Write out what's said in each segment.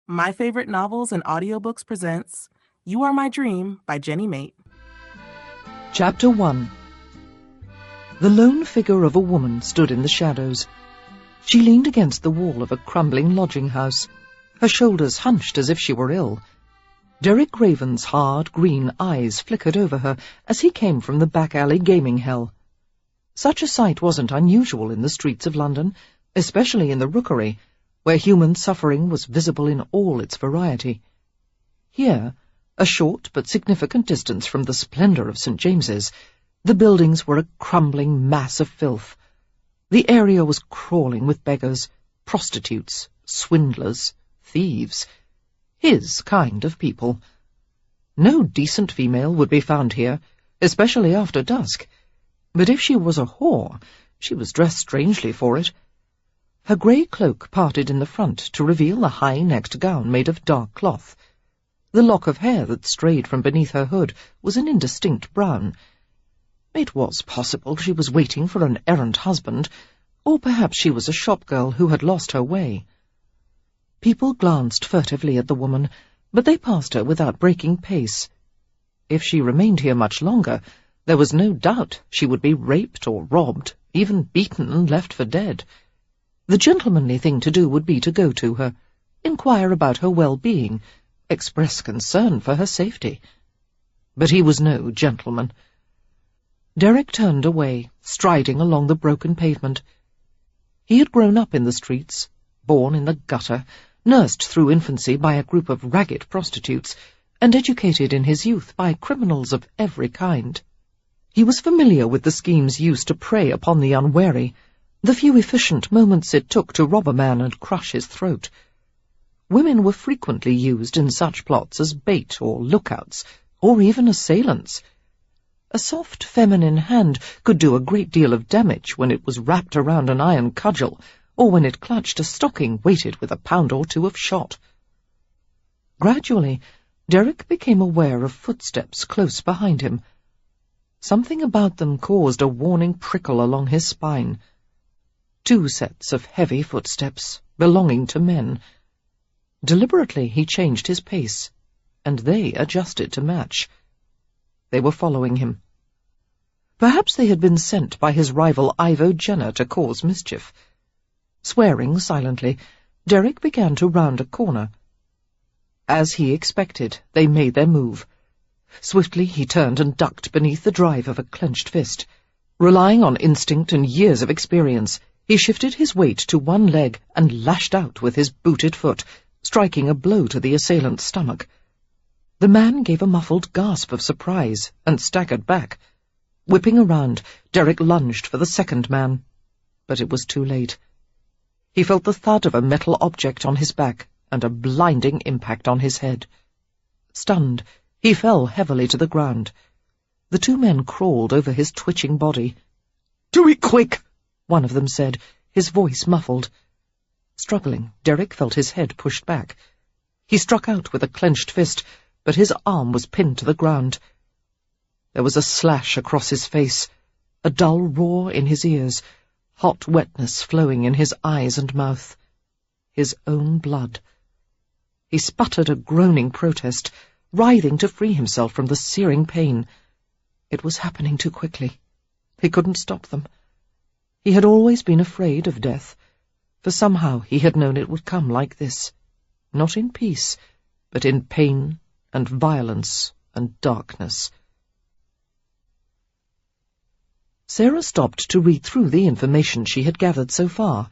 My Favorite Novels and Audiobooks presents You Are My Dream by Jenny Mate. Chapter 1. The lone figure of a woman stood in the shadows. She leaned against the wall of a crumbling lodging-house, her shoulders hunched as if she were ill. Derek Raven's hard, green eyes flickered over her as he came from the back-alley gaming hell. Such a sight wasn't unusual in the streets of London, especially in the Rookery, where human suffering was visible in all its variety. Here, a short but significant distance from the splendour of St. James's, the buildings were a crumbling mass of filth. The area was crawling with beggars, prostitutes, swindlers, thieves. His kind of people. No decent female would be found here, especially after dusk. But if she was a whore, she was dressed strangely for it. Her grey cloak parted in the front to reveal a high-necked gown made of dark cloth. The lock of hair that strayed from beneath her hood was an indistinct brown. It was possible she was waiting for an errant husband, or perhaps she was a shop-girl who had lost her way. People glanced furtively at the woman, but they passed her without breaking pace. If she remained here much longer, there was no doubt she would be raped or robbed, even beaten and left for dead. The gentlemanly thing to do would be to go to her, inquire about her well-being, express concern for her safety. But he was no gentleman. Derek turned away, striding along the broken pavement. He had grown up in the streets, born in the gutter, nursed through infancy by a group of ragged prostitutes, and educated in his youth by criminals of every kind. He was familiar with the schemes used to prey upon the unwary, the few efficient moments it took to rob a man and crush his throat. Women were frequently used in such plots as bait or lookouts, or even assailants. A soft feminine hand could do a great deal of damage when it was wrapped around an iron cudgel, or when it clutched a stocking weighted with a pound or two of shot. Gradually, Derek became aware of footsteps close behind him. Something about them caused a warning prickle along his spine. 2 sets of heavy footsteps, belonging to men. Deliberately he changed his pace, and they adjusted to match. They were following him. Perhaps they had been sent by his rival Ivo Jenner to cause mischief. Swearing silently, Derek began to round a corner. As he expected, they made their move. Swiftly he turned and ducked beneath the drive of a clenched fist. Relying on instinct and years of experience, he shifted his weight to one leg and lashed out with his booted foot, striking a blow to the assailant's stomach. The man gave a muffled gasp of surprise and staggered back. Whipping around, Derek lunged for the second man, but it was too late. He felt the thud of a metal object on his back and a blinding impact on his head. Stunned, he fell heavily to the ground. The 2 men crawled over his twitching body. "Do it quick!" one of them said, his voice muffled. Struggling, Derek felt his head pushed back. He struck out with a clenched fist, but his arm was pinned to the ground. There was a slash across his face, a dull roar in his ears, hot wetness flowing in his eyes and mouth. His own blood. He sputtered a groaning protest, writhing to free himself from the searing pain. It was happening too quickly. He couldn't stop them. He had always been afraid of death, for somehow he had known it would come like this, not in peace, but in pain and violence and darkness. Sarah stopped to read through the information she had gathered so far.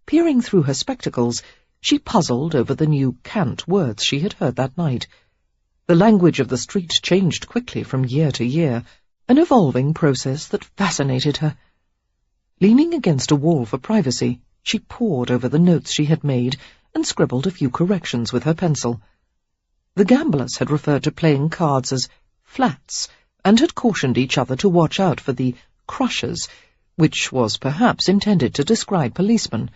Peering through her spectacles, she puzzled over the new cant words she had heard that night. The language of the street changed quickly from year to year, an evolving process that fascinated her. Leaning against a wall for privacy, she pored over the notes she had made and scribbled a few corrections with her pencil. The gamblers had referred to playing cards as flats and had cautioned each other to watch out for the crushers, which was perhaps intended to describe policemen.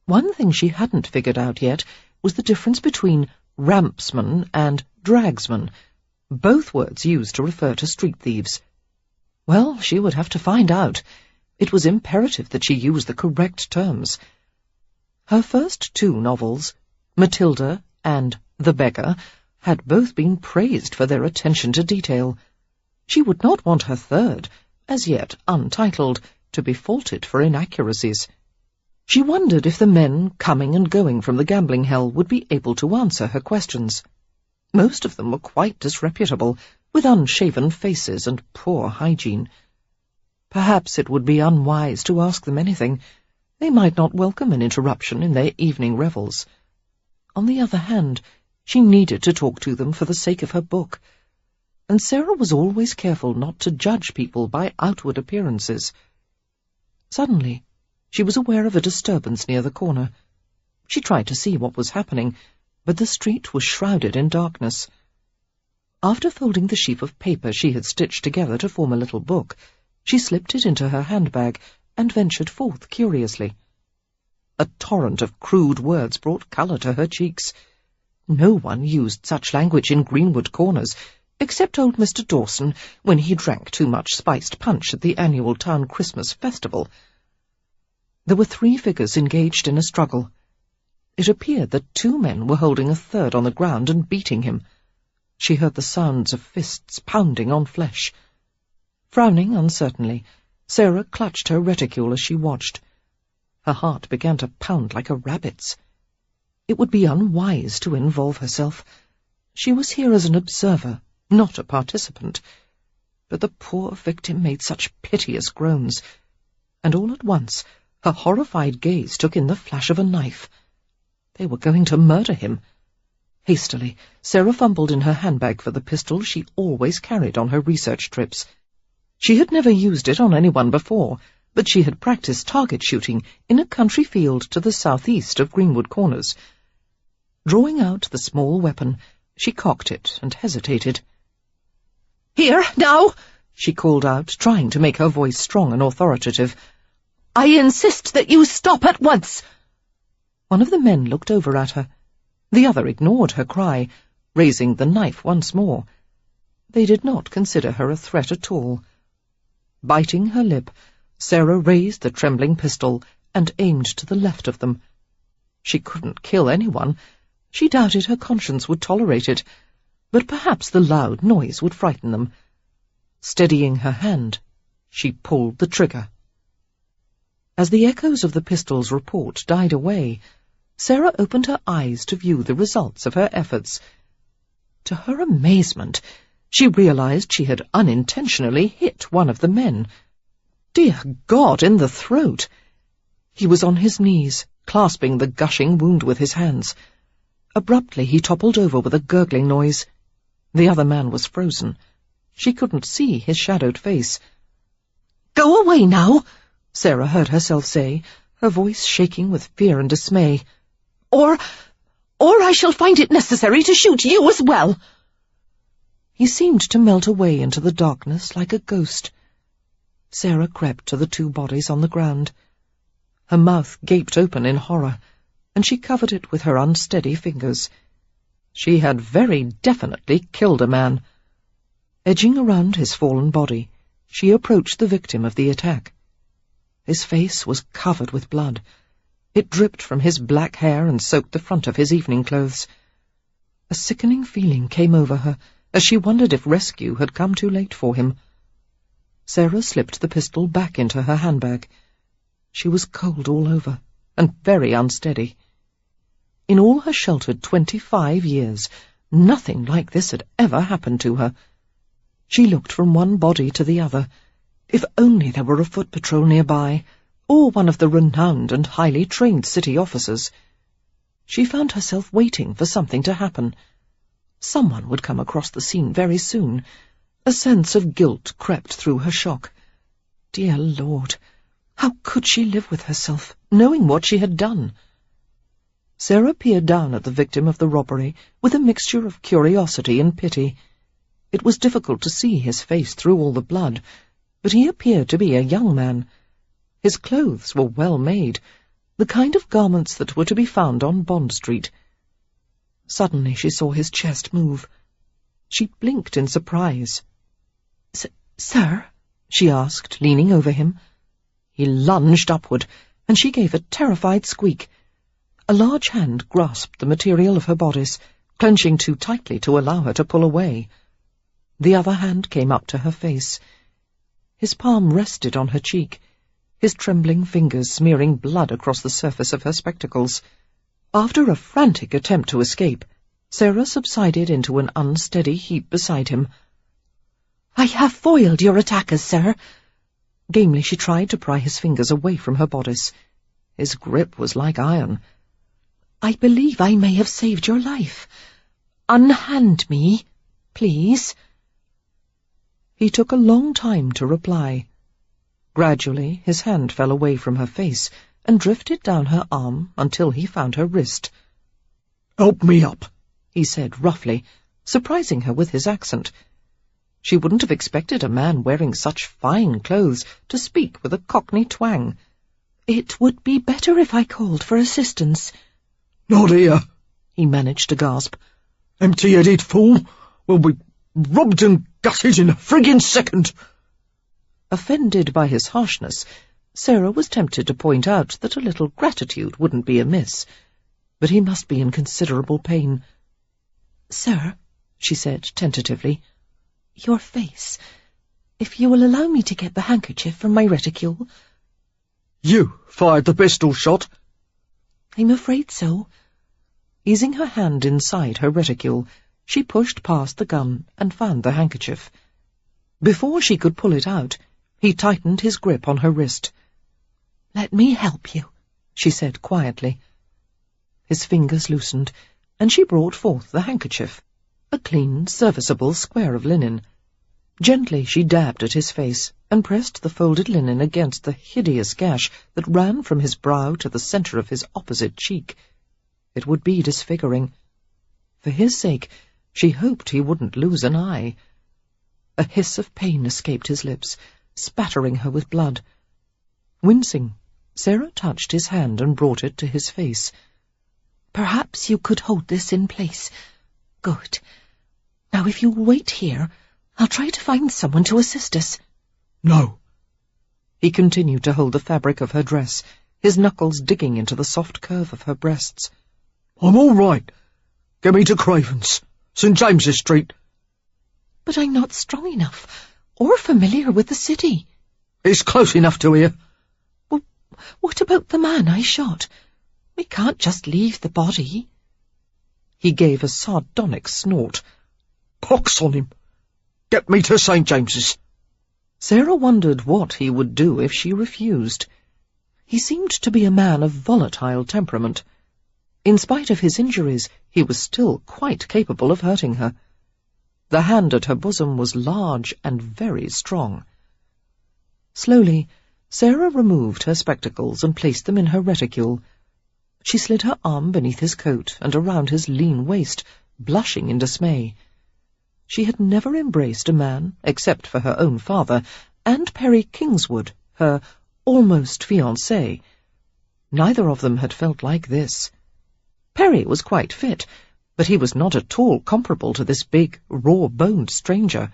One thing she hadn't figured out yet was the difference between rampsman and dragsman, both words used to refer to street thieves. Well, she would have to find out. It was imperative that she use the correct terms. Her first 2 novels, Matilda and the beggar had both been praised for their attention to detail. She would not want her third, as yet untitled, to be faulted for inaccuracies. She wondered if the men coming and going from the gambling hell would be able to answer her questions. Most of them were quite disreputable, with unshaven faces and poor hygiene. Perhaps it would be unwise to ask them anything. They might not welcome an interruption in their evening revels. On the other hand, she needed to talk to them for the sake of her book, and Sarah was always careful not to judge people by outward appearances. Suddenly, she was aware of a disturbance near the corner. She tried to see what was happening, but the street was shrouded in darkness. After folding the sheaf of paper she had stitched together to form a little book, she slipped it into her handbag and ventured forth curiously. A torrent of crude words brought colour to her cheeks. No one used such language in Greenwood Corners, except old Mr. Dawson when he drank too much spiced punch at the annual town Christmas festival. There were 3 figures engaged in a struggle. It appeared that 2 men were holding a third on the ground and beating him. She heard the sounds of fists pounding on flesh. Frowning uncertainly, Sarah clutched her reticule as she watched. Her heart began to pound like a rabbit's. It would be unwise to involve herself. She was here as an observer, not a participant. But the poor victim made such piteous groans, and all at once her horrified gaze took in the flash of a knife. They were going to murder him. Hastily, Sarah fumbled in her handbag for the pistol she always carried on her research trips. She had never used it on anyone before, but she had practiced target shooting in a country field to the southeast of Greenwood Corners. Drawing out the small weapon, she cocked it and hesitated. "Here, now!" she called out, trying to make her voice strong and authoritative. "I insist that you stop at once!" One of the men looked over at her. The other ignored her cry, raising the knife once more. They did not consider her a threat at all. Biting her lip, Sarah raised the trembling pistol and aimed to the left of them. She couldn't kill anyone. She doubted her conscience would tolerate it, but perhaps the loud noise would frighten them. Steadying her hand, she pulled the trigger. As the echoes of the pistol's report died away, Sarah opened her eyes to view the results of her efforts. To her amazement, she realized she had unintentionally hit one of the men. Dear God, in the throat! He was on his knees, clasping the gushing wound with his hands. Abruptly he toppled over with a gurgling noise. The other man was frozen. She couldn't see his shadowed face. "Go away now," Sarah heard herself say, her voice shaking with fear and dismay. Or I shall find it necessary to shoot you as well." He seemed to melt away into the darkness like a ghost. Sarah crept to the 2 bodies on the ground. Her mouth gaped open in horror, and she covered it with her unsteady fingers. She had very definitely killed a man. Edging around his fallen body, she approached the victim of the attack. His face was covered with blood. It dripped from his black hair and soaked the front of his evening clothes. A sickening feeling came over her as she wondered if rescue had come too late for him. Sarah slipped the pistol back into her handbag. She was cold all over, and very unsteady. In all her sheltered 25 years, nothing like this had ever happened to her. She looked from one body to the other. If only there were a foot patrol nearby, or one of the renowned and highly trained city officers. She found herself waiting for something to happen. Someone would come across the scene very soon. A sense of guilt crept through her shock. Dear Lord, how could she live with herself, knowing what she had done? Sarah peered down at the victim of the robbery with a mixture of curiosity and pity. It was difficult to see his face through all the blood, but he appeared to be a young man. His clothes were well made, the kind of garments that were to be found on Bond Street. Suddenly she saw his chest move. She blinked in surprise. "Sir?" she asked, leaning over him. He lunged upward, and she gave a terrified squeak. A large hand grasped the material of her bodice, clenching too tightly to allow her to pull away. The other hand came up to her face. His palm rested on her cheek, his trembling fingers smearing blood across the surface of her spectacles. After a frantic attempt to escape, Sarah subsided into an unsteady heap beside him. "I have foiled your attackers, sir." Gamely she tried to pry his fingers away from her bodice. His grip was like iron. "I believe I may have saved your life. Unhand me, please." He took a long time to reply. Gradually his hand fell away from her face and drifted down her arm until he found her wrist. "Help me up," he said roughly, surprising her with his accent. She wouldn't have expected a man wearing such fine clothes to speak with a Cockney twang. "It would be better if I called for assistance." "Not here," he managed to gasp. "Empty-headed fool! We'll be robbed and gutted in a friggin' second." Offended by his harshness, Sarah was tempted to point out that a little gratitude wouldn't be amiss, but he must be in considerable pain. "Sir," she said tentatively, "your face. If you will allow me to get the handkerchief from my reticule." "You fired the pistol shot?" "I'm afraid so." Easing her hand inside her reticule, she pushed past the gun and found the handkerchief. Before she could pull it out, he tightened his grip on her wrist. "Let me help you," she said quietly. His fingers loosened, and she brought forth the handkerchief, a clean, serviceable square of linen. Gently she dabbed at his face and pressed the folded linen against the hideous gash that ran from his brow to the centre of his opposite cheek. It would be disfiguring. For his sake, she hoped he wouldn't lose an eye. A hiss of pain escaped his lips, spattering her with blood. Wincing, Sarah touched his hand and brought it to his face. "Perhaps you could hold this in place. Good. Now if you wait here, I'll try to find someone to assist us." "No." He continued to hold the fabric of her dress, his knuckles digging into the soft curve of her breasts. "I'm all right. Get me to Craven's, St. James's Street." "But I'm not strong enough, or familiar with the city." "It's close enough to here." "Well, what about the man I shot? We can't just leave the body." He gave a sardonic snort. "Pox on him. Get me to St. James's." Sarah wondered what he would do if she refused. He seemed to be a man of volatile temperament. In spite of his injuries, he was still quite capable of hurting her. The hand at her bosom was large and very strong. Slowly, Sarah removed her spectacles and placed them in her reticule. She slid her arm beneath his coat and around his lean waist, blushing in dismay. She had never embraced a man except for her own father, and Perry Kingswood, her almost fiancé. Neither of them had felt like this. Perry was quite fit, but he was not at all comparable to this big, raw-boned stranger.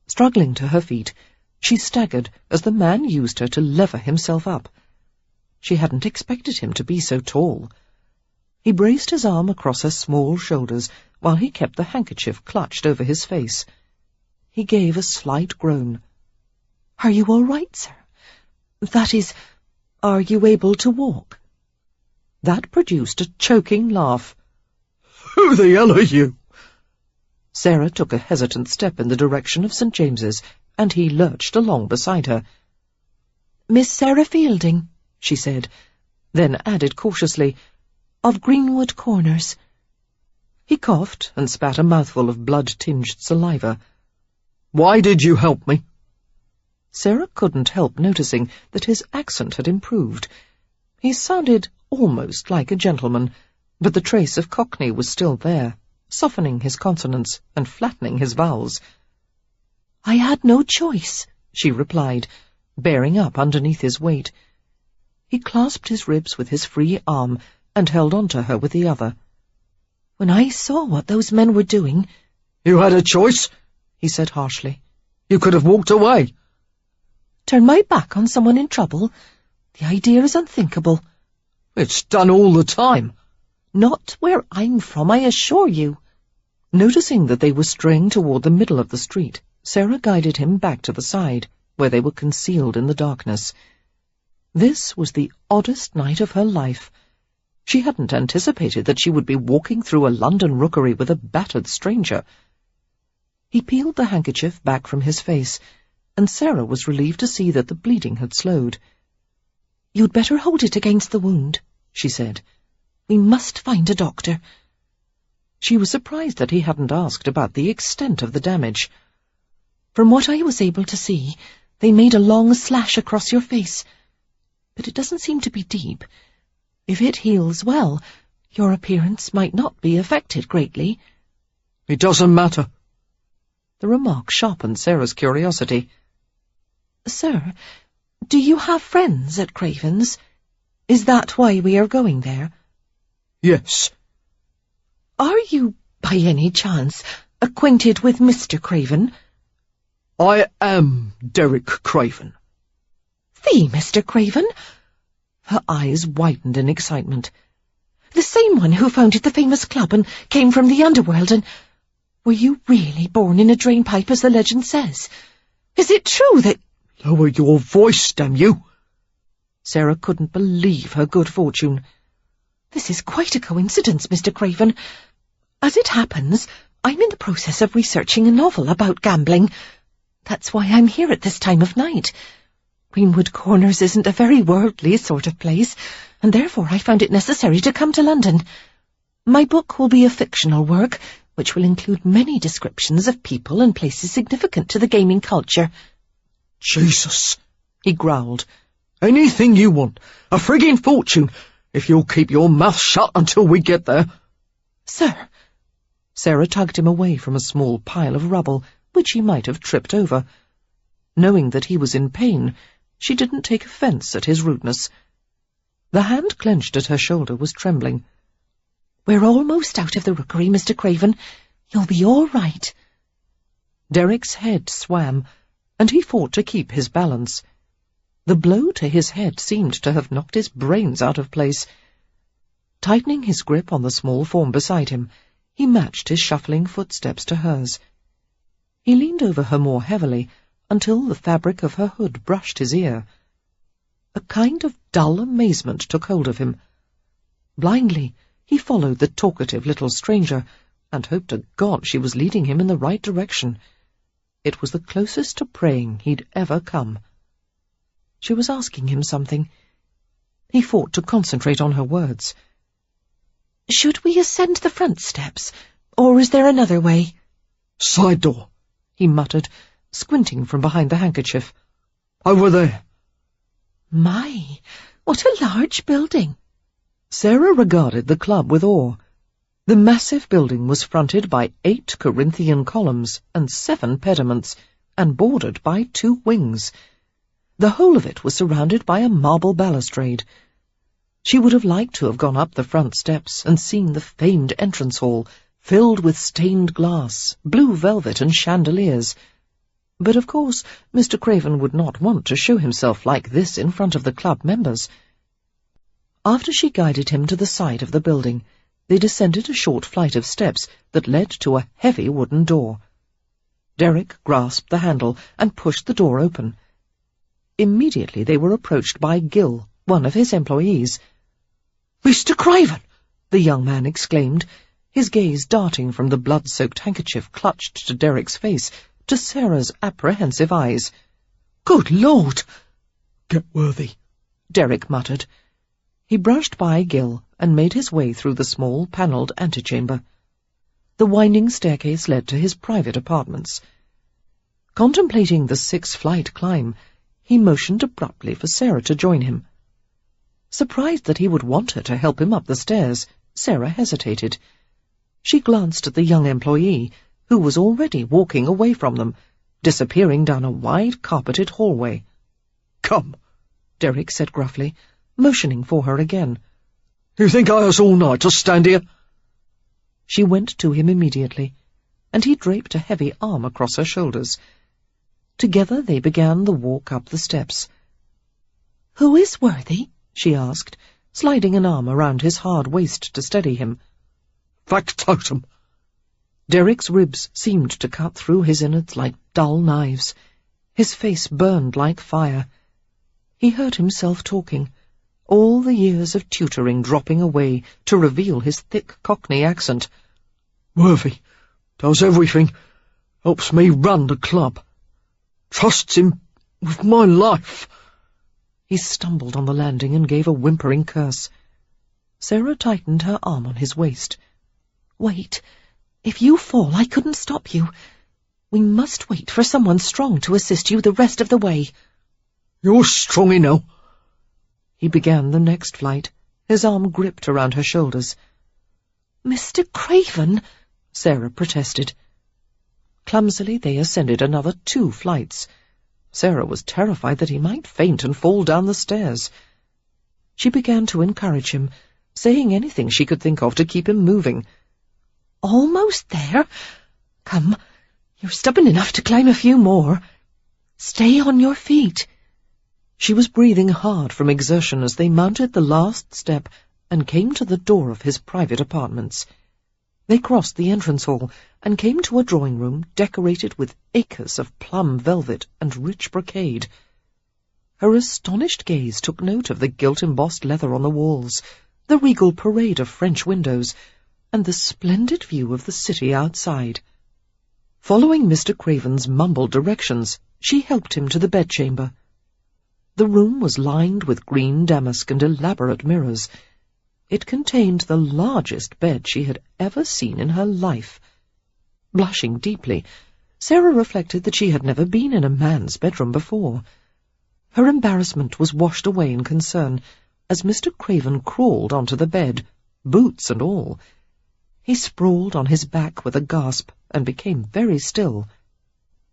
Struggling to her feet, she staggered as the man used her to lever himself up. She hadn't expected him to be so tall. He braced his arm across her small shoulders while he kept the handkerchief clutched over his face. He gave a slight groan. "Are you all right, sir? That is, are you able to walk?" That produced a choking laugh. "Who the hell are you?" Sarah took a hesitant step in the direction of St. James's, and he lurched along beside her. "Miss Sarah Fielding," she said, then added cautiously, "of Greenwood Corners." He coughed and spat a mouthful of blood-tinged saliva. "Why did you help me?" Sarah couldn't help noticing that his accent had improved. He sounded almost like a gentleman, but the trace of Cockney was still there, softening his consonants and flattening his vowels. "I had no choice," she replied, bearing up underneath his weight. He clasped his ribs with his free arm and held on to her with the other. "When I saw what those men were doing—" "You had a choice," he said harshly. "You could have walked away." "Turn my back on someone in trouble? The idea is unthinkable." It's done all the time. Not where I'm from, I assure you. Noticing that they were straying toward the middle of the street, Sarah guided him back to the side, where they were concealed in the darkness. This was the oddest night of her life. She hadn't anticipated that she would be walking through a London rookery with a battered stranger. He peeled the handkerchief back from his face, and Sarah was relieved to see that the bleeding had slowed. "You'd better hold it against the wound," she said. "We must find a doctor." She was surprised that he hadn't asked about the extent of the damage. "From what I was able to see, they made a long slash across your face. But it doesn't seem to be deep. If it heals well, your appearance might not be affected greatly." It doesn't matter. The remark sharpened Sarah's curiosity. "Sir, do you have friends at Craven's? Is that why we are going there?" Yes. "Are you, by any chance, acquainted with Mr. Craven?" I am Derek Craven. "The Mr. Craven?" Her eyes widened in excitement. "The same one who founded the famous club and came from the underworld, and were you really born in a drainpipe as the legend says? Is it true that—" Lower your voice, damn you! Sarah couldn't believe her good fortune. "This is quite a coincidence, Mr. Craven. As it happens, I'm in the process of researching a novel about gambling. That's why I'm here at this time of night. Greenwood Corners isn't a very worldly sort of place, and therefore I found it necessary to come to London. My book will be a fictional work, which will include many descriptions of people and places significant to the gaming culture." Jesus, he growled. Anything you want. A frigging fortune, if you'll keep your mouth shut until we get there. "Sir." Sarah tugged him away from a small pile of rubble, which he might have tripped over. Knowing that he was in pain, she didn't take offence at his rudeness. The hand clenched at her shoulder was trembling. "We're almost out of the rookery, Mr. Craven. You'll be all right." Derek's head swam, and he fought to keep his balance. The blow to his head seemed to have knocked his brains out of place. Tightening his grip on the small form beside him, he matched his shuffling footsteps to hers. He leaned over her more heavily, until the fabric of her hood brushed his ear. A kind of dull amazement took hold of him. Blindly, he followed the talkative little stranger, and hoped to God she was leading him in the right direction. It was the closest to praying he'd ever come. She was asking him something. He fought to concentrate on her words. "Should we ascend the front steps, or is there another way?" Side door, he muttered, squinting from behind the handkerchief. Over there. My, what a large building! Sarah regarded the club with awe. The massive building was fronted by 8 Corinthian columns and 7 pediments, and bordered by 2 wings. The whole of it was surrounded by a marble balustrade. She would have liked to have gone up the front steps and seen the famed entrance hall, filled with stained glass, blue velvet and chandeliers. But of course Mr. Craven would not want to show himself like this in front of the club members. After she guided him to the side of the building, they descended a short flight of steps that led to a heavy wooden door. Derek grasped the handle and pushed the door open. Immediately they were approached by Gill, one of his employees. "Mr. Craven!" the young man exclaimed, his gaze darting from the blood-soaked handkerchief clutched to Derek's face to Sarah's apprehensive eyes. Good Lord! Get worthy, Derek muttered. He brushed by Gill and made his way through the small panelled antechamber. The winding staircase led to his private apartments. Contemplating the 6-flight climb, he motioned abruptly for Sarah to join him. Surprised that he would want her to help him up the stairs, Sarah hesitated. She glanced at the young employee, who was already walking away from them, disappearing down a wide carpeted hallway. Come, Derek said gruffly, motioning for her again. You think I has all night to stand here? She went to him immediately, and he draped a heavy arm across her shoulders. Together they began the walk up the steps. "Who is worthy?" she asked, sliding an arm around his hard waist to steady him. Factotum! Derrick's ribs seemed to cut through his innards like dull knives. His face burned like fire. He heard himself talking, all the years of tutoring dropping away to reveal his thick Cockney accent. Worthy does everything, helps me run the club, trusts him with my life. He stumbled on the landing and gave a whimpering curse. Sarah tightened her arm on his waist. "Wait. If you fall, I couldn't stop you. We must wait for someone strong to assist you the rest of the way." You're strong enough. He began the next flight, his arm gripped around her shoulders. "Mr. Craven," Sarah protested. Clumsily they ascended another 2 flights. Sarah was terrified that he might faint and fall down the stairs. She began to encourage him, saying anything she could think of to keep him moving. "Almost there. Come, you're stubborn enough to climb a few more. Stay on your feet." She was breathing hard from exertion as they mounted the last step and came to the door of his private apartments. They crossed the entrance hall and came to a drawing-room decorated with acres of plum velvet and rich brocade. Her astonished gaze took note of the gilt-embossed leather on the walls, the regal parade of French windows, and the splendid view of the city outside. Following Mr. Craven's mumbled directions, she helped him to the bedchamber. The room was lined with green damask and elaborate mirrors. It contained the largest bed she had ever seen in her life. Blushing deeply, Sarah reflected that she had never been in a man's bedroom before. Her embarrassment was washed away in concern as Mr. Craven crawled onto the bed, boots and all. He sprawled on his back with a gasp and became very still.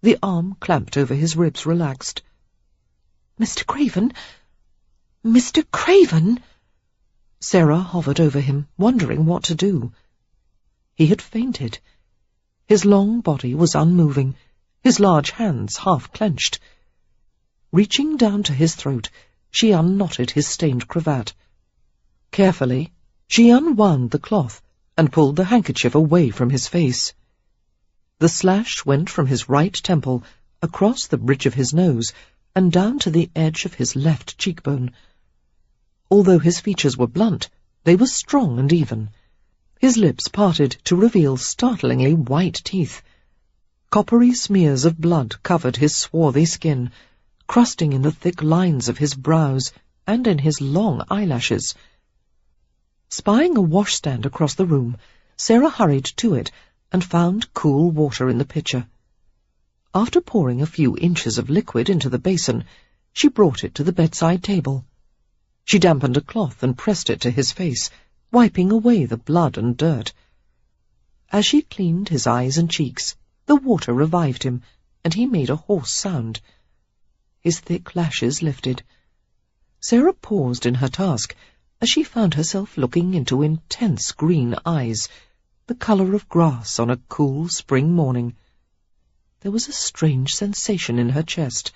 The arm clamped over his ribs relaxed. "Mr. Craven? Mr. Craven?" Sarah hovered over him, wondering what to do. He had fainted. His long body was unmoving, his large hands half clenched. Reaching down to his throat, she unknotted his stained cravat. Carefully, she unwound the cloth and pulled the handkerchief away from his face. The slash went from his right temple, across the bridge of his nose, and down to the edge of his left cheekbone. Although his features were blunt, they were strong and even. His lips parted to reveal startlingly white teeth. Coppery smears of blood covered his swarthy skin, crusting in the thick lines of his brows and in his long eyelashes. Spying a washstand across the room, Sarah hurried to it and found cool water in the pitcher. After pouring a few inches of liquid into the basin, she brought it to the bedside table. She dampened a cloth and pressed it to his face, wiping away the blood and dirt. As she cleaned his eyes and cheeks, the water revived him, and he made a hoarse sound. His thick lashes lifted. Sarah paused in her task as she found herself looking into intense green eyes, the colour of grass on a cool spring morning. There was a strange sensation in her chest.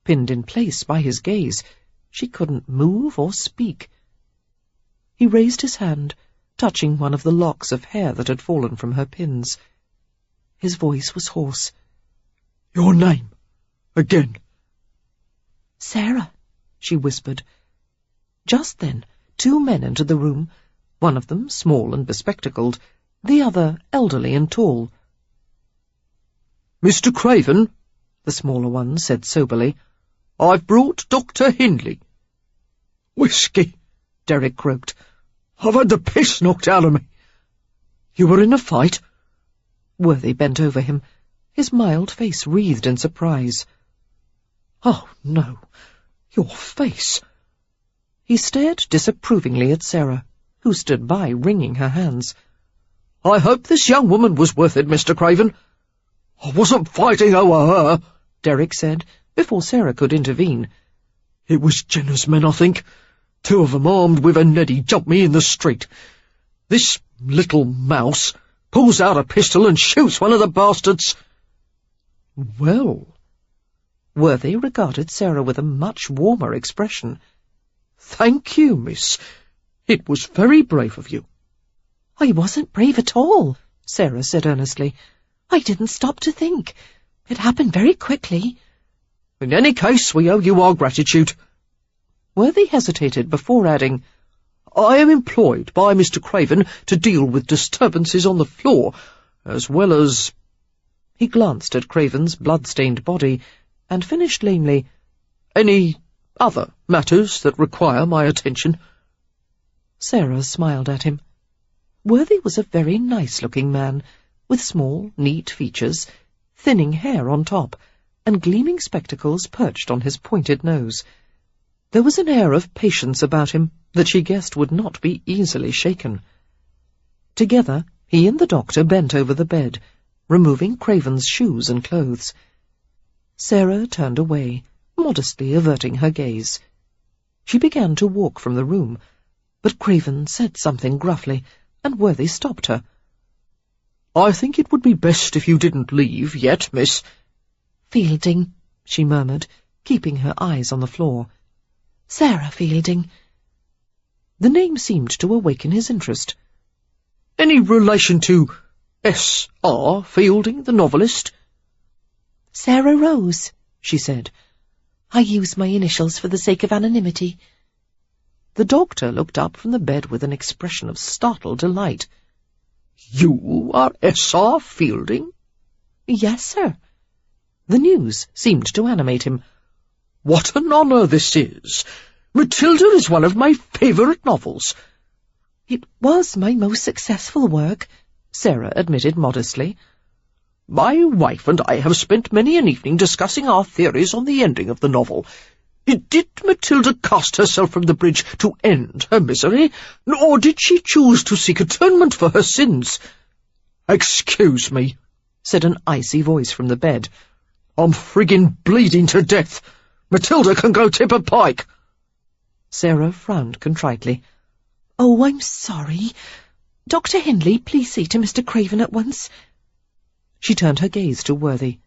Pinned in place by his gaze, she couldn't move or speak. He raised his hand, touching one of the locks of hair that had fallen from her pins. His voice was hoarse. Your name, again. "Sarah," she whispered. Just then, 2 men entered the room, one of them small and bespectacled, the other elderly and tall. "Mr. Craven," the smaller one said soberly, "I've brought Dr. Hindley." "Whiskey," Derrick croaked. "I've had the piss knocked out of me." "You were in a fight?" Worthy bent over him, his mild face wreathed in surprise. "Oh, no, your face." He stared disapprovingly at Sarah, who stood by wringing her hands. "I hope this young woman was worth it, Mr. Craven." "I wasn't fighting over her," Derrick said, before Sarah could intervene. "It was Jenner's men, I think. 2 of them armed with a neddy jumped me in the street. This little mouse pulls out a pistol and shoots one of the bastards." "Well." Worthy regarded Sarah with a much warmer expression. Thank you, miss. It was very brave of you. I wasn't brave at all, Sarah said earnestly. I didn't stop to think. It happened very quickly. In any case, we owe you our gratitude. Worthy hesitated before adding, I am employed by Mr. Craven to deal with disturbances on the floor, as well as— He glanced at Craven's blood-stained body, and finished lamely, any other matters that require my attention. Sarah smiled at him. Worthy was a very nice-looking man, with small, neat features, thinning hair on top, and gleaming spectacles perched on his pointed nose. There was an air of patience about him that she guessed would not be easily shaken. Together, he and the doctor bent over the bed, removing Craven's shoes and clothes. Sarah turned away, modestly averting her gaze. She began to walk from the room, but Craven said something gruffly, and Worthy stopped her. I think it would be best if you didn't leave yet, miss. Fielding, she murmured, keeping her eyes on the floor. Sarah Fielding. The name seemed to awaken his interest. Any relation to S.R. Fielding, the novelist? Sarah Rose, she said. I use my initials for the sake of anonymity. The doctor looked up from the bed with an expression of startled delight. You are S.R. Fielding? Yes, sir. The news seemed to animate him. What an honour this is! Matilda is one of my favourite novels. It was my most successful work, Sarah admitted modestly. My wife and I have spent many an evening discussing our theories on the ending of the novel. Did Matilda cast herself from the bridge to end her misery, or did she choose to seek atonement for her sins? Excuse me, said an icy voice from the bed. I'm friggin' bleeding to death. Matilda can go tip a pike. Sarah frowned contritely. Oh, I'm sorry. Dr. Hindley, please see to Mr. Craven at once. She turned her gaze to Worthy.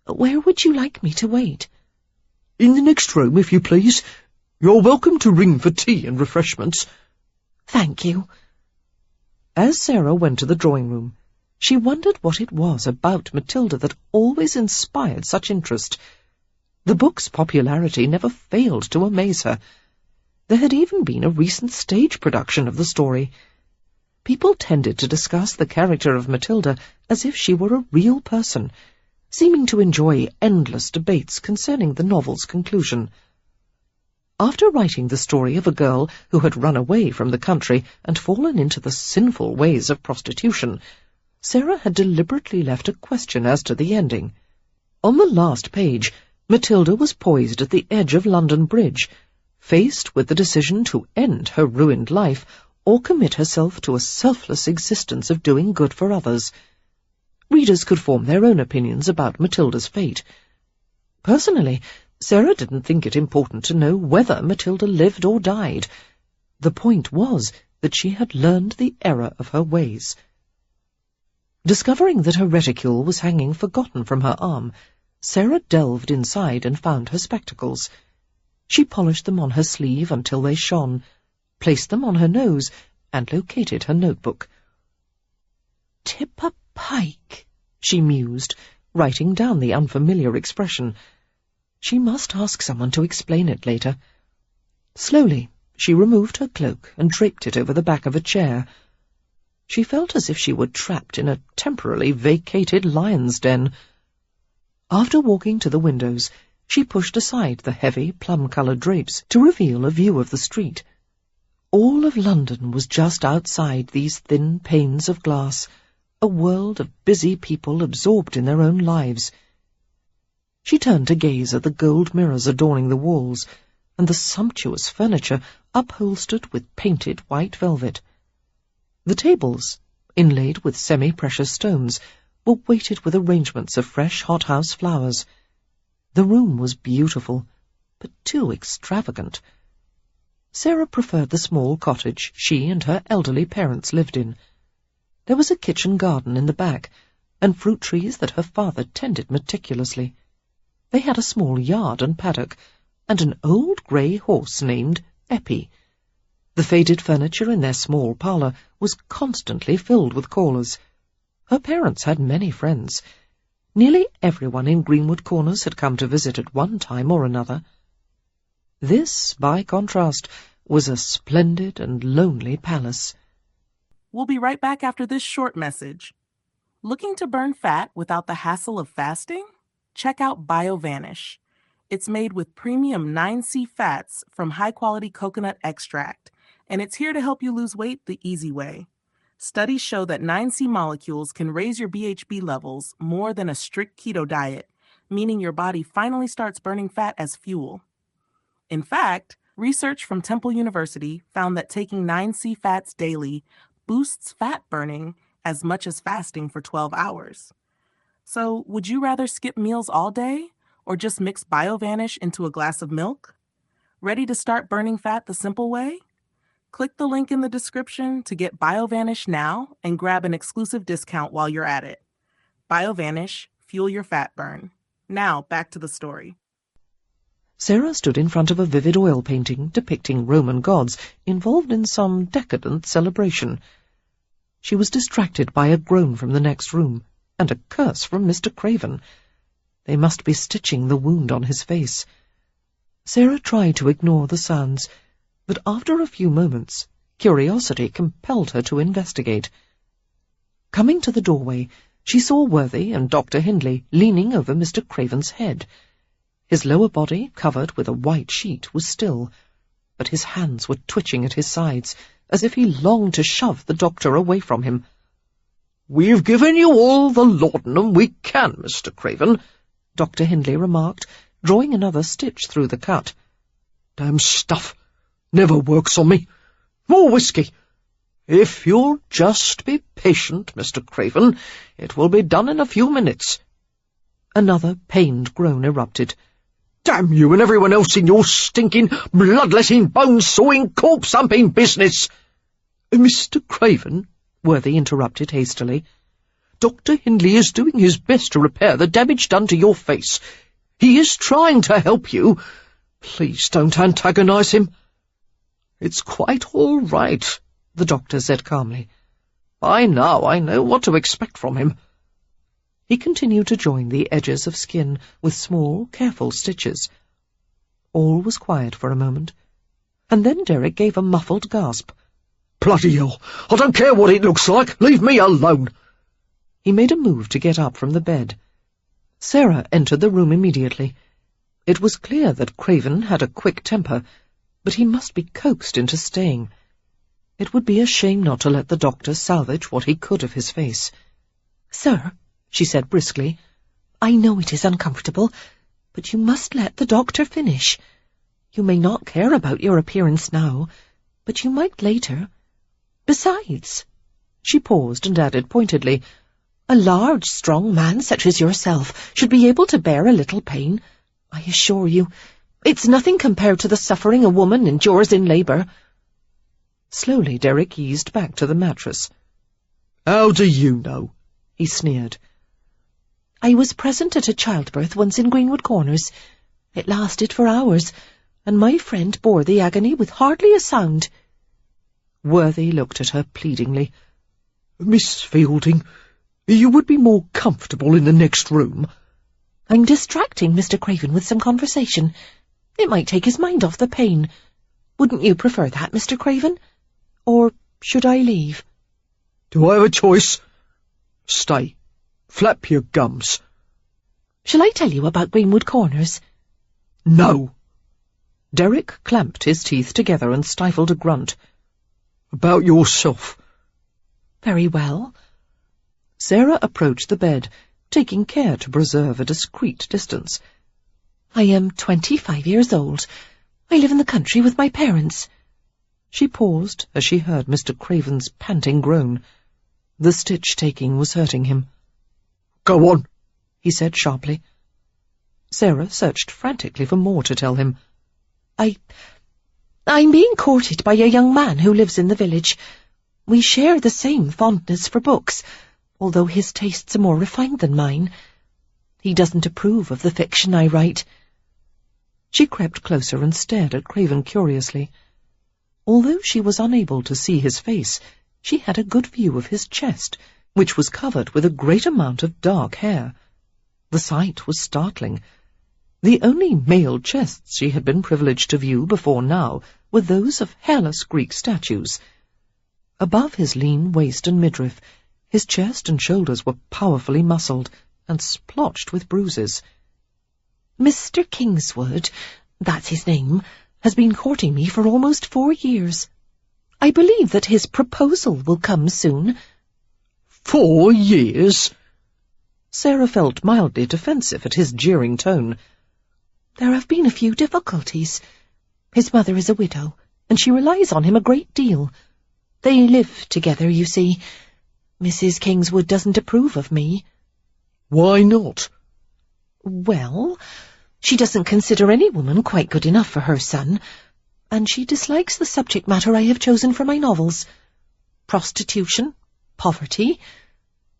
Where would you like me to wait? In the next room, if you please. You're welcome to ring for tea and refreshments. Thank you. As Sarah went to the drawing-room, she wondered what it was about Matilda that always inspired such interest. The book's popularity never failed to amaze her. There had even been a recent stage production of the story. People tended to discuss the character of Matilda as if she were a real person, seeming to enjoy endless debates concerning the novel's conclusion. After writing the story of a girl who had run away from the country and fallen into the sinful ways of prostitution, Sarah had deliberately left a question as to the ending. On the last page, Matilda was poised at the edge of London Bridge, faced with the decision to end her ruined life or commit herself to a selfless existence of doing good for others. Readers could form their own opinions about Matilda's fate. Personally, Sarah didn't think it important to know whether Matilda lived or died. The point was that she had learned the error of her ways. Discovering that her reticule was hanging forgotten from her arm, Sarah delved inside and found her spectacles. She polished them on her sleeve until they shone, placed them on her nose, and located her notebook. Tip a pike, she mused, writing down the unfamiliar expression. She must ask someone to explain it later. Slowly, she removed her cloak and draped it over the back of a chair. She felt as if she were trapped in a temporarily vacated lion's den. After walking to the windows, she pushed aside the heavy, plum-coloured drapes to reveal a view of the street. All of London was just outside these thin panes of glass, a world of busy people absorbed in their own lives. She turned to gaze at the gold mirrors adorning the walls, and the sumptuous furniture upholstered with painted white velvet. The tables, inlaid with semi-precious stones, were weighted with arrangements of fresh hothouse flowers. The room was beautiful, but too extravagant. Sarah preferred the small cottage she and her elderly parents lived in. There was a kitchen garden in the back, and fruit trees that her father tended meticulously. They had a small yard and paddock, and an old grey horse named Eppie. The faded furniture in their small parlour was constantly filled with callers. Her parents had many friends. Nearly everyone in Greenwood Corners had come to visit at one time or another. This, by contrast, was a splendid and lonely palace. We'll be right back after this short message. Looking to burn fat without the hassle of fasting? Check out BioVanish. It's made with premium 9C fats from high-quality coconut extract, and it's here to help you lose weight the easy way. Studies show that 9C molecules can raise your BHB levels more than a strict keto diet, meaning your body finally starts burning fat as fuel. In fact, research from Temple University found that taking 9C fats daily boosts fat burning as much as fasting for 12 hours. So, would you rather skip meals all day or just mix BioVanish into a glass of milk? Ready to start burning fat the simple way? Click the link in the description to get BioVanish now and grab an exclusive discount while you're at it. BioVanish, fuel your fat burn. Now, back to the story. Sarah stood in front of a vivid oil painting depicting Roman gods involved in some decadent celebration. She was distracted by a groan from the next room and a curse from Mr. Craven. They must be stitching the wound on his face. Sarah tried to ignore the sounds, but after a few moments, curiosity compelled her to investigate. Coming to the doorway, she saw Worthy and Dr. Hindley leaning over Mr. Craven's head. His lower body, covered with a white sheet, was still, but his hands were twitching at his sides, as if he longed to shove the doctor away from him. "We've given you all the laudanum we can, Mr. Craven," Dr. Hindley remarked, drawing another stitch through the cut. "Damn stuff. Never works on me. More whiskey. If you'll just be patient, Mr. Craven, it will be done in a few minutes." Another pained groan erupted. "Damn you and everyone else in your stinking, bloodletting, bone-sawing, corpse-humping business!" "Mr. Craven," Worthy interrupted hastily, "Dr. Hindley is doing his best to repair the damage done to your face. He is trying to help you. Please don't antagonize him." "It's quite all right," the doctor said calmly. "By now I know what to expect from him." He continued to join the edges of skin with small, careful stitches. All was quiet for a moment, and then Derek gave a muffled gasp. "Bloody hell! I don't care what it looks like! Leave me alone!" He made a move to get up from the bed. Sarah entered the room immediately. It was clear that Craven had a quick temper, but he must be coaxed into staying. It would be a shame not to let the doctor salvage what he could of his face. "Sir," she said briskly, "I know it is uncomfortable, but you must let the doctor finish. You may not care about your appearance now, but you might later. Besides," she paused and added pointedly, "a large, strong man such as yourself should be able to bear a little pain. I assure you, it's nothing compared to the suffering a woman endures in labour." Slowly Derek eased back to the mattress. "How do you know?" he sneered. "I was present at a childbirth once in Greenwood Corners. It lasted for hours, and my friend bore the agony with hardly a sound." Worthy looked at her pleadingly. "Miss Fielding, you would be more comfortable in the next room." "I'm distracting Mr. Craven with some conversation. It might take his mind off the pain. Wouldn't you prefer that, Mr. Craven? Or should I leave?" "Do I have a choice?" "Stay. Flap your gums." "Shall I tell you about Greenwood Corners?" "No." Derek clamped his teeth together and stifled a grunt. "About yourself." "Very well." Sarah approached the bed, taking care to preserve a discreet distance. "I am 25 years old. I live in the country with my parents." She paused as she heard Mr. Craven's panting groan. The stitch-taking was hurting him. "Go on," he said sharply. Sarah searched frantically for more to tell him. I'm being courted by a young man who lives in the village. We share the same fondness for books, although his tastes are more refined than mine. He doesn't approve of the fiction I write." She crept closer and stared at Craven curiously. Although she was unable to see his face, she had a good view of his chest, which was covered with a great amount of dark hair. The sight was startling. The only male chests she had been privileged to view before now were those of hairless Greek statues. Above his lean waist and midriff, his chest and shoulders were powerfully muscled and splotched with bruises. "Mr. Kingswood, that's his name, has been courting me for almost 4 years. I believe that his proposal will come soon." 4 years? Sarah felt mildly defensive at his jeering tone. "There have been a few difficulties. His mother is a widow, and she relies on him a great deal. They live together, you see. Mrs. Kingswood doesn't approve of me." Why not? "Well, she doesn't consider any woman quite good enough for her son, and she dislikes the subject matter I have chosen for my novels. Prostitution, poverty."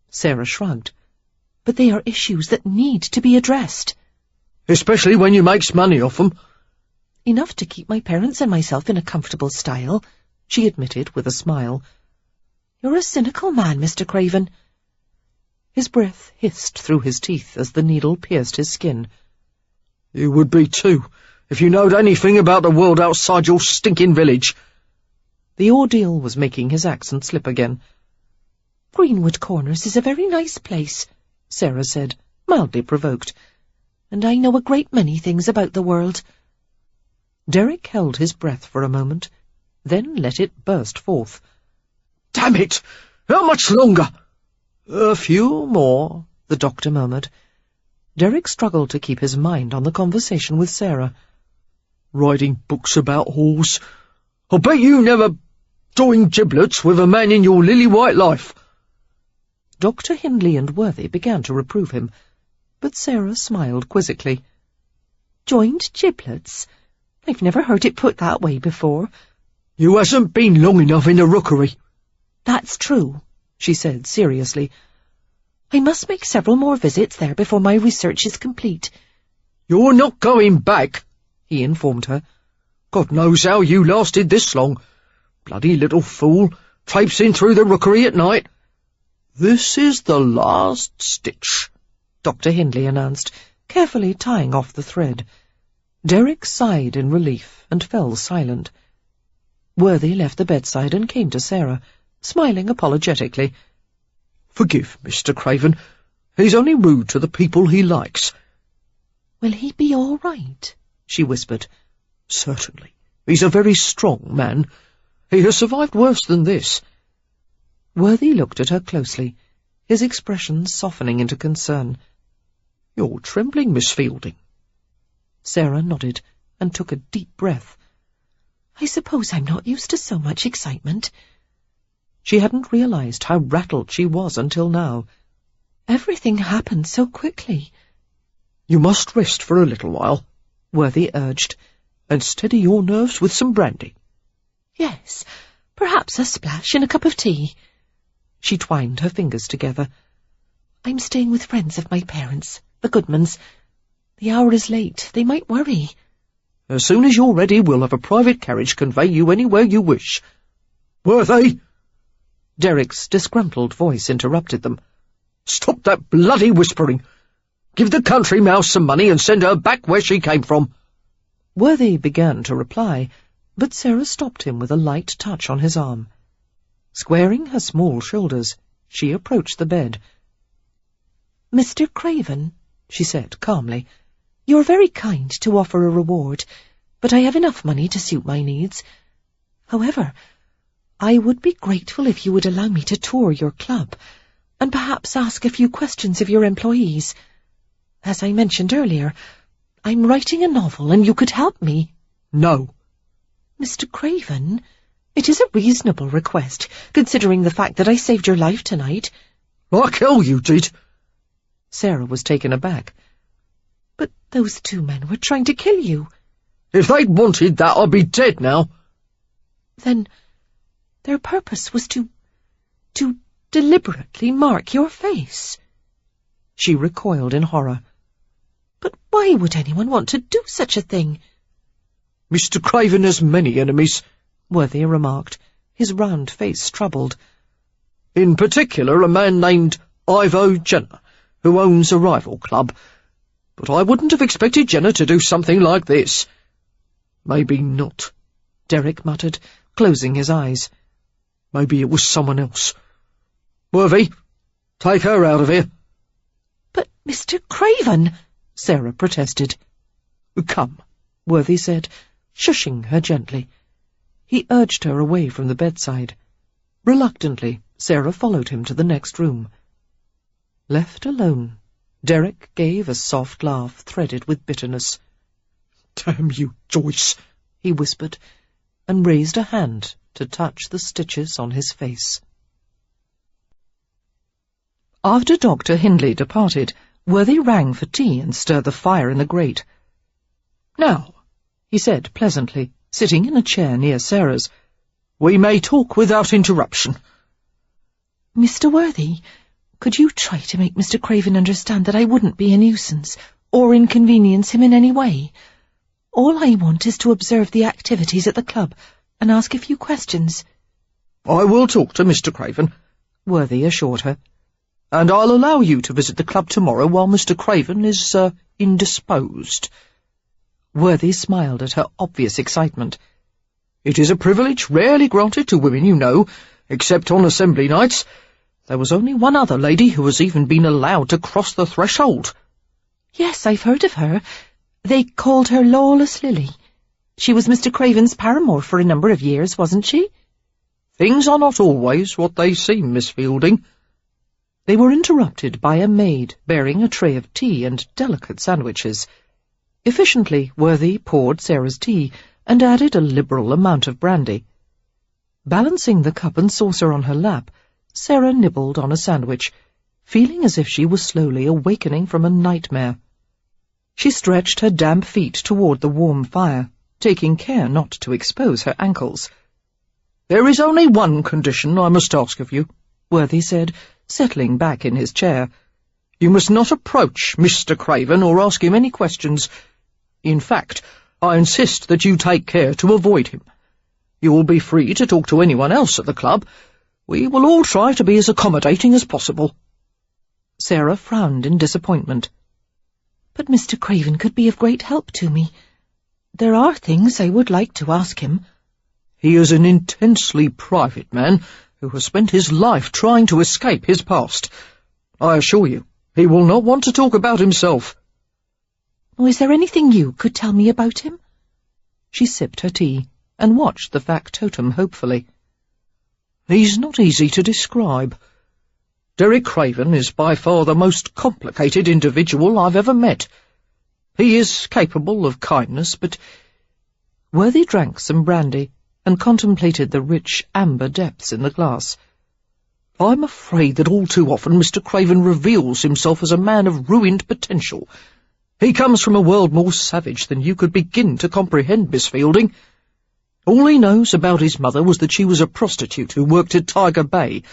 Sarah shrugged. "But they are issues that need to be addressed." Especially when you makes money off them. "Enough to keep my parents and myself in a comfortable style," she admitted with a smile. "You're a cynical man, Mr. Craven." His breath hissed through his teeth as the needle pierced his skin. You would be too, if you knowed anything about the world outside your stinking village. The ordeal was making his accent slip again. "Greenwood Corners is a very nice place," Sarah said, mildly provoked, "and I know a great many things about the world." Derek held his breath for a moment, then let it burst forth. Damn it! How much longer? "A few more," the doctor murmured. Derek struggled to keep his mind on the conversation with Sarah. Writing books about whores. I bet you never doing giblets with a man in your lily-white life. Dr. Hindley and Worthy began to reprove him, but Sarah smiled quizzically. "Joined giblets? I've never heard it put that way before." You hasn't been long enough in the rookery. "That's true," she said seriously. "I must make several more visits there before my research is complete." You're not going back, he informed her. God knows how you lasted this long. Bloody little fool, traipsing through the rookery at night. This is the last stitch, Dr. Hindley announced, carefully tying off the thread. Derek sighed in relief and fell silent. Worthy left the bedside and came to Sarah, smiling apologetically. Forgive Mr. Craven. He's only rude to the people he likes. Will he be all right? She whispered. Certainly. He's a very strong man. He has survived worse than this. Worthy looked at her closely, his expression softening into concern. You're trembling, Miss Fielding. Sarah nodded and took a deep breath. I suppose I'm not used to so much excitement. She hadn't realized how rattled she was until now. Everything happened so quickly. You must rest for a little while, Worthy urged, and steady your nerves with some brandy. Yes, perhaps a splash in a cup of tea. She twined her fingers together. I'm staying with friends of my parents, the Goodmans. The hour is late. They might worry. As soon as you're ready, we'll have a private carriage convey you anywhere you wish. Worthy! Derek's disgruntled voice interrupted them. Stop that bloody whispering! Give the country mouse some money and send her back where she came from. Worthy began to reply, but Sarah stopped him with a light touch on his arm. Squaring her small shoulders, she approached the bed. Mr. Craven, she said calmly, you're very kind to offer a reward, but I have enough money to suit my needs. However, I would be grateful if you would allow me to tour your club, and perhaps ask a few questions of your employees. As I mentioned earlier, I'm writing a novel and you could help me. No. Mr. Craven, it is a reasonable request, considering the fact that I saved your life tonight. Like hell you did. Sarah was taken aback. But those 2 men were trying to kill you. If they'd wanted that, I'd be dead now. Then their purpose was to deliberately mark your face. She recoiled in horror. But why would anyone want to do such a thing? Mr. Craven has many enemies, Worthy remarked, his round face troubled. In particular, a man named Ivo Jenner, who owns a rival club. But I wouldn't have expected Jenner to do something like this. Maybe not, Derek muttered, closing his eyes. Maybe it was someone else. Worthy, take her out of here. But, Mr. Craven, Sarah protested. Come, Worthy said, shushing her gently. He urged her away from the bedside. Reluctantly, Sarah followed him to the next room. Left alone, Derek gave a soft laugh threaded with bitterness. Damn you, Joyce, he whispered, and raised a hand to touch the stitches on his face. After Dr. Hindley departed, Worthy rang for tea and stirred the fire in the grate. "Now," he said pleasantly, sitting in a chair near Sarah's, "we may talk without interruption." "Mr. Worthy, could you try to make Mr. Craven understand that I wouldn't be a nuisance, or inconvenience him in any way? All I want is to observe the activities at the club and ask a few questions." "I will talk to Mr. Craven," Worthy assured her. "and I'll allow you to visit the club tomorrow while Mr. Craven is, indisposed." Worthy smiled at her obvious excitement. "It is a privilege rarely granted to women, you know, except on assembly nights. There was only one other lady who has even been allowed to cross the threshold." "Yes, I've heard of her. They called her Lawless Lily. She was Mr. Craven's paramour for a number of years, wasn't she?" "Things are not always what they seem, Miss Fielding." They were interrupted by a maid bearing a tray of tea and delicate sandwiches. Efficiently, Worthy poured Sarah's tea and added a liberal amount of brandy. Balancing the cup and saucer on her lap, Sarah nibbled on a sandwich, feeling as if she was slowly awakening from a nightmare. She stretched her damp feet toward the warm fire, taking care not to expose her ankles. "There is only one condition I must ask of you," Worthy said, settling back in his chair. "You must not approach Mr. Craven or ask him any questions. In fact, I insist that you take care to avoid him. You will be free to talk to anyone else at the club. We will all try to be as accommodating as possible." Sarah frowned in disappointment. "But Mr. Craven could be of great help to me. There are things I would like to ask him." "He is an intensely private man who has spent his life trying to escape his past. I assure you, he will not want to talk about himself." "Is there anything you could tell me about him?" She sipped her tea and watched the factotum hopefully. "He's not easy to describe. Derek Craven is by far the most complicated individual I've ever met. He is capable of kindness, but—" Worthy drank some brandy and contemplated the rich amber depths in the glass. "I'm afraid that all too often Mr. Craven reveals himself as a man of ruined potential. He comes from a world more savage than you could begin to comprehend, Miss Fielding. All he knows about his mother was that she was a prostitute who worked at Tiger Bay,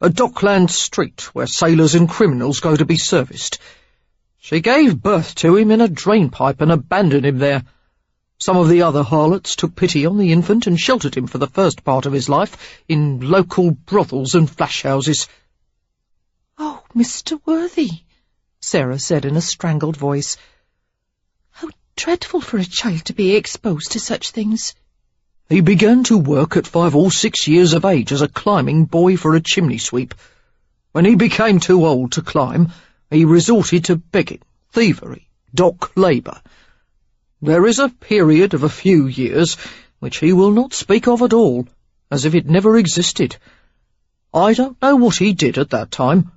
a dockland street where sailors and criminals go to be serviced. She gave birth to him in a drainpipe and abandoned him there. Some of the other harlots took pity on the infant and sheltered him for the first part of his life in local brothels and flash houses." "Oh, Mr. Worthy," Sarah said in a strangled voice. "How dreadful for a child to be exposed to such things." "He began to work at 5 or 6 years of age as a climbing boy for a chimney sweep. When he became too old to climb, he resorted to begging, thievery, dock labour. There is a period of a few years which he will not speak of at all, as if it never existed. I don't know what he did at that time,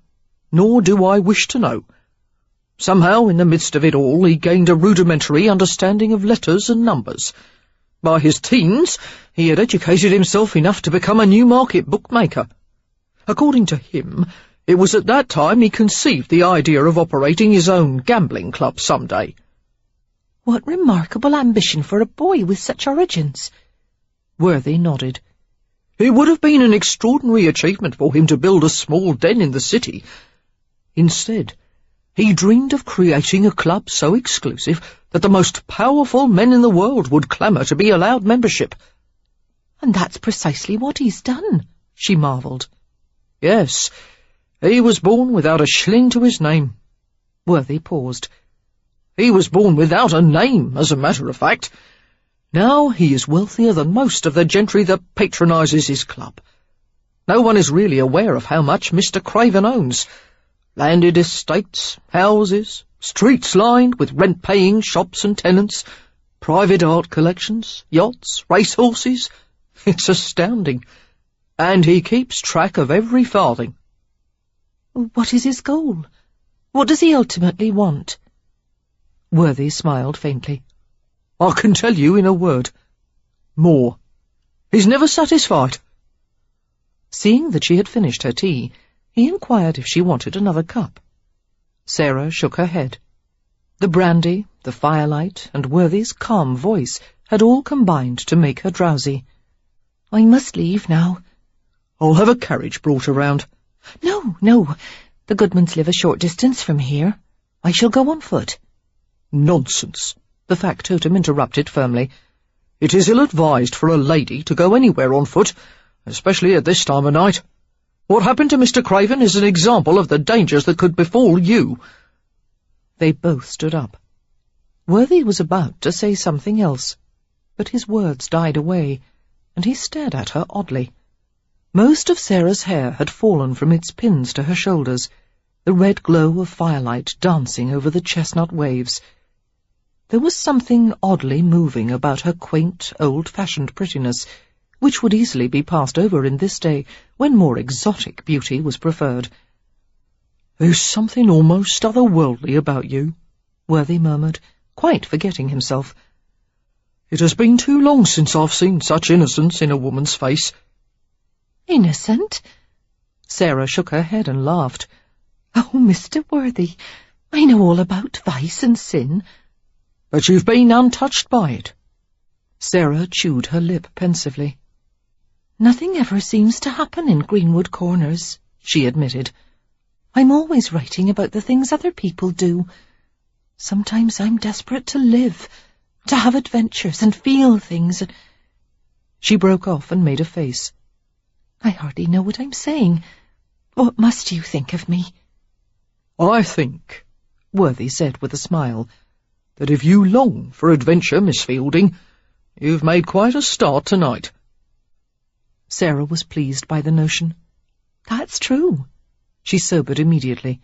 nor do I wish to know. Somehow, in the midst of it all, he gained a rudimentary understanding of letters and numbers. By his teens, he had educated himself enough to become a Newmarket bookmaker. According to him, it was at that time he conceived the idea of operating his own gambling club some day." "What remarkable ambition for a boy with such origins." Worthy nodded. "It would have been an extraordinary achievement for him to build a small den in the city. Instead, he dreamed of creating a club so exclusive that the most powerful men in the world would clamour to be allowed membership." And that's precisely what he's done, she marvelled. Yes, he was born without a shilling to his name. Worthy paused. He was born without a name, as a matter of fact. Now he is wealthier than most of the gentry that patronises his club. No one is really aware of how much Mr. Craven owns. Landed estates, houses, streets lined with rent-paying shops and tenants, private art collections, yachts, racehorses. It's astounding. And he keeps track of every farthing. What is his goal? What does he ultimately want? Worthy smiled faintly. I can tell you in a word. More. He's never satisfied. Seeing that she had finished her tea, he inquired if she wanted another cup. Sarah shook her head. The brandy, the firelight, and Worthy's calm voice had all combined to make her drowsy. I must leave now. I'll have a carriage brought around. No, no. The Goodmans live a short distance from here. I shall go on foot. Nonsense, the factotum interrupted firmly. It is ill-advised for a lady to go anywhere on foot, especially at this time of night. What happened to Mr. Craven is an example of the dangers that could befall you. They both stood up. Worthy was about to say something else, but his words died away, and he stared at her oddly. Most of Sarah's hair had fallen from its pins to her shoulders, the red glow of firelight dancing over the chestnut waves. There was something oddly moving about her quaint, old-fashioned prettiness, which would easily be passed over in this day when more exotic beauty was preferred. There's something almost otherworldly about you, Worthy murmured, quite forgetting himself. It has been too long since I've seen such innocence in a woman's face. Innocent? Sarah shook her head and laughed. Oh, Mr. Worthy, I know all about vice and sin. But you've been untouched by it. Sarah chewed her lip pensively. Nothing ever seems to happen in Greenwood Corners, she admitted. I'm always writing about the things other people do. Sometimes I'm desperate to live, to have adventures and feel things. She broke off and made a face. I hardly know what I'm saying. What must you think of me? I think, Worthy said with a smile, that if you long for adventure, Miss Fielding, you've made quite a start tonight. Sarah was pleased by the notion. That's true. She sobered immediately.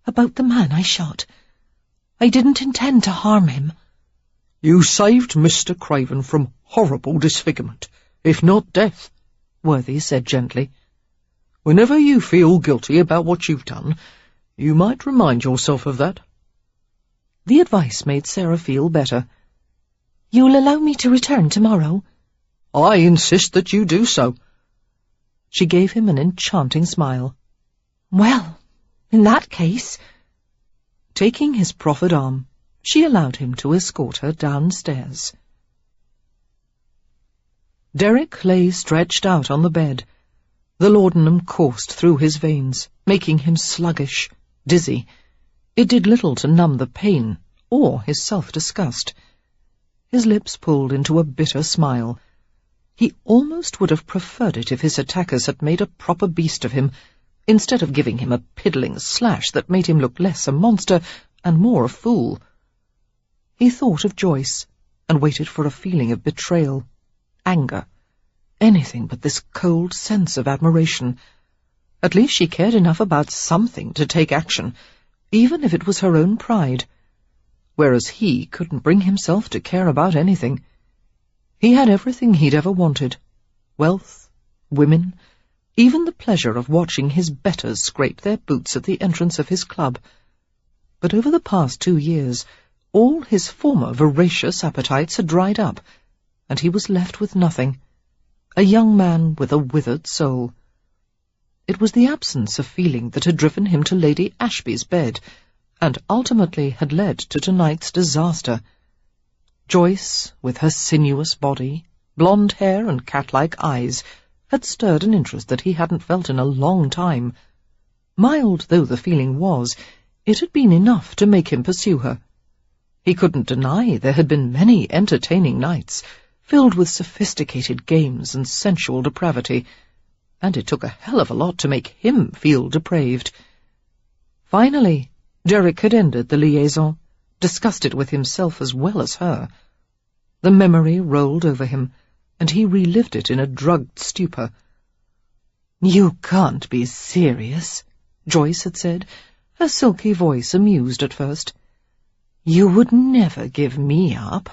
About the man I shot. I didn't intend to harm him. You saved Mr. Craven from horrible disfigurement, if not death, Worthy said gently. Whenever you feel guilty about what you've done, you might remind yourself of that. The advice made Sarah feel better. You'll allow me to return tomorrow? I insist that you do so. She gave him an enchanting smile. Well, in that case... Taking his proffered arm, she allowed him to escort her downstairs. Derek lay stretched out on the bed. The laudanum coursed through his veins, making him sluggish, dizzy. It did little to numb the pain or his self-disgust. His lips pulled into a bitter smile. He almost would have preferred it if his attackers had made a proper beast of him, instead of giving him a piddling slash that made him look less a monster and more a fool. He thought of Joyce, and waited for a feeling of betrayal, anger, anything but this cold sense of admiration. At least she cared enough about something to take action, even if it was her own pride, whereas he couldn't bring himself to care about anything. He had everything he'd ever wanted, wealth, women, even the pleasure of watching his betters scrape their boots at the entrance of his club. But over the past 2 years, all his former voracious appetites had dried up, and he was left with nothing, a young man with a withered soul. It was the absence of feeling that had driven him to Lady Ashby's bed, and ultimately had led to tonight's disaster. Joyce, with her sinuous body, blonde hair and cat-like eyes, had stirred an interest that he hadn't felt in a long time. Mild though the feeling was, it had been enough to make him pursue her. He couldn't deny there had been many entertaining nights, filled with sophisticated games and sensual depravity, and it took a hell of a lot to make him feel depraved. Finally, Derek had ended the liaison, disgusted with himself as well as her. The memory rolled over him, and he relived it in a drugged stupor. "You can't be serious," Joyce had said, her silky voice amused at first. "You would never give me up."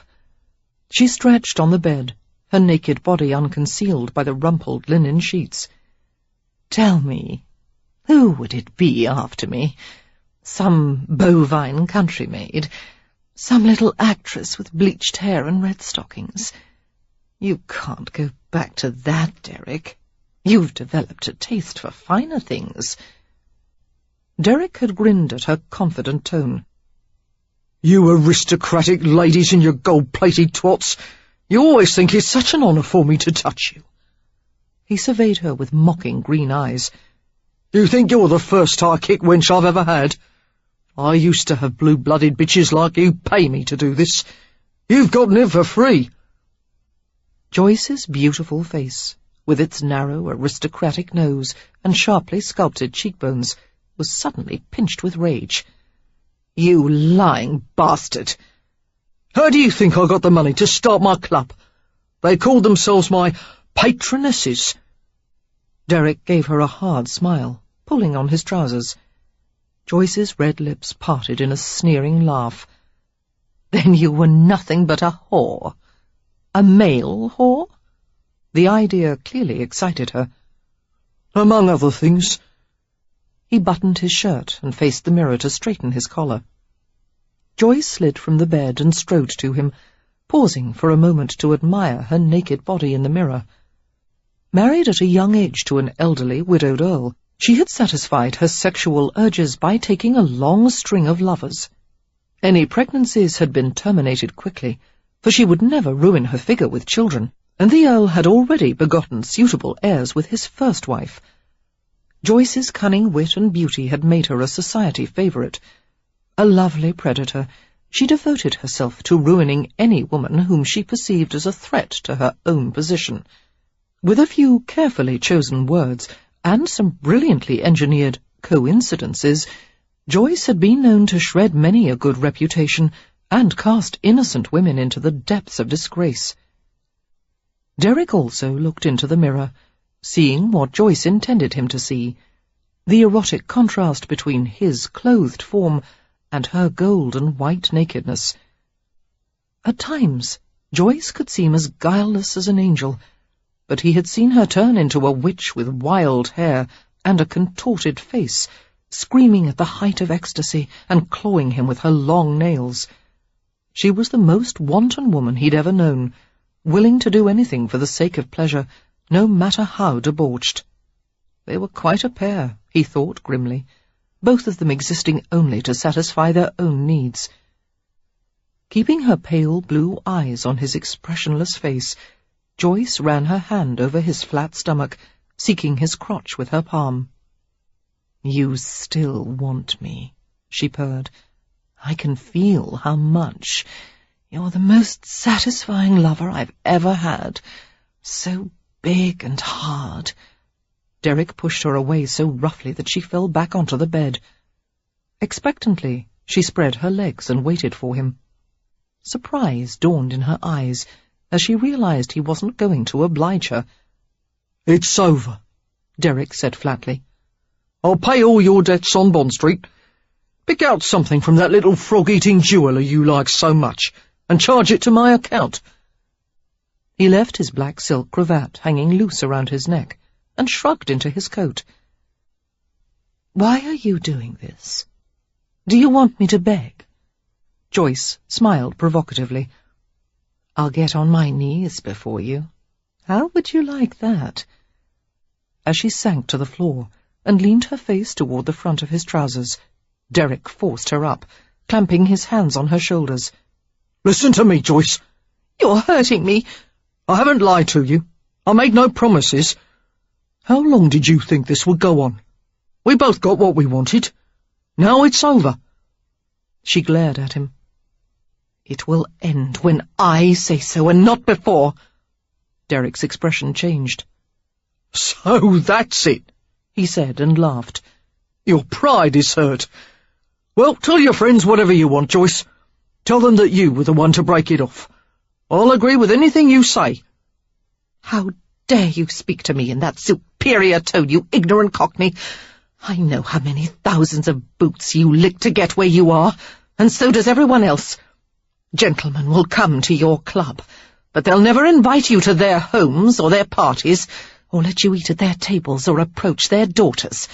She stretched on the bed, her naked body unconcealed by the rumpled linen sheets. "Tell me, who would it be after me? Some bovine country maid? Some little actress with bleached hair and red stockings? You can't go back to that, Derek. You've developed a taste for finer things." Derek had grinned at her confident tone. "You aristocratic ladies and your gold-plated twats! You always think it's such an honour for me to touch you." He surveyed her with mocking green eyes. "You think you're the first high-kick wench I've ever had? I used to have blue-blooded bitches like you pay me to do this. You've gotten it for free." Joyce's beautiful face, with its narrow, aristocratic nose and sharply sculpted cheekbones, was suddenly pinched with rage. "You lying bastard! How do you think I got the money to start my club? They called themselves my patronesses." Derek gave her a hard smile, pulling on his trousers. Joyce's red lips parted in a sneering laugh. "Then you were nothing but a whore? A male whore?" The idea clearly excited her. "Among other things." He buttoned his shirt and faced the mirror to straighten his collar. Joyce slid from the bed and strode to him, pausing for a moment to admire her naked body in the mirror. Married at a young age to an elderly, widowed earl, she had satisfied her sexual urges by taking a long string of lovers. Any pregnancies had been terminated quickly, for she would never ruin her figure with children, and the earl had already begotten suitable heirs with his first wife. Joyce's cunning wit and beauty had made her a society favourite. A lovely predator, she devoted herself to ruining any woman whom she perceived as a threat to her own position. With a few carefully chosen words and some brilliantly engineered coincidences, Joyce had been known to shred many a good reputation and cast innocent women into the depths of disgrace. Derek also looked into the mirror, seeing what Joyce intended him to see, the erotic contrast between his clothed form and her gold and white nakedness. At times, Joyce could seem as guileless as an angel, but he had seen her turn into a witch with wild hair and a contorted face, screaming at the height of ecstasy and clawing him with her long nails. She was the most wanton woman he'd ever known, willing to do anything for the sake of pleasure, no matter how debauched. They were quite a pair, he thought grimly, both of them existing only to satisfy their own needs. Keeping her pale blue eyes on his expressionless face, Joyce ran her hand over his flat stomach, seeking his crotch with her palm. "You still want me," she purred. "I can feel how much. You're the most satisfying lover I've ever had. So big and hard." Derek pushed her away so roughly that she fell back onto the bed. Expectantly, she spread her legs and waited for him. Surprise dawned in her eyes as she realized he wasn't going to oblige her. "It's over," Derek said flatly. "I'll pay all your debts on Bond Street. Pick out something from that little frog-eating jeweller you like so much and charge it to my account." He left his black silk cravat hanging loose around his neck and shrugged into his coat. "Why are you doing this? Do you want me to beg?" Joyce smiled provocatively. "I'll get on my knees before you. How would you like that?" As she sank to the floor and leaned her face toward the front of his trousers, Derek forced her up, clamping his hands on her shoulders. "Listen to me, Joyce. You're hurting me." I haven't lied to you. I made no promises. How long did you think this would go on? We both got what we wanted. Now it's over." She glared at him. It will end when I say so and not before. Derek's expression changed. So that's it, he said and laughed. Your pride is hurt. Well, tell your friends whatever you want, Joyce. Tell them that you were the one to break it off. I'll agree with anything you say. How dare you speak to me in that superior tone, you ignorant cockney? I know how many thousands of boots you licked to get where you are, and so does everyone else. Gentlemen will come to your club, but they'll never invite you to their homes or their parties, or let you eat at their tables or approach their daughters.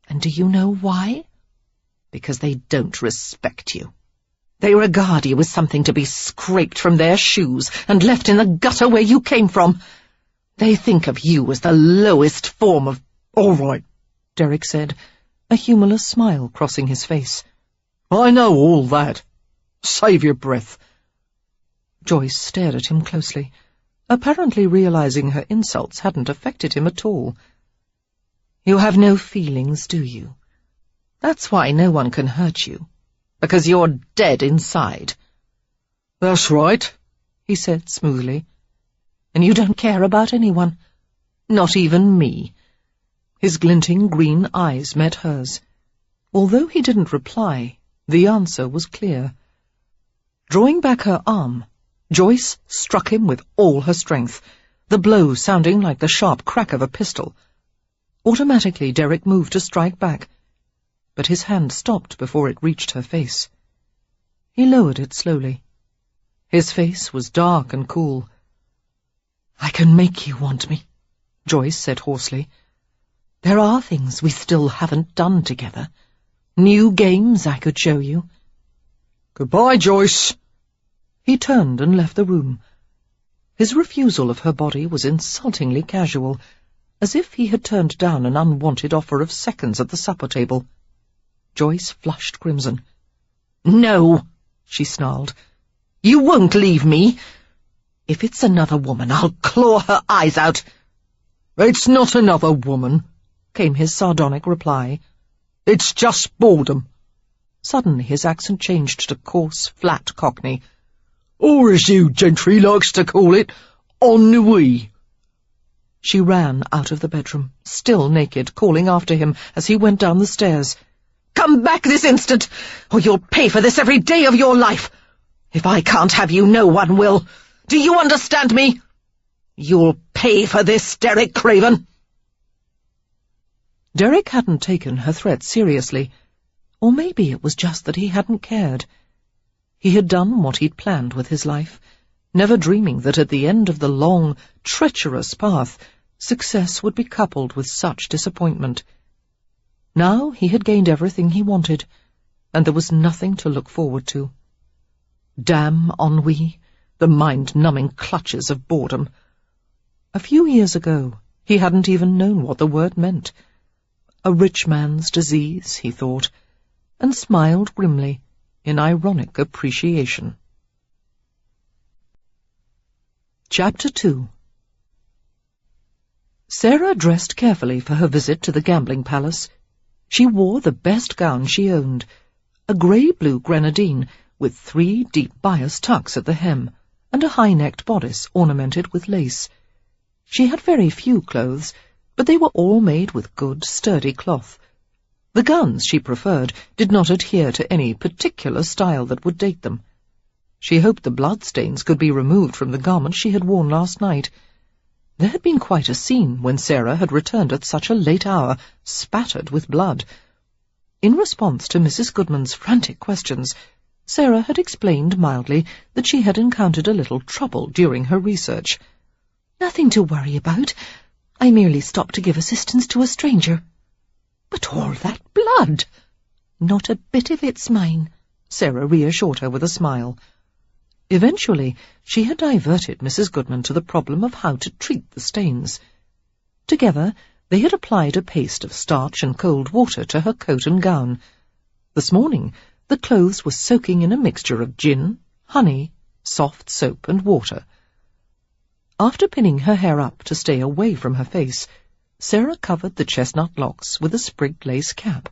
And do you know why? Because they don't respect you. They regard you as something to be scraped from their shoes and left in the gutter where you came from. They think of you as the lowest form of— All right, Derek said, a humorless smile crossing his face. I know all that. Save your breath. Joyce stared at him closely, apparently realizing her insults hadn't affected him at all. You have no feelings, do you? That's why no one can hurt you, because you're dead inside. That's right, he said smoothly. And you don't care about anyone, not even me. His glinting green eyes met hers. Although he didn't reply, the answer was clear. Drawing back her arm, Joyce struck him with all her strength, the blow sounding like the sharp crack of a pistol. Automatically, Derek moved to strike back, but his hand stopped before it reached her face. He lowered it slowly. His face was dark and cool. I can make you want me, Joyce said hoarsely. There are things we still haven't done together. New games I could show you. Goodbye, Joyce. He turned and left the room. His refusal of her body was insultingly casual, as if he had turned down an unwanted offer of seconds at the supper table. Joyce flushed crimson. No, she snarled. You won't leave me. If it's another woman, I'll claw her eyes out. It's not another woman, came his sardonic reply. It's just boredom. Suddenly his accent changed to coarse, flat Cockney. Or, as you gentry likes to call it, ennui. She ran out of the bedroom, still naked, calling after him as he went down the stairs. Come back this instant, or you'll pay for this every day of your life. If I can't have you, no one will. Do you understand me? You'll pay for this, Derek Craven. Derek hadn't taken her threat seriously, or maybe it was just that he hadn't cared. He had done what he'd planned with his life, never dreaming that at the end of the long, treacherous path, success would be coupled with such disappointment. Now he had gained everything he wanted, and there was nothing to look forward to. Damn ennui, the mind-numbing clutches of boredom. A few years ago, he hadn't even known what the word meant. A rich man's disease, he thought, and smiled grimly in ironic appreciation. Chapter 2. Sarah dressed carefully for her visit to the gambling palace. She wore the best gown she owned, a grey-blue grenadine with 3 deep bias tucks at the hem, and a high-necked bodice ornamented with lace. She had very few clothes, but they were all made with good, sturdy cloth. The gowns she preferred did not adhere to any particular style that would date them. She hoped the bloodstains could be removed from the garments she had worn last night. There had been quite a scene when Sarah had returned at such a late hour, spattered with blood. In response to Mrs. Goodman's frantic questions, Sarah had explained mildly that she had encountered a little trouble during her research. Nothing to worry about. I merely stopped to give assistance to a stranger. But all that blood! Not a bit of it's mine, Sarah reassured her with a smile. Eventually, she had diverted Mrs. Goodman to the problem of how to treat the stains. Together, they had applied a paste of starch and cold water to her coat and gown. This morning, the clothes were soaking in a mixture of gin, honey, soft soap, and water. After pinning her hair up to stay away from her face, Sarah covered the chestnut locks with a sprigged lace cap.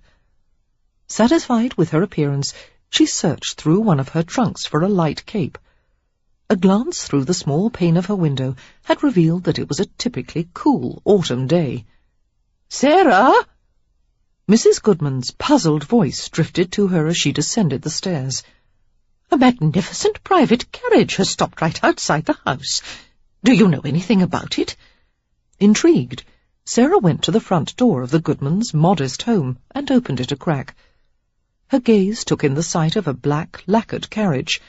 Satisfied with her appearance, She searched through one of her trunks for a light cape. A glance through the small pane of her window had revealed that it was a typically cool autumn day. "Sarah!" Mrs. Goodman's puzzled voice drifted to her as she descended the stairs. "A magnificent private carriage has stopped right outside the house. Do you know anything about it?" Intrigued, Sarah went to the front door of the Goodmans' modest home and opened it a crack. Her gaze took in the sight of a black, lacquered carriage,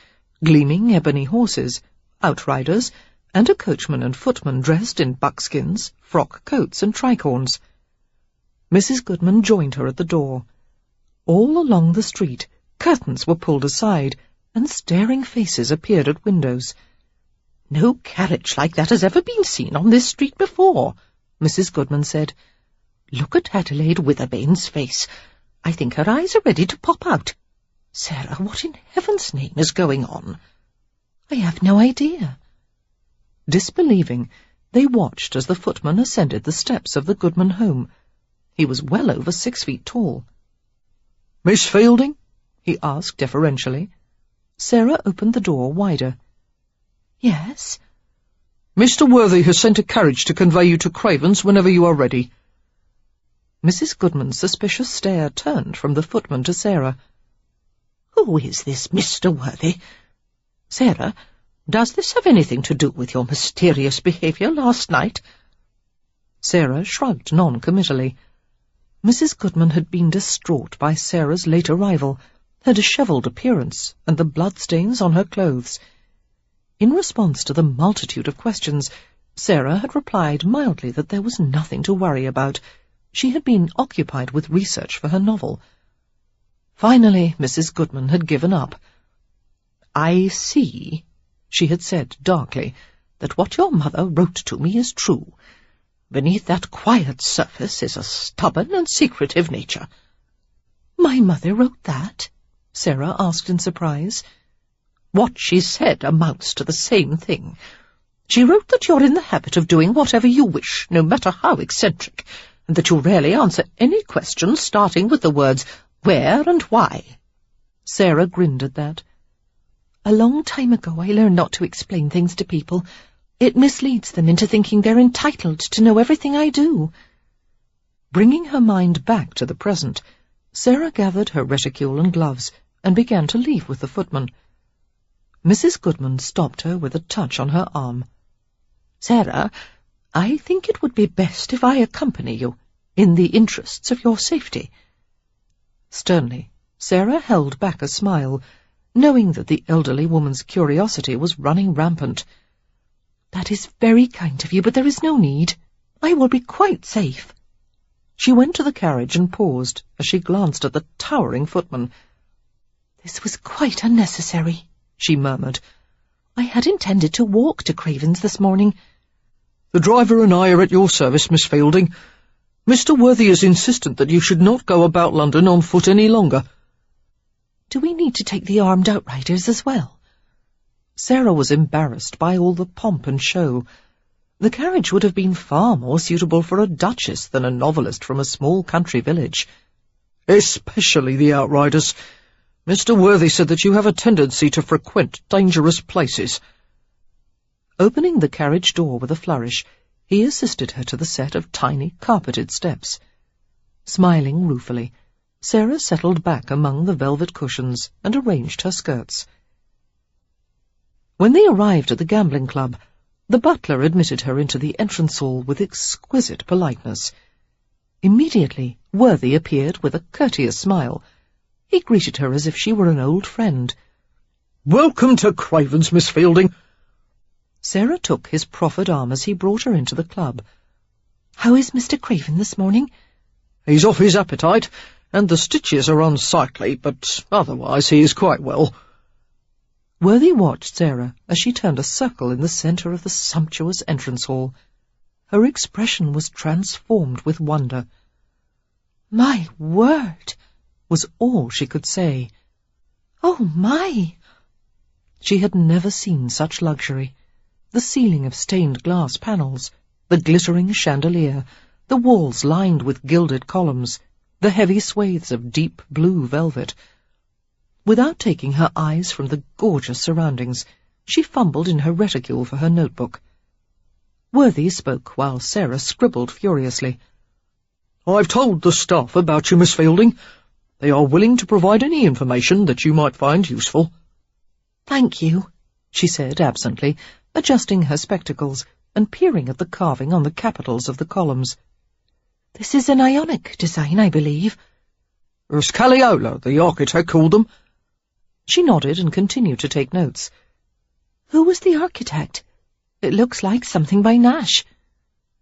gleaming ebony horses, outriders, and a coachman and footman dressed in buckskins, frock coats, and tricorns. Mrs. Goodman joined her at the door. All along the street, curtains were pulled aside, and staring faces appeared at windows. "No carriage like that has ever been seen on this street before," Mrs. Goodman said. "Look at Adelaide Witherbane's face. I think her eyes are ready to pop out. Sarah, what in heaven's name is going on?" "I have no idea." Disbelieving, they watched as the footman ascended the steps of the Goodman home. He was well over 6 feet tall. "Miss Fielding?" he asked deferentially. Sarah opened the door wider. "Yes?" "Mr. Worthy has sent a carriage to convey you to Craven's whenever you are ready." Mrs. Goodman's suspicious stare turned from the footman to Sarah. "Who is this Mr. Worthy? Sarah, does this have anything to do with your mysterious behaviour last night?" Sarah shrugged non-committally. Mrs. Goodman had been distraught by Sarah's late arrival, her dishevelled appearance, and the bloodstains on her clothes. In response to the multitude of questions, Sarah had replied mildly that there was nothing to worry about. She had been occupied with research for her novel. Finally, Mrs. Goodman had given up. "I see," she had said darkly, "that what your mother wrote to me is true. Beneath that quiet surface is a stubborn and secretive nature." "My mother wrote that?" Sarah asked in surprise. "What she said amounts to the same thing. She wrote that you're in the habit of doing whatever you wish, no matter how eccentric, and that you rarely answer any questions starting with the words where and why." Sarah grinned at that. "A long time ago I learned not to explain things to people. It misleads them into thinking they're entitled to know everything I do." Bringing her mind back to the present, Sarah gathered her reticule and gloves and began to leave with the footman. Mrs. Goodman stopped her with a touch on her arm. "Sarah, I think it would be best if I accompany you, in the interests of your safety." Sternly, Sarah held back a smile, knowing that the elderly woman's curiosity was running rampant. "That is very kind of you, but there is no need. I will be quite safe." She went to the carriage and paused as she glanced at the towering footman. "This was quite unnecessary," she murmured. "I had intended to walk to Craven's this morning." "The driver and I are at your service, Miss Fielding. Mr. Worthy is insistent that you should not go about London on foot any longer." "Do we need to take the armed outriders as well?" Sarah was embarrassed by all the pomp and show. The carriage would have been far more suitable for a duchess than a novelist from a small country village. "Especially the outriders. Mr. Worthy said that you have a tendency to frequent dangerous places." Opening the carriage door with a flourish, he assisted her to the set of tiny carpeted steps. Smiling ruefully, Sarah settled back among the velvet cushions and arranged her skirts. When they arrived at the gambling club, the butler admitted her into the entrance hall with exquisite politeness. Immediately, Worthy appeared with a courteous smile. He greeted her as if she were an old friend. "Welcome to Craven's, Miss Fielding." Sarah took his proffered arm as he brought her into the club. "How is Mr. Craven this morning?" "He's off his appetite, and the stitches are unsightly, but otherwise he is quite well." Worthy watched Sarah as she turned a circle in the centre of the sumptuous entrance hall. Her expression was transformed with wonder. "My word!" was all she could say. "Oh, my!" She had never seen such luxury. The ceiling of stained glass panels, the glittering chandelier, the walls lined with gilded columns, the heavy swathes of deep blue velvet. Without taking her eyes from the gorgeous surroundings, she fumbled in her reticule for her notebook. Worthy spoke while Sarah scribbled furiously. "I've told the staff about you, Miss Fielding. They are willing to provide any information that you might find useful." "Thank you," she said absently, adjusting her spectacles and peering at the carving on the capitals of the columns. "This is an Ionic design, I believe." "Scaliola, the architect called them." She nodded and continued to take notes. "Who was the architect? It looks like something by Nash."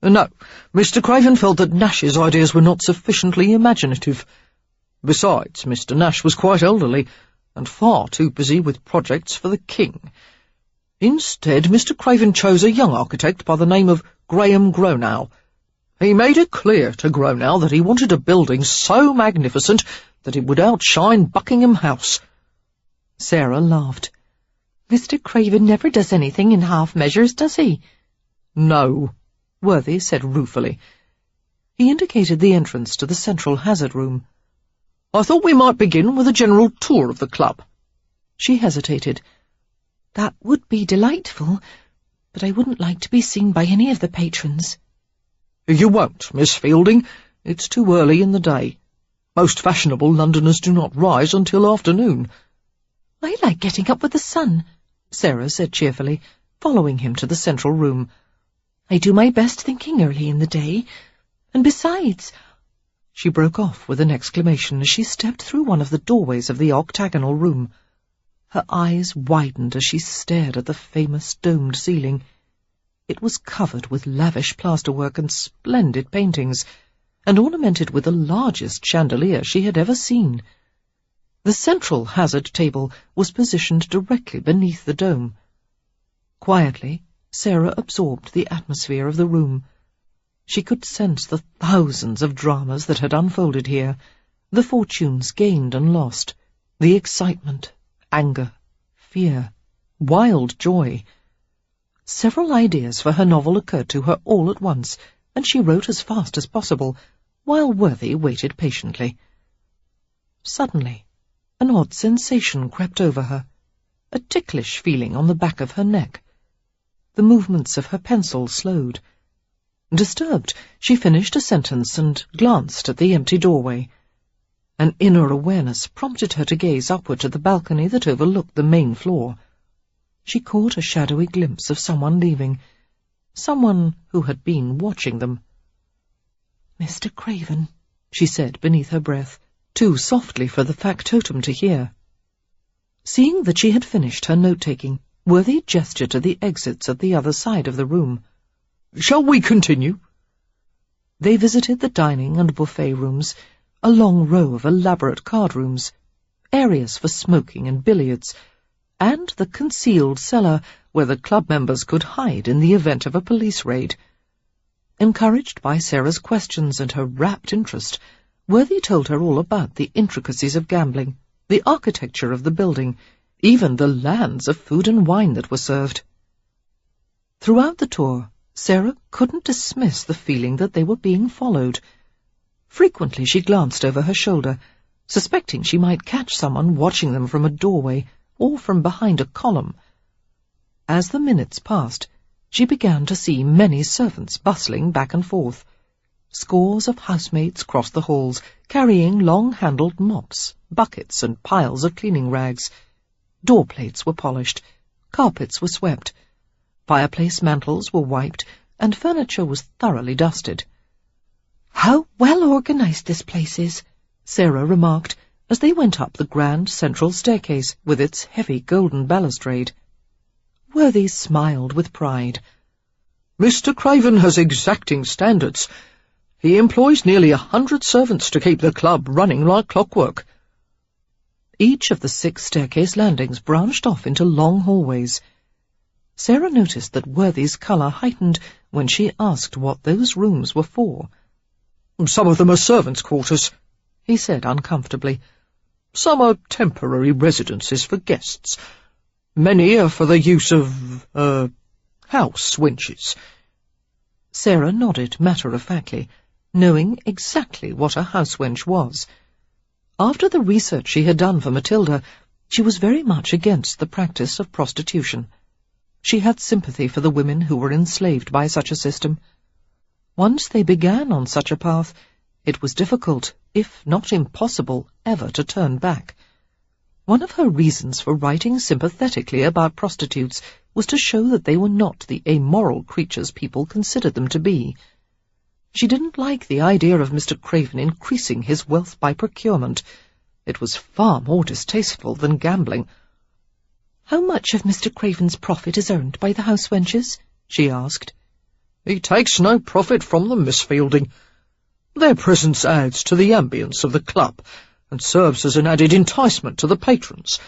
"No, Mr. Craven felt that Nash's ideas were not sufficiently imaginative. Besides, Mr. Nash was quite elderly, and far too busy with projects for the king. Instead, Mr. Craven chose a young architect by the name of Graham Gronow. He made it clear to Gronow that he wanted a building so magnificent that it would outshine Buckingham House." Sarah laughed. "Mr. Craven never does anything in half measures, does he?" "No," Worthy said ruefully. He indicated the entrance to the central hazard room. "I thought we might begin with a general tour of the club." She hesitated. "That would be delightful, but I wouldn't like to be seen by any of the patrons." "You won't, Miss Fielding. It's too early in the day. Most fashionable Londoners do not rise until afternoon." "I like getting up with the sun," Sarah said cheerfully, following him to the central room. "I do my best thinking early in the day, and besides—" She broke off with an exclamation as she stepped through one of the doorways of the octagonal room. Her eyes widened as she stared at the famous domed ceiling. It was covered with lavish plasterwork and splendid paintings, and ornamented with the largest chandelier she had ever seen. The central hazard table was positioned directly beneath the dome. Quietly, Sarah absorbed the atmosphere of the room. She could sense the thousands of dramas that had unfolded here, the fortunes gained and lost, the excitement, anger, fear, wild joy. Several ideas for her novel occurred to her all at once, and she wrote as fast as possible, while Worthy waited patiently. Suddenly, an odd sensation crept over her, a ticklish feeling on the back of her neck. The movements of her pencil slowed. Disturbed, she finished a sentence and glanced at the empty doorway. An inner awareness prompted her to gaze upward to the balcony that overlooked the main floor. She caught a shadowy glimpse of someone leaving, someone who had been watching them. "Mr. Craven," she said beneath her breath, too softly for the factotum to hear. Seeing that she had finished her note-taking, Worthy gestured to the exits at the other side of the room. "Shall we continue?" They visited the dining and buffet rooms, a long row of elaborate card rooms, areas for smoking and billiards, and the concealed cellar where the club members could hide in the event of a police raid. Encouraged by Sarah's questions and her rapt interest, Worthy told her all about the intricacies of gambling, the architecture of the building, even the lands of food and wine that were served. Throughout the tour, Sarah couldn't dismiss the feeling that they were being followed. Frequently she glanced over her shoulder, suspecting she might catch someone watching them from a doorway or from behind a column. As the minutes passed, she began to see many servants bustling back and forth. Scores of housemaids crossed the halls, carrying long-handled mops, buckets, and piles of cleaning rags. Door plates were polished, carpets were swept, fireplace mantels were wiped, and furniture was thoroughly dusted. "How well organized this place is," Sarah remarked, as they went up the grand central staircase with its heavy golden balustrade. Worthy smiled with pride. "Mr. Craven has exacting standards. He employs nearly 100 servants to keep the club running like clockwork." Each of the 6 staircase landings branched off into long hallways. Sarah noticed that Worthy's colour heightened when she asked what those rooms were for. "Some of them are servants' quarters," he said uncomfortably. "Some are temporary residences for guests. Many are for the use of, house wenches." Sarah nodded matter-of-factly, knowing exactly what a house wench was. After the research she had done for Matilda, She was very much against the practice of prostitution. She had sympathy for the women who were enslaved by such a system. Once they began on such a path, it was difficult, if not impossible, ever to turn back. One of her reasons for writing sympathetically about prostitutes was to show that they were not the amoral creatures people considered them to be. She didn't like the idea of Mr. Craven increasing his wealth by procurement. It was far more distasteful than gambling. "How much of Mr. Craven's profit is earned by the house wenches?" she asked. "He takes no profit from them, Miss Fielding. Their presence adds to the ambience of the club, and serves as an added enticement to the patrons.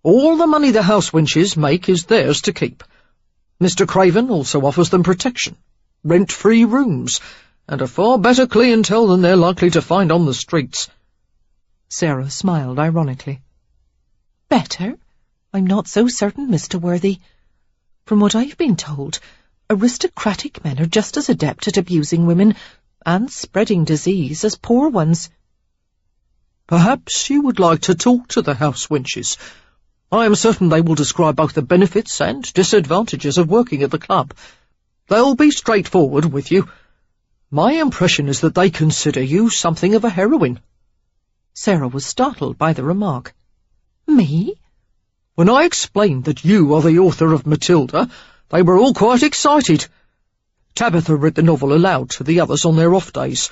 All the money the house wenches make is theirs to keep. Mr. Craven also offers them protection, rent-free rooms, and a far better clientele than they're likely to find on the streets." Sarah smiled ironically. "Better? I'm not so certain, Mr. Worthy. From what I've been told, aristocratic men are just as adept at abusing women and spreading disease as poor ones." "Perhaps you would like to talk to the house wenches. I am certain they will describe both the benefits and disadvantages of working at the club. They'll be straightforward with you. My impression is that they consider you something of a heroine." Sarah was startled by the remark. "Me?" "When I explained that you are the author of Matilda, they were all quite excited. Tabitha read the novel aloud to the others on their off days.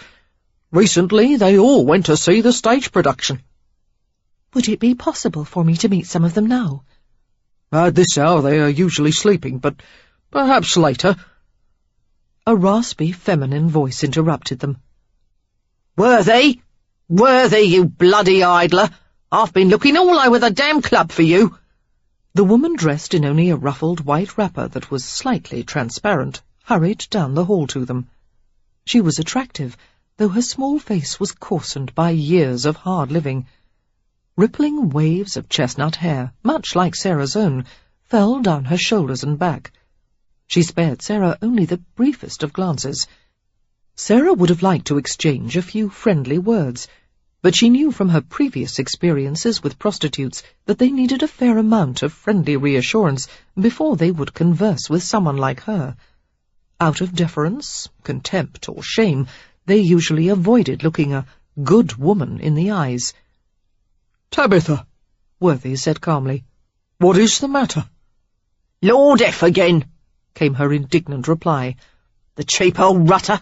Recently they all went to see the stage production." "Would it be possible for me to meet some of them now?" "At this hour they are usually sleeping, but perhaps later." A raspy feminine voice interrupted them. "Worthy! Worthy, you bloody idler! I've been looking all over the damn club for you!" The woman, dressed in only a ruffled white wrapper that was slightly transparent, hurried down the hall to them. She was attractive, though her small face was coarsened by years of hard living. Rippling waves of chestnut hair, much like Sarah's own, fell down her shoulders and back. She spared Sarah only the briefest of glances. Sarah would have liked to exchange a few friendly words, but she knew from her previous experiences with prostitutes that they needed a fair amount of friendly reassurance before they would converse with someone like her. Out of deference, contempt, or shame, they usually avoided looking a good woman in the eyes. "Tabitha," Worthy said calmly. "what is the matter?" "Lord F again," came her indignant reply. "The cheap old rutter.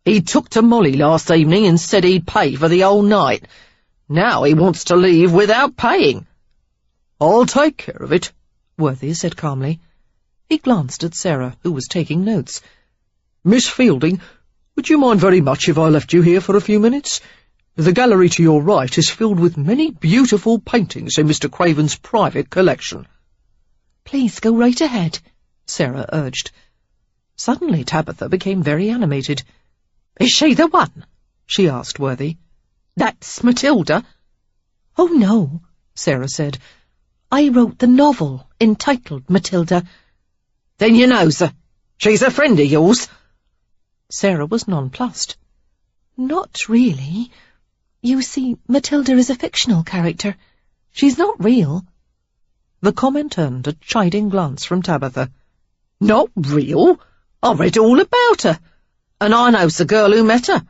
He took to Molly last evening and said he'd pay for the whole night. Now he wants to leave without paying." "I'll take care of it," Worthy said calmly. He glanced at Sarah, who was taking notes. "Miss Fielding, would you mind very much if I left you here for a few minutes? The gallery to your right is filled with many beautiful paintings in Mr. Craven's private collection." "Please go right ahead," Sarah urged. Suddenly Tabitha became very animated. "Is she the one?" she asked Worthy. "That's Matilda?" "Oh, no," Sarah said. "I wrote the novel entitled Matilda." "Then you knows her. She's a friend of yours?" Sarah was nonplussed. "Not really. You see, Matilda is a fictional character. She's not real." The comment earned a chiding glance from Tabitha. "Not real? I read all about her. And I knows the girl who met her.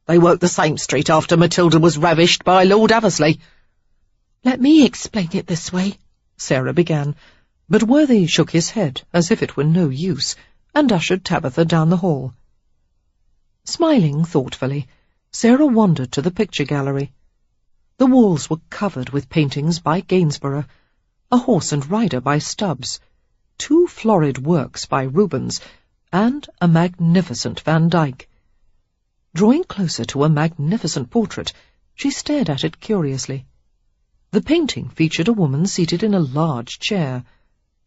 They worked the same street after Matilda was ravished by Lord Eversley." "Let me explain it this way," Sarah began, but Worthy shook his head as if it were no use, and ushered Tabitha down the hall. Smiling thoughtfully, Sarah wandered to the picture gallery. The walls were covered with paintings by Gainsborough, A Horse and Rider by Stubbs, 2 florid works by Rubens, and a magnificent Van Dyck. Drawing closer to a magnificent portrait, she stared at it curiously. The painting featured a woman seated in a large chair.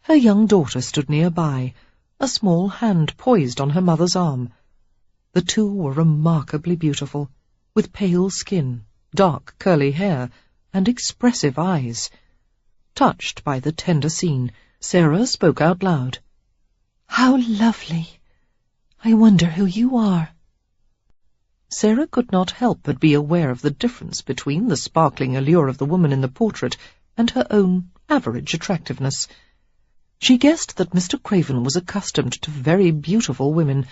Her young daughter stood nearby, a small hand poised on her mother's arm. The two were remarkably beautiful, with pale skin, dark curly hair, and expressive eyes. Touched by the tender scene, Sarah spoke out loud. "How lovely! I wonder who you are." Sarah could not help but be aware of the difference between the sparkling allure of the woman in the portrait and her own average attractiveness. She guessed that Mr. Craven was accustomed to very beautiful women,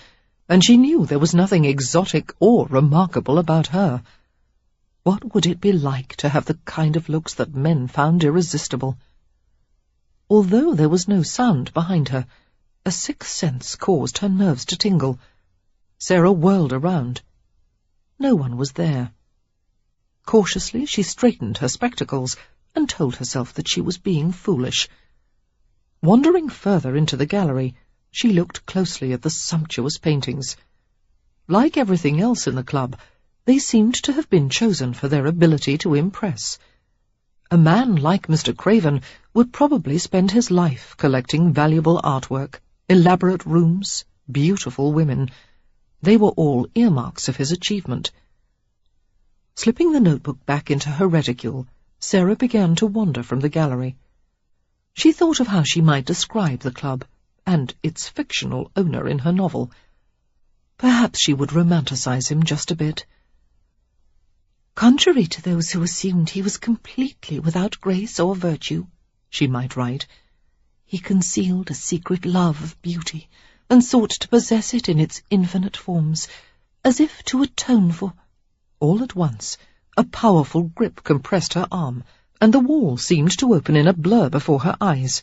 and she knew there was nothing exotic or remarkable about her. What would it be like to have the kind of looks that men found irresistible? Although there was no sound behind her, a sixth sense caused her nerves to tingle. Sarah whirled around. No one was there. Cautiously she straightened her spectacles and told herself that she was being foolish. Wandering further into the gallery, she looked closely at the sumptuous paintings. Like everything else in the club, they seemed to have been chosen for their ability to impress. A man like Mr. Craven would probably spend his life collecting valuable artwork, elaborate rooms, beautiful women. They were all earmarks of his achievement. Slipping the notebook back into her reticule, Sarah began to wander from the gallery. She thought of how she might describe the club and its fictional owner in her novel. Perhaps she would romanticize him just a bit. Contrary to those who assumed he was completely without grace or virtue, she might write, he concealed a secret love of beauty, and sought to possess it in its infinite forms, as if to atone for— All at once, a powerful grip compressed her arm, and the wall seemed to open in a blur before her eyes.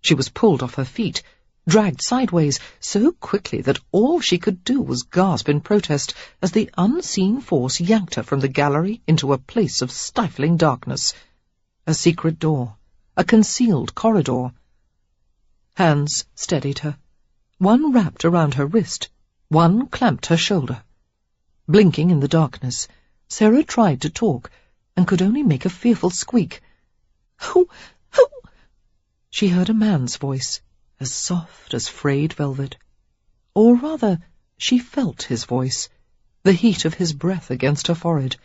She was pulled off her feet, dragged sideways, so quickly that all she could do was gasp in protest as the unseen force yanked her from the gallery into a place of stifling darkness. A secret door, a concealed corridor. Hands steadied her. One wrapped around her wrist, one clamped her shoulder. Blinking in the darkness, Sarah tried to talk, and could only make a fearful squeak. "Oh! Oh!" She heard a man's voice, as soft as frayed velvet. Or rather, she felt his voice, the heat of his breath against her forehead.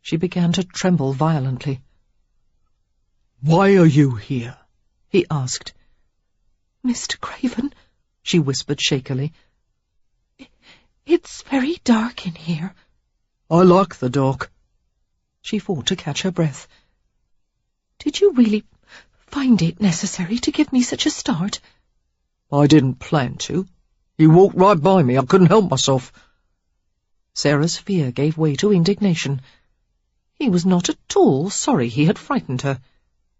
She began to tremble violently. "Why are you here?" he asked. "Mr. Craven," she whispered shakily, "it's very dark in here." "I like the dark." She fought to catch her breath. "Did you really find it necessary to give me such a start?" "I didn't plan to. You walked right by me. I couldn't help myself." Sarah's fear gave way to indignation. He was not at all sorry he had frightened her.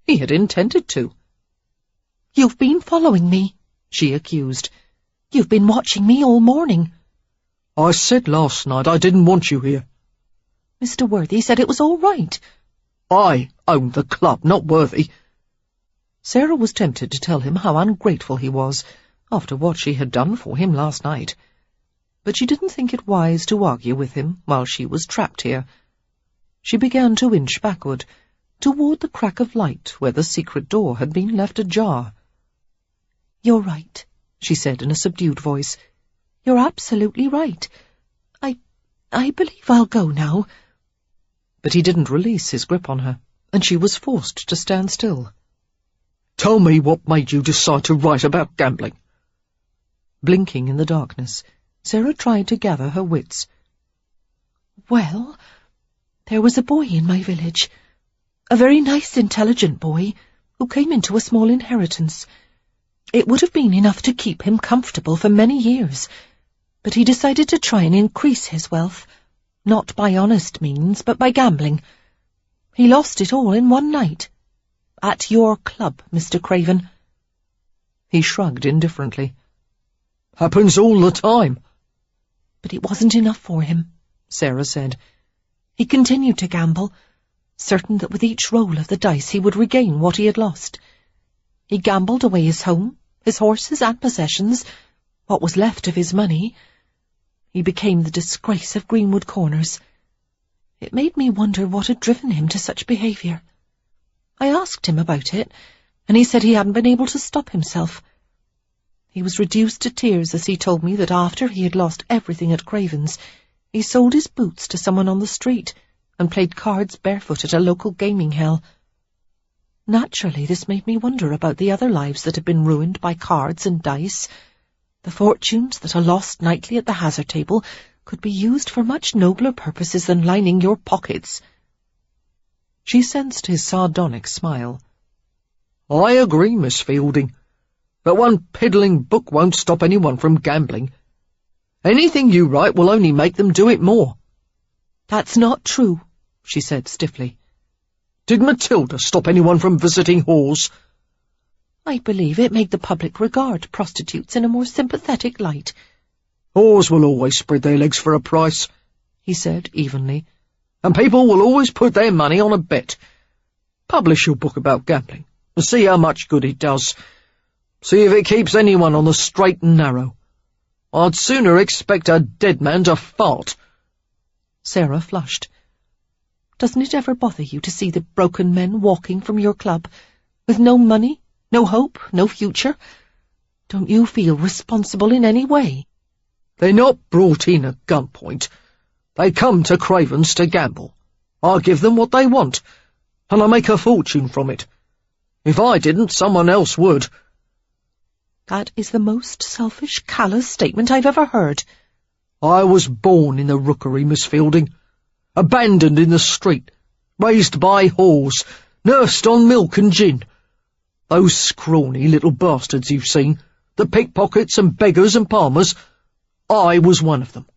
He had intended to. "You've been following me," she accused. "You've been watching me all morning." "I said last night I didn't want you here." "Mr. Worthy said it was all right." "I own the club, not Worthy." Sarah was tempted to tell him how ungrateful he was, after what she had done for him last night. But she didn't think it wise to argue with him while she was trapped here. She began to inch backward, toward the crack of light where the secret door had been left ajar. "You're right," she said in a subdued voice. "You're absolutely right. I believe I'll go now." But he didn't release his grip on her, and she was forced to stand still. "Tell me what made you decide to write about gambling." Blinking in the darkness, Sarah tried to gather her wits. "Well, there was a boy in my village, a very nice, intelligent boy, who came into a small inheritance. It would have been enough to keep him comfortable for many years, but he decided to try and increase his wealth, not by honest means, but by gambling. He lost it all in one night. At your club, Mr. Craven." He shrugged indifferently. "Happens all the time." "But it wasn't enough for him," Sarah said. "He continued to gamble, certain that with each roll of the dice he would regain what he had lost. He gambled away his home, his horses and possessions, what was left of his money. He became the disgrace of Greenwood Corners. It made me wonder what had driven him to such behaviour. I asked him about it, and he said he hadn't been able to stop himself. He was reduced to tears as he told me that after he had lost everything at Craven's, he sold his boots to someone on the street and played cards barefoot at a local gaming hell. Naturally, this made me wonder about the other lives that had been ruined by cards and dice. The fortunes that are lost nightly at the hazard table could be used for much nobler purposes than lining your pockets." She sensed his sardonic smile. I agree, Miss Fielding, but one piddling book won't stop anyone from gambling. Anything you write will only make them do it more. That's not true, she said stiffly. Did Matilda stop anyone from visiting whores? I believe it made the public regard prostitutes in a more sympathetic light. Whores will always spread their legs for a price, he said evenly. And people will always put their money on a bet. Publish your book about gambling and see how much good it does. See if it keeps anyone on the straight and narrow. I'd sooner expect a dead man to fart. Sarah flushed. Doesn't it ever bother you to see the broken men walking from your club, with no money, no hope, no future? Don't you feel responsible in any way? They're not brought in at gunpoint. They come to Craven's to gamble. I give them what they want, and I make a fortune from it. If I didn't, someone else would. That is the most selfish, callous statement I've ever heard. I was born in the rookery, Miss Fielding. Abandoned in the street, raised by whores, nursed on milk and gin. Those scrawny little bastards you've seen, the pickpockets and beggars and palmers, I was one of them.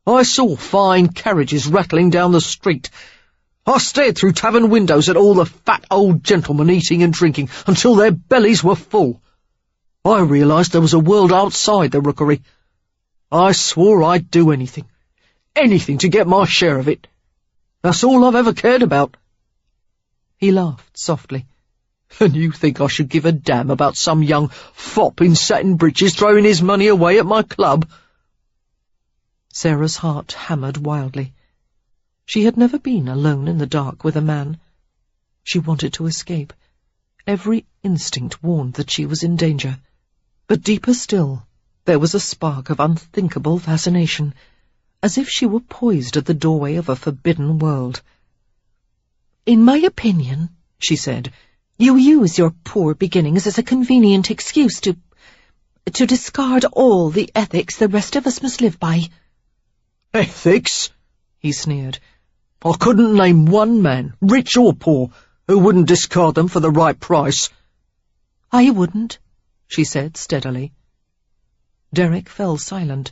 I saw fine carriages rattling down the street. I stared through tavern windows at all the fat old gentlemen eating and drinking until their bellies were full. I realised there was a world outside the rookery. I swore I'd do anything to get my share of it. That's all I've ever cared about. He laughed softly. And you think I should give a damn about some young fop in satin breeches throwing his money away at my club? Sarah's heart hammered wildly. She had never been alone in the dark with a man. She wanted to escape. Every instinct warned that she was in danger. But deeper still, there was a spark of unthinkable fascination, as if she were poised at the doorway of a forbidden world. In my opinion, she said, you use your poor beginnings as a convenient excuse to discard all the ethics the rest of us must live by. Ethics? He sneered. I couldn't name one man, rich or poor, who wouldn't discard them for the right price. I wouldn't, she said steadily. Derek fell silent.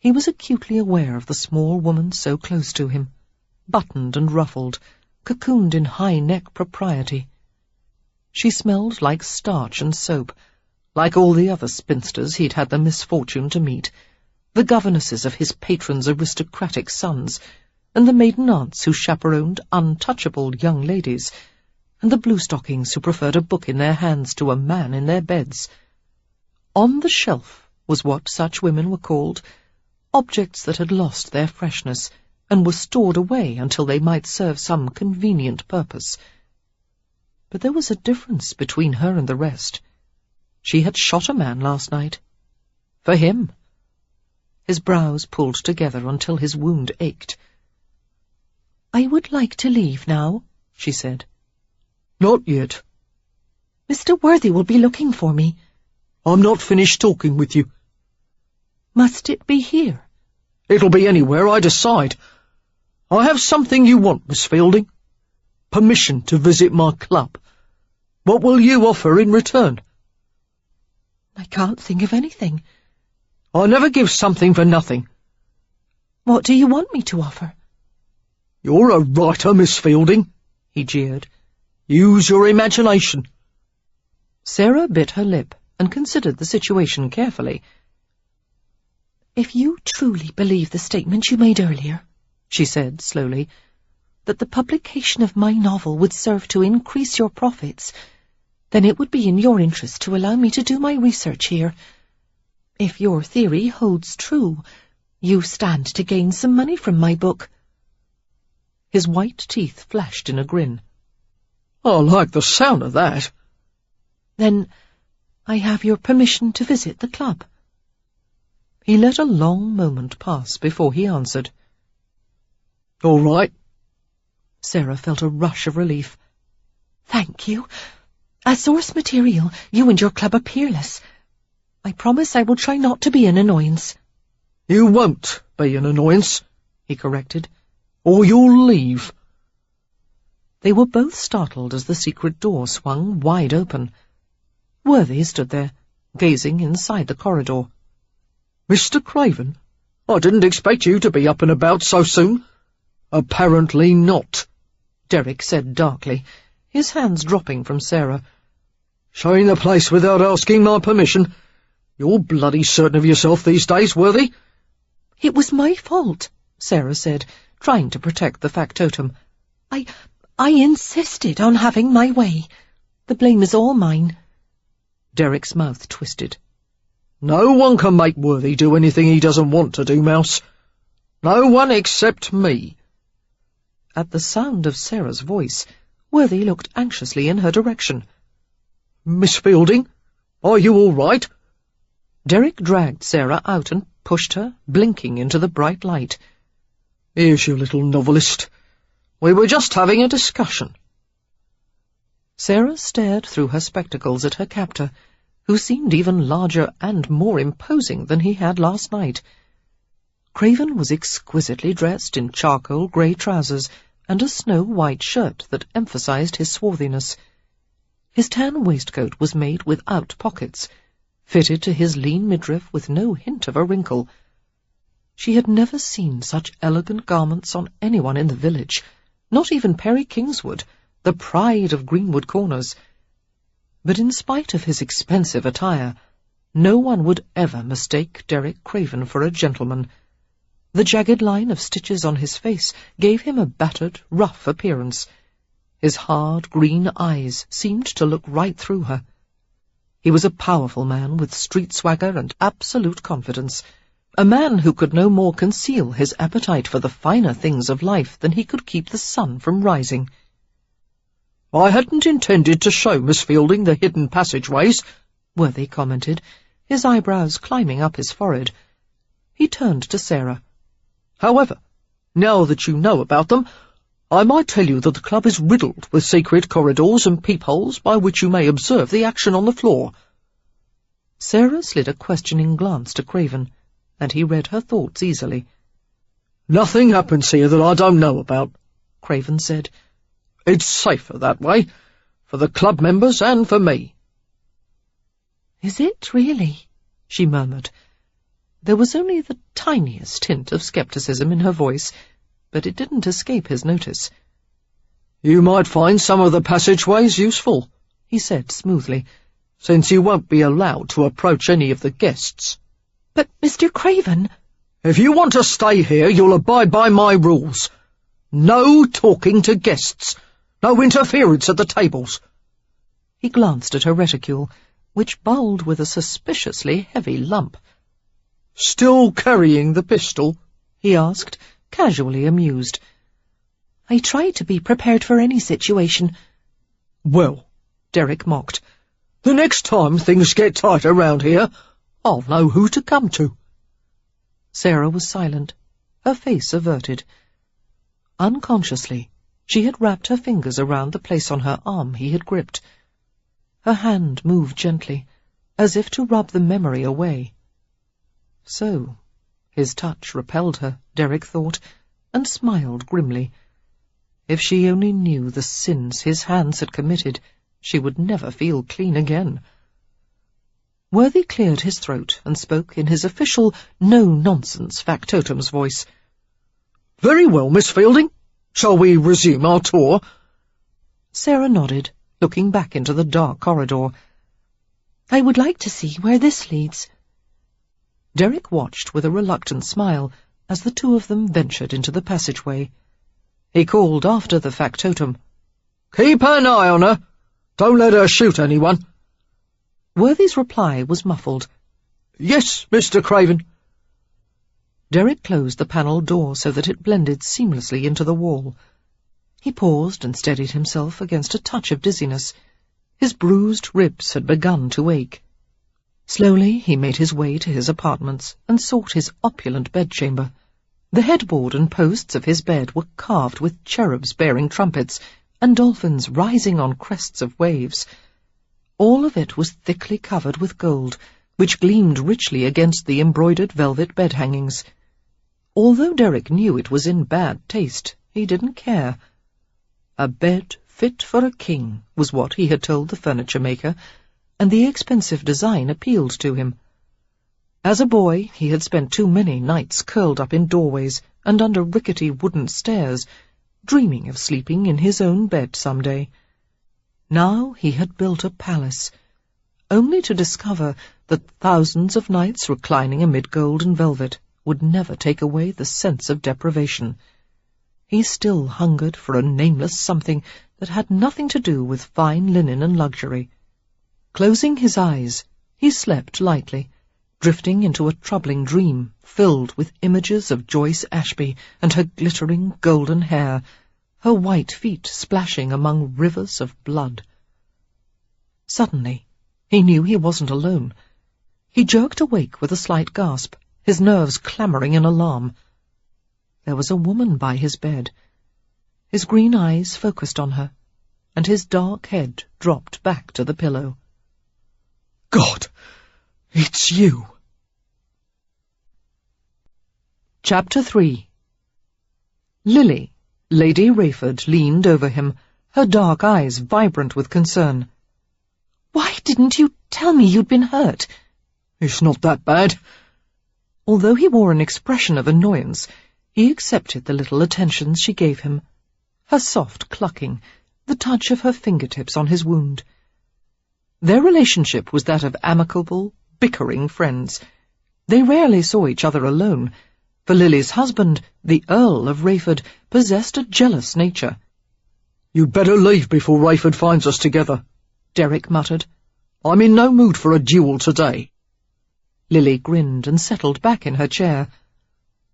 He was acutely aware of the small woman so close to him, buttoned and ruffled, cocooned in high-neck propriety. She smelled like starch and soap, like all the other spinsters he'd had the misfortune to meet, the governesses of his patron's aristocratic sons, and the maiden aunts who chaperoned untouchable young ladies, and the bluestockings who preferred a book in their hands to a man in their beds. On the shelf was what such women were called, objects that had lost their freshness and were stored away until they might serve some convenient purpose. But there was a difference between her and the rest. She had shot a man last night. For him. His brows pulled together until his wound ached. I would like to leave now, she said. Not yet. Mr. Worthy will be looking for me. I'm not finished talking with you. Must it be here? It'll be anywhere I decide. I have something you want, Miss Fielding. Permission to visit my club. What will you offer in return? I can't think of anything. I never give something for nothing. What do you want me to offer? You're a writer, Miss Fielding, he jeered. Use your imagination. Sarah bit her lip and considered the situation carefully. If you truly believe the statement you made earlier, she said slowly, that the publication of my novel would serve to increase your profits, then it would be in your interest to allow me to do my research here. If your theory holds true, you stand to gain some money from my book. His white teeth flashed in a grin. I like the sound of that. Then I have your permission to visit the club. He let a long moment pass before he answered. All right. Sarah felt a rush of relief. Thank you. As source material, you and your club are peerless. I promise I will try not to be an annoyance. You won't be an annoyance, he corrected, or you'll leave. They were both startled as the secret door swung wide open. Worthy stood there, gazing inside the corridor. "Mr. Craven, I didn't expect you to be up and about so soon." "Apparently not," Derek said darkly, his hands dropping from Sarah. "Showing the place without asking my permission. You're bloody certain of yourself these days, Worthy." "It was my fault," Sarah said, trying to protect the factotum. I insisted on having my way. The blame is all mine." Derek's mouth twisted. "No one can make Worthy do anything he doesn't want to do, Mouse. No one except me." At the sound of Sarah's voice, Worthy looked anxiously in her direction. "Miss Fielding, are you all right?" Derek dragged Sarah out and pushed her, blinking into the bright light. "Here's your little novelist. We were just having a discussion." Sarah stared through her spectacles at her captor, who seemed even larger and more imposing than he had last night. Craven was exquisitely dressed in charcoal grey trousers and a snow-white shirt that emphasized his swarthiness. His tan waistcoat was made without pockets, fitted to his lean midriff with no hint of a wrinkle. She had never seen such elegant garments on anyone in the village, not even Perry Kingswood, the pride of Greenwood Corners. But in spite of his expensive attire, no one would ever mistake Derek Craven for a gentleman. The jagged line of stitches on his face gave him a battered, rough appearance. His hard, green eyes seemed to look right through her. He was a powerful man with street swagger and absolute confidence, a man who could no more conceal his appetite for the finer things of life than he could keep the sun from rising. "I hadn't intended to show Miss Fielding the hidden passageways," Worthy commented, his eyebrows climbing up his forehead. He turned to Sarah. "However, now that you know about them, I might tell you that the club is riddled with secret corridors and peepholes by which you may observe the action on the floor." Sarah slid a questioning glance to Craven, and he read her thoughts easily. "Nothing happens here that I don't know about," Craven said. "It's safer that way, for the club members and for me." "Is it really?" she murmured. There was only the tiniest hint of scepticism in her voice, but it didn't escape his notice. "You might find some of the passageways useful," he said smoothly, "since you won't be allowed to approach any of the guests." "But, Mr. Craven—" "If you want to stay here, you'll abide by my rules. No talking to guests. No interference at the tables." He glanced at her reticule, which bulged with a suspiciously heavy lump. "Still carrying the pistol?" he asked, casually amused. "I try to be prepared for any situation." "Well," Derek mocked, "the next time things get tight around here, I'll know who to come to." Sarah was silent, her face averted. Unconsciously, she had wrapped her fingers around the place on her arm he had gripped. Her hand moved gently, as if to rub the memory away. So, his touch repelled her, Derek thought, and smiled grimly. If she only knew the sins his hands had committed, she would never feel clean again. Worthy cleared his throat and spoke in his official, no-nonsense factotum's voice. "Very well, Miss Fielding. Shall we resume our tour?" Sarah nodded, looking back into the dark corridor. "I would like to see where this leads." Derek watched with a reluctant smile as the two of them ventured into the passageway. He called after the factotum, "Keep an eye on her. Don't let her shoot anyone." Worthy's reply was muffled. "Yes, Mr. Craven." Derek closed the panelled door so that it blended seamlessly into the wall. He paused and steadied himself against a touch of dizziness. His bruised ribs had begun to ache. Slowly he made his way to his apartments and sought his opulent bedchamber. The headboard and posts of his bed were carved with cherubs bearing trumpets and dolphins rising on crests of waves. All of it was thickly covered with gold, which gleamed richly against the embroidered velvet bed-hangings. Although Derek knew it was in bad taste, he didn't care. A bed fit for a king was what he had told the furniture-maker, and the expensive design appealed to him. As a boy, he had spent too many nights curled up in doorways and under rickety wooden stairs, dreaming of sleeping in his own bed some day. Now he had built a palace, only to discover that thousands of nights reclining amid gold and velvet would never take away the sense of deprivation. He still hungered for a nameless something that had nothing to do with fine linen and luxury. Closing his eyes, he slept lightly, drifting into a troubling dream filled with images of Joyce Ashby and her glittering golden hair, her white feet splashing among rivers of blood. Suddenly, he knew he wasn't alone. He jerked awake with a slight gasp, his nerves clamouring in alarm. There was a woman by his bed. His green eyes focused on her, and his dark head dropped back to the pillow. God, it's you. Chapter 3. Lily, Lady Rayford, leaned over him, her dark eyes vibrant with concern. "Why didn't you tell me you'd been hurt?" It's not that bad. Although he wore an expression of annoyance, he accepted the little attentions she gave him, her soft clucking, the touch of her fingertips on his wound. Their relationship was that of amicable, bickering friends. They rarely saw each other alone, for Lily's husband, the Earl of Rayford, possessed a jealous nature. You'd better leave before Rayford finds us together, Derek muttered. I'm in no mood for a duel today. Lily grinned and settled back in her chair.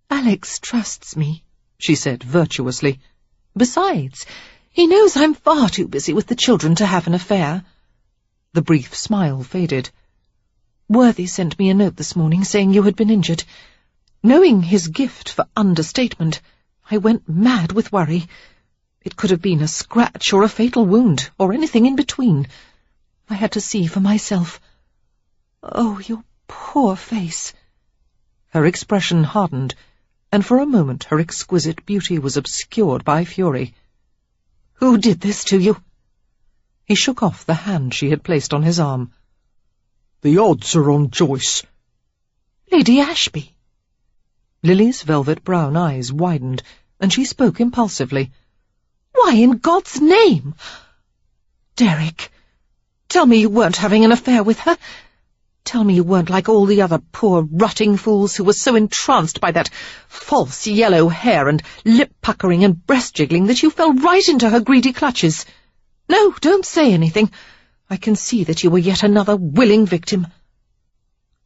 "Alex trusts me," she said virtuously. "Besides, he knows I'm far too busy with the children to have an affair." The brief smile faded. "Worthy sent me a note this morning saying you had been injured. Knowing his gift for understatement, I went mad with worry. It could have been a scratch or a fatal wound, or anything in between. I had to see for myself. Oh, your poor face." Her expression hardened, and for a moment her exquisite beauty was obscured by fury. "Who did this to you?" He shook off the hand she had placed on his arm. The odds are on Joyce. "Lady Ashby." Lily's velvet brown eyes widened, and she spoke impulsively. "Why, in God's name? Derek, tell me you weren't having an affair with her. Tell me you weren't like all the other poor rutting fools who were so entranced by that false yellow hair and lip-puckering and breast-jiggling that you fell right into her greedy clutches. No, don't say anything. I can see that you were yet another willing victim."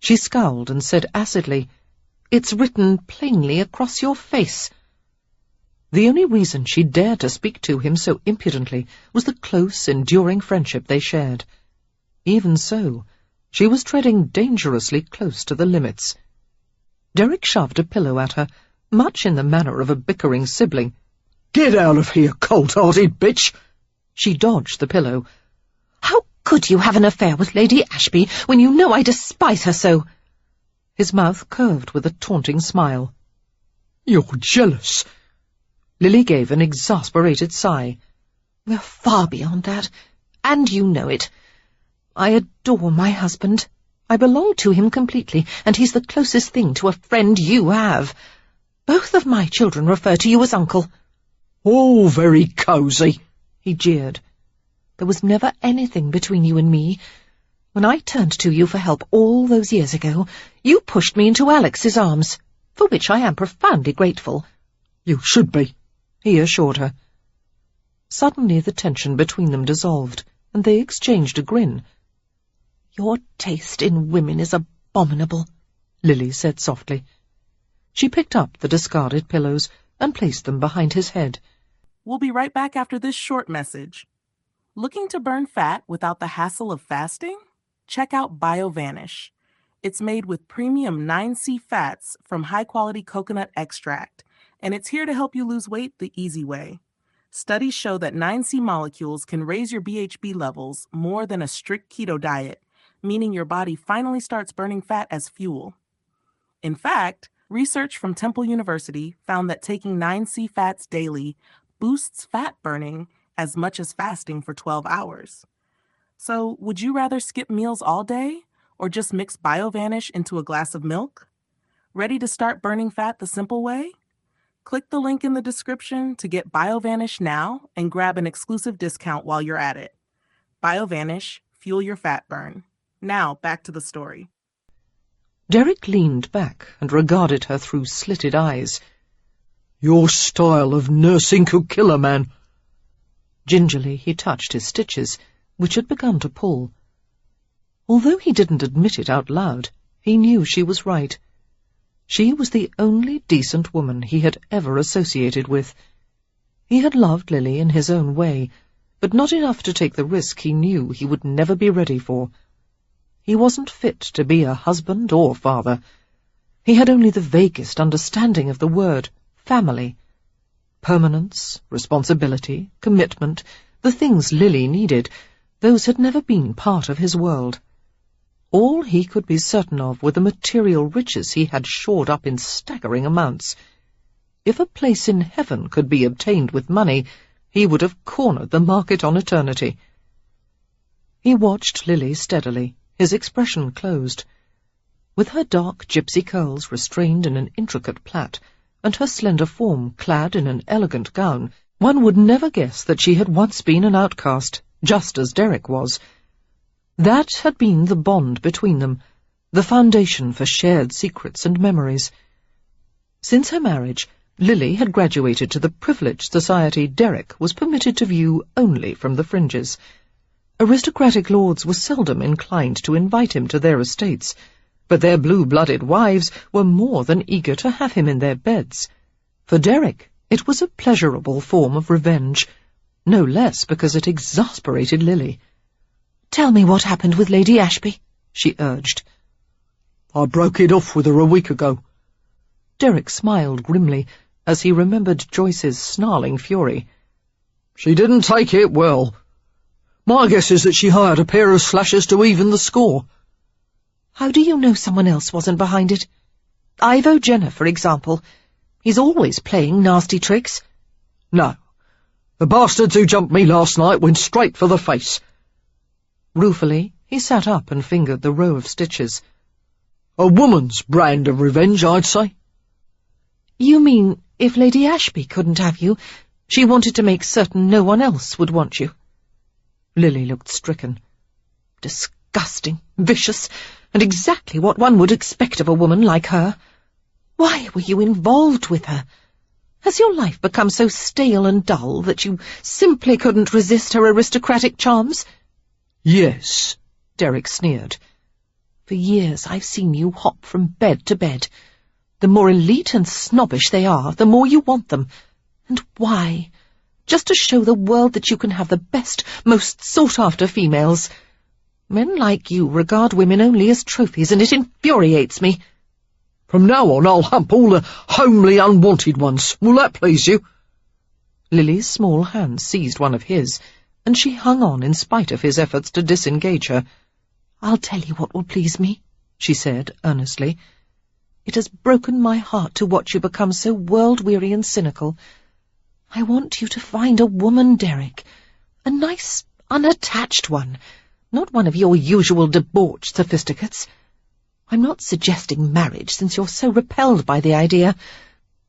She scowled and said acidly, "It's written plainly across your face." The only reason she dared to speak to him so impudently was the close, enduring friendship they shared. Even so, she was treading dangerously close to the limits. Derek shoved a pillow at her, much in the manner of a bickering sibling. Get out of here, cold-hearted bitch! She dodged the pillow. "How could you have an affair with Lady Ashby when you know I despise her so?" His mouth curved with a taunting smile. You're jealous. Lily gave an exasperated sigh. "We're far beyond that, and you know it. I adore my husband. I belong to him completely, and he's the closest thing to a friend you have. Both of my children refer to you as Uncle." All very cosy, he jeered. "There was never anything between you and me. When I turned to you for help all those years ago, you pushed me into Alex's arms, for which I am profoundly grateful." You should be, he assured her. Suddenly the tension between them dissolved, and they exchanged a grin. "Your taste in women is abominable," Lily said softly. She picked up the discarded pillows and placed them behind his head. We'll be right back after this short message. Looking to burn fat without the hassle of fasting? Check out BioVanish. It's made with premium 9C fats from high-quality coconut extract, and it's here to help you lose weight the easy way. Studies show that 9C molecules can raise your BHB levels more than a strict keto diet, meaning your body finally starts burning fat as fuel. In fact, research from Temple University found that taking 9C fats daily boosts fat burning as much as fasting for 12 hours. So, would you rather skip meals all day or just mix BioVanish into a glass of milk? Ready to start burning fat the simple way? Click the link in the description to get BioVanish now and grab an exclusive discount while you're at it. BioVanish, fuel your fat burn. Now, back to the story. Derek leaned back and regarded her through slitted eyes. Your style of nursing could kill a man. Gingerly he touched his stitches, which had begun to pull. Although he didn't admit it out loud, he knew she was right. She was the only decent woman he had ever associated with. He had loved Lily in his own way, but not enough to take the risk he knew he would never be ready for. He wasn't fit to be a husband or father. He had only the vaguest understanding of the word family. Permanence, responsibility, commitment, the things Lily needed, those had never been part of his world. All he could be certain of were the material riches he had shored up in staggering amounts. If a place in heaven could be obtained with money, he would have cornered the market on eternity. He watched Lily steadily, his expression closed. With her dark gypsy curls restrained in an intricate plait, and her slender form clad in an elegant gown, one would never guess that she had once been an outcast, just as Derek was. That had been the bond between them, the foundation for shared secrets and memories. Since her marriage, Lily had graduated to the privileged society Derek was permitted to view only from the fringes. Aristocratic lords were seldom inclined to invite him to their estates, but their blue-blooded wives were more than eager to have him in their beds. For Derek, it was a pleasurable form of revenge, no less because it exasperated Lily. "Tell me what happened with Lady Ashby," she urged. I broke it off with her a week ago. Derek smiled grimly as he remembered Joyce's snarling fury. She didn't take it well. My guess is that she hired a pair of slashers to even the score. How do you know someone else wasn't behind it? Ivo Jenner, for example. He's always playing nasty tricks. No. The bastards who jumped me last night went straight for the face. Ruefully, he sat up and fingered the row of stitches. A woman's brand of revenge, I'd say. You mean if Lady Ashby couldn't have you, she wanted to make certain no one else would want you? Lily looked stricken. Disgusting, vicious, and exactly what one would expect of a woman like her. Why were you involved with her? Has your life become so stale and dull that you simply couldn't resist her aristocratic charms? Yes, Derek sneered. For years I've seen you hop from bed to bed. The more elite and snobbish they are, the more you want them. And why? Just to show the world that you can have the best, most sought-after females. Men like you regard women only as trophies, and it infuriates me. From now on I'll hump all the homely, unwanted ones. Will that please you? Lily's small hand seized one of his, and she hung on in spite of his efforts to disengage her. "I'll tell you what will please me," she said earnestly. "It has broken my heart to watch you become so world-weary and cynical. I want you to find a woman, Derek. A nice, unattached one, not one of your usual debauched sophisticates. I'm not suggesting marriage, since you're so repelled by the idea,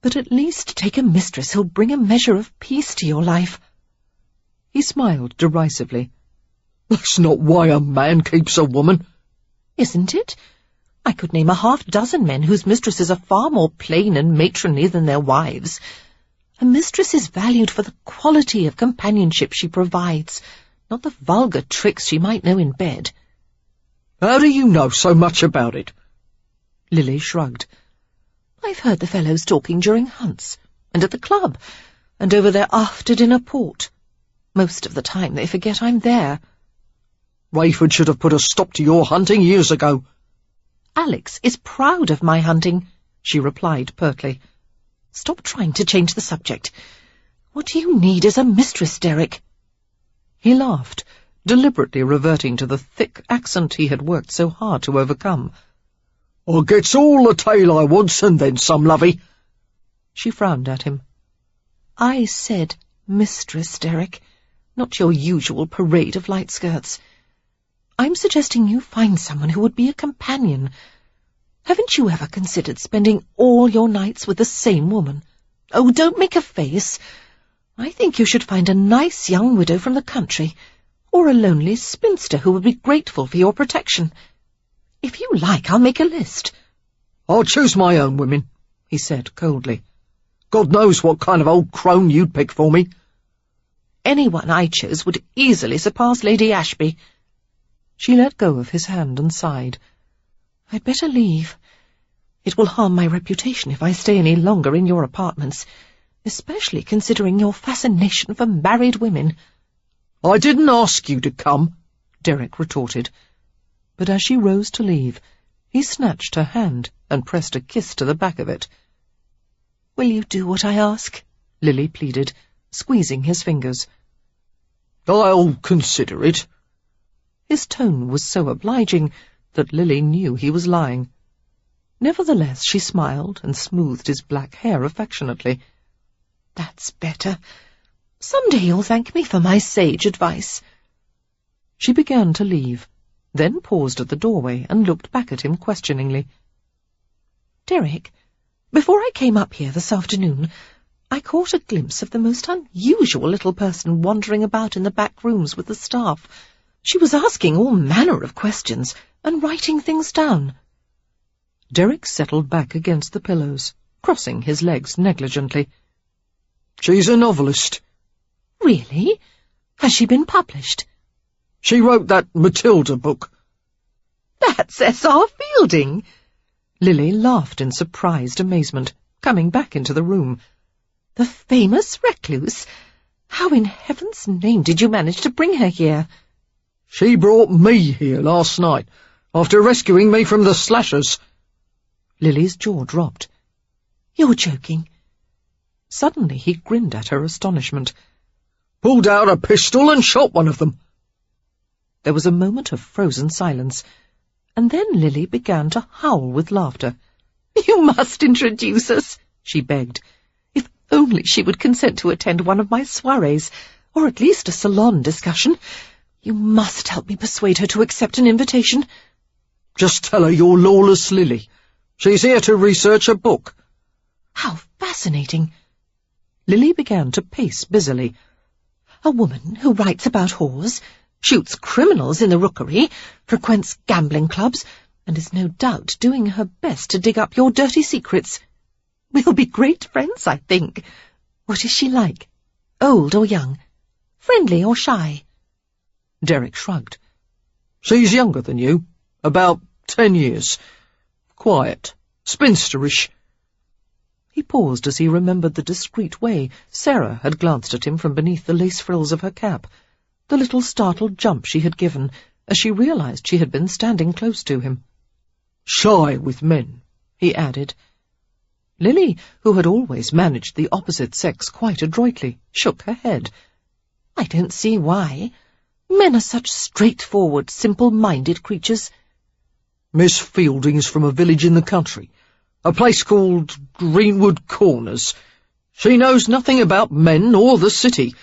but at least take a mistress who'll bring a measure of peace to your life." He smiled derisively. That's not why a man keeps a woman. Isn't it? I could name a half-dozen men whose mistresses are far more plain and matronly than their wives. A mistress is valued for the quality of companionship she provides, not the vulgar tricks she might know in bed. How do you know so much about it? Lily shrugged. I've heard the fellows talking during hunts, and at the club, and over their after-dinner port. Most of the time they forget I'm there. Rayford should have put a stop to your hunting years ago. Alex is proud of my hunting, she replied pertly. Stop trying to change the subject. What you need is a mistress, Derek. He laughed, deliberately reverting to the thick accent he had worked so hard to overcome. I gets all the tale I wants and then some, lovey. She frowned at him. I said mistress, Derek. not your usual parade of light skirts. I'm suggesting you find someone who would be a companion. Haven't you ever considered spending all your nights with the same woman? Oh, don't make a face. I think you should find a nice young widow from the country, or a lonely spinster who would be grateful for your protection. If you like, I'll make a list. I'll choose my own women, he said coldly. God knows what kind of old crone you'd pick for me. Anyone I chose would easily surpass Lady Ashby. She let go of his hand and sighed. I'd better leave. It will harm my reputation if I stay any longer in your apartments, especially considering your fascination for married women. I didn't ask you to come, Derek retorted. But as she rose to leave, he snatched her hand and pressed a kiss to the back of it. Will you do what I ask? Lily pleaded, squeezing his fingers. I'll consider it. His tone was so obliging that Lily knew he was lying. Nevertheless, she smiled and smoothed his black hair affectionately. That's better. Some day you'll thank me for my sage advice. She began to leave, then paused at the doorway and looked back at him questioningly. Derek, before I came up here this afternoon, I caught a glimpse of the most unusual little person wandering about in the back rooms with the staff. She was asking all manner of questions and writing things down. Derek settled back against the pillows, crossing his legs negligently. She's a novelist. Really? Has she been published? She wrote that Matilda book. That's S.R. Fielding. Lily laughed in surprised amazement, coming back into the room. The famous recluse? How in heaven's name did you manage to bring her here? She brought me here last night, after rescuing me from the slashers. Lily's jaw dropped. You're joking. Suddenly he grinned at her astonishment. Pulled out a pistol and shot one of them. There was a moment of frozen silence, and then Lily began to howl with laughter. You must introduce us, she begged. If only she would consent to attend one of my soirees, or at least a salon discussion. You must help me persuade her to accept an invitation. Just tell her you're Lawless Lily. She's here to research a book. How fascinating. Lily began to pace busily. A woman who writes about whores, shoots criminals in the rookery, frequents gambling clubs, and is no doubt doing her best to dig up your dirty secrets. We'll be great friends, I think. What is she like? Old or young? Friendly or shy? Derek shrugged. She's younger than you, about 10 years. Quiet, spinsterish. He paused as he remembered the discreet way Sarah had glanced at him from beneath the lace frills of her cap, the little startled jump she had given as she realized she had been standing close to him. Shy with men, he added. Lily, who had always managed the opposite sex quite adroitly, shook her head. I don't see why. Men are such straightforward, simple-minded creatures. Miss Fielding's from a village in the country, a place called Greenwood Corners. She knows nothing about men or the city.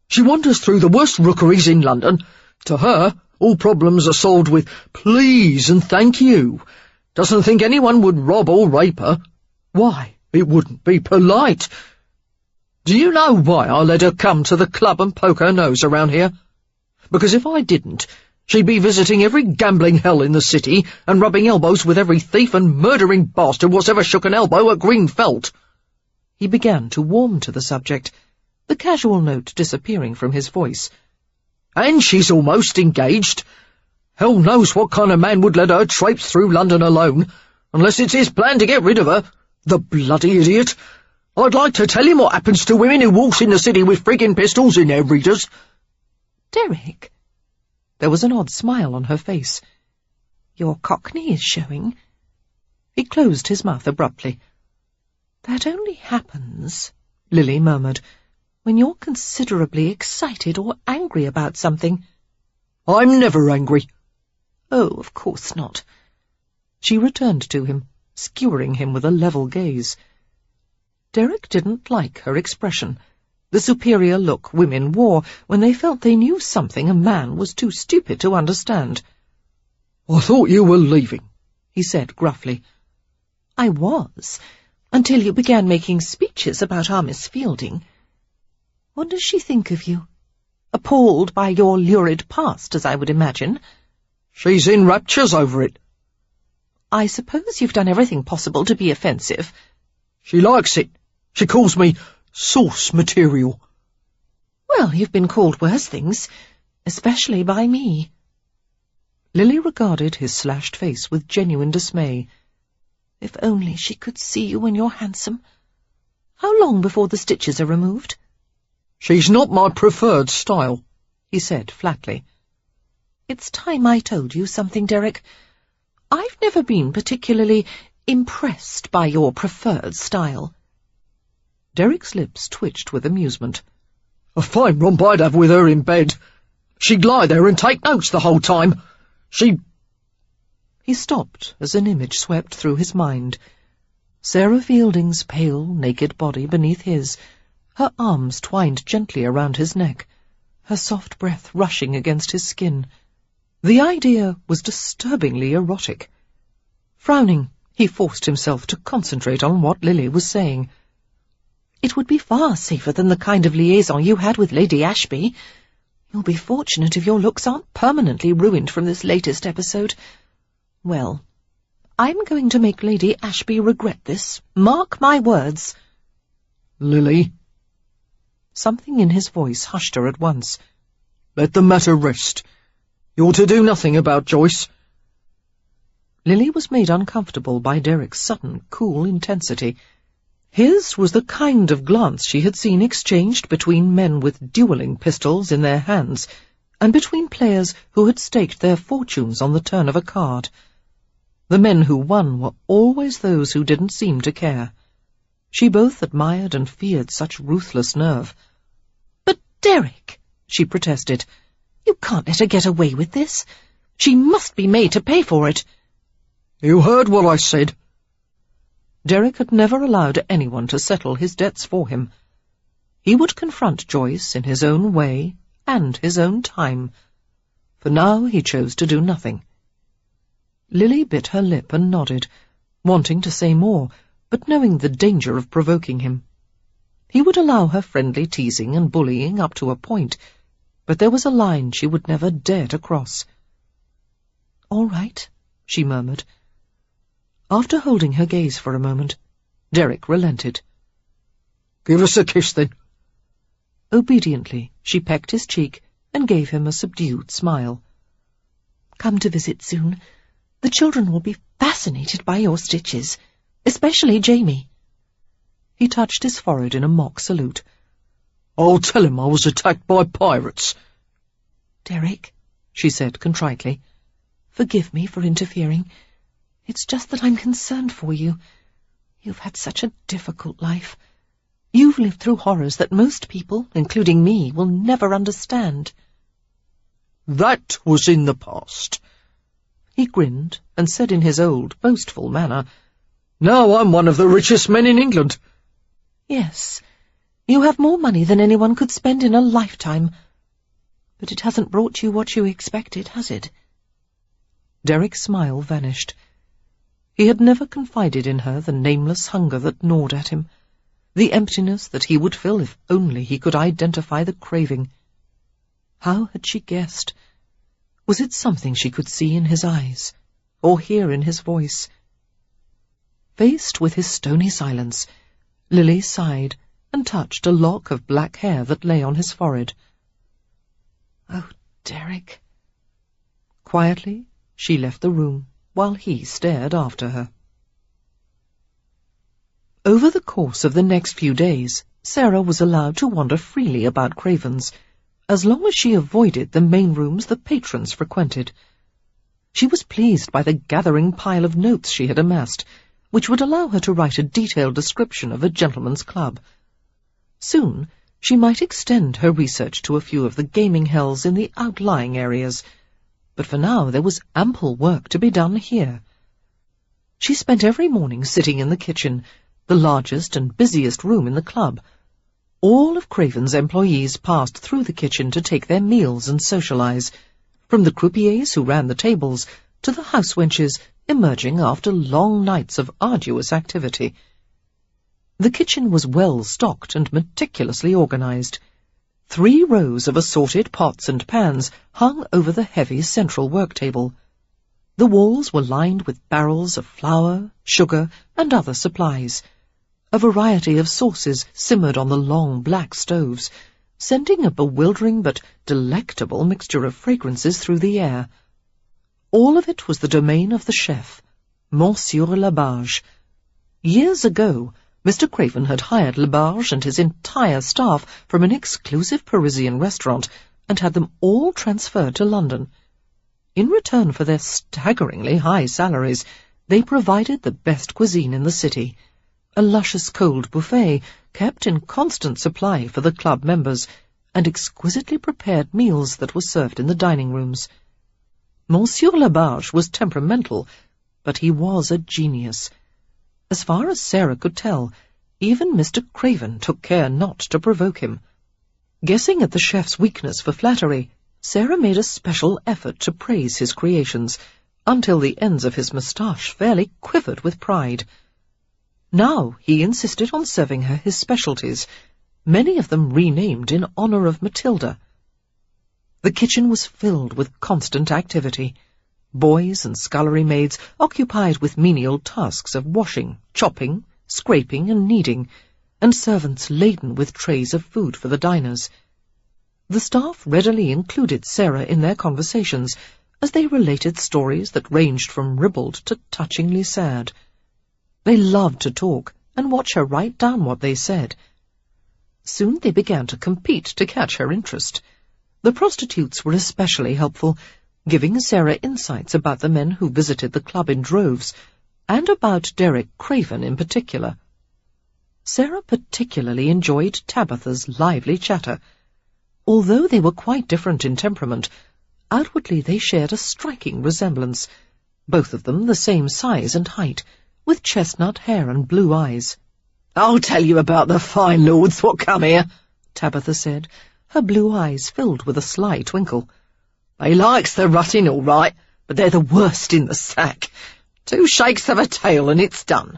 She wanders through the worst rookeries in London. To her, all problems are solved with please and thank you. Doesn't think anyone would rob or rape her. Why, it wouldn't be polite. Do you know why I let her come to the club and poke her nose around here? Because if I didn't, she'd be visiting every gambling hell in the city and rubbing elbows with every thief and murdering bastard what's ever shook an elbow at Greenfelt. He began to warm to the subject, the casual note disappearing from his voice. And she's almost engaged. Hell knows what kind of man would let her traipse through London alone, unless it's his plan to get rid of her. The bloody idiot. I'd like to tell him what happens to women who waltz in the city with friggin' pistols in their readers. Derek? There was an odd smile on her face. Your cockney is showing. He closed his mouth abruptly. That only happens, Lily murmured, when you're considerably excited or angry about something. I'm never angry. Oh, of course not. She returned to him, skewering him with a level gaze. Derek didn't like her expression, the superior look women wore when they felt they knew something a man was too stupid to understand. "I thought you were leaving," he said gruffly. "I was, until you began making speeches about our Miss Fielding. What does she think of you? Appalled by your lurid past, as I would imagine." "She's in raptures over it." "I suppose you've done everything possible to be offensive." "She likes it. She calls me source material." "Well, you've been called worse things, especially by me." Lily regarded his slashed face with genuine dismay. "If only she could see you when you're handsome. How long before the stitches are removed?" "She's not my preferred style," he said flatly. "It's time I told you something, Derek. I've never been particularly impressed by your preferred style." Derek's lips twitched with amusement. "A fine romp I'd have with her in bed. She'd lie there and take notes the whole time. He stopped as an image swept through his mind. Sarah Fielding's pale, naked body beneath his, her arms twined gently around his neck, her soft breath rushing against his skin. The idea was disturbingly erotic. Frowning, he forced himself to concentrate on what Lily was saying. "It would be far safer than the kind of liaison you had with Lady Ashby. You'll be fortunate if your looks aren't permanently ruined from this latest episode. Well, I'm going to make Lady Ashby regret this. Mark my words." "Lily." Something in his voice hushed her at once. "Let the matter rest. You're to do nothing about Joyce." Lily was made uncomfortable by Derek's sudden, cool intensity. His was the kind of glance she had seen exchanged between men with duelling pistols in their hands, and between players who had staked their fortunes on the turn of a card. The men who won were always those who didn't seem to care. She both admired and feared such ruthless nerve. "But, Derek," she protested, "you can't let her get away with this. She must be made to pay for it." "You heard what I said." Derek had never allowed anyone to settle his debts for him. He would confront Joyce in his own way and his own time. For now he chose to do nothing. Lily bit her lip and nodded, wanting to say more, but knowing the danger of provoking him. He would allow her friendly teasing and bullying up to a point, but there was a line she would never dare to cross. "All right," she murmured. After holding her gaze for a moment, Derek relented. "Give us a kiss, then." Obediently, she pecked his cheek and gave him a subdued smile. "Come to visit soon. The children will be fascinated by your stitches, especially Jamie." He touched his forehead in a mock salute. "I'll tell him I was attacked by pirates." "Derek," she said contritely, "forgive me for interfering. It's just that I'm concerned for you. You've had such a difficult life. You've lived through horrors that most people, including me, will never understand." "That was in the past." He grinned and said in his old, boastful manner, "Now I'm one of the richest men in England." "Yes, you have more money than anyone could spend in a lifetime. But it hasn't brought you what you expected, has it?" Derek's smile vanished. He had never confided in her the nameless hunger that gnawed at him, the emptiness that he would fill if only he could identify the craving. How had she guessed? Was it something she could see in his eyes, or hear in his voice? Faced with his stony silence, Lily sighed and touched a lock of black hair that lay on his forehead. "Oh, Derek." Quietly, she left the room, while he stared after her. Over the course of the next few days, Sarah was allowed to wander freely about Craven's, as long as she avoided the main rooms the patrons frequented. She was pleased by the gathering pile of notes she had amassed, which would allow her to write a detailed description of a gentleman's club. Soon she might extend her research to a few of the gaming hells in the outlying areas, but for now there was ample work to be done here. She spent every morning sitting in the kitchen, the largest and busiest room in the club. All of Craven's employees passed through the kitchen to take their meals and socialize, from the croupiers who ran the tables to the housewenches emerging after long nights of arduous activity. The kitchen was well stocked and meticulously organized. 3 rows of assorted pots and pans hung over the heavy central work table. The walls were lined with barrels of flour, sugar, and other supplies. A variety of sauces simmered on the long black stoves, sending a bewildering but delectable mixture of fragrances through the air. All of it was the domain of the chef, Monsieur Labarge. Years ago, Mr. Craven had hired Labarge and his entire staff from an exclusive Parisian restaurant and had them all transferred to London. In return for their staggeringly high salaries, they provided the best cuisine in the city, a luscious cold buffet kept in constant supply for the club members, and exquisitely prepared meals that were served in the dining rooms. Monsieur Labarge was temperamental, but he was a genius. As far as Sarah could tell, even Mr. Craven took care not to provoke him. Guessing at the chef's weakness for flattery, Sarah made a special effort to praise his creations, until the ends of his moustache fairly quivered with pride. Now he insisted on serving her his specialties, many of them renamed in honor of Matilda. The kitchen was filled with constant activity. Boys and scullery maids occupied with menial tasks of washing, chopping, scraping, and kneading, and servants laden with trays of food for the diners. The staff readily included Sarah in their conversations, as they related stories that ranged from ribald to touchingly sad. They loved to talk and watch her write down what they said. Soon they began to compete to catch her interest. The prostitutes were especially helpful, giving Sarah insights about the men who visited the club in droves, and about Derek Craven in particular. Sarah particularly enjoyed Tabitha's lively chatter. Although they were quite different in temperament, outwardly they shared a striking resemblance, both of them the same size and height, with chestnut hair and blue eyes. "I'll tell you about the fine lords what come here," Tabitha said, her blue eyes filled with a sly twinkle. "They likes the rutting all right, but they're the worst in the sack. 2 shakes of a tail and it's done."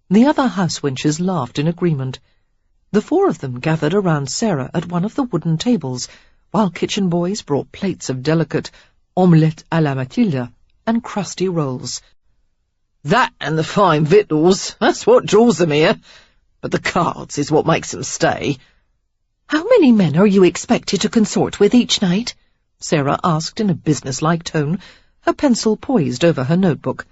The other housewenches laughed in agreement. The 4 of them gathered around Sarah at one of the wooden tables, while kitchen boys brought plates of delicate omelette à la Matilda and crusty rolls. "That and the fine victuals, that's what draws them here. But the cards is what makes them stay." "How many men are you expected to consort with each night?" Sarah asked in a business-like tone, her pencil poised over her notebook.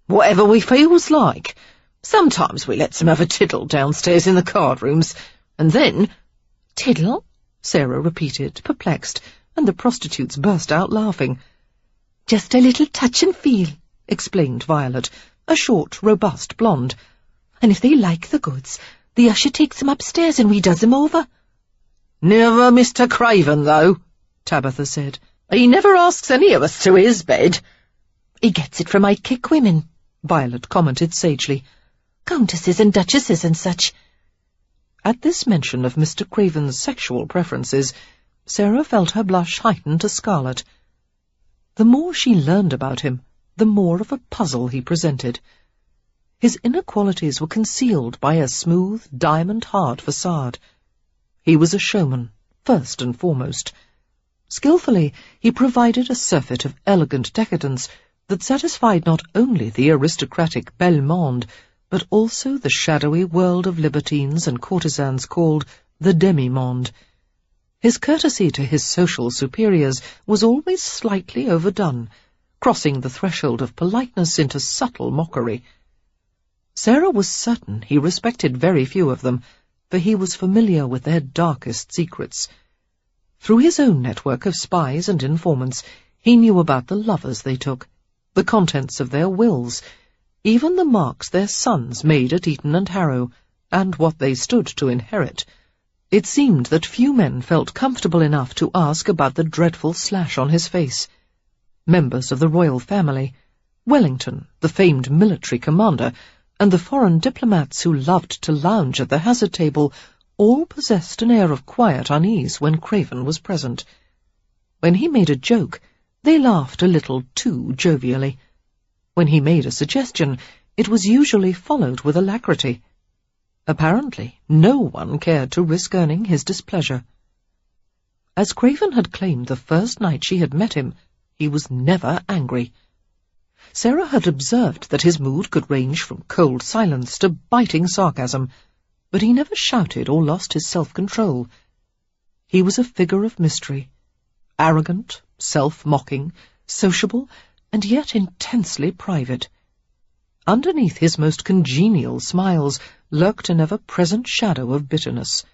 "Whatever we feels like. Sometimes we lets them have a tiddle downstairs in the card rooms, and then—" "Tiddle?" Sarah repeated, perplexed, and the prostitutes burst out laughing. "Just a little touch and feel," explained Violet, a short, robust blonde. "And if they like the goods, the usher takes them upstairs and we does them over." "Never Mr. Craven, though," Tabitha said. "He never asks any of us to his bed." "He gets it from I'd kick women," Violet commented sagely. "Countesses and duchesses and such." At this mention of Mr. Craven's sexual preferences, Sarah felt her blush heighten to scarlet. The more she learned about him, the more of a puzzle he presented. His inequalities were concealed by a smooth, diamond-hard facade. He was a showman, first and foremost. Skillfully, he provided a surfeit of elegant decadence that satisfied not only the aristocratic bel monde, but also the shadowy world of libertines and courtesans called the demi-monde. His courtesy to his social superiors was always slightly overdone, crossing the threshold of politeness into subtle mockery. Sarah was certain he respected very few of them, for he was familiar with their darkest secrets. Through his own network of spies and informants, he knew about the lovers they took, the contents of their wills, even the marks their sons made at Eton and Harrow, and what they stood to inherit. It seemed that few men felt comfortable enough to ask about the dreadful slash on his face. Members of the royal family, Wellington, the famed military commander, and the foreign diplomats who loved to lounge at the hazard table All possessed an air of quiet unease when Craven was present. When he made a joke, they laughed a little too jovially. When he made a suggestion, it was usually followed with alacrity. Apparently, no one cared to risk earning his displeasure. As Craven had claimed the first night she had met him, he was never angry. Sarah had observed that his mood could range from cold silence to biting sarcasm, but he never shouted or lost his self-control. He was a figure of mystery, arrogant, self-mocking, sociable, and yet intensely private. Underneath his most congenial smiles lurked an ever-present shadow of bitterness.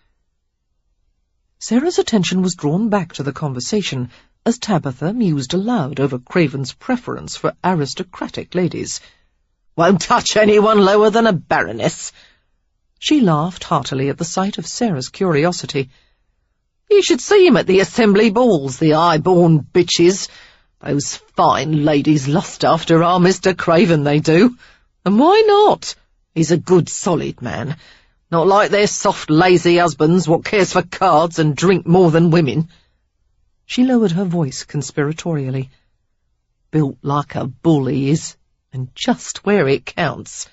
Sarah's attention was drawn back to the conversation as Tabitha mused aloud over Craven's preference for aristocratic ladies. "Won't touch anyone lower than a baroness." She laughed heartily at the sight of Sarah's curiosity. "You should see him at the assembly balls, the high-born bitches. Those fine ladies lust after our Mr. Craven, they do. And why not? He's a good solid man, not like their soft lazy husbands what cares for cards and drink more than women." She lowered her voice conspiratorially. "Built like a bull he is, and just where it counts."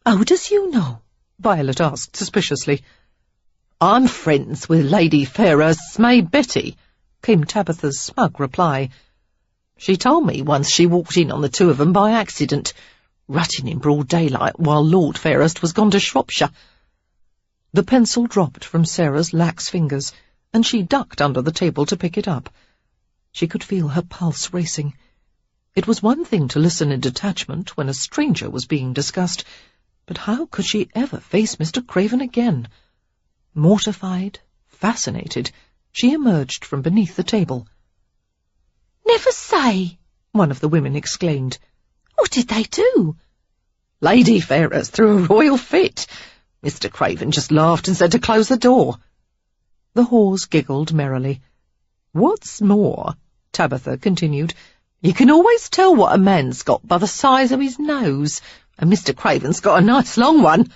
"How does you know?" Violet asked suspiciously. "I'm friends with Lady Fairhurst's maid Betty," came Tabitha's smug reply. "She told me once she walked in on the two of them by accident, rutting in broad daylight while Lord Fairhurst was gone to Shropshire." The pencil dropped from Sarah's lax fingers, and she ducked under the table to pick it up. She could feel her pulse racing. It was one thing to listen in detachment when a stranger was being discussed, but how could she ever face Mr. Craven again? Mortified, fascinated, she emerged from beneath the table. "Never say!" one of the women exclaimed. "What did they do?" "Lady Fairhurst threw a royal fit. Mr. Craven just laughed and said to close the door." The whores giggled merrily. "What's more," Tabitha continued, "you can always tell what a man's got by the size of his nose, and Mr. Craven's got a nice long one."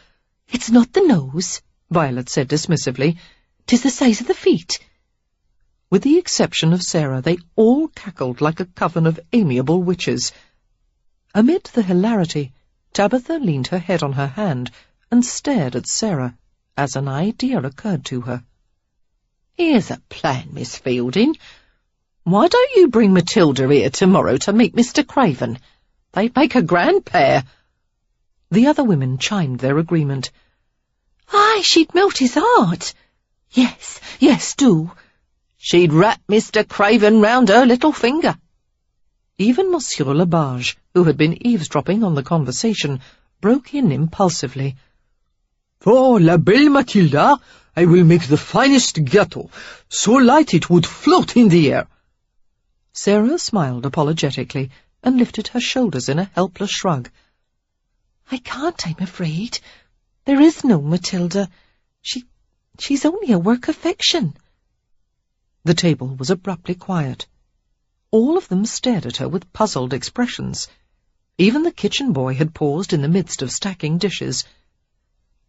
"It's not the nose," Violet said dismissively. "'Tis the size of the feet." With the exception of Sarah, they all cackled like a coven of amiable witches. Amid the hilarity, Tabitha leaned her head on her hand and stared at Sarah as an idea occurred to her. "Here's a plan, Miss Fielding. Why don't you bring Matilda here tomorrow to meet Mr. Craven? They'd make a grand pair." The other women chimed their agreement. "Aye, she'd melt his heart." "Yes, yes, do." "She'd wrap Mr. Craven round her little finger." Even Monsieur Le Barge, who had been eavesdropping on the conversation, broke in impulsively. "For la belle Matilda, I will make the finest gâteau, so light it would float in the air." Sarah smiled apologetically and lifted her shoulders in a helpless shrug. "I can't, I'm afraid. There is no Matilda. She's only a work of fiction." The table was abruptly quiet. All of them stared at her with puzzled expressions. Even the kitchen boy had paused in the midst of stacking dishes.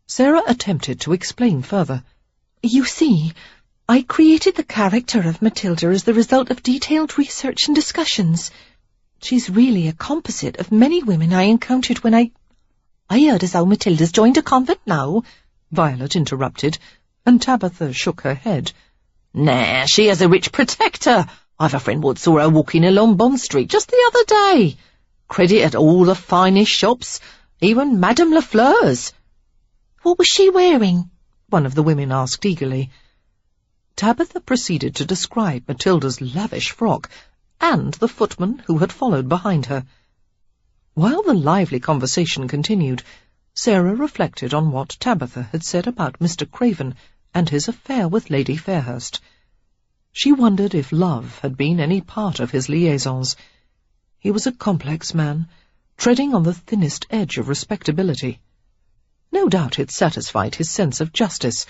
Sarah attempted to explain further. "You see, I created the character of Matilda as the result of detailed research and discussions. She's really a composite of many women I encountered when I heard as how Matilda's joined a convent now," Violet interrupted, and Tabitha shook her head. "Nah, she has a rich protector. I've a friend what saw her walking along Bond Street just the other day. Credit at all the finest shops, even Madame Lafleur's." "What was she wearing?" one of the women asked eagerly. Tabitha proceeded to describe Matilda's lavish frock and the footman who had followed behind her. While the lively conversation continued, Sarah reflected on what Tabitha had said about Mr. Craven and his affair with Lady Fairhurst. She wondered if love had been any part of his liaisons. He was a complex man, treading on the thinnest edge of respectability. No doubt it satisfied his sense of justice,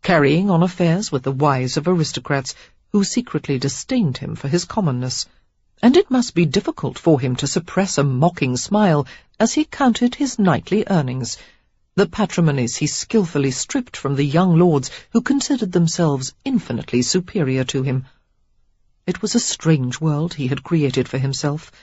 carrying on affairs with the wives of aristocrats who secretly disdained him for his commonness, and it must be difficult for him to suppress a mocking smile as he counted his nightly earnings. the patrimonies he skilfully stripped from the young lords who considered themselves infinitely superior to him. It was a strange world he had created for himself.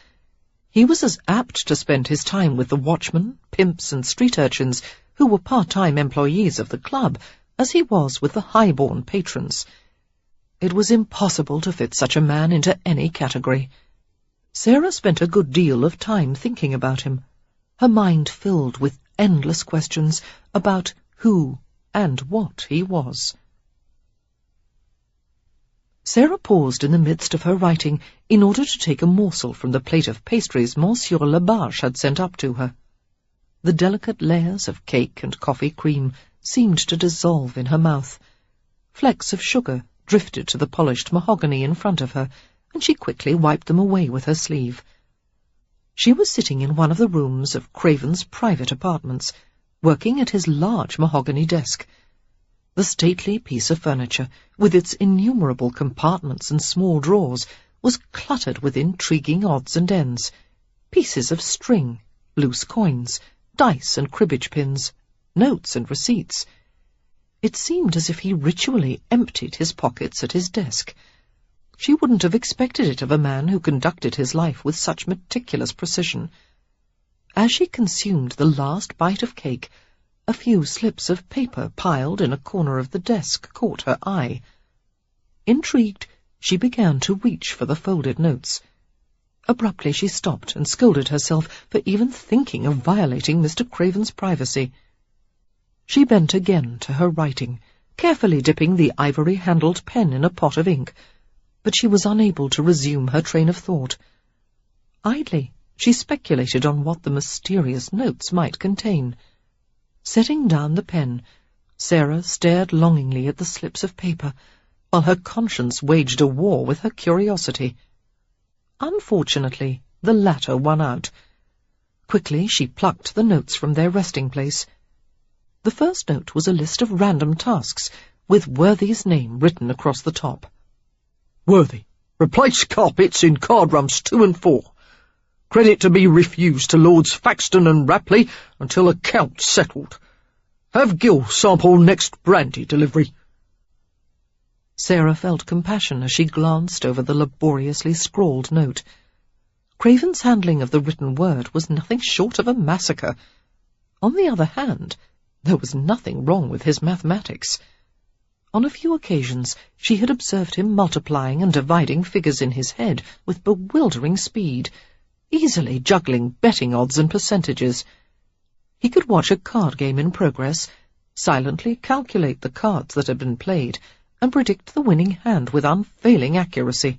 He was as apt to spend his time with the watchmen, pimps, and street urchins who were part-time employees of the club as he was with the high-born patrons. It was impossible to fit such a man into any category. Sarah spent a good deal of time thinking about him, her mind filled with endless questions about who and what he was. Sarah paused in the midst of her writing in order to take a morsel from the plate of pastries Monsieur Labarche had sent up to her. The delicate layers of cake and coffee cream seemed to dissolve in her mouth. Flecks of sugar drifted to the polished mahogany in front of her, and she quickly wiped them away with her sleeve. She was sitting in one of the rooms of Craven's private apartments, working at his large mahogany desk. The stately piece of furniture, with its innumerable compartments and small drawers, was cluttered with intriguing odds and ends, pieces of string, loose coins, dice and cribbage pins, notes and receipts. It seemed as if he ritually emptied his pockets at his desk. She wouldn't have expected it of a man who conducted his life with such meticulous precision. As she consumed the last bite of cake, a few slips of paper piled in a corner of the desk caught her eye. Intrigued, she began to reach for the folded notes. Abruptly she stopped and scolded herself for even thinking of violating Mr. Craven's privacy. She bent again to her writing, carefully dipping the ivory-handled pen in a pot of ink, but she was unable to resume her train of thought. Idly, she speculated on what the mysterious notes might contain. Setting down the pen, Sarah stared longingly at the slips of paper, while her conscience waged a war with her curiosity. Unfortunately, the latter won out. Quickly she plucked the notes from their resting place. The first note was a list of random tasks, with Worthy's name written across the top. Worthy, replace carpets in card rooms 2 and 4. Credit to be refused to Lords Faxton and Rapley until account's settled. Have Gill sample next brandy delivery. Sarah felt compassion as she glanced over the laboriously scrawled note. Craven's handling of the written word was nothing short of a massacre. On the other hand, there was nothing wrong with his mathematics. On a few occasions she had observed him multiplying and dividing figures in his head with bewildering speed, easily juggling betting odds and percentages. He could watch a card game in progress, silently calculate the cards that had been played, and predict the winning hand with unfailing accuracy.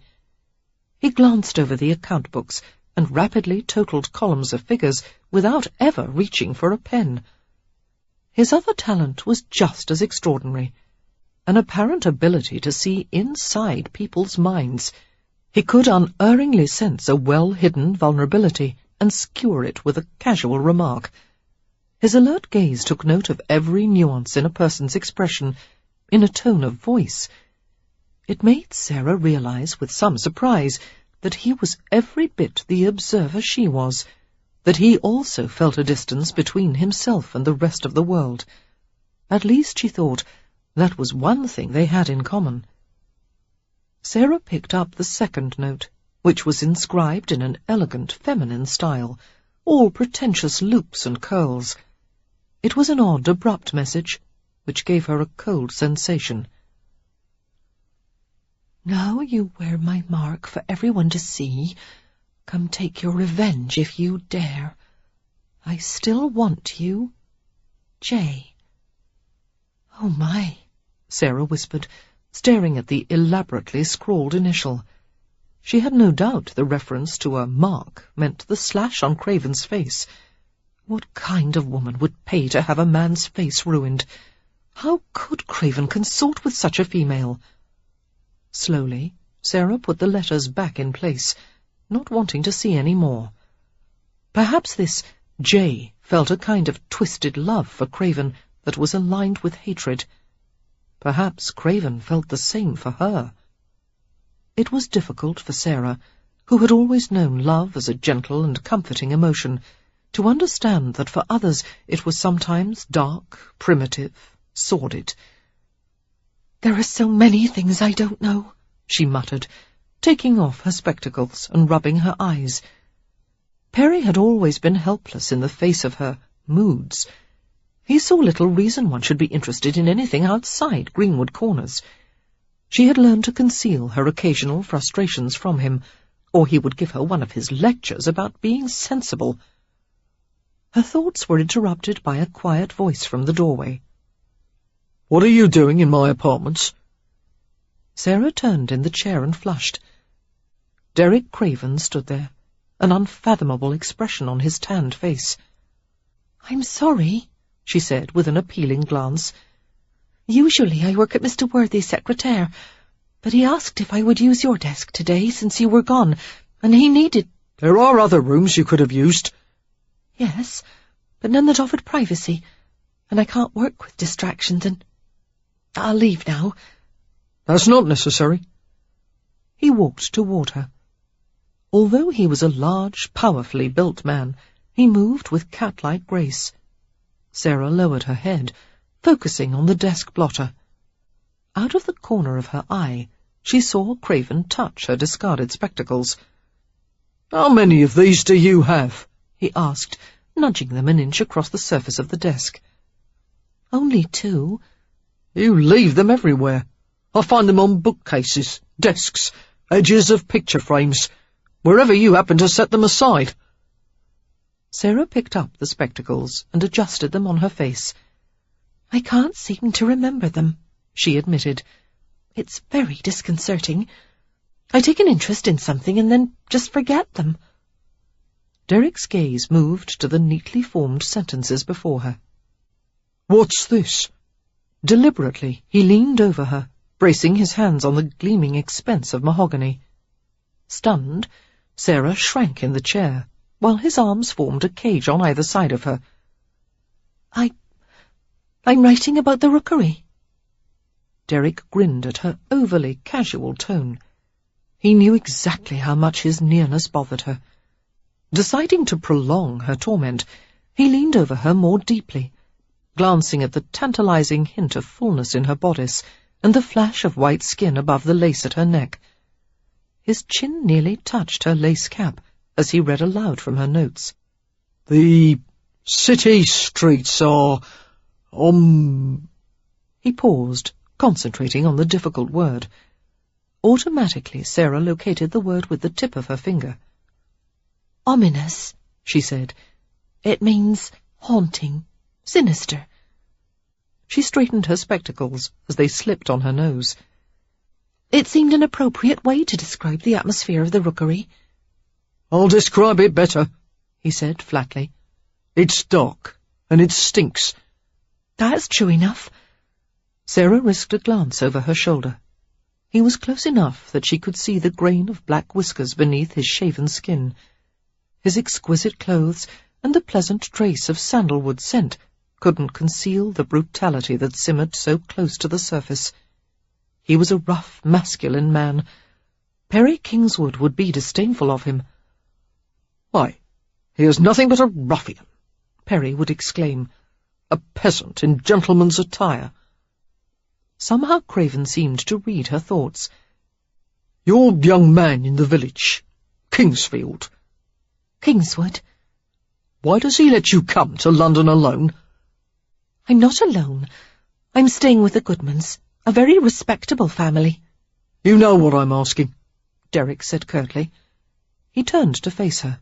He glanced over the account books and rapidly totalled columns of figures without ever reaching for a pen. His other talent was just as extraordinary, an apparent ability to see inside people's minds. He could unerringly sense a well-hidden vulnerability and skewer it with a casual remark. His alert gaze took note of every nuance in a person's expression, in a tone of voice. It made Sarah realize with some surprise that he was every bit the observer she was, that he also felt a distance between himself and the rest of the world. At least, she thought, that was one thing they had in common. Sarah picked up the second note, which was inscribed in an elegant feminine style, all pretentious loops and curls. It was an odd, abrupt message, which gave her a cold sensation. "Now you wear my mark for everyone to see. Come take your revenge if you dare. I still want you. J." "Oh, my," Sarah whispered, staring at the elaborately scrawled initial. She had no doubt the reference to a mark meant the slash on Craven's face. What kind of woman would pay to have a man's face ruined? How could Craven consort with such a female? Slowly, Sarah put the letters back in place, not wanting to see any more. Perhaps this J felt a kind of twisted love for Craven that was aligned with hatred. Perhaps Craven felt the same for her. It was difficult for Sarah, who had always known love as a gentle and comforting emotion, to understand that for others it was sometimes dark, primitive, sordid. "There are so many things I don't know," she muttered, taking off her spectacles and rubbing her eyes. Perry had always been helpless in the face of her moods. He saw little reason one should be interested in anything outside Greenwood Corners. She had learned to conceal her occasional frustrations from him, or he would give her one of his lectures about being sensible. Her thoughts were interrupted by a quiet voice from the doorway. "What are you doing in my apartments?" Sarah turned in the chair and flushed. Derek Craven stood there, an unfathomable expression on his tanned face. "I'm sorry," she said with an appealing glance. "Usually I work at Mr. Worthy's secretaire, but he asked if I would use your desk today since you were gone, and he needed—" "There are other rooms you could have used." "Yes, but none that offered privacy, and I can't work with distractions, and I'll leave now." "That's not necessary." He walked toward her. Although he was a large, powerfully built man, he moved with cat-like grace. Sarah lowered her head, focusing on the desk blotter. Out of the corner of her eye, she saw Craven touch her discarded spectacles. "How many of these do you have?" he asked, nudging them an inch across the surface of the desk. "Only 2. "You leave them everywhere. I find them on bookcases, desks, edges of picture frames, wherever you happen to set them aside." Sarah picked up the spectacles and adjusted them on her face. "I can't seem to remember them," she admitted. "It's very disconcerting. I take an interest in something and then just forget them." Derek's gaze moved to the neatly formed sentences before her. "What's this?" Deliberately, he leaned over her, bracing his hands on the gleaming expense of mahogany. Stunned, Sarah shrank in the chair, while his arms formed a cage on either side of her. I'm writing about the rookery." Derek grinned at her overly casual tone. He knew exactly how much his nearness bothered her. Deciding to prolong her torment, he leaned over her more deeply, glancing at the tantalizing hint of fullness in her bodice and the flash of white skin above the lace at her neck. His chin nearly touched her lace cap as he read aloud from her notes. "The city streets are, He paused, concentrating on the difficult word. Automatically, Sarah located the word with the tip of her finger. "Ominous," she said. "It means haunting, sinister." She straightened her spectacles as they slipped on her nose. It seemed an appropriate way to describe the atmosphere of the rookery. "I'll describe it better," he said flatly. "It's dark, and it stinks." "That's true enough." Sarah risked a glance over her shoulder. He was close enough that she could see the grain of black whiskers beneath his shaven skin. His exquisite clothes and the pleasant trace of sandalwood scent couldn't conceal the brutality that simmered so close to the surface. He was a rough, masculine man. Perry Kingswood would be disdainful of him. "Why, he is nothing but a ruffian," Perry would exclaim. "A peasant in gentleman's attire." Somehow Craven seemed to read her thoughts. "Your young man in the village, Kingsfield." "Kingswood." "Why does he let you come to London alone?" "I'm not alone. I'm staying with the Goodmans, a very respectable family." "You know what I'm asking," Derek said curtly. He turned to face her,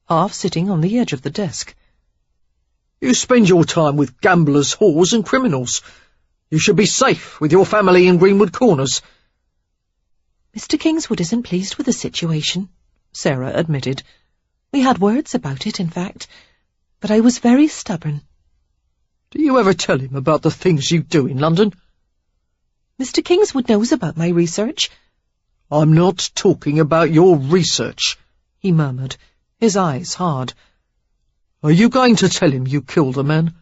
half sitting on the edge of the desk. "You spend your time with gamblers, whores, and criminals. You should be safe with your family in Greenwood Corners." "Mr. Kingswood isn't pleased with the situation," Sarah admitted. "We had words about it, in fact, but I was very stubborn." "Do you ever tell him about the things you do in London?" "Mr. Kingswood knows about my research." "I'm not talking about your research," he murmured, his eyes hard. "Are you going to tell him you killed a man?"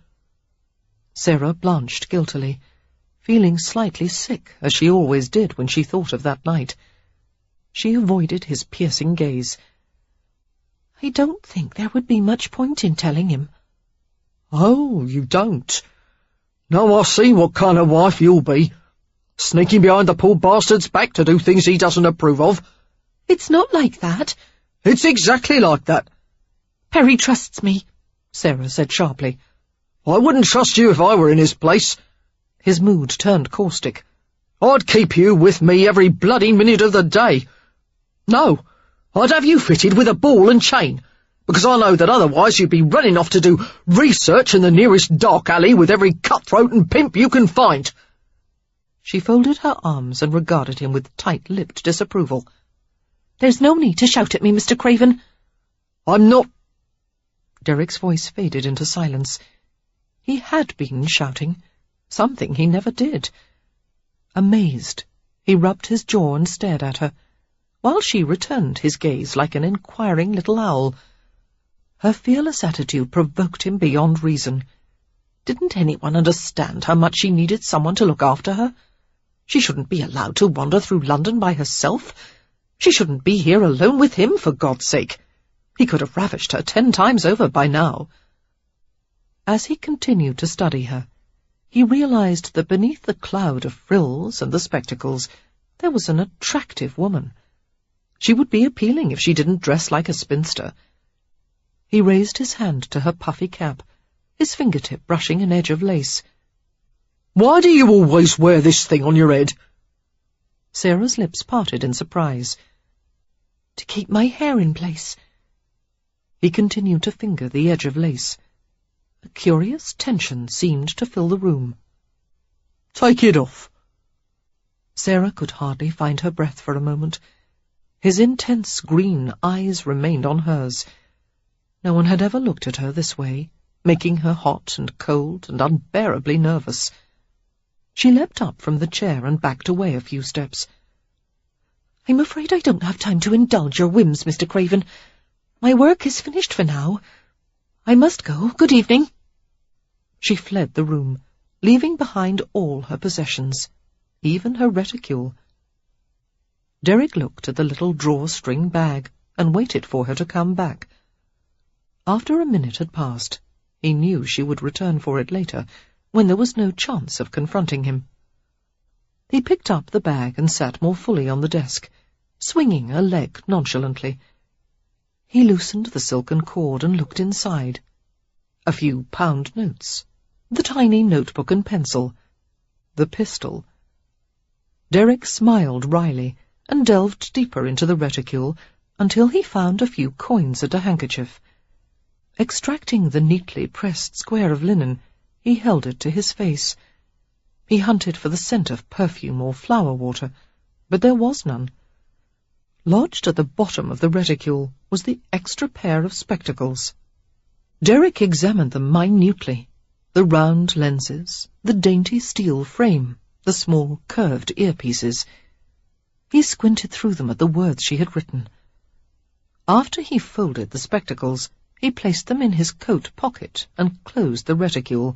Sarah blanched guiltily, feeling slightly sick, as she always did when she thought of that night. She avoided his piercing gaze. I don't think there would be much point in telling him. Oh, you don't? Now I see what kind of wife you'll be. Sneaking behind the poor bastard's back to do things he doesn't approve of. It's not like that. It's exactly like that. Perry trusts me, Sarah said sharply. I wouldn't trust you if I were in his place. His mood turned caustic. I'd keep you with me every bloody minute of the day. No, I'd have you fitted with a ball and chain, because I know that otherwise you'd be running off to do research in the nearest dark alley with every cutthroat and pimp you can find. She folded her arms and regarded him with tight-lipped disapproval. There's no need to shout at me, Mr. Craven. I'm not... Derrick's voice faded into silence. He had been shouting, something he never did. Amazed, he rubbed his jaw and stared at her, while she returned his gaze like an inquiring little owl. Her fearless attitude provoked him beyond reason. Didn't anyone understand how much she needed someone to look after her? She shouldn't be allowed to wander through London by herself. She shouldn't be here alone with him, for God's sake. He could have ravished her 10 times over by now. As he continued to study her, he realized that beneath the cloud of frills and the spectacles there was an attractive woman. She would be appealing if she didn't dress like a spinster. He raised his hand to her puffy cap, his fingertip brushing an edge of lace. Why do you always wear this thing on your head? Sarah's lips parted in surprise. To keep my hair in place. He continued to finger the edge of lace. A curious tension seemed to fill the room. Take it off. Sarah could hardly find her breath for a moment. His intense green eyes remained on hers. No one had ever looked at her this way, making her hot and cold and unbearably nervous. She leapt up from the chair and backed away a few steps. I'm afraid I don't have time to indulge your whims, Mr. Craven. My work is finished for now. I must go. Good evening. She fled the room, leaving behind all her possessions, even her reticule. Derrick looked at the little drawstring bag and waited for her to come back. After a minute had passed, he knew she would return for it later, when there was no chance of confronting him. He picked up the bag and sat more fully on the desk, swinging a leg nonchalantly. He loosened the silken cord and looked inside. A few pound notes, the tiny notebook and pencil, the pistol. Derrick smiled wryly and delved deeper into the reticule until he found a few coins and a handkerchief. Extracting the neatly pressed square of linen, he held it to his face. He hunted for the scent of perfume or flower water, but there was none. Lodged at the bottom of the reticule was the extra pair of spectacles. Derrick examined them minutely, the round lenses, the dainty steel frame, the small curved earpieces. He squinted through them at the words she had written. After he folded the spectacles, he placed them in his coat pocket and closed the reticule.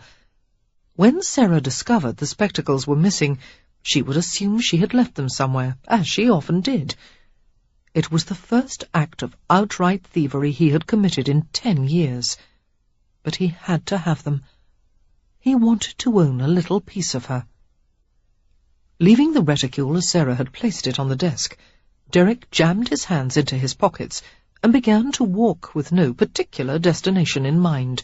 When Sarah discovered the spectacles were missing, she would assume she had left them somewhere, as she often did. It was the first act of outright thievery he had committed in 10 years. But he had to have them. He wanted to own a little piece of her. Leaving the reticule as Sarah had placed it on the desk, Derrick jammed his hands into his pockets and began to walk with no particular destination in mind.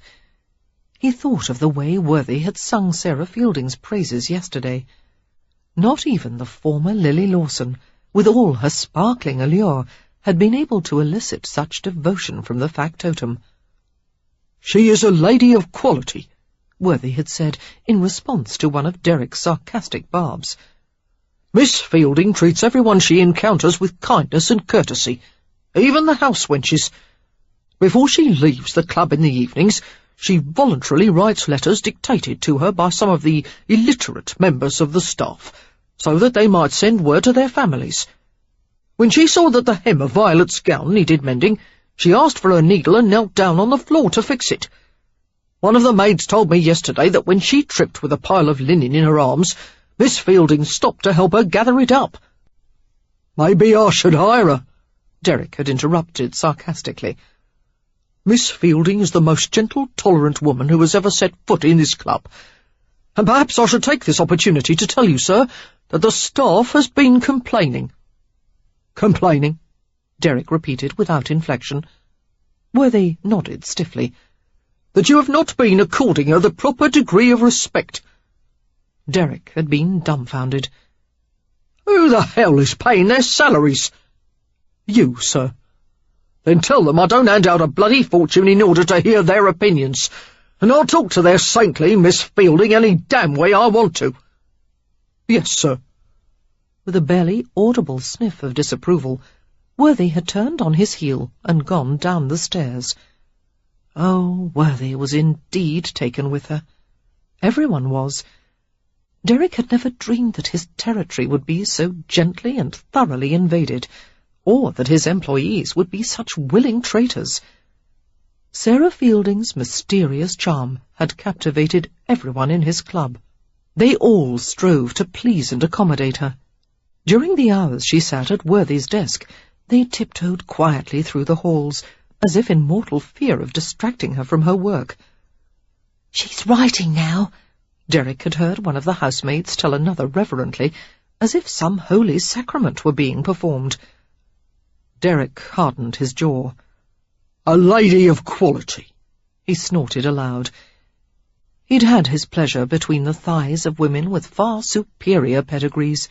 He thought of the way Worthy had sung Sarah Fielding's praises yesterday. Not even the former Lily Lawson, with all her sparkling allure, had been able to elicit such devotion from the factotum. She is a lady of quality, Worthy had said in response to one of Derrick's sarcastic barbs. Miss Fielding treats everyone she encounters with kindness and courtesy, even the house wenches. Before she leaves the club in the evenings, she voluntarily writes letters dictated to her by some of the illiterate members of the staff, so that they might send word to their families. When she saw that the hem of Violet's gown needed mending, she asked for her needle and knelt down on the floor to fix it. One of the maids told me yesterday that when she tripped with a pile of linen in her arms, Miss Fielding stopped to help her gather it up. Maybe I should hire her, Derrick had interrupted sarcastically. Miss Fielding is the most gentle, tolerant woman who has ever set foot in this club. And perhaps I should take this opportunity to tell you, sir, that the staff has been complaining. Complaining, Derek repeated without inflection. Worthy nodded stiffly. That you have not been according her the proper degree of respect. Derek had been dumbfounded. Who the hell is paying their salaries? You, sir. Then tell them I don't hand out a bloody fortune in order to hear their opinions, and I'll talk to their saintly Miss Fielding any damn way I want to. Yes, sir. With a barely audible sniff of disapproval, Worthy had turned on his heel and gone down the stairs. Oh, Worthy was indeed taken with her. Everyone was. Derek had never dreamed that his territory would be so gently and thoroughly invaded, or that his employees would be such willing traitors. Sarah Fielding's mysterious charm had captivated everyone in his club. They all strove to please and accommodate her. During the hours she sat at Worthy's desk, they tiptoed quietly through the halls, as if in mortal fear of distracting her from her work. "She's writing now," Derek had heard one of the housemaids tell another reverently, as if some holy sacrament were being performed. Derek hardened his jaw. A lady of quality, he snorted aloud. He'd had his pleasure between the thighs of women with far superior pedigrees,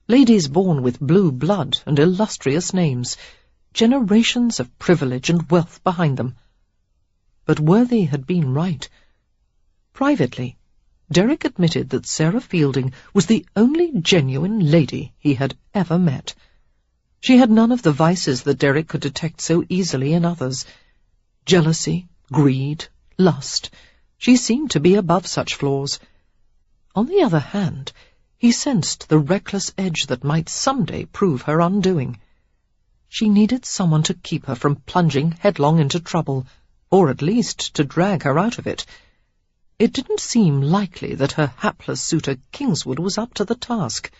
ladies born with blue blood and illustrious names, generations of privilege and wealth behind them. But Worthy had been right. Privately, Derek admitted that Sarah Fielding was the only genuine lady he had ever met. She had none of the vices that Derek could detect so easily in others. Jealousy, greed, lust. She seemed to be above such flaws. On the other hand, he sensed the reckless edge that might someday prove her undoing. She needed someone to keep her from plunging headlong into trouble, or at least to drag her out of it. It didn't seem likely that her hapless suitor Kingswood was up to the task.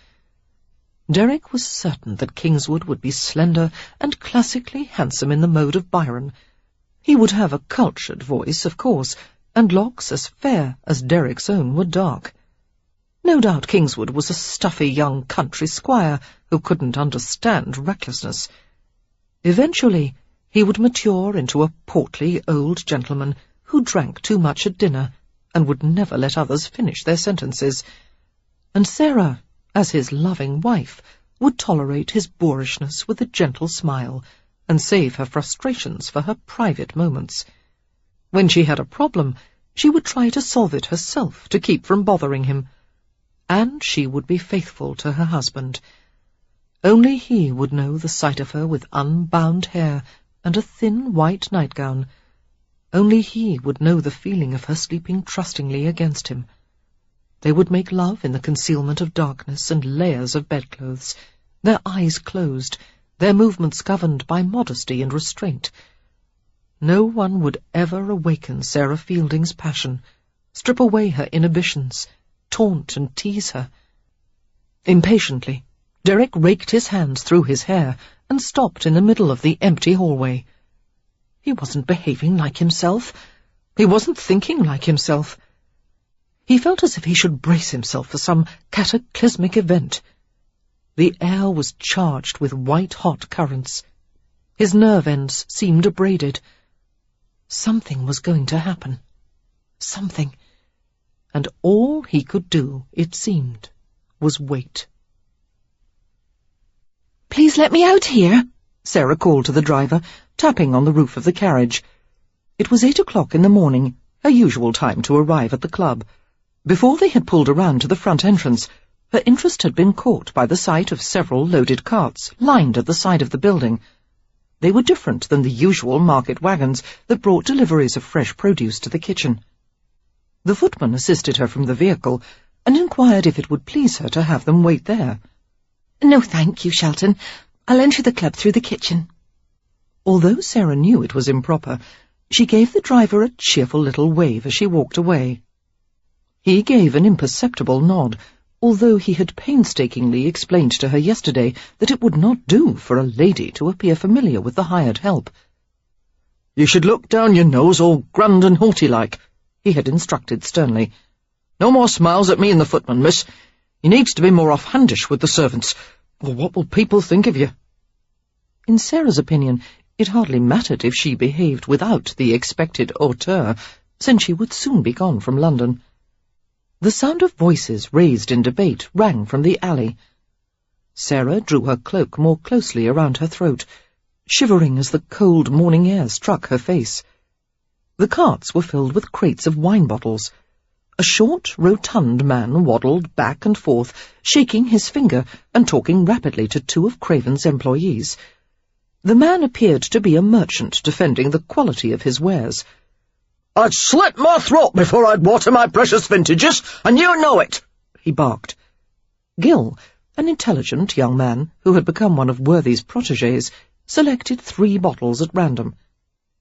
Derek was certain that Kingswood would be slender and classically handsome in the mode of Byron. He would have a cultured voice, of course, and locks as fair as Derek's own were dark. No doubt Kingswood was a stuffy young country squire who couldn't understand recklessness. Eventually, he would mature into a portly old gentleman who drank too much at dinner and would never let others finish their sentences. And Sarah, as his loving wife, would tolerate his boorishness with a gentle smile and save her frustrations for her private moments. When she had a problem, she would try to solve it herself to keep from bothering him. And she would be faithful to her husband. Only he would know the sight of her with unbound hair and a thin white nightgown. Only he would know the feeling of her sleeping trustingly against him. They would make love in the concealment of darkness and layers of bedclothes, their eyes closed, their movements governed by modesty and restraint. No one would ever awaken Sarah Fielding's passion, strip away her inhibitions, taunt and tease her. Impatiently, Derek raked his hands through his hair and stopped in the middle of the empty hallway. He wasn't behaving like himself. He wasn't thinking like himself. He felt as if he should brace himself for some cataclysmic event. The air was charged with white-hot currents. His nerve ends seemed abraded. Something was going to happen. Something. And all he could do, it seemed, was wait. "Please let me out here," Sarah called to the driver, tapping on the roof of the carriage. It was 8 o'clock in the morning, her usual time to arrive at the club. Before they had pulled around to the front entrance, her interest had been caught by the sight of several loaded carts lined at the side of the building. They were different than the usual market wagons that brought deliveries of fresh produce to the kitchen. The footman assisted her from the vehicle and inquired if it would please her to have them wait there. "No, thank you, Shelton. I'll enter the club through the kitchen." Although Sarah knew it was improper, she gave the driver a cheerful little wave as she walked away. He gave an imperceptible nod, although he had painstakingly explained to her yesterday that it would not do for a lady to appear familiar with the hired help. You should look down your nose all grand and haughty-like, he had instructed sternly. No more smiles at me and the footman, miss. You needs to be more offhandish with the servants, or what will people think of you? In Sarah's opinion, it hardly mattered if she behaved without the expected hauteur, since she would soon be gone from London. The sound of voices raised in debate rang from the alley. Sarah drew her cloak more closely around her throat, shivering as the cold morning air struck her face. The carts were filled with crates of wine bottles. A short, rotund man waddled back and forth, shaking his finger and talking rapidly to two of Craven's employees. The man appeared to be a merchant defending the quality of his wares. I'd slit my throat before I'd water my precious vintages, and you know it, he barked. Gill, an intelligent young man who had become one of Worthy's protégés, selected 3 bottles at random.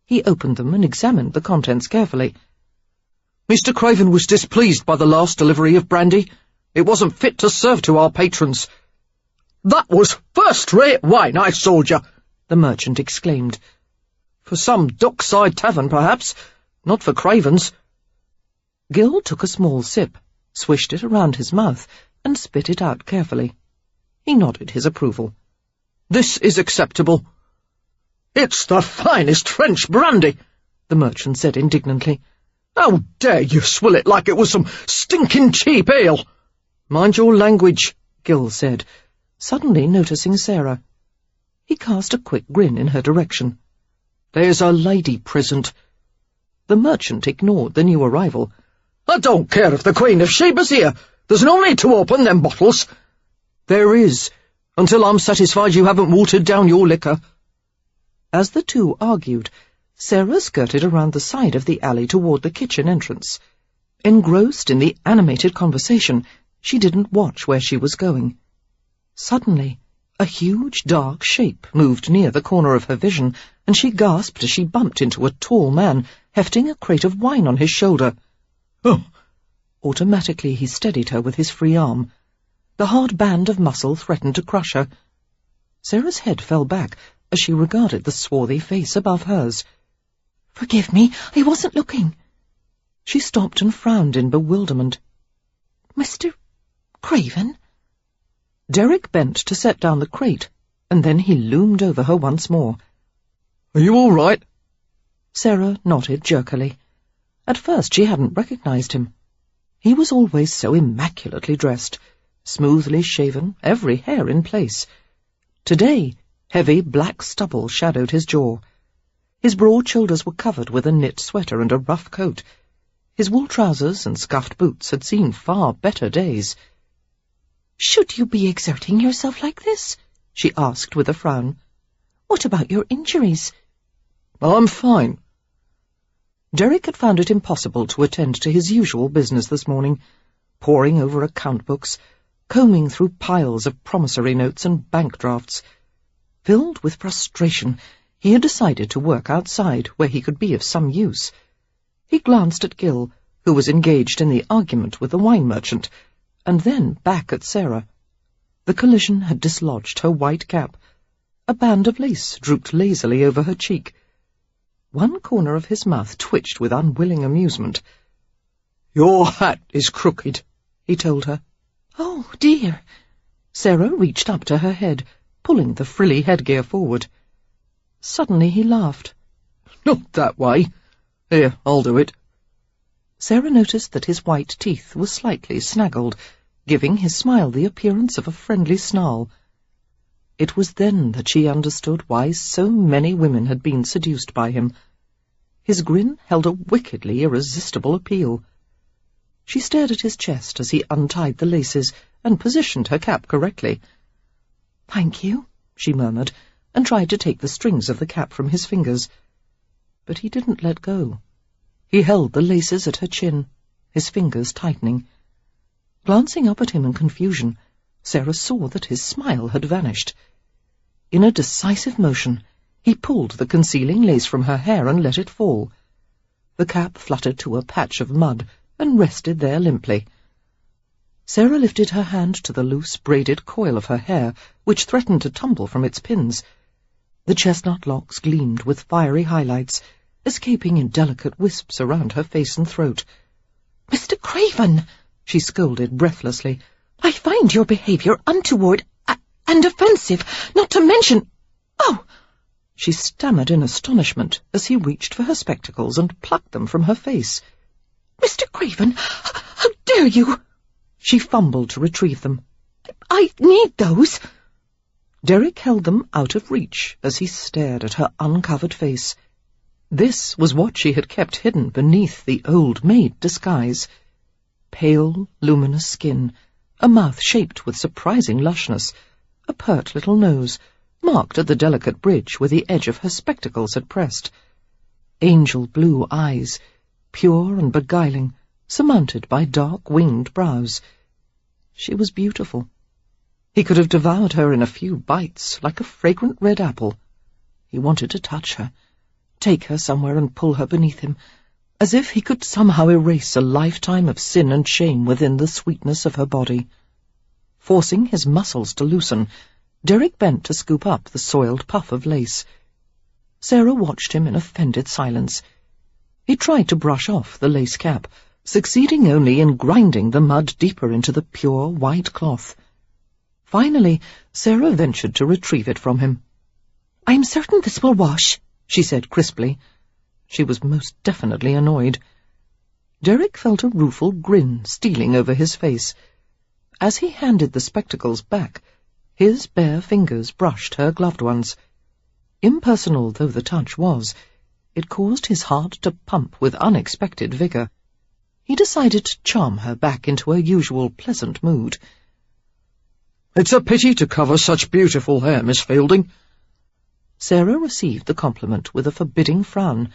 He opened them and examined the contents carefully. Mr. Craven was displeased by the last delivery of brandy. It wasn't fit to serve to our patrons. That was first-rate wine I sold you, the merchant exclaimed. For some dockside tavern, perhaps, not for Craven's. Gill took a small sip, swished it around his mouth, and spit it out carefully. He nodded his approval. This is acceptable. It's the finest French brandy, the merchant said indignantly. How dare you swill it like it was some stinking cheap ale? Mind your language, Gill said, suddenly noticing Sarah. He cast a quick grin in her direction. There's a lady present. The merchant ignored the new arrival. I don't care if the Queen of Sheba's here. There's no need to open them bottles. There is, until I'm satisfied you haven't watered down your liquor. As the two argued, Sarah skirted around the side of the alley toward the kitchen entrance. Engrossed in the animated conversation, she didn't watch where she was going. Suddenly, a huge dark shape moved near the corner of her vision, and she gasped as she bumped into a tall man, hefting a crate of wine on his shoulder. Oh! Automatically he steadied her with his free arm. The hard band of muscle threatened to crush her. Sarah's head fell back as she regarded the swarthy face above hers. "Forgive me, I wasn't looking." She stopped and frowned in bewilderment. "Mr. Craven?" Derek bent to set down the crate, and then he loomed over her once more. Are you all right? Sarah nodded jerkily. At first she hadn't recognized him. He was always so immaculately dressed, smoothly shaven, every hair in place. Today, heavy black stubble shadowed his jaw. His broad shoulders were covered with a knit sweater and a rough coat. His wool trousers and scuffed boots had seen far better days. "Should you be exerting yourself like this?" she asked with a frown. "What about your injuries?" I'm fine. Derek had found it impossible to attend to his usual business this morning, poring over account books, combing through piles of promissory notes and bank drafts. Filled with frustration, he had decided to work outside where he could be of some use. He glanced at Gill, who was engaged in the argument with the wine merchant, and then back at Sarah. The collision had dislodged her white cap. A band of lace drooped lazily over her cheek. One corner of his mouth twitched with unwilling amusement. Your hat is crooked, he told her. "Oh, dear." Sarah reached up to her head, pulling the frilly headgear forward. Suddenly he laughed. Not that way. Here, I'll do it. Sarah noticed that his white teeth were slightly snaggled, giving his smile the appearance of a friendly snarl. It was then that she understood why so many women had been seduced by him. His grin held a wickedly irresistible appeal. She stared at his chest as he untied the laces and positioned her cap correctly. "Thank you," she murmured, and tried to take the strings of the cap from his fingers. But he didn't let go. He held the laces at her chin, his fingers tightening. Glancing up at him in confusion, Sarah saw that his smile had vanished. In a decisive motion, he pulled the concealing lace from her hair and let it fall. The cap fluttered to a patch of mud and rested there limply. Sarah lifted her hand to the loose braided coil of her hair, which threatened to tumble from its pins. The chestnut locks gleamed with fiery highlights, escaping in delicate wisps around her face and throat. "Mr. Craven," she scolded breathlessly, "I find your behaviour untoward and offensive, not to mention— Oh!" She stammered in astonishment as he reached for her spectacles and plucked them from her face. "Mr. Craven, how dare you!" She fumbled to retrieve them. "I need those." Derek held them out of reach as he stared at her uncovered face. This was what she had kept hidden beneath the old-maid disguise. Pale, luminous skin, a mouth shaped with surprising lushness, a pert little nose, marked at the delicate bridge where the edge of her spectacles had pressed. Angel blue eyes, pure and beguiling, surmounted by dark winged brows. She was beautiful. He could have devoured her in a few bites, like a fragrant red apple. He wanted to touch her, take her somewhere and pull her beneath him, as if he could somehow erase a lifetime of sin and shame within the sweetness of her body. Forcing his muscles to loosen, Derek bent to scoop up the soiled puff of lace. Sarah watched him in offended silence. He tried to brush off the lace cap, succeeding only in grinding the mud deeper into the pure white cloth. Finally, Sarah ventured to retrieve it from him. "I am certain this will wash," she said crisply. She was most definitely annoyed. Derek felt a rueful grin stealing over his face. As he handed the spectacles back, his bare fingers brushed her gloved ones. Impersonal though the touch was, it caused his heart to pump with unexpected vigour. He decided to charm her back into her usual pleasant mood. "It's a pity to cover such beautiful hair, Miss Fielding." Sarah received the compliment with a forbidding frown.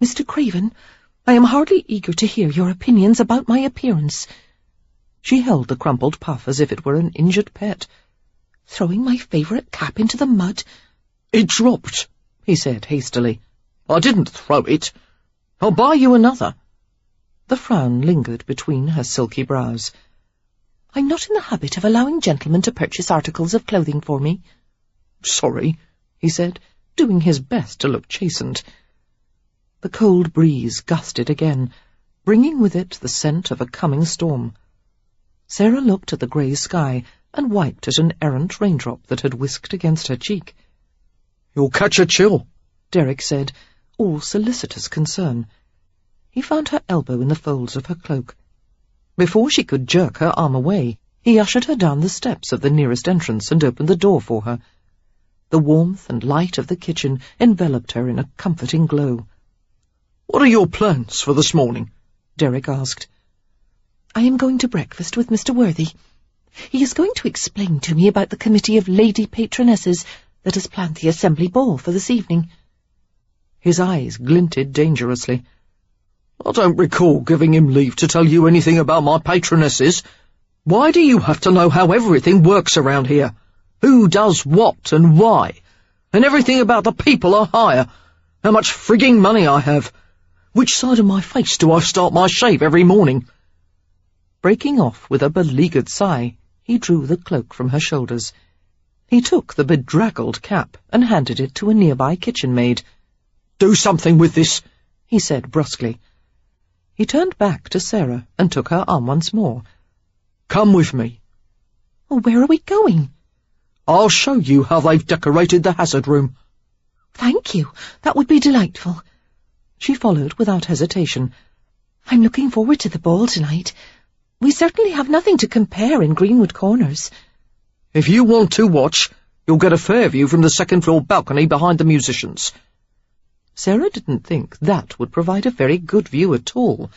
"Mr. Craven, I am hardly eager to hear your opinions about my appearance." She held the crumpled puff as if it were an injured pet. "Throwing my favourite cap into the mud—" "It dropped," he said hastily. "I didn't throw it. I'll buy you another." The frown lingered between her silky brows. "I'm not in the habit of allowing gentlemen to purchase articles of clothing for me." "Sorry," he said, doing his best to look chastened. The cold breeze gusted again, bringing with it the scent of a coming storm. Sarah looked at the grey sky and wiped at an errant raindrop that had whisked against her cheek. "You'll catch a chill," Derek said, all solicitous concern. He found her elbow in the folds of her cloak. Before she could jerk her arm away, he ushered her down the steps of the nearest entrance and opened the door for her. The warmth and light of the kitchen enveloped her in a comforting glow. "What are your plans for this morning?" Derek asked. "I am going to breakfast with Mr. Worthy. He is going to explain to me about the committee of lady patronesses that has planned the assembly ball for this evening." His eyes glinted dangerously. "I don't recall giving him leave to tell you anything about my patronesses. Why do you have to know how everything works around here? Who does what and why? And everything about the people I hire? How much frigging money I have? Which side of my face do I start my shave every morning?" Breaking off with a beleaguered sigh, he drew the cloak from her shoulders. He took the bedraggled cap and handed it to a nearby kitchen maid. "Do something with this," he said brusquely. He turned back to Sarah and took her arm once more. "Come with me." "Where are we going?" "I'll show you how they've decorated the hazard room." "Thank you. That would be delightful." She followed without hesitation. "I'm looking forward to the ball tonight. We certainly have nothing to compare in Greenwood Corners." "If you want to watch, you'll get a fair view from the second-floor balcony behind the musicians." Sarah didn't think that would provide a very good view at all.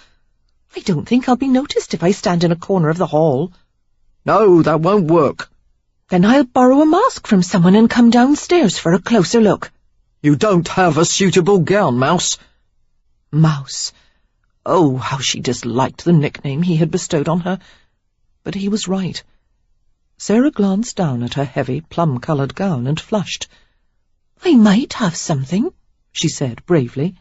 "I don't think I'll be noticed if I stand in a corner of the hall." "No, that won't work." "Then I'll borrow a mask from someone and come downstairs for a closer look." "You don't have a suitable gown, Mouse." Mouse. Oh, how she disliked the nickname he had bestowed on her. But he was right. Sarah glanced down at her heavy, plum-coloured gown and flushed. "I might have something," she said bravely.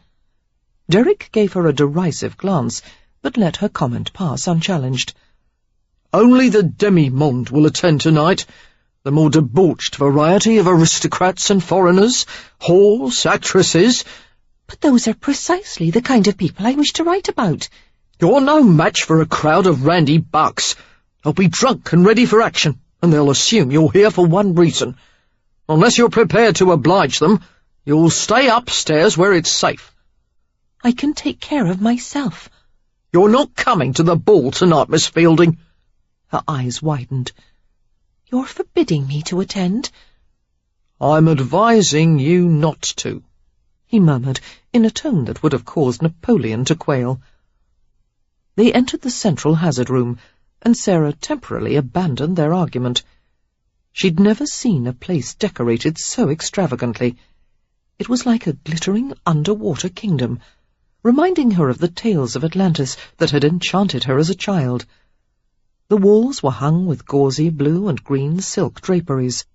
Derek gave her a derisive glance, but let her comment pass unchallenged. "Only the demi-monde will attend tonight. The more debauched variety of aristocrats and foreigners, whores, actresses. But those are precisely the kind of people I wish to write about. You're no match for a crowd of randy bucks. They'll be drunk and ready for action, and they'll assume you're here for one reason. Unless you're prepared to oblige them, you'll stay upstairs where it's safe. I can take care of myself. You're not coming to the ball tonight, Miss Fielding. Her eyes widened. You're forbidding me to attend? I'm advising you not to, he murmured in a tone that would have caused Napoleon to quail. They entered the central hazard room, and Sarah temporarily abandoned their argument. She'd never seen a place decorated so extravagantly. It was like a glittering underwater kingdom, reminding her of the tales of Atlantis that had enchanted her as a child. The walls were hung with gauzy blue and green silk draperies.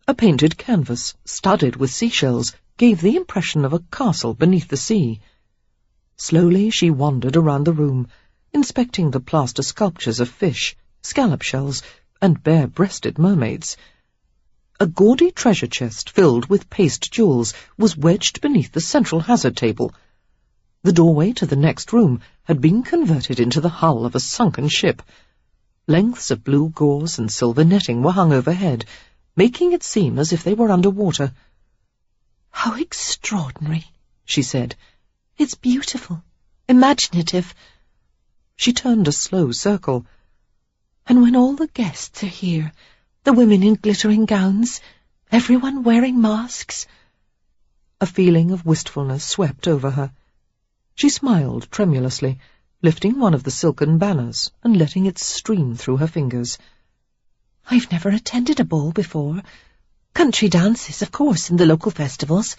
A painted canvas, studded with seashells, gave the impression of a castle beneath the sea. Slowly she wandered around the room, inspecting the plaster sculptures of fish, scallop shells, and bare-breasted mermaids. A gaudy treasure chest filled with paste jewels was wedged beneath the central hazard table. The doorway to the next room had been converted into the hull of a sunken ship. Lengths of blue gauze and silver netting were hung overhead, making it seem as if they were under water. "How extraordinary," she said. "It's beautiful, imaginative." She turned a slow circle. "And when all the guests are here, the women in glittering gowns, everyone wearing masks." A feeling of wistfulness swept over her. She smiled tremulously, lifting one of the silken banners and letting it stream through her fingers. "I've never attended a ball before. Country dances, of course, in the local festivals."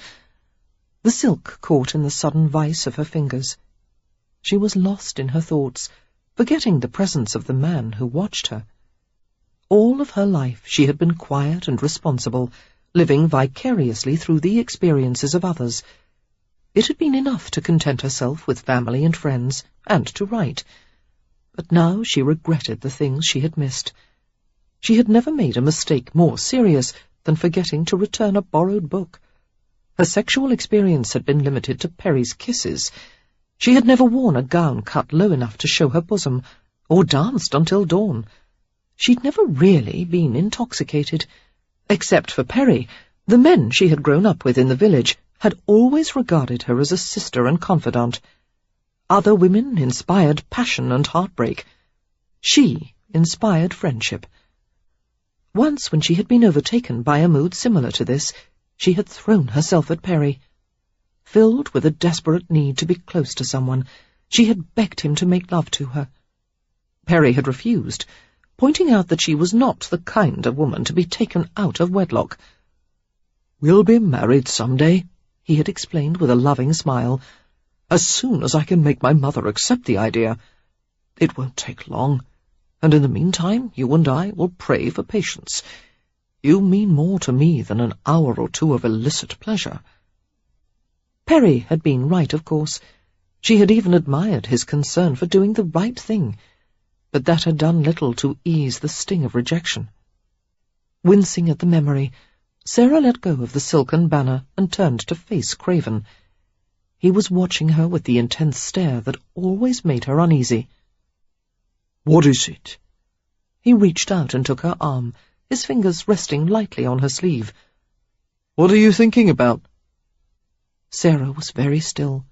The silk caught in the sudden vice of her fingers. She was lost in her thoughts, forgetting the presence of the man who watched her. All of her life she had been quiet and responsible, living vicariously through the experiences of others. It had been enough to content herself with family and friends, and to write. But now she regretted the things she had missed. She had never made a mistake more serious than forgetting to return a borrowed book. Her sexual experience had been limited to Perry's kisses. She had never worn a gown cut low enough to show her bosom, or danced until dawn. She'd never really been intoxicated. Except for Perry, the men she had grown up with in the village had always regarded her as a sister and confidant. Other women inspired passion and heartbreak. She inspired friendship. Once, when she had been overtaken by a mood similar to this, she had thrown herself at Perry. Filled with a desperate need to be close to someone, she had begged him to make love to her. Perry had refused, pointing out that she was not the kind of woman to be taken out of wedlock. "We'll be married some day," he had explained with a loving smile, "as soon as I can make my mother accept the idea. It won't take long, and in the meantime you and I will pray for patience. You mean more to me than an hour or two of illicit pleasure." Perry had been right, of course. She had even admired his concern for doing the right thing, but that had done little to ease the sting of rejection. Wincing at the memory, Sarah let go of the silken banner and turned to face Craven. He was watching her with the intense stare that always made her uneasy. "What is it?" He reached out and took her arm, his fingers resting lightly on her sleeve. "What are you thinking about?" Sarah was very still,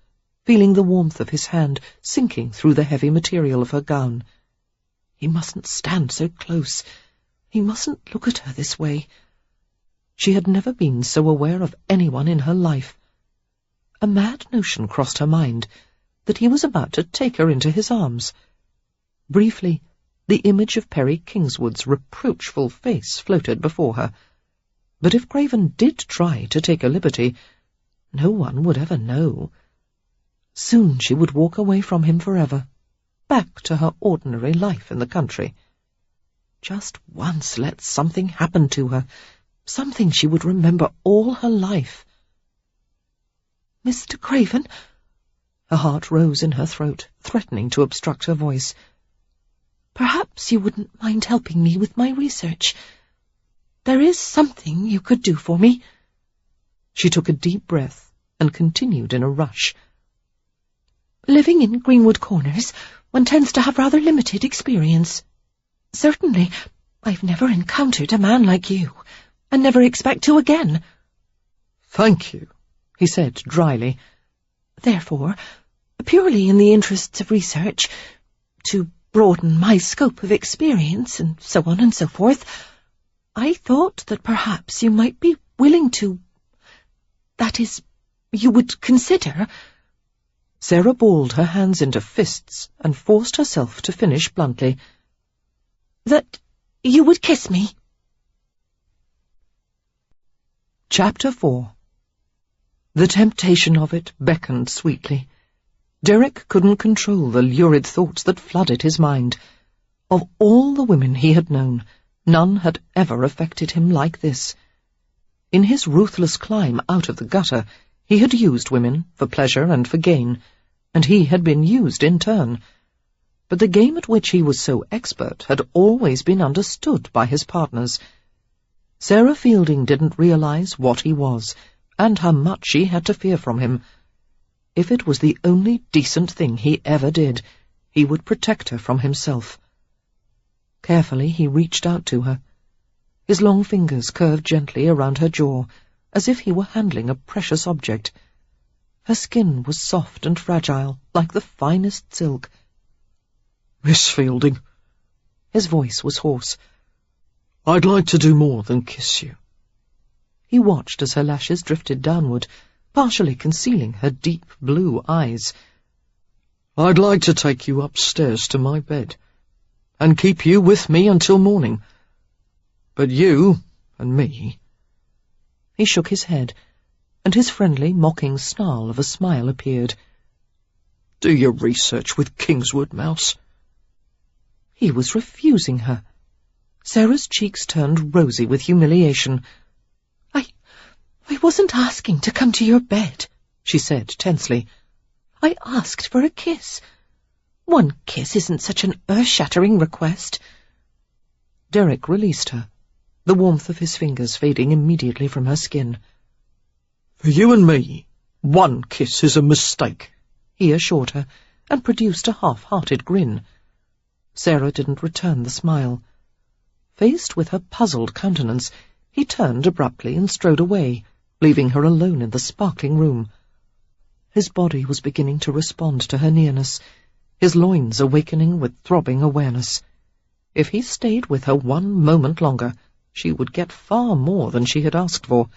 feeling the warmth of his hand sinking through the heavy material of her gown. He mustn't stand so close. He mustn't look at her this way. She had never been so aware of anyone in her life. A mad notion crossed her mind that he was about to take her into his arms. Briefly, the image of Perry Kingswood's reproachful face floated before her. But if Craven did try to take a liberty, no one would ever know. Soon she would walk away from him forever, back to her ordinary life in the country. Just once let something happen to her, something she would remember all her life. "Mr. Craven?" Her heart rose in her throat, threatening to obstruct her voice. "Perhaps you wouldn't mind helping me with my research. There is something you could do for me." She took a deep breath and continued in a rush. Living in Greenwood Corners, one tends to have rather limited experience. Certainly, I've never encountered a man like you, and never expect to again. Thank you, he said dryly. Therefore, purely in the interests of research, to broaden my scope of experience, and so on and so forth, I thought that perhaps you might be willing to... that is, you would consider... Sarah balled her hands into fists and forced herself to finish bluntly. That you would kiss me. Chapter 4. The temptation of it beckoned sweetly. Derek couldn't control the lurid thoughts that flooded his mind. Of all the women he had known, none had ever affected him like this. In his ruthless climb out of the gutter, he had used women for pleasure and for gain, and he had been used in turn. But the game at which he was so expert had always been understood by his partners. Sarah Fielding didn't realize what he was, and how much she had to fear from him. If it was the only decent thing he ever did, he would protect her from himself. Carefully he reached out to her. His long fingers curved gently around her jaw, as if he were handling a precious object. Her skin was soft and fragile, like the finest silk. Miss Fielding, his voice was hoarse, I'd like to do more than kiss you. He watched as her lashes drifted downward, partially concealing her deep blue eyes. I'd like to take you upstairs to my bed, and keep you with me until morning. But you and me... He shook his head, and his friendly, mocking snarl of a smile appeared. Do your research with Kingswood, Mouse. He was refusing her. Sarah's cheeks turned rosy with humiliation. I wasn't asking to come to your bed, she said tensely. I asked for a kiss. One kiss isn't such an earth-shattering request. Derek released her, the warmth of his fingers fading immediately from her skin. For you and me, one kiss is a mistake, he assured her, and produced a half-hearted grin. Sarah didn't return the smile. Faced with her puzzled countenance, he turned abruptly and strode away, leaving her alone in the sparkling room. His body was beginning to respond to her nearness, his loins awakening with throbbing awareness. If he stayed with her one moment longer, she would get far more than she had asked for.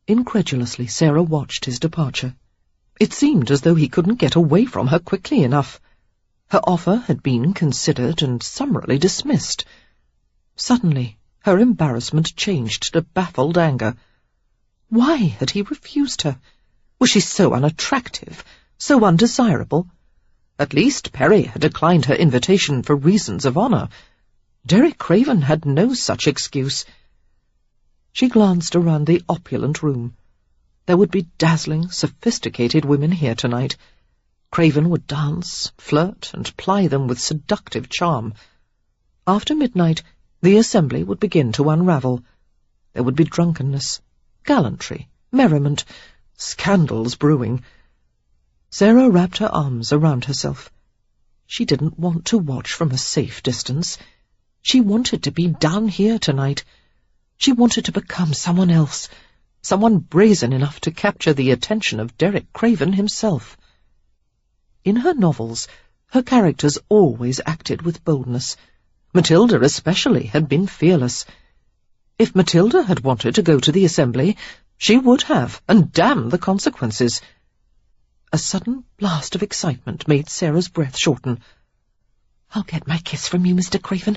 Incredulously, Sarah watched his departure. It seemed as though he couldn't get away from her quickly enough. Her offer had been considered and summarily dismissed. Suddenly, her embarrassment changed to baffled anger. Why had he refused her? Was she so unattractive, so undesirable? At least Perry had declined her invitation for reasons of honour. Derek Craven had no such excuse. She glanced around the opulent room. There would be dazzling, sophisticated women here tonight. Craven would dance, flirt, and ply them with seductive charm. After midnight, the assembly would begin to unravel. There would be drunkenness, gallantry, merriment, scandals brewing. Sarah wrapped her arms around herself. She didn't want to watch from a safe distance. She wanted to be down here tonight. She wanted to become someone else, someone brazen enough to capture the attention of Derek Craven himself. In her novels, her characters always acted with boldness. Matilda especially had been fearless. If Matilda had wanted to go to the assembly, she would have, and damn the consequences. A sudden blast of excitement made Sarah's breath shorten. I'll get my kiss from you, Mr. Craven,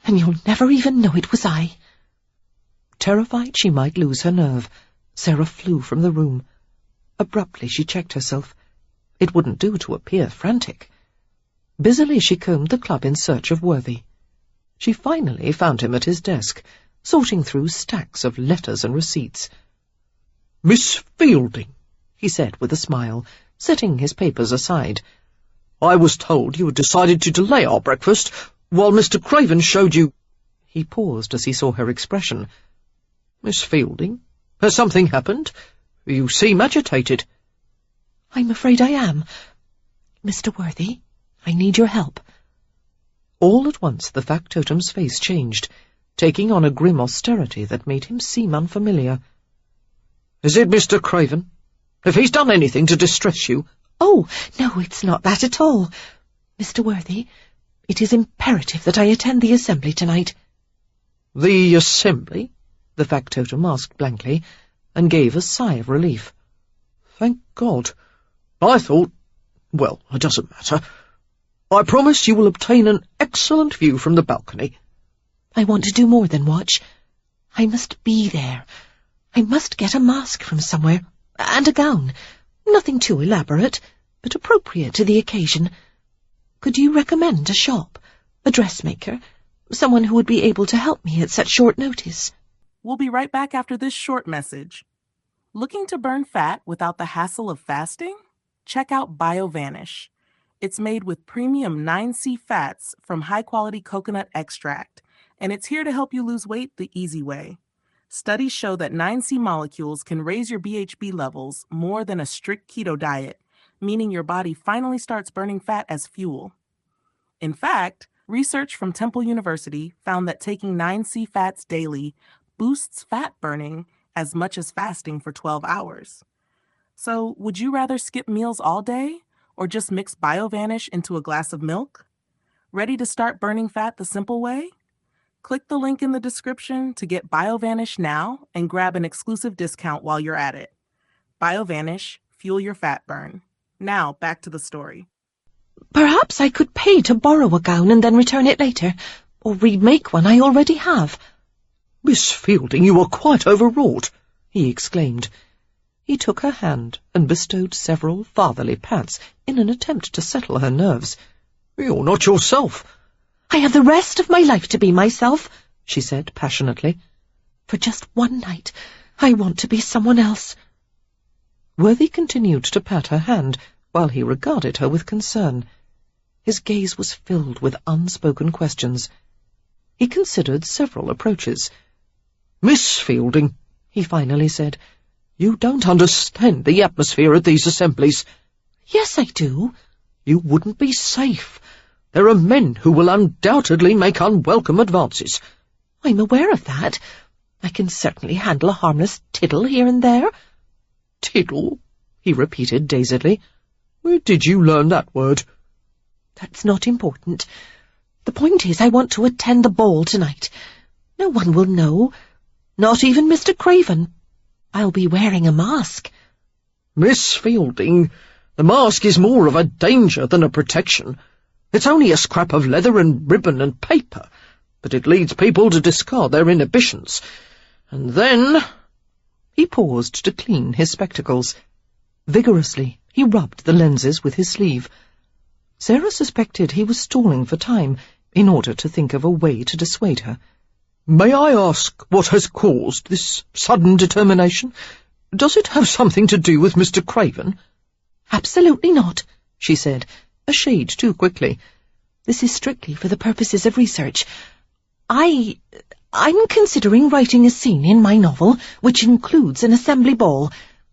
and you'll never even know it was I. Terrified she might lose her nerve, Sarah flew from the room. Abruptly she checked herself. It wouldn't do to appear frantic. Busily she combed the club in search of Worthy. She finally found him at his desk, sorting through stacks of letters and receipts. Miss Fielding, he said with a smile, setting his papers aside. I was told you had decided to delay our breakfast while Mr. Craven showed you... He paused as he saw her expression. Miss Fielding, has something happened? You seem agitated. I'm afraid I am. Mr. Worthy, I need your help. All at once the factotum's face changed, taking on a grim austerity that made him seem unfamiliar. Is it Mr. Craven? If he's done anything to distress you— Oh, no, it's not that at all. Mr. Worthy, it is imperative that I attend the assembly tonight. The assembly? The factotum asked blankly, and gave a sigh of relief. Thank God. I thought— well, it doesn't matter. I promise you will obtain an excellent view from the balcony. I want to do more than watch. I must be there. I must get a mask from somewhere, and a gown. Nothing too elaborate, but appropriate to the occasion. Could you recommend a shop, a dressmaker, someone who would be able to help me at such short notice? We'll be right back after this short message. Looking to burn fat without the hassle of fasting? Check out BioVanish. It's made with premium 9C fats from high-quality coconut extract, and it's here to help you lose weight the easy way. Studies show that 9C molecules can raise your BHB levels more than a strict keto diet, meaning your body finally starts burning fat as fuel. In fact, research from Temple University found that taking 9C fats daily boosts fat burning as much as fasting for 12 hours. So, would you rather skip meals all day or just mix BioVanish into a glass of milk? Ready to start burning fat the simple way? Click the link in the description to get BioVanish now and grab an exclusive discount while you're at it. BioVanish, fuel your fat burn. Now, back to the story. Perhaps I could pay to borrow a gown and then return it later, or remake one I already have. Miss Fielding, you are quite overwrought, he exclaimed. He took her hand and bestowed several fatherly pats in an attempt to settle her nerves. You're not yourself. I have the rest of my life to be myself, she said passionately. For just one night, I want to be someone else. Worthy continued to pat her hand while he regarded her with concern. His gaze was filled with unspoken questions. He considered several approaches. Miss Fielding, he finally said, you don't understand the atmosphere at these assemblies. Yes, I do. You wouldn't be safe. There are men who will undoubtedly make unwelcome advances. I'm aware of that. I can certainly handle a harmless tiddle here and there. Tiddle? He repeated dazedly. Where did you learn that word? That's not important. The point is I want to attend the ball tonight. No one will know. Not even Mr. Craven. I'll be wearing a mask. Miss Fielding, the mask is more of a danger than a protection. It's only a scrap of leather and ribbon and paper, but it leads people to discard their inhibitions. And then— He paused to clean his spectacles. Vigorously, he rubbed the lenses with his sleeve. Sarah suspected he was stalling for time in order to think of a way to dissuade her. May I ask what has caused this sudden determination? Does it have something to do with Mr. Craven? Absolutely not, she said, a shade too quickly. This is strictly for the purposes of research. I'm considering writing a scene in my novel which includes an assembly ball,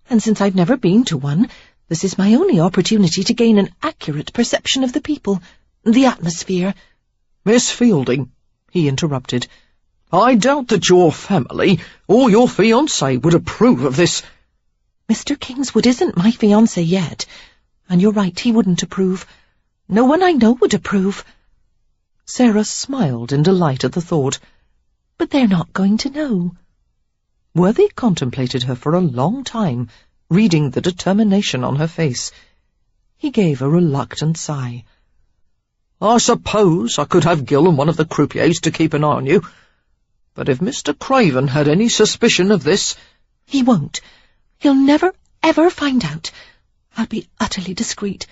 and since I've never been to one, this is my only opportunity to gain an accurate perception of the people, the atmosphere. Miss Fielding, he interrupted, I doubt that your family or your fiancé would approve of this. Mr. Kingswood isn't my fiancé yet, and you're right, he wouldn't approve. No one I know would approve. Sarah smiled in delight at the thought. But they're not going to know. Worthy contemplated her for a long time, reading the determination on her face. He gave a reluctant sigh. I suppose I could have Gill and one of the croupiers to keep an eye on you. But if Mr. Craven had any suspicion of this— He won't. He'll never, ever find out. I'll be utterly discreet.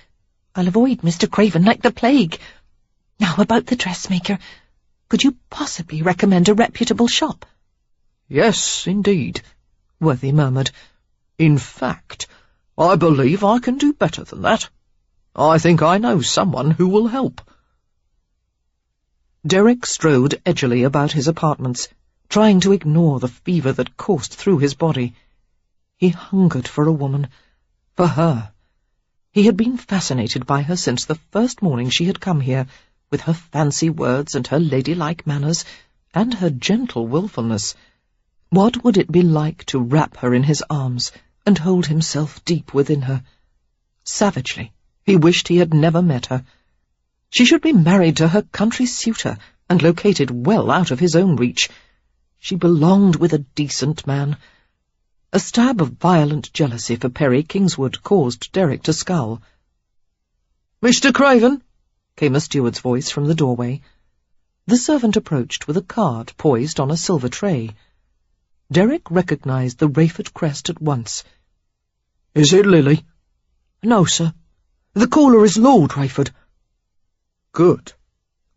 I'll avoid Mr. Craven like the plague. Now about the dressmaker. Could you possibly recommend a reputable shop? Yes, indeed, Worthy murmured. In fact, I believe I can do better than that. I think I know someone who will help. Derek strode edgily about his apartments, trying to ignore the fever that coursed through his body. He hungered for a woman, for her. He had been fascinated by her since the first morning she had come here, with her fancy words and her ladylike manners, and her gentle wilfulness. What would it be like to wrap her in his arms and hold himself deep within her? Savagely, he wished he had never met her. She should be married to her country suitor, and located well out of his own reach. She belonged with a decent man. A stab of violent jealousy for Perry Kingswood caused Derek to scowl. "Mr. Craven," came a steward's voice from the doorway. The servant approached with a card poised on a silver tray. Derek recognized the Rayford crest at once. "Is it Lily?" "No, sir. The caller is Lord Rayford." "Good.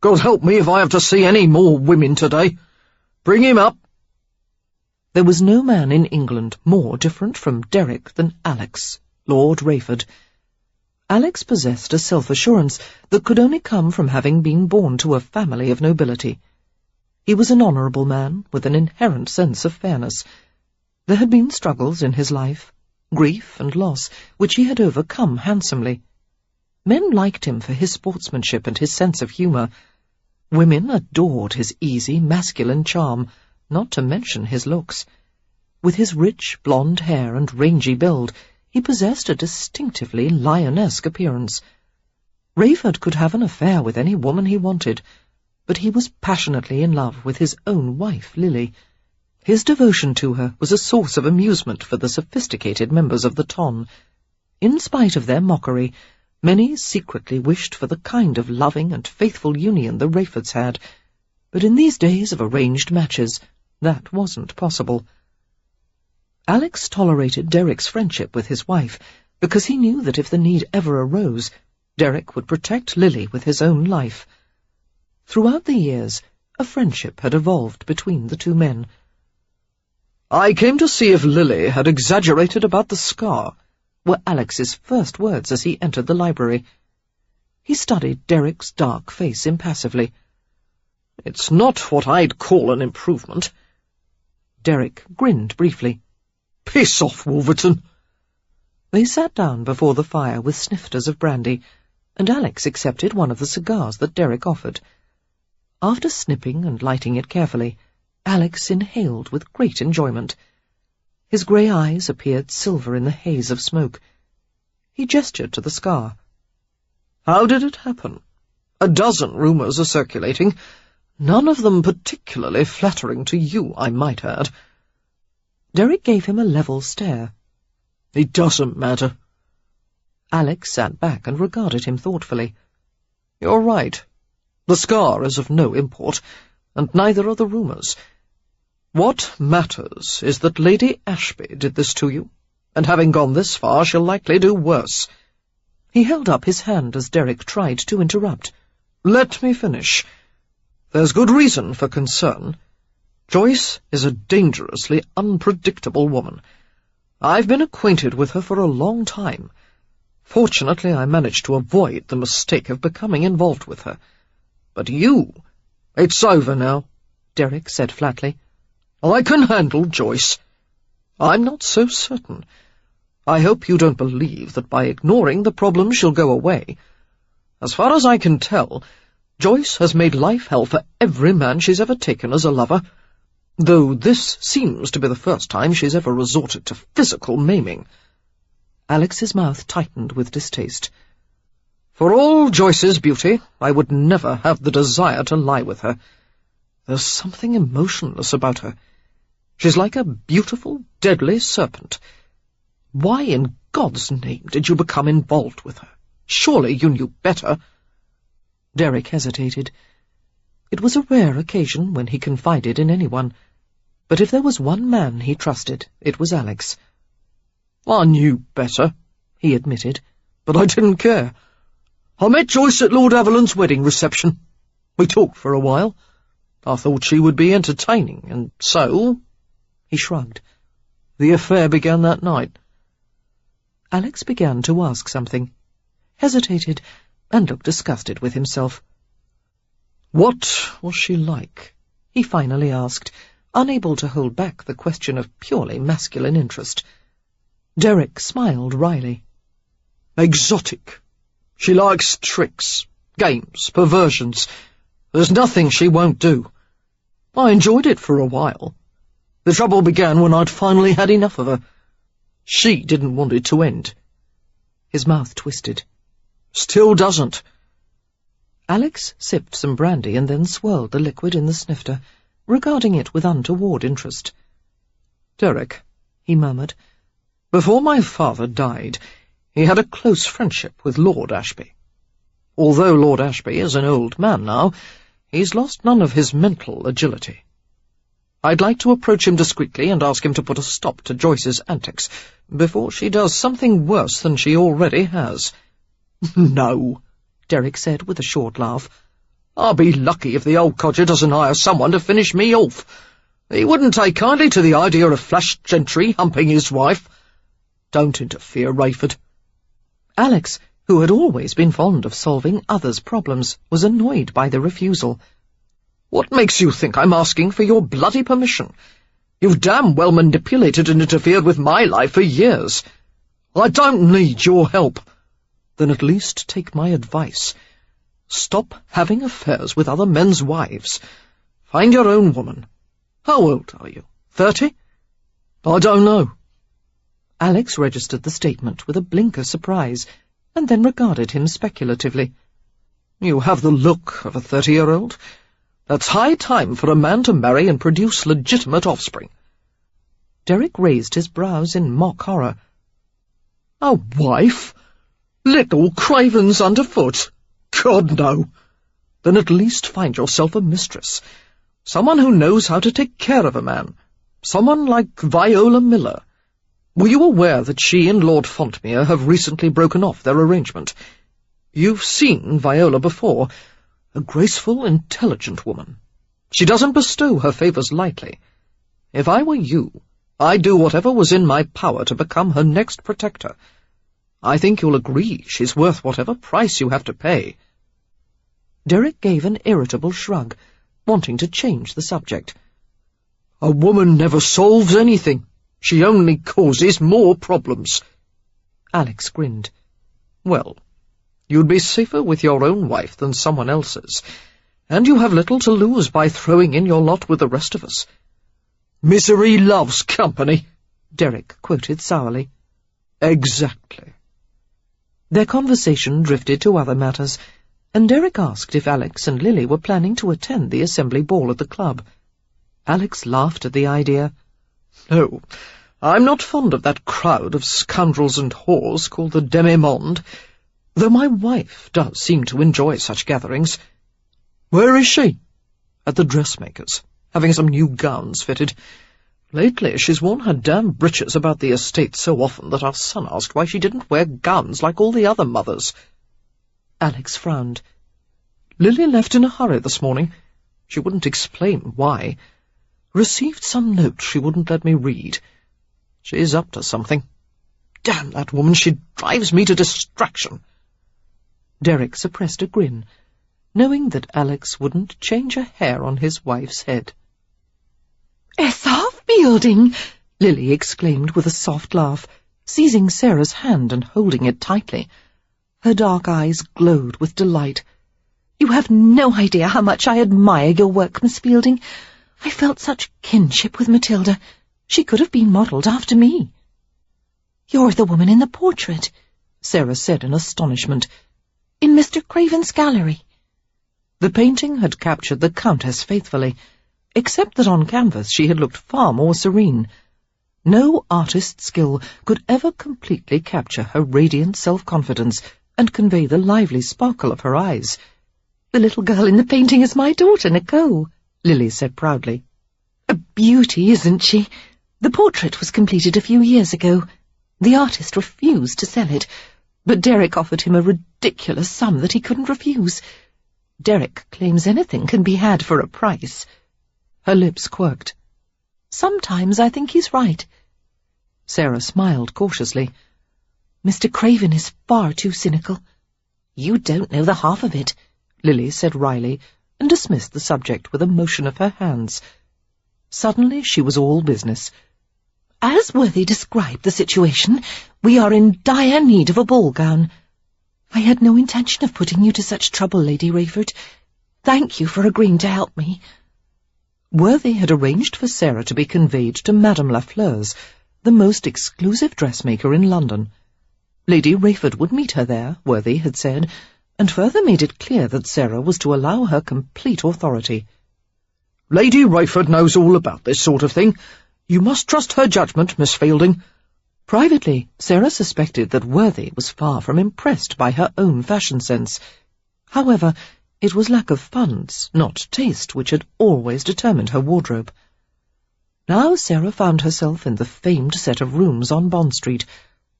God help me if I have to see any more women today. Bring him up." There was no man in England more different from Derek than Alex, Lord Rayford. Alex possessed a self-assurance that could only come from having been born to a family of nobility. He was an honourable man with an inherent sense of fairness. There had been struggles in his life, grief and loss, which he had overcome handsomely. Men liked him for his sportsmanship and his sense of humour. Women adored his easy, masculine charm, not to mention his looks. With his rich, blonde hair and rangy build, he possessed a distinctively lionesque appearance. Rayford could have an affair with any woman he wanted, but he was passionately in love with his own wife, Lily. His devotion to her was a source of amusement for the sophisticated members of the ton. In spite of their mockery, many secretly wished for the kind of loving and faithful union the Rayfords had, but in these days of arranged matches, that wasn't possible. Alex tolerated Derek's friendship with his wife, because he knew that if the need ever arose, Derek would protect Lily with his own life. Throughout the years, a friendship had evolved between the two men. "I came to see if Lily had exaggerated about the scar," were Alex's first words as he entered the library. He studied Derek's dark face impassively. "It's not what I'd call an improvement." Derek grinned briefly. "Piss off, Wolverton." They sat down before the fire with snifters of brandy, and Alex accepted one of the cigars that Derek offered. After snipping and lighting it carefully, Alex inhaled with great enjoyment. His grey eyes appeared silver in the haze of smoke. He gestured to the scar. "How did it happen? A dozen rumours are circulating, none of them particularly flattering to you, I might add." Derek gave him a level stare. "It doesn't matter." Alex sat back and regarded him thoughtfully. "You're right. The scar is of no import, and neither are the rumours. What matters is that Lady Ashby did this to you, and having gone this far, she'll likely do worse." He held up his hand as Derek tried to interrupt. "Let me finish. There's good reason for concern. Joyce is a dangerously unpredictable woman. I've been acquainted with her for a long time. Fortunately, I managed to avoid the mistake of becoming involved with her. But you— It's over now," Derek said flatly. "I can handle Joyce. I'm not so certain. I hope you don't believe that by ignoring the problem she'll go away. As far as I can tell, Joyce has made life hell for every man she's ever taken as a lover, though this seems to be the first time she's ever resorted to physical maiming." Alex's mouth tightened with distaste. "For all Joyce's beauty, I would never have the desire to lie with her. There's something emotionless about her. She's like a beautiful, deadly serpent. Why in God's name did you become involved with her? Surely you knew better." Derek hesitated. It was a rare occasion when he confided in anyone, but if there was one man he trusted, it was Alex. "I knew better," he admitted, "but I didn't care. I met Joyce at Lord Avalon's wedding reception. We talked for a while. I thought she would be entertaining, and so—" he shrugged. "The affair began that night." Alex began to ask something, hesitated, and looked disgusted with himself. "What was she like?" he finally asked, unable to hold back the question of purely masculine interest. Derek smiled wryly. Exotic. She likes tricks, games, perversions. There's nothing she won't do. I enjoyed it for a while. The trouble began when I'd finally had enough of her. She didn't want it to end. His mouth twisted. Still doesn't. Alex sipped some brandy and then swirled the liquid in the snifter, regarding it with untoward interest. Derek, he murmured, before my father died, he had a close friendship with Lord Ashby. Although Lord Ashby is an old man now, he's lost none of his mental agility. I'd like to approach him discreetly and ask him to put a stop to Joyce's antics before she does something worse than she already has. No, Derek said with a short laugh. I'll be lucky if the old codger doesn't hire someone to finish me off. He wouldn't take kindly to the idea of flash gentry humping his wife. Don't interfere, Rayford. Alex, who had always been fond of solving others' problems, was annoyed by the refusal. What makes you think I'm asking for your bloody permission? You've damn well manipulated and interfered with my life for years. I don't need your help. Then at least take my advice. Stop having affairs with other men's wives. Find your own woman. How old are you? 30? I don't know. Alex registered the statement with a blink of surprise, and then regarded him speculatively. You have the look of a 30-year-old. That's high time for a man to marry and produce legitimate offspring. Derek raised his brows in mock horror. A wife? Little Craven's underfoot? God, no. Then at least find yourself a mistress. Someone who knows how to take care of a man. Someone like Viola Miller. Were you aware that she and Lord Fontmere have recently broken off their arrangement? You've seen Viola before. A graceful, intelligent woman. She doesn't bestow her favours lightly. If I were you, I'd do whatever was in my power to become her next protector. I think you'll agree she's worth whatever price you have to pay. Derek gave an irritable shrug, wanting to change the subject. A woman never solves anything. She only causes more problems. Alex grinned. Well, you'd be safer with your own wife than someone else's, and you have little to lose by throwing in your lot with the rest of us. Misery loves company, Derek quoted sourly. Exactly. Their conversation drifted to other matters, and Derek asked if Alex and Lily were planning to attend the assembly ball at the club. Alex laughed at the idea. No, I'm not fond of that crowd of scoundrels and whores called the demi-monde, though my wife does seem to enjoy such gatherings. Where is she? At the dressmaker's, having some new gowns fitted. Lately she's worn her damn breeches about the estate so often that our son asked why she didn't wear gowns like all the other mothers. Alex frowned. Lily left in a hurry this morning. She wouldn't explain why. Received some note she wouldn't let me read. She's up to something. Damn that woman, she drives me to distraction. Derek suppressed a grin, knowing that Alex wouldn't change a hair on his wife's head. S.R. Fielding! Lily exclaimed with a soft laugh, seizing Sarah's hand and holding it tightly. Her dark eyes glowed with delight. You have no idea how much I admire your work, Miss Fielding. I felt such kinship with Matilda. She could have been modelled after me. You're the woman in the portrait, Sarah said in astonishment. In Mr. Craven's gallery. The painting had captured the Countess faithfully, except that on canvas she had looked far more serene. No artist's skill could ever completely capture her radiant self-confidence and convey the lively sparkle of her eyes. The little girl in the painting is my daughter, Nicole, Lily said proudly. A beauty, isn't she? The portrait was completed a few years ago. The artist refused to sell it, but Derek offered him a ridiculous sum that he couldn't refuse. Derek claims anything can be had for a price. Her lips quirked. Sometimes I think he's right. Sarah smiled cautiously. Mr. Craven is far too cynical. You don't know the half of it, Lily said wryly, and dismissed the subject with a motion of her hands. Suddenly she was all business. As Worthy described the situation, we are in dire need of a ball gown. I had no intention of putting you to such trouble, Lady Rayford. Thank you for agreeing to help me. Worthy had arranged for Sarah to be conveyed to Madame Lafleur's, the most exclusive dressmaker in London. Lady Rayford would meet her there, Worthy had said, and further made it clear that Sarah was to allow her complete authority. Lady Rayford knows all about this sort of thing. You must trust her judgment, Miss Fielding. Privately, Sarah suspected that Worthy was far from impressed by her own fashion sense. However, it was lack of funds, not taste, which had always determined her wardrobe. Now Sarah found herself in the famed set of rooms on Bond Street,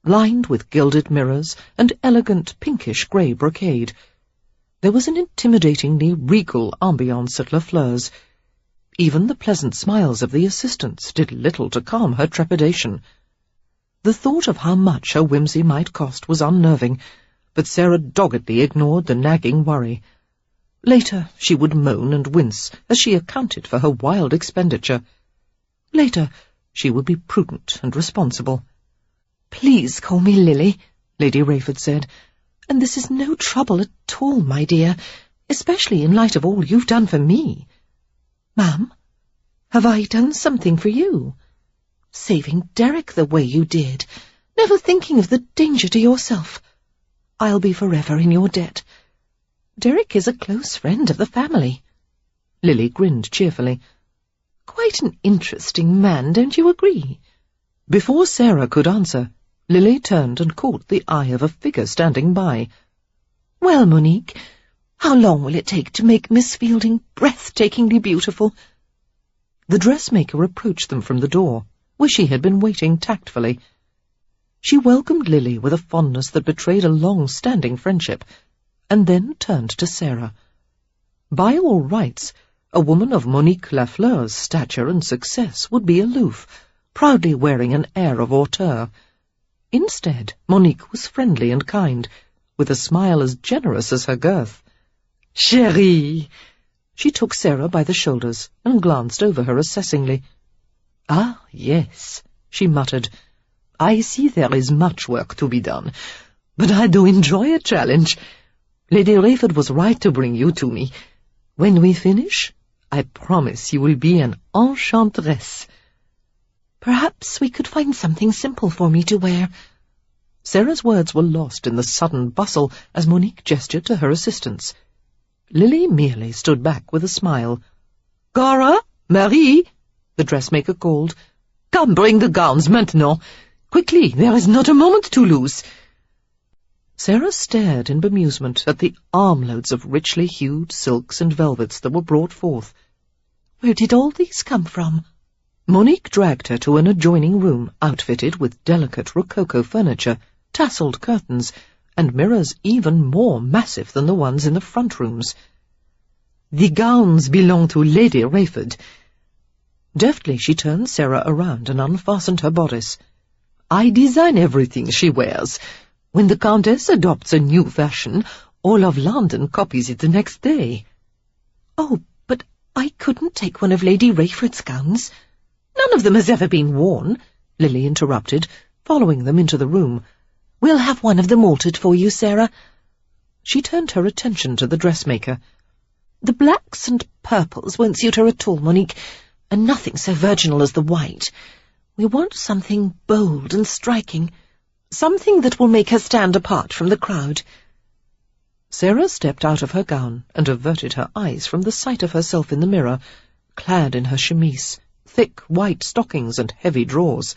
lined with gilded mirrors and elegant pinkish-grey brocade. There was an intimidatingly regal ambiance at Lafleur's. Even the pleasant smiles of the assistants did little to calm her trepidation. The thought of how much her whimsy might cost was unnerving, but Sarah doggedly ignored the nagging worry. Later she would moan and wince as she accounted for her wild expenditure. Later she would be prudent and responsible. Please call me Lily, Lady Rayford said, and this is no trouble at all, my dear, especially in light of all you've done for me. Ma'am, have I done something for you? Saving Derek the way you did, never thinking of the danger to yourself. I'll be forever in your debt. Derek is a close friend of the family. Lily grinned cheerfully. Quite an interesting man, don't you agree? Before Sarah could answer, Lily turned and caught the eye of a figure standing by. Well, Monique, how long will it take to make Miss Fielding breathtakingly beautiful? The dressmaker approached them from the door, where she had been waiting tactfully. She welcomed Lily with a fondness that betrayed a long-standing friendship, and then turned to Sarah. By all rights, a woman of Monique Lafleur's stature and success would be aloof, proudly wearing an air of hauteur. Instead, Monique was friendly and kind, with a smile as generous as her girth. Chérie! She took Sarah by the shoulders and glanced over her assessingly. Ah, yes, she muttered. I see there is much work to be done, but I do enjoy a challenge. Lady Rayford was right to bring you to me. When we finish, I promise you will be an enchantress. Perhaps we could find something simple for me to wear. Sarah's words were lost in the sudden bustle as Monique gestured to her assistants. Lily merely stood back with a smile. Cora, Marie, the dressmaker called. Come, bring the gowns maintenant. Quickly, there is not a moment to lose. Sarah stared in bemusement at the armloads of richly hued silks and velvets that were brought forth. Where did all these come from? Monique dragged her to an adjoining room outfitted with delicate rococo furniture, tasselled curtains, and mirrors even more massive than the ones in the front rooms. The gowns belong to Lady Rayford. Deftly she turned Sarah around and unfastened her bodice. I design everything she wears. When the Countess adopts a new fashion, all of London copies it the next day. Oh, but I couldn't take one of Lady Rayford's gowns. None of them has ever been worn, Lily interrupted, following them into the room. We'll have one of them altered for you, Sarah. She turned her attention to the dressmaker. The blacks and purples won't suit her at all, Monique, and nothing so virginal as the white. We want something bold and striking, something that will make her stand apart from the crowd. Sarah stepped out of her gown and averted her eyes from the sight of herself in the mirror, clad in her chemise, thick white stockings and heavy drawers.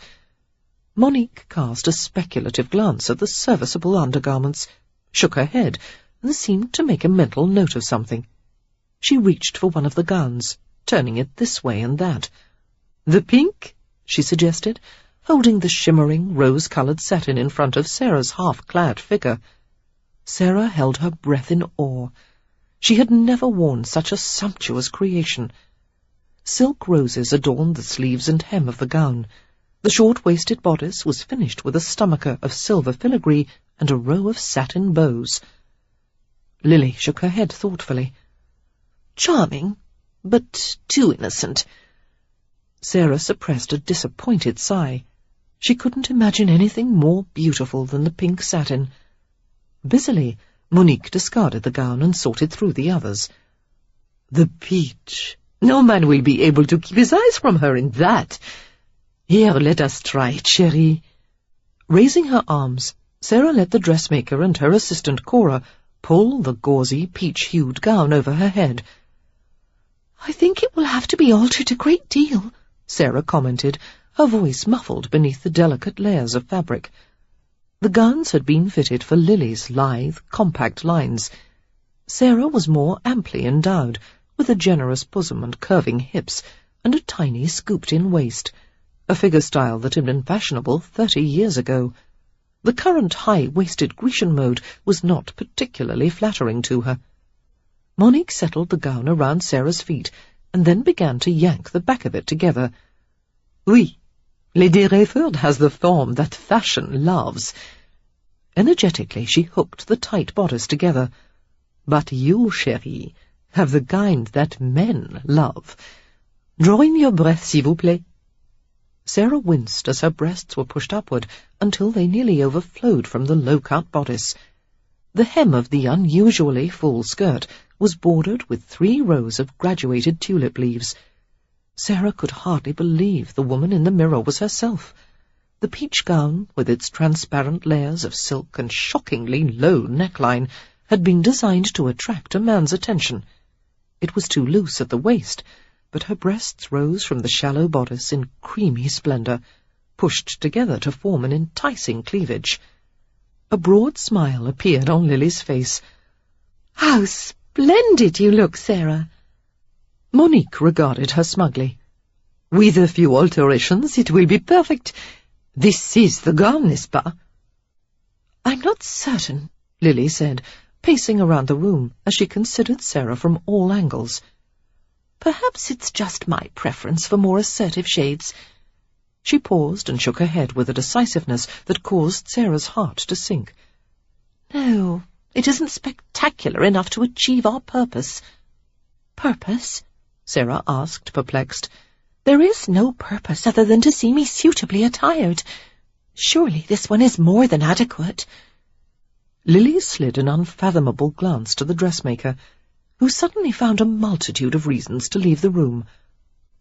Monique cast a speculative glance at the serviceable undergarments, shook her head, and seemed to make a mental note of something. She reached for one of the gowns, turning it this way and that. The pink? She suggested, holding the shimmering, rose-coloured satin in front of Sarah's half-clad figure. Sarah held her breath in awe. She had never worn such a sumptuous creation. Silk roses adorned the sleeves and hem of the gown. The short-waisted bodice was finished with a stomacher of silver filigree and a row of satin bows. Lily shook her head thoughtfully. Charming, but too innocent. Sarah suppressed a disappointed sigh. She couldn't imagine anything more beautiful than the pink satin. Busily, Monique discarded the gown and sorted through the others. The peach! No man will be able to keep his eyes from her in that. Here, let us try it, chérie. Raising her arms, Sarah let the dressmaker and her assistant Cora pull the gauzy, peach-hued gown over her head. "I think it will have to be altered a great deal," Sarah commented, her voice muffled beneath the delicate layers of fabric. The gowns had been fitted for Lily's lithe, compact lines. Sarah was more amply endowed, with a generous bosom and curving hips, and a tiny scooped-in waist, a figure style that had been fashionable 30 years ago. The current high-waisted Grecian mode was not particularly flattering to her. Monique settled the gown around Sarah's feet, and then began to yank the back of it together. "Oui, Lady Rayford has the form that fashion loves." Energetically she hooked the tight bodice together. "But you, chérie, have the kind that men love. Draw in your breath, s'il vous plaît." Sarah winced as her breasts were pushed upward until they nearly overflowed from the low-cut bodice. The hem of the unusually full skirt was bordered with 3 rows of graduated tulip leaves. Sarah could hardly believe the woman in the mirror was herself. The peach gown, with its transparent layers of silk and shockingly low neckline, had been designed to attract a man's attention. It was too loose at the waist, but her breasts rose from the shallow bodice in creamy splendour, pushed together to form an enticing cleavage. A broad smile appeared on Lily's face. "How splendid you look, Sarah!" Monique regarded her smugly. "With a few alterations it will be perfect. This is the gown, n'est-ce pas?" "I'm not certain," Lily said, pacing around the room as she considered Sarah from all angles. "Perhaps it's just my preference for more assertive shades." She paused and shook her head with a decisiveness that caused Sarah's heart to sink. "No, it isn't spectacular enough to achieve our purpose." "Purpose?" Sarah asked, perplexed. "There is no purpose other than to see me suitably attired. Surely this one is more than adequate." Lily slid an unfathomable glance to the dressmaker, who suddenly found a multitude of reasons to leave the room.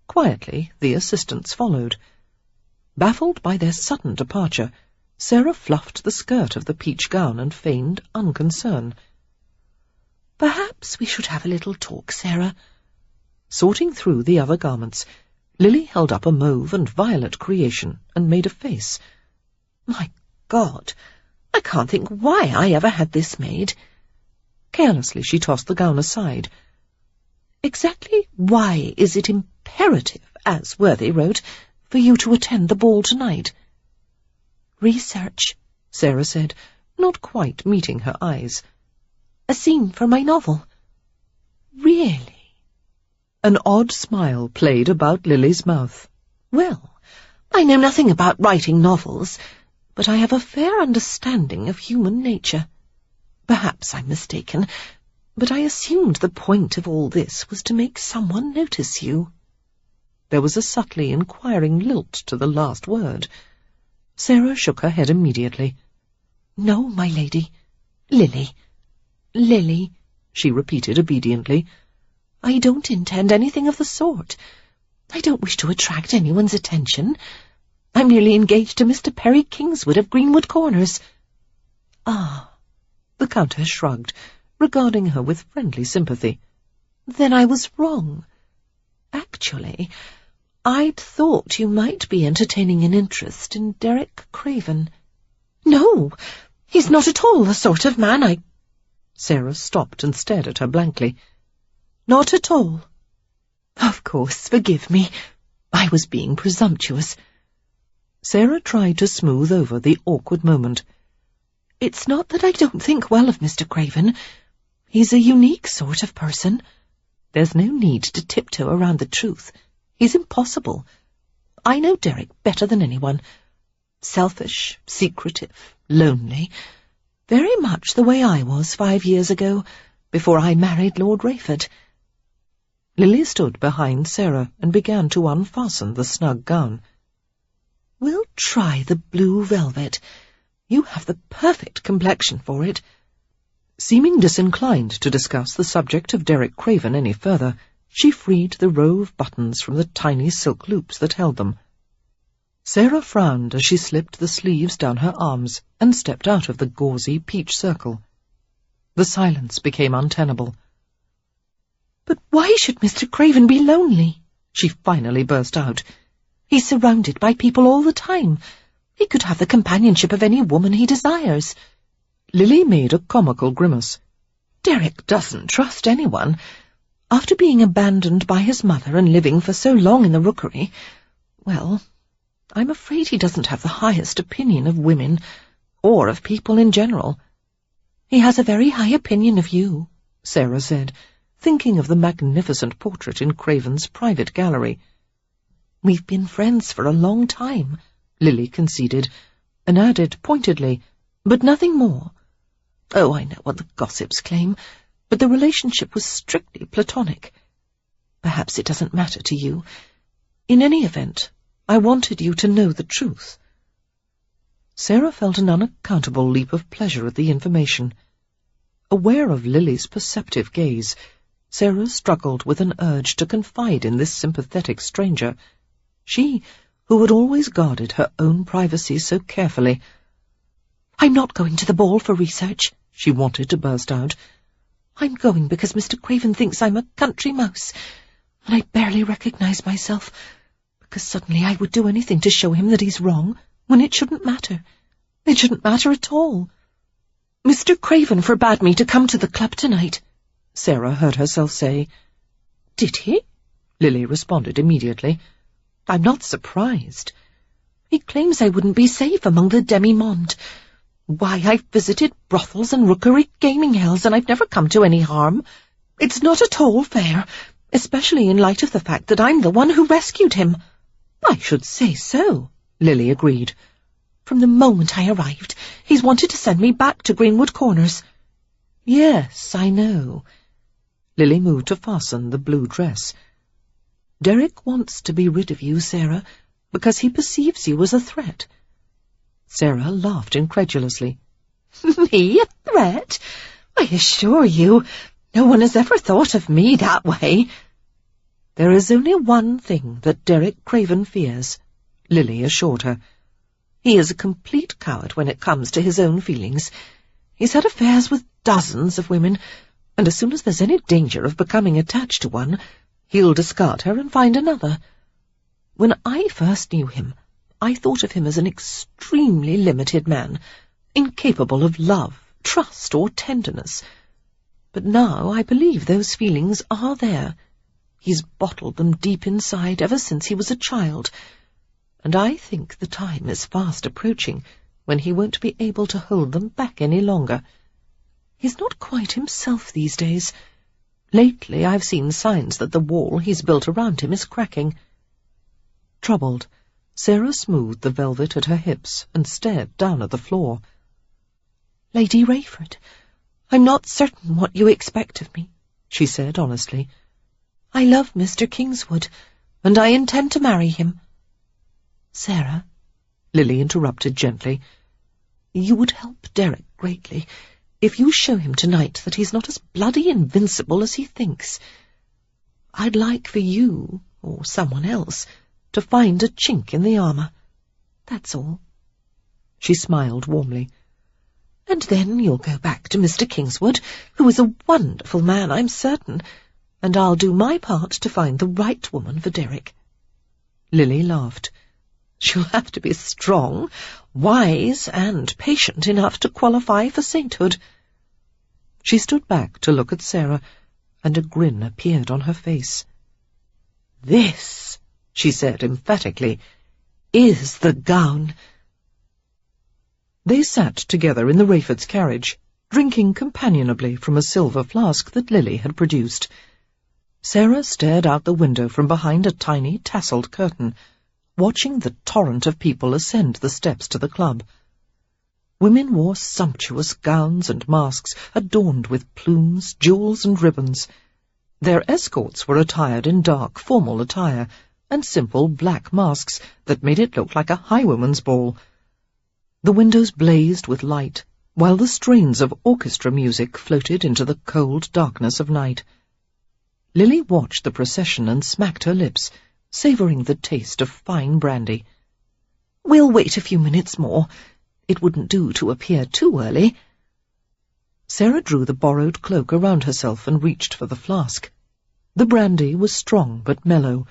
Quietly, the assistants followed. Baffled by their sudden departure, Sarah fluffed the skirt of the peach gown and feigned unconcern. "Perhaps we should have a little talk, Sarah." Sorting through the other garments, Lily held up a mauve and violet creation and made a face. "My God, I can't think why I ever had this made." Carelessly she tossed the gown aside. "Exactly why is it imperative, as Worthy wrote, for you to attend the ball tonight?" "Research," Sarah said, not quite meeting her eyes. "A scene for my novel." "Really?" An odd smile played about Lily's mouth. "Well, I know nothing about writing novels, but I have a fair understanding of human nature. Perhaps I'm mistaken, but I assumed the point of all this was to make someone notice you." There was a subtly inquiring lilt to the last word. Sarah shook her head immediately. "No, my lady. Lily. Lily," she repeated obediently. "I don't intend anything of the sort. I don't wish to attract anyone's attention. I'm merely engaged to Mr. Perry Kingswood of Greenwood Corners." "Ah." The Countess shrugged, regarding her with friendly sympathy. "Then I was wrong. Actually, I'd thought you might be entertaining an interest in Derek Craven." "No, he's not at all the sort of man I—" Sarah stopped and stared at her blankly. "Not at all? Of course, forgive me. I was being presumptuous." Sarah tried to smooth over the awkward moment. "It's not that I don't think well of Mr. Craven. He's a unique sort of person. There's no need to tiptoe around the truth. He's impossible. I know Derek better than anyone. Selfish, secretive, lonely. Very much the way I was 5 years ago, before I married Lord Rayford." Lily stood behind Sarah and began to unfasten the snug gown. We'll try the blue velvet. You have the perfect complexion for it." Seeming disinclined to discuss the subject of Derek Craven any further, she freed the row of buttons from the tiny silk loops that held them. Sarah frowned as she slipped the sleeves down her arms and stepped out of the gauzy peach circle. The silence became untenable. "But why should Mr. Craven be lonely?" she finally burst out. "He's surrounded by people all the time. He could have the companionship of any woman he desires." Lily made a comical grimace. "Derek doesn't trust anyone. After being abandoned by his mother and living for so long in the rookery, well, I'm afraid he doesn't have the highest opinion of women, or of people in general." "He has a very high opinion of you," Sarah said, thinking of the magnificent portrait in Craven's private gallery. "We've been friends for a long time," Lily conceded, and added pointedly, "but nothing more." "Oh, I know what the gossips claim, but the relationship was strictly platonic. Perhaps it doesn't matter to you. In any event, I wanted you to know the truth." Sarah felt an unaccountable leap of pleasure at the information. Aware of Lily's perceptive gaze, Sarah struggled with an urge to confide in this sympathetic stranger, she who had always guarded her own privacy so carefully. "I'm not going to the ball for research," she wanted to burst out. "I'm going because Mr. Craven thinks I'm a country mouse, and I barely recognize myself, because suddenly I would do anything to show him that he's wrong, when it shouldn't matter. It shouldn't matter at all. Mr. Craven forbade me to come to the club tonight," Sarah heard herself say. "Did he?" Lily responded immediately. "I'm not surprised. He claims I wouldn't be safe among the demi-monde. Why, I've visited brothels and rookery gaming hells, and I've never come to any harm. It's not at all fair, especially in light of the fact that I'm the one who rescued him." "I should say so," Lily agreed. "From the moment I arrived, he's wanted to send me back to Greenwood Corners." "Yes, I know." Lily moved to fasten the blue dress. "Derek wants to be rid of you, Sarah, because he perceives you as a threat." Sarah laughed incredulously. "Me a threat? I assure you, no one has ever thought of me that way." "There is only one thing that Derek Craven fears," Lily assured her. "He is a complete coward when it comes to his own feelings. He's had affairs with dozens of women, and as soon as there's any danger of becoming attached to one, he'll discard her and find another. When I first knew him, I thought of him as an extremely limited man, incapable of love, trust, or tenderness. But now I believe those feelings are there. He's bottled them deep inside ever since he was a child, and I think the time is fast approaching when he won't be able to hold them back any longer. He's not quite himself these days. Lately I've seen signs that the wall he's built around him is cracking." Troubled, Sarah smoothed the velvet at her hips and stared down at the floor. "Lady Rayford, I'm not certain what you expect of me," she said honestly. "I love Mr. Kingswood, and I intend to marry him." "Sarah," Lily interrupted gently, "you would help Derek greatly if you show him tonight that he's not as bloody invincible as he thinks. I'd like for you, or someone else, to find a chink in the armour. That's all." She smiled warmly. "And then you'll go back to Mr. Kingswood, who is a wonderful man, I'm certain, and I'll do my part to find the right woman for Derek." Lily laughed. "She'll have to be strong, wise, and patient enough to qualify for sainthood." She stood back to look at Sarah, and a grin appeared on her face. "This," she said emphatically, "is the gown." They sat together in the Rayfords' carriage, drinking companionably from a silver flask that Lily had produced. Sarah stared out the window from behind a tiny tasselled curtain, watching the torrent of people ascend the steps to the club. Women wore sumptuous gowns and masks adorned with plumes, jewels, and ribbons. Their escorts were attired in dark, formal attire, and simple black masks that made it look like a highwayman's ball. The windows blazed with light, while the strains of orchestra music floated into the cold darkness of night. Lily watched the procession and smacked her lips, savouring the taste of fine brandy. "We'll wait a few minutes more. It wouldn't do to appear too early." Sarah drew the borrowed cloak around herself and reached for the flask. The brandy was strong but mellow,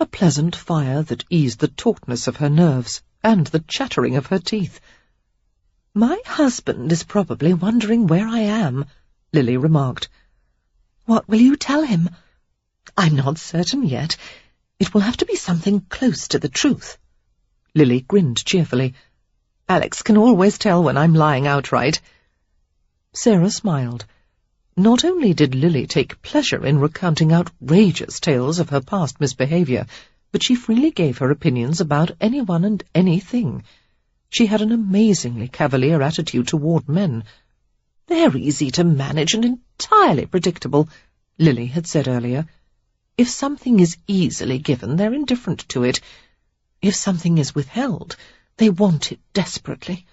a pleasant fire that eased the tautness of her nerves and the chattering of her teeth. "My husband is probably wondering where I am," Lily remarked. "What will you tell him?" "I'm not certain yet. It will have to be something close to the truth." Lily grinned cheerfully. "Alex can always tell when I'm lying outright." Sarah smiled. Not only did Lily take pleasure in recounting outrageous tales of her past misbehaviour, but she freely gave her opinions about anyone and anything. She had an amazingly cavalier attitude toward men. "They're easy to manage and entirely predictable," Lily had said earlier. "If something is easily given, they're indifferent to it. If something is withheld, they want it desperately."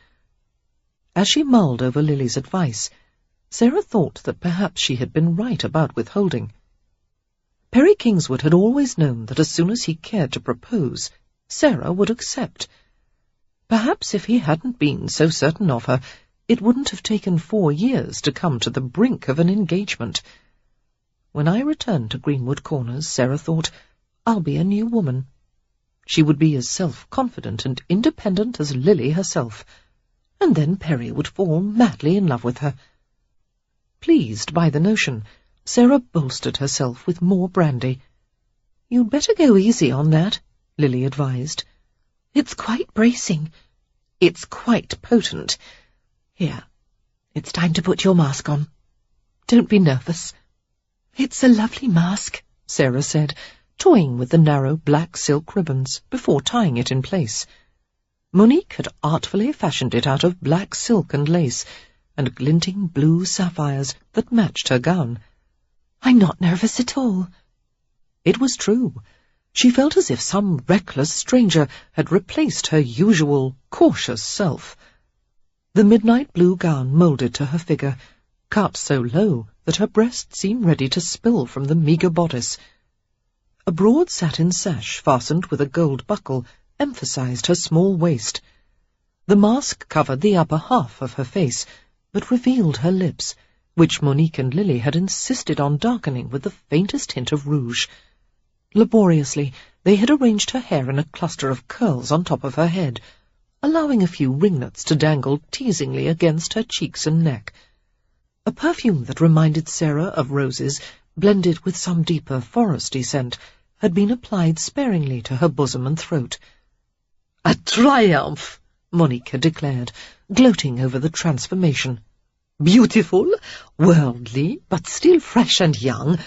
As she mulled over Lily's advice, Sarah thought that perhaps she had been right about withholding. Perry Kingswood had always known that as soon as he cared to propose, Sarah would accept. Perhaps if he hadn't been so certain of her, it wouldn't have taken 4 years to come to the brink of an engagement. When I return to Greenwood Corners, Sarah thought, I'll be a new woman. She would be as self-confident and independent as Lily herself, and then Perry would fall madly in love with her. Pleased by the notion, Sarah bolstered herself with more brandy. "You'd better go easy on that," Lily advised. "It's quite bracing." "It's quite potent. Here, it's time to put your mask on. Don't be nervous." "It's a lovely mask," Sarah said, toying with the narrow black silk ribbons before tying it in place. Monique had artfully fashioned it out of black silk and lace, and glinting blue sapphires that matched her gown. "I'm not nervous at all." It was true. She felt as if some reckless stranger had replaced her usual cautious self. The midnight blue gown moulded to her figure, cut so low that her breast seemed ready to spill from the meagre bodice. A broad satin sash fastened with a gold buckle emphasized her small waist. The mask covered the upper half of her face, but revealed her lips, which Monique and Lily had insisted on darkening with the faintest hint of rouge. Laboriously, they had arranged her hair in a cluster of curls on top of her head, allowing a few ringlets to dangle teasingly against her cheeks and neck. A perfume that reminded Sarah of roses, blended with some deeper foresty scent, had been applied sparingly to her bosom and throat. "A triumph!" Monique had declared, gloating over the transformation. "Beautiful, worldly, but still fresh and young.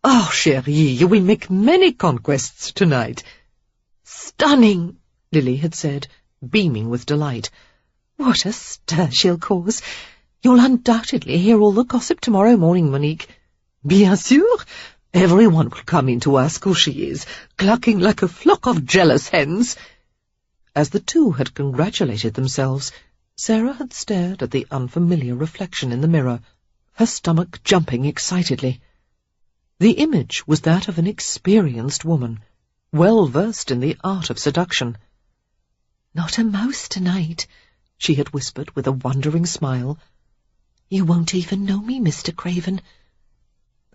Oh, chérie, you will make many conquests tonight." "Stunning," Lily had said, beaming with delight. "What a stir she'll cause. You'll undoubtedly hear all the gossip tomorrow morning, Monique." "Bien sûr. Everyone will come in to ask who she is, clucking like a flock of jealous hens." As the two had congratulated themselves, Sarah had stared at the unfamiliar reflection in the mirror, her stomach jumping excitedly. The image was that of an experienced woman, well versed in the art of seduction. "Not a mouse tonight," she had whispered with a wondering smile. "You won't even know me, Mr. Craven."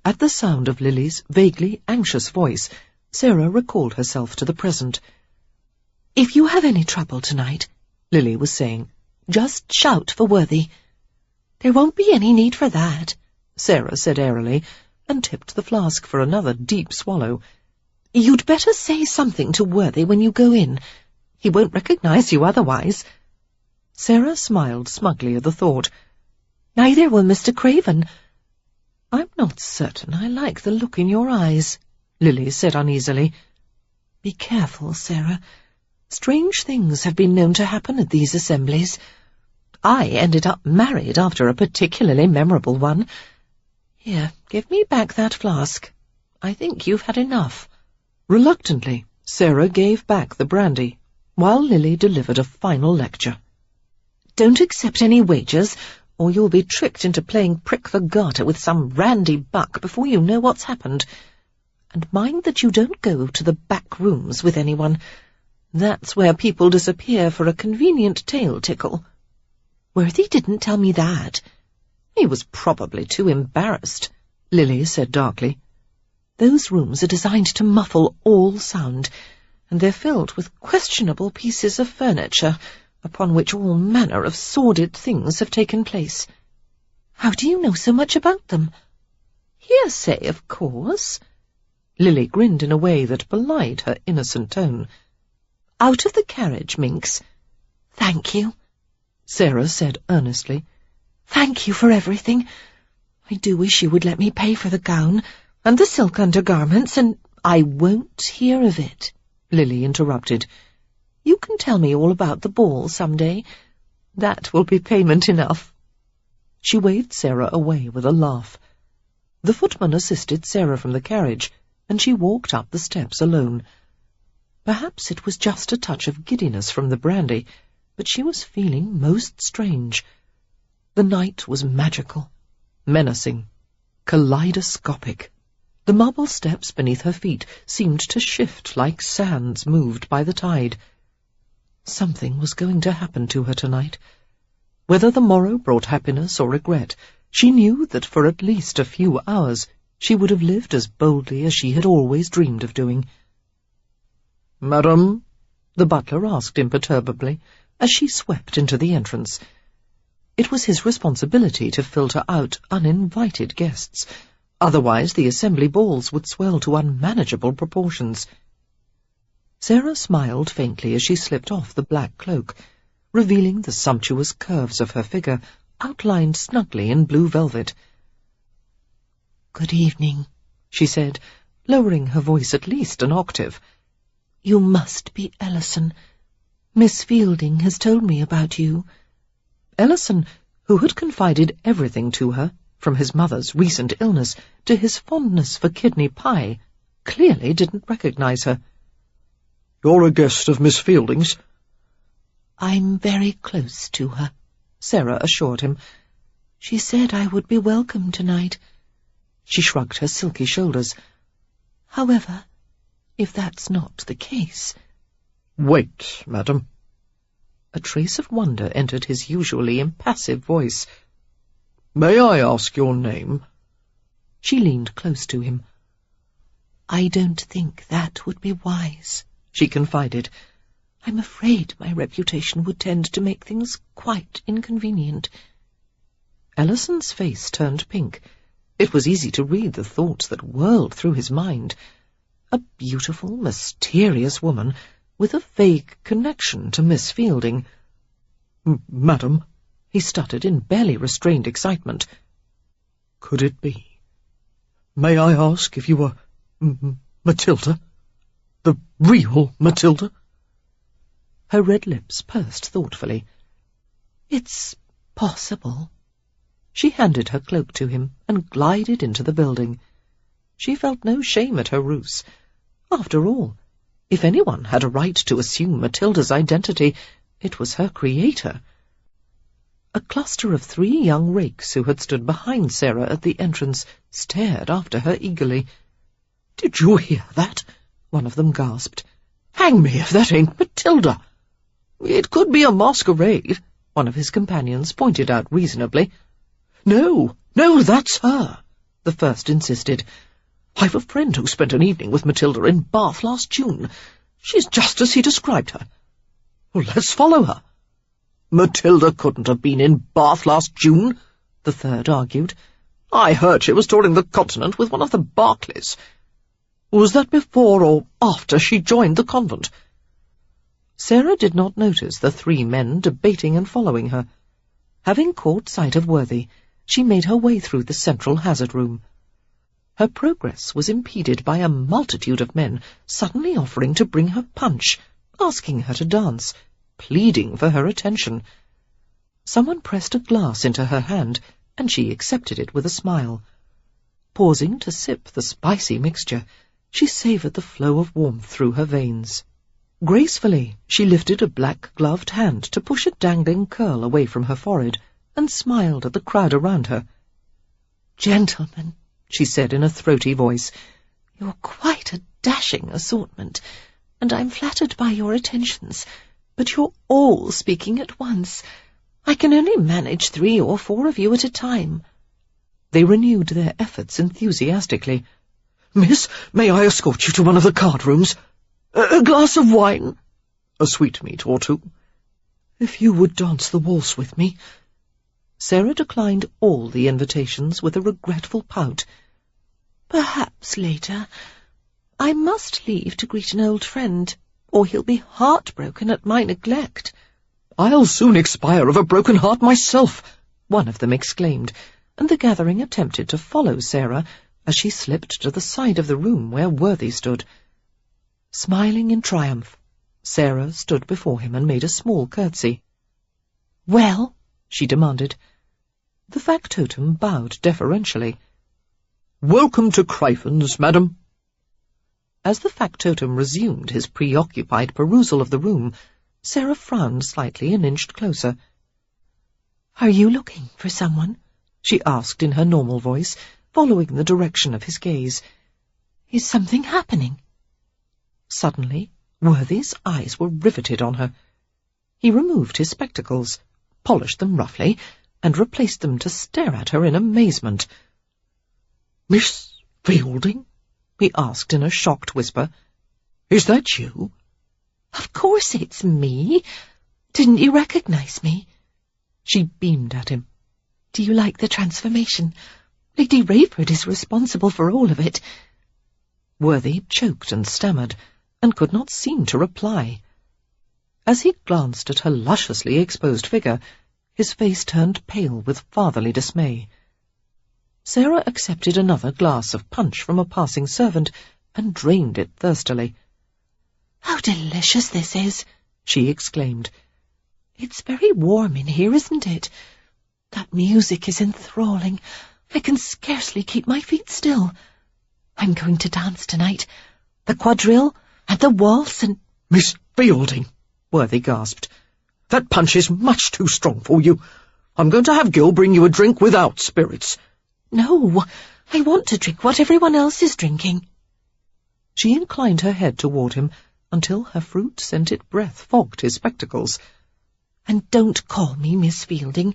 At the sound of Lily's vaguely anxious voice, Sarah recalled herself to the present. "If you have any trouble tonight," Lily was saying, "just shout for Worthy." "There won't be any need for that," Sarah said airily, and tipped the flask for another deep swallow. "You'd better say something to Worthy when you go in. He won't recognize you otherwise." Sarah smiled smugly at the thought. "Neither will Mr. Craven." "I'm not certain I like the look in your eyes," Lily said uneasily. "Be careful, Sarah. Strange things have been known to happen at these assemblies. I ended up married after a particularly memorable one. Here, give me back that flask. I think you've had enough." Reluctantly, Sarah gave back the brandy, while Lily delivered a final lecture. Don't accept any wagers, or you'll be tricked into playing prick the garter with some randy buck before you know what's happened. And mind that you don't go to the back rooms with anyone. That's where people disappear for a convenient tail tickle. Worthy didn't tell me that. He was probably too embarrassed, Lily said darkly. Those rooms are designed to muffle all sound, and they're filled with questionable pieces of furniture upon which all manner of sordid things have taken place. How do you know so much about them? Hearsay, of course. Lily grinned in a way that belied her innocent tone. Out of the carriage, Minx. Thank you, Sarah said earnestly. Thank you for everything. I do wish you would let me pay for the gown and the silk undergarments, and I won't hear of it, Lily interrupted. You can tell me all about the ball some day. That will be payment enough. She waved Sarah away with a laugh. The footman assisted Sarah from the carriage, and she walked up the steps alone. Perhaps it was just a touch of giddiness from the brandy, but she was feeling most strange. The night was magical, menacing, kaleidoscopic. The marble steps beneath her feet seemed to shift like sands moved by the tide. Something was going to happen to her tonight. Whether the morrow brought happiness or regret, she knew that for at least a few hours she would have lived as boldly as she had always dreamed of doing. "Madam?" the butler asked imperturbably, as she swept into the entrance. It was his responsibility to filter out uninvited guests. Otherwise the assembly balls would swell to unmanageable proportions. Sarah smiled faintly as she slipped off the black cloak, revealing the sumptuous curves of her figure, outlined snugly in blue velvet. "Good evening," she said, lowering her voice at least an octave. "You must be Ellison. Miss Fielding has told me about you." Ellison, who had confided everything to her, from his mother's recent illness to his fondness for kidney pie, clearly didn't recognize her. "You're a guest of Miss Fielding's?" "I'm very close to her," Sarah assured him. "She said I would be welcome tonight." She shrugged her silky shoulders. "However, if that's not the case—" "Wait, madam." A trace of wonder entered his usually impassive voice. "May I ask your name?" She leaned close to him. "I don't think that would be wise," she confided. "I'm afraid my reputation would tend to make things quite inconvenient." Ellison's face turned pink. It was easy to read the thoughts that whirled through his mind. A beautiful, mysterious woman, with a vague connection to Miss Fielding. "Madam," he stuttered in barely restrained excitement. "Could it be? May I ask if you were Matilda? The real Matilda?" Her red lips pursed thoughtfully. "It's possible." She handed her cloak to him and glided into the building. She felt no shame at her ruse. After all, if anyone had a right to assume Matilda's identity, it was her creator. A cluster of 3 young rakes who had stood behind Sarah at the entrance stared after her eagerly. "Did you hear that?" one of them gasped. "Hang me if that ain't Matilda!" "It could be a masquerade," one of his companions pointed out reasonably. No, that's her," the first insisted. "I've a friend who spent an evening with Matilda in Bath last June. She's just as he described her. Well, let's follow her." "Matilda couldn't have been in Bath last June," the third argued. "I heard she was touring the continent with one of the Barclays. Was that before or after she joined the convent?" Sarah did not notice the 3 men debating and following her. Having caught sight of Worthy, she made her way through the central hazard room. Her progress was impeded by a multitude of men suddenly offering to bring her punch, asking her to dance, pleading for her attention. Someone pressed a glass into her hand, and she accepted it with a smile. Pausing to sip the spicy mixture, She savoured the flow of warmth through her veins. Gracefully, she lifted a black-gloved hand to push a dangling curl away from her forehead and smiled at the crowd around her. "Gentlemen," she said in a throaty voice, "you're quite a dashing assortment, and I'm flattered by your attentions, but you're all speaking at once. I can only manage 3 or 4 of you at a time." They renewed their efforts enthusiastically. "Miss, may I escort you to one of the card-rooms? A glass of wine? A sweetmeat or 2? If you would dance the waltz with me." Sarah declined all the invitations with a regretful pout. "Perhaps later. I must leave to greet an old friend, or he'll be heartbroken at my neglect." "I'll soon expire of a broken heart myself," one of them exclaimed, and the gathering attempted to follow Sarah as she slipped to the side of the room where Worthy stood. Smiling in triumph, Sarah stood before him and made a small curtsy. "Well?" she demanded. The factotum bowed deferentially. "Welcome to Craven's, madam." As the factotum resumed his preoccupied perusal of the room, Sarah frowned slightly and inched closer. "Are you looking for someone?" she asked in her normal voice, following the direction of his gaze. "Is something happening?" Suddenly, Worthy's eyes were riveted on her. He removed his spectacles, polished them roughly, and replaced them to stare at her in amazement. "Miss Fielding?" he asked in a shocked whisper. "Is that you?" "Of course it's me. Didn't you recognize me?" She beamed at him. "Do you like the transformation? Lady Rayford is responsible for all of it." Worthy choked and stammered, and could not seem to reply. As he glanced at her lusciously exposed figure, his face turned pale with fatherly dismay. Sarah accepted another glass of punch from a passing servant and drained it thirstily. "How delicious this is!" she exclaimed. "It's very warm in here, isn't it? That music is enthralling. I can scarcely keep my feet still. I'm going to dance tonight. The quadrille and the waltz and—" "Miss Fielding," Worthy gasped. "that punch is much too strong for you. I'm going to have Gil bring you a drink without spirits." "No, I want to drink what everyone else is drinking." She inclined her head toward him until her fruit-scented breath fogged his spectacles. "And don't call me Miss Fielding.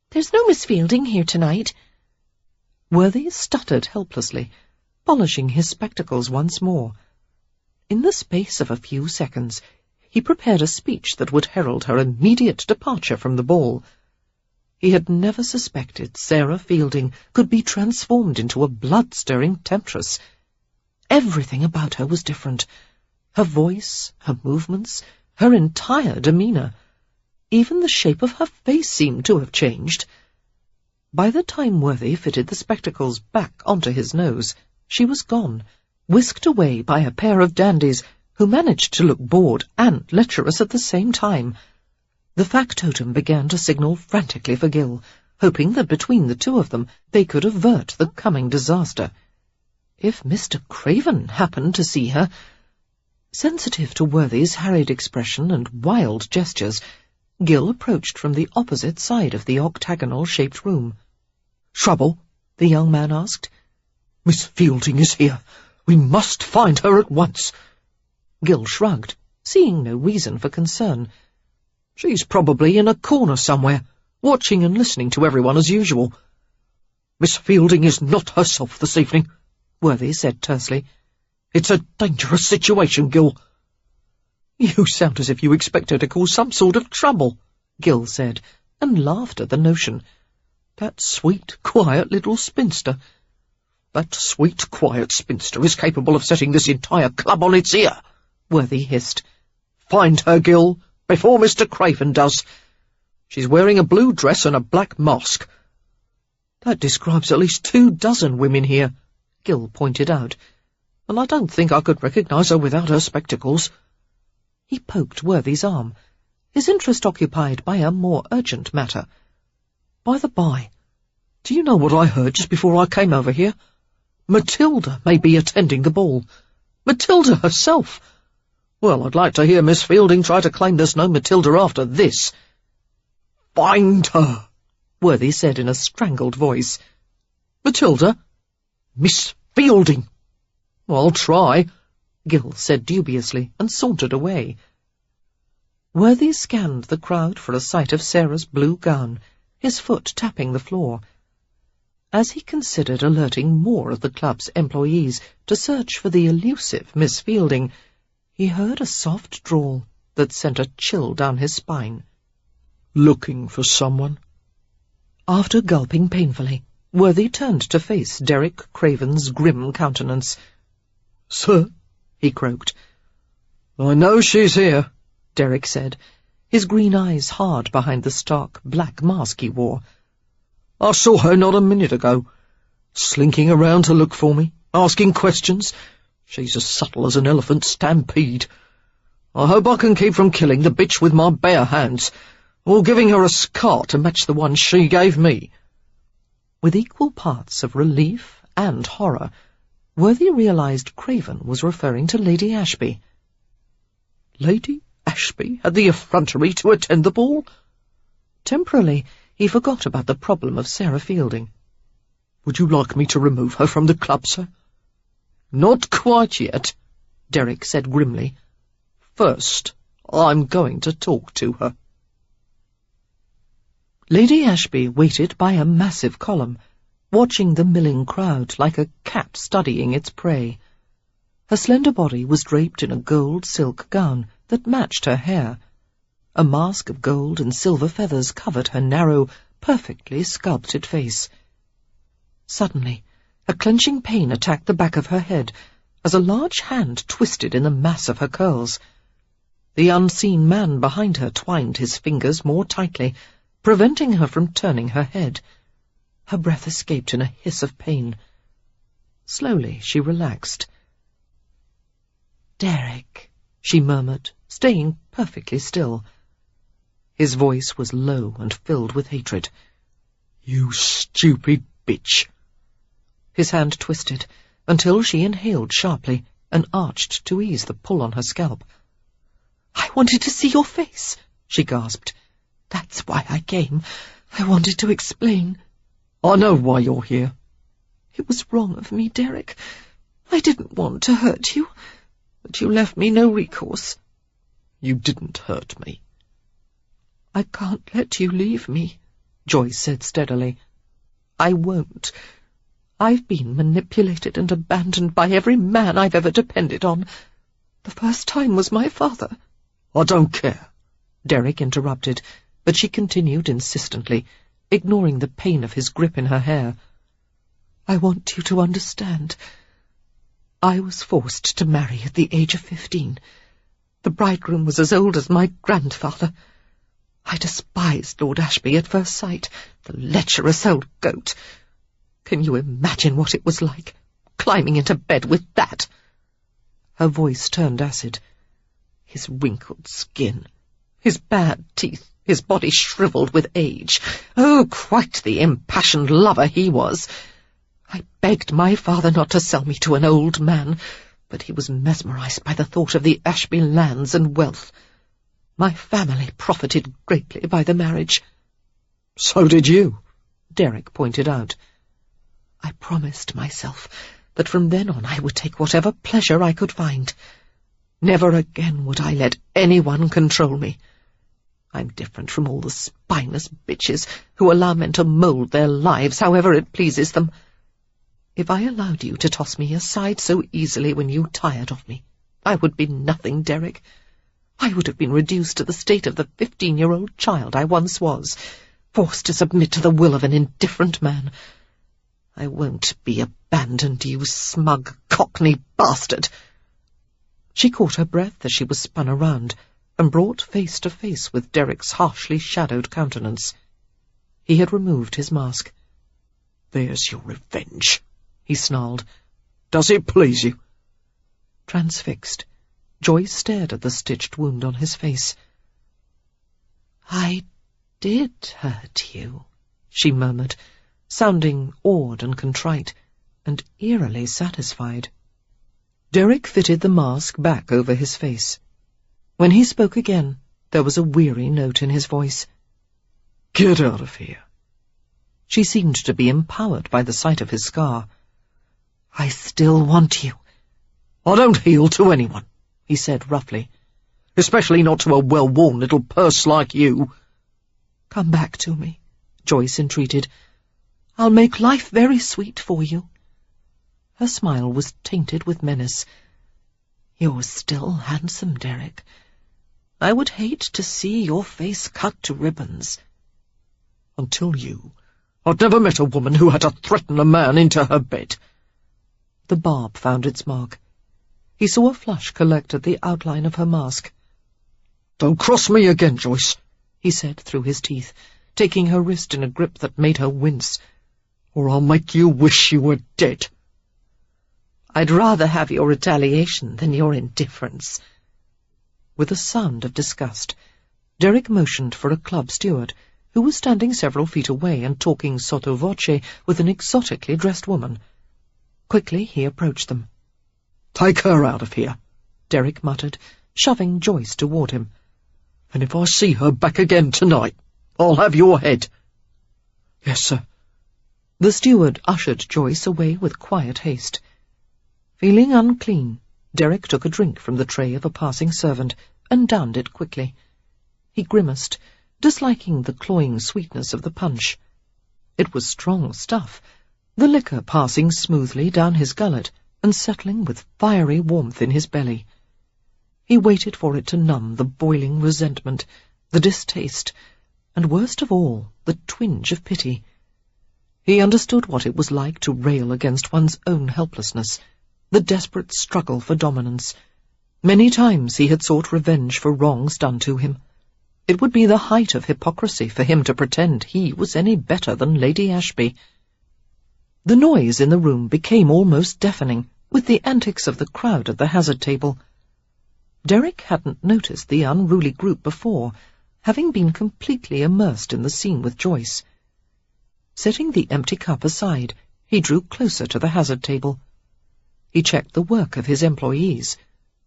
There's no Miss Fielding here tonight." Worthy stuttered helplessly, polishing his spectacles once more. In the space of a few seconds, he prepared a speech that would herald her immediate departure from the ball. He had never suspected Sarah Fielding could be transformed into a blood-stirring temptress. Everything about her was different. Her voice, her movements, her entire demeanour. Even the shape of her face seemed to have changed. By the time Worthy fitted the spectacles back onto his nose, she was gone, whisked away by a pair of dandies who managed to look bored and lecherous at the same time. The factotum began to signal frantically for Gil, hoping that between the two of them they could avert the coming disaster. If Mr. Craven happened to see her— Sensitive to Worthy's harried expression and wild gestures, Gil approached from the opposite side of the octagonal-shaped room. "Trouble?" the young man asked. "Miss Fielding is here. We must find her at once." Gil shrugged, seeing no reason for concern. "She's probably in a corner somewhere, watching and listening to everyone as usual. Miss Fielding is not herself this evening," Worthy said tersely. "It's a dangerous situation, Gil." "You sound as if you expect her to cause some sort of trouble," Gil said, and laughed at the notion. "That sweet, quiet little spinster. That sweet, quiet spinster is capable of setting this entire club on its ear," Worthy hissed. "Find her, Gil, before Mr. Craven does. She's wearing a blue dress and a black mask." "That describes at least 24 women here," Gil pointed out, "and I don't think I could recognize her without her spectacles." He poked Worthy's arm, his interest occupied by a more urgent matter. "By the by, do you know what I heard just before I came over here? Matilda may be attending the ball. Matilda herself! Well, I'd like to hear Miss Fielding try to claim there's no Matilda after this. Find her, Worthy said in a strangled voice. Matilda? Miss Fielding. I'll try, Gill said dubiously, and sauntered away. Worthy scanned the crowd for a sight of Sarah's blue gown, his foot tapping the floor. As he considered alerting more of the club's employees to search for the elusive Miss Fielding, he heard a soft drawl that sent a chill down his spine. Looking for someone? After gulping painfully, Worthy turned to face Derek Craven's grim countenance. Sir, he croaked. I know she's here, Derek said, his green eyes hard behind the stark black mask he wore. I saw her not a minute ago, slinking around to look for me, asking questions. She's as subtle as an elephant stampede. I hope I can keep from killing the bitch with my bare hands, or giving her a scar to match the one she gave me. With equal parts of relief and horror, Worthy realized Craven was referring to Lady Ashby. Lady Ashby had the effrontery to attend the ball? Temporarily, he forgot about the problem of Sarah Fielding. Would you like me to remove her from the club, sir? Not quite yet, Derek said grimly. First, I'm going to talk to her. Lady Ashby waited by a massive column, watching the milling crowd like a cat studying its prey. Her slender body was draped in a gold silk gown that matched her hair. A mask of gold and silver feathers covered her narrow, perfectly sculpted face. Suddenly, a clenching pain attacked the back of her head as a large hand twisted in the mass of her curls. The unseen man behind her twined his fingers more tightly, preventing her from turning her head. Her breath escaped in a hiss of pain. Slowly she relaxed. "Derek," she murmured, staying perfectly still. His voice was low and filled with hatred. You stupid bitch. His hand twisted until she inhaled sharply and arched to ease the pull on her scalp. "I wanted to see your face," she gasped. "That's why I came. I wanted to explain." I know why you're here. "It was wrong of me, Derek. I didn't want to hurt you, but you left me no recourse." You didn't hurt me. "I can't let you leave me," Joyce said steadily. "I won't. I've been manipulated and abandoned by every man I've ever depended on. The first time was my father." I don't care, Derek interrupted, but she continued insistently, ignoring the pain of his grip in her hair. "I want you to understand. I was forced to marry at the age of 15. The bridegroom was as old as my grandfather. I despised Lord Ashby at first sight, the lecherous old goat. Can you imagine what it was like, climbing into bed with that?" Her voice turned acid. His wrinkled skin, his bad teeth, his body shriveled with age. Oh, quite the impassioned lover he was. I begged my father not to sell me to an old man, but he was mesmerized by the thought of the Ashby lands and wealth. My family profited greatly by the marriage." So did you, Derek pointed out. "I promised myself that from then on I would take whatever pleasure I could find. Never again would I let anyone control me. I'm different from all the spineless bitches who allow men to mould their lives however it pleases them. If I allowed you to toss me aside so easily when you tired of me, I would be nothing, Derek. I would have been reduced to the state of the 15-year-old child I once was, forced to submit to the will of an indifferent man. I won't be abandoned, you smug cockney bastard." She caught her breath as she was spun around and brought face to face with Derek's harshly shadowed countenance. He had removed his mask. "There's your revenge," he snarled. "Does it please you?" Transfixed, Joyce stared at the stitched wound on his face. "I did hurt you," she murmured, sounding awed and contrite, and eerily satisfied. Derek fitted the mask back over his face. When he spoke again, there was a weary note in his voice. Get out of here. She seemed to be empowered by the sight of his scar. I still want you. I don't heel to anyone, he said roughly. Especially not to a well-worn little purse like you. Come back to me, Joyce entreated. I'll make life very sweet for you. Her smile was tainted with menace. You're still handsome, Derek. I would hate to see your face cut to ribbons. Until you, I'd never met a woman who had to threaten a man into her bed. The barb found its mark. He saw a flush collect at the outline of her mask. Don't cross me again, Joyce, he said through his teeth, taking her wrist in a grip that made her wince. Or I'll make you wish you were dead. I'd rather have your retaliation than your indifference. With a sound of disgust, Derek motioned for a club steward, who was standing several feet away and talking sotto voce with an exotically dressed woman. Quickly he approached them. Take her out of here, Derek muttered, shoving Joyce toward him. And if I see her back again tonight, I'll have your head. Yes, sir. The steward ushered Joyce away with quiet haste. Feeling unclean, Derek took a drink from the tray of a passing servant and downed it quickly. He grimaced, disliking the cloying sweetness of the punch. It was strong stuff, the liquor passing smoothly down his gullet and settling with fiery warmth in his belly. He waited for it to numb the boiling resentment, the distaste, and worst of all, the twinge of pity. He understood what it was like to rail against one's own helplessness, the desperate struggle for dominance. Many times he had sought revenge for wrongs done to him. It would be the height of hypocrisy for him to pretend he was any better than Lady Ashby. The noise in the room became almost deafening, with the antics of the crowd at the hazard table. Derek hadn't noticed the unruly group before, having been completely immersed in the scene with Joyce. Setting the empty cup aside, he drew closer to the hazard table. He checked the work of his employees,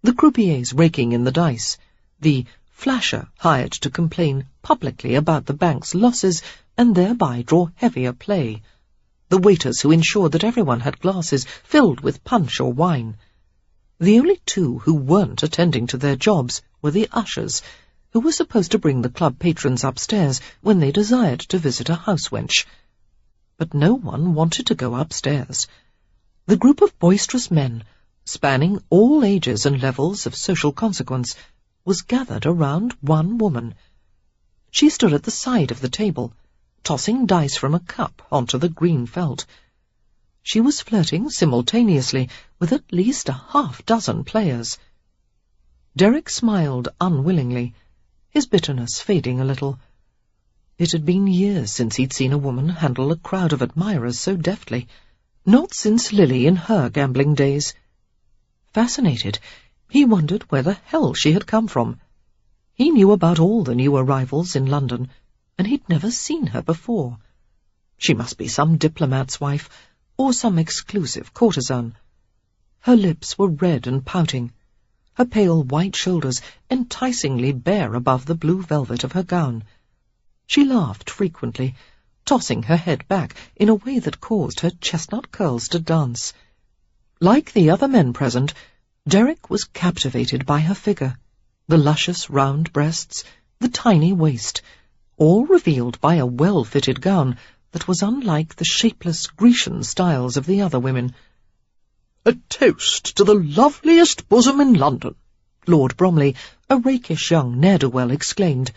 the croupiers raking in the dice, the flasher hired to complain publicly about the bank's losses and thereby draw heavier play, the waiters who ensured that everyone had glasses filled with punch or wine. The only two who weren't attending to their jobs were the ushers, who were supposed to bring the club patrons upstairs when they desired to visit a housewench. But no one wanted to go upstairs. The group of boisterous men, spanning all ages and levels of social consequence, was gathered around one woman. She stood at the side of the table, tossing dice from a cup onto the green felt. She was flirting simultaneously with at least a half-dozen players. Derek smiled unwillingly, his bitterness fading a little. It had been years since he'd seen a woman handle a crowd of admirers so deftly, not since Lily in her gambling days. Fascinated, he wondered where the hell she had come from. He knew about all the new arrivals in London, and he'd never seen her before. She must be some diplomat's wife, or some exclusive courtesan. Her lips were red and pouting, her pale white shoulders enticingly bare above the blue velvet of her gown. She laughed frequently, tossing her head back in a way that caused her chestnut curls to dance. Like the other men present, Derek was captivated by her figure, the luscious round breasts, the tiny waist, all revealed by a well-fitted gown that was unlike the shapeless Grecian styles of the other women. "A toast to the loveliest bosom in London," Lord Bromley, a rakish young ne'er-do-well, exclaimed.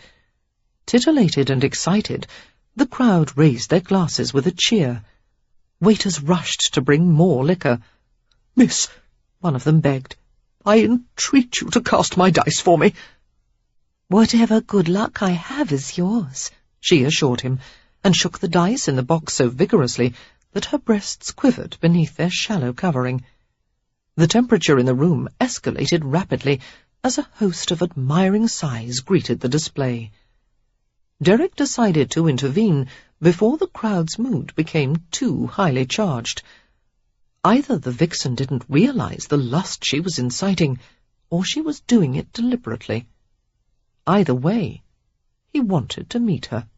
Titillated and excited, the crowd raised their glasses with a cheer. Waiters rushed to bring more liquor. "Miss," one of them begged, "I entreat you to cast my dice for me." "Whatever good luck I have is yours," she assured him, and shook the dice in the box so vigorously that her breasts quivered beneath their shallow covering. The temperature in the room escalated rapidly as a host of admiring sighs greeted the display. Derek decided to intervene before the crowd's mood became too highly charged. Either the vixen didn't realize the lust she was inciting, or she was doing it deliberately. Either way, he wanted to meet her.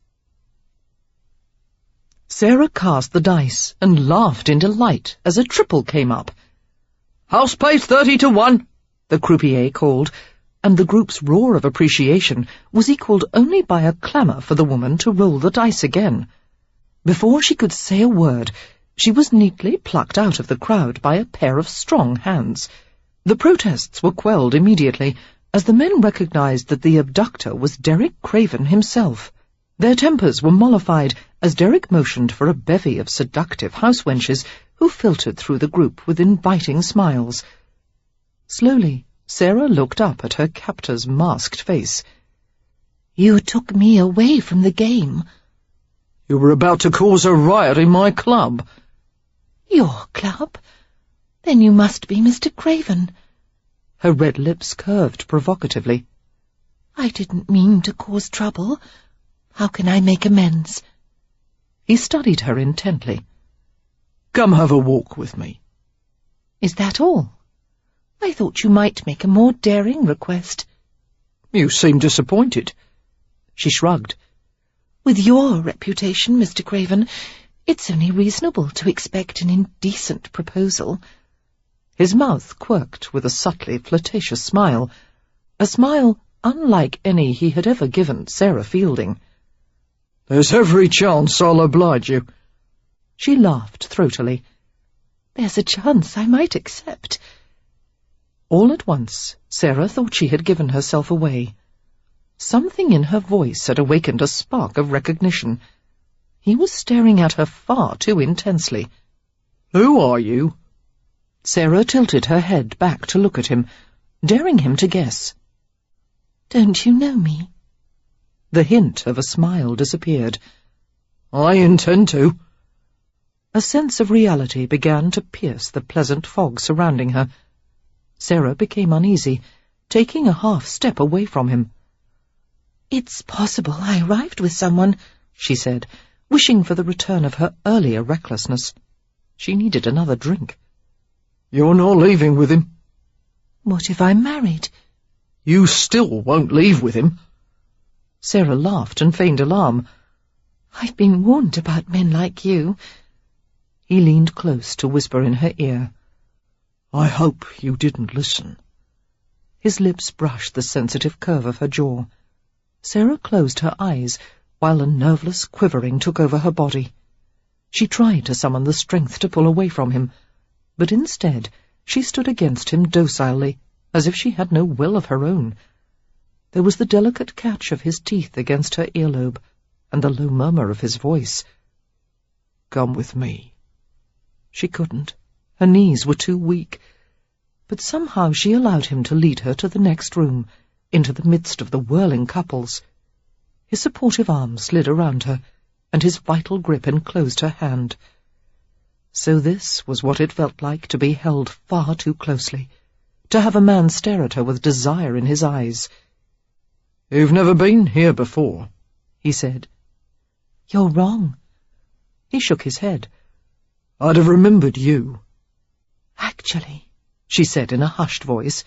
Sarah cast the dice and laughed in delight as a triple came up. "House pays 30-1, the croupier called, and the group's roar of appreciation was equalled only by a clamour for the woman to roll the dice again. Before she could say a word, she was neatly plucked out of the crowd by a pair of strong hands. The protests were quelled immediately, as the men recognized that the abductor was Derek Craven himself. Their tempers were mollified as Derek motioned for a bevy of seductive housewenches who filtered through the group with inviting smiles. Slowly, Sarah looked up at her captor's masked face. "You took me away from the game." You were about to cause a riot in my club." "Your club? Then you must be Mr. Craven." Her red lips curved provocatively. "I didn't mean to cause trouble. How can I make amends?" He studied her intently. "Come have a walk with me." "Is that all? I thought you might make a more daring request." "You seem disappointed." She shrugged. "With your reputation, Mr. Craven, it's only reasonable to expect an indecent proposal." His mouth quirked with a subtly flirtatious smile, a smile unlike any he had ever given Sarah Fielding. "There's every chance I'll oblige you." She laughed throatily. "There's a chance I might accept." All at once, Sarah thought she had given herself away. Something in her voice had awakened a spark of recognition. He was staring at her far too intensely. "Who are you?" Sarah tilted her head back to look at him, daring him to guess. "Don't you know me?" The hint of a smile disappeared. "I intend to." A sense of reality began to pierce the pleasant fog surrounding her. Sarah became uneasy, taking a half step away from him. "It's possible I arrived with someone," she said, wishing for the return of her earlier recklessness. She needed another drink. "You're not leaving with him." "What if I'm married?" "You still won't leave with him." Sarah laughed and feigned alarm. "I've been warned about men like you." He leaned close to whisper in her ear. "I hope you didn't listen." His lips brushed the sensitive curve of her jaw. Sarah closed her eyes, while a nerveless quivering took over her body. She tried to summon the strength to pull away from him, but instead she stood against him docilely, as if she had no will of her own. There was the delicate catch of his teeth against her earlobe, and the low murmur of his voice. "Come with me." She couldn't. Her knees were too weak. But somehow she allowed him to lead her to the next room, into the midst of the whirling couples. His supportive arm slid around her, and his vital grip enclosed her hand. So this was what it felt like to be held far too closely, to have a man stare at her with desire in his eyes. "You've never been here before," he said. "You're wrong." He shook his head. "I'd have remembered you." "Actually," she said in a hushed voice,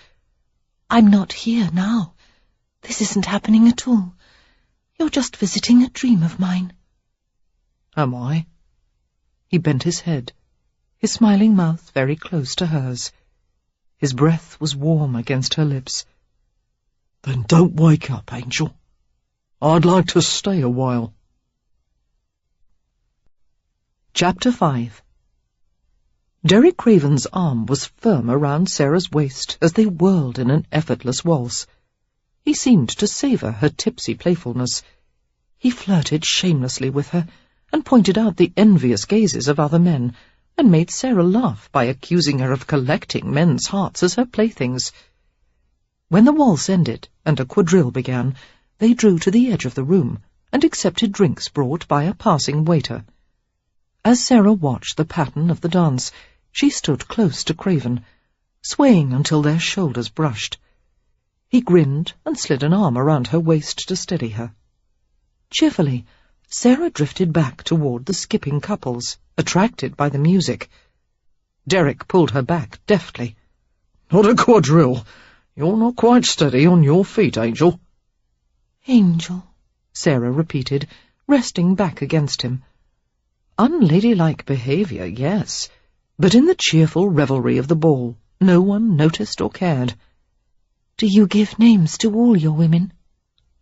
"I'm not here now. This isn't happening at all. You're just visiting a dream of mine." "Am I?" He bent his head, his smiling mouth very close to hers. His breath was warm against her lips. "Then don't wake up, Angel. I'd like to stay a while." Chapter 5. Derek Craven's arm was firm around Sarah's waist as they whirled in an effortless waltz. He seemed to savour her tipsy playfulness. He flirted shamelessly with her, and pointed out the envious gazes of other men, and made Sarah laugh by accusing her of collecting men's hearts as her playthings. When the waltz ended and a quadrille began, they drew to the edge of the room, and accepted drinks brought by a passing waiter. As Sarah watched the pattern of the dance, she stood close to Craven, swaying until their shoulders brushed. He grinned and slid an arm around her waist to steady her. Cheerfully, Sarah drifted back toward the skipping couples, attracted by the music. Derek pulled her back deftly. Not a quadrille. You're not quite steady on your feet, Angel. Angel, Sarah repeated, resting back against him. Unladylike behaviour, yes, but in the cheerful revelry of the ball, no one noticed or cared. Do you give names to all your women?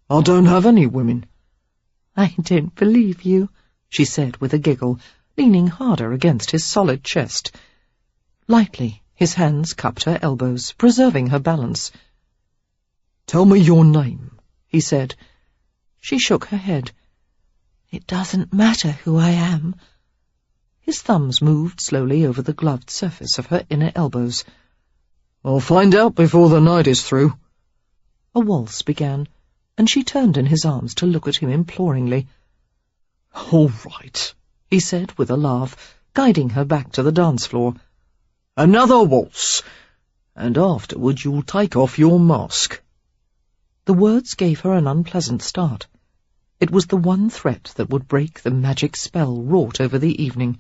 I don't have any women. I don't believe you, she said with a giggle, leaning harder against his solid chest. Lightly, his hands cupped her elbows, preserving her balance. Tell me your name, he said. She shook her head. It doesn't matter who I am. His thumbs moved slowly over the gloved surface of her inner elbows. I'll find out before the night is through. A waltz began, and she turned in his arms to look at him imploringly. All right, he said with a laugh, guiding her back to the dance floor. Another waltz, and afterward you'll take off your mask. The words gave her an unpleasant start. It was the one threat that would break the magic spell wrought over the evening.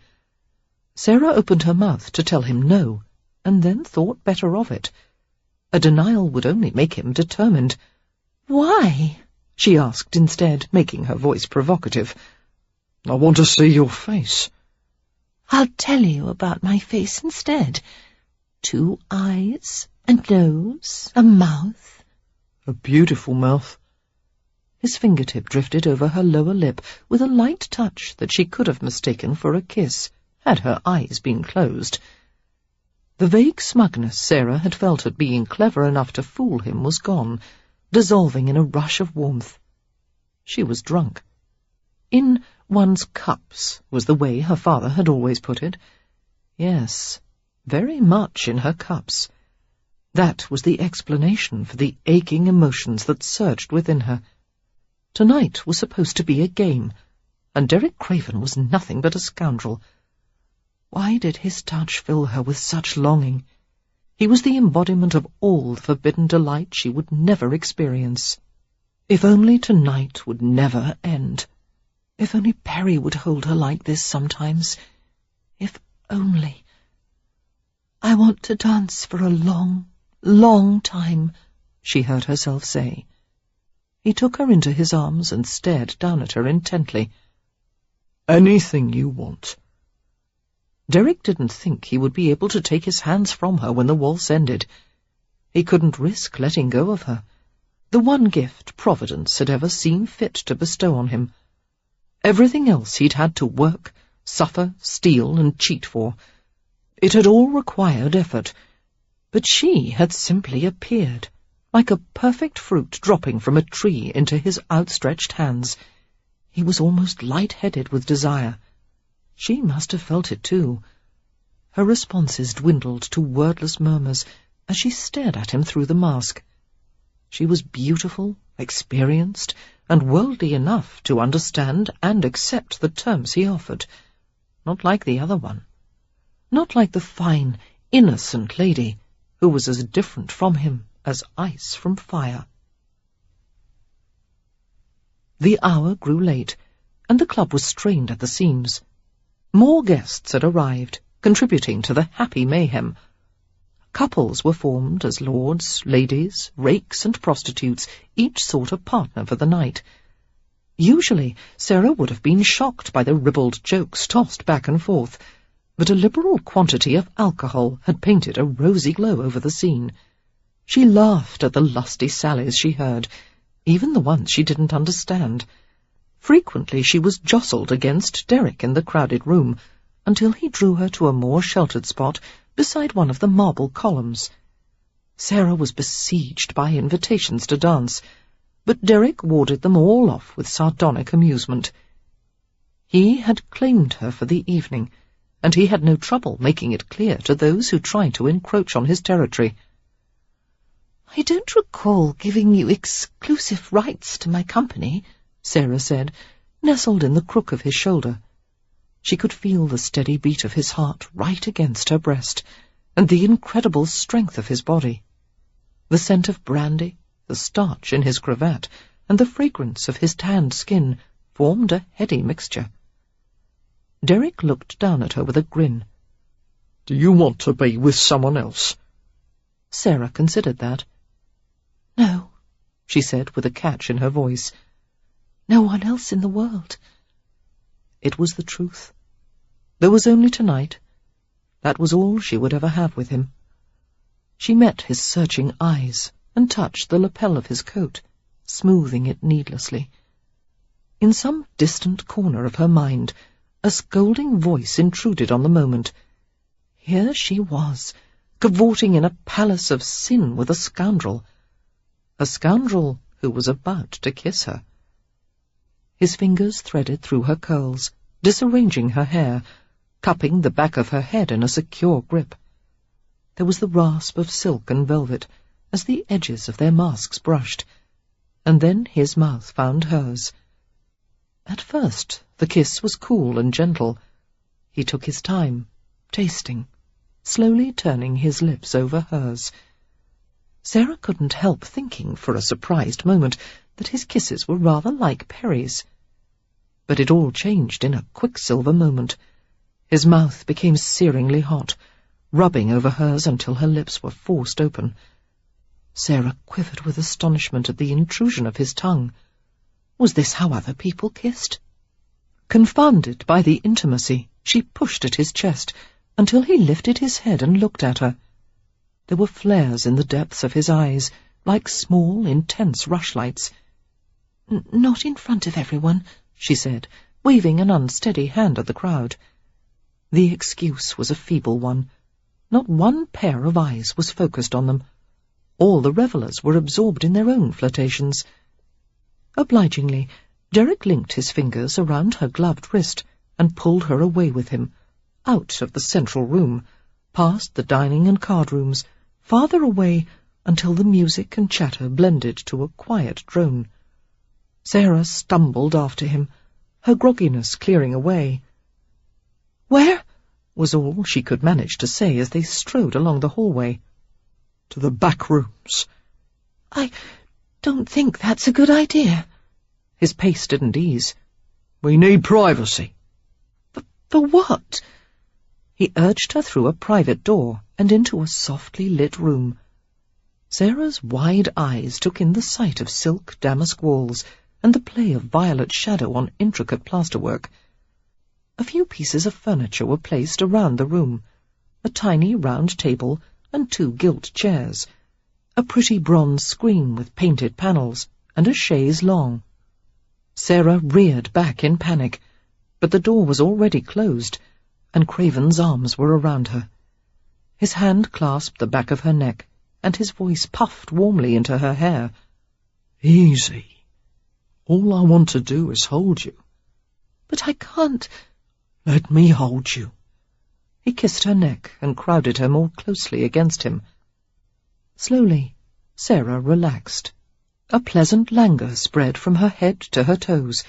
Sarah opened her mouth to tell him no, and then thought better of it. A denial would only make him determined. "Why?" she asked instead, making her voice provocative. I want to see your face. I'll tell you about my face instead. 2 eyes, a nose, a mouth. A beautiful mouth. His fingertip drifted over her lower lip with a light touch that she could have mistaken for a kiss, had her eyes been closed. The vague smugness Sarah had felt at being clever enough to fool him was gone, dissolving in a rush of warmth. She was drunk. In one's cups was the way her father had always put it. Yes, very much in her cups. That was the explanation for the aching emotions that surged within her. Tonight was supposed to be a game, and Derek Craven was nothing but a scoundrel. Why did his touch fill her with such longing? He was the embodiment of all the forbidden delight she would never experience. If only tonight would never end. If only Perry would hold her like this sometimes. If only. I want to dance for a long, long time, she heard herself say. He took her into his arms and stared down at her intently. Anything you want. Derek didn't think he would be able to take his hands from her when the waltz ended. He couldn't risk letting go of her, the one gift Providence had ever seen fit to bestow on him. Everything else he'd had to work, suffer, steal, and cheat for. It had all required effort, but she had simply appeared, like a perfect fruit dropping from a tree into his outstretched hands. He was almost light-headed with desire. She must have felt it too. Her responses dwindled to wordless murmurs as she stared at him through the mask. She was beautiful, experienced, and worldly enough to understand and accept the terms he offered. Not like the other one. Not like the fine, innocent lady who was as different from him as ice from fire. The hour grew late, and the club was strained at the seams. More guests had arrived, contributing to the happy mayhem. Couples were formed as lords, ladies, rakes, and prostitutes, each sought a partner for the night. Usually, Sarah would have been shocked by the ribald jokes tossed back and forth, but a liberal quantity of alcohol had painted a rosy glow over the scene. She laughed at the lusty sallies she heard, even the ones she didn't understand. Frequently she was jostled against Derek in the crowded room, until he drew her to a more sheltered spot beside one of the marble columns. Sarah was besieged by invitations to dance, but Derek warded them all off with sardonic amusement. He had claimed her for the evening, and he had no trouble making it clear to those who tried to encroach on his territory. "I don't recall giving you exclusive rights to my company," Sarah said, nestled in the crook of his shoulder. She could feel the steady beat of his heart right against her breast, and the incredible strength of his body. The scent of brandy, the starch in his cravat, and the fragrance of his tanned skin formed a heady mixture. Derek looked down at her with a grin. Do you want to be with someone else? Sarah considered that. No, she said with a catch in her voice. No one else in the world. It was the truth. There was only tonight. That was all she would ever have with him. She met his searching eyes and touched the lapel of his coat, smoothing it needlessly. In some distant corner of her mind, a scolding voice intruded on the moment. Here she was, cavorting in a palace of sin with a scoundrel who was about to kiss her. His fingers threaded through her curls, disarranging her hair, cupping the back of her head in a secure grip. There was the rasp of silk and velvet as the edges of their masks brushed, and then his mouth found hers. At first the kiss was cool and gentle. He took his time, tasting, slowly turning his lips over hers. Sarah couldn't help thinking for a surprised moment that his kisses were rather like Perry's. But it all changed in a quicksilver moment. His mouth became searingly hot, rubbing over hers until her lips were forced open. Sarah quivered with astonishment at the intrusion of his tongue. Was this how other people kissed? Confounded by the intimacy, she pushed at his chest until he lifted his head and looked at her. There were flares in the depths of his eyes, like small, intense rushlights. "Not in front of everyone," she said, waving an unsteady hand at the crowd. The excuse was a feeble one. Not one pair of eyes was focused on them. All the revellers were absorbed in their own flirtations. Obligingly, Derek linked his fingers around her gloved wrist and pulled her away with him, out of the central room, past the dining and card rooms, farther away until the music and chatter blended to a quiet drone. Sarah stumbled after him, her grogginess clearing away. "Where?" was all she could manage to say as they strode along the hallway. "To the back rooms." "I don't think that's a good idea." His pace didn't ease. "We need privacy." For what?" He urged her through a private door and into a softly lit room. Sarah's wide eyes took in the sight of silk damask walls and the play of violet shadow on intricate plasterwork. A few pieces of furniture were placed around the room, a tiny round table and 2 gilt chairs, a pretty bronze screen with painted panels, and a chaise longue. Sarah reared back in panic, but the door was already closed, and Craven's arms were around her. His hand clasped the back of her neck, and his voice puffed warmly into her hair. "Easy. All I want to do is hold you." "But I can't." "Let me hold you." He kissed her neck and crowded her more closely against him. Slowly, Sarah relaxed. A pleasant languor spread from her head to her toes,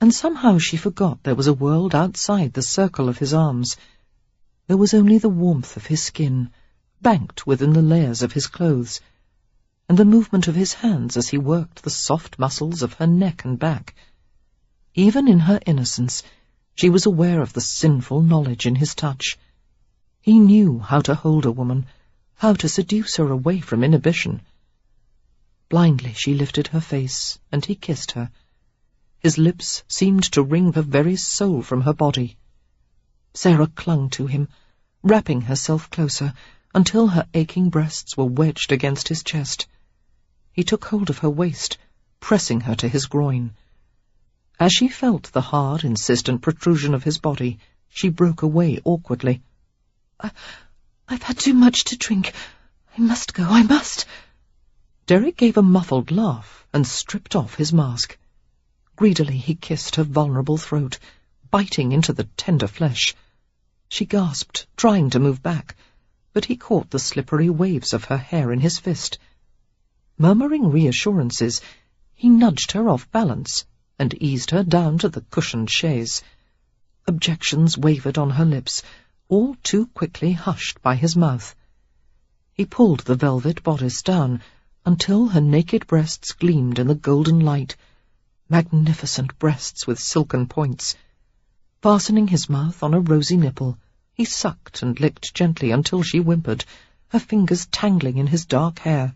and somehow she forgot there was a world outside the circle of his arms. There was only the warmth of his skin, banked within the layers of his clothes, and the movement of his hands as he worked the soft muscles of her neck and back. Even in her innocence, she was aware of the sinful knowledge in his touch. He knew how to hold a woman, how to seduce her away from inhibition. Blindly she lifted her face, and he kissed her. His lips seemed to wring the very soul from her body. Sarah clung to him, wrapping herself closer, until her aching breasts were wedged against his chest. He took hold of her waist, pressing her to his groin. As she felt the hard, insistent protrusion of his body, she broke away awkwardly. "I've had too much to drink. I must go, I must." Derek gave a muffled laugh and stripped off his mask. Greedily he kissed her vulnerable throat, biting into the tender flesh. She gasped, trying to move back, but he caught the slippery waves of her hair in his fist. Murmuring reassurances, he nudged her off balance and eased her down to the cushioned chaise. Objections wavered on her lips, all too quickly hushed by his mouth. He pulled the velvet bodice down until her naked breasts gleamed in the golden light, magnificent breasts with silken points. Fastening his mouth on a rosy nipple, He sucked and licked gently until she whimpered, her fingers tangling in his dark hair.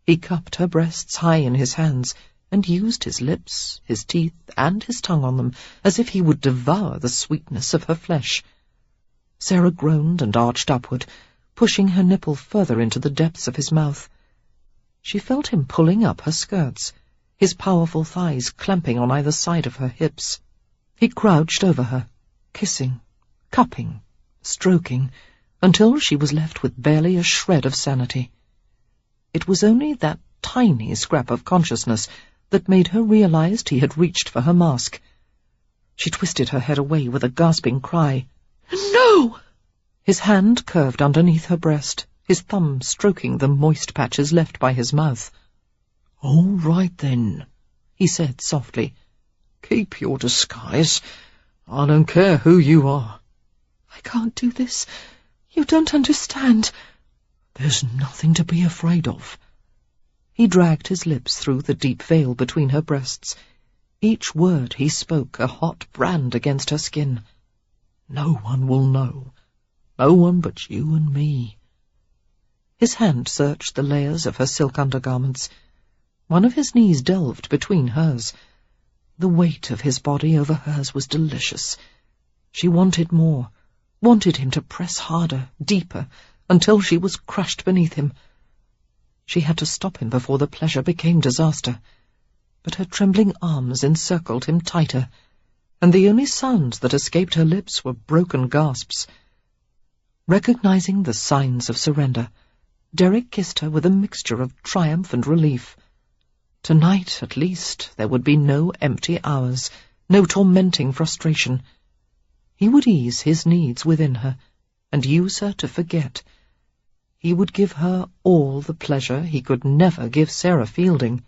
He cupped her breasts high in his hands and used his lips, his teeth, and his tongue on them, as if he would devour the sweetness of her flesh. Sarah groaned and arched upward, pushing her nipple further into the depths of his mouth. She felt him pulling up her skirts, his powerful thighs clamping on either side of her hips. He crouched over her, kissing, cupping, stroking, until she was left with barely a shred of sanity. It was only that tiny scrap of consciousness that made her realize he had reached for her mask. She twisted her head away with a gasping cry. "No!" His hand curved underneath her breast, his thumb stroking the moist patches left by his mouth. "All right, then," he said softly. "Keep your disguise. I don't care who you are." "I can't do this. You don't understand." "There's nothing to be afraid of." He dragged his lips through the deep veil between her breasts. Each word he spoke a hot brand against her skin. "No one will know. No one but you and me." His hand searched the layers of her silk undergarments. One of his knees delved between hers. The weight of his body over hers was delicious. She wanted more, wanted him to press harder, deeper, until she was crushed beneath him. She had to stop him before the pleasure became disaster, but her trembling arms encircled him tighter, and the only sounds that escaped her lips were broken gasps. Recognizing the signs of surrender, Derek kissed her with a mixture of triumph and relief. Tonight, at least, there would be no empty hours, no tormenting frustration. He would ease his needs within her, and use her to forget. He would give her all the pleasure he could never give Sarah Fielding.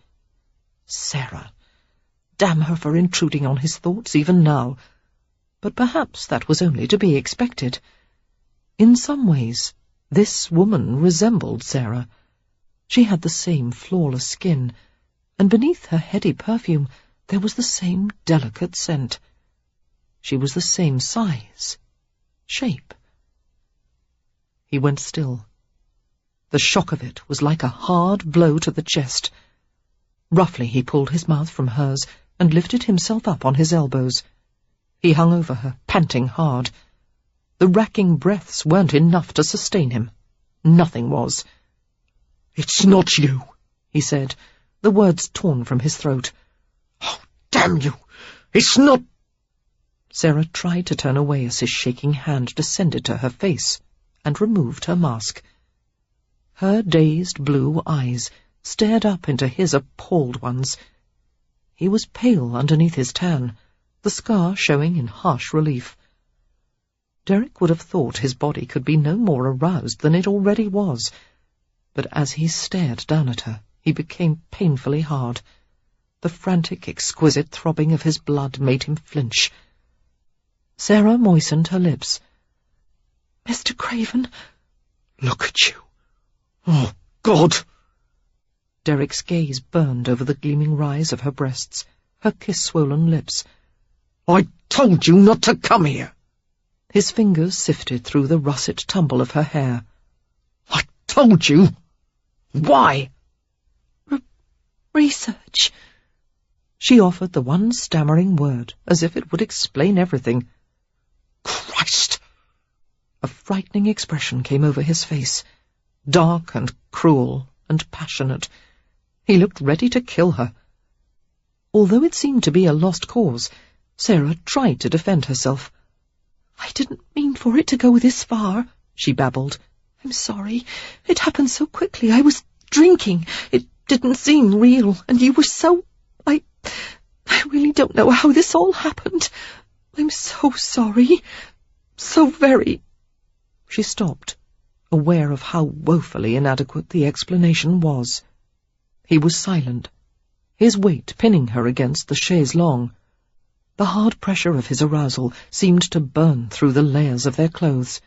Sarah! Damn her for intruding on his thoughts even now. But perhaps that was only to be expected. In some ways, this woman resembled Sarah. She had the same flawless skin, and beneath her heady perfume there was the same delicate scent. She was the same size, shape. He went still. The shock of it was like a hard blow to the chest. Roughly he pulled his mouth from hers and lifted himself up on his elbows. He hung over her, panting hard. The racking breaths weren't enough to sustain him. Nothing was. "It's not you," he said, the words torn from his throat. "Oh, damn you! It's not—" Sarah tried to turn away as his shaking hand descended to her face and removed her mask. Her dazed blue eyes stared up into his appalled ones. He was pale underneath his tan, the scar showing in harsh relief. Derek would have thought his body could be no more aroused than it already was, but as he stared down at her, he became painfully hard. The frantic, exquisite throbbing of his blood made him flinch. Sarah moistened her lips. "Mr. Craven—" "Look at you! Oh, God!" Derek's gaze burned over the gleaming rise of her breasts, her kiss-swollen lips. "I told you not to come here!" His fingers sifted through the russet tumble of her hair. "I told you! Why?" Research." She offered the one stammering word, as if it would explain everything. "Christ!" A frightening expression came over his face, dark and cruel and passionate. He looked ready to kill her. Although it seemed to be a lost cause, Sarah tried to defend herself. "I didn't mean for it to go this far," she babbled. "I'm sorry. It happened so quickly. I was drinking. It didn't seem real, and you were so... I really don't know how this all happened. I'm so sorry. So very—" She stopped, aware of how woefully inadequate the explanation was. He was silent, his weight pinning her against the chaise longue. The hard pressure of his arousal seemed to burn through the layers of their clothes.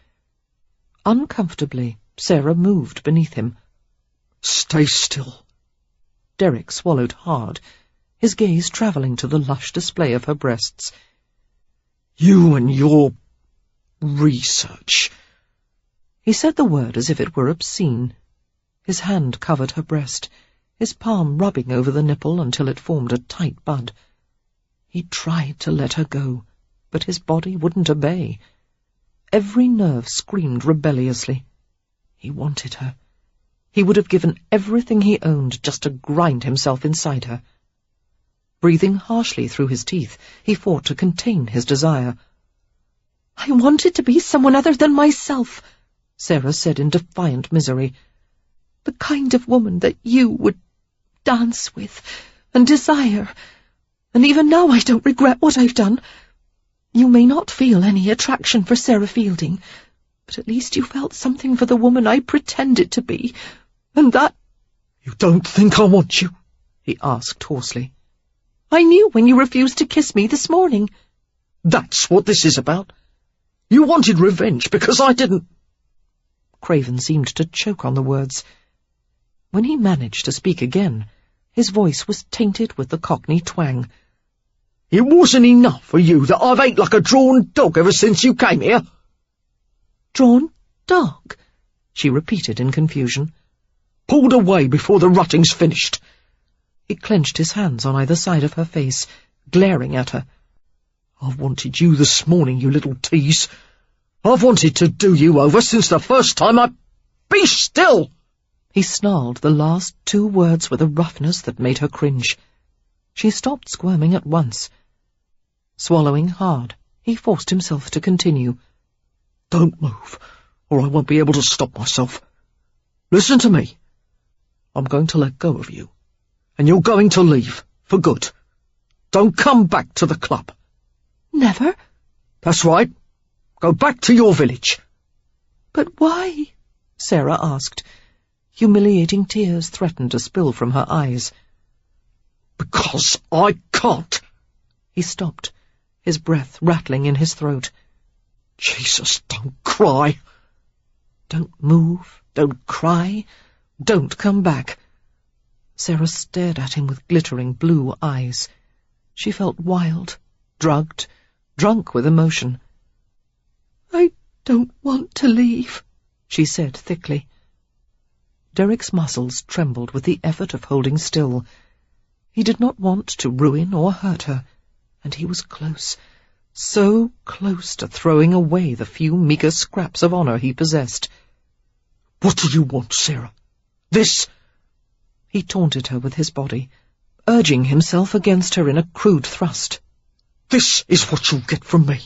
Uncomfortably, Sarah moved beneath him. "Stay still." Derek swallowed hard, his gaze travelling to the lush display of her breasts. "You and your Research. He said the word as if it were obscene. His hand covered her breast, his palm rubbing over the nipple until it formed a tight bud. He tried to let her go, but his body wouldn't obey. Every nerve screamed rebelliously. He wanted her. He would have given everything he owned just to grind himself inside her. Breathing harshly through his teeth, he fought to contain his desire. "I wanted to be someone other than myself," Sarah said in defiant misery. "The kind of woman that you would dance with and desire. And even now I don't regret what I've done. You may not feel any attraction for Sarah Fielding, but at least you felt something for the woman I pretended to be, and that—" You don't think I want you? He asked hoarsely. "I knew when you refused to kiss me this morning." That's what this is about? You wanted revenge because I didn't— Craven seemed to choke on the words. When he managed to speak again, his voice was tainted with the Cockney twang. It wasn't enough for you that I've ate like a drawn dog ever since you came here? "Drawn dog?" she repeated in confusion. Pulled away before the rutting's finished. He clenched his hands on either side of her face, glaring at her. I've wanted you this morning, you little tease. I've wanted to do you over since the first time I— Be still! He snarled the last 2 words with a roughness that made her cringe. She stopped squirming at once. Swallowing hard, he forced himself to continue. Don't move, or I won't be able to stop myself. Listen to me. I'm going to let go of you, and you're going to leave, for good. Don't come back to the club. "Never?" That's right. Go back to your village. "But why?" Sarah asked. Humiliating tears threatened to spill from her eyes. Because I can't. He stopped, his breath rattling in his throat. Jesus, don't cry. Don't move, don't cry, don't come back. Sarah stared at him with glittering blue eyes. She felt wild, drugged, drunk with emotion. "I don't want to leave," she said thickly. Derek's muscles trembled with the effort of holding still. He did not want to ruin or hurt her, and he was close, so close to throwing away the few meagre scraps of honour he possessed. What do you want, Sarah? This? He taunted her with his body, urging himself against her in a crude thrust. This is what you'll get from me.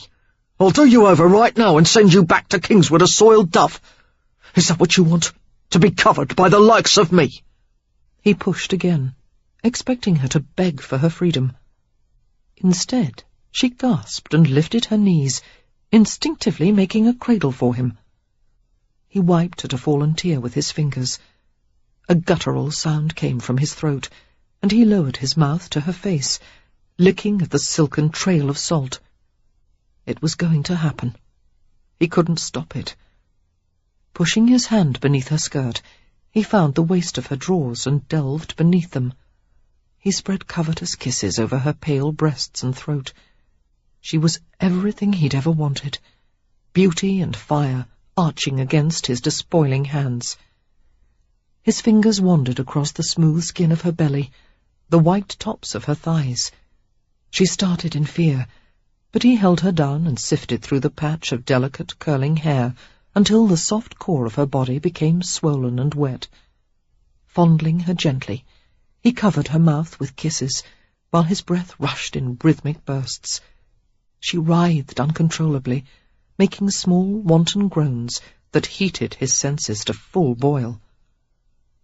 I'll do you over right now and send you back to Kingswood a soiled dove. Is that what you want? To be covered by the likes of me? He pushed again, expecting her to beg for her freedom. Instead, she gasped and lifted her knees, instinctively making a cradle for him. He wiped at a fallen tear with his fingers. A guttural sound came from his throat, and he lowered his mouth to her face, licking at the silken trail of salt. It was going to happen. He couldn't stop it. Pushing his hand beneath her skirt, he found the waist of her drawers and delved beneath them. He spread covetous kisses over her pale breasts and throat. She was everything he'd ever wanted, beauty and fire arching against his despoiling hands. His fingers wandered across the smooth skin of her belly, the white tops of her thighs. She started in fear, but he held her down and sifted through the patch of delicate curling hair until the soft core of her body became swollen and wet. Fondling her gently, he covered her mouth with kisses, while his breath rushed in rhythmic bursts. She writhed uncontrollably, making small, wanton groans that heated his senses to full boil.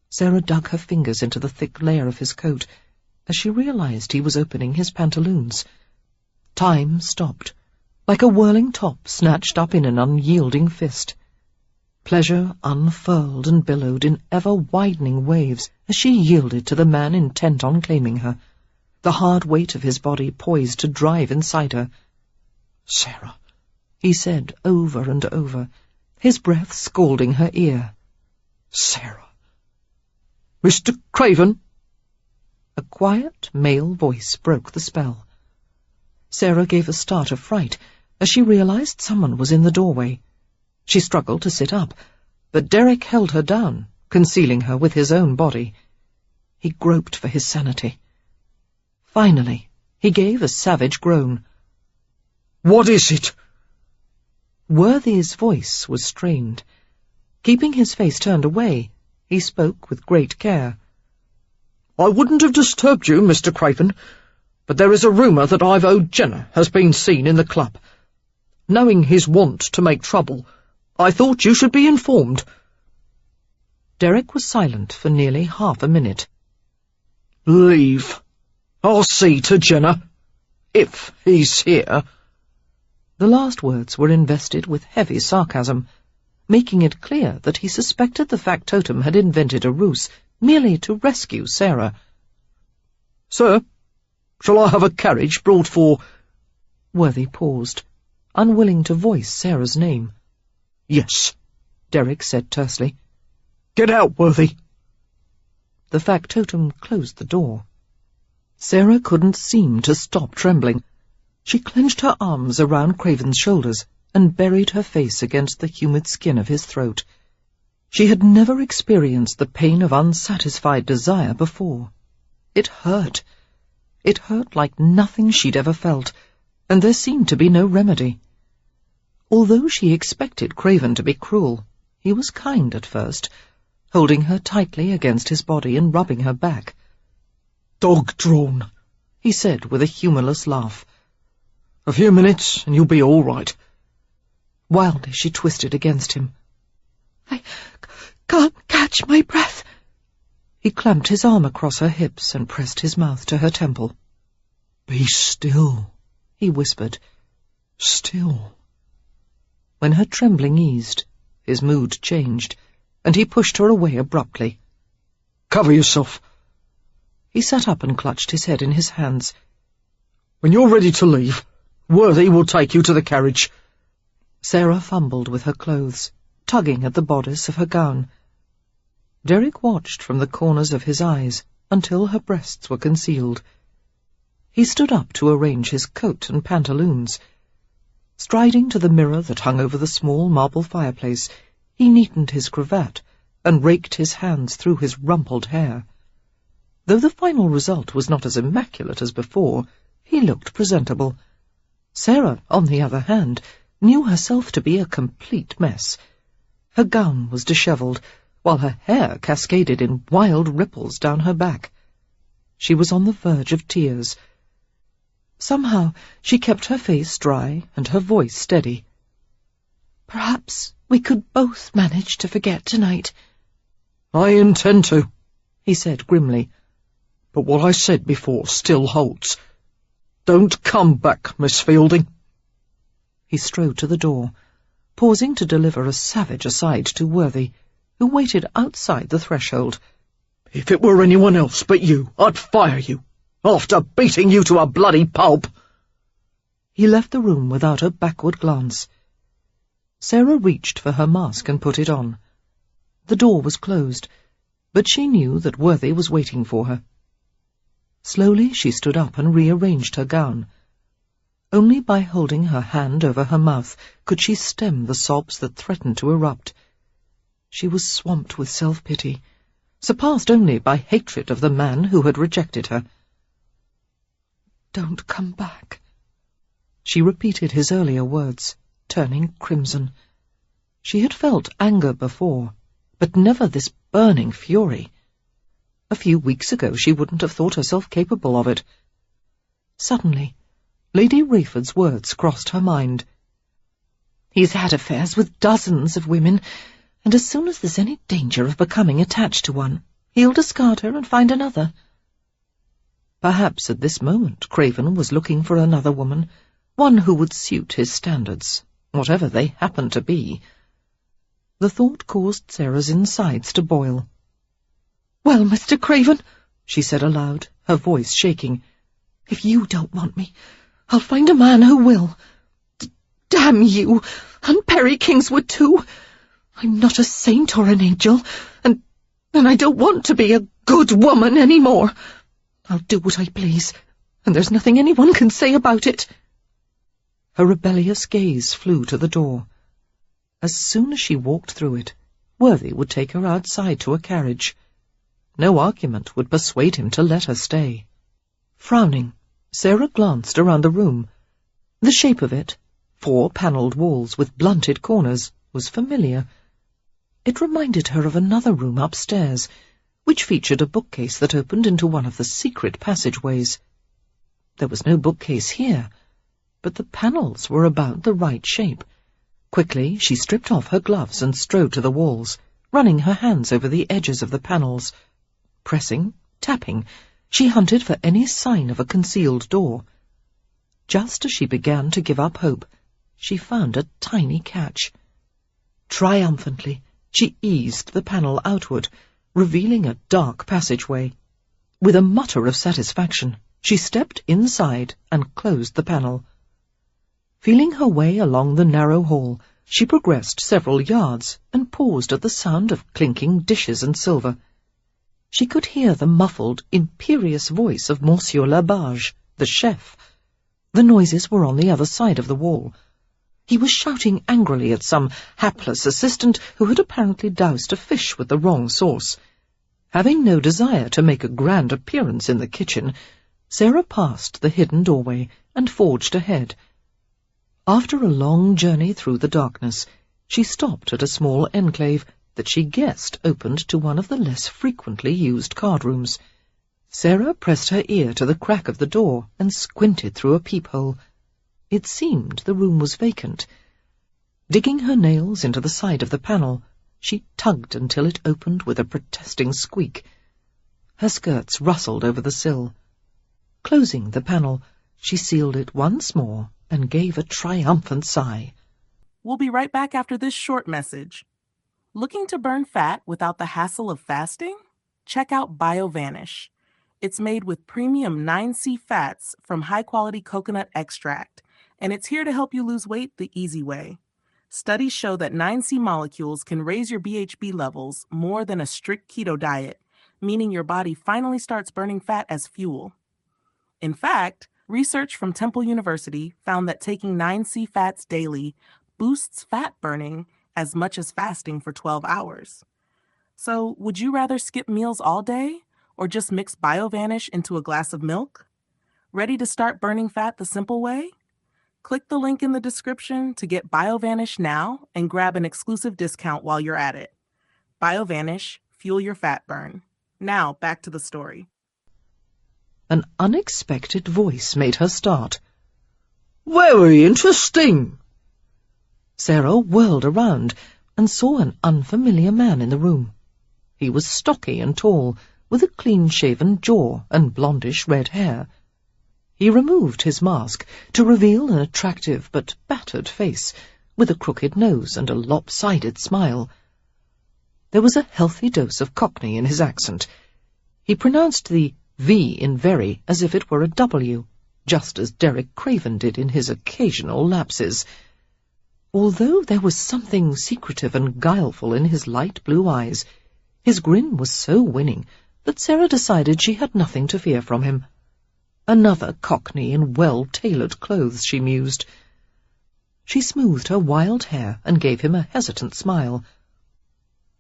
Sarah dug her fingers into the thick layer of his coat as she realized he was opening his pantaloons. Time stopped, like a whirling top snatched up in an unyielding fist. Pleasure unfurled and billowed in ever-widening waves as she yielded to the man intent on claiming her, the hard weight of his body poised to drive inside her. "Sarah," he said over and over, his breath scalding her ear. "Sarah." "Mr. Craven?" A quiet male voice broke the spell. Sarah gave a start of fright, as she realized someone was in the doorway. She struggled to sit up, but Derek held her down, concealing her with his own body. He groped for his sanity. Finally, he gave a savage groan. "What is it?" Worthy's voice was strained. Keeping his face turned away, he spoke with great care. "I wouldn't have disturbed you, Mr. Craven, but there is a rumour that Ivo Jenner has been seen in the club. Knowing his want to make trouble, I thought you should be informed." Derek was silent for nearly half a minute. "Leave. I'll see to Jenner. If he's here." The last words were invested with heavy sarcasm, making it clear that he suspected the factotum had invented a ruse merely to rescue Sarah. "Sir, shall I have a carriage brought for—" Worthy paused, unwilling to voice Sarah's name. "Yes," Derek said tersely. "Get out, Worthy." The factotum closed the door. Sarah couldn't seem to stop trembling. She clenched her arms around Craven's shoulders and buried her face against the humid skin of his throat. She had never experienced the pain of unsatisfied desire before. It hurt. It hurt like nothing she'd ever felt, and there seemed to be no remedy. Although she expected Craven to be cruel, he was kind at first, holding her tightly against his body and rubbing her back. "Dog-drawn," he said with a humourless laugh. "A few minutes and you'll be all right." Wildly she twisted against him. "I can't catch my breath." He clamped his arm across her hips and pressed his mouth to her temple. "Be still," he whispered. "Still." When her trembling eased, his mood changed, and he pushed her away abruptly. "Cover yourself." He sat up and clutched his head in his hands. "When you're ready to leave, Worthy will take you to the carriage." Sarah fumbled with her clothes, tugging at the bodice of her gown. Derek watched from the corners of his eyes until her breasts were concealed. He stood up to arrange his coat and pantaloons. Striding to the mirror that hung over the small marble fireplace, he neatened his cravat and raked his hands through his rumpled hair. Though the final result was not as immaculate as before, he looked presentable. Sarah, on the other hand, knew herself to be a complete mess. Her gown was dishevelled, while her hair cascaded in wild ripples down her back. She was on the verge of tears. Somehow she kept her face dry and her voice steady. "Perhaps we could both manage to forget tonight." "I intend to," he said grimly. "But what I said before still holds. Don't come back, Miss Fielding." He strode to the door, pausing to deliver a savage aside to Worthy, who waited outside the threshold. "If it were anyone else but you, I'd fire you, after beating you to a bloody pulp." He left the room without a backward glance. Sarah reached for her mask and put it on. The door was closed, but she knew that Worthy was waiting for her. Slowly she stood up and rearranged her gown. Only by holding her hand over her mouth could she stem the sobs that threatened to erupt. She was swamped with self-pity, surpassed only by hatred of the man who had rejected her. "Don't come back," she repeated his earlier words, turning crimson. She had felt anger before, but never this burning fury. A few weeks ago she wouldn't have thought herself capable of it. Suddenly, Lady Rayford's words crossed her mind. "He's had affairs with dozens of women, and as soon as there's any danger of becoming attached to one, he'll discard her and find another." Perhaps at this moment Craven was looking for another woman, one who would suit his standards, whatever they happened to be. The thought caused Sarah's insides to boil. "Well, Mr. Craven," she said aloud, her voice shaking, "if you don't want me, I'll find a man who will. Damn you, and Perry Kingswood too. I'm not a saint or an angel, and I don't want to be a good woman any more. I'll do what I please, and there's nothing anyone can say about it." Her rebellious gaze flew to the door. As soon as she walked through it, Worthy would take her outside to a carriage. No argument would persuade him to let her stay. Frowning, Sarah glanced around the room. The shape of it, 4 panelled walls with blunted corners, was familiar. It reminded her of another room upstairs, which featured a bookcase that opened into one of the secret passageways. There was no bookcase here, but the panels were about the right shape. Quickly she stripped off her gloves and strode to the walls, running her hands over the edges of the panels. Pressing, tapping, she hunted for any sign of a concealed door. Just as she began to give up hope, she found a tiny catch. Triumphantly, she eased the panel outward, revealing a dark passageway. With a mutter of satisfaction, she stepped inside and closed the panel. Feeling her way along the narrow hall, she progressed several yards and paused at the sound of clinking dishes and silver. She could hear the muffled, imperious voice of Monsieur Labarge, the chef. The noises were on the other side of the wall. He was shouting angrily at some hapless assistant who had apparently doused a fish with the wrong sauce. Having no desire to make a grand appearance in the kitchen, Sarah passed the hidden doorway and forged ahead. After a long journey through the darkness, she stopped at a small enclave that she guessed opened to one of the less frequently used card rooms. Sarah pressed her ear to the crack of the door and squinted through a peephole. It seemed the room was vacant. Digging her nails into the side of the panel, she tugged until it opened with a protesting squeak. Her skirts rustled over the sill. Closing the panel, she sealed it once more and gave a triumphant sigh. We'll be right back after this short message. Looking to burn fat without the hassle of fasting? Check out BioVanish. It's made with premium 9C fats from high-quality coconut extract, and it's here to help you lose weight the easy way. Studies show that 9C molecules can raise your BHB levels more than a strict keto diet, meaning your body finally starts burning fat as fuel. In fact, research from Temple University found that taking 9C fats daily boosts fat burning as much as fasting for 12 hours. So, would you rather skip meals all day or just mix BioVanish into a glass of milk? Ready to start burning fat the simple way? Click the link in the description to get BioVanish now and grab an exclusive discount while you're at it. BioVanish, fuel your fat burn. Now, back to the story. An unexpected voice made her start. Very interesting. Sarah whirled around and saw an unfamiliar man in the room. He was stocky and tall, with a clean-shaven jaw and blondish red hair. He removed his mask to reveal an attractive but battered face, with a crooked nose and a lopsided smile. There was a healthy dose of Cockney in his accent. He pronounced the V in very as if it were a W, just as Derek Craven did in his occasional lapses. Although there was something secretive and guileful in his light blue eyes, his grin was so winning that Sarah decided she had nothing to fear from him. Another Cockney in well-tailored clothes, she mused. She smoothed her wild hair and gave him a hesitant smile.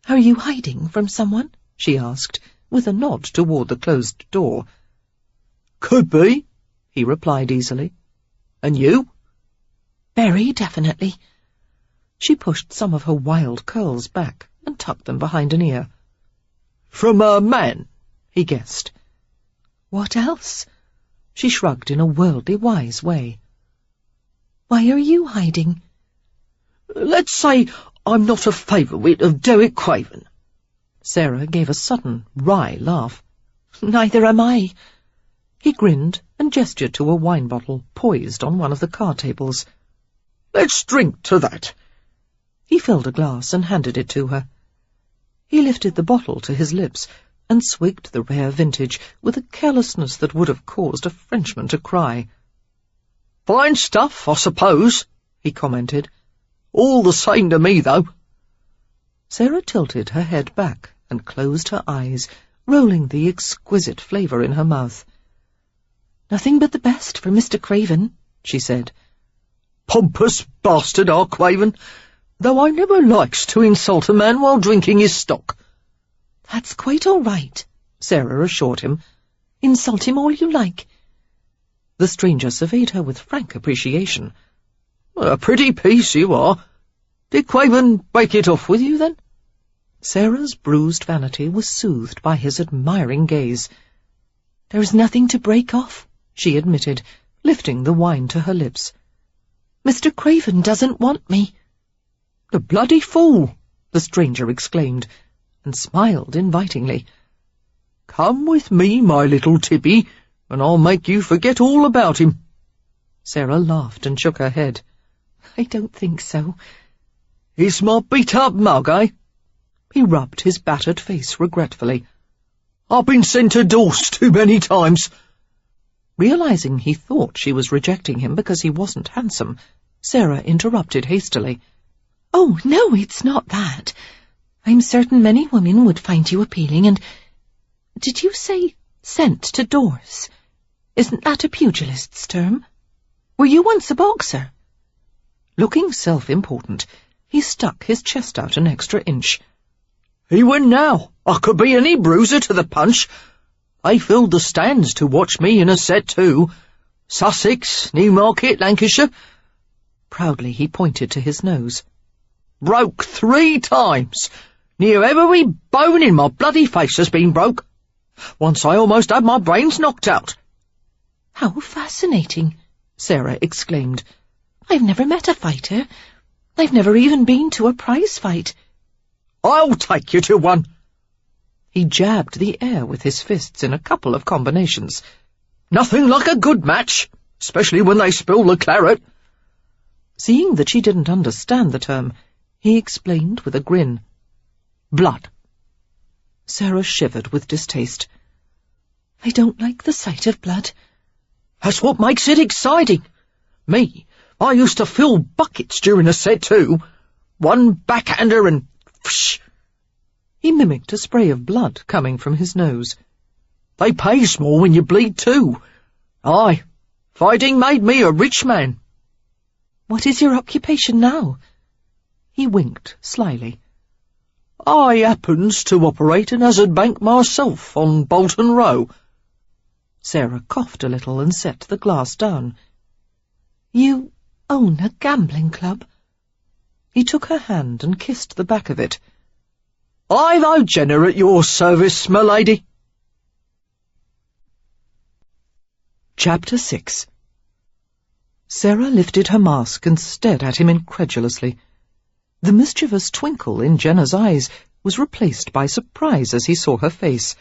"Are you hiding from someone?" she asked, with a nod toward the closed door. Could be, he replied easily. And you? Very definitely. She pushed some of her wild curls back and tucked them behind an ear. From a man, he guessed. What else? She shrugged in a worldly wise way. Why are you hiding? Let's say I'm not a favourite of Derek Craven. Sarah gave a sudden, wry laugh. Neither am I. He grinned and gestured to a wine bottle poised on one of the card tables. Let's drink to that. He filled a glass and handed it to her. He lifted the bottle to his lips and swigged the rare vintage with a carelessness that would have caused a Frenchman to cry. Fine stuff, I suppose, he commented. All the same to me, though. Sarah tilted her head back and closed her eyes, rolling the exquisite flavour in her mouth. Nothing but the best for Mr. Craven, she said. Pompous bastard, our Craven, though I never likes to insult a man while drinking his stock. That's quite all right, Sarah assured him. Insult him all you like. The stranger surveyed her with frank appreciation. A pretty piece you are. Did Craven break it off with you, then? Sarah's bruised vanity was soothed by his admiring gaze. There's nothing to break off, she admitted, lifting the wine to her lips. Mr. Craven doesn't want me. The bloody fool! The stranger exclaimed, and smiled invitingly. Come with me, my little Tippy, and I'll make you forget all about him. Sarah laughed and shook her head. I don't think so. He's my beat-up mug, eh? He rubbed his battered face regretfully. I've been sent to Dorse too many times. Realizing he thought she was rejecting him because he wasn't handsome, Sarah interrupted hastily. Oh, no, it's not that. I'm certain many women would find you appealing, and... Did you say sent to Dorse? Isn't that a pugilist's term? Were you once a boxer? Looking self-important, he stuck his chest out an extra inch. He went now. I could be any bruiser to the punch. They filled the stands to watch me in a set too. Sussex, Newmarket, Lancashire. Proudly he pointed to his nose. Broke 3 times. Near every bone in my bloody face has been broke. Once I almost had my brains knocked out. How fascinating, Sarah exclaimed. I've never met a fighter. I've never even been to a prize fight. I'll take you to one. He jabbed the air with his fists in a couple of combinations. Nothing like a good match, especially when they spill the claret. Seeing that she didn't understand the term, he explained with a grin. Blood. Sarah shivered with distaste. I don't like the sight of blood. That's what makes it exciting. Me, I used to fill buckets during a set too. One backhander and... Psh! He mimicked a spray of blood coming from his nose. They pays more when you bleed too. Aye, fighting made me a rich man. What is your occupation now? He winked slyly. I happens to operate an hazard bank myself on Bolton Row. Sarah coughed a little and set the glass down. You own a gambling club? He took her hand and kissed the back of it. I've Jenner at your service, my lady. Chapter 6. Sarah lifted her mask and stared at him incredulously. The mischievous twinkle in Jenna's eyes was replaced by surprise as he saw her face.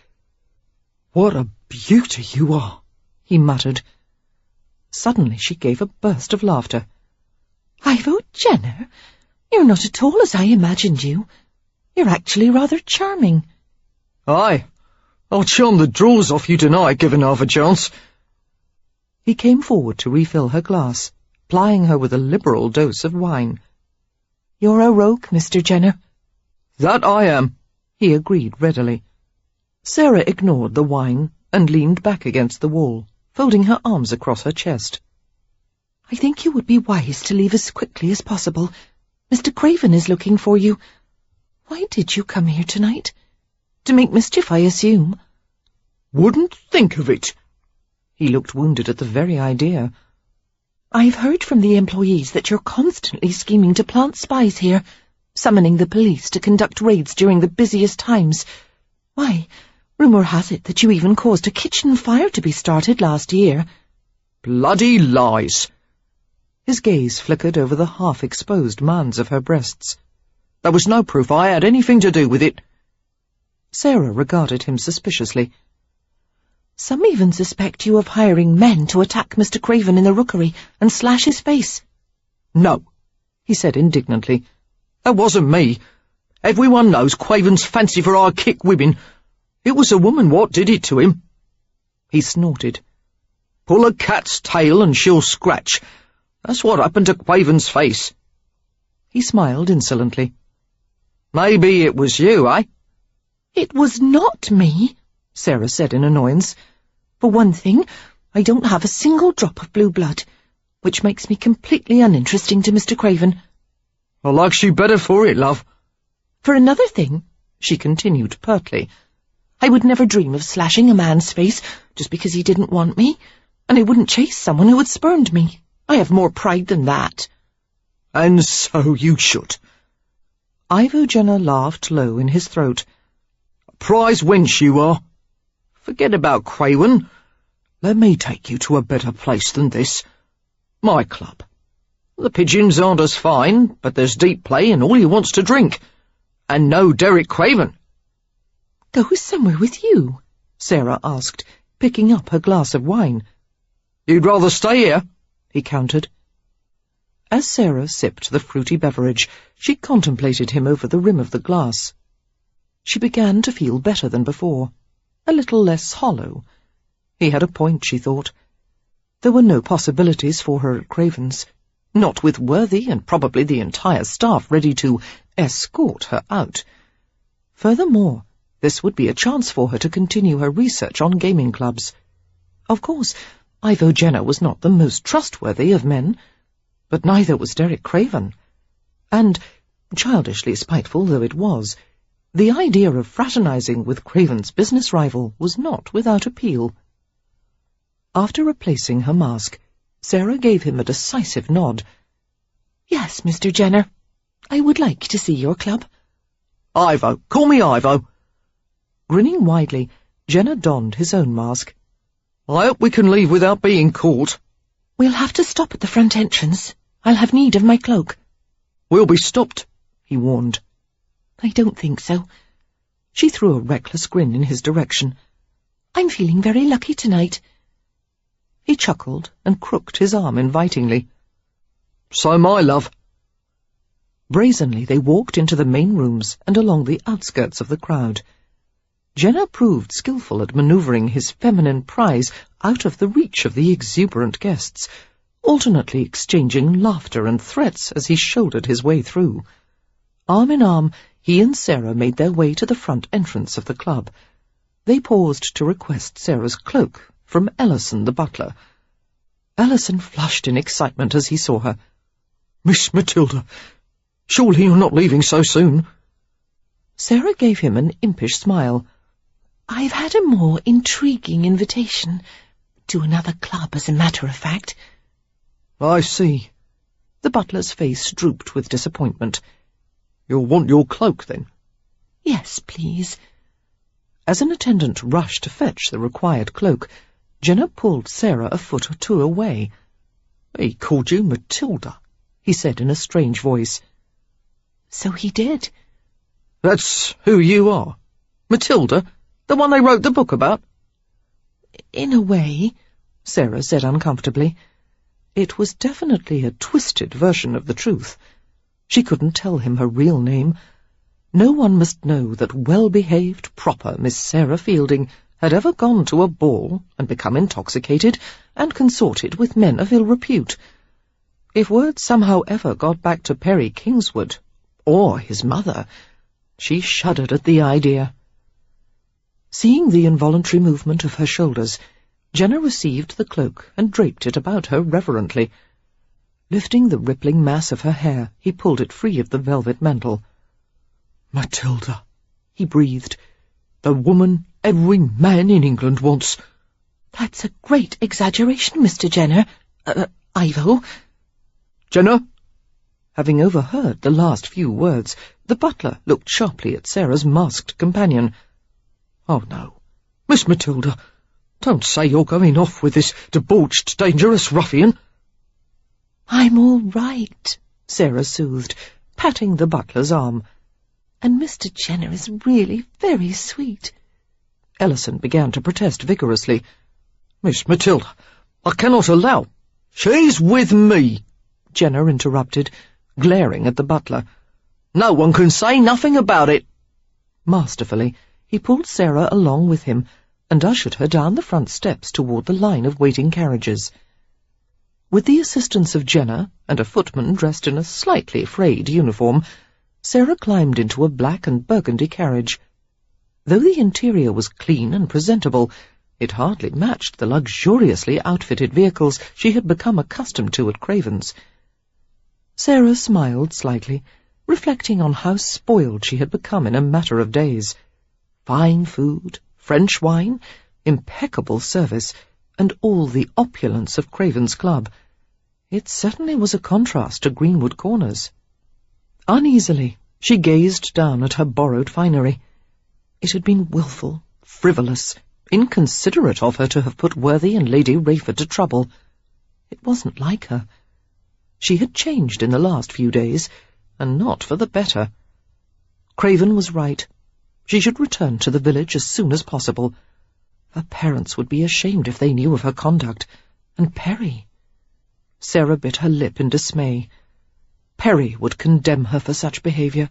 What a beauty you are, he muttered. Suddenly she gave a burst of laughter. Ivo Jenner, you're not at all as I imagined you. You're actually rather charming. Aye, I'll charm the drawers off you tonight, given half a chance. He came forward to refill her glass, plying her with a liberal dose of wine. You're a rogue, Mr. Jenner. That I am, he agreed readily. Sarah ignored the wine and leaned back against the wall, folding her arms across her chest. I think you would be wise to leave as quickly as possible. Mr. Craven is looking for you. Why did you come here tonight? To make mischief, I assume. Wouldn't think of it. He looked wounded at the very idea. I've heard from the employees that you're constantly scheming to plant spies here, summoning the police to conduct raids during the busiest times. Why, rumour has it that you even caused a kitchen fire to be started last year. Bloody lies. His gaze flickered over the half-exposed mounds of her breasts. There was no proof I had anything to do with it. Sarah regarded him suspiciously. Some even suspect you of hiring men to attack Mr. Craven in the rookery and slash his face. No, he said indignantly. That wasn't me. Everyone knows Craven's fancy for our kick women. It was a woman what did it to him. He snorted. Pull a cat's tail and she'll scratch. That's what happened to Craven's face. He smiled insolently. Maybe it was you, eh? It was not me, Sarah said in annoyance. For one thing, I don't have a single drop of blue blood. which makes me completely uninteresting to Mr. Craven. I likes you better for it, love. For another thing, she continued pertly, I would never dream of slashing a man's face just because he didn't want me, and I wouldn't chase someone who had spurned me. I have more pride than that. And so you should. Ivo Jenner laughed low in his throat. Prize wench you are. Forget about Craven. Let me take you to a better place than this. My club. The pigeons aren't as fine, but there's deep play and all he wants to drink. And no Derek Craven. Go somewhere with you? Sarah asked, picking up her glass of wine. You'd rather stay here? He countered. As Sarah sipped the fruity beverage, she contemplated him over the rim of the glass. She began to feel better than before, a little less hollow. He had a point, she thought. There were no possibilities for her at Craven's, not with Worthy and probably the entire staff ready to escort her out. Furthermore, this would be a chance for her to continue her research on gaming clubs. Of course, Ivo Jenner was not the most trustworthy of men, but neither was Derek Craven. And, childishly spiteful though it was, the idea of fraternizing with Craven's business rival was not without appeal. After replacing her mask, Sarah gave him a decisive nod. Yes, Mr. Jenner. I would like to see your club. Ivo. Call me Ivo. Grinning widely, Jenner donned his own mask. I hope we can leave without being caught. We'll have to stop at the front entrance. I'll have need of my cloak. We'll be stopped, he warned. I don't think so. She threw a reckless grin in his direction. I'm feeling very lucky tonight. He chuckled and crooked his arm invitingly. So my love. Brazenly they walked into the main rooms and along the outskirts of the crowd. Jenner proved skillful at manoeuvring his feminine prize out of the reach of the exuberant guests, alternately exchanging laughter and threats as he shouldered his way through. Arm in arm, he and Sarah made their way to the front entrance of the club. They paused to request Sarah's cloak from Ellison the butler. Ellison flushed in excitement as he saw her. Miss Matilda, surely you're not leaving so soon? Sarah gave him an impish smile. I've had a more intriguing invitation to another club, as a matter of fact. I see. The butler's face drooped with disappointment. You'll want your cloak, then? Yes, please. As an attendant rushed to fetch the required cloak, Jenner pulled Sarah a foot or two away. He called you Matilda, he said in a strange voice. So he did. That's who you are? Matilda? The one they wrote the book about? In a way, Sarah said uncomfortably. It was definitely a twisted version of the truth. She couldn't tell him her real name. No one must know that well-behaved, proper Miss Sarah Fielding had ever gone to a ball and become intoxicated and consorted with men of ill repute. If word somehow ever got back to Perry Kingswood, or his mother, she shuddered at the idea. Seeing the involuntary movement of her shoulders, Jenner received the cloak and draped it about her reverently. Lifting the rippling mass of her hair, he pulled it free of the velvet mantle. Matilda, he breathed. The woman every man in England wants. That's a great exaggeration, Mr. Jenner. Ivo. Jenner? Having overheard the last few words, the butler looked sharply at Sarah's masked companion. Oh, no. Miss Matilda, don't say you're going off with this debauched, dangerous ruffian. I'm all right, Sarah soothed, patting the butler's arm. And Mr. Jenner is really very sweet. Ellison began to protest vigorously. Miss Matilda, I cannot allow— She's with me, Jenner interrupted, glaring at the butler. No one can say nothing about it. Masterfully, he pulled Sarah along with him and ushered her down the front steps toward the line of waiting carriages. With the assistance of Jenner and a footman dressed in a slightly frayed uniform, Sarah climbed into a black and burgundy carriage. Though the interior was clean and presentable, It hardly matched the luxuriously outfitted vehicles she had become accustomed to at Craven's. Sarah smiled slightly, reflecting on how spoiled she had become in a matter of days. Fine food, French wine, impeccable service, and all the opulence of Craven's Club. It certainly was a contrast to Greenwood Corners. Uneasily, she gazed down at her borrowed finery. It had been wilful, frivolous, inconsiderate of her to have put Worthy and Lady Rayford to trouble. It wasn't like her. She had changed in the last few days, and not for the better. Craven was right. She should return to the village as soon as possible. Her parents would be ashamed if they knew of her conduct. And Perry. Sarah bit her lip in dismay. Perry would condemn her for such behaviour.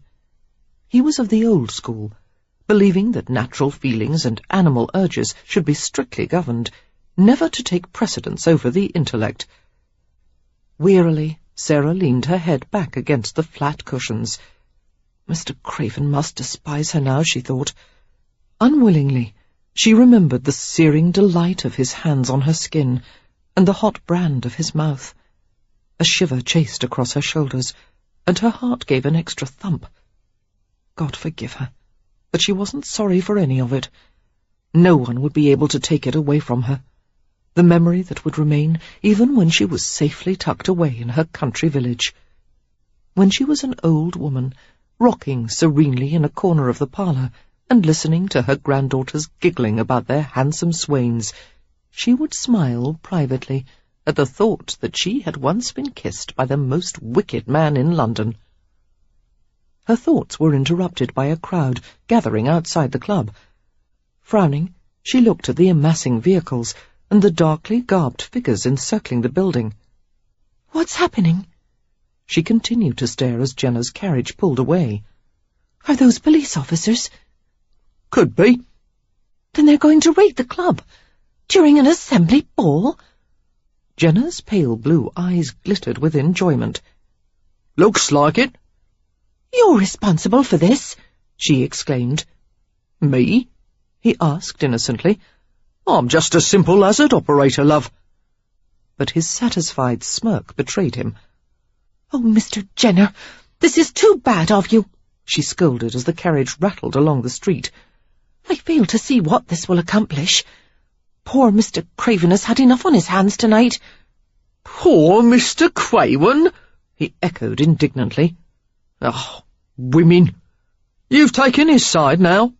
He was of the old school, believing that natural feelings and animal urges should be strictly governed, never to take precedence over the intellect. Wearily, Sarah leaned her head back against the flat cushions. Mr. Craven must despise her now, she thought. Unwillingly, she remembered the searing delight of his hands on her skin, and the hot brand of his mouth. A shiver chased across her shoulders, and her heart gave an extra thump. God forgive her, but she wasn't sorry for any of it. No one would be able to take it away from her. The memory that would remain even when she was safely tucked away in her country village. When she was an old woman, rocking serenely in a corner of the parlour and listening to her granddaughters giggling about their handsome swains, she would smile privately at the thought that she had once been kissed by the most wicked man in London. Her thoughts were interrupted by a crowd gathering outside the club. Frowning, she looked at the amassing vehicles and the darkly garbed figures encircling the building. "What's happening?" She continued to stare as Jenna's carriage pulled away. "Are those police officers?" Could be. "Then they're going to raid the club during an assembly ball?" Jenna's pale blue eyes glittered with enjoyment. Looks like it. "You're responsible for this," she exclaimed. Me? He asked innocently. I'm just a simple hazard operator, love. But his satisfied smirk betrayed him. "Oh, Mr. Jenner, this is too bad of you," she scolded as the carriage rattled along the street. "I fail to see what this will accomplish. Poor Mr. Craven has had enough on his hands tonight." Poor Mr. Craven? He echoed indignantly. Oh, women. You've taken his side now.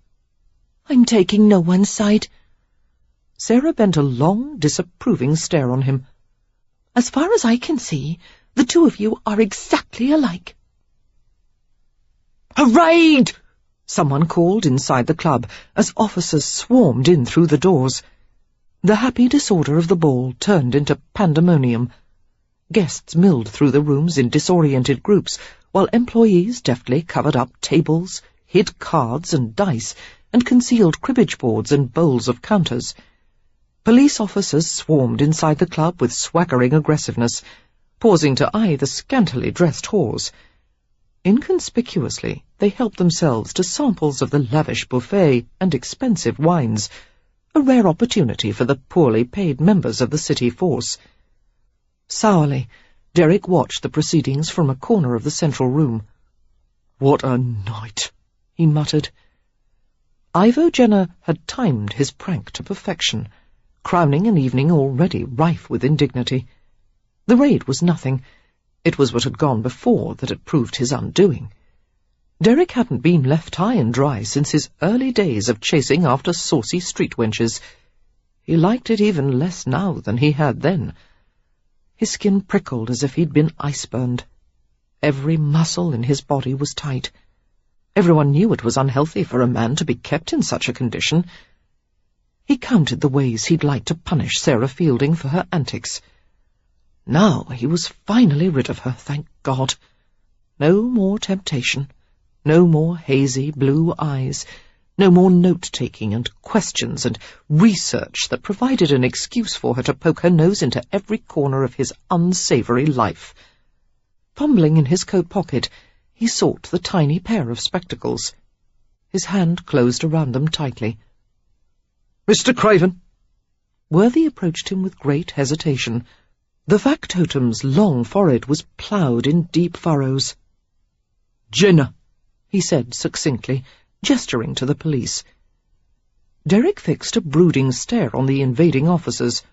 "I'm taking no one's side." Sarah bent a long, disapproving stare on him. "As far as I can see, the two of you are exactly alike." A raid! Someone called inside the club as officers swarmed in through the doors. The happy disorder of the ball turned into pandemonium. Guests milled through the rooms in disoriented groups, while employees deftly covered up tables, hid cards and dice, and concealed cribbage boards and bowls of counters. Police officers swarmed inside the club with swaggering aggressiveness, pausing to eye the scantily dressed whores. Inconspicuously, they helped themselves to samples of the lavish buffet and expensive wines, a rare opportunity for the poorly paid members of the city force. Sourly, Derek watched the proceedings from a corner of the central room. What a night, he muttered. Ivo Jenner had timed his prank to perfection, crowning an evening already rife with indignity. The raid was nothing. It was what had gone before that had proved his undoing. Derek hadn't been left high and dry since his early days of chasing after saucy street wenches. He liked it even less now than he had then. His skin prickled as if he'd been ice-burned. Every muscle in his body was tight. Everyone knew it was unhealthy for a man to be kept in such a condition. He counted the ways he'd like to punish Sarah Fielding for her antics. Now he was finally rid of her, thank God. No more temptation, no more hazy blue eyes, no more note-taking and questions and research that provided an excuse for her to poke her nose into every corner of his unsavoury life. Fumbling in his coat pocket, he sought the tiny pair of spectacles. His hand closed around them tightly. Mr. Craven, Worthy approached him with great hesitation. The factotum's long forehead was ploughed in deep furrows. "Jenner," he said succinctly, gesturing to the police. Derek fixed a brooding stare on the invading officers.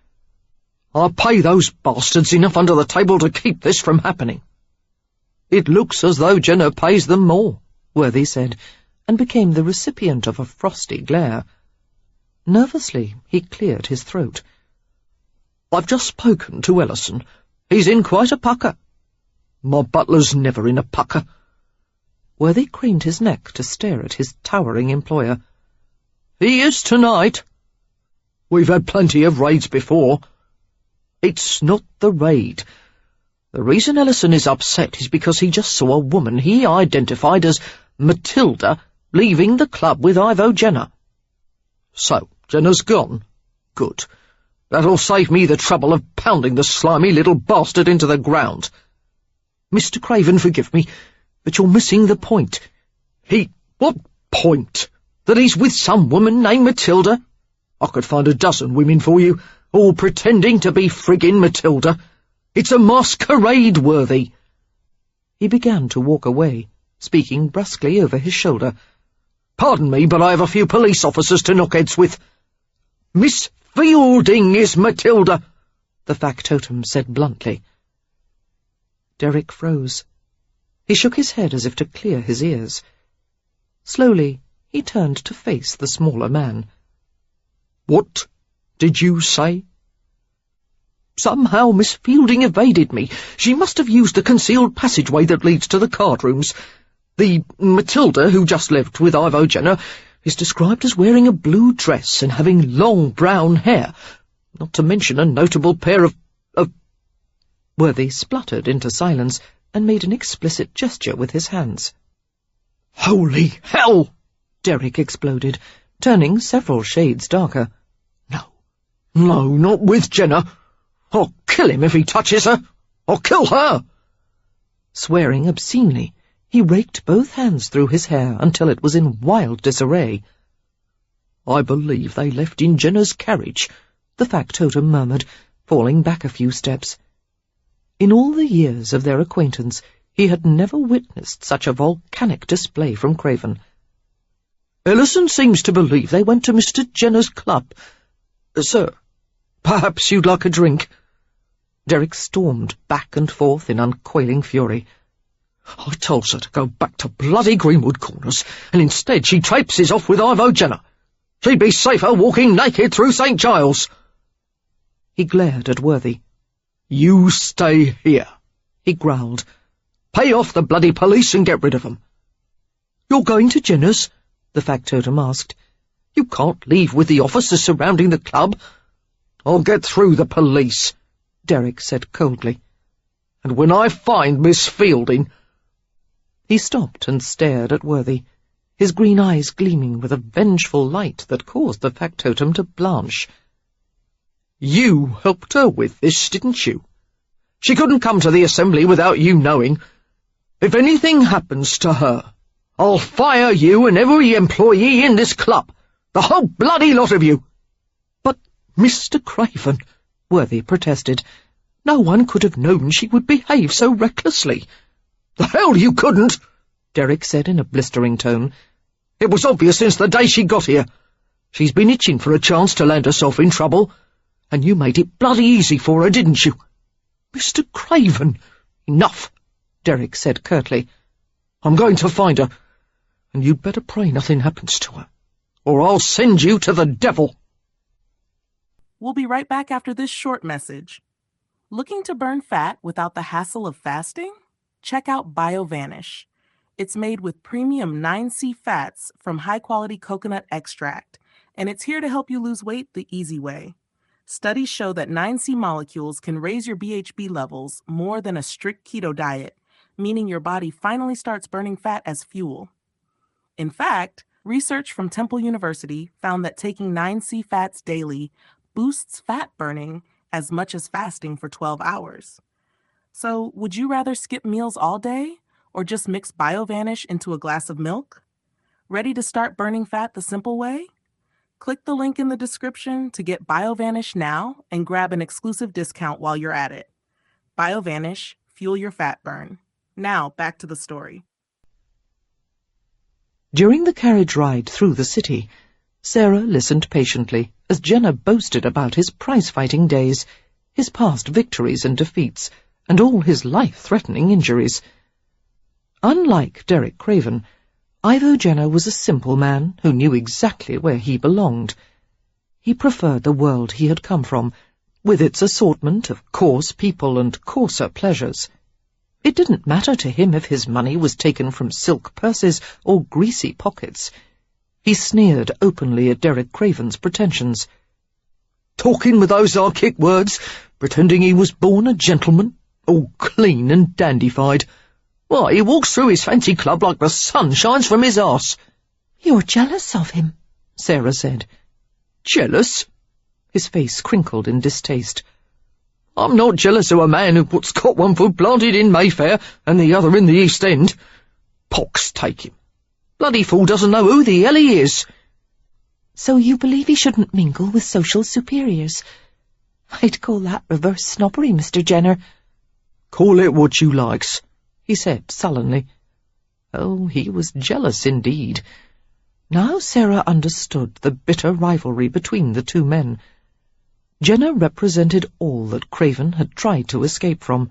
"I pay those bastards enough under the table to keep this from happening." "It looks as though Jenner pays them more," Worthy said, and became the recipient of a frosty glare. Nervously, he cleared his throat. "I've just spoken to Ellison. He's in quite a pucker." "My butler's never in a pucker." Worthy craned his neck to stare at his towering employer. "He is tonight." "We've had plenty of raids before." "It's not the raid. The reason Ellison is upset is because he just saw a woman he identified as Matilda leaving the club with Ivo Jenner." "So, Jenner's gone? Good. That'll save me the trouble of pounding the slimy little bastard into the ground." "Mr. Craven, forgive me, but you're missing the point." What point? That he's with some woman named Matilda? I could find a dozen women for you, all pretending to be friggin' Matilda. It's a masquerade, Worthy." He began to walk away, speaking brusquely over his shoulder. "Pardon me, but I have a few police officers to knock heads with." "Miss Fielding is Matilda," the factotum said bluntly. Derek froze. He shook his head as if to clear his ears. Slowly, he turned to face the smaller man. "What did you say?" "Somehow Miss Fielding evaded me. She must have used the concealed passageway that leads to the card rooms. The Matilda who just left with Ivo Jenner is described as wearing a blue dress and having long brown hair, not to mention a notable pair of— Worthy spluttered into silence and made an explicit gesture with his hands. "Holy hell!" Derek exploded, turning several shades darker. No, not with Jenner. I'll kill him if he touches her. I'll kill her." Swearing obscenely, he raked both hands through his hair until it was in wild disarray. "I believe they left in Jenner's carriage," the factotum murmured, falling back a few steps. In all the years of their acquaintance, he had never witnessed such a volcanic display from Craven. "Ellison seems to believe they went to Mr. Jenner's club. Sir, perhaps you'd like a drink?" Derek stormed back and forth in unquailing fury. "I tells her to go back to bloody Greenwood Corners, and instead she traipses off with Ivo Jenner. She'd be safer walking naked through St. Giles." He glared at Worthy. "You stay here," he growled. "Pay off the bloody police and get rid of them." "You're going to Jenner's?" the factotum asked. "You can't leave with the officers surrounding the club." "I'll get through the police," Derek said coldly. "And when I find Miss Fielding—" He stopped and stared at Worthy, his green eyes gleaming with a vengeful light that caused the factotum to blanch. "You helped her with this, didn't you? She couldn't come to the assembly without you knowing. If anything happens to her, I'll fire you and every employee in this club, the whole bloody lot of you." "But, Mr. Craven," Worthy protested, "no one could have known she would behave so recklessly." "The hell you couldn't," Derek said in a blistering tone. "It was obvious since the day she got here. She's been itching for a chance to land herself in trouble, and you made it bloody easy for her, didn't you?" "Mr. Craven—" "Enough," Derek said curtly. "I'm going to find her, and you'd better pray nothing happens to her, or I'll send you to the devil." We'll be right back after this short message. Looking to burn fat without the hassle of fasting? Check out BioVanish. It's made with premium 9C fats from high-quality coconut extract, and it's here to help you lose weight the easy way. Studies show that 9C molecules can raise your BHB levels more than a strict keto diet, meaning your body finally starts burning fat as fuel. In fact, research from Temple University found that taking 9C fats daily boosts fat burning as much as fasting for 12 hours. So, would you rather skip meals all day or just mix BioVanish into a glass of milk? Ready to start burning fat the simple way? Click the link in the description to get BioVanish now and grab an exclusive discount while you're at it. BioVanish, fuel your fat burn. Now, back to the story. During the carriage ride through the city, Sarah listened patiently as Jenna boasted about his prize-fighting days, his past victories and defeats, and all his life-threatening injuries. Unlike Derek Craven, Ivo Jenner was a simple man who knew exactly where he belonged. He preferred the world he had come from, with its assortment of coarse people and coarser pleasures. It didn't matter to him if his money was taken from silk purses or greasy pockets. He sneered openly at Derek Craven's pretensions. Talking with those archaic words, pretending he was born a gentleman, all clean and dandified. Why, he walks through his fancy club like the sun shines from his arse. You're jealous of him, Sarah said. Jealous? His face crinkled in distaste. I'm not jealous of a man who's got one foot planted in Mayfair and the other in the East End. Pox take him. Bloody fool doesn't know who the hell he is. So you believe he shouldn't mingle with social superiors? I'd call that reverse snobbery, Mr. Jenner. Call it what you likes, he said sullenly. Oh, he was jealous indeed. Now Sarah understood the bitter rivalry between the two men. Jenner represented all that Craven had tried to escape from.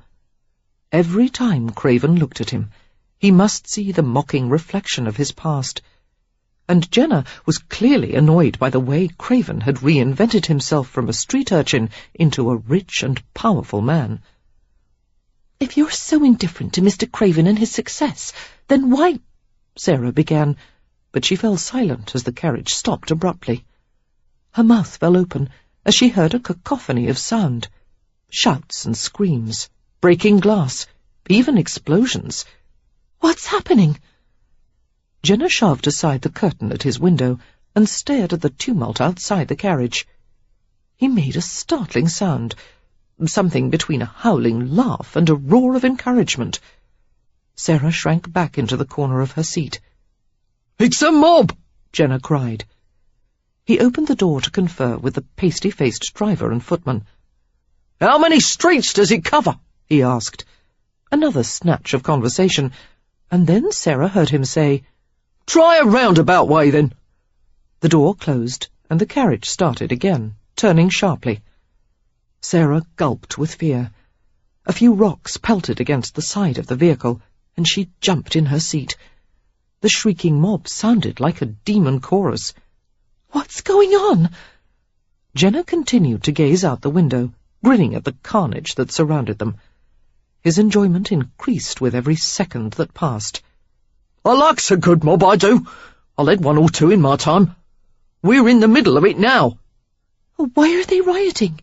Every time Craven looked at him, he must see the mocking reflection of his past. And Jenner was clearly annoyed by the way Craven had reinvented himself from a street urchin into a rich and powerful man. If you're so indifferent to Mr. Craven and his success, then why— Sarah began, but she fell silent as the carriage stopped abruptly. Her mouth fell open as she heard a cacophony of sound. Shouts and screams, breaking glass, even explosions. What's happening? Jenner shoved aside the curtain at his window and stared at the tumult outside the carriage. He made a startling sound, something between a howling laugh and a roar of encouragement. Sarah shrank back into the corner of her seat. "It's a mob!" Jenner cried. He opened the door to confer with the pasty-faced driver and footman. "How many streets does it cover?" he asked. Another snatch of conversation, and then Sarah heard him say, "Try a roundabout way, then." The door closed, and the carriage started again, turning sharply. Sarah gulped with fear. A few rocks pelted against the side of the vehicle, and she jumped in her seat. The shrieking mob sounded like a demon chorus. What's going on? Jenner continued to gaze out the window, grinning at the carnage that surrounded them. His enjoyment increased with every second that passed. "I likes a good mob, I do. I led one or two in my time. We're in the middle of it now." Why are they rioting?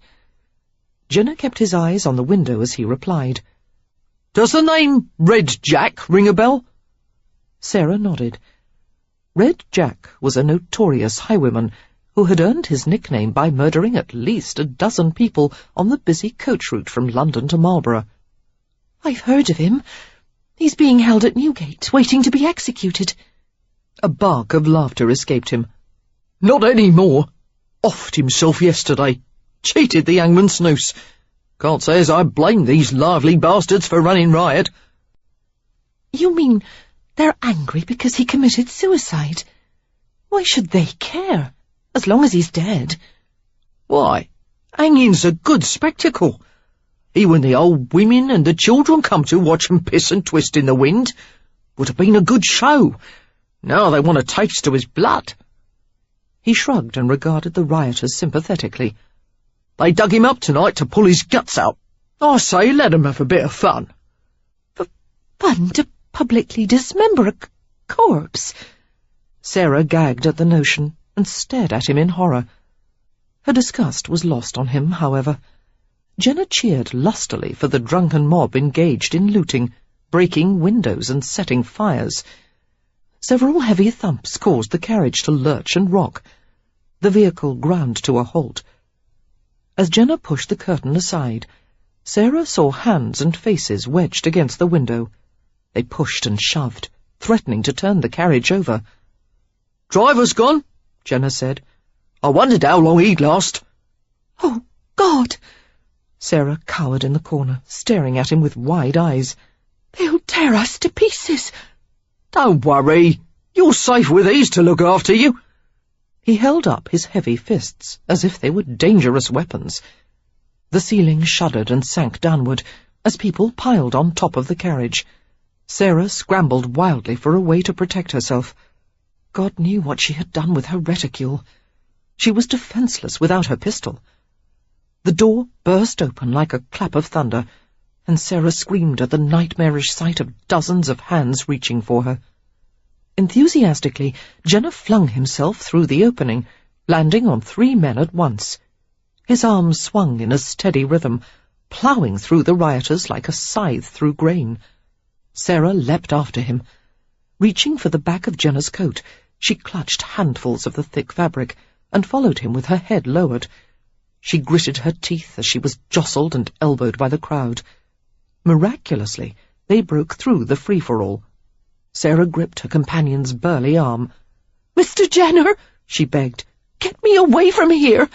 Jenner kept his eyes on the window as he replied. "Does the name Red Jack ring a bell?" Sarah nodded. Red Jack was a notorious highwayman who had earned his nickname by murdering at least a dozen people on the busy coach route from London to Marlborough. I've heard of him. He's being held at Newgate, waiting to be executed. A bark of laughter escaped him. "Not any more. Offed himself yesterday. Cheated the hangman's noose. Can't say as I blame these lively bastards for running riot." You mean they're angry because he committed suicide? Why should they care, as long as he's dead? "Why, hanging's a good spectacle. Even the old women and the children come to watch 'em piss and twist in the wind. Would have been a good show. Now they want a taste of his blood." He shrugged and regarded the rioters sympathetically. "They dug him up tonight to pull his guts out. I say, let 'em have a bit of fun." Fun to publicly dismember a corpse? Sarah gagged at the notion and stared at him in horror. Her disgust was lost on him, however. Jenner cheered lustily for the drunken mob engaged in looting, breaking windows and setting fires. Several heavy thumps caused the carriage to lurch and rock. The vehicle ground to a halt. As Jenner pushed the curtain aside, Sarah saw hands and faces wedged against the window. They pushed and shoved, threatening to turn the carriage over. "Driver's gone," Jenner said. I wondered how long he'd last. Oh, God! Sarah cowered in the corner, staring at him with wide eyes. They'll tear us to pieces. Don't worry. You're safe with these to look after you. He held up his heavy fists as if they were dangerous weapons. The ceiling shuddered and sank downward as people piled on top of the carriage. Sarah scrambled wildly for a way to protect herself. God knew what she had done with her reticule. She was defenceless without her pistol. The door burst open like a clap of thunder, and Sarah screamed at the nightmarish sight of dozens of hands reaching for her. Enthusiastically, Jenner flung himself through the opening, landing on 3 men at once. His arms swung in a steady rhythm, ploughing through the rioters like a scythe through grain. Sarah leapt after him. Reaching for the back of Jenner's coat, she clutched handfuls of the thick fabric and followed him with her head lowered. She gritted her teeth as she was jostled and elbowed by the crowd. Miraculously, they broke through the free-for-all. Sarah gripped her companion's burly arm. "Mr. Jenner," she begged, "get me away from here."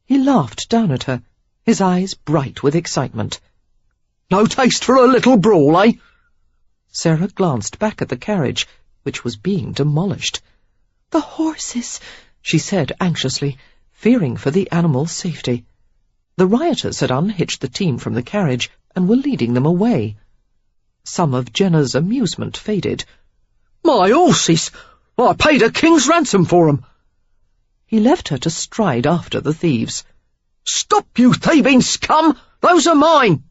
He laughed down at her, his eyes bright with excitement. No taste for a little brawl, eh? Sarah glanced back at the carriage, which was being demolished. "The horses," she said anxiously, fearing for the animals' safety. The rioters had unhitched the team from the carriage and were leading them away. Some of Jenner's amusement faded. My horses! I paid a king's ransom for 'em. He left her to stride after the thieves. Stop, you thieving scum! Those are mine!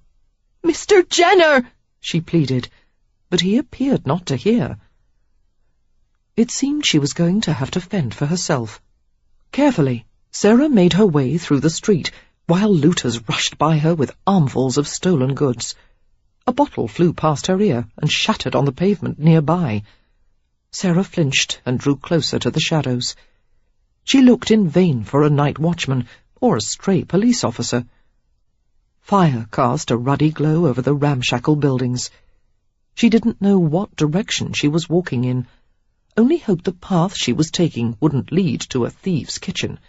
"Mr. Jenner!" she pleaded, but he appeared not to hear. It seemed she was going to have to fend for herself. Carefully, Sarah made her way through the street, while looters rushed by her with armfuls of stolen goods. A bottle flew past her ear and shattered on the pavement nearby. Sarah flinched and drew closer to the shadows. She looked in vain for a night watchman or a stray police officer. Fire cast a ruddy glow over the ramshackle buildings. She didn't know what direction she was walking in, only hoped the path she was taking wouldn't lead to a thieves' kitchen.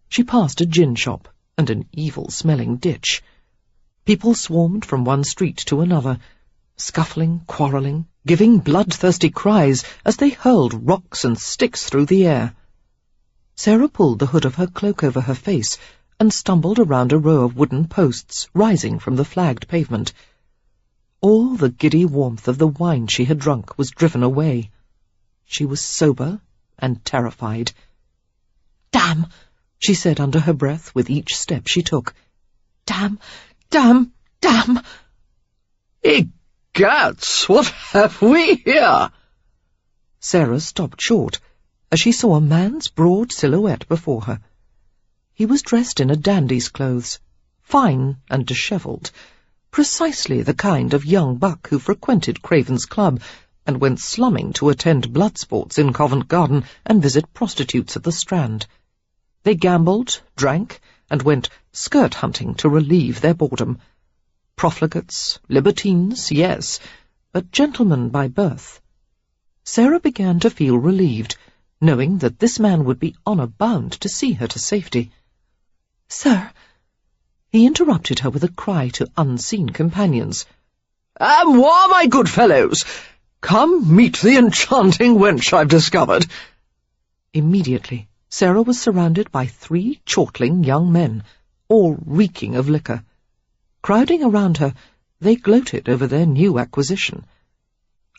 She passed a gin shop and an evil-smelling ditch. People swarmed from one street to another, scuffling, quarrelling, giving bloodthirsty cries as they hurled rocks and sticks through the air. Sarah pulled the hood of her cloak over her face and stumbled around a row of wooden posts rising from the flagged pavement. All the giddy warmth of the wine she had drunk was driven away. She was sober and terrified. "Damn!" she said under her breath with each step she took. "Damn! Damn! Damn!" Egads, what have we here? Sarah stopped short as she saw a man's broad silhouette before her. He was dressed in a dandy's clothes, fine and dishevelled, precisely the kind of young buck who frequented Craven's Club and went slumming to attend blood sports in Covent Garden and visit prostitutes at the Strand. They gambled, drank, and went skirt hunting to relieve their boredom. Profligates, libertines, yes, but gentlemen by birth. Sarah began to feel relieved, knowing that this man would be honour-bound to see her to safety. "Sir," he interrupted her with a cry to unseen companions. Moi, my good fellows! Come meet the enchanting wench I've discovered. Immediately, Sarah was surrounded by 3 chortling young men, all reeking of liquor. Crowding around her, they gloated over their new acquisition.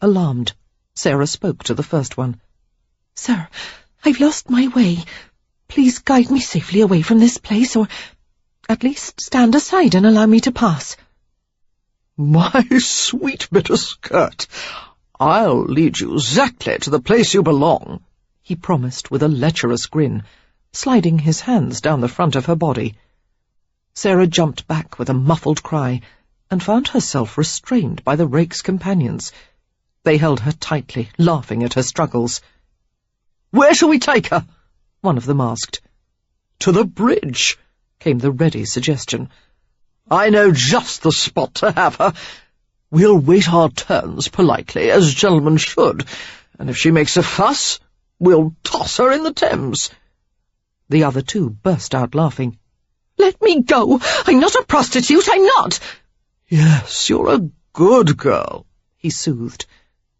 Alarmed, Sarah spoke to the first one. "Sir, I've lost my way. Please guide me safely away from this place, or at least stand aside and allow me to pass." My sweet bit of skirt, I'll lead you exactly to the place you belong, he promised with a lecherous grin, sliding his hands down the front of her body. Sarah jumped back with a muffled cry and found herself restrained by the rake's companions. They held her tightly, laughing at her struggles. Where shall we take her? One of them asked. To the bridge, came the ready suggestion. I know just the spot to have her. We'll wait our turns politely, as gentlemen should, and if she makes a fuss, we'll toss her in the Thames. The other two burst out laughing. "Let me go! I'm not a prostitute, I'm not!" "Yes, you're a good girl," he soothed.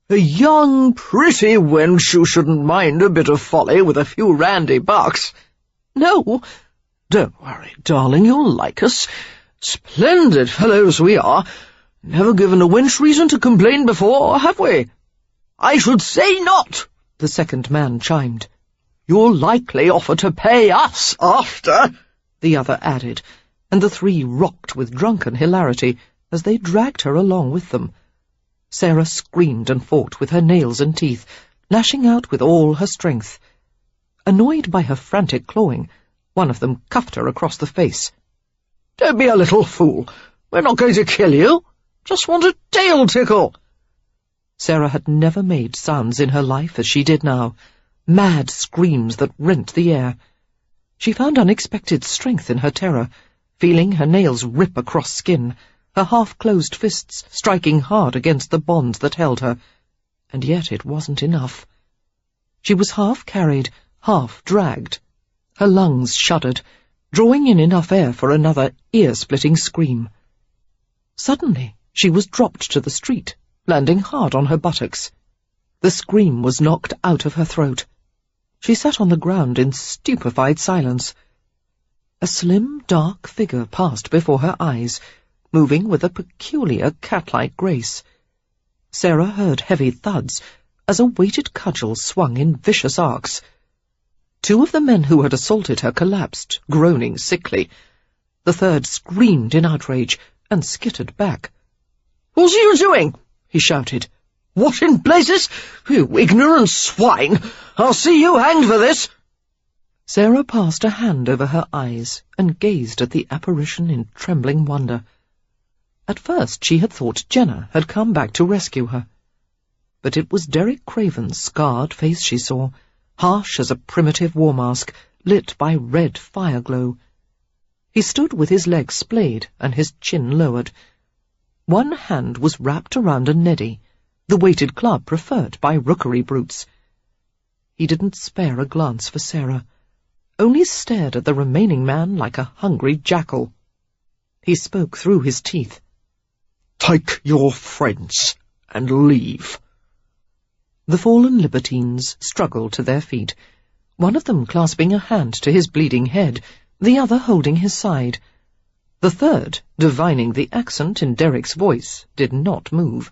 "A young, pretty wench who shouldn't mind a bit of folly with a few randy bucks." "No." "Don't worry, darling, you'll like us. Splendid fellows we are. Never given a wench reason to complain before, have we?" "I should say not," the second man chimed. "You'll likely offer to pay us after," the other added, and the three rocked with drunken hilarity as they dragged her along with them. Sarah screamed and fought with her nails and teeth, lashing out with all her strength. Annoyed by her frantic clawing, one of them cuffed her across the face. "Don't be a little fool. We're not going to kill you. Just want a tail tickle." Sarah had never made sounds in her life as she did now, mad screams that rent the air. She found unexpected strength in her terror, feeling her nails rip across skin, her half-closed fists striking hard against the bonds that held her. And yet it wasn't enough. She was half carried, half dragged. Her lungs shuddered, drawing in enough air for another ear-splitting scream. Suddenly she was dropped to the street, landing hard on her buttocks. The scream was knocked out of her throat. She sat on the ground in stupefied silence. A slim, dark figure passed before her eyes, moving with a peculiar cat-like grace. Sarah heard heavy thuds as a weighted cudgel swung in vicious arcs. Two of the men who had assaulted her collapsed, groaning sickly. The third screamed in outrage and skittered back. "What are you doing?" he shouted. "What in blazes? You ignorant swine! I'll see you hanged for this!" Sarah passed a hand over her eyes and gazed at the apparition in trembling wonder. At first she had thought Jenna had come back to rescue her. But it was Derek Craven's scarred face she saw, harsh as a primitive war mask, lit by red fire-glow. He stood with his legs splayed and his chin lowered. One hand was wrapped around a neddy, the weighted club preferred by rookery brutes. He didn't spare a glance for Sarah, only stared at the remaining man like a hungry jackal. He spoke through his teeth. "Take your friends and leave." The fallen libertines struggled to their feet, one of them clasping a hand to his bleeding head, the other holding his side. The third, divining the accent in Derek's voice, did not move.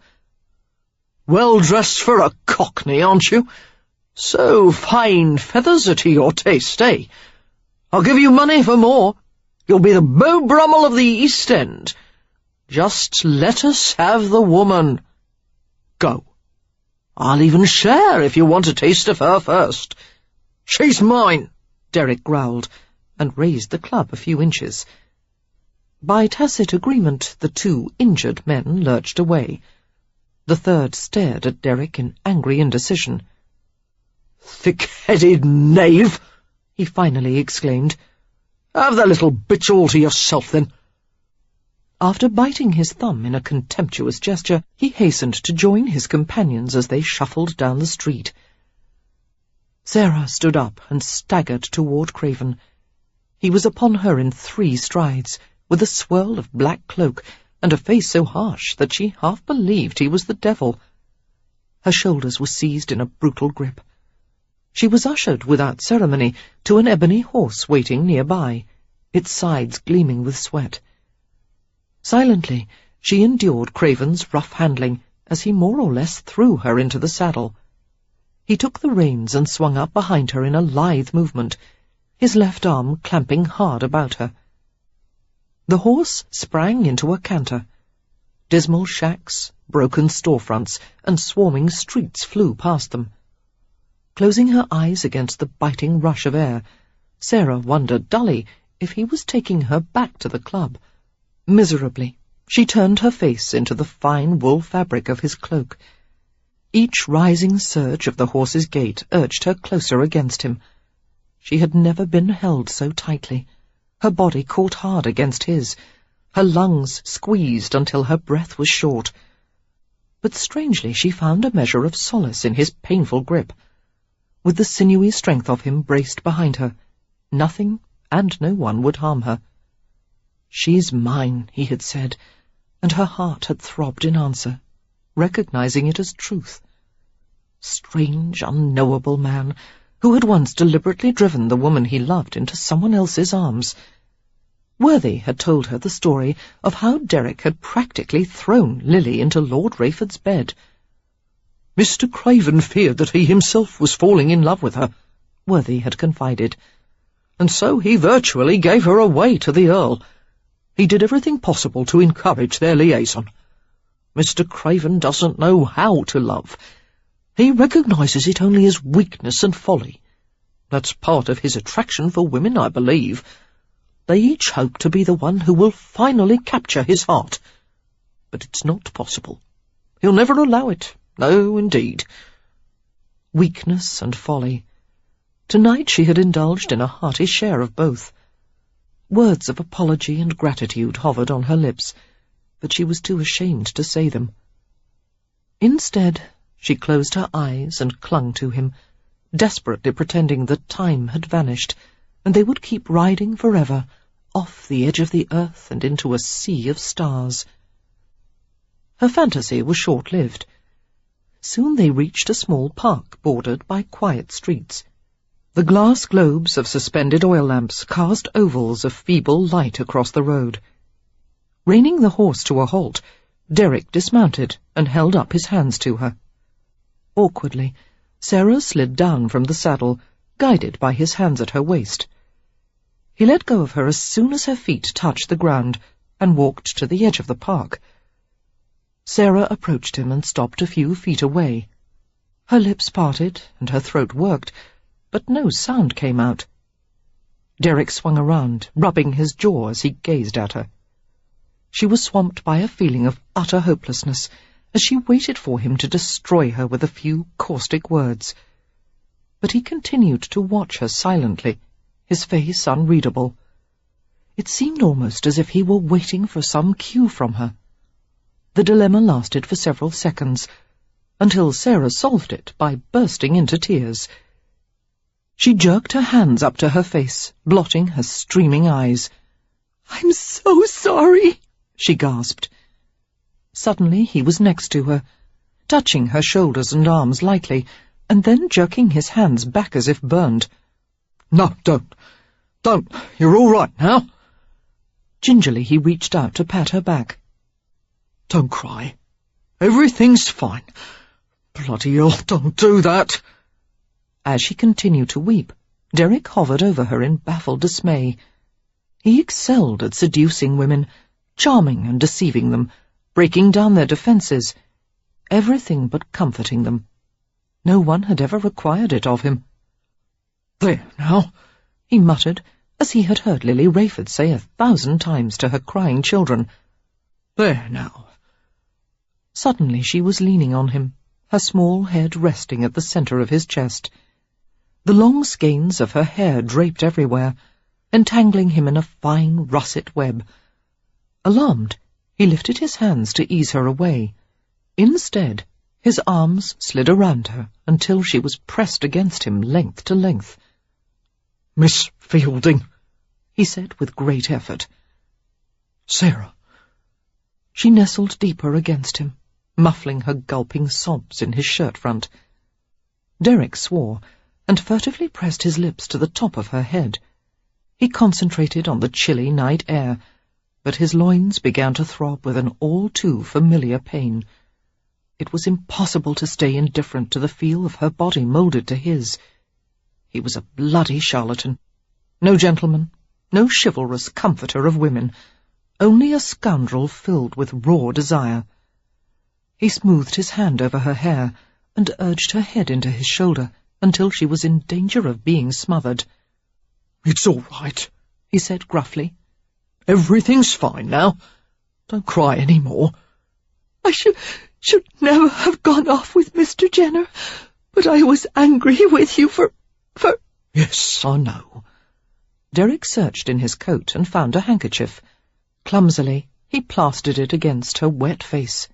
"Well dressed for a cockney, aren't you? So fine feathers are to your taste, eh? I'll give you money for more. You'll be the Beau Brummel of the East End. Just let us have the woman. Go. I'll even share if you want a taste of her first. She's mine," Derek growled, and raised the club a few inches. By tacit agreement, the two injured men lurched away. The third stared at Derek in angry indecision. "Thick-headed knave!" he finally exclaimed. "Have the little bitch all to yourself, then." After biting his thumb in a contemptuous gesture, he hastened to join his companions as they shuffled down the street. Sarah stood up and staggered toward Craven. He was upon her in 3 strides, with a swirl of black cloak and a face so harsh that she half believed he was the devil. Her shoulders were seized in a brutal grip. She was ushered without ceremony to an ebony horse waiting nearby, its sides gleaming with sweat. Silently, she endured Craven's rough handling as he more or less threw her into the saddle. He took the reins and swung up behind her in a lithe movement, his left arm clamping hard about her. The horse sprang into a canter. Dismal shacks, broken storefronts, and swarming streets flew past them. Closing her eyes against the biting rush of air, Sarah wondered dully if he was taking her back to the club. Miserably, she turned her face into the fine wool fabric of his cloak. Each rising surge of the horse's gait urged her closer against him. She had never been held so tightly. Her body caught hard against his, her lungs squeezed until her breath was short. But strangely she found a measure of solace in his painful grip. With the sinewy strength of him braced behind her, Nothing and no one would harm her. "She's mine," he had said, and her heart had throbbed in answer, recognizing it as truth. Strange, unknowable man, who had once deliberately driven the woman he loved into someone else's arms. Worthy had told her the story of how Derek had practically thrown Lily into Lord Rayford's bed. "Mr. Craven feared that he himself was falling in love with her," Worthy had confided. "and so he virtually gave her away to the Earl. He did everything possible to encourage their liaison. Mr. Craven doesn't know how to love. He recognizes it only as weakness and folly. That's part of his attraction for women, I believe. They each hope to be the one who will finally capture his heart. But it's not possible. He'll never allow it. No, indeed." Weakness and folly. Tonight she had indulged in a hearty share of both. Words of apology and gratitude hovered on her lips, but she was too ashamed to say them. Instead, she closed her eyes and clung to him, desperately pretending that time had vanished, and they would keep riding forever, off the edge of the earth and into a sea of stars. Her fantasy was short-lived. Soon they reached a small park bordered by quiet streets. The glass globes of suspended oil lamps cast ovals of feeble light across the road. Reining the horse to a halt, Derek dismounted and held up his hands to her. Awkwardly, Sarah slid down from the saddle, guided by his hands at her waist. He let go of her as soon as her feet touched the ground and walked to the edge of the park. Sarah approached him and stopped a few feet away. Her lips parted and her throat worked, but no sound came out. Derek swung around, rubbing his jaw as he gazed at her. She was swamped by a feeling of utter hopelessness as she waited for him to destroy her with a few caustic words. But he continued to watch her silently, his face unreadable. It seemed almost as if he were waiting for some cue from her. The dilemma lasted for several seconds, until Sarah solved it by bursting into tears. She jerked her hands up to her face, blotting her streaming eyes. "I'm so sorry," she gasped. Suddenly he was next to her, touching her shoulders and arms lightly, and then jerking his hands back as if burned. "No, don't. You're all right now." Gingerly he reached out to pat her back. "Don't cry. Everything's fine. Bloody hell, don't do that." As she continued to weep, Derek hovered over her in baffled dismay. He excelled at seducing women, charming and deceiving them, breaking down their defences, everything but comforting them. No one had ever required it of him. "There now," he muttered, as he had heard Lily Rayford say 1,000 times to her crying children. "There now." Suddenly she was leaning on him, her small head resting at the centre of his chest. The long skeins of her hair draped everywhere, entangling him in a fine russet web. Alarmed, he lifted his hands to ease her away. Instead, his arms slid around her until she was pressed against him length to length. "Miss Fielding," he said with great effort. "Sarah." She nestled deeper against him, muffling her gulping sobs in his shirt-front. Derek swore, and furtively pressed his lips to the top of her head. He concentrated on the chilly night air, but his loins began to throb with an all-too-familiar pain. It was impossible to stay indifferent to the feel of her body moulded to his. He was a bloody charlatan. No gentleman, no chivalrous comforter of women, only a scoundrel filled with raw desire. He smoothed his hand over her hair and urged her head into his shoulder until she was in danger of being smothered. "It's all right," he said gruffly. "Everything's fine now. Don't cry any more." "I should never have gone off with Mr. Jenner, but I was angry with you for... "Yes, I know." Derek searched in his coat and found a handkerchief. Clumsily, he plastered it against her wet face.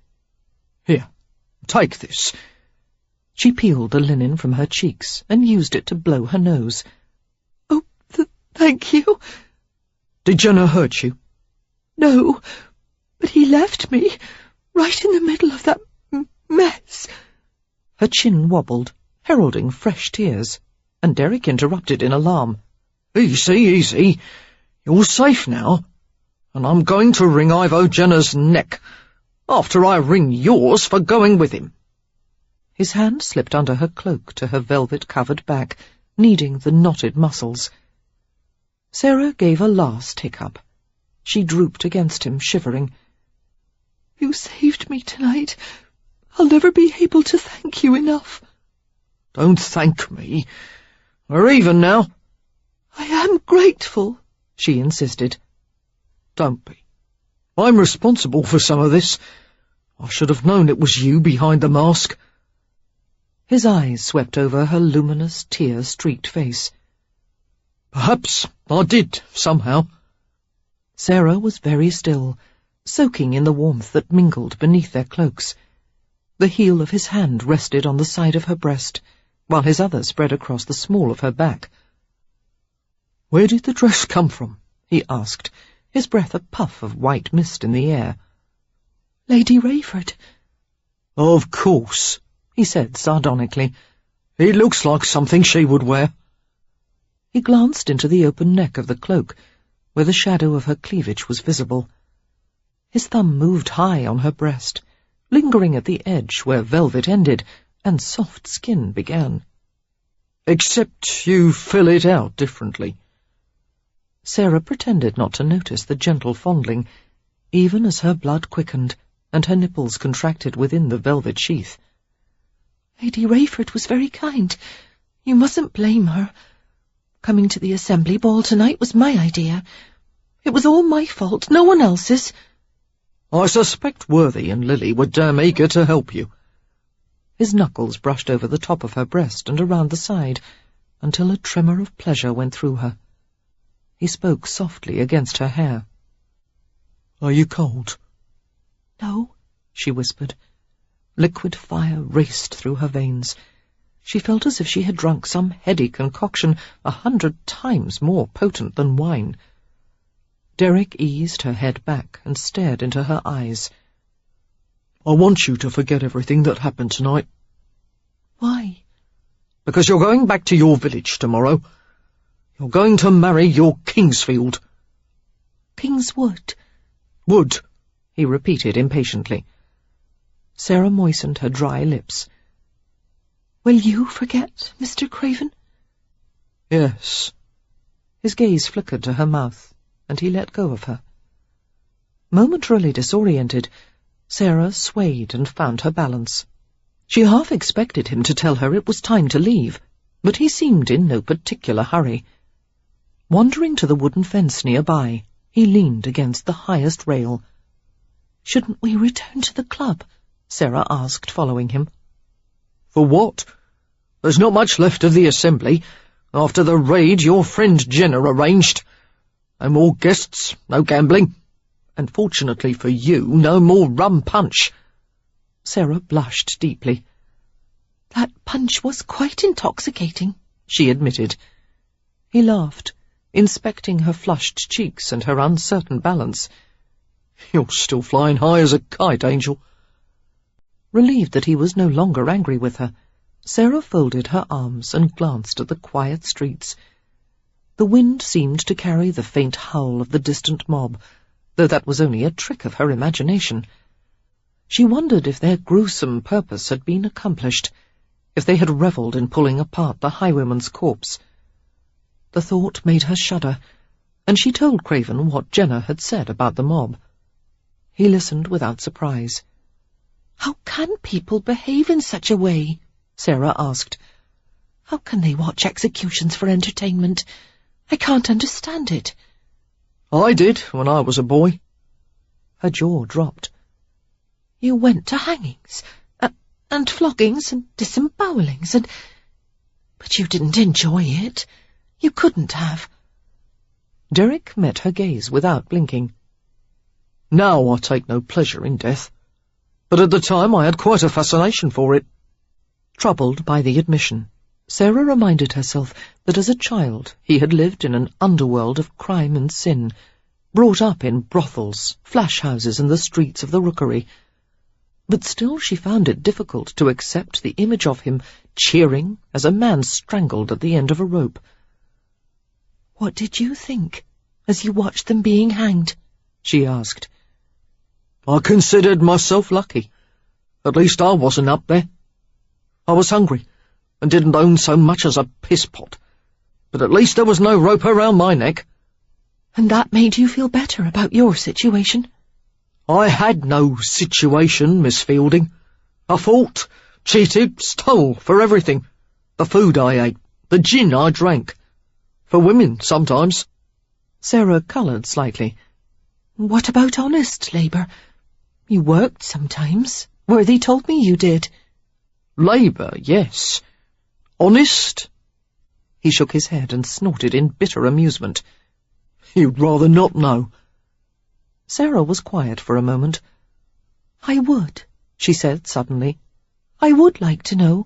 "Here, take this." She peeled the linen from her cheeks and used it to blow her nose. "Oh, Thank you. Did Jenner hurt you? No, but he left me right in the middle of that mess. Her chin wobbled, heralding fresh tears, and Derek interrupted in alarm. Easy, easy. You're safe now, and I'm going to wring Ivo Jenner's neck after I wring yours for going with him. His hand slipped under her cloak to her velvet-covered back, kneading the knotted muscles. Sarah gave a last hiccup. She drooped against him, shivering. You saved me tonight. I'll never be able to thank you enough. Don't thank me. We're even now. I am grateful, she insisted. Don't be. I'm responsible for some of this. I should have known it was you behind the mask. His eyes swept over her luminous, tear-streaked face. Perhaps I did, somehow. Sarah was very still, soaking in the warmth that mingled beneath their cloaks. The heel of his hand rested on the side of her breast, while his other spread across the small of her back. Where did the dress come from? He asked, his breath a puff of white mist in the air. Lady Rayford. Of course, he said sardonically. It looks like something she would wear. He glanced into the open neck of the cloak, where the shadow of her cleavage was visible. His thumb moved high on her breast, lingering at the edge where velvet ended and soft skin began. Except you fill it out differently. Sarah pretended not to notice the gentle fondling, even as her blood quickened and her nipples contracted within the velvet sheath. Lady Rayford was very kind. You mustn't blame her. Coming to the assembly ball tonight was my idea. It was all my fault, no one else's. I suspect Worthy and Lily were damn eager to help you. His knuckles brushed over the top of her breast and around the side, until a tremor of pleasure went through her. He spoke softly against her hair. Are you cold? No, she whispered. Liquid fire raced through her veins. She felt as if she had drunk some heady concoction 100 times more potent than wine. Derek eased her head back and stared into her eyes. I want you to forget everything that happened tonight. Why? Because you're going back to your village tomorrow. You're going to marry your Kingsfield. Kingswood. Wood, he repeated impatiently. Sarah moistened her dry lips. Will you forget, Mr. Craven? Yes. His gaze flickered to her mouth, and he let go of her. Momentarily disoriented, Sarah swayed and found her balance. She half expected him to tell her it was time to leave, but he seemed in no particular hurry. Wandering to the wooden fence nearby, he leaned against the highest rail. Shouldn't we return to the club? Sarah asked, following him. For what? There's not much left of the assembly, after the raid your friend Jenner arranged. No more guests, no gambling, and fortunately for you, no more rum punch. Sarah blushed deeply. That punch was quite intoxicating, she admitted. He laughed, inspecting her flushed cheeks and her uncertain balance. You're still flying high as a kite, Angel. Relieved that he was no longer angry with her, Sarah folded her arms and glanced at the quiet streets. The wind seemed to carry the faint howl of the distant mob, though that was only a trick of her imagination. She wondered if their gruesome purpose had been accomplished, if they had revelled in pulling apart the highwayman's corpse. The thought made her shudder, and she told Craven what Jenner had said about the mob. He listened without surprise. How can people behave in such a way? Sarah asked. How can they watch executions for entertainment? I can't understand it. I did when I was a boy. Her jaw dropped. You went to hangings, and floggings, and disembowelings, and... But you didn't enjoy it. You couldn't have. Derek met her gaze without blinking. Now I take no pleasure in death, but at the time I had quite a fascination for it. Troubled by the admission, Sarah reminded herself that as a child he had lived in an underworld of crime and sin, brought up in brothels, flash houses, and the streets of the Rookery. But still she found it difficult to accept the image of him cheering as a man strangled at the end of a rope. "What did you think as you watched them being hanged?" she asked. I considered myself lucky. At least I wasn't up there. I was hungry and didn't own so much as a piss-pot, but at least there was no rope around my neck. And that made you feel better about your situation? I had no situation, Miss Fielding. I fought, cheated, stole for everything. The food I ate, the gin I drank. For women, sometimes. Sarah coloured slightly. What about honest labour? You worked sometimes. Worthy told me you did. Labour, yes. Honest? He shook his head and snorted in bitter amusement. You'd rather not know. Sarah was quiet for a moment. I would, she said suddenly. I would like to know.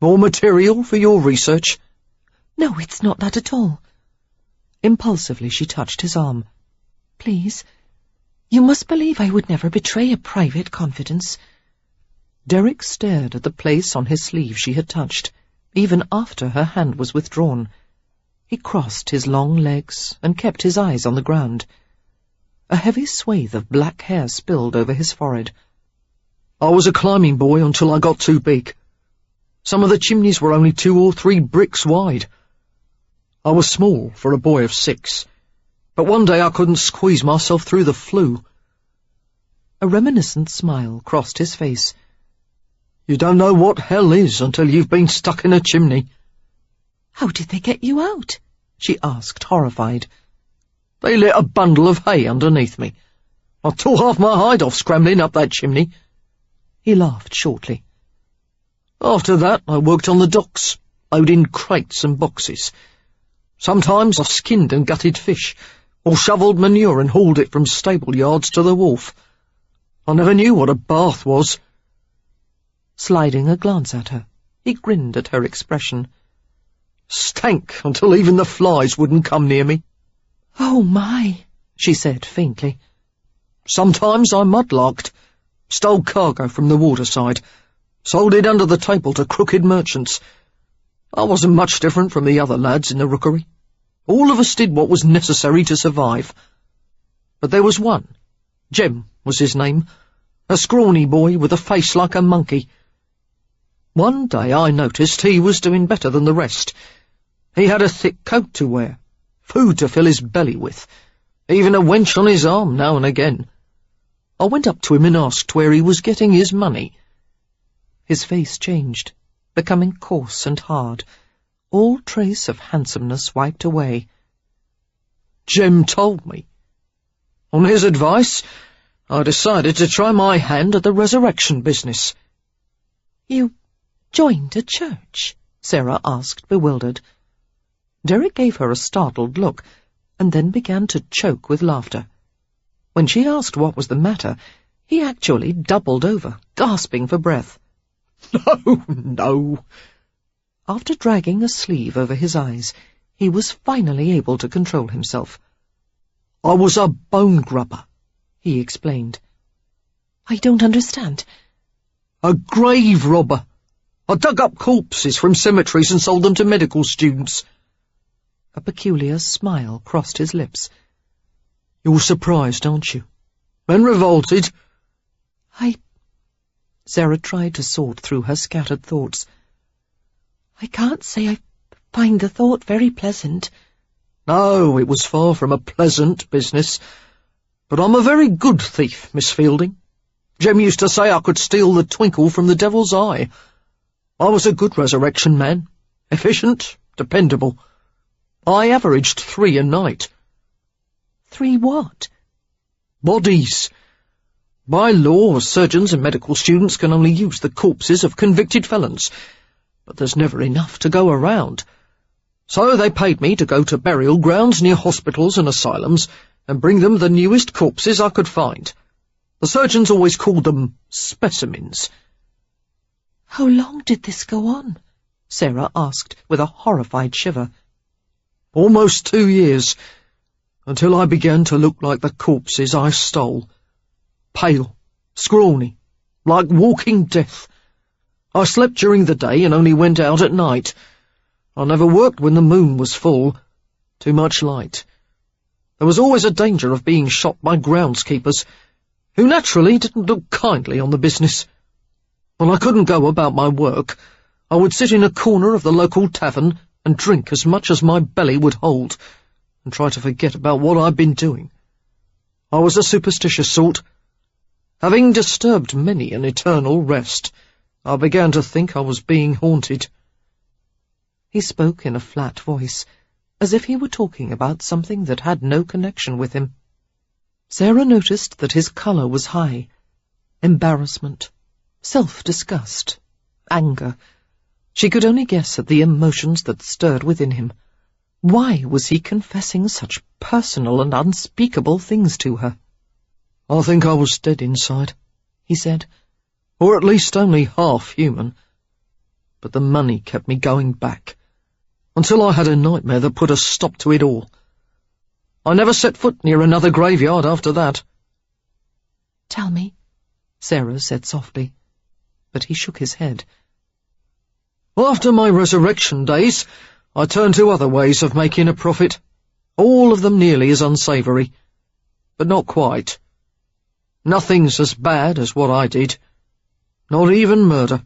More material for your research? No, it's not that at all. Impulsively she touched his arm. Please, you must believe I would never betray a private confidence. Derek stared at the place on his sleeve she had touched, even after her hand was withdrawn. He crossed his long legs and kept his eyes on the ground. A heavy swathe of black hair spilled over his forehead. I was a climbing boy until I got too big. Some of the chimneys were only 2 or 3 bricks wide. I was small for a boy of 6, but one day I couldn't squeeze myself through the flue. A reminiscent smile crossed his face. You don't know what hell is until you've been stuck in a chimney. How did they get you out? She asked, horrified. They lit a bundle of hay underneath me. I tore half my hide off scrambling up that chimney. He laughed shortly. After that, I worked on the docks, loading crates and boxes. Sometimes I skinned and gutted fish, or shovelled manure and hauled it from stable yards to the wharf. I never knew what a bath was. Sliding a glance at her, he grinned at her expression. Stank until even the flies wouldn't come near me. Oh, my, she said faintly. Sometimes I mudlarked, stole cargo from the waterside, sold it under the table to crooked merchants. I wasn't much different from the other lads in the Rookery. All of us did what was necessary to survive. But there was one, Jem was his name, a scrawny boy with a face like a monkey. One day I noticed he was doing better than the rest. He had a thick coat to wear, food to fill his belly with, even a wench on his arm now and again. I went up to him and asked where he was getting his money. His face changed, becoming coarse and hard, all trace of handsomeness wiped away. Jem told me. On his advice, I decided to try my hand at the resurrection business. You joined a church? Sarah asked, bewildered. Derek gave her a startled look, and then began to choke with laughter. When she asked what was the matter, he actually doubled over, gasping for breath. No, no. After dragging a sleeve over his eyes, he was finally able to control himself. I was a bone grubber, he explained. I don't understand. A grave robber. I dug up corpses from cemeteries and sold them to medical students. A peculiar smile crossed his lips. You're surprised, aren't you? And revolted? Sarah tried to sort through her scattered thoughts. I can't say I find the thought very pleasant. No, it was far from a pleasant business. But I'm a very good thief, Miss Fielding. Jem used to say I could steal the twinkle from the devil's eye. I was a good resurrection man. Efficient, dependable. I averaged 3 a night. 3 what? Bodies. By law, surgeons and medical students can only use the corpses of convicted felons, but there's never enough to go around. So they paid me to go to burial grounds near hospitals and asylums and bring them the newest corpses I could find. The surgeons always called them specimens. How long did this go on? Sarah asked with a horrified shiver. Almost 2 years, until I began to look like the corpses I stole. Pale, scrawny, like walking death. I slept during the day and only went out at night. I never worked when the moon was full. Too much light. There was always a danger of being shot by groundskeepers, who naturally didn't look kindly on the business. When I couldn't go about my work, I would sit in a corner of the local tavern and drink as much as my belly would hold, and try to forget about what I'd been doing. I was a superstitious sort. Having disturbed many an eternal rest, I began to think I was being haunted. He spoke in a flat voice, as if he were talking about something that had no connection with him. Sarah noticed that his colour was high. Embarrassment, self-disgust, anger. She could only guess at the emotions that stirred within him. Why was he confessing such personal and unspeakable things to her? I think I was dead inside, he said, or at least only half human. But the money kept me going back, until I had a nightmare that put a stop to it all. I never set foot near another graveyard after that. "Tell me," Sarah said softly, but he shook his head. After my resurrection days, I turned to other ways of making a profit, all of them nearly as unsavoury, but not quite. Nothing's as bad as what I did, not even murder.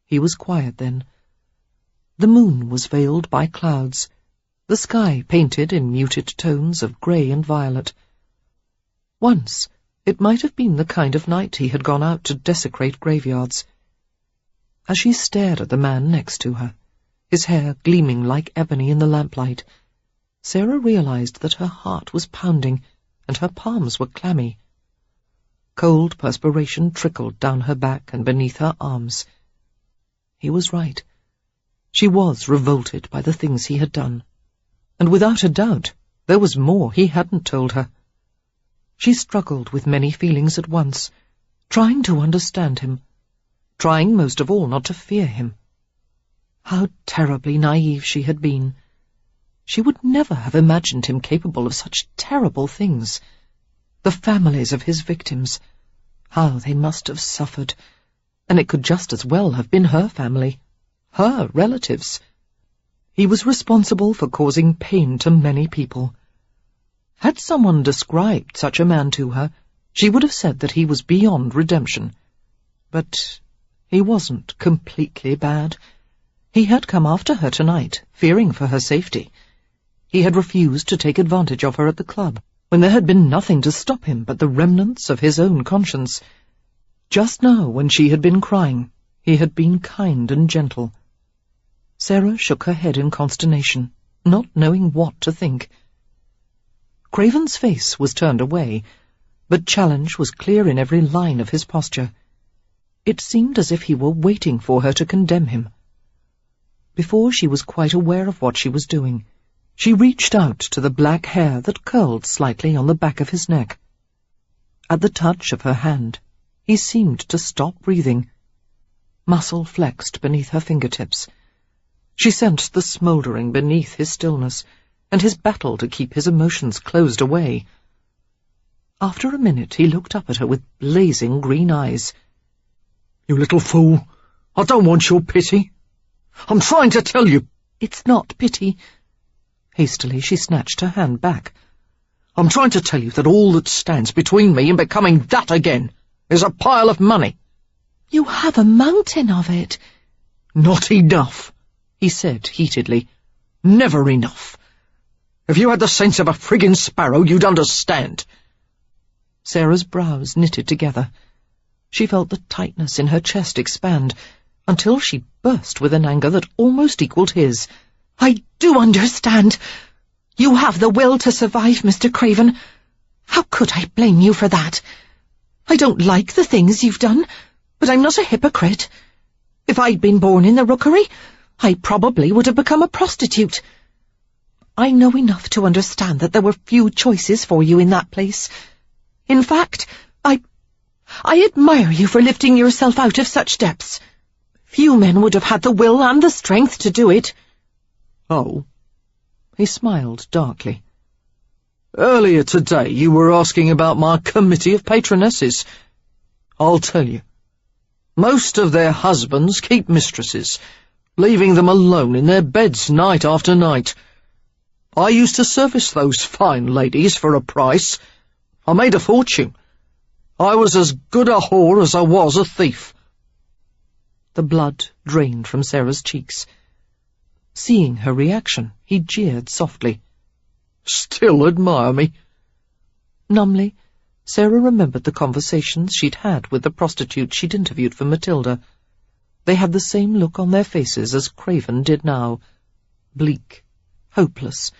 He was quiet then. The moon was veiled by clouds, the sky painted in muted tones of grey and violet. Once it might have been the kind of night he had gone out to desecrate graveyards. As she stared at the man next to her, his hair gleaming like ebony in the lamplight, Sarah realized that her heart was pounding and her palms were clammy. Cold perspiration trickled down her back and beneath her arms. He was right. She was revolted by the things he had done. And without a doubt, there was more he hadn't told her. She struggled with many feelings at once, trying to understand him, trying most of all not to fear him. How terribly naive she had been. She would never have imagined him capable of such terrible things. The families of his victims, how they must have suffered, and it could just as well have been her family, her relatives. He was responsible for causing pain to many people. Had someone described such a man to her, she would have said that he was beyond redemption. But he wasn't completely bad. He had come after her tonight, fearing for her safety. He had refused to take advantage of her at the club, when there had been nothing to stop him but the remnants of his own conscience. Just now, when she had been crying, he had been kind and gentle. Sarah shook her head in consternation, not knowing what to think. Craven's face was turned away, but challenge was clear in every line of his posture. It seemed as if he were waiting for her to condemn him. Before she was quite aware of what she was doing, she reached out to the black hair that curled slightly on the back of his neck. At the touch of her hand, he seemed to stop breathing. Muscle flexed beneath her fingertips. She sensed the smouldering beneath his stillness, and his battle to keep his emotions closed away. After a minute he looked up at her with blazing green eyes. "You little fool! I don't want your pity. I'm trying to tell you—" "It's not pity." Hastily she snatched her hand back. "I'm trying to tell you that all that stands between me and becoming that again is a pile of money." "You have a mountain of it." "Not enough," he said heatedly. "Never enough. If you had the sense of a friggin' sparrow, you'd understand." Sarah's brows knitted together. She felt the tightness in her chest expand, until she burst with an anger that almost equalled his. "I do understand. You have the will to survive, Mr. Craven. How could I blame you for that? I don't like the things you've done, but I'm not a hypocrite. If I'd been born in the rookery, I probably would have become a prostitute. I know enough to understand that there were few choices for you in that place. In fact, I admire you for lifting yourself out of such depths." Few men would have had the will and the strength to do it. Oh? He smiled darkly. Earlier today you were asking about my committee of patronesses. I'll tell you. Most of their husbands keep mistresses, leaving them alone in their beds night after night. I used to service those fine ladies for a price. I made a fortune. I was as good a whore as I was a thief. The blood drained from Sarah's cheeks. Seeing her reaction, he jeered softly. Still admire me? Numbly, Sarah remembered the conversations she'd had with the prostitute she'd interviewed for Matilda. They had the same look on their faces as Craven did now. Bleak, hopeless.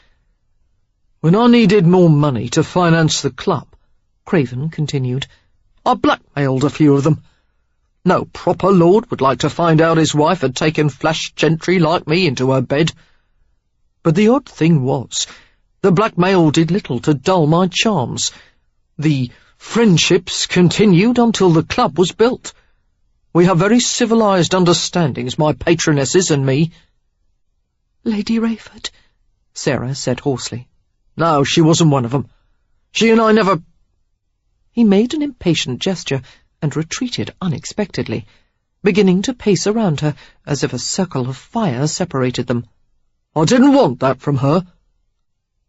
When I needed more money to finance the club, Craven continued, I blackmailed a few of them. No proper lord would like to find out his wife had taken flash gentry like me into her bed. But the odd thing was, the blackmail did little to dull my charms. The friendships continued until the club was built. We have very civilized understandings, my patronesses and me. Lady Rayford, Sarah said hoarsely. No, she wasn't one of them. She and I never— He made an impatient gesture and retreated unexpectedly, beginning to pace around her as if a circle of fire separated them. I didn't want that from her.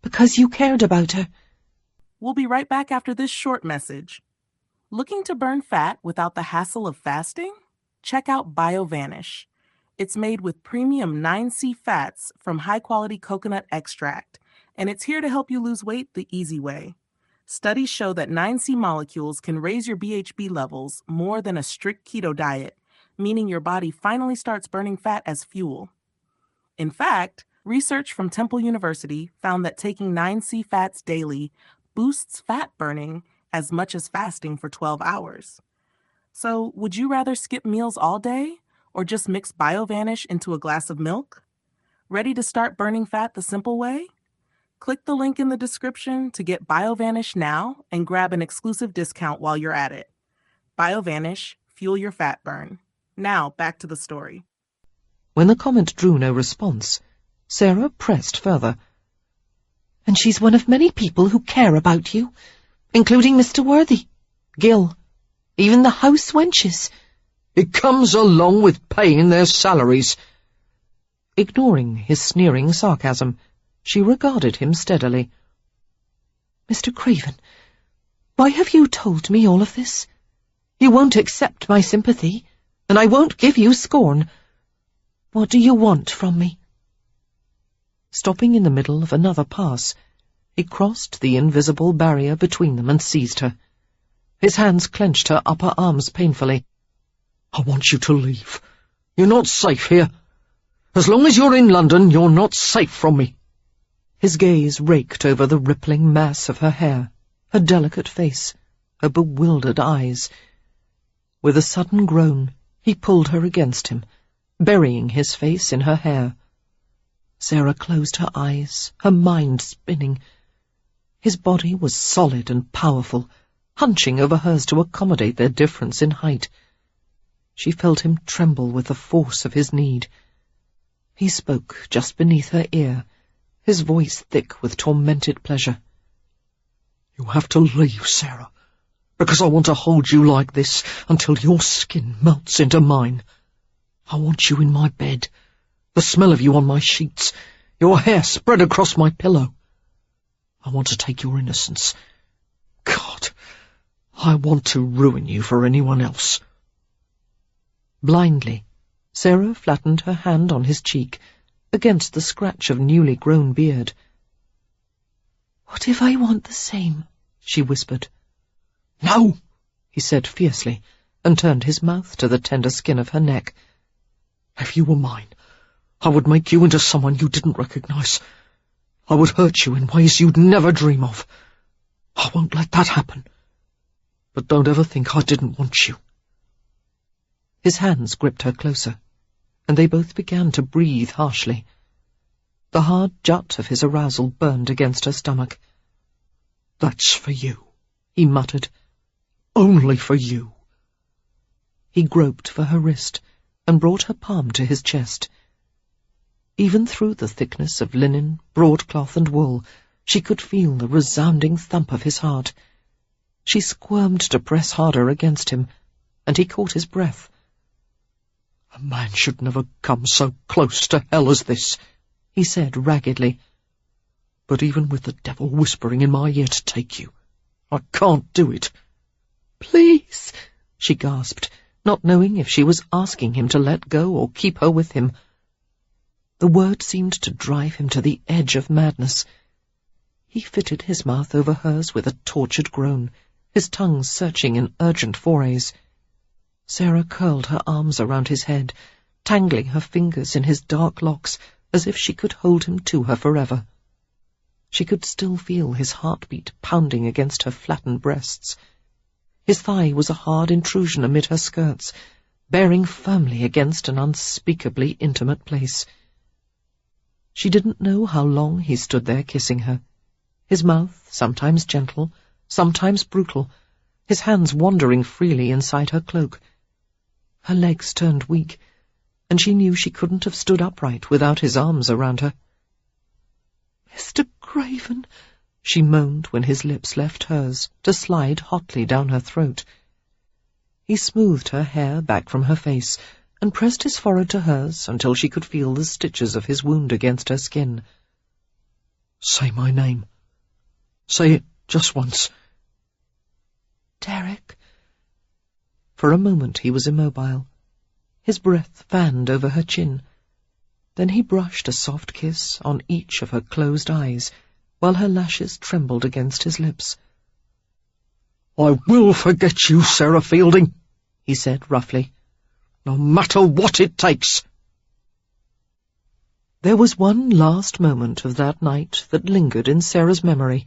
Because you cared about her. We'll be right back after this short message. Looking to burn fat without the hassle of fasting? Check out BioVanish. It's made with premium 9C fats from high-quality coconut extract, and it's here to help you lose weight the easy way. Studies show that 9C molecules can raise your BHB levels more than a strict keto diet, meaning your body finally starts burning fat as fuel. In fact, research from Temple University found that taking 9C fats daily boosts fat burning as much as fasting for 12 hours. So, would you rather skip meals all day or just mix BioVanish into a glass of milk? Ready to start burning fat the simple way? Click the link in the description to get BioVanish now and grab an exclusive discount while you're at it. BioVanish, fuel your fat burn. Now, back to the story. When the comment drew no response, Sarah pressed further. And she's one of many people who care about you, including Mr. Worthy, Gil, even the house wenches. It comes along with paying their salaries. Ignoring his sneering sarcasm, she regarded him steadily. Mr. Craven, why have you told me all of this? You won't accept my sympathy, and I won't give you scorn. What do you want from me? Stopping in the middle of another pass, he crossed the invisible barrier between them and seized her. His hands clenched her upper arms painfully. I want you to leave. You're not safe here. As long as you're in London, you're not safe from me. His gaze raked over the rippling mass of her hair, her delicate face, her bewildered eyes. With a sudden groan, he pulled her against him, burying his face in her hair. Sarah closed her eyes, her mind spinning. His body was solid and powerful, hunching over hers to accommodate their difference in height. She felt him tremble with the force of his need. He spoke just beneath her ear, his voice thick with tormented pleasure. You have to leave, Sarah, because I want to hold you like this until your skin melts into mine. I want you in my bed, the smell of you on my sheets, your hair spread across my pillow. I want to take your innocence. God, I want to ruin you for anyone else. Blindly, Sarah flattened her hand on his cheek, against the scratch of newly grown beard. What if I want the same? She whispered. No, he said fiercely, and turned his mouth to the tender skin of her neck. If you were mine, I would make you into someone you didn't recognize. I would hurt you in ways you'd never dream of. I won't let that happen. But don't ever think I didn't want you. His hands gripped her closer, and they both began to breathe harshly. The hard jut of his arousal burned against her stomach. That's for you, he muttered. Only for you. He groped for her wrist, and brought her palm to his chest. Even through the thickness of linen, broadcloth, and wool, she could feel the resounding thump of his heart. She squirmed to press harder against him, and he caught his breath. "A man should never come so close to hell as this," he said raggedly. "But even with the devil whispering in my ear to take you, I can't do it." "Please," she gasped, not knowing if she was asking him to let go or keep her with him. The word seemed to drive him to the edge of madness. He fitted his mouth over hers with a tortured groan, his tongue searching in urgent forays. Sarah curled her arms around his head, tangling her fingers in his dark locks as if she could hold him to her forever. She could still feel his heartbeat pounding against her flattened breasts. His thigh was a hard intrusion amid her skirts, bearing firmly against an unspeakably intimate place. She didn't know how long he stood there kissing her, his mouth sometimes gentle, sometimes brutal, his hands wandering freely inside her cloak. Her legs turned weak, and she knew she couldn't have stood upright without his arms around her. "Mr. Craven," she moaned when his lips left hers to slide hotly down her throat. He smoothed her hair back from her face and pressed his forehead to hers until she could feel the stitches of his wound against her skin. "Say my name. Say it just once." "Derek." For a moment he was immobile. His breath fanned over her chin. Then he brushed a soft kiss on each of her closed eyes, while her lashes trembled against his lips. "I will forget you, Sarah Fielding," he said roughly, "no matter what it takes." There was one last moment of that night that lingered in Sarah's memory.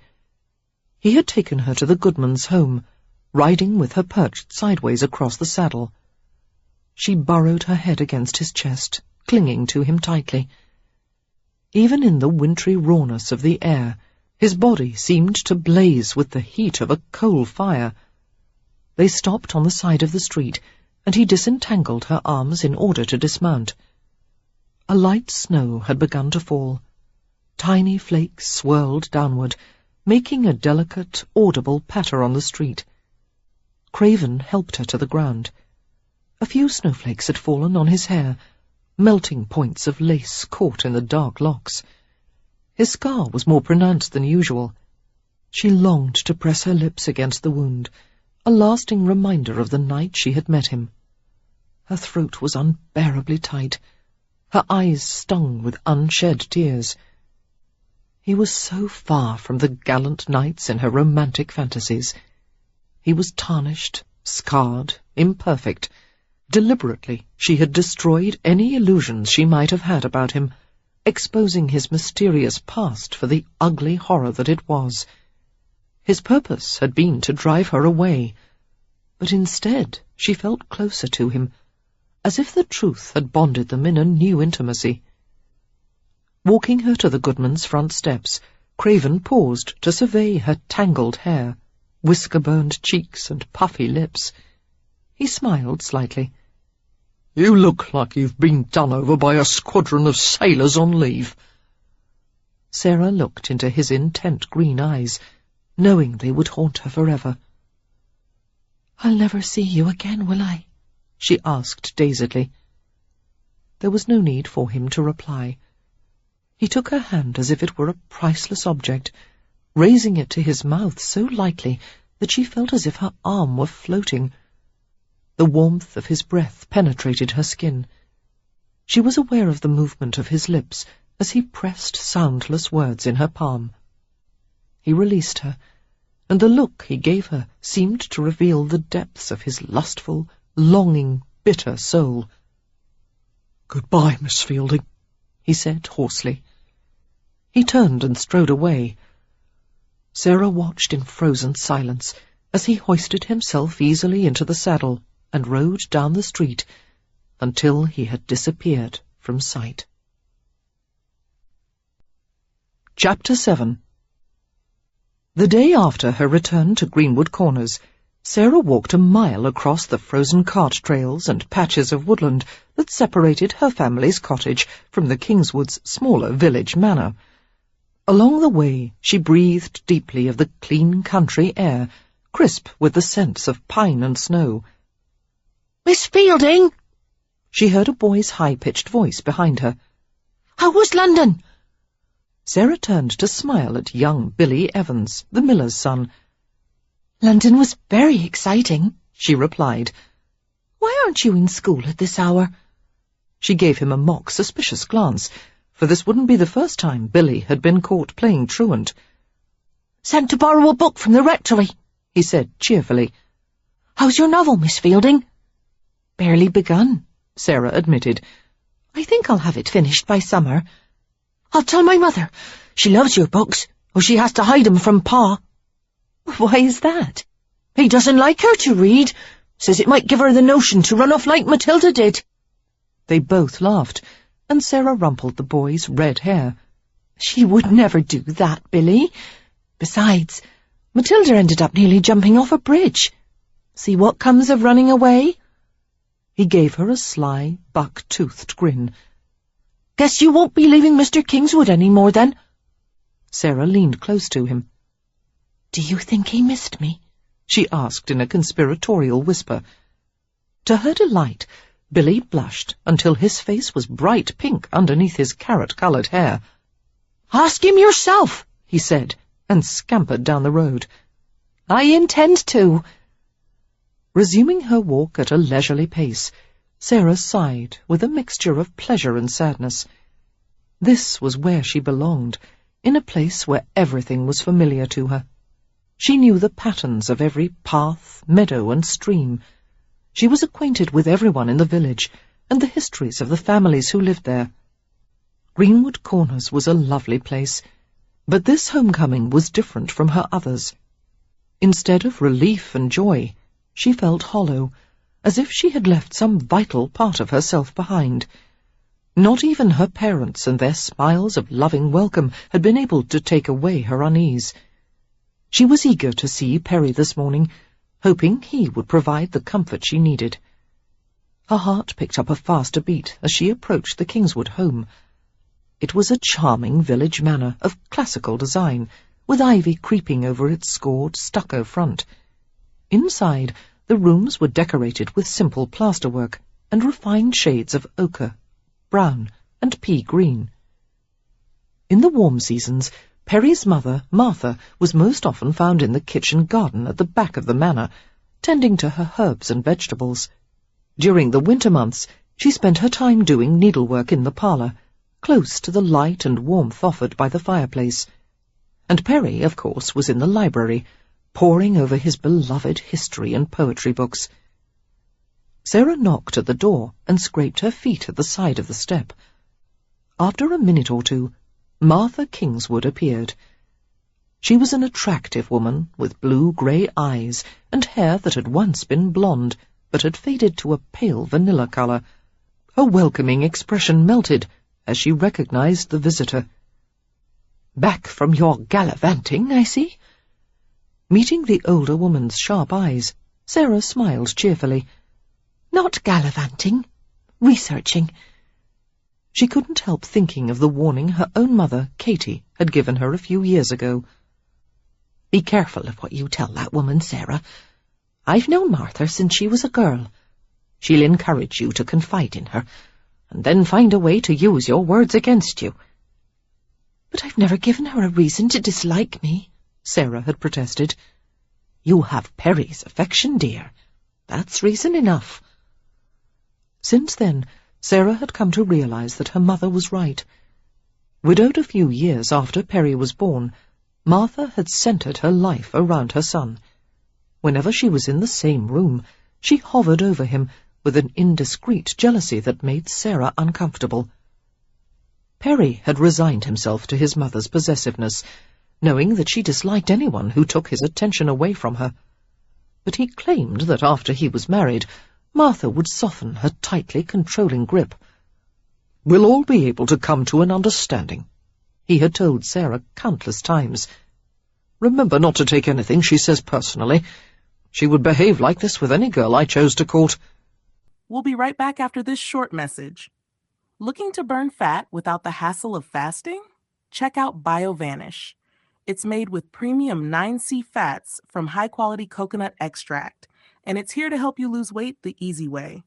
He had taken her to the Goodmans' home, riding with her perched sideways across the saddle. She burrowed her head against his chest, clinging to him tightly. Even in the wintry rawness of the air, his body seemed to blaze with the heat of a coal fire. They stopped on the side of the street, and he disentangled her arms in order to dismount. A light snow had begun to fall. Tiny flakes swirled downward, making a delicate, audible patter on the street. Craven helped her to the ground. A few snowflakes had fallen on his hair, melting points of lace caught in the dark locks. His scar was more pronounced than usual. She longed to press her lips against the wound, a lasting reminder of the night she had met him. Her throat was unbearably tight. Her eyes stung with unshed tears. He was so far from the gallant knights in her romantic fantasies. He was tarnished, scarred, imperfect. Deliberately, she had destroyed any illusions she might have had about him, exposing his mysterious past for the ugly horror that it was. His purpose had been to drive her away, but instead she felt closer to him, as if the truth had bonded them in a new intimacy. Walking her to the Goodmans' front steps, Craven paused to survey her tangled hair, whisker-burned cheeks and puffy lips. He smiled slightly. "You look like you've been done over by a squadron of sailors on leave." Sarah looked into his intent green eyes, knowing they would haunt her forever. "I'll never see you again, will I?" she asked dazedly. There was no need for him to reply. He took her hand as if it were a priceless object, raising it to his mouth so lightly that she felt as if her arm were floating. The warmth of his breath penetrated her skin. She was aware of the movement of his lips as he pressed soundless words in her palm. He released her, and the look he gave her seemed to reveal the depths of his lustful, longing, bitter soul. "Goodbye, Miss Fielding," he said hoarsely. He turned and strode away. Sarah watched in frozen silence as he hoisted himself easily into the saddle and rode down the street until he had disappeared from sight. Chapter 7. The day after her return to Greenwood Corners, Sarah walked a mile across the frozen cart trails and patches of woodland that separated her family's cottage from the Kingswood's smaller village manor. Along the way, she breathed deeply of the clean country air, crisp with the scents of pine and snow. "Miss Fielding!" She heard a boy's high-pitched voice behind her. "How was London?" Sarah turned to smile at young Billy Evans, the miller's son. "London was very exciting," she replied. "Why aren't you in school at this hour?" She gave him a mock, suspicious glance, for this wouldn't be the first time Billy had been caught playing truant. "Sent to borrow a book from the rectory," he said cheerfully. "How's your novel, Miss Fielding?" "Barely begun," Sarah admitted. "I think I'll have it finished by summer. I'll tell my mother. She loves your books, or she has to hide 'em from Pa." "Why is that?" "He doesn't like her to read. Says it might give her the notion to run off like Matilda did." They both laughed, and Sarah rumpled the boy's red hair. "She would never do that, Billy. Besides, Matilda ended up nearly jumping off a bridge. See what comes of running away?" He gave her a sly, buck-toothed grin. "Guess you won't be leaving Mr. Kingswood any more, then?" Sarah leaned close to him. "Do you think he missed me?" she asked in a conspiratorial whisper. To her delight, Billy blushed until his face was bright pink underneath his carrot-coloured hair. "Ask him yourself," he said, and scampered down the road. "I intend to." Resuming her walk at a leisurely pace, Sarah sighed with a mixture of pleasure and sadness. This was where she belonged, in a place where everything was familiar to her. She knew the patterns of every path, meadow, and stream. She was acquainted with everyone in the village, and the histories of the families who lived there. Greenwood Corners was a lovely place, but this homecoming was different from her others. Instead of relief and joy, she felt hollow, as if she had left some vital part of herself behind. Not even her parents and their smiles of loving welcome had been able to take away her unease. She was eager to see Perry this morning, hoping he would provide the comfort she needed. Her heart picked up a faster beat as she approached the Kingswood home. It was a charming village manor of classical design, with ivy creeping over its scored stucco front. Inside, the rooms were decorated with simple plasterwork and refined shades of ochre, brown, and pea green. In the warm seasons, Perry's mother, Martha, was most often found in the kitchen garden at the back of the manor, tending to her herbs and vegetables. During the winter months, she spent her time doing needlework in the parlour, close to the light and warmth offered by the fireplace. And Perry, of course, was in the library, poring over his beloved history and poetry books. Sarah knocked at the door and scraped her feet at the side of the step. After a minute or two, Martha Kingswood appeared. She was an attractive woman with blue-grey eyes and hair that had once been blonde, but had faded to a pale vanilla colour. Her welcoming expression melted as she recognized the visitor. "Back from your gallivanting, I see." Meeting the older woman's sharp eyes, Sarah smiled cheerfully. "Not gallivanting, researching." She couldn't help thinking of the warning her own mother, Katie, had given her a few years ago. "Be careful of what you tell that woman, Sarah. I've known Martha since she was a girl. She'll encourage you to confide in her, and then find a way to use your words against you." "But I've never given her a reason to dislike me," Sarah had protested. "You have Perry's affection, dear. That's reason enough." Since then, Sarah had come to realize that her mother was right. Widowed a few years after Perry was born, Martha had centered her life around her son. Whenever she was in the same room, she hovered over him with an indiscreet jealousy that made Sarah uncomfortable. Perry had resigned himself to his mother's possessiveness, knowing that she disliked anyone who took his attention away from her. But he claimed that after he was married, Martha would soften her tightly controlling grip. "We'll all be able to come to an understanding," he had told Sarah countless times. "Remember not to take anything she says personally. She would behave like this with any girl I chose to court. We'll be right back after this short message. Looking to burn fat without the hassle of fasting? Check out BioVanish. It's made with premium 9C fats from high-quality coconut extract, and it's here to help you lose weight the easy way.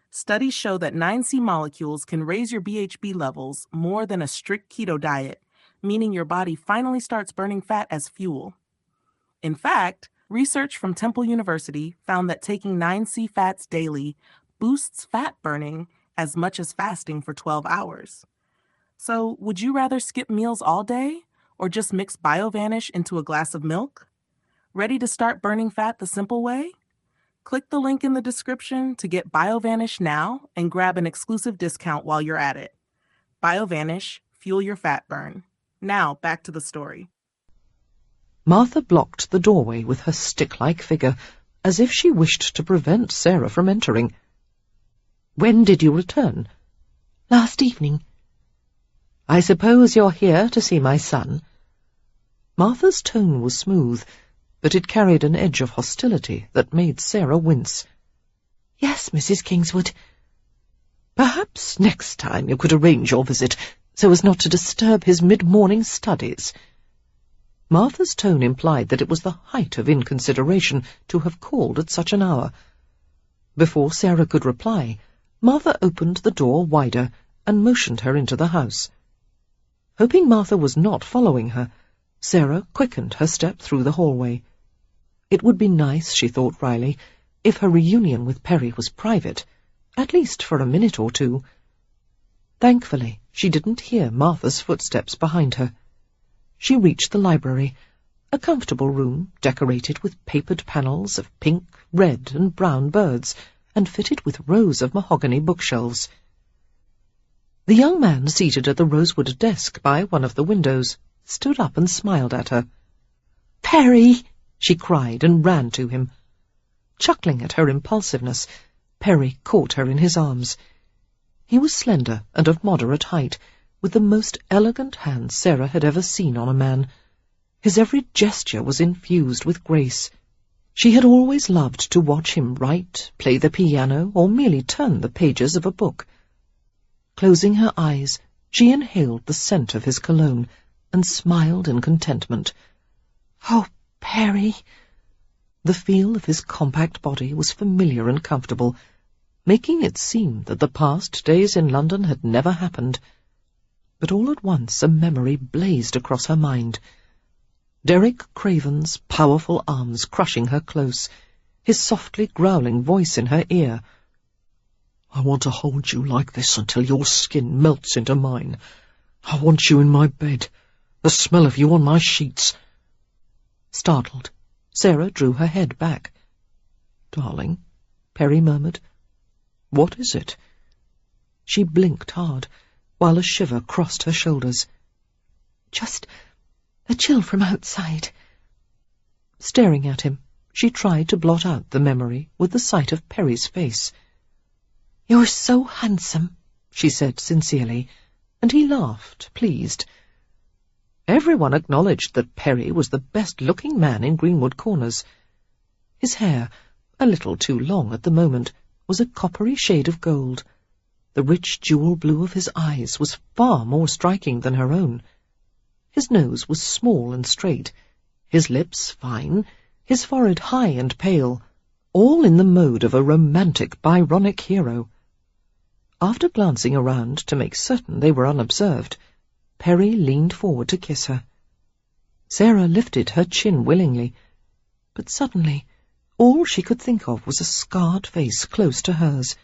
Studies show that 9C molecules can raise your BHB levels more than a strict keto diet, meaning your body finally starts burning fat as fuel. In fact, research from Temple University found that taking 9C fats daily boosts fat burning as much as fasting for 12 hours. So, would you rather skip meals all day or just mix BioVanish into a glass of milk? Ready to start burning fat the simple way? Click the link in the description to get BioVanish now and grab an exclusive discount while you're at it. BioVanish, fuel your fat burn. Now, back to the story. Martha blocked the doorway with her stick-like figure, as if she wished to prevent Sarah from entering. "When did you return?" "Last evening." "I suppose you're here to see my son?" Martha's tone was smooth, but it carried an edge of hostility that made Sarah wince. "Yes, Mrs. Kingswood." "Perhaps next time you could arrange your visit so as not to disturb his mid-morning studies." Martha's tone implied that it was the height of inconsideration to have called at such an hour. Before Sarah could reply, Martha opened the door wider and motioned her into the house. Hoping Martha was not following her, Sarah quickened her step through the hallway. It would be nice, she thought wryly, if her reunion with Perry was private, at least for a minute or two. Thankfully, she didn't hear Martha's footsteps behind her. She reached the library, a comfortable room decorated with papered panels of pink, red, and brown birds, and fitted with rows of mahogany bookshelves. The young man seated at the rosewood desk by one of the windows stood up and smiled at her. "Perry!" she cried and ran to him. Chuckling at her impulsiveness, Perry caught her in his arms. He was slender and of moderate height, with the most elegant hands Sarah had ever seen on a man. His every gesture was infused with grace. She had always loved to watch him write, play the piano, or merely turn the pages of a book. Closing her eyes, she inhaled the scent of his cologne and smiled in contentment. "Oh, Perry!" The feel of his compact body was familiar and comfortable, making it seem that the past days in London had never happened. But all at once a memory blazed across her mind. Derek Craven's powerful arms crushing her close, his softly growling voice in her ear. "I want to hold you like this until your skin melts into mine. I want you in my bed, the smell of you on my sheets." Startled, Sarah drew her head back. "Darling," Perry murmured. "What is it?" She blinked hard, while a shiver crossed her shoulders. "Just a chill from outside." Staring at him, she tried to blot out the memory with the sight of Perry's face. "You're so handsome," she said sincerely, and he laughed, pleased. Everyone acknowledged that Perry was the best-looking man in Greenwood Corners. His hair, a little too long at the moment, was a coppery shade of gold. The rich jewel blue of his eyes was far more striking than her own. His nose was small and straight, his lips fine, his forehead high and pale, all in the mode of a romantic Byronic hero. After glancing around to make certain they were unobserved, Perry leaned forward to kiss her. Sarah lifted her chin willingly, but suddenly all she could think of was a scarred face close to hers,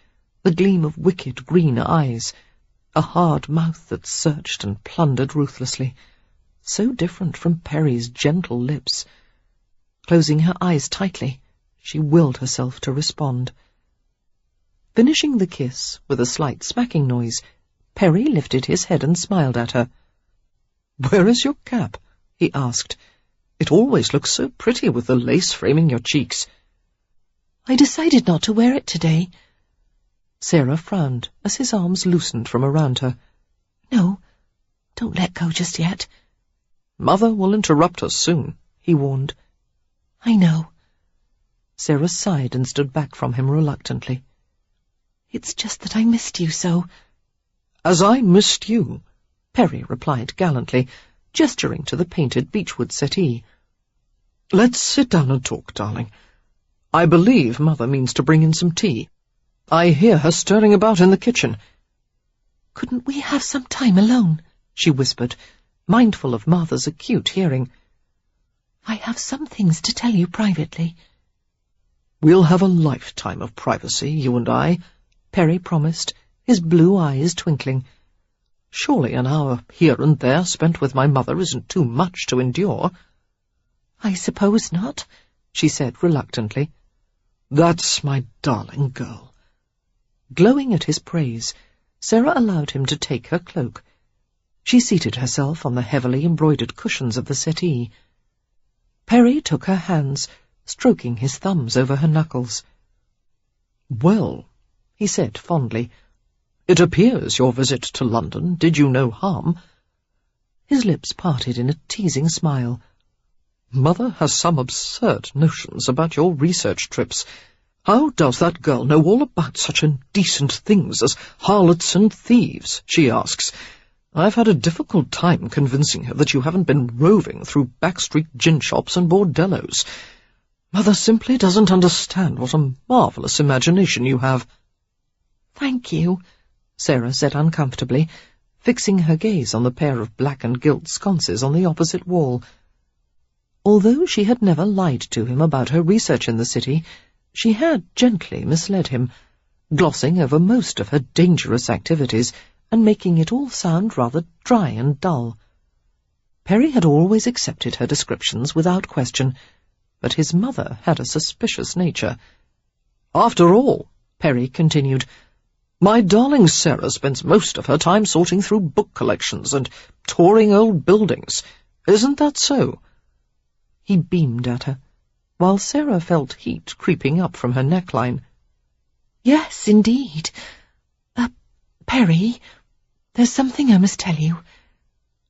the gleam of wicked green eyes, a hard mouth that searched and plundered ruthlessly, so different from Perry's gentle lips. Closing her eyes tightly, she willed herself to respond. Finishing the kiss with a slight smacking noise, Perry lifted his head and smiled at her. "Where is your cap?" he asked. "It always looks so pretty with the lace framing your cheeks." "I decided not to wear it today." Sarah frowned as his arms loosened from around her. "No, don't let go just yet." "Mother will interrupt us soon," he warned. "I know." Sarah sighed and stood back from him reluctantly. "It's just that I missed you so." "As I missed you," Perry replied gallantly, gesturing to the painted beechwood settee. "Let's sit down and talk, darling. I believe Mother means to bring in some tea. I hear her stirring about in the kitchen." "Couldn't we have some time alone?" she whispered, mindful of Martha's acute hearing. "I have some things to tell you privately." "We'll have a lifetime of privacy, you and I," Perry promised, his blue eyes twinkling. "Surely an hour here and there spent with my mother isn't too much to endure." "I suppose not," she said reluctantly. "That's my darling girl." Glowing at his praise, Sarah allowed him to take her cloak. She seated herself on the heavily embroidered cushions of the settee. Perry took her hands, stroking his thumbs over her knuckles. "Well," he said fondly, "it appears your visit to London did you no harm." His lips parted in a teasing smile. "Mother has some absurd notions about your research trips. How does that girl know all about such indecent things as harlots and thieves, she asks. I've had a difficult time convincing her that you haven't been roving through backstreet gin shops and bordellos. Mother simply doesn't understand what a marvellous imagination you have." "Thank you," Sarah said uncomfortably, fixing her gaze on the pair of black and gilt sconces on the opposite wall. Although she had never lied to him about her research in the city, she had gently misled him, glossing over most of her dangerous activities and making it all sound rather dry and dull. Perry had always accepted her descriptions without question, but his mother had a suspicious nature. "After all," Perry continued, "my darling Sarah spends most of her time sorting through book collections and touring old buildings. Isn't that so?" He beamed at her, while Sarah felt heat creeping up from her neckline. "Yes, indeed. Perry, there's something I must tell you.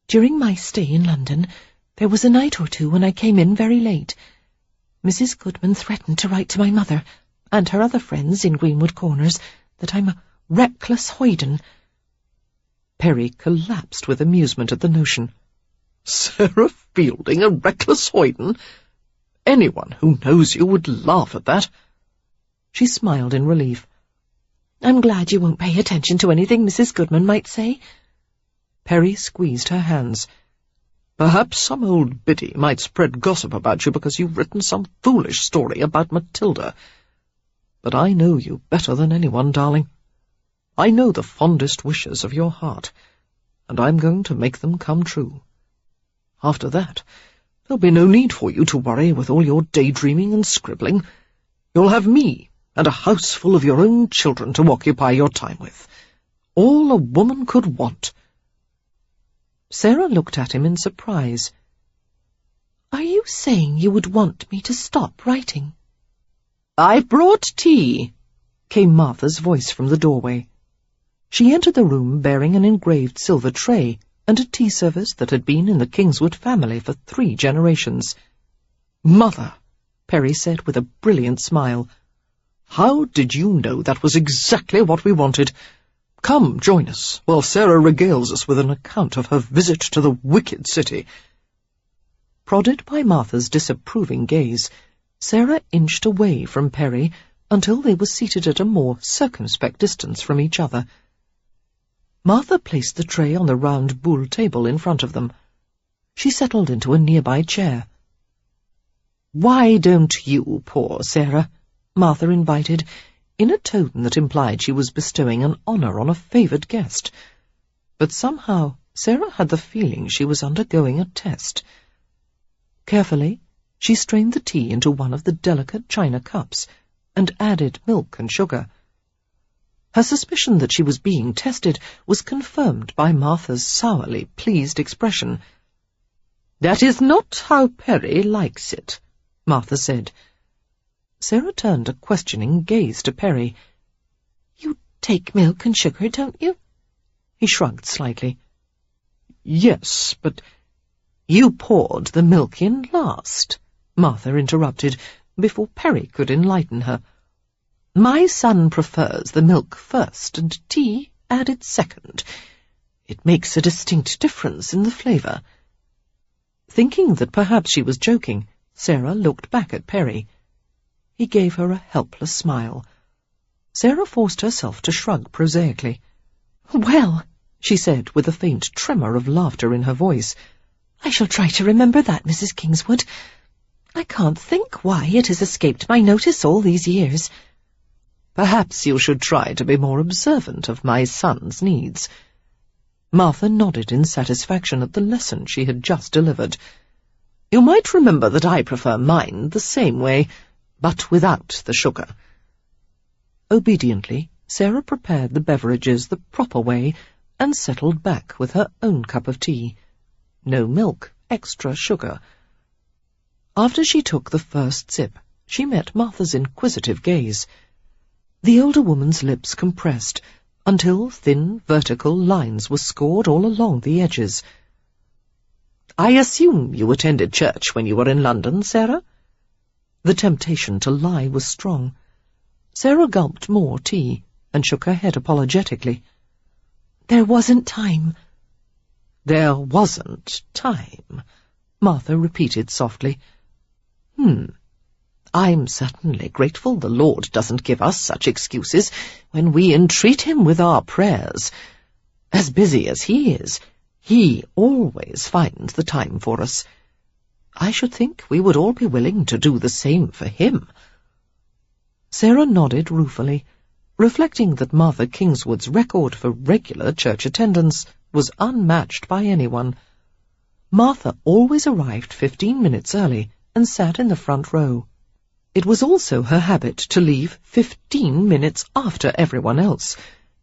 During my stay in London, there was a night or two when I came in very late. Mrs. Goodman threatened to write to my mother and her other friends in Greenwood Corners that I'm a reckless hoyden." Perry collapsed with amusement at the notion. "Sarah Fielding, a reckless hoyden? Anyone who knows you would laugh at that." She smiled in relief. "I'm glad you won't pay attention to anything Mrs. Goodman might say." Perry squeezed her hands. "Perhaps some old biddy might spread gossip about you because you've written some foolish story about Matilda. But I know you better than anyone, darling. I know the fondest wishes of your heart, and I'm going to make them come true. After that, there'll be no need for you to worry with all your daydreaming and scribbling. You'll have me and a house full of your own children to occupy your time with. All a woman could want." Sarah looked at him in surprise. "Are you saying you would want me to stop writing?" "I've brought tea," came Martha's voice from the doorway. She entered the room bearing an engraved silver tray and a tea service that had been in the Kingswood family for 3 generations. "Mother," Perry said with a brilliant smile, "how did you know that was exactly what we wanted? Come, join us, while Sarah regales us with an account of her visit to the wicked city." Prodded by Martha's disapproving gaze, Sarah inched away from Perry until they were seated at a more circumspect distance from each other. Martha placed the tray on the round buhl table in front of them. She settled into a nearby chair. "Why don't you pour, Sarah?" Martha invited, in a tone that implied she was bestowing an honour on a favoured guest. But somehow Sarah had the feeling she was undergoing a test. Carefully, she strained the tea into one of the delicate china cups and added milk and sugar. Her suspicion that she was being tested was confirmed by Martha's sourly pleased expression. "That is not how Perry likes it," Martha said. Sarah turned a questioning gaze to Perry. "You take milk and sugar, don't you?" He shrugged slightly. "Yes, but—" "You poured the milk in last," Martha interrupted, before Perry could enlighten her. "My son prefers the milk first and tea added second. It makes a distinct difference in the flavour." Thinking that perhaps she was joking, Sarah looked back at Perry. He gave her a helpless smile. Sarah forced herself to shrug prosaically. "Well," she said, with a faint tremor of laughter in her voice, "I shall try to remember that, Mrs. Kingswood. I can't think why it has escaped my notice all these years." "Perhaps you should try to be more observant of my son's needs." Martha nodded in satisfaction at the lesson she had just delivered. "You might remember that I prefer mine the same way, but without the sugar." Obediently, Sarah prepared the beverages the proper way and settled back with her own cup of tea. No milk, extra sugar. After she took the first sip, she met Martha's inquisitive gaze. The older woman's lips compressed until thin vertical lines were scored all along the edges. "I assume you attended church when you were in London, Sarah?" The temptation to lie was strong. Sarah gulped more tea and shook her head apologetically. "There wasn't time." "There wasn't time," Martha repeated softly. I'm certainly grateful the Lord doesn't give us such excuses when we entreat him with our prayers. As busy as he is, he always finds the time for us. I should think we would all be willing to do the same for him." Sarah nodded ruefully, reflecting that Martha Kingswood's record for regular church attendance was unmatched by anyone. Martha always arrived 15 minutes early and sat in the front row. It was also her habit to leave 15 minutes after everyone else,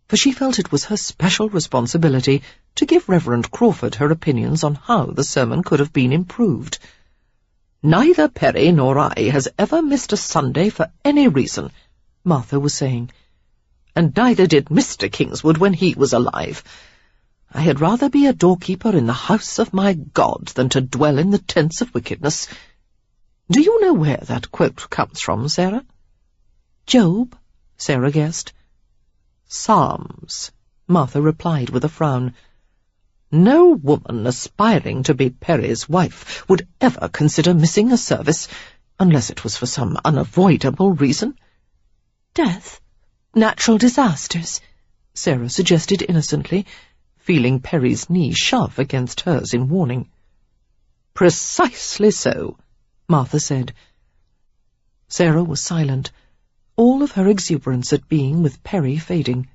for she felt it was her special responsibility to give Reverend Crawford her opinions on how the sermon could have been improved. "Neither Perry nor I has ever missed a Sunday for any reason," Martha was saying, "and neither did Mr. Kingswood when he was alive. I had rather be a doorkeeper in the house of my God than to dwell in the tents of wickedness." Do you know where that quote comes from, Sarah? "Job," Sarah guessed. "Psalms," Martha replied with a frown. "No woman aspiring to be Perry's wife would ever consider missing a service, unless it was for some unavoidable reason." "Death? Natural disasters?" Sarah suggested innocently, feeling Perry's knee shove against hers in warning. "Precisely so," Martha said. Sarah was silent, all of her exuberance at being with Perry fading.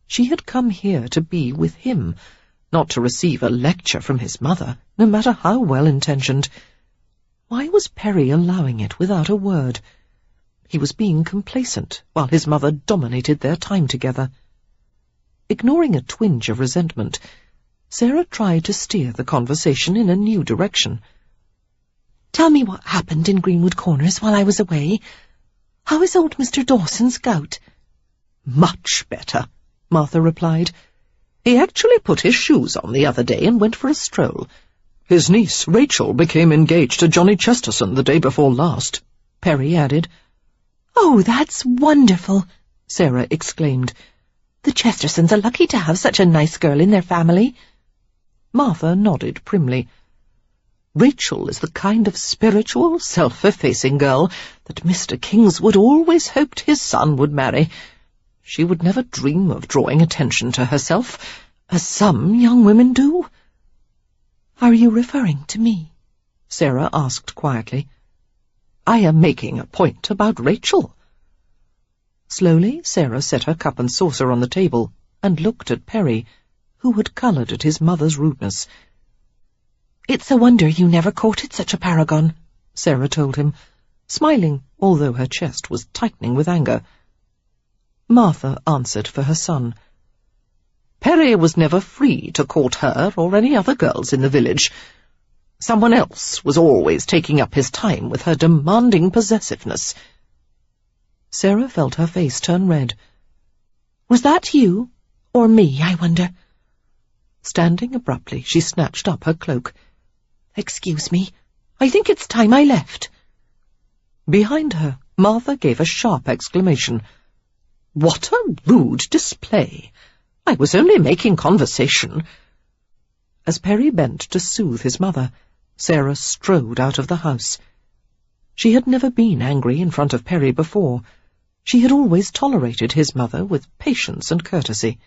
She had come here to be with him, not to receive a lecture from his mother, no matter how well-intentioned. Why was Perry allowing it without a word? He was being complacent while his mother dominated their time together. Ignoring a twinge of resentment, Sarah tried to steer the conversation in a new direction. "Tell me what happened in Greenwood Corners while I was away. How is old Mr. Dawson's gout?" "Much better," Martha replied. "He actually put his shoes on the other day and went for a stroll. His niece, Rachel, became engaged to Johnny Chesterton the day before last," Perry added. "Oh, that's wonderful!" Sarah exclaimed. "The Chestertons are lucky to have such a nice girl in their family." Martha nodded primly. "Rachel is the kind of spiritual, self-effacing girl that Mr. Kingswood always hoped his son would marry. She would never dream of drawing attention to herself, as some young women do." "Are you referring to me?" Sarah asked quietly. "I am making a point about Rachel." Slowly, Sarah set her cup and saucer on the table and looked at Perry, who had coloured at his mother's rudeness. "It's a wonder you never courted such a paragon," Sarah told him, smiling, although her chest was tightening with anger. Martha answered for her son. "Perry was never free to court her or any other girls in the village. Someone else was always taking up his time with her demanding possessiveness." Sarah felt her face turn red. "Was that you, or me, I wonder?" Standing abruptly, she snatched up her cloak. "Excuse me, I think it's time I left." Behind her, Martha gave a sharp exclamation. "What a rude display! I was only making conversation." As Perry bent to soothe his mother, Sarah strode out of the house. She had never been angry in front of Perry before. She had always tolerated his mother with patience and courtesy.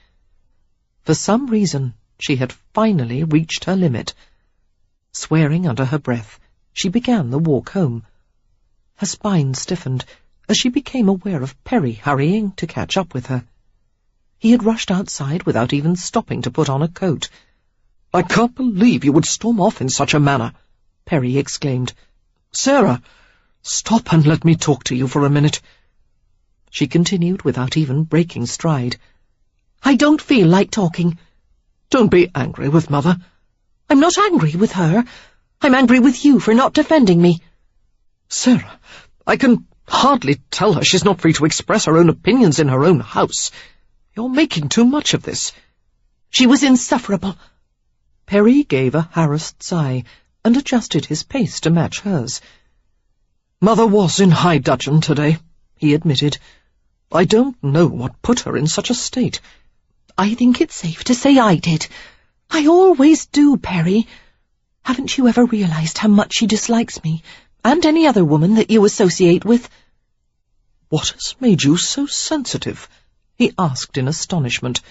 For some reason, she had finally reached her limit. Swearing under her breath, she began the walk home. Her spine stiffened as she became aware of Perry hurrying to catch up with her. He had rushed outside without even stopping to put on a coat. "I can't believe you would storm off in such a manner," Perry exclaimed. "Sarah, stop and let me talk to you for a minute." She continued without even breaking stride. "I don't feel like talking." "Don't be angry with Mother." "I'm not angry with her. I'm angry with you for not defending me." "Sarah, I can hardly tell her she's not free to express her own opinions in her own house. You're making too much of this." "She was insufferable." Perry gave a harassed sigh and adjusted his pace to match hers. "Mother was in high dudgeon today," he admitted. "I don't know what put her in such a state." "I think it's safe to say I did. I always do, Perry. Haven't you ever realized how much she dislikes me, and any other woman that you associate with?" "What has made you so sensitive?" he asked in astonishment.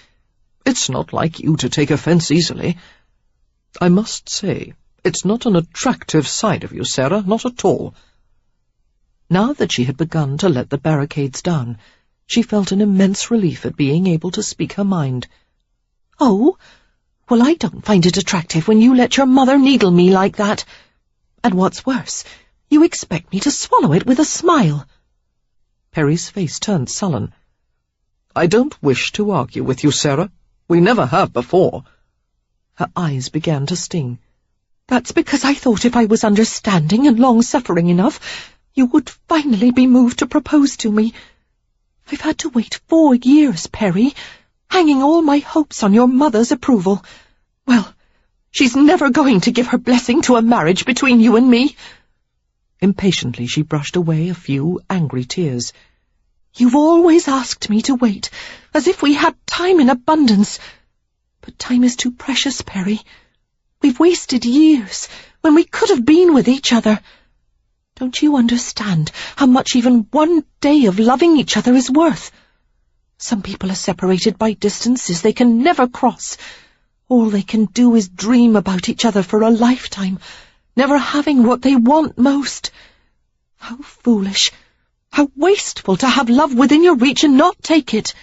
"It's not like you to take offence easily. I must say, it's not an attractive side of you, Sarah, not at all." Now that she had begun to let the barricades down, she felt an immense relief at being able to speak her mind. "Oh, well, I don't find it attractive when you let your mother needle me like that. And what's worse, you expect me to swallow it with a smile." Perry's face turned sullen. "I don't wish to argue with you, Sarah. We never have before." Her eyes began to sting. "That's because I thought if I was understanding and long-suffering enough, you would finally be moved to propose to me. I've had to wait 4 years, Perry, hanging all my hopes on your mother's approval. Well, she's never going to give her blessing to a marriage between you and me." Impatiently she brushed away a few angry tears. "You've always asked me to wait, as if we had time in abundance. But time is too precious, Perry. We've wasted years when we could have been with each other. Don't you understand how much even one day of loving each other is worth? Some people are separated by distances they can never cross. All they can do is dream about each other for a lifetime, never having what they want most. How foolish, how wasteful to have love within your reach and not take it."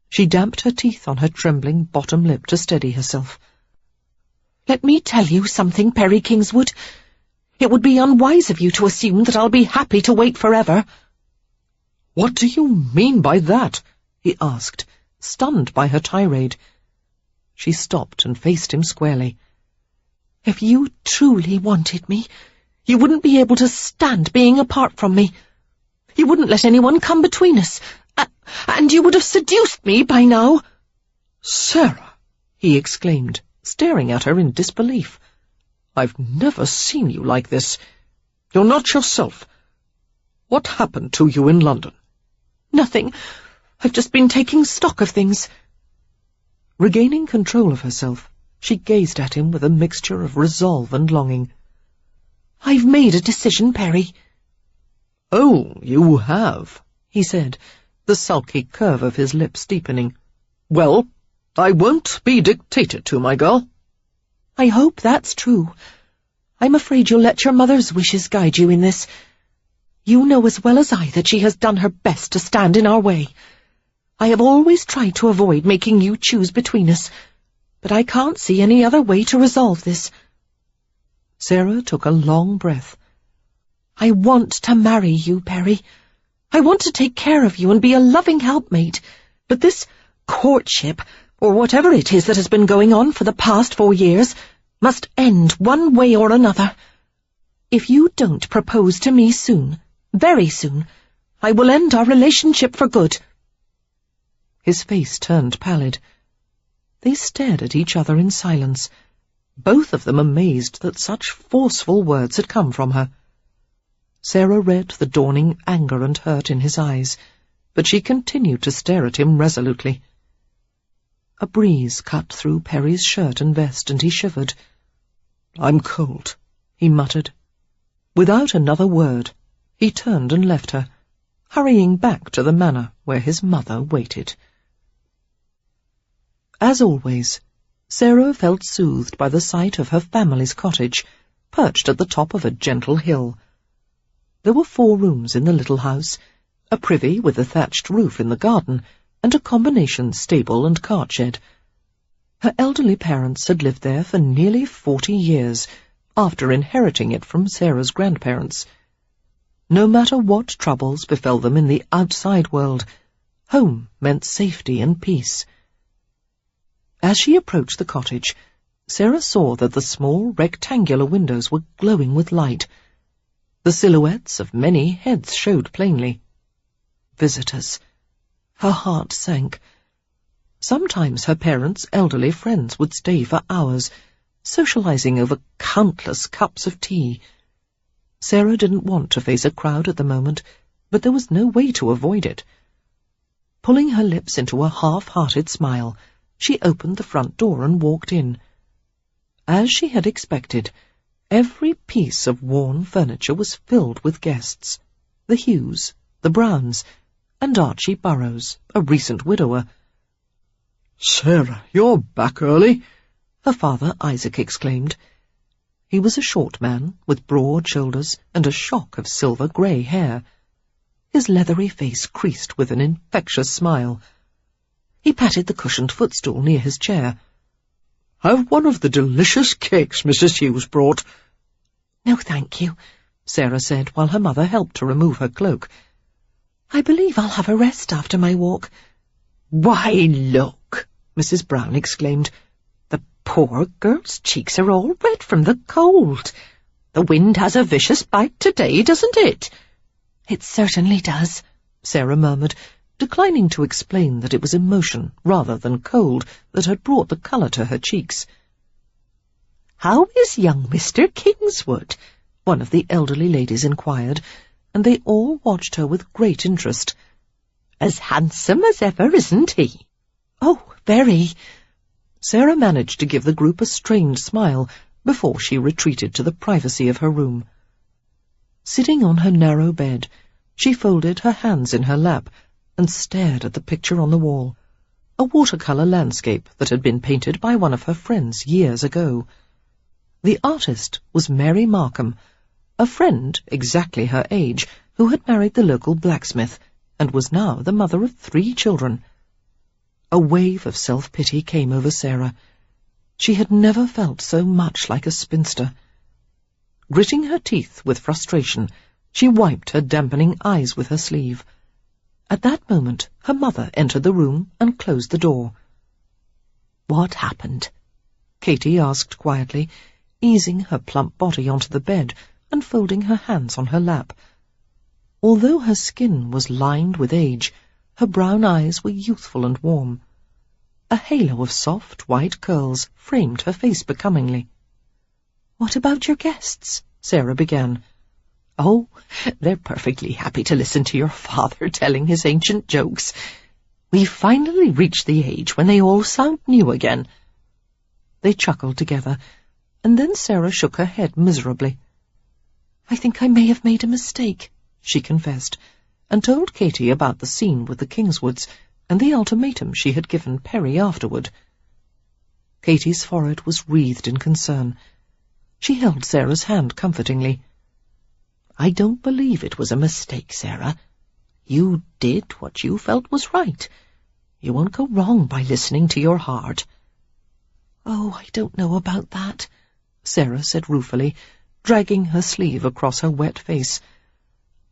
She damped her teeth on her trembling bottom lip to steady herself. "Let me tell you something, Perry Kingswood. It would be unwise of you to assume that I'll be happy to wait forever." "What do you mean by that?" he asked, stunned by her tirade. She stopped and faced him squarely. "If you truly wanted me, you wouldn't be able to stand being apart from me. You wouldn't let anyone come between us, and you would have seduced me by now." "Sarah!" he exclaimed, staring at her in disbelief. "I've never seen you like this. You're not yourself. What happened to you in London?" "Nothing. I've just been taking stock of things." Regaining control of herself, she gazed at him with a mixture of resolve and longing. "I've made a decision, Perry." "Oh, you have," he said, the sulky curve of his lips deepening. "Well, I won't be dictated to, my girl." "I hope that's true. I'm afraid you'll let your mother's wishes guide you in this. You know as well as I that she has done her best to stand in our way. I have always tried to avoid making you choose between us, but I can't see any other way to resolve this." Sarah took a long breath. "I want to marry you, Perry. I want to take care of you and be a loving helpmate, but this courtship, or whatever it is that has been going on for the past 4 years, must end one way or another. If you don't propose to me soon, very soon, I will end our relationship for good." His face turned pallid. They stared at each other in silence, both of them amazed that such forceful words had come from her. Sarah read the dawning anger and hurt in his eyes, but she continued to stare at him resolutely. A breeze cut through Perry's shirt and vest, and he shivered. "I'm cold," he muttered. Without another word, he turned and left her, hurrying back to the manor where his mother waited. As always, Sarah felt soothed by the sight of her family's cottage, perched at the top of a gentle hill. There were 4 rooms in the little house, a privy with a thatched roof in the garden, and a combination stable and cart shed. Her elderly parents had lived there for nearly 40 years, after inheriting it from Sarah's grandparents. No matter what troubles befell them in the outside world, home meant safety and peace. As she approached the cottage, Sarah saw that the small rectangular windows were glowing with light. The silhouettes of many heads showed plainly. Visitors. Her heart sank. Sometimes her parents' elderly friends would stay for hours, socializing over countless cups of tea. Sarah didn't want to face a crowd at the moment, but there was no way to avoid it. Pulling her lips into a half-hearted smile, she opened the front door and walked in. As she had expected, every piece of worn furniture was filled with guests: the Hughes, the Browns, and Archie Burrows, a recent widower. "Sarah, you're back early," her father Isaac exclaimed. He was a short man, with broad shoulders and a shock of silver-grey hair. His leathery face creased with an infectious smile. He patted the cushioned footstool near his chair. "Have one of the delicious cakes Mrs. Hughes brought." "No, thank you," Sarah said, while her mother helped to remove her cloak. "I believe I'll have a rest after my walk." "Why, look!" Mrs. Brown exclaimed. "The poor girl's cheeks are all red from the cold. The wind has a vicious bite today, doesn't it?" "It certainly does," Sarah murmured, declining to explain that it was emotion rather than cold that had brought the colour to her cheeks. "How is young Mr. Kingswood?" one of the elderly ladies inquired, and they all watched her with great interest. "As handsome as ever, isn't he?" "Oh, very." Sarah managed to give the group a strained smile before she retreated to the privacy of her room. Sitting on her narrow bed, she folded her hands in her lap and stared at the picture on the wall, a watercolour landscape that had been painted by one of her friends years ago. The artist was Mary Markham, a friend exactly her age who had married the local blacksmith and was now the mother of 3 children. A wave of self-pity came over Sarah. She had never felt so much like a spinster. Gritting her teeth with frustration, she wiped her dampening eyes with her sleeve. At that moment, her mother entered the room and closed the door. "What happened?" Katy asked quietly, easing her plump body onto the bed and folding her hands on her lap. Although her skin was lined with age, her brown eyes were youthful and warm. A halo of soft white curls framed her face becomingly. "What about your guests?" Sarah began. "Oh, they're perfectly happy to listen to your father telling his ancient jokes. We've finally reached the age when they all sound new again." They chuckled together, and then Sarah shook her head miserably. "I think I may have made a mistake," she confessed, and told Katy about the scene with the Kingswoods and the ultimatum she had given Perry afterward. Katy's forehead was wreathed in concern. She held Sarah's hand comfortingly. "I don't believe it was a mistake, Sarah. You did what you felt was right. You won't go wrong by listening to your heart." "Oh, I don't know about that," Sarah said ruefully, dragging her sleeve across her wet face.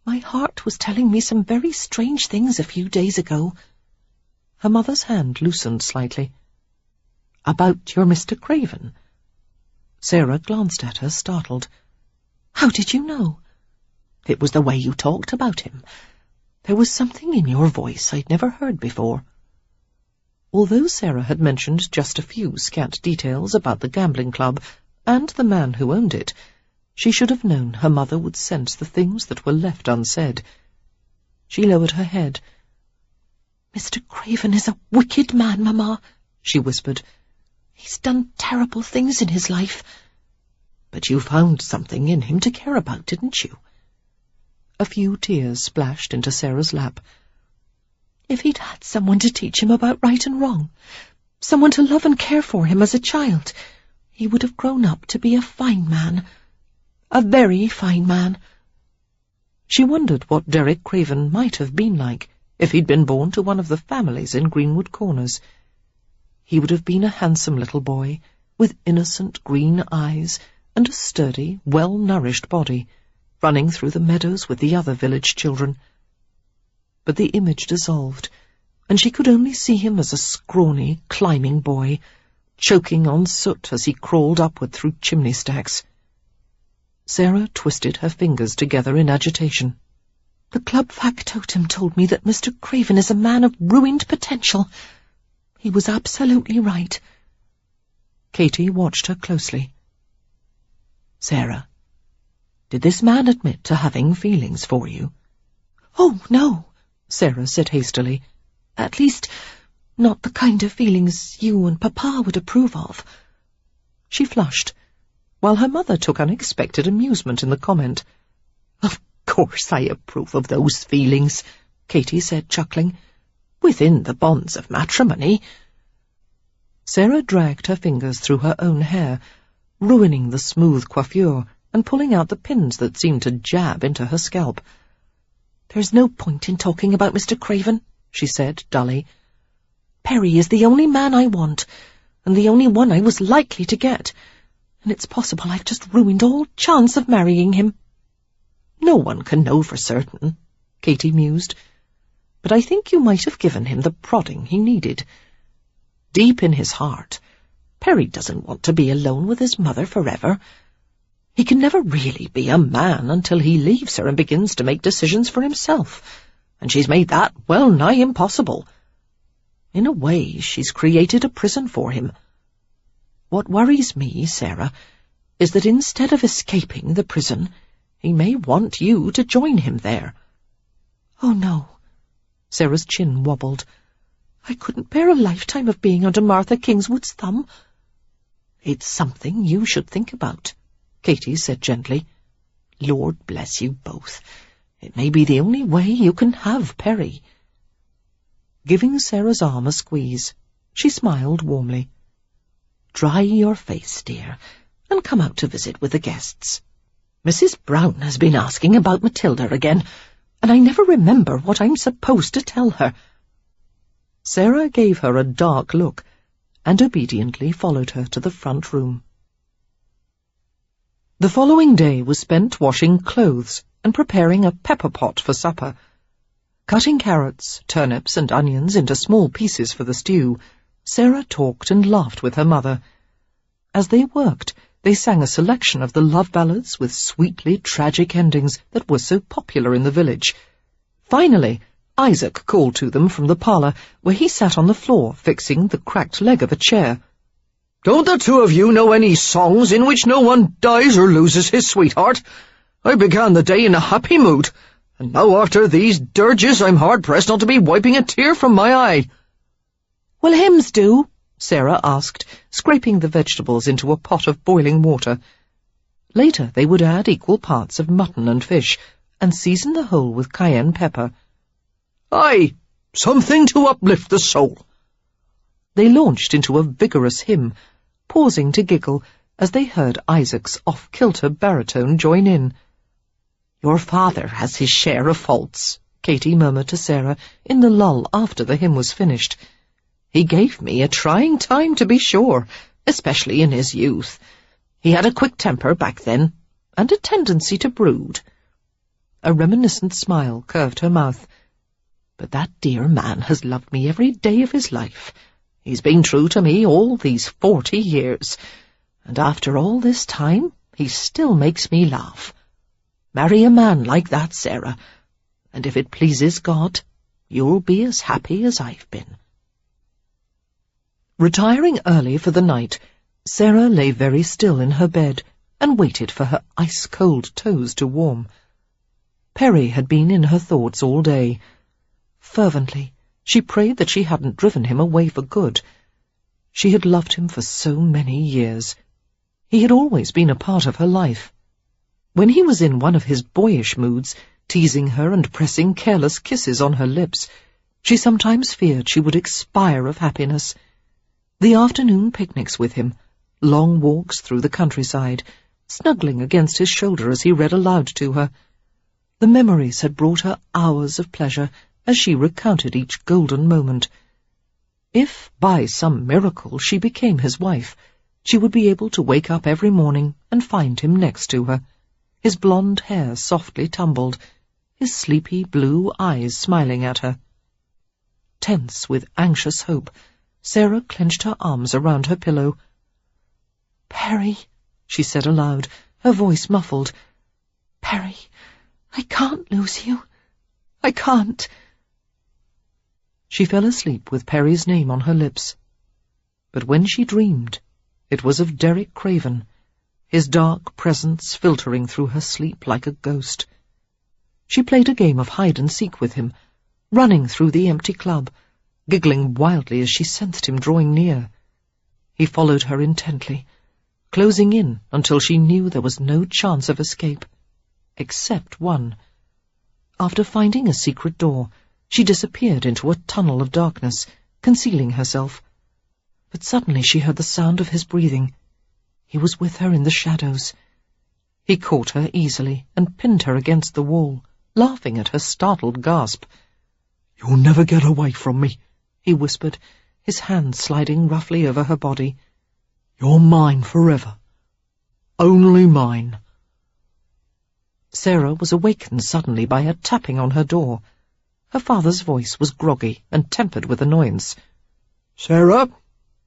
"My heart was telling me some very strange things a few days ago." Her mother's hand loosened slightly. "About your Mr. Craven?" Sarah glanced at her, startled. "How did you know?" "It was the way you talked about him. There was something in your voice I'd never heard before." Although Sarah had mentioned just a few scant details about the gambling club and the man who owned it, She should have known her mother would sense the things that were left unsaid. She lowered her head. "Mr. Craven is a wicked man, Mamma," she whispered. "He's done terrible things in his life." "But you found something in him to care about, didn't you?" A few tears splashed into Sarah's lap. "If he'd had someone to teach him about right and wrong, someone to love and care for him as a child, he would have grown up to be a fine man. A very fine man." She wondered what Derek Craven might have been like if he'd been born to one of the families in Greenwood Corners. He would have been a handsome little boy, with innocent green eyes and a sturdy, well-nourished body, running through the meadows with the other village children. But the image dissolved, and she could only see him as a scrawny, climbing boy, choking on soot as he crawled upward through chimney stacks. Sarah twisted her fingers together in agitation. "The club factotum told me that Mr. Craven is a man of ruined potential. He was absolutely right." Katy watched her closely. "Sarah, did this man admit to having feelings for you?" "Oh, no," Sarah said hastily. "At least, not the kind of feelings you and Papa would approve of." She flushed, while her mother took unexpected amusement in the comment. "Of course I approve of those feelings," Katy said, chuckling. "Within the bonds of matrimony." Sarah dragged her fingers through her own hair, ruining the smooth coiffure and pulling out the pins that seemed to jab into her scalp. "There's no point in talking about Mr. Craven," she said dully. "Perry is the only man I want, and the only one I was likely to get, and it's possible I've just ruined all chance of marrying him." "No one can know for certain," Katy mused, "but I think you might have given him the prodding he needed. Deep in his heart, Perry doesn't want to be alone with his mother forever. He can never really be a man until he leaves her and begins to make decisions for himself, and she's made that well nigh impossible. In a way, she's created a prison for him. What worries me, Sarah, is that instead of escaping the prison, he may want you to join him there." "Oh, no." Sarah's chin wobbled. "I couldn't bear a lifetime of being under Martha Kingswood's thumb." "It's something you should think about," Katy said gently. "Lord bless you both. It may be the only way you can have Perry." Giving Sarah's arm a squeeze, she smiled warmly. "Dry your face, dear, and come out to visit with the guests. Mrs. Brown has been asking about Matilda again, and I never remember what I'm supposed to tell her." Sarah gave her a dark look, and obediently followed her to the front room. The following day was spent washing clothes and preparing a pepper pot for supper. Cutting carrots, turnips, and onions into small pieces for the stew, Sarah talked and laughed with her mother. As they worked, they sang a selection of the love ballads with sweetly tragic endings that were so popular in the village. Finally, Isaac called to them from the parlour, where he sat on the floor fixing the cracked leg of a chair. "Don't the two of you know any songs in which no one dies or loses his sweetheart? I began the day in a happy mood, and now after these dirges I'm hard-pressed not to be wiping a tear from my eye." "Will hymns do?" Sarah asked, scraping the vegetables into a pot of boiling water. Later they would add equal parts of mutton and fish, and season the whole with cayenne pepper. "Aye, something to uplift the soul." They launched into a vigorous hymn, pausing to giggle as they heard Isaac's off-kilter baritone join in. "Your father has his share of faults," Katy murmured to Sarah in the lull after the hymn was finished. "He gave me a trying time, to be sure, especially in his youth. He had a quick temper back then, and a tendency to brood." A reminiscent smile curved her mouth. "But that dear man has loved me every day of his life. He's been true to me all these 40 years, and after all this time he still makes me laugh. Marry a man like that, Sarah, and if it pleases God, you'll be as happy as I've been." Retiring early for the night, Sarah lay very still in her bed, and waited for her ice-cold toes to warm. Perry had been in her thoughts all day. Fervently, she prayed that she hadn't driven him away for good. She had loved him for so many years. He had always been a part of her life. When he was in one of his boyish moods, teasing her and pressing careless kisses on her lips, she sometimes feared she would expire of happiness. The afternoon picnics with him, long walks through the countryside, snuggling against his shoulder as he read aloud to her. The memories had brought her hours of pleasure as she recounted each golden moment. If, by some miracle, she became his wife, she would be able to wake up every morning and find him next to her, his blonde hair softly tumbled, his sleepy blue eyes smiling at her. Tense with anxious hope, Sarah clenched her arms around her pillow. "Perry," she said aloud, her voice muffled. "Perry, I can't lose you. I can't." She fell asleep with Perry's name on her lips. But when she dreamed, it was of Derek Craven, his dark presence filtering through her sleep like a ghost. She played a game of hide-and-seek with him, running through the empty club, giggling wildly as she sensed him drawing near. He followed her intently, closing in until she knew there was no chance of escape, except one. After finding a secret door, she disappeared into a tunnel of darkness, concealing herself. But suddenly she heard the sound of his breathing. He was with her in the shadows. He caught her easily and pinned her against the wall, laughing at her startled gasp. "You'll never get away from me," he whispered, his hand sliding roughly over her body. "You're mine forever. Only mine." Sarah was awakened suddenly by a tapping on her door. Her father's voice was groggy and tempered with annoyance. "Sarah!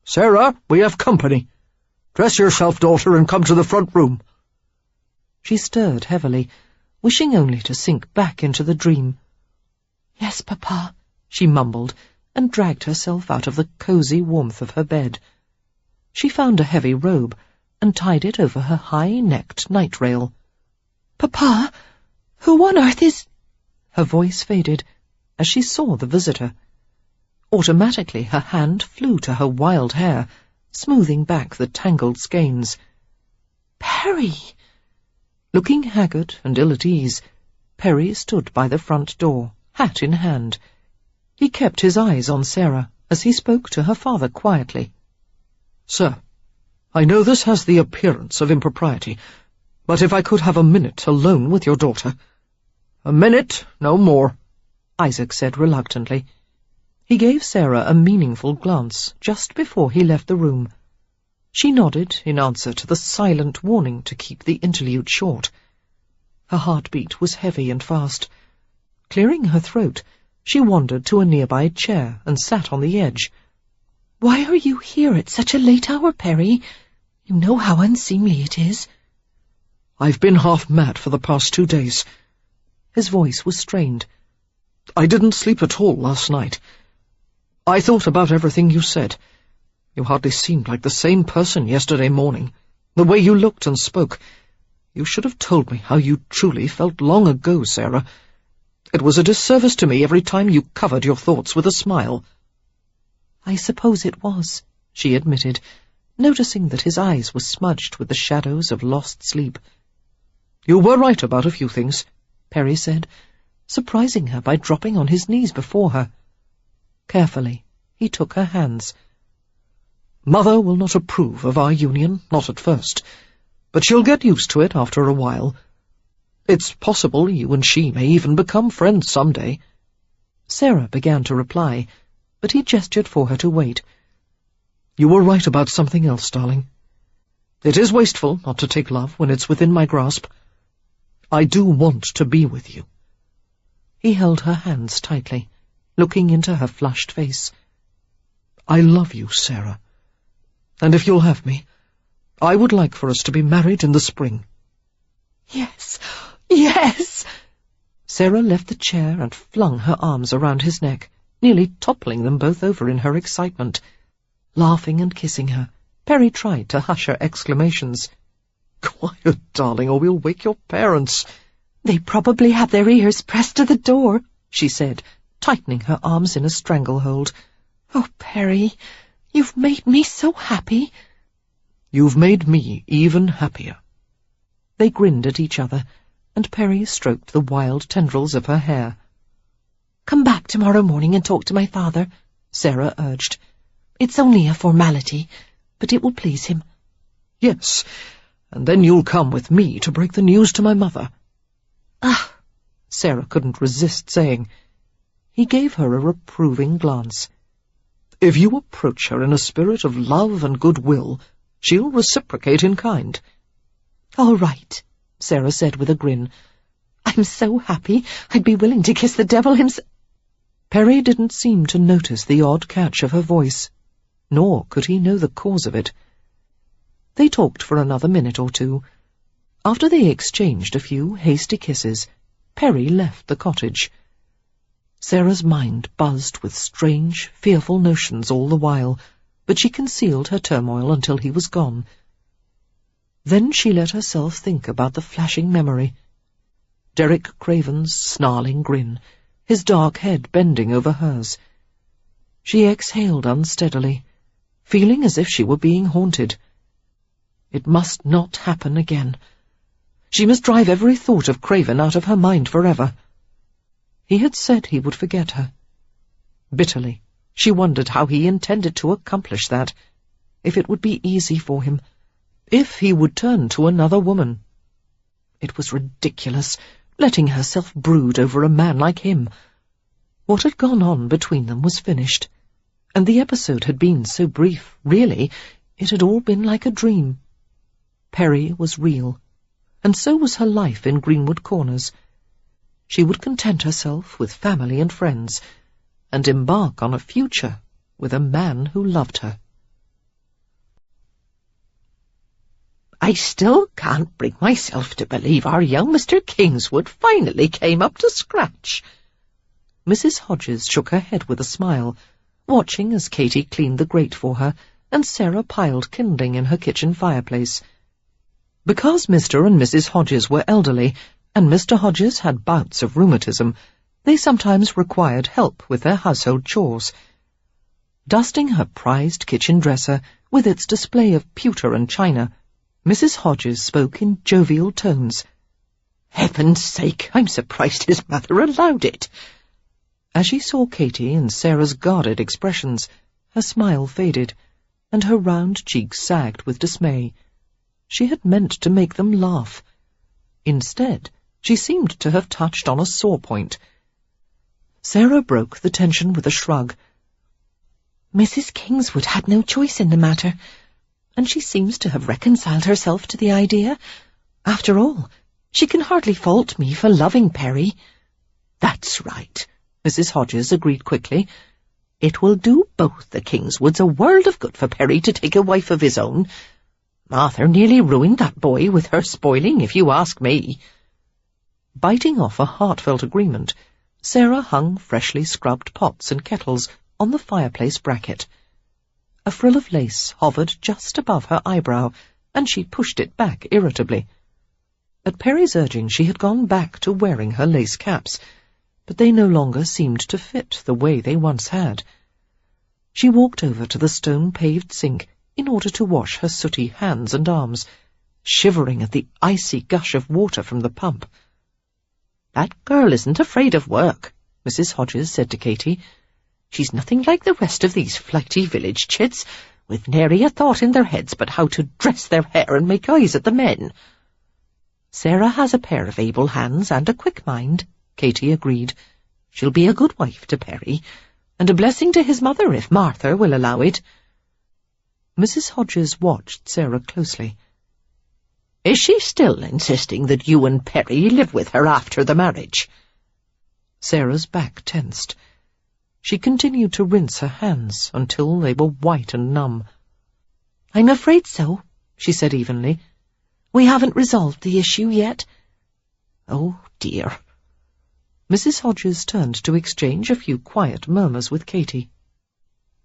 Sarah, we have company. Dress yourself, daughter, and come to the front room." She stirred heavily, wishing only to sink back into the dream. "Yes, Papa," she mumbled, and dragged herself out of the cosy warmth of her bed. She found a heavy robe and tied it over her high-necked night-rail. "Papa, who on earth is—" Her voice faded as she saw the visitor. Automatically her hand flew to her wild hair, smoothing back the tangled skeins. "Perry!" Looking haggard and ill at ease, Perry stood by the front door, hat in hand. He kept his eyes on Sarah as he spoke to her father quietly. "Sir, I know this has the appearance of impropriety, but if I could have a minute alone with your daughter—" "A minute, no more," Isaac said reluctantly. He gave Sarah a meaningful glance just before he left the room. She nodded in answer to the silent warning to keep the interlude short. Her heartbeat was heavy and fast. Clearing her throat, she wandered to a nearby chair and sat on the edge. "Why are you here at such a late hour, Perry? You know how unseemly it is." "I've been half mad for the past 2 days." His voice was strained. "I didn't sleep at all last night. I thought about everything you said. You hardly seemed like the same person yesterday morning. The way you looked and spoke. You should have told me how you truly felt long ago, Sarah. It was a disservice to me every time you covered your thoughts with a smile." "I suppose it was," she admitted, noticing that his eyes were smudged with the shadows of lost sleep. "You were right about a few things," Perry said, surprising her by dropping on his knees before her. Carefully, he took her hands. "Mother will not approve of our union, not at first, but she'll get used to it after a while. It's possible you and she may even become friends some day." Sarah began to reply, but he gestured for her to wait. "You were right about something else, darling. It is wasteful not to take love when it's within my grasp. I do want to be with you." He held her hands tightly, looking into her flushed face. "I love you, Sarah. And if you'll have me, I would like for us to be married in the spring." "Yes, yes!" Sarah left the chair and flung her arms around his neck, nearly toppling them both over in her excitement. Laughing and kissing her, Perry tried to hush her exclamations. Quiet, darling, or we'll wake your parents. They probably have their ears pressed to the door, she said, tightening her arms in a stranglehold. Oh, Perry, you've made me so happy. You've made me even happier. They grinned at each other, and Perry stroked the wild tendrils of her hair. Come back tomorrow morning and talk to my father, Sarah urged. It's only a formality, but it will please him. Yes, and then you'll come with me to break the news to my mother. Ah, Sarah couldn't resist saying. He gave her a reproving glance. If you approach her in a spirit of love and goodwill, she'll reciprocate in kind. All right, Sarah said with a grin. I'm so happy I'd be willing to kiss the devil himself. Perry didn't seem to notice the odd catch of her voice, nor could he know the cause of it. They talked for another minute or two. After they exchanged a few hasty kisses, Perry left the cottage. Sarah's mind buzzed with strange, fearful notions all the while, but she concealed her turmoil until he was gone. Then she let herself think about the flashing memory. Derek Craven's snarling grin, his dark head bending over hers. She exhaled unsteadily, feeling as if she were being haunted. It must not happen again. She must drive every thought of Craven out of her mind forever. He had said he would forget her. Bitterly, she wondered how he intended to accomplish that, if it would be easy for him, if he would turn to another woman. It was ridiculous, letting herself brood over a man like him. What had gone on between them was finished, and the episode had been so brief, really, it had all been like a dream. Perry was real, and so was her life in Greenwood Corners. She would content herself with family and friends, and embark on a future with a man who loved her. I still can't bring myself to believe our young Mr. Kingswood finally came up to scratch. Mrs. Hodges shook her head with a smile, watching as Katy cleaned the grate for her, and Sarah piled kindling in her kitchen fireplace. Because Mr. and Mrs. Hodges were elderly, and Mr. Hodges had bouts of rheumatism, they sometimes required help with their household chores. Dusting her prized kitchen dresser with its display of pewter and china, Mrs. Hodges spoke in jovial tones. Heaven's sake, I'm surprised his mother allowed it. As she saw Katy and Sarah's guarded expressions, her smile faded, and her round cheeks sagged with dismay. She had meant to make them laugh. Instead, she seemed to have touched on a sore point. Sarah broke the tension with a shrug. Mrs. Kingswood had no choice in the matter, and she seems to have reconciled herself to the idea. After all, she can hardly fault me for loving Perry. That's right, Mrs. Hodges agreed quickly. It will do both the Kingswoods a world of good for Perry to take a wife of his own. Martha nearly ruined that boy with her spoiling, if you ask me. Biting off a heartfelt agreement, Sarah hung freshly scrubbed pots and kettles on the fireplace bracket. A frill of lace hovered just above her eyebrow, and she pushed it back irritably. At Perry's urging, she had gone back to wearing her lace caps, but they no longer seemed to fit the way they once had. She walked over to the stone-paved sink in order to wash her sooty hands and arms, shivering at the icy gush of water from the pump. That girl isn't afraid of work, Mrs. Hodges said to Katy. She's nothing like the rest of these flighty village chits, with nary a thought in their heads but how to dress their hair and make eyes at the men. Sarah has a pair of able hands and a quick mind, Katy agreed. She'll be a good wife to Perry, and a blessing to his mother if Martha will allow it. Mrs. Hodges watched Sarah closely. Is she still insisting that you and Perry live with her after the marriage? Sarah's back tensed. She continued to rinse her hands until they were white and numb. I'm afraid so, she said evenly. We haven't resolved the issue yet. Oh, dear. Mrs. Hodges turned to exchange a few quiet murmurs with Katy.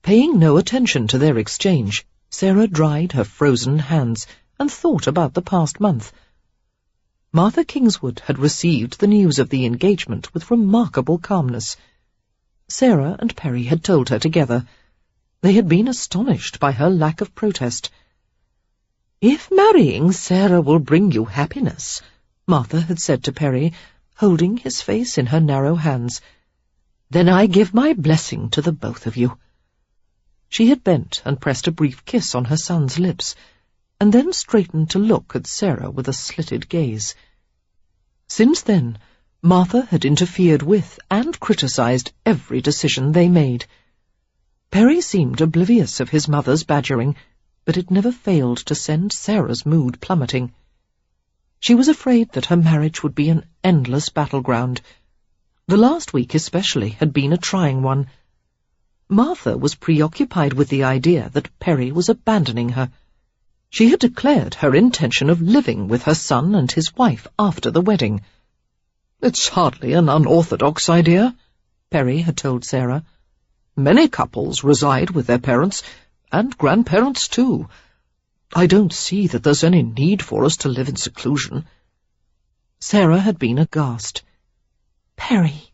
Paying no attention to their exchange, Sarah dried her frozen hands and thought about the past month. Martha Kingswood had received the news of the engagement with remarkable calmness. Sarah and Perry had told her together. They had been astonished by her lack of protest. "If marrying Sarah will bring you happiness," Martha had said to Perry, holding his face in her narrow hands, "then I give my blessing to the both of you." She had bent and pressed a brief kiss on her son's lips, and then straightened to look at Sarah with a slitted gaze. Since then, Martha had interfered with and criticized every decision they made. Perry seemed oblivious of his mother's badgering, but it never failed to send Sarah's mood plummeting. She was afraid that her marriage would be an endless battleground. The last week especially had been a trying one. Martha was preoccupied with the idea that Perry was abandoning her. She had declared her intention of living with her son and his wife after the wedding. "It's hardly an unorthodox idea," Perry had told Sarah. "Many couples reside with their parents, and grandparents too. I don't see that there's any need for us to live in seclusion." Sarah had been aghast. "Perry,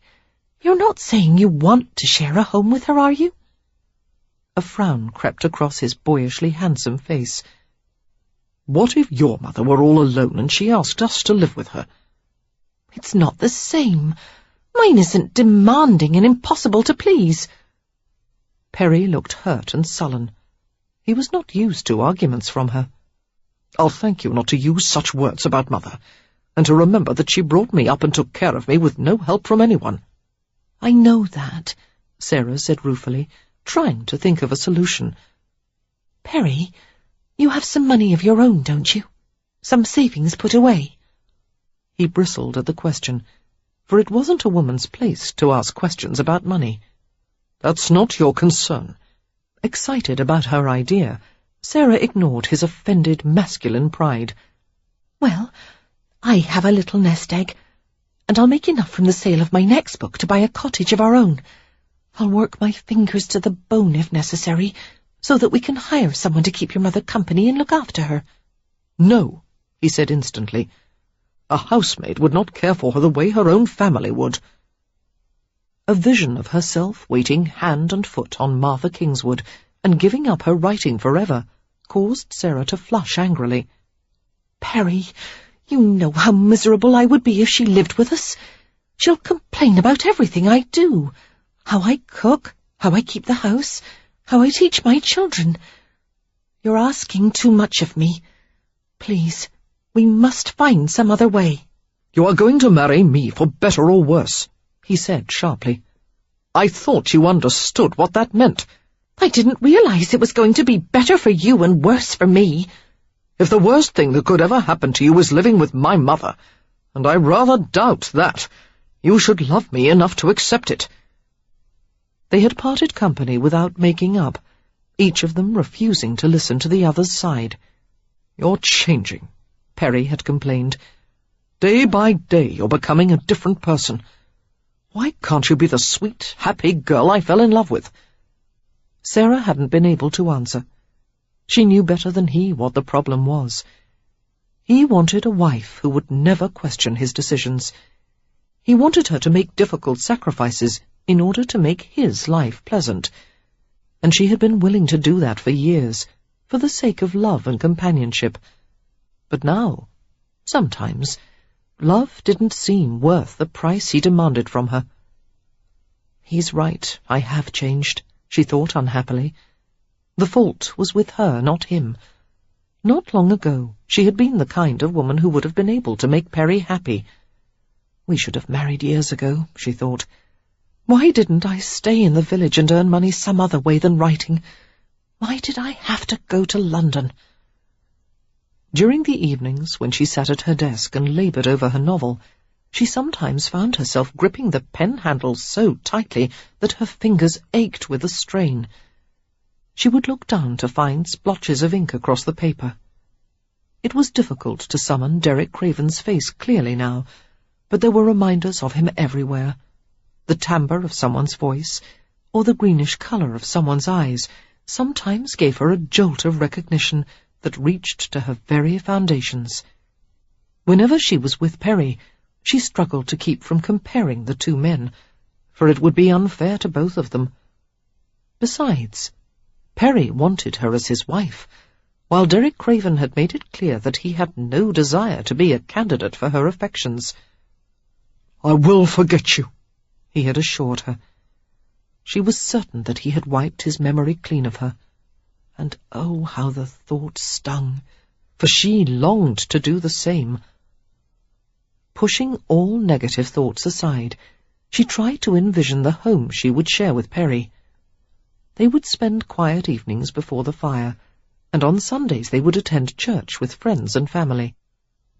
you're not saying you want to share a home with her, are you?" A frown crept across his boyishly handsome face. "What if your mother were all alone and she asked us to live with her?" "It's not the same. Mine isn't demanding and impossible to please." Perry looked hurt and sullen. He was not used to arguments from her. "I'll thank you not to use such words about Mother, and to remember that she brought me up and took care of me with no help from anyone." "I know that," Sarah said ruefully, trying to think of a solution. "Perry, you have some money of your own, don't you? Some savings put away?" He bristled at the question, for it wasn't a woman's place to ask questions about money. "That's not your concern." Excited about her idea, Sarah ignored his offended masculine pride. "Well, I have a little nest egg, and I'll make enough from the sale of my next book to buy a cottage of our own. I'll work my fingers to the bone if necessary, so that we can hire someone to keep your mother company and look after her." "No," he said instantly. "A housemaid would not care for her the way her own family would." A vision of herself waiting hand and foot on Martha Kingswood and giving up her writing forever caused Sarah to flush angrily. "Perry, you know how miserable I would be if she lived with us. She'll complain about everything I do. How I cook, how I keep the house, how I teach my children. You're asking too much of me. Please, we must find some other way." "You are going to marry me for better or worse," he said sharply. "I thought you understood what that meant." "I didn't realize it was going to be better for you and worse for me." "If the worst thing that could ever happen to you is living with my mother, and I rather doubt that, you should love me enough to accept it." They had parted company without making up, each of them refusing to listen to the other's side. "You're changing," Perry had complained. "Day by day you're becoming a different person. Why can't you be the sweet, happy girl I fell in love with?" Sarah hadn't been able to answer. She knew better than he what the problem was. He wanted a wife who would never question his decisions. He wanted her to make difficult sacrifices in order to make his life pleasant, and she had been willing to do that for years, for the sake of love and companionship. But now, sometimes, love didn't seem worth the price he demanded from her. "He's right, I have changed," she thought unhappily. The fault was with her, not him. Not long ago, she had been the kind of woman who would have been able to make Perry happy. "We should have married years ago," she thought. "Why didn't I stay in the village and earn money some other way than writing? Why did I have to go to London?" During the evenings, when she sat at her desk and laboured over her novel, she sometimes found herself gripping the pen handles so tightly that her fingers ached with the strain. She would look down to find splotches of ink across the paper. It was difficult to summon Derek Craven's face clearly now, but there were reminders of him everywhere. The timbre of someone's voice, or the greenish colour of someone's eyes, sometimes gave her a jolt of recognition, that reached to her very foundations. Whenever she was with Perry, she struggled to keep from comparing the two men, for it would be unfair to both of them. Besides, Perry wanted her as his wife, while Derek Craven had made it clear that he had no desire to be a candidate for her affections. "I will forget you," he had assured her. She was certain that he had wiped his memory clean of her, and oh, how the thought stung, for she longed to do the same. Pushing all negative thoughts aside, she tried to envision the home she would share with Perry. They would spend quiet evenings before the fire, and on Sundays they would attend church with friends and family.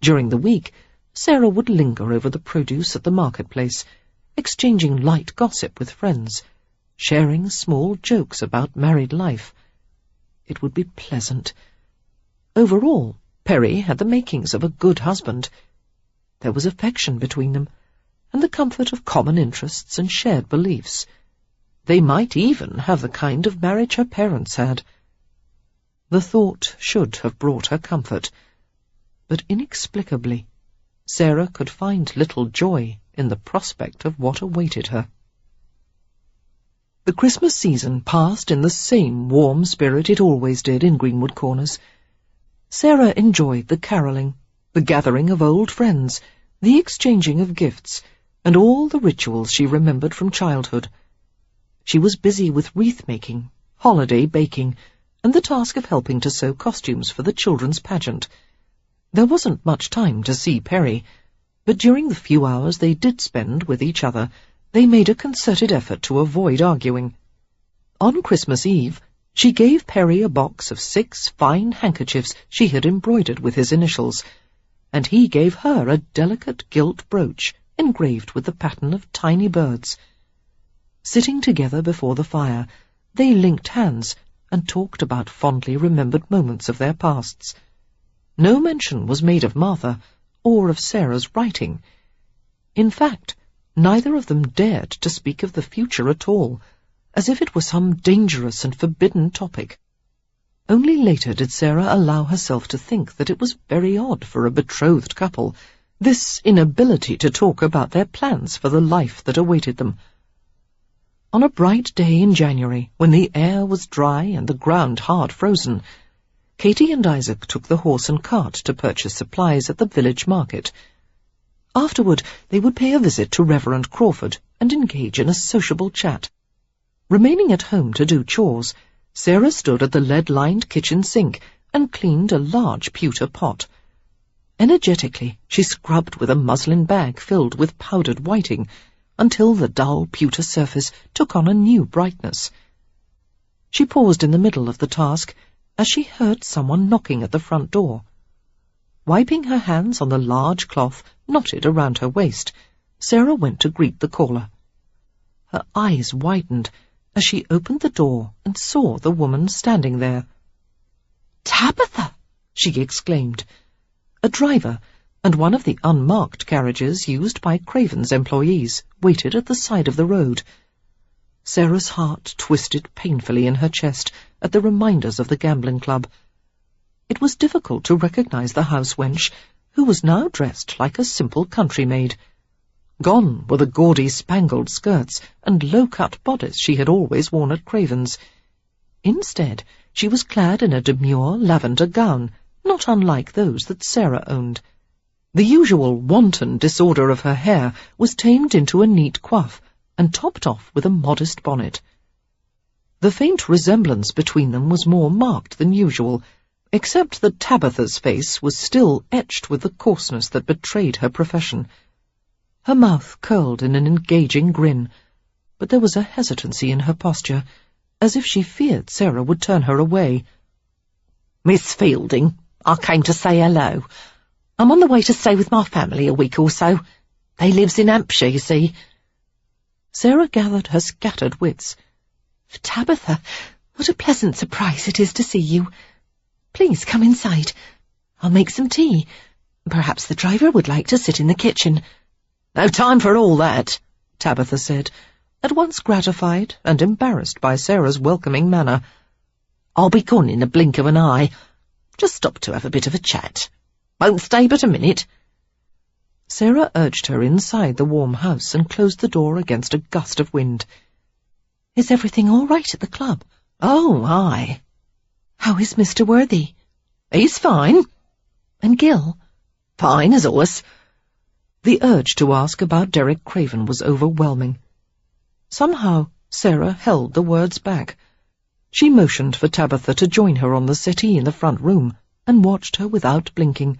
During the week, Sarah would linger over the produce at the marketplace, exchanging light gossip with friends, sharing small jokes about married life. It would be pleasant. Overall, Perry had the makings of a good husband. There was affection between them, and the comfort of common interests and shared beliefs. They might even have the kind of marriage her parents had. The thought should have brought her comfort, but inexplicably, Sarah could find little joy in the prospect of what awaited her. The Christmas season passed in the same warm spirit it always did in Greenwood Corners. Sarah enjoyed the carolling, the gathering of old friends, the exchanging of gifts, and all the rituals she remembered from childhood. She was busy with wreath-making, holiday baking, and the task of helping to sew costumes for the children's pageant. There wasn't much time to see Perry, but during the few hours they did spend with each other, they made a concerted effort to avoid arguing. On Christmas Eve, she gave Perry a box of 6 fine handkerchiefs she had embroidered with his initials, and he gave her a delicate gilt brooch engraved with the pattern of tiny birds. Sitting together before the fire, they linked hands and talked about fondly remembered moments of their pasts. No mention was made of Martha or of Sarah's writing. In fact, neither of them dared to speak of the future at all, as if it were some dangerous and forbidden topic. Only later did Sarah allow herself to think that it was very odd for a betrothed couple, this inability to talk about their plans for the life that awaited them. On a bright day in January, when the air was dry and the ground hard frozen, Katy and Isaac took the horse and cart to purchase supplies at the village market. Afterward, they would pay a visit to Reverend Crawford and engage in a sociable chat. Remaining at home to do chores, Sarah stood at the lead-lined kitchen sink and cleaned a large pewter pot. Energetically, she scrubbed with a muslin bag filled with powdered whiting until the dull pewter surface took on a new brightness. She paused in the middle of the task as she heard someone knocking at the front door. Wiping her hands on the large cloth knotted around her waist, Sarah went to greet the caller. Her eyes widened as she opened the door and saw the woman standing there. "Tabitha!" she exclaimed. A driver and one of the unmarked carriages used by Craven's employees waited at the side of the road. Sarah's heart twisted painfully in her chest at the reminders of the gambling club. It was difficult to recognize the house wench, who was now dressed like a simple country maid. Gone were the gaudy spangled skirts and low-cut bodice she had always worn at Craven's. Instead, she was clad in a demure lavender gown, not unlike those that Sarah owned. The usual wanton disorder of her hair was tamed into a neat coif and topped off with a modest bonnet. The faint resemblance between them was more marked than usual, except that Tabitha's face was still etched with the coarseness that betrayed her profession. Her mouth curled in an engaging grin, but there was a hesitancy in her posture, as if she feared Sarah would turn her away. "Miss Fielding, I came to say hello. I'm on the way to stay with my family a week or so. They lives in Hampshire, you see." Sarah gathered her scattered wits. "Tabitha, what a pleasant surprise it is to see you. Please come inside. I'll make some tea. Perhaps the driver would like to sit in the kitchen." "No time for all that," Tabitha said, at once gratified and embarrassed by Sarah's welcoming manner. "I'll be gone in the blink of an eye. Just stop to have a bit of a chat. Won't stay but a minute." Sarah urged her inside the warm house and closed the door against a gust of wind. "Is everything all right at the club?" "Oh, aye." "How is Mr. Worthy?" "He's fine." "And Gil?" "Fine as always." The urge to ask about Derek Craven was overwhelming. Somehow Sarah held the words back. She motioned for Tabitha to join her on the settee in the front room and watched her without blinking,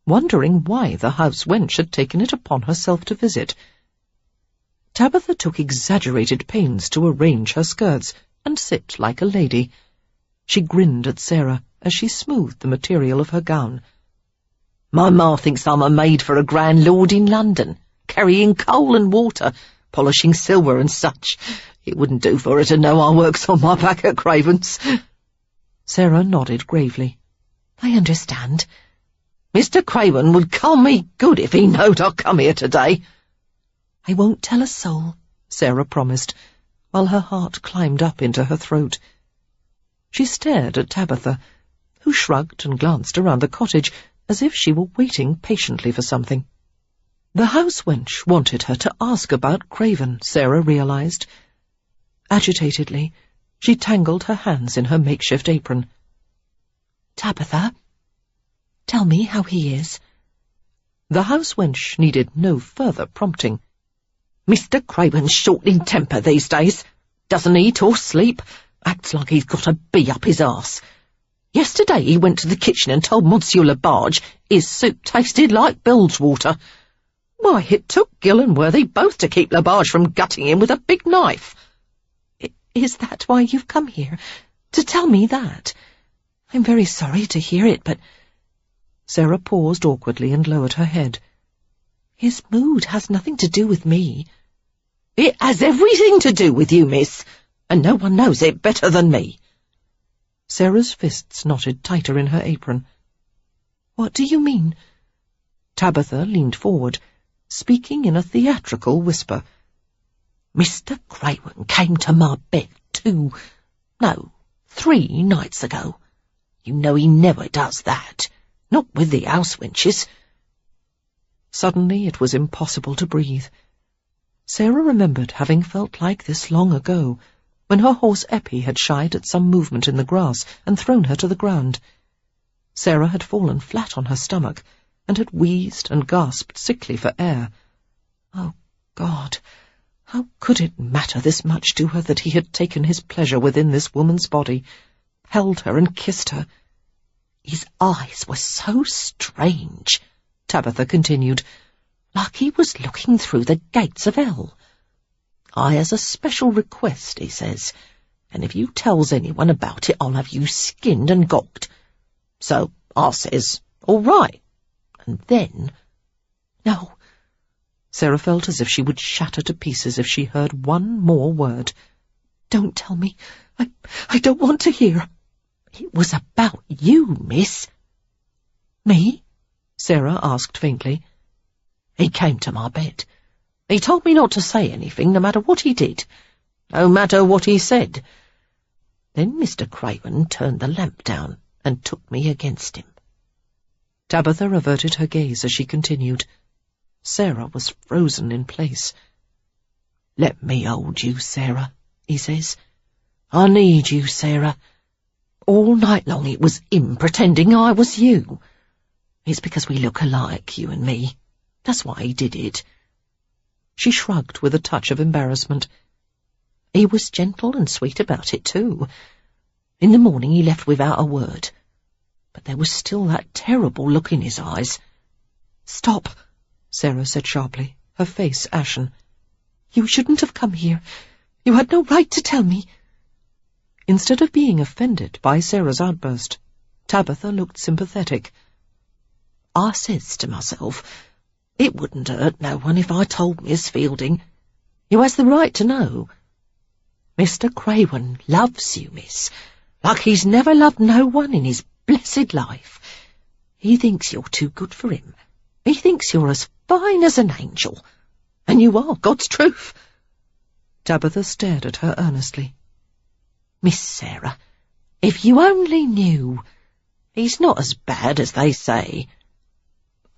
wondering why the house wench had taken it upon herself to visit. Tabitha took exaggerated pains to arrange her skirts and sit like a lady. She grinned at Sarah as she smoothed the material of her gown. "My ma thinks I'm a maid for a grand lord in London, carrying coal and water, polishing silver and such. It wouldn't do for her to know I works on my back at Craven's." Sarah nodded gravely. "I understand." "Mr. Craven would call me good if he knowed I'd come here today." "I won't tell a soul," Sarah promised, while her heart climbed up into her throat. She stared at Tabitha, who shrugged and glanced around the cottage as if she were waiting patiently for something. The house wench wanted her to ask about Craven, Sarah realized. Agitatedly, she tangled her hands in her makeshift apron. "Tabitha, tell me how he is." The house wench needed no further prompting. "Mr. Craven's short in temper these days. Doesn't eat or sleep. Acts like he's got a bee up his arse. Yesterday he went to the kitchen and told Monsieur Labarge his soup tasted like bilge water. Why, it took Gil and Worthy both to keep Labarge from gutting him with a big knife." "Is that why you've come here? To tell me that? I'm very sorry to hear it, but—" Sarah paused awkwardly and lowered her head. "His mood has nothing to do with me." "It has everything to do with you, miss, and no one knows it better than me." Sarah's fists knotted tighter in her apron. "What do you mean?" Tabitha leaned forward, speaking in a theatrical whisper. "Mr. Craven came to my bed 3 nights ago. You know he never does that, not with the house wenches." Suddenly it was impossible to breathe. Sarah remembered having felt like this long ago, when her horse Eppie had shied at some movement in the grass and thrown her to the ground. Sarah had fallen flat on her stomach and had wheezed and gasped sickly for air. Oh, God! How could it matter this much to her that he had taken his pleasure within this woman's body, held her and kissed her? "His eyes were so strange," Tabitha continued, "like he was looking through the gates of hell. 'I has a special request,' he says, 'and if you tells anyone about it, I'll have you skinned and gocked.' So I says, 'All right.' And then—" "No." Sarah felt as if she would shatter to pieces if she heard one more word. "Don't tell me. I don't want to hear." "It was about you, miss." "Me?" Sarah asked faintly. "He came to my bed. He told me not to say anything, no matter what he did, no matter what he said. Then Mr. Craven turned the lamp down and took me against him." Tabitha averted her gaze as she continued. Sarah was frozen in place. "Let me hold you, Sarah," he says. "I need you, Sarah. All night long it was him pretending I was you. It's because we look alike, you and me. That's why he did it." She shrugged with a touch of embarrassment. "He was gentle and sweet about it, too. In the morning he left without a word, but there was still that terrible look in his eyes." "Stop," Sarah said sharply, her face ashen. "You shouldn't have come here. You had no right to tell me." Instead of being offended by Sarah's outburst, Tabitha looked sympathetic. "I says to myself, it wouldn't hurt no one if I told Miss Fielding. You has the right to know. Mr. Craven loves you, miss, like he's never loved no one in his blessed life. He thinks you're too good for him. He thinks you're as fine as an angel. And you are, God's truth." Tabitha stared at her earnestly. "Miss Sarah, if you only knew, He's not as bad as they say."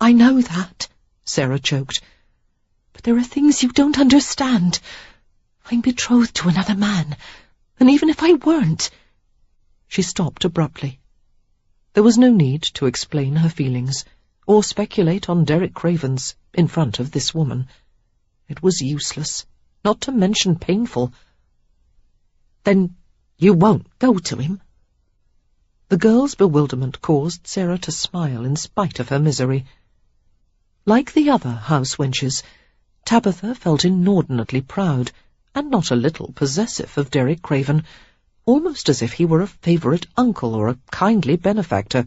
"I know that," Sarah choked. "But there are things you don't understand. I'm betrothed to another man, and even if I weren't—" She stopped abruptly. There was no need to explain her feelings, or speculate on Derek Craven's in front of this woman. It was useless, not to mention painful. "Then you won't go to him?" The girl's bewilderment caused Sarah to smile in spite of her misery. Like the other house wenches, Tabitha felt inordinately proud, and not a little possessive of Derek Craven, almost as if he were a favourite uncle or a kindly benefactor.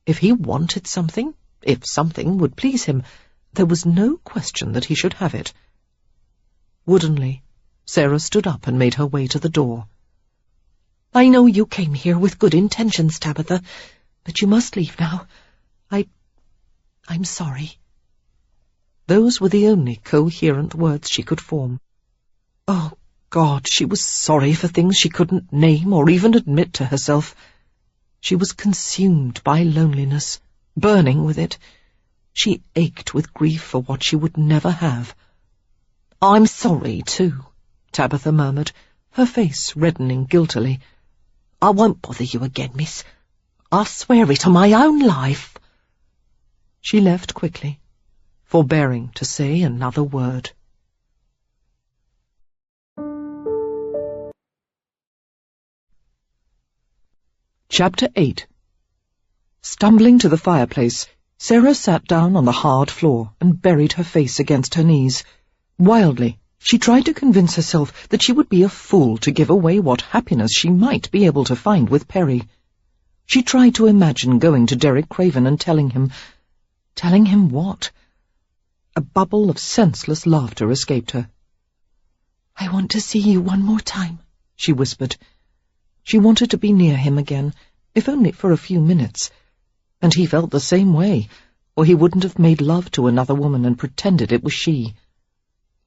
If he wanted something, if something would please him, there was no question that he should have it. Woodenly, Sarah stood up and made her way to the door. "I know you came here with good intentions, Tabitha, but you must leave now. I'm sorry." Those were the only coherent words she could form. Oh, God, she was sorry for things she couldn't name or even admit to herself. She was consumed by loneliness, burning with it. She ached with grief for what she would never have. "I'm sorry, too," Tabitha murmured, her face reddening guiltily. "I won't bother you again, miss. I swear it on my own life." She left quickly, forbearing to say another word. Chapter 8. Stumbling to the fireplace, Sarah sat down on the hard floor and buried her face against her knees. Wildly, she tried to convince herself that she would be a fool to give away what happiness she might be able to find with Perry. She tried to imagine going to Derek Craven and telling him what? A bubble of senseless laughter escaped her. "I want to see you one more time," she whispered. She wanted to be near him again, if only for a few minutes. And he felt the same way, or he wouldn't have made love to another woman and pretended it was she.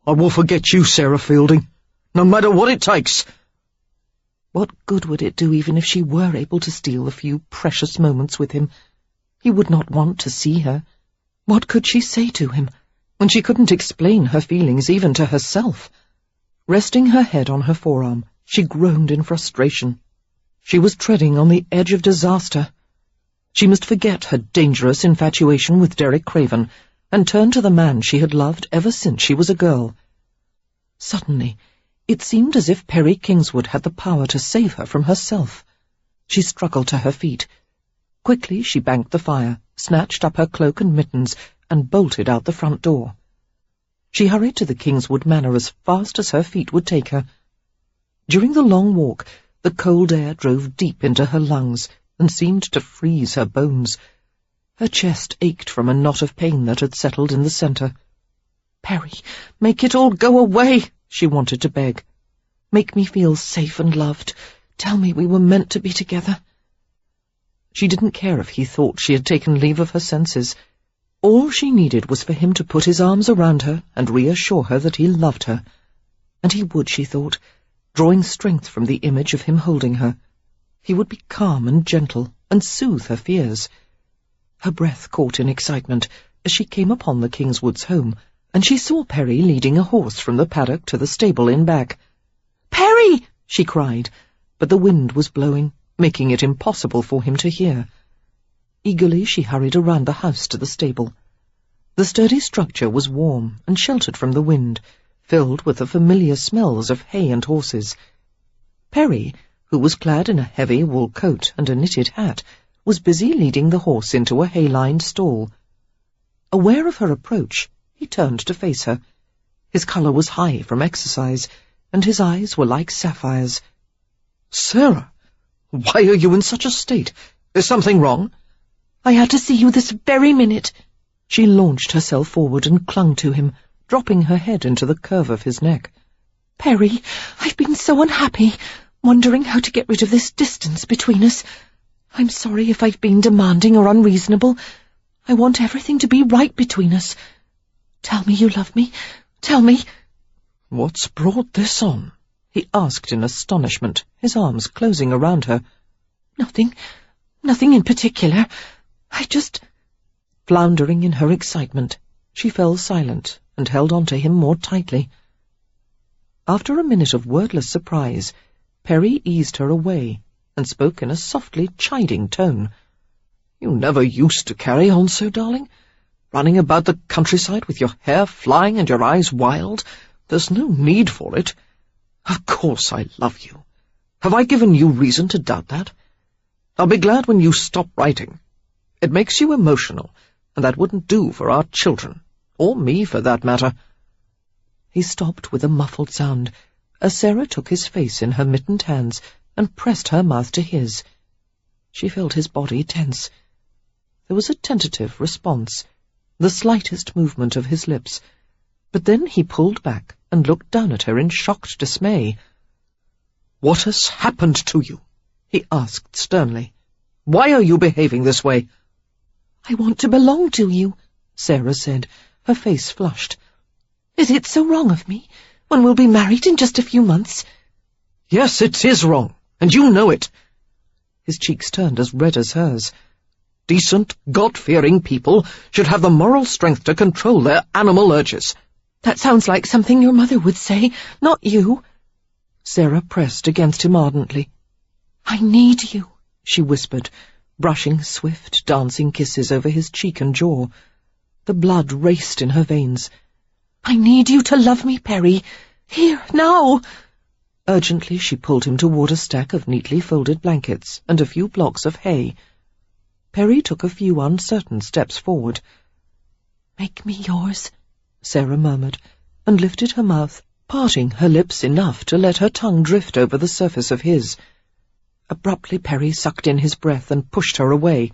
"I will forget you, Sarah Fielding, no matter what it takes." What good would it do even if she were able to steal a few precious moments with him? He would not want to see her. What could she say to him, when she couldn't explain her feelings even to herself? Resting her head on her forearm, she groaned in frustration. She was treading on the edge of disaster. She must forget her dangerous infatuation with Derek Craven and turn to the man she had loved ever since she was a girl. Suddenly, it seemed as if Perry Kingswood had the power to save her from herself. She struggled to her feet. Quickly she banked the fire, snatched up her cloak and mittens, and bolted out the front door. She hurried to the Kingswood Manor as fast as her feet would take her. During the long walk, the cold air drove deep into her lungs and seemed to freeze her bones. Her chest ached from a knot of pain that had settled in the centre. "Perry, make it all go away," she wanted to beg. "Make me feel safe and loved. Tell me we were meant to be together." She didn't care if he thought she had taken leave of her senses. All she needed was for him to put his arms around her and reassure her that he loved her. And he would, she thought, drawing strength from the image of him holding her. He would be calm and gentle and soothe her fears. Her breath caught in excitement as she came upon the Kingswoods' home, and she saw Perry leading a horse from the paddock to the stable in back. "Perry!" she cried, but the wind was blowing, making it impossible for him to hear. Eagerly she hurried around the house to the stable. The sturdy structure was warm and sheltered from the wind, filled with the familiar smells of hay and horses. Perry, who was clad in a heavy wool coat and a knitted hat, was busy leading the horse into a hay-lined stall. Aware of her approach, he turned to face her. His colour was high from exercise, and his eyes were like sapphires. "Sarah, why are you in such a state? Is something wrong?" "I had to see you this very minute." She launched herself forward and clung to him, dropping her head into the curve of his neck. "Perry, I've been so unhappy, wondering how to get rid of this distance between us. I'm sorry if I've been demanding or unreasonable. I want everything to be right between us. Tell me you love me. Tell me." "What's brought this on?" he asked in astonishment, his arms closing around her. Nothing. Nothing in particular. I just—" Floundering in her excitement, she fell silent and held on to him more tightly. After a minute of wordless surprise, Perry eased her away and spoke in a softly chiding tone. "You never used to carry on so, darling. Running about the countryside with your hair flying and your eyes wild. There's no need for it. Of course I love you. Have I given you reason to doubt that? I'll be glad when you stop writing. It makes you emotional, and that wouldn't do for our children, or me for that matter." He stopped with a muffled sound, as Sarah took his face in her mittened hands and pressed her mouth to his. She felt his body tense. There was a tentative response, the slightest movement of his lips, but then he pulled back and looked down at her in shocked dismay. "What has happened to you?" he asked sternly. "Why are you behaving this way?" "I want to belong to you," Sarah said, her face flushed. "Is it so wrong of me, when we'll be married in just a few months?" "Yes, it is wrong, and you know it." His cheeks turned as red as hers. "Decent, God-fearing people should have the moral strength to control their animal urges." "That sounds like something your mother would say, not you." Sarah pressed against him ardently. "I need you," she whispered, brushing swift, dancing kisses over his cheek and jaw. The blood raced in her veins. "I need you to love me, Perry. Here, now." Urgently she pulled him toward a stack of neatly folded blankets and a few blocks of hay. Perry took a few uncertain steps forward. "Make me yours," Sarah murmured, and lifted her mouth, parting her lips enough to let her tongue drift over the surface of his. Abruptly Perry sucked in his breath and pushed her away.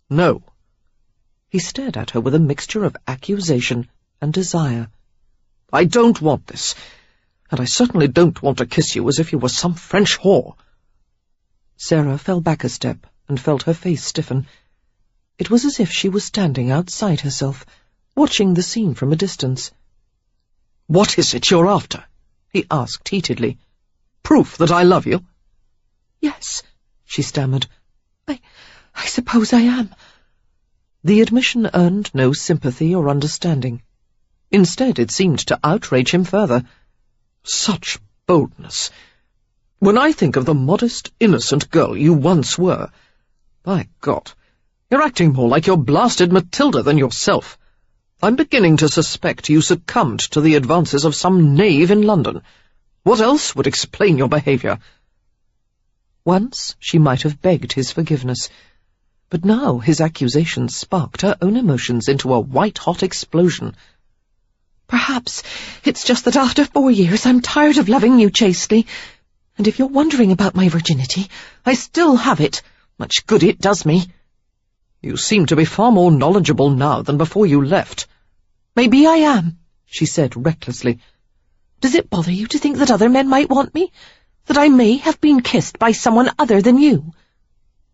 "No." He stared at her with a mixture of accusation and desire. "I don't want this, and I certainly don't want to kiss you as if you were some French whore." Sarah fell back a step and felt her face stiffen. It was as if she was standing outside herself, watching the scene from a distance. "What is it you're after?" he asked heatedly. "Proof that I love you?" "Yes," she stammered. I suppose I am." The admission earned no sympathy or understanding. Instead, it seemed to outrage him further. "Such boldness! When I think of the modest, innocent girl you once were, by God, you're acting more like your blasted Matilda than yourself. I'm beginning to suspect you succumbed to the advances of some knave in London. What else would explain your behaviour?" Once she might have begged his forgiveness, but now his accusations sparked her own emotions into a white-hot explosion. "Perhaps it's just that after 4 years I'm tired of loving you chastely, and if you're wondering about my virginity, I still have it. Much good it does me." "You seem to be far more knowledgeable now than before you left." "Maybe I am," she said recklessly. "Does it bother you to think that other men might want me? That I may have been kissed by someone other than you?"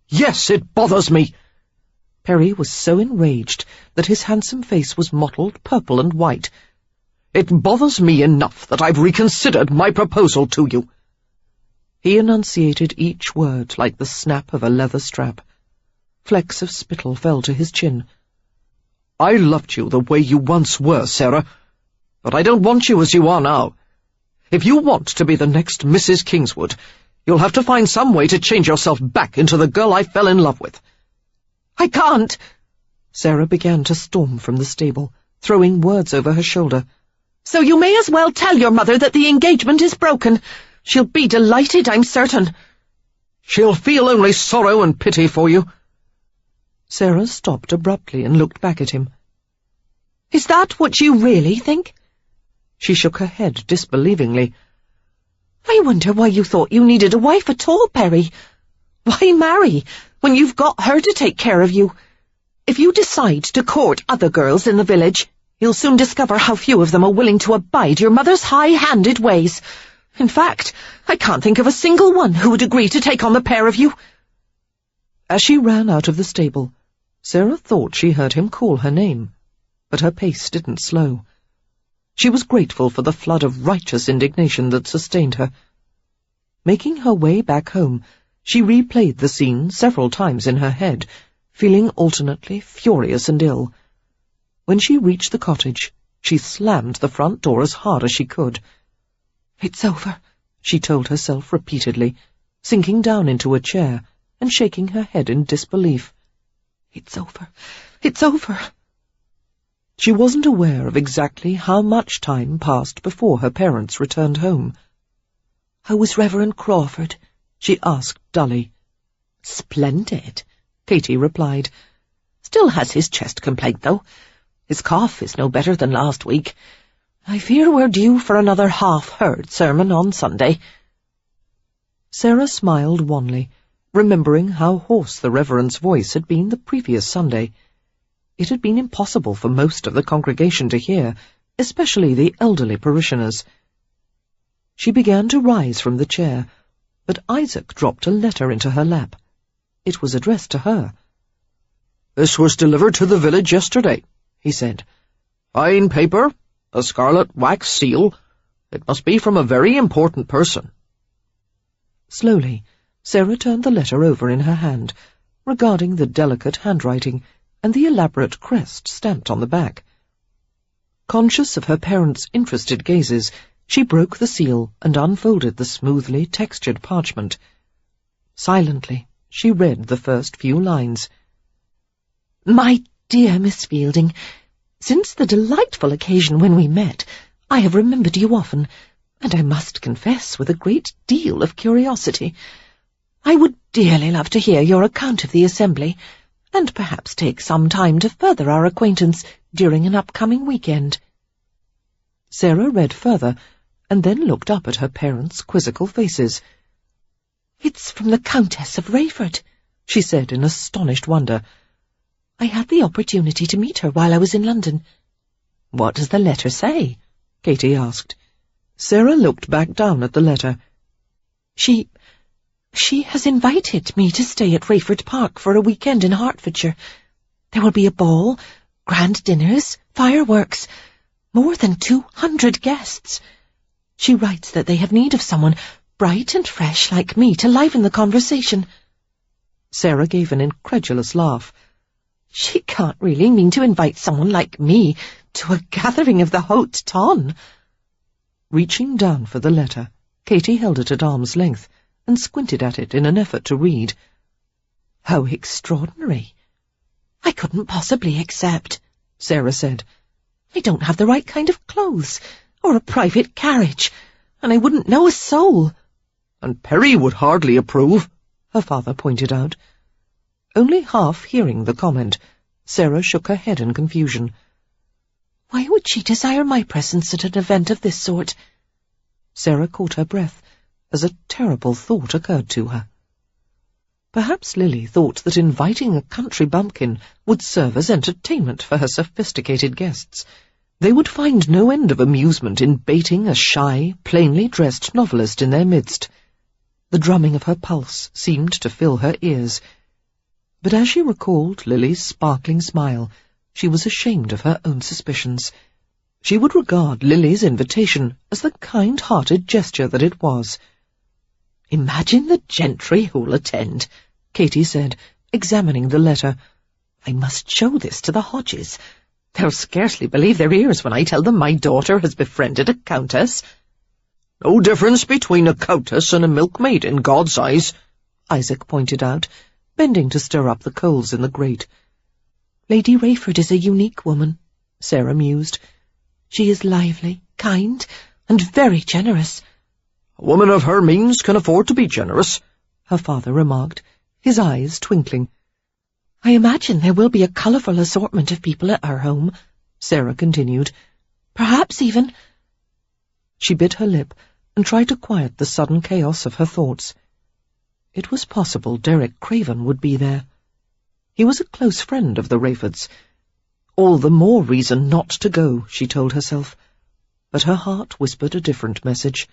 "Yes, it bothers me." Perry was so enraged that his handsome face was mottled purple and white. "It bothers me enough that I've reconsidered my proposal to you." He enunciated each word like the snap of a leather strap. Flecks of spittle fell to his chin. "I loved you the way you once were, Sarah, but I don't want you as you are now. If you want to be the next Mrs. Kingswood, you'll have to find some way to change yourself back into the girl I fell in love with." "I can't!" Sarah began to storm from the stable, throwing words over her shoulder. "So you may as well tell your mother that the engagement is broken. She'll be delighted, I'm certain." "She'll feel only sorrow and pity for you." Sarah stopped abruptly and looked back at him. "Is that what you really think?" She shook her head disbelievingly. "I wonder why you thought you needed a wife at all, Perry. Why marry, when you've got her to take care of you? If you decide to court other girls in the village, you'll soon discover how few of them are willing to abide your mother's high-handed ways. In fact, I can't think of a single one who would agree to take on the pair of you." As she ran out of the stable, Sarah thought she heard him call her name, but her pace didn't slow. She was grateful for the flood of righteous indignation that sustained her. Making her way back home, She replayed the scene several times in her head, feeling alternately furious and ill. When she reached the cottage, she slammed the front door as hard as she could. "It's over," she told herself repeatedly, sinking down into a chair and shaking her head in disbelief. "It's over. It's over." She wasn't aware of exactly how much time passed before her parents returned home. "How was Reverend Crawford?" she asked dully. "Splendid," Katy replied. "Still has his chest complaint, though. His cough is no better than last week. I fear we're due for another half-heard sermon on Sunday." Sarah smiled wanly, remembering how hoarse the Reverend's voice had been the previous Sunday. It had been impossible for most of the congregation to hear, especially the elderly parishioners. She began to rise from the chair, but Isaac dropped a letter into her lap. It was addressed to her. "This was delivered to the village yesterday," he said. "Fine paper, a scarlet wax seal. It must be from a very important person." Slowly, Sarah turned the letter over in her hand, regarding the delicate handwriting and the elaborate crest stamped on the back. Conscious of her parents' interested gazes, she broke the seal and unfolded the smoothly textured parchment. Silently, she read the first few lines. "My dear Miss Fielding, since the delightful occasion when we met, I have remembered you often, and I must confess with a great deal of curiosity. I would dearly love to hear your account of the assembly, and perhaps take some time to further our acquaintance during an upcoming weekend." Sarah read further, and then looked up at her parents' quizzical faces. "It's from the Countess of Rayford," she said in astonished wonder. "I had the opportunity to meet her while I was in London." "What does the letter say?" Katy asked. Sarah looked back down at the letter. She has invited me to stay at Rayford Park for a weekend in Hertfordshire. There will be a ball, grand dinners, fireworks, more than 200 guests. She writes that they have need of someone bright and fresh like me to liven the conversation." Sarah gave an incredulous laugh. "She can't really mean to invite someone like me to a gathering of the haute ton." Reaching down for the letter, Katy held it at arm's length and squinted at it in an effort to read. "How extraordinary." "I couldn't possibly accept," Sarah said. "I don't have the right kind of clothes, or a private carriage, and I wouldn't know a soul." "And Perry would hardly approve," her father pointed out. Only half hearing the comment, Sarah shook her head in confusion. "Why would she desire my presence at an event of this sort?" Sarah caught her breath as a terrible thought occurred to her. Perhaps Lily thought that inviting a country bumpkin would serve as entertainment for her sophisticated guests. They would find no end of amusement in baiting a shy, plainly dressed novelist in their midst. The drumming of her pulse seemed to fill her ears. But as she recalled Lily's sparkling smile, she was ashamed of her own suspicions. She would regard Lily's invitation as the kind-hearted gesture that it was. "Imagine the gentry who'll attend," Katy said, examining the letter. "I must show this to the Hodges. They'll scarcely believe their ears when I tell them my daughter has befriended a countess." "No difference between a countess and a milkmaid in God's eyes," Isaac pointed out, bending to stir up the coals in the grate. "Lady Rayford is a unique woman," Sarah mused. "She is lively, kind, and very generous." "A woman of her means can afford to be generous," her father remarked, his eyes twinkling. "I imagine there will be a colourful assortment of people at her home," Sarah continued. "Perhaps even—" She bit her lip and tried to quiet the sudden chaos of her thoughts. It was possible Derek Craven would be there. He was a close friend of the Rayfords. All the more reason not to go, she told herself. But her heart whispered a different message.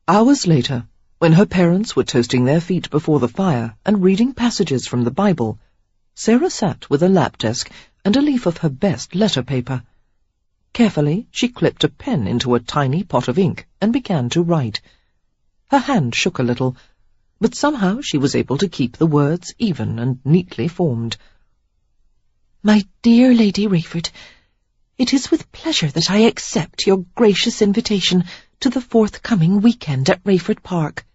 Hours later, when her parents were toasting their feet before the fire and reading passages from the Bible, Sarah sat with a lap desk and a leaf of her best letter paper. Carefully, she clipped a pen into a tiny pot of ink and began to write. Her hand shook a little, but somehow she was able to keep the words even and neatly formed. My dear Lady Rayford, it is with pleasure that I accept your gracious invitation to the forthcoming weekend at Rayford Park.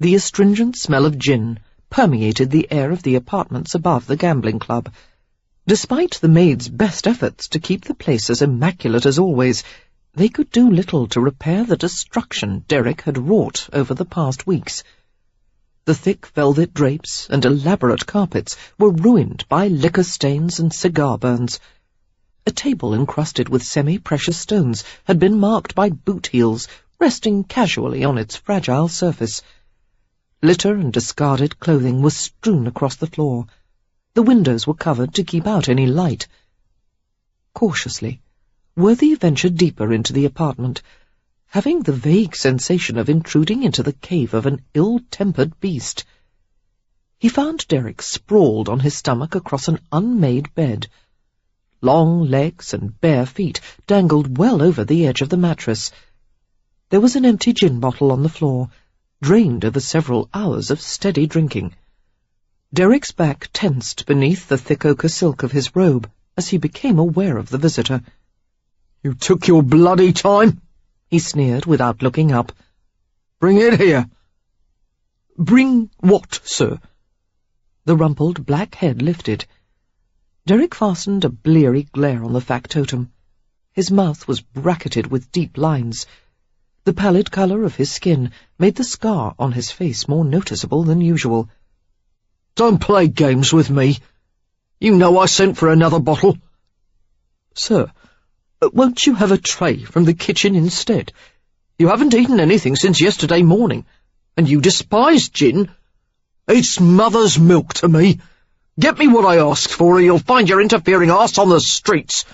The astringent smell of gin permeated the air of the apartments above the gambling club. Despite the maid's best efforts to keep the place as immaculate as always, they could do little to repair the destruction Derek had wrought over the past weeks. The thick velvet drapes and elaborate carpets were ruined by liquor stains and cigar burns. A table encrusted with semi-precious stones had been marked by boot heels resting casually on its fragile surface. Litter and discarded clothing was strewn across the floor. The windows were covered to keep out any light. Cautiously, Worthy ventured deeper into the apartment, having the vague sensation of intruding into the cave of an ill-tempered beast. He found Derek sprawled on his stomach across an unmade bed. Long legs and bare feet dangled well over the edge of the mattress. There was an empty gin bottle on the floor, drained over several hours of steady drinking. Derek's back tensed beneath the thick ochre silk of his robe as he became aware of the visitor. "You took your bloody time," he sneered without looking up. "Bring it here." "Bring what, sir?" The rumpled black head lifted. Derek fastened a bleary glare on the factotum. His mouth was bracketed with deep lines. The pallid colour of his skin made the scar on his face more noticeable than usual. "Don't play games with me. You know I sent for another bottle." "Sir, won't you have a tray from the kitchen instead? You haven't eaten anything since yesterday morning, and you despise gin. It's mother's milk to me. Get me what I asked for, or you'll find your interfering arse on the streets."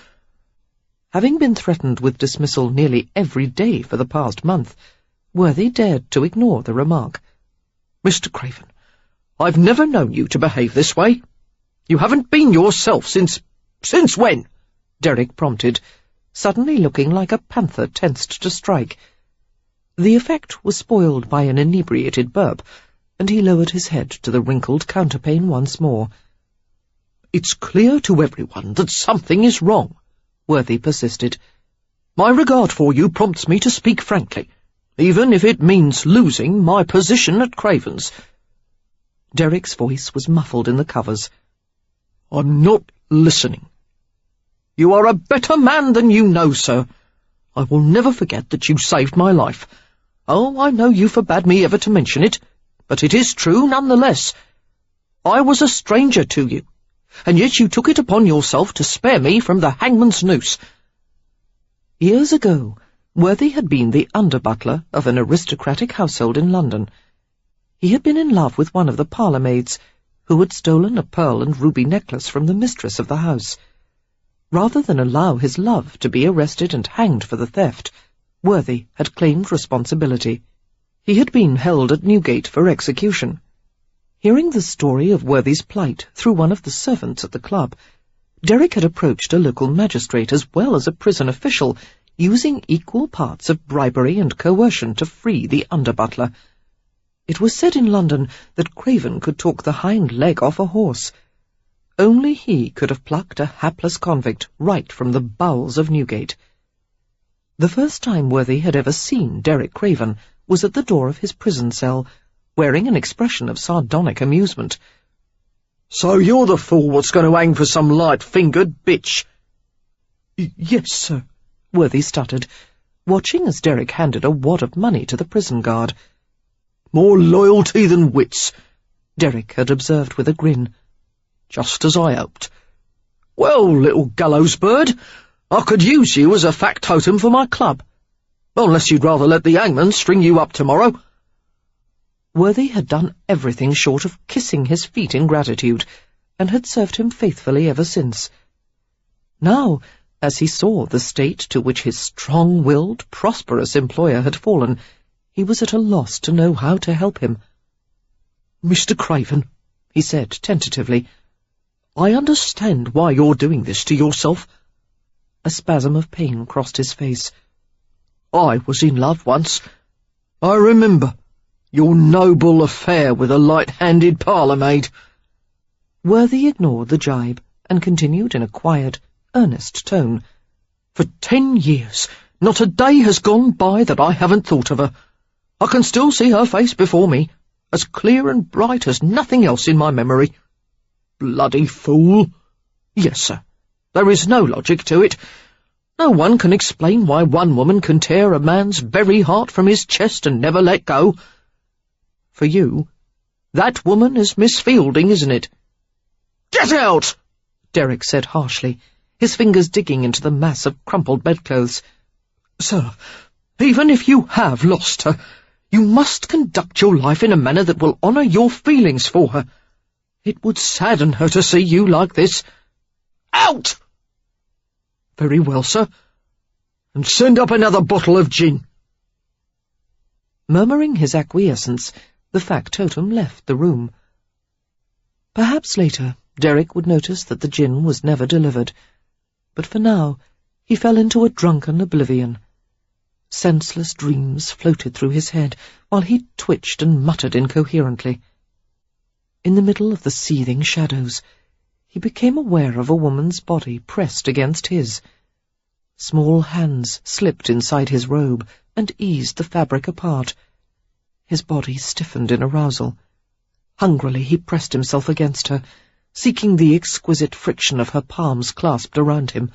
Having been threatened with dismissal nearly every day for the past month, Worthy dared to ignore the remark. "Mr. Craven, I've never known you to behave this way. You haven't been yourself since when?" Derek prompted, suddenly looking like a panther tensed to strike. The effect was spoiled by an inebriated burp, and he lowered his head to the wrinkled counterpane once more. "It's clear to everyone that something is wrong," Worthy persisted. "My regard for you prompts me to speak frankly, even if it means losing my position at Craven's." Derek's voice was muffled in the covers. "I'm not listening. You are a better man than you know, sir. I will never forget that you saved my life. Oh, I know you forbade me ever to mention it, but it is true nonetheless. I was a stranger to you, and yet you took it upon yourself to spare me from the hangman's noose." Years ago, Worthy had been the under-butler of an aristocratic household in London. He had been in love with one of the parlour-maids, who had stolen a pearl and ruby necklace from the mistress of the house. Rather than allow his love to be arrested and hanged for the theft, Worthy had claimed responsibility. He had been held at Newgate for execution. Hearing the story of Worthy's plight through one of the servants at the club, Derek had approached a local magistrate as well as a prison official, using equal parts of bribery and coercion to free the under-butler. It was said in London that Craven could talk the hind leg off a horse. Only he could have plucked a hapless convict right from the bowels of Newgate. The first time Worthy had ever seen Derek Craven was at the door of his prison cell, wearing an expression of sardonic amusement. "So you're the fool what's going to hang for some light-fingered bitch?" "Yes, sir," Worthy stuttered, watching as Derek handed a wad of money to the prison guard. "More loyalty than wits," Derek had observed with a grin. "Just as I hoped. Well, little gallows bird, I could use you as a factotum for my club. Unless you'd rather let the hangman string you up tomorrow." Worthy had done everything short of kissing his feet in gratitude, and had served him faithfully ever since. Now, as he saw the state to which his strong-willed, prosperous employer had fallen, he was at a loss to know how to help him. "Mr. Craven," he said tentatively, "I understand why you're doing this to yourself." A spasm of pain crossed his face. "I was in love once. I remember. your noble affair with a light-handed parlour-maid." Worthy ignored the jibe and continued in a quiet, earnest tone. "For 10 years, not a day has gone by that I haven't thought of her. I can still see her face before me, as clear and bright as nothing else in my memory. Bloody fool! Yes, sir, there is no logic to it. No one can explain why one woman can tear a man's very heart from his chest and never let go. For you, that woman is Miss Fielding, isn't it?" "Get out!" Derek said harshly, his fingers digging into the mass of crumpled bedclothes. "Sir, even if you have lost her, you must conduct your life in a manner that will honour your feelings for her. It would sadden her to see you like this. Out!" "Very well, sir. And send up another bottle of gin." Murmuring his acquiescence, the factotum left the room. Perhaps later Derek would notice that the gin was never delivered, but for now he fell into a drunken oblivion. Senseless dreams floated through his head while he twitched and muttered incoherently. In the middle of the seething shadows, he became aware of a woman's body pressed against his. Small hands slipped inside his robe and eased the fabric apart. His body stiffened in arousal. Hungrily he pressed himself against her, seeking the exquisite friction of her palms clasped around him.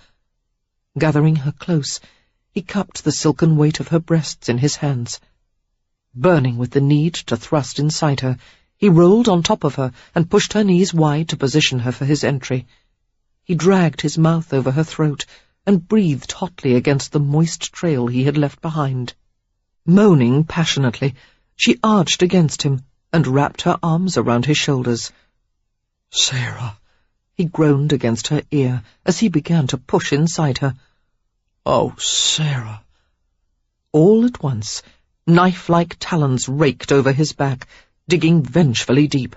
Gathering her close, he cupped the silken weight of her breasts in his hands. Burning with the need to thrust inside her, he rolled on top of her and pushed her knees wide to position her for his entry. He dragged his mouth over her throat and breathed hotly against the moist trail he had left behind. Moaning passionately, she arched against him and wrapped her arms around his shoulders. "Sarah," he groaned against her ear as he began to push inside her. "Oh, Sarah." All at once, knife-like talons raked over his back, digging vengefully deep.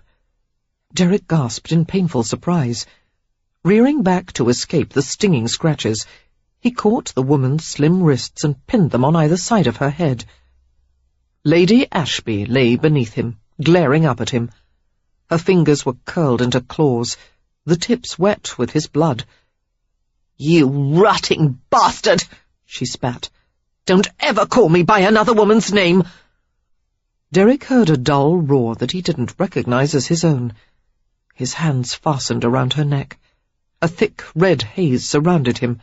Derek gasped in painful surprise. Rearing back to escape the stinging scratches, he caught the woman's slim wrists and pinned them on either side of her head. Lady Ashby lay beneath him, glaring up at him. Her fingers were curled into claws, the tips wet with his blood. "You rotting bastard!" she spat. "Don't ever call me by another woman's name!" Derek heard a dull roar that he didn't recognize as his own. His hands fastened around her neck. A thick red haze surrounded him.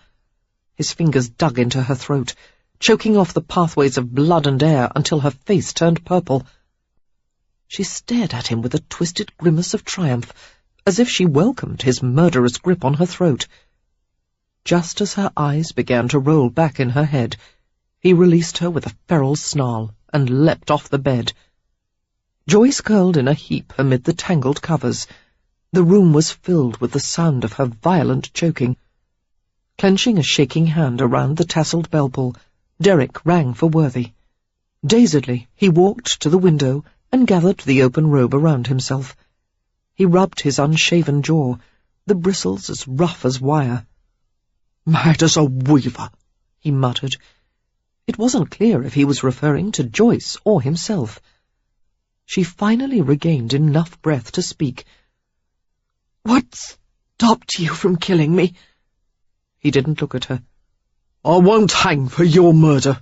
His fingers dug into her throat, choking off the pathways of blood and air until her face turned purple. She stared at him with a twisted grimace of triumph, as if she welcomed his murderous grip on her throat. Just as her eyes began to roll back in her head, he released her with a feral snarl and leapt off the bed. Joyce curled in a heap amid the tangled covers. The room was filled with the sound of her violent choking. Clenching a shaking hand around the tasselled bell-pull, Derek rang for Worthy. Dazedly, he walked to the window and gathered the open robe around himself. He rubbed his unshaven jaw, the bristles as rough as wire. "Mad as a weaver," he muttered. It wasn't clear if he was referring to Joyce or himself. She finally regained enough breath to speak. "What stopped you from killing me?" He didn't look at her. "I won't hang for your murder."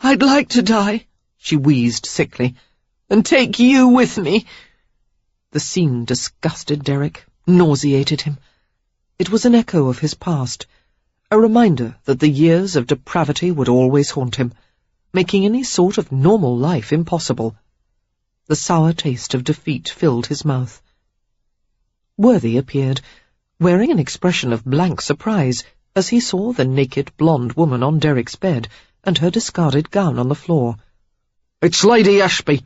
"I'd like to die," she wheezed sickly, "and take you with me." The scene disgusted Derek, nauseated him. It was an echo of his past, a reminder that the years of depravity would always haunt him, making any sort of normal life impossible. The sour taste of defeat filled his mouth. Worthy appeared, wearing an expression of blank surprise as he saw the naked blonde woman on Derek's bed and her discarded gown on the floor. "It's Lady Ashby,"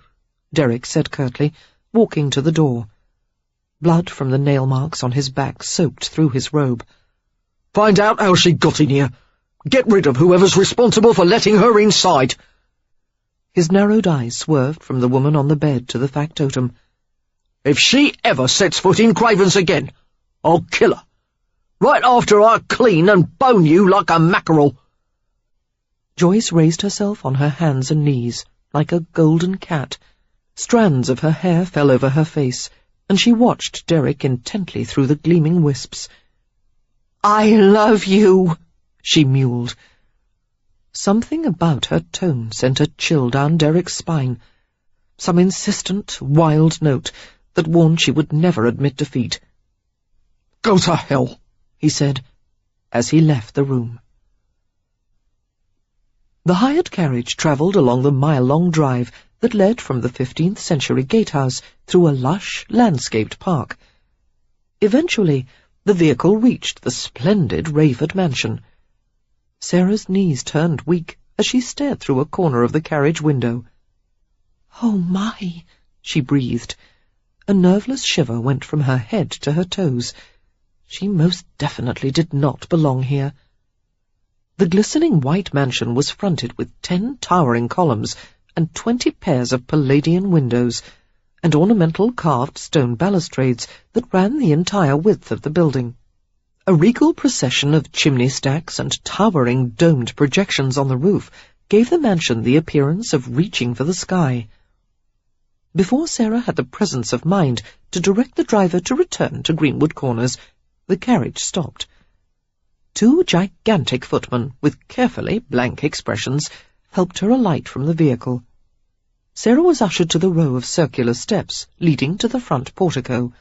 Derek said curtly, walking to the door. Blood from the nail marks on his back soaked through his robe. "Find out how she got in here. Get rid of whoever's responsible for letting her inside." His narrowed eyes swerved from the woman on the bed to the factotum. "If she ever sets foot in Craven's again, I'll kill her. Right after I clean and bone you like a mackerel." Joyce raised herself on her hands and knees, like a golden cat. Strands of her hair fell over her face, and she watched Derek intently through the gleaming wisps. "I love you," she mewled. Something about her tone sent a chill down Derek's spine. Some insistent, wild note that warned she would never admit defeat. "Go to hell," he said, as he left the room. The hired carriage travelled along the mile-long drive that led from the 15th century gatehouse through a lush, landscaped park. Eventually, the vehicle reached the splendid Rayford mansion. Sarah's knees turned weak as she stared through a corner of the carriage window. "Oh, my," she breathed. A nerveless shiver went from her head to her toes. She most definitely did not belong here. The glistening white mansion was fronted with 10 towering columns and 20 pairs of Palladian windows, and ornamental carved stone balustrades that ran the entire width of the building. A regal procession of chimney stacks and towering domed projections on the roof gave the mansion the appearance of reaching for the sky. Before Sarah had the presence of mind to direct the driver to return to Greenwood Corners, the carriage stopped. 2 gigantic footmen, with carefully blank expressions, helped her alight from the vehicle. Sarah was ushered to the row of circular steps leading to the front portico.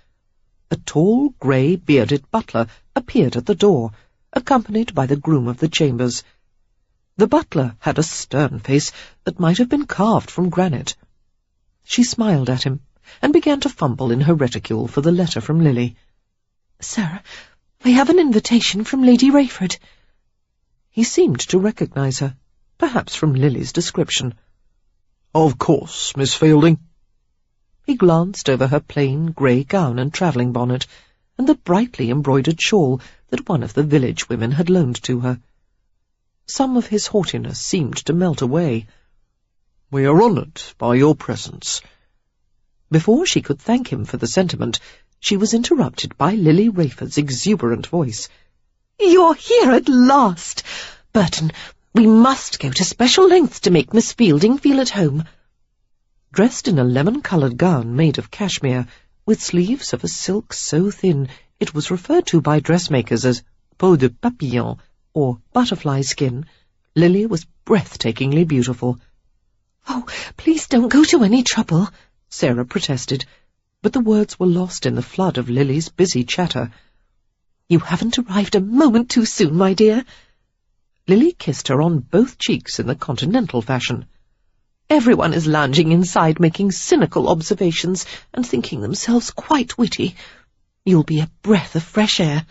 A tall, grey, bearded butler appeared at the door, accompanied by the groom of the chambers. The butler had a stern face that might have been carved from granite. She smiled at him, and began to fumble in her reticule for the letter from Lily. "Sir, I have an invitation from Lady Rayford." He seemed to recognize her, perhaps from Lily's description. "Of course, Miss Fielding." He glanced over her plain grey gown and travelling bonnet, and the brightly embroidered shawl that one of the village women had loaned to her. Some of his haughtiness seemed to melt away. "We are honoured by your presence." Before she could thank him for the sentiment, she was interrupted by Lily Rayford's exuberant voice. "You're here at last! Burton, we must go to special lengths to make Miss Fielding feel at home." Dressed in a lemon-coloured gown made of cashmere, with sleeves of a silk so thin it was referred to by dressmakers as peau de papillon, or butterfly skin, Lily was breathtakingly beautiful. "Oh, please don't go to any trouble," Sarah protested, but the words were lost in the flood of Lily's busy chatter. "You haven't arrived a moment too soon, my dear." Lily kissed her on both cheeks in the continental fashion. "Everyone is lounging inside making cynical observations and thinking themselves quite witty. You'll be a breath of fresh air.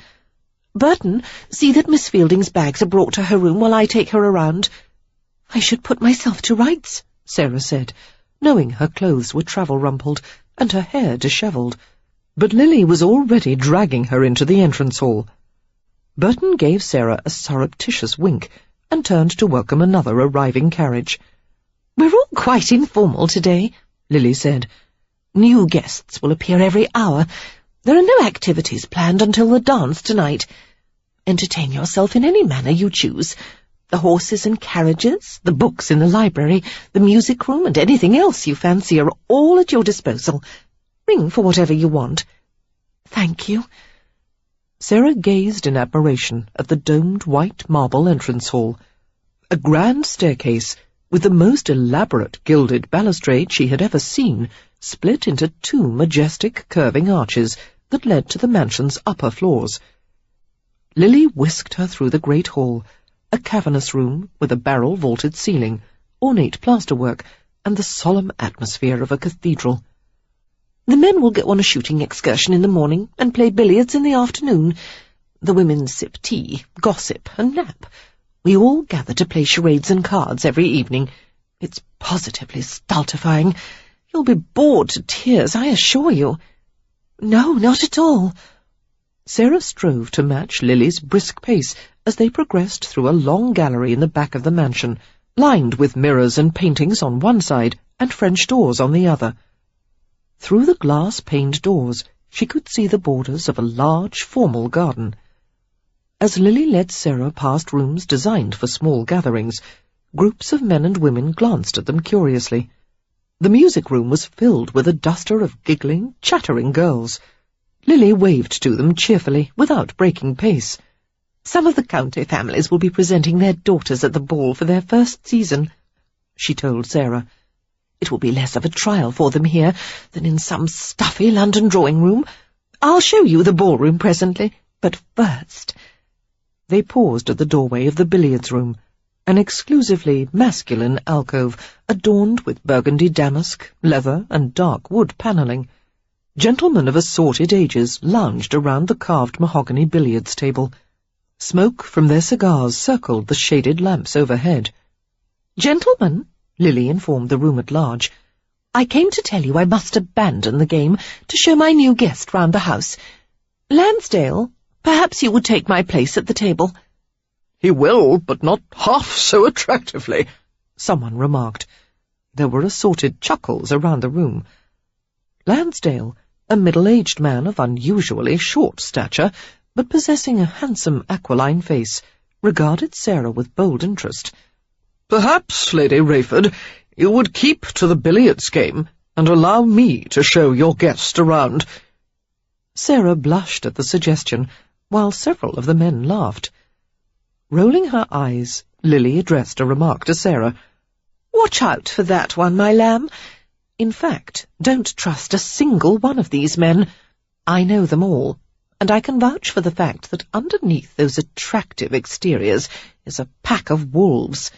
Burton, see that Miss Fielding's bags are brought to her room while I take her around." "I should put myself to rights," Sarah said, knowing her clothes were travel-rumpled and her hair dishevelled, but Lily was already dragging her into the entrance hall. Burton gave Sarah a surreptitious wink and turned to welcome another arriving carriage. "We're all quite informal today," Lily said. "New guests will appear every hour. There are no activities planned until the dance tonight. Entertain yourself in any manner you choose. The horses and carriages, the books in the library, the music room, and anything else you fancy are all at your disposal. Ring for whatever you want." "Thank you." Sarah gazed in admiration at the domed white marble entrance hall. A grand staircase, with the most elaborate gilded balustrade she had ever seen, split into 2 majestic curving arches that led to the mansion's upper floors. Lily whisked her through the great hall, a cavernous room with a barrel-vaulted ceiling, ornate plasterwork, and the solemn atmosphere of a cathedral. "The men will go on a shooting excursion in the morning and play billiards in the afternoon. The women sip tea, gossip, and nap. We all gather to play charades and cards every evening. It's positively stultifying. You'll be bored to tears, I assure you." "No, not at all." Sarah strove to match Lily's brisk pace as they progressed through a long gallery in the back of the mansion, lined with mirrors and paintings on one side and French doors on the other. Through the glass-paned doors she could see the borders of a large, formal garden. As Lily led Sarah past rooms designed for small gatherings, groups of men and women glanced at them curiously. The music room was filled with a duster of giggling, chattering girls. Lily waved to them cheerfully, without breaking pace. "Some of the county families will be presenting their daughters at the ball for their first season," she told Sarah. "It will be less of a trial for them here than in some stuffy London drawing-room. I'll show you the ballroom presently, but first—" They paused at the doorway of the billiards-room, an exclusively masculine alcove adorned with burgundy damask, leather, and dark wood panelling. Gentlemen of assorted ages lounged around the carved mahogany billiards table. Smoke from their cigars circled the shaded lamps overhead. "Gentlemen," Lily informed the room at large, "I came to tell you I must abandon the game to show my new guest round the house. Lansdale, perhaps you would take my place at the table." "He will, but not half so attractively," someone remarked. There were assorted chuckles around the room. Lansdale, a middle-aged man of unusually short stature, but possessing a handsome aquiline face, regarded Sarah with bold interest. "Perhaps, Lady Rayford, you would keep to the billiards game and allow me to show your guest around." Sarah blushed at the suggestion, while several of the men laughed. Rolling her eyes, Lily addressed a remark to Sarah. "Watch out for that one, my lamb. In fact, don't trust a single one of these men. I know them all, and I can vouch for the fact that underneath those attractive exteriors is a pack of wolves."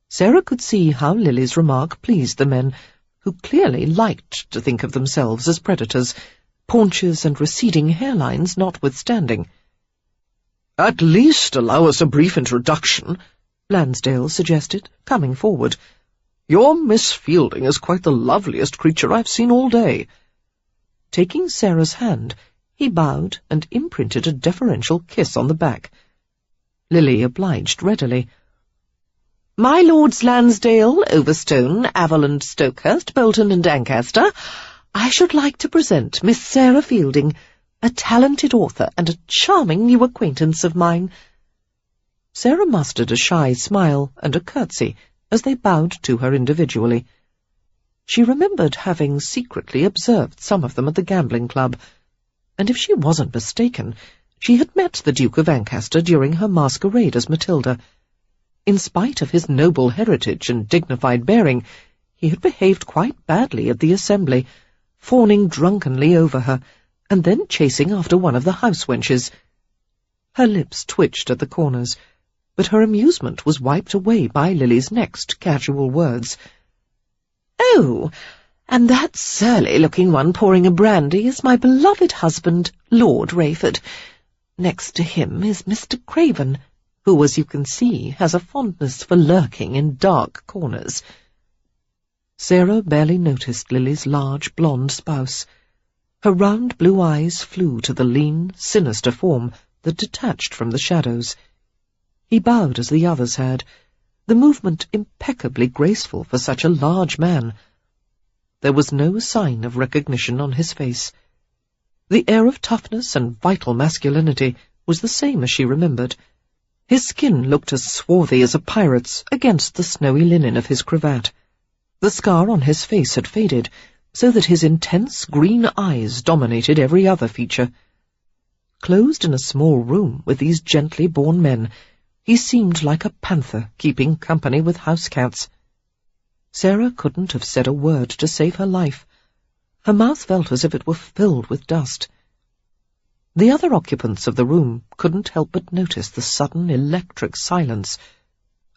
Sarah could see how Lily's remark pleased the men, who clearly liked to think of themselves as predators, paunches and receding hairlines notwithstanding. "At least allow us a brief introduction," Lansdale suggested, coming forward. "Your Miss Fielding is quite the loveliest creature I've seen all day." Taking Sarah's hand, he bowed and imprinted a deferential kiss on the back. Lily obliged readily. "My Lords Lansdale, Overstone, Averland, Stokehurst, Bolton and Ancaster, I should like to present Miss Sarah Fielding, a talented author and a charming new acquaintance of mine." Sarah mustered a shy smile and a curtsy as they bowed to her individually. She remembered having secretly observed some of them at the gambling club, and if she wasn't mistaken, she had met the Duke of Ancaster during her masquerade as Matilda. In spite of his noble heritage and dignified bearing, he had behaved quite badly at the assembly, fawning drunkenly over her, and then chasing after one of the house-wenches. Her lips twitched at the corners, but her amusement was wiped away by Lily's next casual words. "Oh, and that surly-looking one pouring a brandy is my beloved husband, Lord Rayford. Next to him is Mr. Craven, who, as you can see, has a fondness for lurking in dark corners." Sarah barely noticed Lily's large blonde spouse. Her round blue eyes flew to the lean, sinister form that detached from the shadows. He bowed as the others had, the movement impeccably graceful for such a large man. There was no sign of recognition on his face. The air of toughness and vital masculinity was the same as she remembered. His skin looked as swarthy as a pirate's against the snowy linen of his cravat. The scar on his face had faded, so that his intense green eyes dominated every other feature. Closed in a small room with these gently born men, he seemed like a panther keeping company with house cats. Sarah couldn't have said a word to save her life. Her mouth felt as if it were filled with dust. The other occupants of the room couldn't help but notice the sudden electric silence.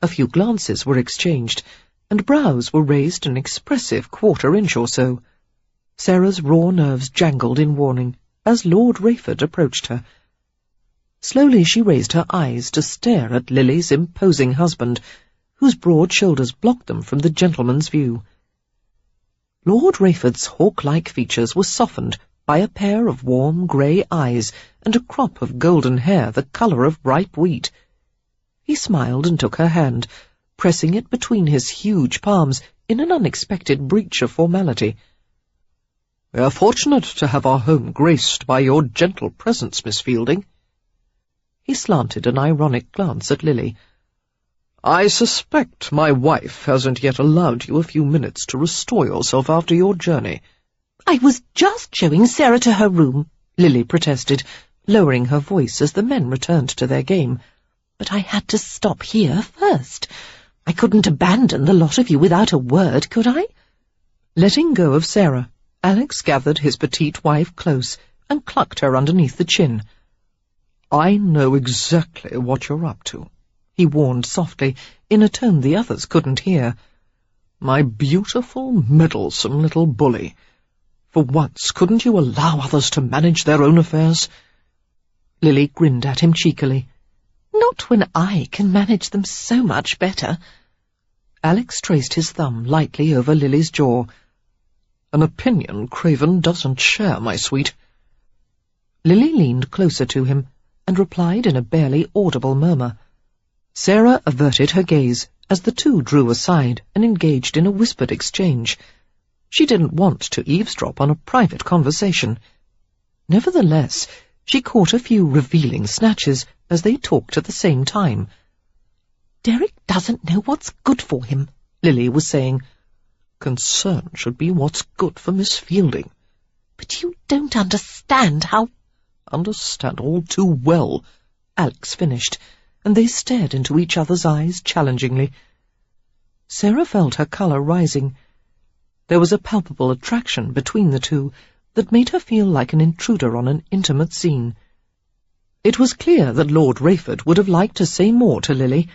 A few glances were exchanged, and brows were raised an expressive quarter-inch or so. Sarah's raw nerves jangled in warning as Lord Rayford approached her. Slowly she raised her eyes to stare at Lily's imposing husband, whose broad shoulders blocked them from the gentleman's view. Lord Rayford's hawk-like features were softened by a pair of warm grey eyes and a crop of golden hair the colour of ripe wheat. He smiled and took her hand, pressing it between his huge palms in an unexpected breach of formality. "We are fortunate to have our home graced by your gentle presence, Miss Fielding." He slanted an ironic glance at Lily. I suspect my wife hasn't yet allowed you a few minutes to restore yourself after your journey. I was just showing Sarah to her room, Lily protested, lowering her voice as the men returned to their game. But I had to stop here first. I couldn't abandon the lot of you without a word, could I? Letting go of Sarah, Alex gathered his petite wife close and clucked her underneath the chin. I know exactly what you're up to, he warned softly, in a tone the others couldn't hear. My beautiful, meddlesome little bully. For once, couldn't you allow others to manage their own affairs? Lily grinned at him cheekily. Not when I can manage them so much better. Alex traced his thumb lightly over Lily's jaw. An opinion Craven doesn't share, my sweet. Lily leaned closer to him and replied in a barely audible murmur. Sarah averted her gaze as the two drew aside and engaged in a whispered exchange. She didn't want to eavesdrop on a private conversation. Nevertheless, she caught a few revealing snatches as they talked at the same time. Derek doesn't know what's good for him, Lily was saying. Concern should be what's good for Miss Fielding. But you don't understand how— Understand all too well, Alex finished, and they stared into each other's eyes challengingly. Sarah felt her colour rising. There was a palpable attraction between the two that made her feel like an intruder on an intimate scene. It was clear that Lord Rayford would have liked to say more to Lily,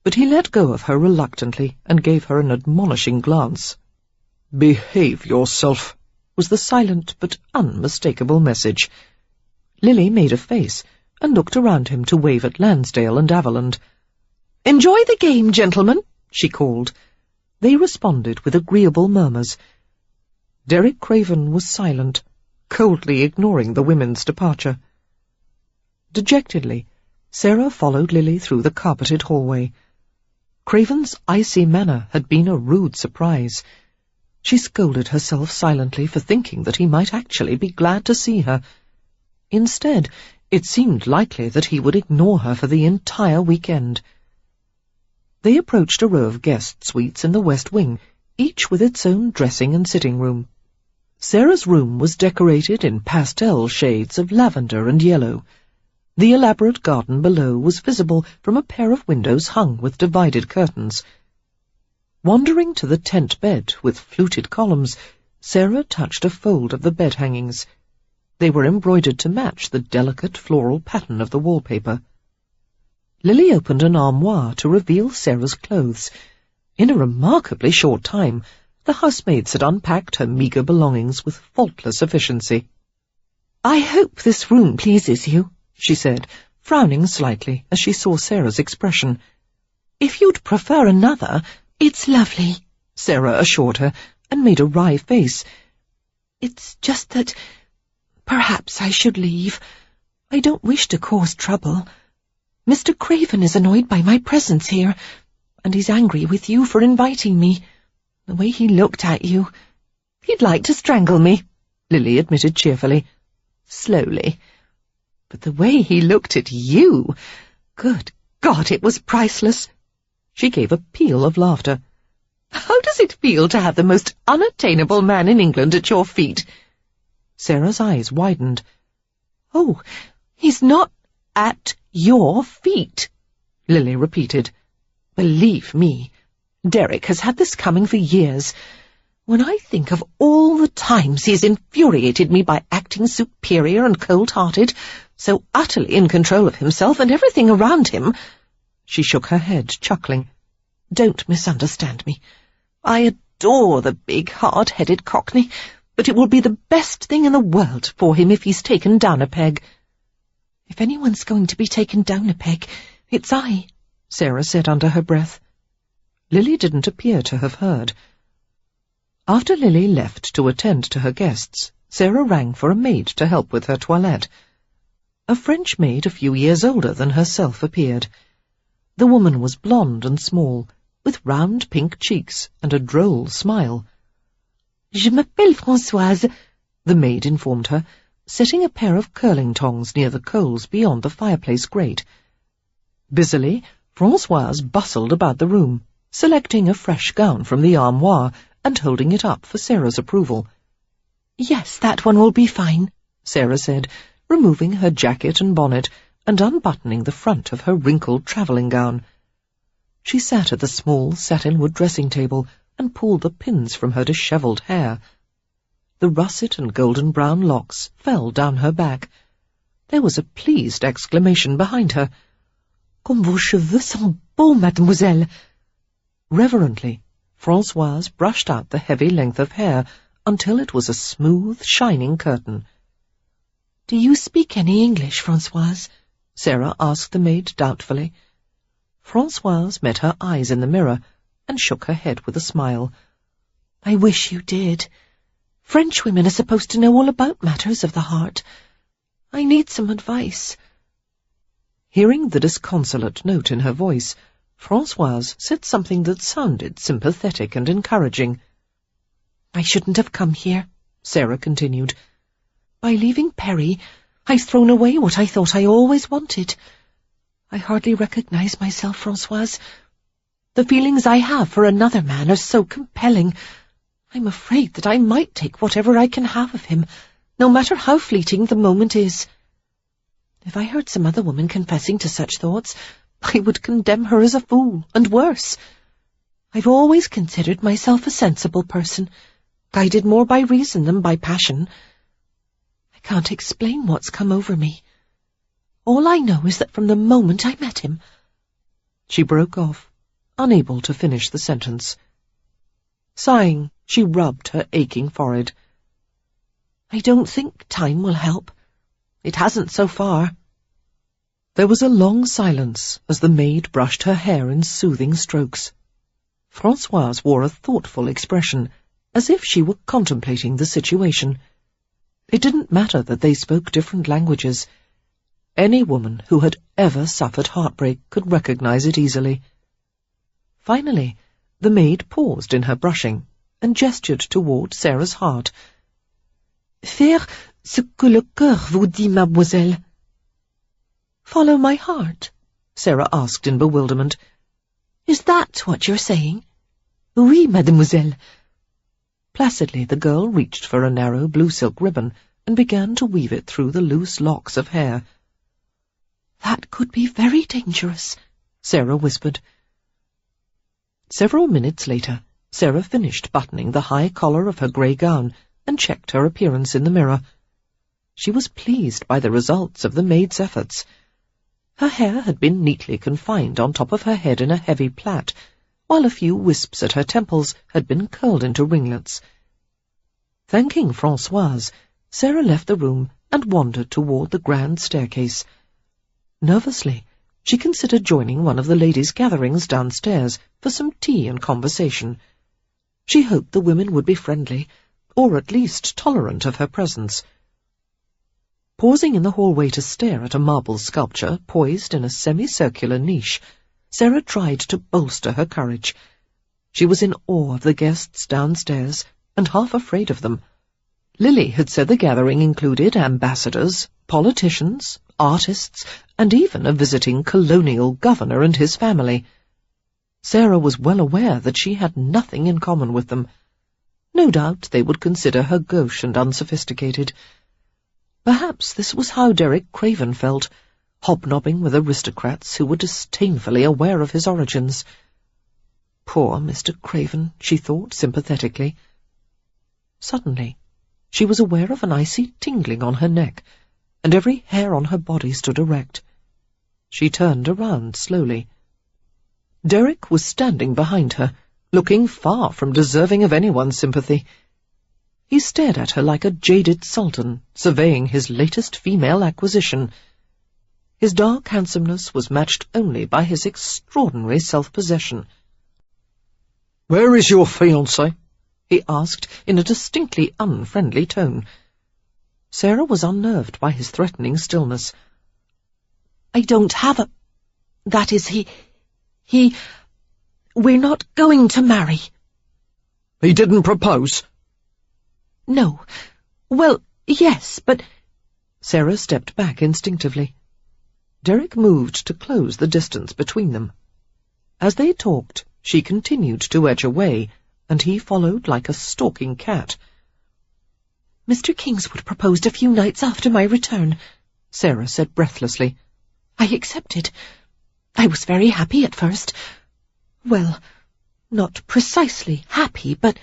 but he let go of her reluctantly and gave her an admonishing glance. "Behave yourself," was the silent but unmistakable message. Lily made a face and looked around him to wave at Lansdale and Averland. "Enjoy the game, gentlemen," she called. They responded with agreeable murmurs. Derek Craven was silent, coldly ignoring the women's departure. Dejectedly, Sarah followed Lily through the carpeted hallway. Craven's icy manner had been a rude surprise. She scolded herself silently for thinking that he might actually be glad to see her. Instead, it seemed likely that he would ignore her for the entire weekend. They approached a row of guest suites in the west wing, each with its own dressing and sitting room. Sarah's room was decorated in pastel shades of lavender and yellow. The elaborate garden below was visible from a pair of windows hung with divided curtains. Wandering to the tent bed with fluted columns, Sarah touched a fold of the bed hangings. They were embroidered to match the delicate floral pattern of the wallpaper. Lily opened an armoire to reveal Sarah's clothes. In a remarkably short time, the housemaids had unpacked her meagre belongings with faultless efficiency. "I hope this room pleases you," she said, frowning slightly as she saw Sarah's expression. "If you'd prefer another, it's lovely," Sarah assured her, and made a wry face. "It's just that perhaps I should leave. I don't wish to cause trouble. Mr. Craven is annoyed by my presence here, and he's angry with you for inviting me. The way he looked at you— he'd like to strangle me," Lily admitted cheerfully. Slowly. But the way he looked at you— good God, it was priceless. She gave a peal of laughter. "How does it feel to have the most unattainable man in England at your feet?" Sarah's eyes widened. "Oh, he's not at your feet," Lily repeated. "Believe me, Derek has had this coming for years. When I think of all the times he's infuriated me by acting superior and cold-hearted, so utterly in control of himself and everything around him—" She shook her head, chuckling. "Don't misunderstand me. I adore the big, hard-headed Cockney, but it will be the best thing in the world for him if he's taken down a peg." "If anyone's going to be taken down a peg, it's I," Sarah said under her breath. Lily didn't appear to have heard. After Lily left to attend to her guests, Sarah rang for a maid to help with her toilette. A French maid a few years older than herself appeared. The woman was blonde and small, with round pink cheeks and a droll smile. "Je m'appelle Françoise," the maid informed her, setting a pair of curling tongs near the coals beyond the fireplace grate. Busily, Françoise bustled about the room, selecting a fresh gown from the armoire and holding it up for Sarah's approval. "Yes, that one will be fine," Sarah said, removing her jacket and bonnet and unbuttoning the front of her wrinkled travelling gown. She sat at the small satin-wood dressing-table and pulled the pins from her dishevelled hair. The russet and golden-brown locks fell down her back. There was a pleased exclamation behind her. "Comme vos cheveux sont beaux, mademoiselle." Reverently, Françoise brushed out the heavy length of hair until it was a smooth, shining curtain. "Do you speak any English, Françoise?" Sarah asked the maid doubtfully. Françoise met her eyes in the mirror and shook her head with a smile. "I wish you did. French women are supposed to know all about matters of the heart. I need some advice." Hearing the disconsolate note in her voice, Françoise said something that sounded sympathetic and encouraging. "I shouldn't have come here," Sarah continued. "By leaving Perry, I've thrown away what I thought I always wanted. I hardly recognize myself, Françoise. The feelings I have for another man are so compelling. I'm afraid that I might take whatever I can have of him, no matter how fleeting the moment is. If I heard some other woman confessing to such thoughts, I would condemn her as a fool, and worse. I've always considered myself a sensible person, guided more by reason than by passion. I can't explain what's come over me. All I know is that from the moment I met him—" She broke off, unable to finish the sentence. Sighing, she rubbed her aching forehead. "I don't think time will help. It hasn't so far." There was a long silence as the maid brushed her hair in soothing strokes. Françoise wore a thoughtful expression, as if she were contemplating the situation. It didn't matter that they spoke different languages. Any woman who had ever suffered heartbreak could recognize it easily. Finally, the maid paused in her brushing and gestured toward Sarah's heart. "Faire ce que le cœur vous dit, mademoiselle." "Follow my heart?" Sarah asked in bewilderment. "Is that what you're saying?" "Oui, mademoiselle." Placidly the girl reached for a narrow blue silk ribbon and began to weave it through the loose locks of hair. "That could be very dangerous," Sarah whispered. Several minutes later, Sarah finished buttoning the high collar of her grey gown and checked her appearance in the mirror. She was pleased by the results of the maid's efforts. Her hair had been neatly confined on top of her head in a heavy plait, while a few wisps at her temples had been curled into ringlets. Thanking Françoise, Sarah left the room and wandered toward the grand staircase. Nervously, she considered joining one of the ladies' gatherings downstairs for some tea and conversation. She hoped the women would be friendly, or at least tolerant of her presence. Pausing in the hallway to stare at a marble sculpture poised in a semicircular niche, Sarah tried to bolster her courage. She was in awe of the guests downstairs and half afraid of them. Lily had said the gathering included ambassadors, politicians, artists, and even a visiting colonial governor and his family. Sarah was well aware that she had nothing in common with them. No doubt they would consider her gauche and unsophisticated. Perhaps this was how Derek Craven felt, hobnobbing with aristocrats who were disdainfully aware of his origins. Poor Mr. Craven, she thought sympathetically. Suddenly, she was aware of an icy tingling on her neck, and every hair on her body stood erect. She turned around slowly. Derek was standing behind her, looking far from deserving of anyone's sympathy. He stared at her like a jaded sultan, surveying his latest female acquisition. His dark handsomeness was matched only by his extraordinary self-possession. "Where is your fiancé?" he asked in a distinctly unfriendly tone. Sarah was unnerved by his threatening stillness. "I don't have a... That is, we're not going to marry." "He didn't propose?" "No. Well, yes, but—" Sarah stepped back instinctively. Derek moved to close the distance between them, As they talked, she continued to edge away, and he followed like a stalking cat. "Mr. Kingswood proposed a few nights after my return," Sarah said breathlessly. "I accepted. I was very happy at first. Well, not precisely happy, but—"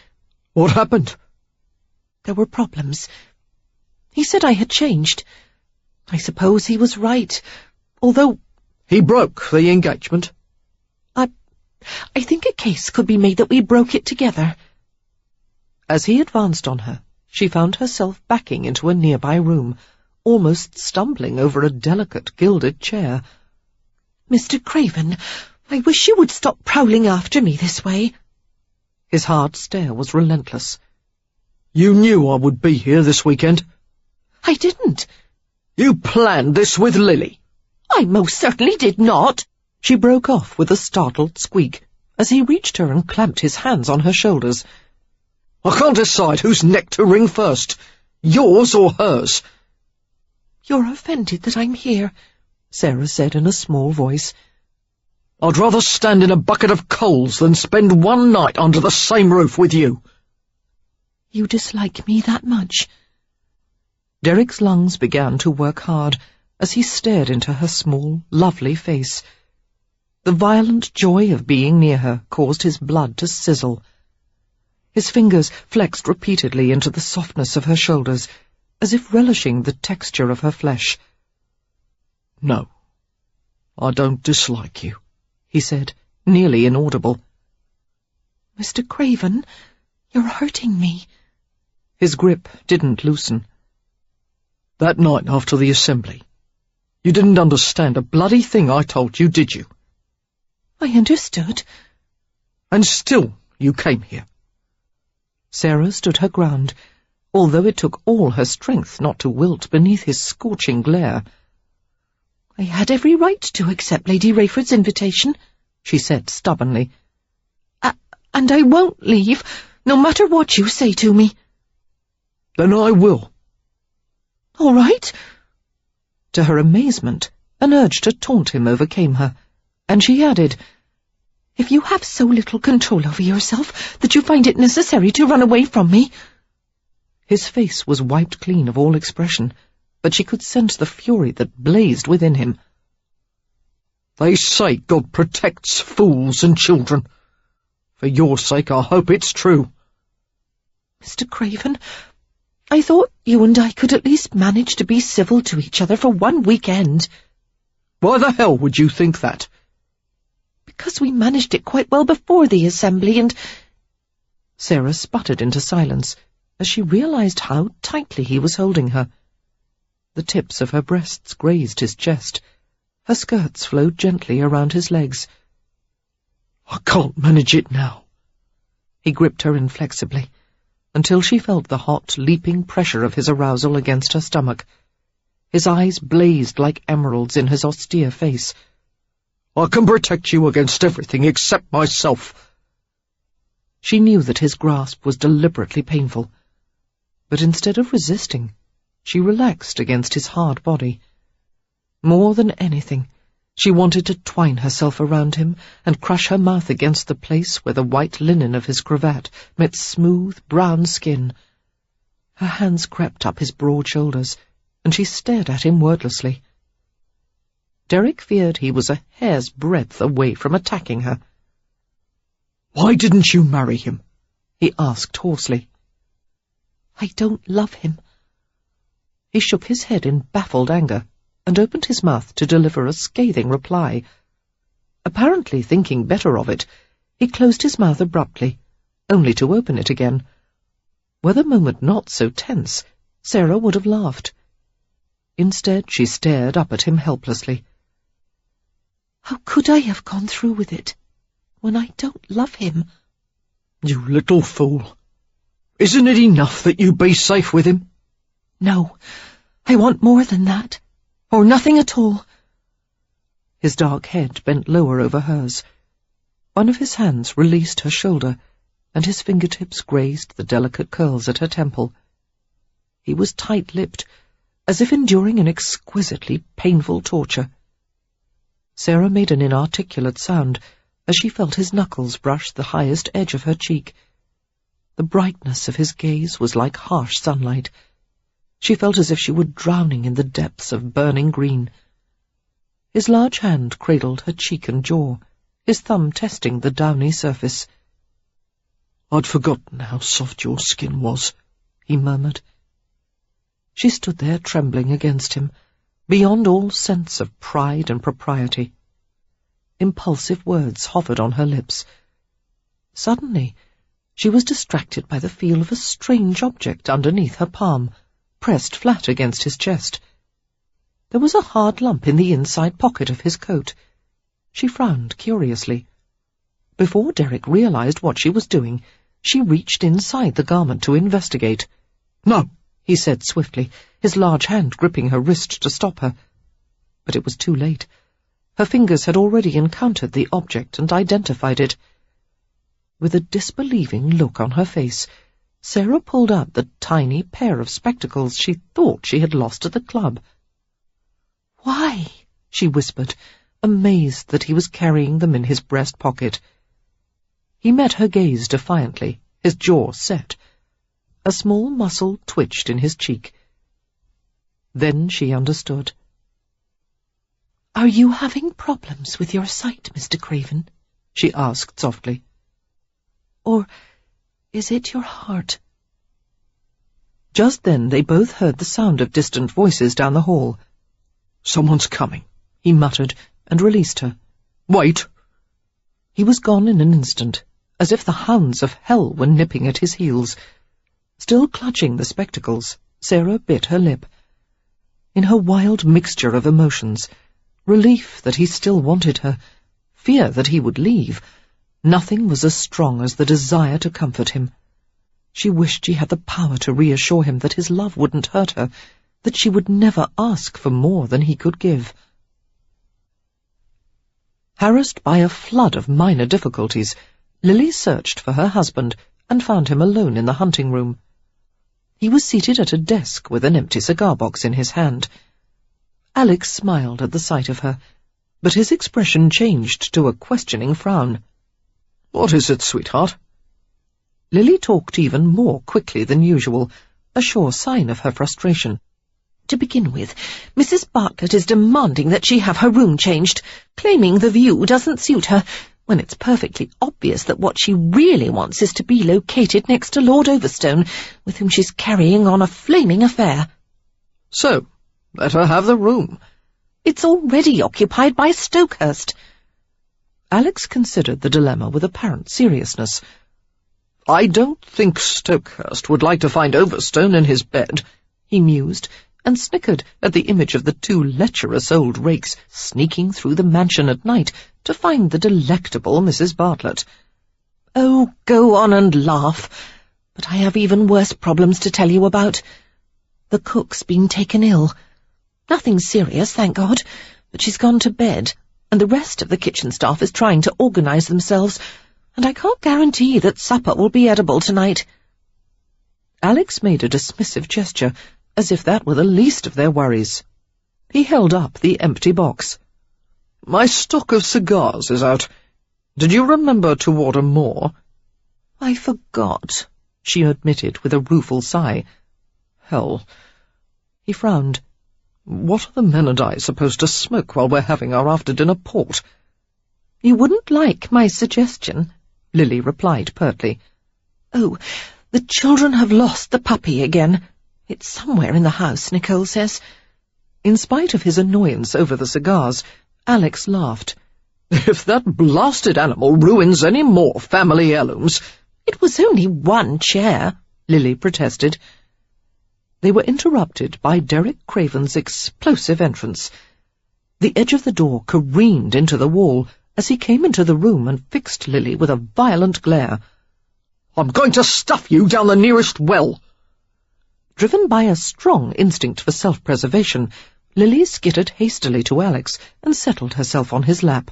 What happened? "There were problems. He said I had changed. I suppose he was right, although—" He broke the engagement? I think a case could be made that we broke it together." As he advanced on her, she found herself backing into a nearby room, almost stumbling over a delicate gilded chair. "Mr. Craven, I wish you would stop prowling after me this way." His hard stare was relentless. You knew I would be here this weekend? "I didn't." You planned this with Lily? "I most certainly did not." She broke off with a startled squeak as he reached her and clamped his hands on her shoulders. I can't decide whose neck to wring first, yours or hers. "You're offended that I'm here," Sarah said in a small voice. I'd rather stand in a bucket of coals than spend one night under the same roof with you." "You dislike me that much?" Derrick's lungs began to work hard as he stared into her small, lovely face. The violent joy of being near her caused his blood to sizzle. His fingers flexed repeatedly into the softness of her shoulders, as if relishing the texture of her flesh. No, I don't dislike you, he said, nearly inaudible. "Mr. Craven, you're hurting me." His grip didn't loosen. That night after the assembly, you didn't understand a bloody thing I told you, did you? "I understood." And still you came here. Sarah stood her ground, although it took all her strength not to wilt beneath his scorching glare. "I had every right to accept Lady Rayford's invitation," she said stubbornly. "And I won't leave, no matter what you say to me." Then I will. "All right." To her amazement, an urge to taunt him overcame her, and she added, "If you have so little control over yourself that you find it necessary to run away from me—" His face was wiped clean of all expression, but she could sense the fury that blazed within him. They say God protects fools and children. For your sake, I hope it's true. "Mr. Craven, I thought you and I could at least manage to be civil to each other for one weekend." Why the hell would you think that? "Because we managed it quite well before the assembly, and—" Sarah sputtered into silence as she realized how tightly he was holding her. The tips of her breasts grazed his chest. Her skirts flowed gently around his legs. I can't manage it now. He gripped her inflexibly, until she felt the hot, leaping pressure of his arousal against her stomach. His eyes blazed like emeralds in his austere face. I can protect you against everything except myself. She knew that his grasp was deliberately painful, but instead of resisting, she relaxed against his hard body. More than anything, she wanted to twine herself around him and crush her mouth against the place where the white linen of his cravat met smooth, brown skin. Her hands crept up his broad shoulders, and she stared at him wordlessly. Derrick feared he was a hair's breadth away from attacking her. Why didn't you marry him? He asked hoarsely. "I don't love him." He shook his head in baffled anger and opened his mouth to deliver a scathing reply. Apparently thinking better of it, he closed his mouth abruptly, only to open it again. Were the moment not so tense, Sarah would have laughed. Instead, she stared up at him helplessly. "How could I have gone through with it when I don't love him?" You little fool. Isn't it enough that you be safe with him? "No, I want more than that, or nothing at all." His dark head bent lower over hers. One of his hands released her shoulder, and his fingertips grazed the delicate curls at her temple. He was tight-lipped, as if enduring an exquisitely painful torture. Sarah made an inarticulate sound, as she felt his knuckles brush the highest edge of her cheek. The brightness of his gaze was like harsh sunlight. She felt as if she were drowning in the depths of burning green. His large hand cradled her cheek and jaw, his thumb testing the downy surface. "I'd forgotten how soft your skin was," he murmured. She stood there trembling against him, beyond all sense of pride and propriety. Impulsive words hovered on her lips. Suddenly, she was distracted by the feel of a strange object underneath her palm, pressed flat against his chest. There was a hard lump in the inside pocket of his coat. She frowned curiously. Before Derek realized what she was doing, she reached inside the garment to investigate. "No," he said swiftly, his large hand gripping her wrist to stop her. But it was too late. Her fingers had already encountered the object and identified it. With a disbelieving look on her face, Sarah pulled out the tiny pair of spectacles she thought she had lost at the club. "Why?" she whispered, amazed that he was carrying them in his breast pocket. He met her gaze defiantly, his jaw set. A small muscle twitched in his cheek. Then she understood. "Are you having problems with your sight, Mr. Craven?" she asked softly. "Or is it your heart?" Just then they both heard the sound of distant voices down the hall. "Someone's coming," he muttered, and released her. "Wait!" He was gone in an instant, as if the hounds of hell were nipping at his heels. Still clutching the spectacles, Sarah bit her lip. In her wild mixture of emotions, relief that he still wanted her, fear that he would leave, nothing was as strong as the desire to comfort him. She wished she had the power to reassure him that his love wouldn't hurt her, that she would never ask for more than he could give. Harassed by a flood of minor difficulties, Lily searched for her husband and found him alone in the hunting room. He was seated at a desk with an empty cigar box in his hand. Alex smiled at the sight of her, but his expression changed to a questioning frown. "What is it, sweetheart?" Lily talked even more quickly than usual, a sure sign of her frustration. "To begin with, Mrs. Bartlett is demanding that she have her room changed, claiming the view doesn't suit her, when it's perfectly obvious that what she really wants is to be located next to Lord Overstone, with whom she's carrying on a flaming affair." "So, let her have the room." "It's already occupied by Stokehurst." Alex considered the dilemma with apparent seriousness. "I don't think Stokehurst would like to find Overstone in his bed," he mused, and snickered at the image of the two lecherous old rakes sneaking through the mansion at night to find the delectable Mrs. Bartlett. "Oh, go on and laugh. But I have even worse problems to tell you about. The cook's been taken ill. Nothing serious, thank God, but she's gone to bed, and the rest of the kitchen staff is trying to organize themselves, and I can't guarantee that supper will be edible tonight." Alex made a dismissive gesture, as if that were the least of their worries. He held up the empty box. "My stock of cigars is out. Did you remember to order more?" "I forgot," she admitted with a rueful sigh. "Hell." He frowned. "What are the men and I supposed to smoke while we're having our after-dinner port?" "You wouldn't like my suggestion," Lily replied pertly. "Oh, the children have lost the puppy again. It's somewhere in the house, Nicole says." In spite of his annoyance over the cigars, Alex laughed. "If that blasted animal ruins any more family heirlooms—" "It was only one chair," Lily protested. They were interrupted by Derek Craven's explosive entrance. The edge of the door careened into the wall as he came into the room and fixed Lily with a violent glare. "I'm going to stuff you down the nearest well!" Driven by a strong instinct for self-preservation, Lily skittered hastily to Alex and settled herself on his lap.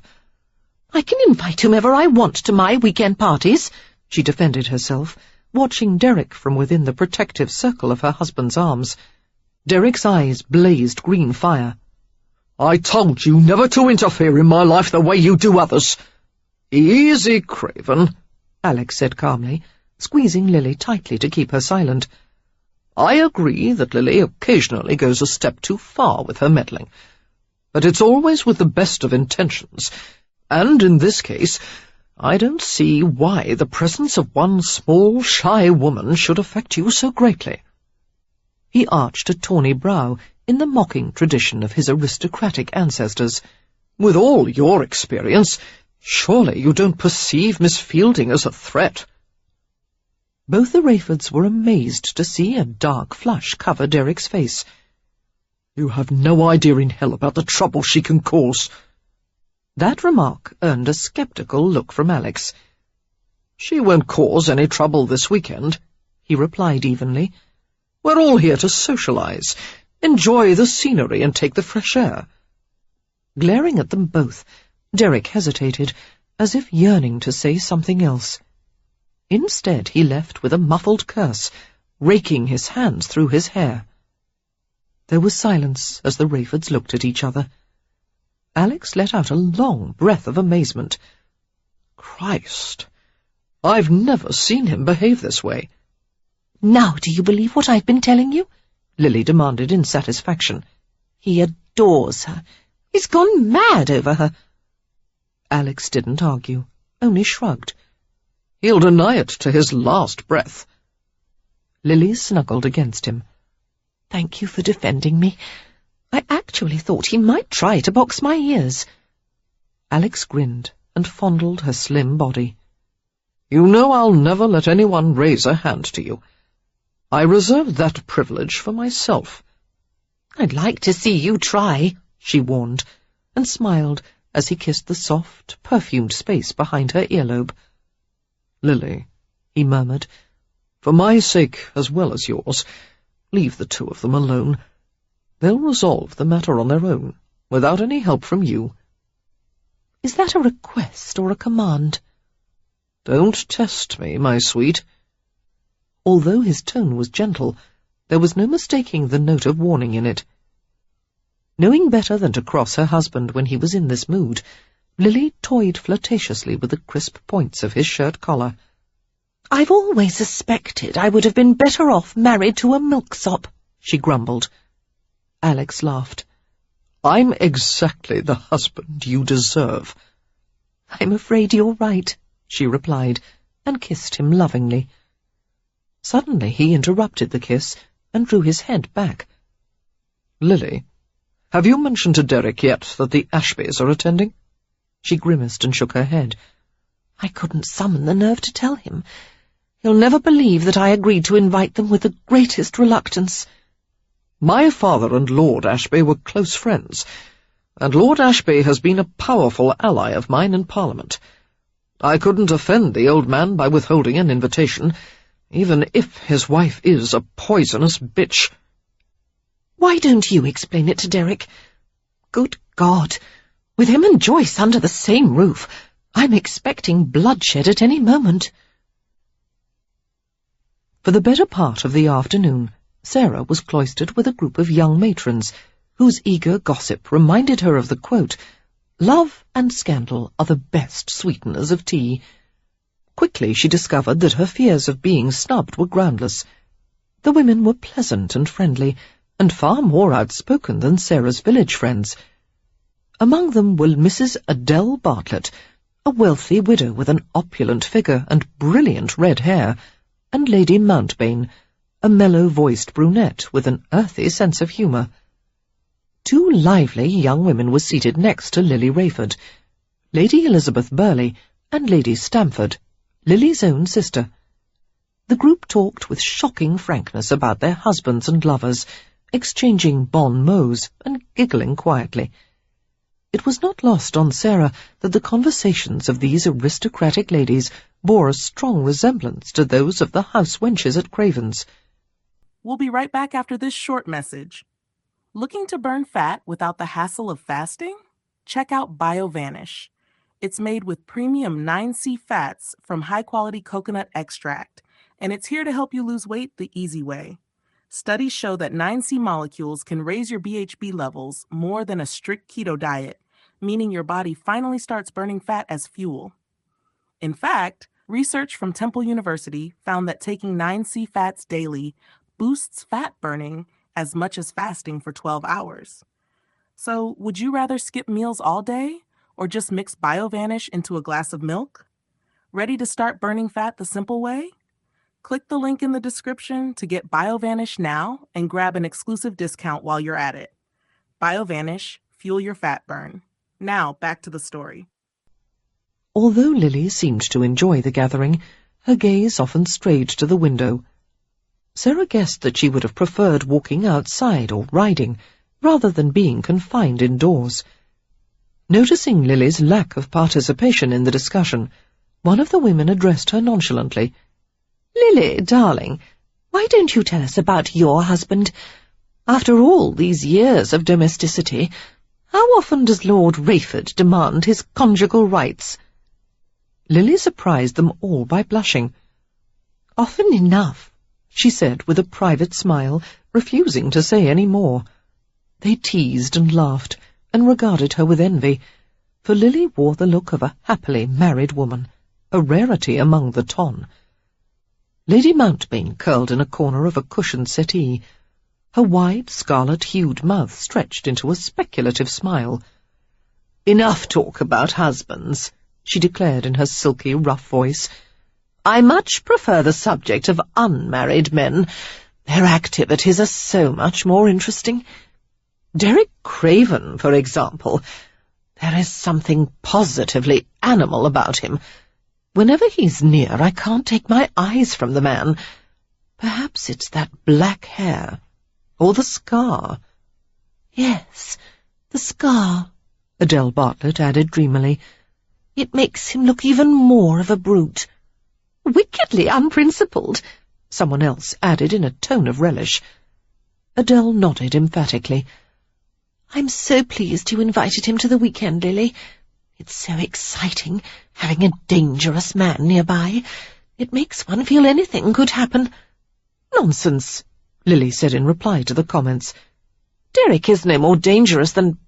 "I can invite whomever I want to my weekend parties," she defended herself, watching Derek from within the protective circle of her husband's arms. Derek's eyes blazed green fire. "I told you never to interfere in my life the way you do others." Easy, Craven, Alex said calmly, squeezing Lily tightly to keep her silent. I agree that Lily occasionally goes a step too far with her meddling, but it's always with the best of intentions, and in this case I don't see why the presence of one small, shy woman should affect you so greatly. He arched a tawny brow in the mocking tradition of his aristocratic ancestors. With all your experience, surely you don't perceive Miss Fielding as a threat? Both the Rayfords were amazed to see a dark flush cover Derrick's face. You have no idea in hell about the trouble she can cause. That remark earned a sceptical look from Alex. She won't cause any trouble this weekend, he replied evenly. We're all here to socialize, enjoy the scenery and take the fresh air. Glaring at them both, Derrick hesitated, as if yearning to say something else. Instead, he left with a muffled curse, raking his hands through his hair. There was silence as the Rayfords looked at each other. Alex let out a long breath of amazement. Christ! I've never seen him behave this way. Now do you believe what I've been telling you? Lily demanded in satisfaction. He adores her. He's gone mad over her. Alex didn't argue, only shrugged. He'll deny it to his last breath. Lily snuggled against him. Thank you for defending me. I actually thought he might try to box my ears. Alex grinned and fondled her slim body. You know I'll never let anyone raise a hand to you. I reserve that privilege for myself. I'd like to see you try, she warned, and smiled as he kissed the soft, perfumed space behind her earlobe. Lily, he murmured, for my sake as well as yours, leave the two of them alone. They'll resolve the matter on their own, without any help from you. Is that a request or a command? Don't test me, my sweet. Although his tone was gentle, there was no mistaking the note of warning in it. Knowing better than to cross her husband when he was in this mood, Lily toyed flirtatiously with the crisp points of his shirt collar. I've always suspected I would have been better off married to a milksop, she grumbled. Alex laughed. I'm exactly the husband you deserve. I'm afraid you're right, she replied, and kissed him lovingly. Suddenly he interrupted the kiss and drew his head back. Lily, have you mentioned to Derrick yet that the Ashbys are attending? She grimaced and shook her head. I couldn't summon the nerve to tell him. He'll never believe that I agreed to invite them with the greatest reluctance. My father and Lord Ashby were close friends, and Lord Ashby has been a powerful ally of mine in Parliament. I couldn't offend the old man by withholding an invitation, even if his wife is a poisonous bitch. Why don't you explain it to Derrick? Good God! With him and Joyce under the same roof, I'm expecting bloodshed at any moment. For the better part of the afternoon, Sarah was cloistered with a group of young matrons, whose eager gossip reminded her of the quote, "Love and scandal are the best sweeteners of tea." Quickly she discovered that her fears of being snubbed were groundless. The women were pleasant and friendly, and far more outspoken than Sarah's village friends. Among them were Mrs. Adele Bartlett, a wealthy widow with an opulent figure and brilliant red hair, and Lady Mountbain, a mellow-voiced brunette with an earthy sense of humour. Two lively young women were seated next to Lily Rayford, Lady Elizabeth Burley and Lady Stamford, Lily's own sister. The group talked with shocking frankness about their husbands and lovers, exchanging bon mots and giggling quietly. It was not lost on Sarah that the conversations of these aristocratic ladies bore a strong resemblance to those of the house wenches at Craven's. We'll be right back after this short message. Looking to burn fat without the hassle of fasting? Check out BioVanish. It's made with premium 9C fats from high-quality coconut extract, and it's here to help you lose weight the easy way. Studies show that 9C molecules can raise your BHB levels more than a strict keto diet, meaning your body finally starts burning fat as fuel. In fact, research from Temple University found that taking 9C fats daily boosts fat burning as much as fasting for 12 hours. So, would you rather skip meals all day or just mix BioVanish into a glass of milk? Ready to start burning fat the simple way? Click the link in the description to get BioVanish now and grab an exclusive discount while you're at it. BioVanish, fuel your fat burn. Now, back to the story. Although Lily seemed to enjoy the gathering, her gaze often strayed to the window. Sarah guessed that she would have preferred walking outside or riding, rather than being confined indoors. Noticing Lily's lack of participation in the discussion, one of the women addressed her nonchalantly. "Lily, darling, why don't you tell us about your husband? After all these years of domesticity, how often does Lord Rayford demand his conjugal rights?" Lily surprised them all by blushing. "Often enough," she said with a private smile, refusing to say any more. They teased and laughed, and regarded her with envy, for Lily wore the look of a happily married woman, a rarity among the ton. Lady Mountbain curled in a corner of a cushioned settee. Her wide, scarlet-hued mouth stretched into a speculative smile. "Enough talk about husbands," she declared in her silky, rough voice. "I much prefer the subject of unmarried men. Their activities are so much more interesting. Derek Craven, for example. There is something positively animal about him. Whenever he's near, I can't take my eyes from the man. Perhaps it's that black hair. Or the scar." "Yes, the scar," Adele Bartlett added dreamily. "It makes him look even more of a brute." "Wickedly unprincipled," someone else added in a tone of relish. Adele nodded emphatically. "I'm so pleased you invited him to the weekend, Lily. It's so exciting, having a dangerous man nearby. It makes one feel anything could happen." "Nonsense," Lily said in reply to the comments. "Derek is no more dangerous than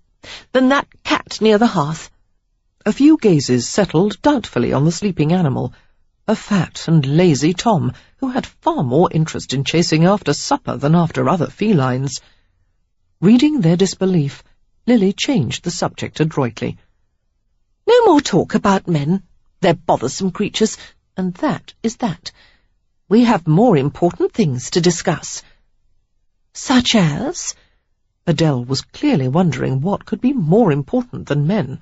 that cat near the hearth." A few gazes settled doubtfully on the sleeping animal, a fat and lazy Tom who had far more interest in chasing after supper than after other felines. Reading their disbelief, Lily changed the subject adroitly. "No more talk about men. They're bothersome creatures, and that is that. We have more important things to discuss." "Such as?" Adele was clearly wondering what could be more important than men.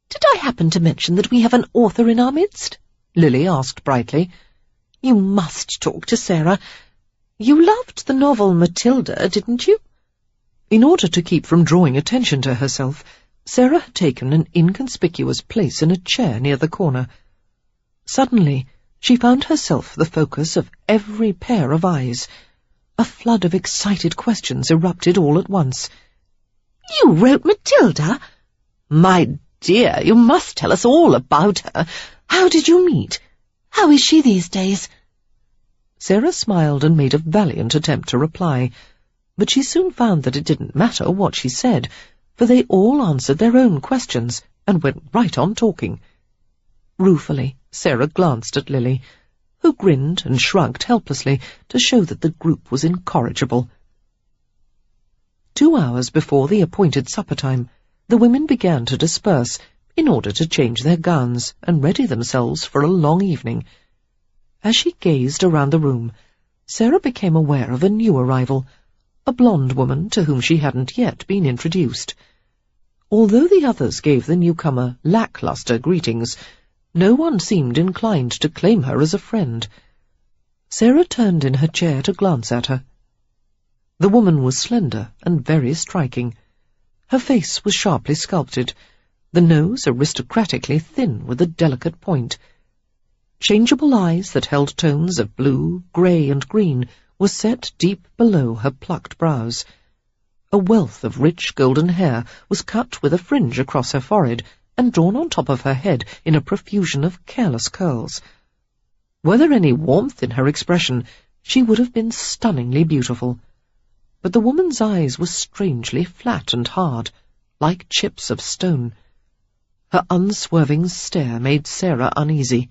"Did I happen to mention that we have an author in our midst?" Lily asked brightly. "You must talk to Sarah. You loved the novel Matilda, didn't you?" In order to keep from drawing attention to herself, Sarah had taken an inconspicuous place in a chair near the corner. Suddenly, she found herself the focus of every pair of eyes. A flood of excited questions erupted all at once. "You wrote Matilda? My dear, you must tell us all about her. How did you meet? How is she these days?" Sarah smiled and made a valiant attempt to reply, but she soon found that it didn't matter what she said, for they all answered their own questions and went right on talking. Ruefully, Sarah glanced at Lily, who grinned and shrugged helplessly to show that the group was incorrigible. 2 hours before the appointed supper time, the women began to disperse in order to change their gowns and ready themselves for a long evening. As she gazed around the room, Sarah became aware of a new arrival, a blonde woman to whom she hadn't yet been introduced. Although the others gave the newcomer lackluster greetings, no one seemed inclined to claim her as a friend. Sarah turned in her chair to glance at her. The woman was slender and very striking. Her face was sharply sculpted, the nose aristocratically thin with a delicate point. Changeable eyes that held tones of blue, grey, and green were set deep below her plucked brows. A wealth of rich golden hair was cut with a fringe across her forehead and drawn on top of her head in a profusion of careless curls. Were there any warmth in her expression, she would have been stunningly beautiful. But the woman's eyes were strangely flat and hard, like chips of stone. Her unswerving stare made Sarah uneasy.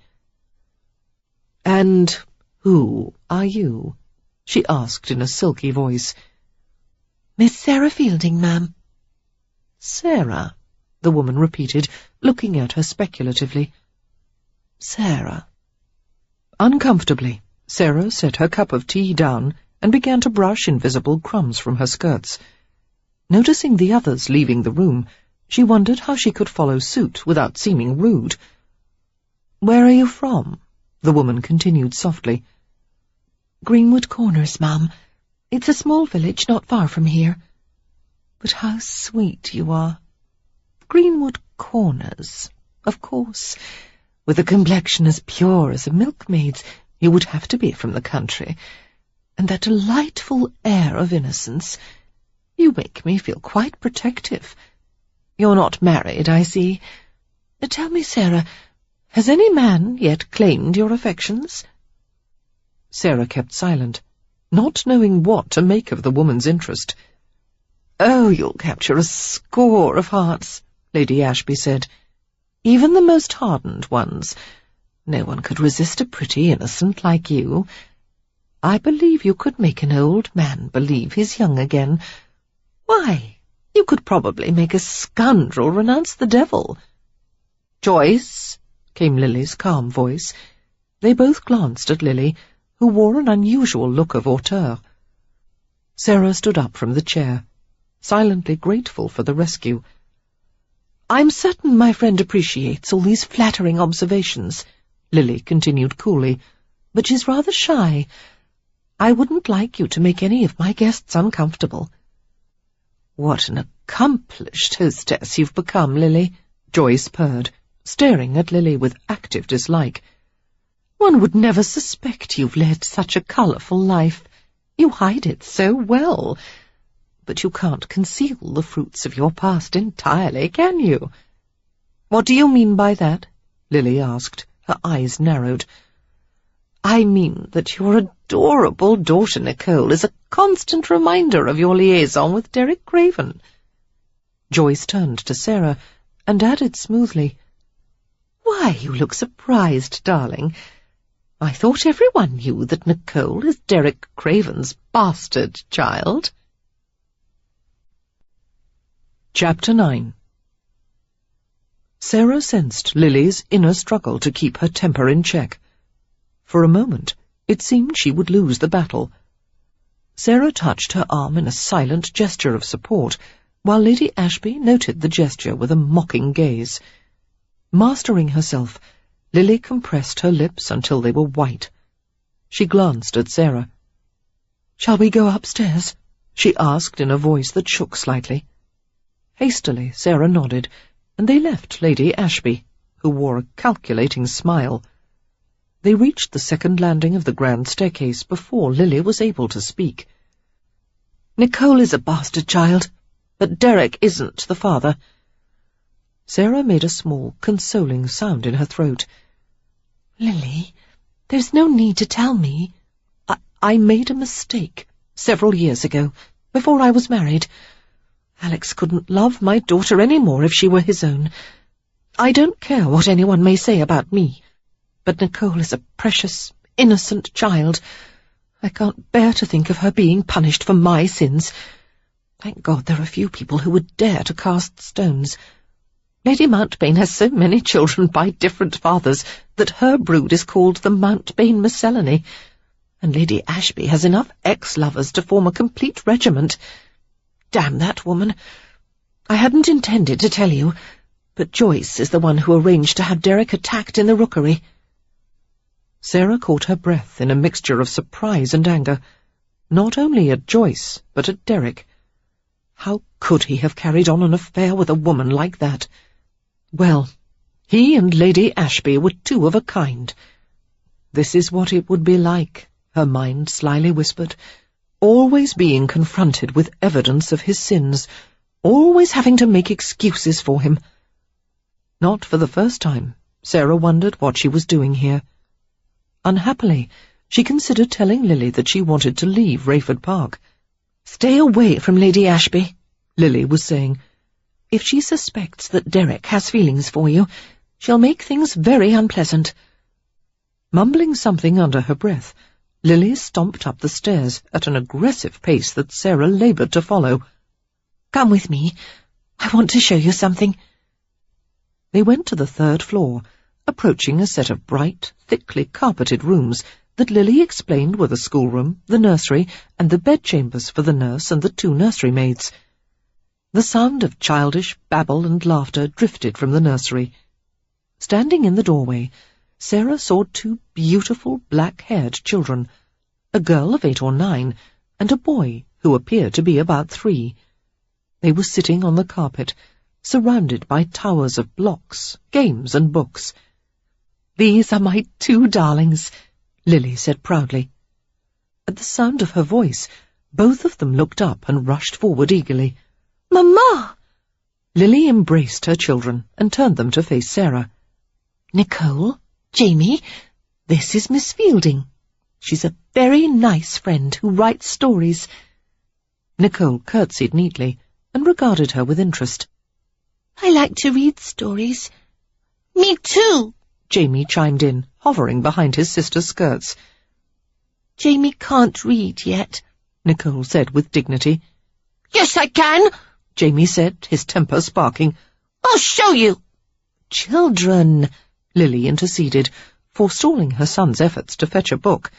"And who are you?" she asked in a silky voice. "Miss Sarah Fielding, ma'am." "Sarah," the woman repeated, looking at her speculatively. "Sarah." Uncomfortably, Sarah set her cup of tea down and began to brush invisible crumbs from her skirts. Noticing the others leaving the room, she wondered how she could follow suit without seeming rude. "Where are you from?" the woman continued softly. "Greenwood Corners, ma'am. It's a small village not far from here." "But how sweet you are. Greenwood Corners, of course. With a complexion as pure as a milkmaid's, you would have to be from the country. And that delightful air of innocence. You make me feel quite protective. You're not married, I see. Tell me, Sarah, has any man yet claimed your affections?" Sarah kept silent, not knowing what to make of the woman's interest. "Oh, you'll capture a score of hearts," Lady Ashby said. "Even the most hardened ones. No one could resist a pretty innocent like you. I believe you could make an old man believe he's young again. Why, you could probably make a scoundrel renounce the devil." "Joyce," came Lily's calm voice. They both glanced at Lily, who wore an unusual look of hauteur. Sarah stood up from the chair, silently grateful for the rescue. "I'm certain my friend appreciates all these flattering observations," Lily continued coolly, "but she's rather shy. I wouldn't like you to make any of my guests uncomfortable." "What an accomplished hostess you've become, Lily," Joyce purred, staring at Lily with active dislike. "One would never suspect you've led such a colourful life. You hide it so well. But you can't conceal the fruits of your past entirely, can you?" "What do you mean by that?" Lily asked, her eyes narrowed. "I mean that your adorable daughter Nicole is a constant reminder of your liaison with Derek Craven." Joyce turned to Sarah and added smoothly, "Why, you look surprised, darling. I thought everyone knew that Nicole is Derek Craven's bastard child." Chapter 9. Sarah sensed Lily's inner struggle to keep her temper in check. For a moment, it seemed she would lose the battle. Sarah touched her arm in a silent gesture of support, while Lady Ashby noted the gesture with a mocking gaze. Mastering herself, Lily compressed her lips until they were white. She glanced at Sarah. "Shall we go upstairs?" she asked in a voice that shook slightly. Hastily, Sarah nodded, and they left Lady Ashby, who wore a calculating smile. They reached the second landing of the grand staircase before Lily was able to speak. "Nicole is a bastard child, but Derek isn't the father." Sarah made a small, consoling sound in her throat. "Lily, there's no need to tell me." I made a mistake several years ago, before I was married. Alex couldn't love my daughter any more if she were his own. I don't care what anyone may say about me, but Nicole is a precious, innocent child. I can't bear to think of her being punished for my sins. Thank God there are few people who would dare to cast stones. Lady Mountbain has so many children by different fathers that her brood is called the Mountbain Miscellany, and Lady Ashby has enough ex-lovers to form a complete regiment. Damn that woman. I hadn't intended to tell you, but Joyce is the one who arranged to have Derek attacked in the rookery." Sarah caught her breath in a mixture of surprise and anger, not only at Joyce, but at Derek. How could he have carried on an affair with a woman like that? Well, he and Lady Ashby were two of a kind. This is what it would be like, her mind slyly whispered, always being confronted with evidence of his sins, always having to make excuses for him. Not for the first time, Sarah wondered what she was doing here. Unhappily, she considered telling Lily that she wanted to leave Rayford Park. "Stay away from Lady Ashby," Lily was saying. If she suspects that Derek has feelings for you, she'll make things very unpleasant." Mumbling something under her breath, Lily stomped up the stairs at an aggressive pace that Sarah laboured to follow. "Come with me. I want to show you something." They went to the 3rd floor, approaching a set of bright, thickly carpeted rooms that Lily explained were the schoolroom, the nursery, and the bedchambers for the nurse and the 2 nursery maids. The sound of childish babble and laughter drifted from the nursery. Standing in the doorway, Sarah saw 2 beautiful black-haired children, a girl of 8 or 9, and a boy who appeared to be about 3. They were sitting on the carpet, surrounded by towers of blocks, games, and books. "These are my 2 darlings," Lily said proudly. At the sound of her voice, both of them looked up and rushed forward eagerly. "Mamma!" Lily embraced her children and turned them to face Sarah. "Nicole, Jamie, this is Miss Fielding. She's a very nice friend who writes stories." Nicole curtsied neatly and regarded her with interest. "I like to read stories." "Me too," Jamie chimed in, hovering behind his sister's skirts. "Jamie can't read yet," Nicole said with dignity. "Yes, I can," Jamie said, his temper sparking. "I'll show you." "Children," Lily interceded, forestalling her son's efforts to fetch a book.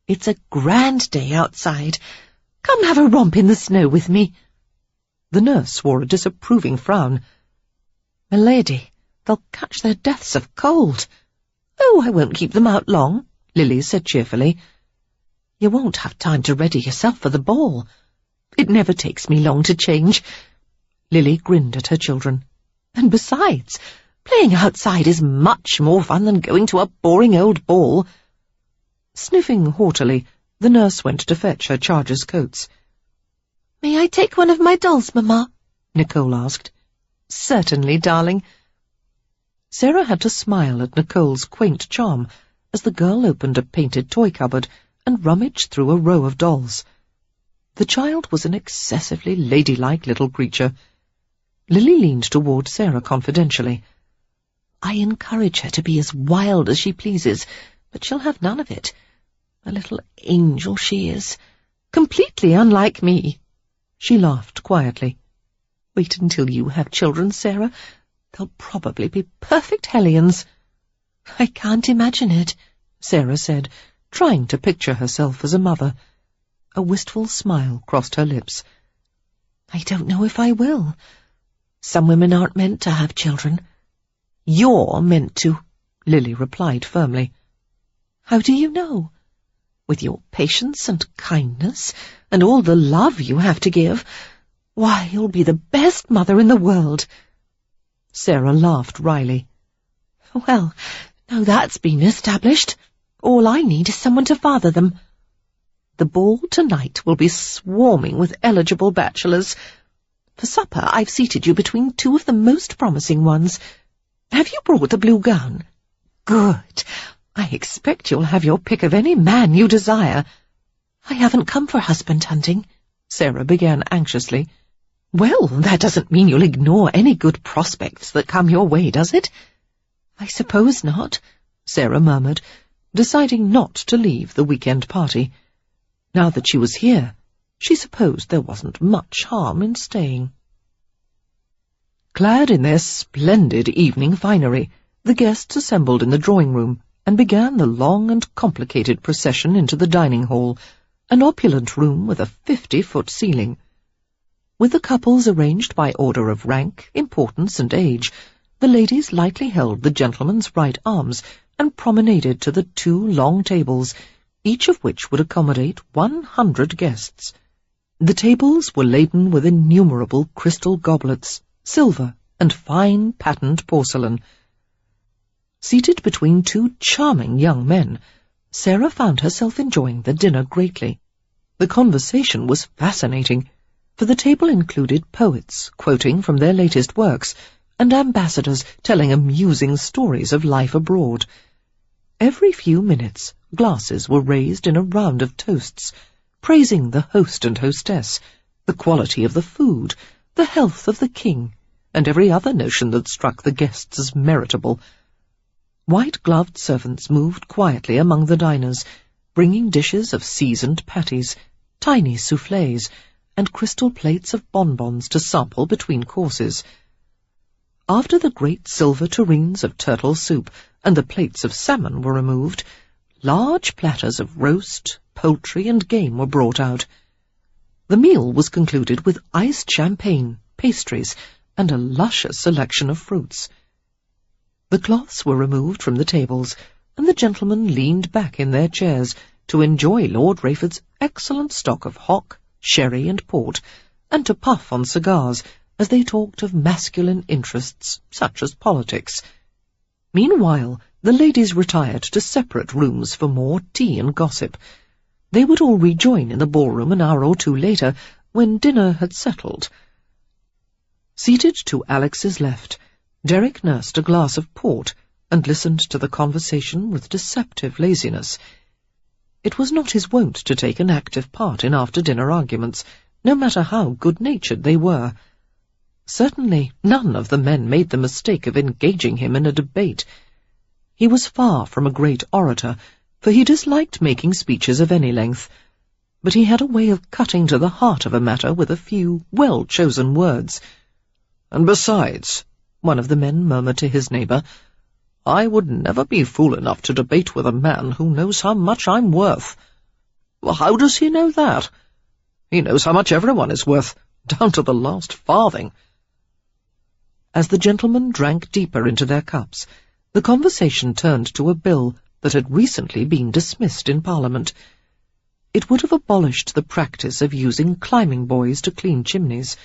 "It's a grand day outside. Come have a romp in the snow with me." The nurse wore a disapproving frown. "Milady, they'll catch their deaths of cold." "Oh, I won't keep them out long," Lily said cheerfully. "You won't have time to ready yourself for the ball. It never takes me long to change." Lily grinned at her children. "And besides, playing outside is much more fun than going to a boring old ball." Sniffing haughtily, the nurse went to fetch her charges' coats. "May I take one of my dolls, Mamma?" Nicole asked. "Certainly, darling." Sarah had to smile at Nicole's quaint charm as the girl opened a painted toy cupboard and rummaged through a row of dolls. The child was an excessively ladylike little creature. Lily leaned toward Sarah confidentially. "I encourage her to be as wild as she pleases, but she'll have none of it. A little angel she is, completely unlike me." She laughed quietly. "Wait until you have children, Sarah. They'll probably be perfect hellions." "I can't imagine it," Sarah said, trying to picture herself as a mother. A wistful smile crossed her lips. "I don't know if I will. Some women aren't meant to have children." "You're meant to," Lily replied firmly. "How do you know?" "With your patience and kindness, and all the love you have to give, why, you'll be the best mother in the world." Sarah laughed wryly. "Well, now that's been established, all I need is someone to father them." "The ball tonight will be swarming with eligible bachelors. For supper I've seated you between 2 of the most promising ones. Have you brought the blue gown? Good. I expect you'll have your pick of any man you desire." "I haven't come for husband hunting," Sarah began anxiously. "Well, that doesn't mean you'll ignore any good prospects that come your way, does it?" "I suppose not," Sarah murmured, deciding not to leave the weekend party. Now that she was here, she supposed there wasn't much harm in staying. Clad in their splendid evening finery, the guests assembled in the drawing-room and began the long and complicated procession into the dining hall, an opulent room with a 50-foot ceiling. With the couples arranged by order of rank, importance, and age, the ladies lightly held the gentlemen's right arms and promenaded to the 2 long tables, each of which would accommodate 100 guests. The tables were laden with innumerable crystal goblets, silver, and fine patterned porcelain. Seated between 2 charming young men, Sarah found herself enjoying the dinner greatly. The conversation was fascinating, for the table included poets quoting from their latest works, and ambassadors telling amusing stories of life abroad. Every few minutes, glasses were raised in a round of toasts, praising the host and hostess, the quality of the food, the health of the king, and every other notion that struck the guests as meritable. White-gloved servants moved quietly among the diners, bringing dishes of seasoned patties, tiny soufflés, and crystal plates of bonbons to sample between courses. After the great silver tureens of turtle soup and the plates of salmon were removed, large platters of roast, poultry, and game were brought out. The meal was concluded with iced champagne, pastries, and a luscious selection of fruits. The cloths were removed from the tables, and the gentlemen leaned back in their chairs to enjoy Lord Rayford's excellent stock of hock, sherry, and port, and to puff on cigars as they talked of masculine interests, such as politics. Meanwhile, the ladies retired to separate rooms for more tea and gossip. They would all rejoin in the ballroom an hour or two later, when dinner had settled. Seated to Alex's left, Derek nursed a glass of port and listened to the conversation with deceptive laziness. It was not his wont to take an active part in after-dinner arguments, no matter how good-natured they were. Certainly none of the men made the mistake of engaging him in a debate. He was far from a great orator, for he disliked making speeches of any length, but he had a way of cutting to the heart of a matter with a few well-chosen words. "And besides," one of the men murmured to his neighbour, "I would never be fool enough to debate with a man who knows how much I'm worth." "Well, how does he know that?" "He knows how much everyone is worth, down to the last farthing." As the gentlemen drank deeper into their cups, the conversation turned to a bill that had recently been dismissed in Parliament. It would have abolished the practice of using climbing boys to clean chimneys.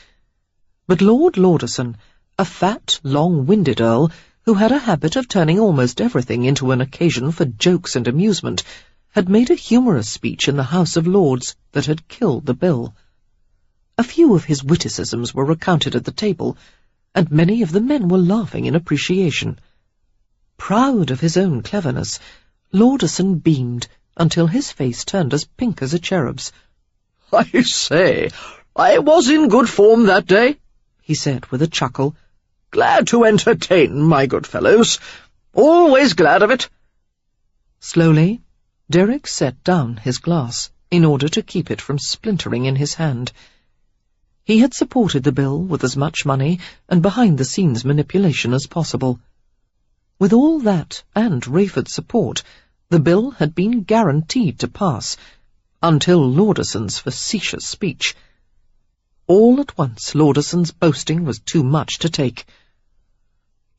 But Lord Lauderson, a fat, long-winded earl, who had a habit of turning almost everything into an occasion for jokes and amusement, had made a humorous speech in the House of Lords that had killed the bill. A few of his witticisms were recounted at the table, and many of the men were laughing in appreciation. Proud of his own cleverness, Lauderson beamed until his face turned as pink as a cherub's. "I say, I was in good form that day," he said with a chuckle. "Glad to entertain, my good fellows. Always glad of it." Slowly, Derek set down his glass in order to keep it from splintering in his hand. He had supported the bill with as much money and behind-the-scenes manipulation as possible. With all that and Rayford's support, the bill had been guaranteed to pass, until Lauderson's facetious speech. All at once Lauderson's boasting was too much to take.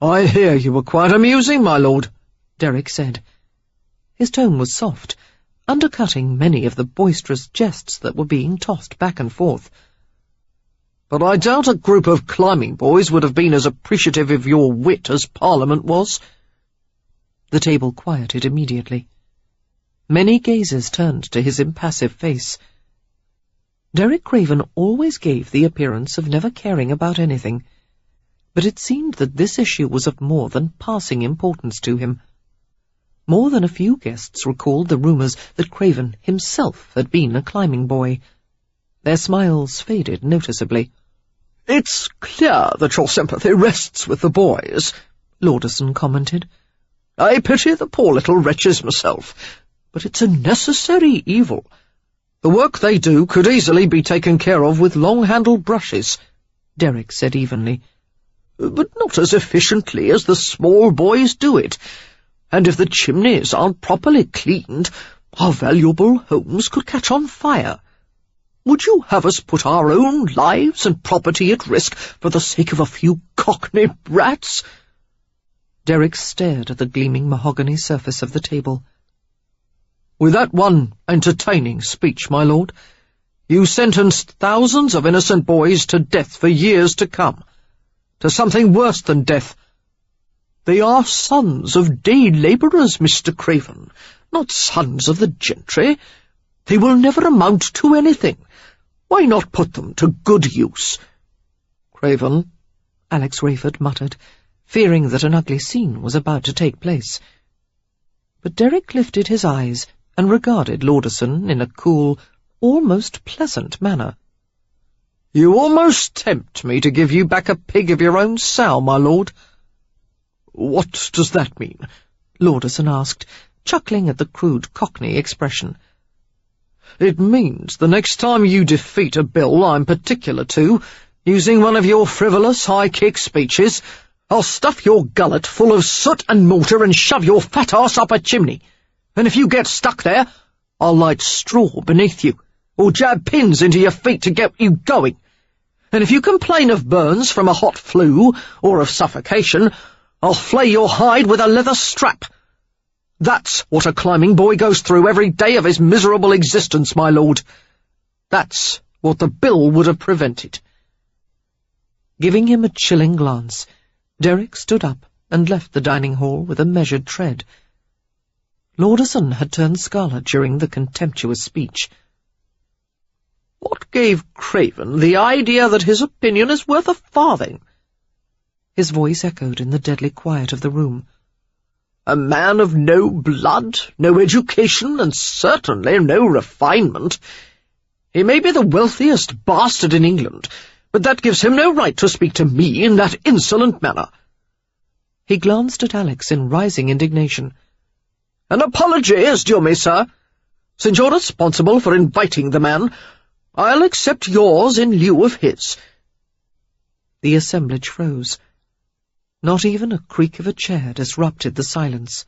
"I hear you were quite amusing, my lord," Derek said. His tone was soft, undercutting many of the boisterous jests that were being tossed back and forth. "But I doubt a group of climbing boys would have been as appreciative of your wit as Parliament was." The table quieted immediately. Many gazes turned to his impassive face. Derek Craven always gave the appearance of never caring about anything, but it seemed that this issue was of more than passing importance to him. More than a few guests recalled the rumours that Craven himself had been a climbing boy. Their smiles faded noticeably. "It's clear that your sympathy rests with the boys," Lauderson commented. "I pity the poor little wretches myself, but it's a necessary evil. The work they do could easily be taken care of with long-handled brushes," Derek said evenly. "But not as efficiently as the small boys do it, and if the chimneys aren't properly cleaned, our valuable homes could catch on fire. Would you have us put our own lives and property at risk for the sake of a few cockney brats?" Derek stared at the gleaming mahogany surface of the table. "With that one entertaining speech, my lord, you sentenced thousands of innocent boys to death for years to come, to something worse than death. They are sons of day labourers, Mr. Craven, not sons of the gentry. They will never amount to anything. Why not put them to good use?" "Craven," Alex Rayford muttered, fearing that an ugly scene was about to take place. But Derek lifted his eyes and regarded Lauderson in a cool, almost pleasant manner. You almost tempt me to give you back a pig of your own sow, my lord. What does that mean? Lauderson asked, chuckling at the crude Cockney expression. It means the next time you defeat a bill I'm particular to, using one of your frivolous high-kick speeches, I'll stuff your gullet full of soot and mortar and shove your fat ass up a chimney. And if you get stuck there, I'll light straw beneath you, or jab pins into your feet to get you going. And if you complain of burns from a hot flue, or of suffocation, I'll flay your hide with a leather strap. That's what a climbing boy goes through every day of his miserable existence, my lord. That's what the bill would have prevented. Giving him a chilling glance, Derek stood up and left the dining hall with a measured tread. Lauderson had turned scarlet during the contemptuous speech. What gave Craven the idea that his opinion is worth a farthing? His voice echoed in the deadly quiet of the room. A man of no blood, no education, and certainly no refinement. He may be the wealthiest bastard in England, but that gives him no right to speak to me in that insolent manner. He glanced at Alex in rising indignation. An apology is due me, sir. Since you're responsible for inviting the man, I'll accept yours in lieu of his. The assemblage froze. Not even a creak of a chair disrupted the silence.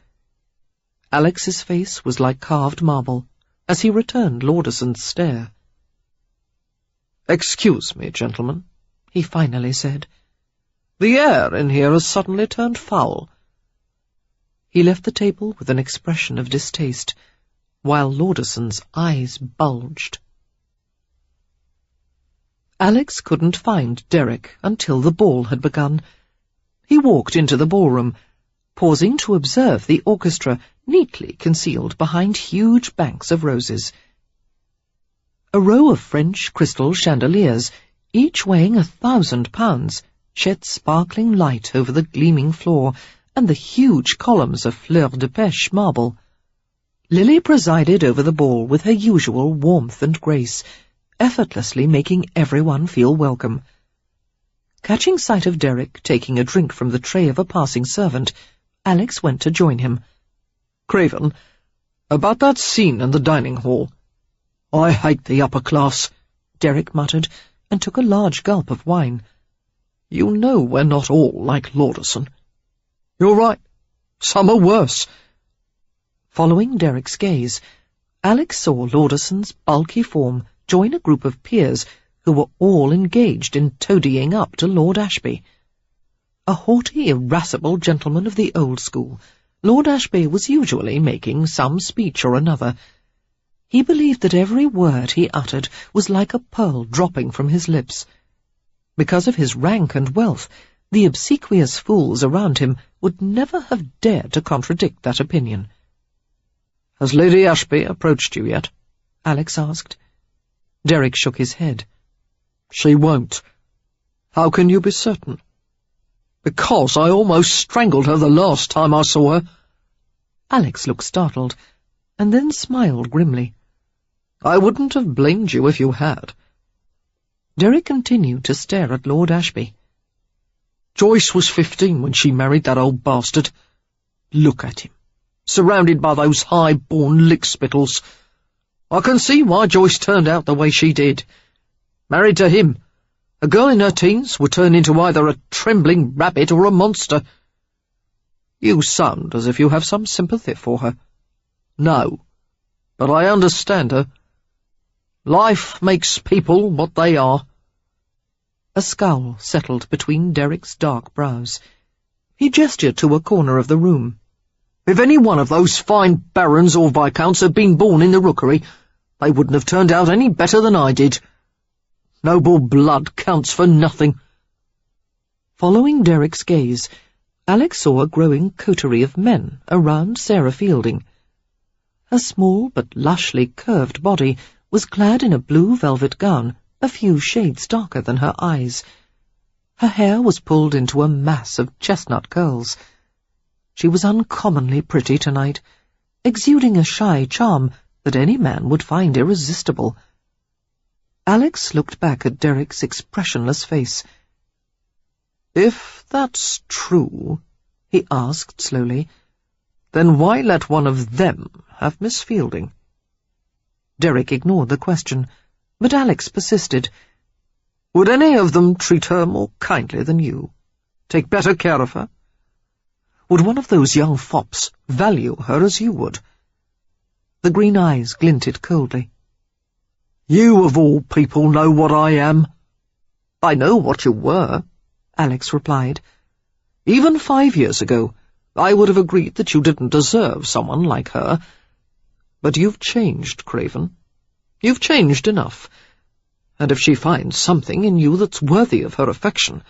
Alex's face was like carved marble as he returned Lauderson's stare. "Excuse me, gentlemen," he finally said. "The air in here has suddenly turned foul." He left the table with an expression of distaste, while Lauderson's eyes bulged. Alex couldn't find Derek until the ball had begun. He walked into the ballroom, pausing to observe the orchestra neatly concealed behind huge banks of roses. A row of French crystal chandeliers, each weighing 1,000 pounds, shed sparkling light over the gleaming floor and the huge columns of fleur de pêche marble. Lily presided over the ball with her usual warmth and grace, effortlessly making everyone feel welcome. Catching sight of Derek taking a drink from the tray of a passing servant, Alex went to join him. "Craven, about that scene in the dining hall. I hate the upper class," Derek muttered, and took a large gulp of wine. "You know we're not all like Lauderson. You're right, some are worse." Following Derek's gaze, Alex saw Lauderson's bulky form join a group of peers who were all engaged in toadying up to Lord Ashby. A haughty, irascible gentleman of the old school, Lord Ashby was usually making some speech or another. He believed that every word he uttered was like a pearl dropping from his lips. Because of his rank and wealth, the obsequious fools around him would never have dared to contradict that opinion. "Has Lady Ashby approached you yet?" Alex asked. Derek shook his head. "She won't. How can you be certain?" "Because I almost strangled her the last time I saw her." Alex looked startled, and then smiled grimly. "I wouldn't have blamed you if you had." Derek continued to stare at Lord Ashby. "Joyce was 15 when she married that old bastard. Look at him, surrounded by those high-born lickspittles. I can see why Joyce turned out the way she did. Married to him, a girl in her teens would turn into either a trembling rabbit or a monster." "You sound as if you have some sympathy for her." "No, but I understand her. Life makes people what they are." A scowl settled between Derek's dark brows. He gestured to a corner of the room. "If any one of those fine barons or viscounts had been born in the rookery, they wouldn't have turned out any better than I did. Noble blood counts for nothing." Following Derek's gaze, Alex saw a growing coterie of men around Sarah Fielding. Her small but lushly curved body was clad in a blue velvet gown a few shades darker than her eyes. Her hair was pulled into a mass of chestnut curls. She was uncommonly pretty tonight, exuding a shy charm that any man would find irresistible. Alex looked back at Derek's expressionless face. "If that's true," he asked slowly, "then why let one of them have Miss Fielding?" Derek ignored the question, but Alex persisted. "Would any of them treat her more kindly than you? Take better care of her? Would one of those young fops value her as you would?" The green eyes glinted coldly. "You of all people know what I am." "I know what you were," Alex replied. "Even 5 years ago, I would have agreed that you didn't deserve someone like her. But you've changed, Craven. You've changed enough. And if she finds something in you that's worthy of her affection,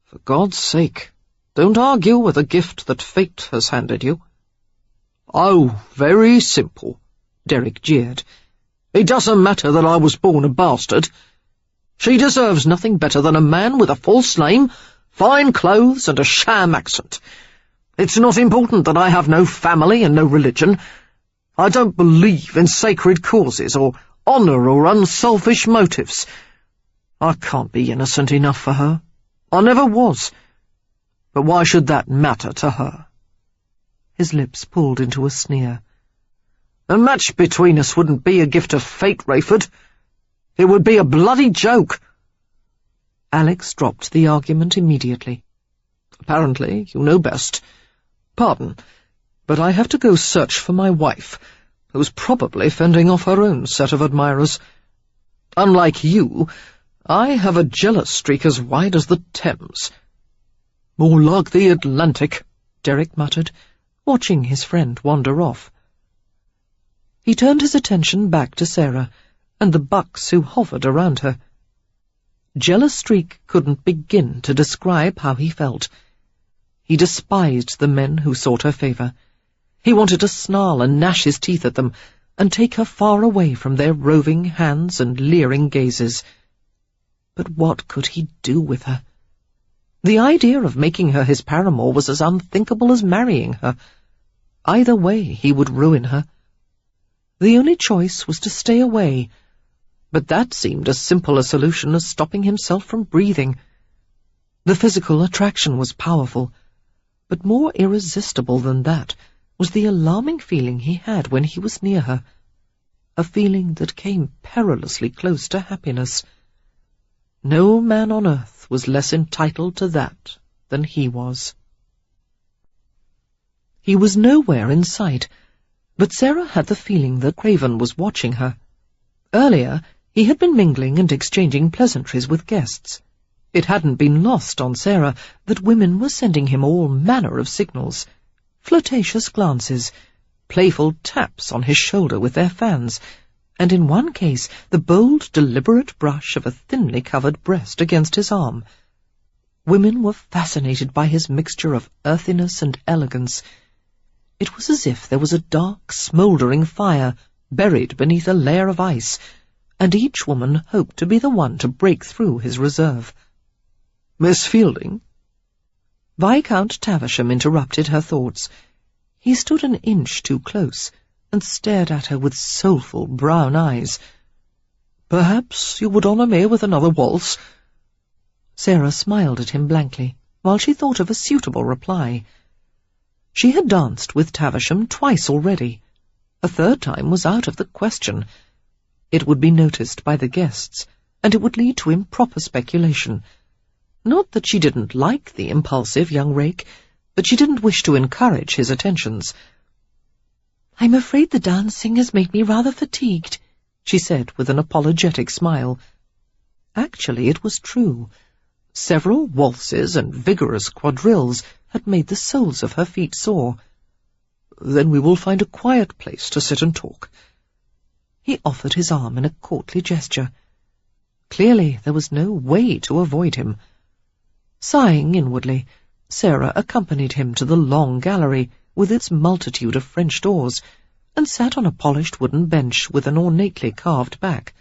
for God's sake, don't argue with a gift that fate has handed you." "Oh, very simple," Derek jeered. "It doesn't matter that I was born a bastard. She deserves nothing better than a man with a false name, fine clothes, and a sham accent. It's not important that I have no family and no religion. I don't believe in sacred causes or honour or unselfish motives. I can't be innocent enough for her. I never was. But why should that matter to her?" His lips pulled into a sneer. "A match between us wouldn't be a gift of fate, Rayford. It would be a bloody joke." Alex dropped the argument immediately. "Apparently you know best. Pardon, but I have to go search for my wife, who's probably fending off her own set of admirers. Unlike you, I have a jealous streak as wide as the Thames." "More like the Atlantic," Derek muttered, watching his friend wander off. He turned his attention back to Sarah and the bucks who hovered around her. Jealous streak couldn't begin to describe how he felt. He despised the men who sought her favour. He wanted to snarl and gnash his teeth at them and take her far away from their roving hands and leering gazes. But what could he do with her? The idea of making her his paramour was as unthinkable as marrying her. Either way he would ruin her. The only choice was to stay away, but that seemed as simple a solution as stopping himself from breathing. The physical attraction was powerful, but more irresistible than that was the alarming feeling he had when he was near her, a feeling that came perilously close to happiness. No man on earth was less entitled to that than he was. He was nowhere in sight, but Sarah had the feeling that Craven was watching her. Earlier, he had been mingling and exchanging pleasantries with guests. It hadn't been lost on Sarah that women were sending him all manner of signals, flirtatious glances, playful taps on his shoulder with their fans, and in one case the bold, deliberate brush of a thinly covered breast against his arm. Women were fascinated by his mixture of earthiness and elegance. It was as if there was a dark, smouldering fire buried beneath a layer of ice, and each woman hoped to be the one to break through his reserve. "Miss Fielding?" Viscount Taversham interrupted her thoughts. He stood an inch too close and stared at her with soulful brown eyes. "Perhaps you would honour me with another waltz?" Sarah smiled at him blankly, while she thought of a suitable reply. She had danced with Taversham twice already. A third time was out of the question. It would be noticed by the guests, and it would lead to improper speculation. Not that she didn't like the impulsive young rake, but she didn't wish to encourage his attentions. "I'm afraid the dancing has made me rather fatigued," she said with an apologetic smile. Actually, it was true. Several waltzes and vigorous quadrilles had made the soles of her feet sore. "Then we will find a quiet place to sit and talk." He offered his arm in a courtly gesture. Clearly there was no way to avoid him. Sighing inwardly, Sarah accompanied him to the long gallery with its multitude of French doors, and sat on a polished wooden bench with an ornately carved back.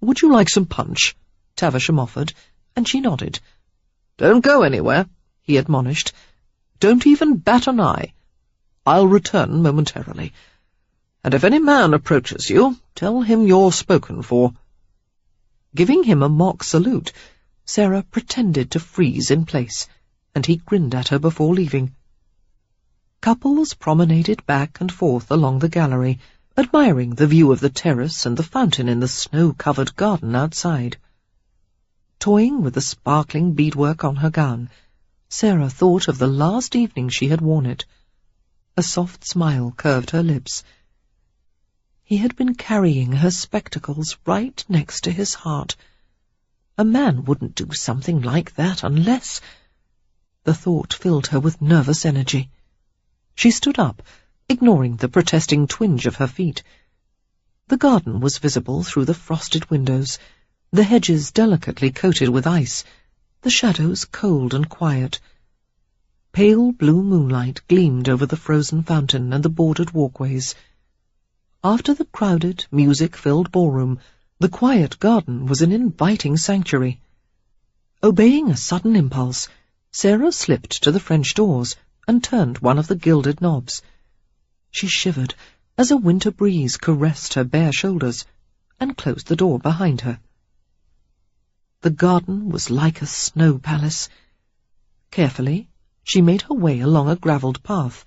"Would you like some punch?" Taversham offered, and she nodded. "Don't go anywhere," he admonished. "Don't even bat an eye. I'll return momentarily. And if any man approaches you, tell him you're spoken for." Giving him a mock salute, Sarah pretended to freeze in place, and he grinned at her before leaving. Couples promenaded back and forth along the gallery, admiring the view of the terrace and the fountain in the snow-covered garden outside. Toying with the sparkling beadwork on her gown, Sarah thought of the last evening she had worn it. A soft smile curved her lips. He had been carrying her spectacles right next to his heart. A man wouldn't do something like that unless— The thought filled her with nervous energy. She stood up, ignoring the protesting twinge of her feet. The garden was visible through the frosted windows, the hedges delicately coated with ice, the shadows cold and quiet. Pale blue moonlight gleamed over the frozen fountain and the bordered walkways. After the crowded, music-filled ballroom, the quiet garden was an inviting sanctuary. Obeying a sudden impulse, Sarah slipped to the French doors and turned one of the gilded knobs. She shivered as a winter breeze caressed her bare shoulders and closed the door behind her. The garden was like a snow palace. Carefully, she made her way along a gravelled path,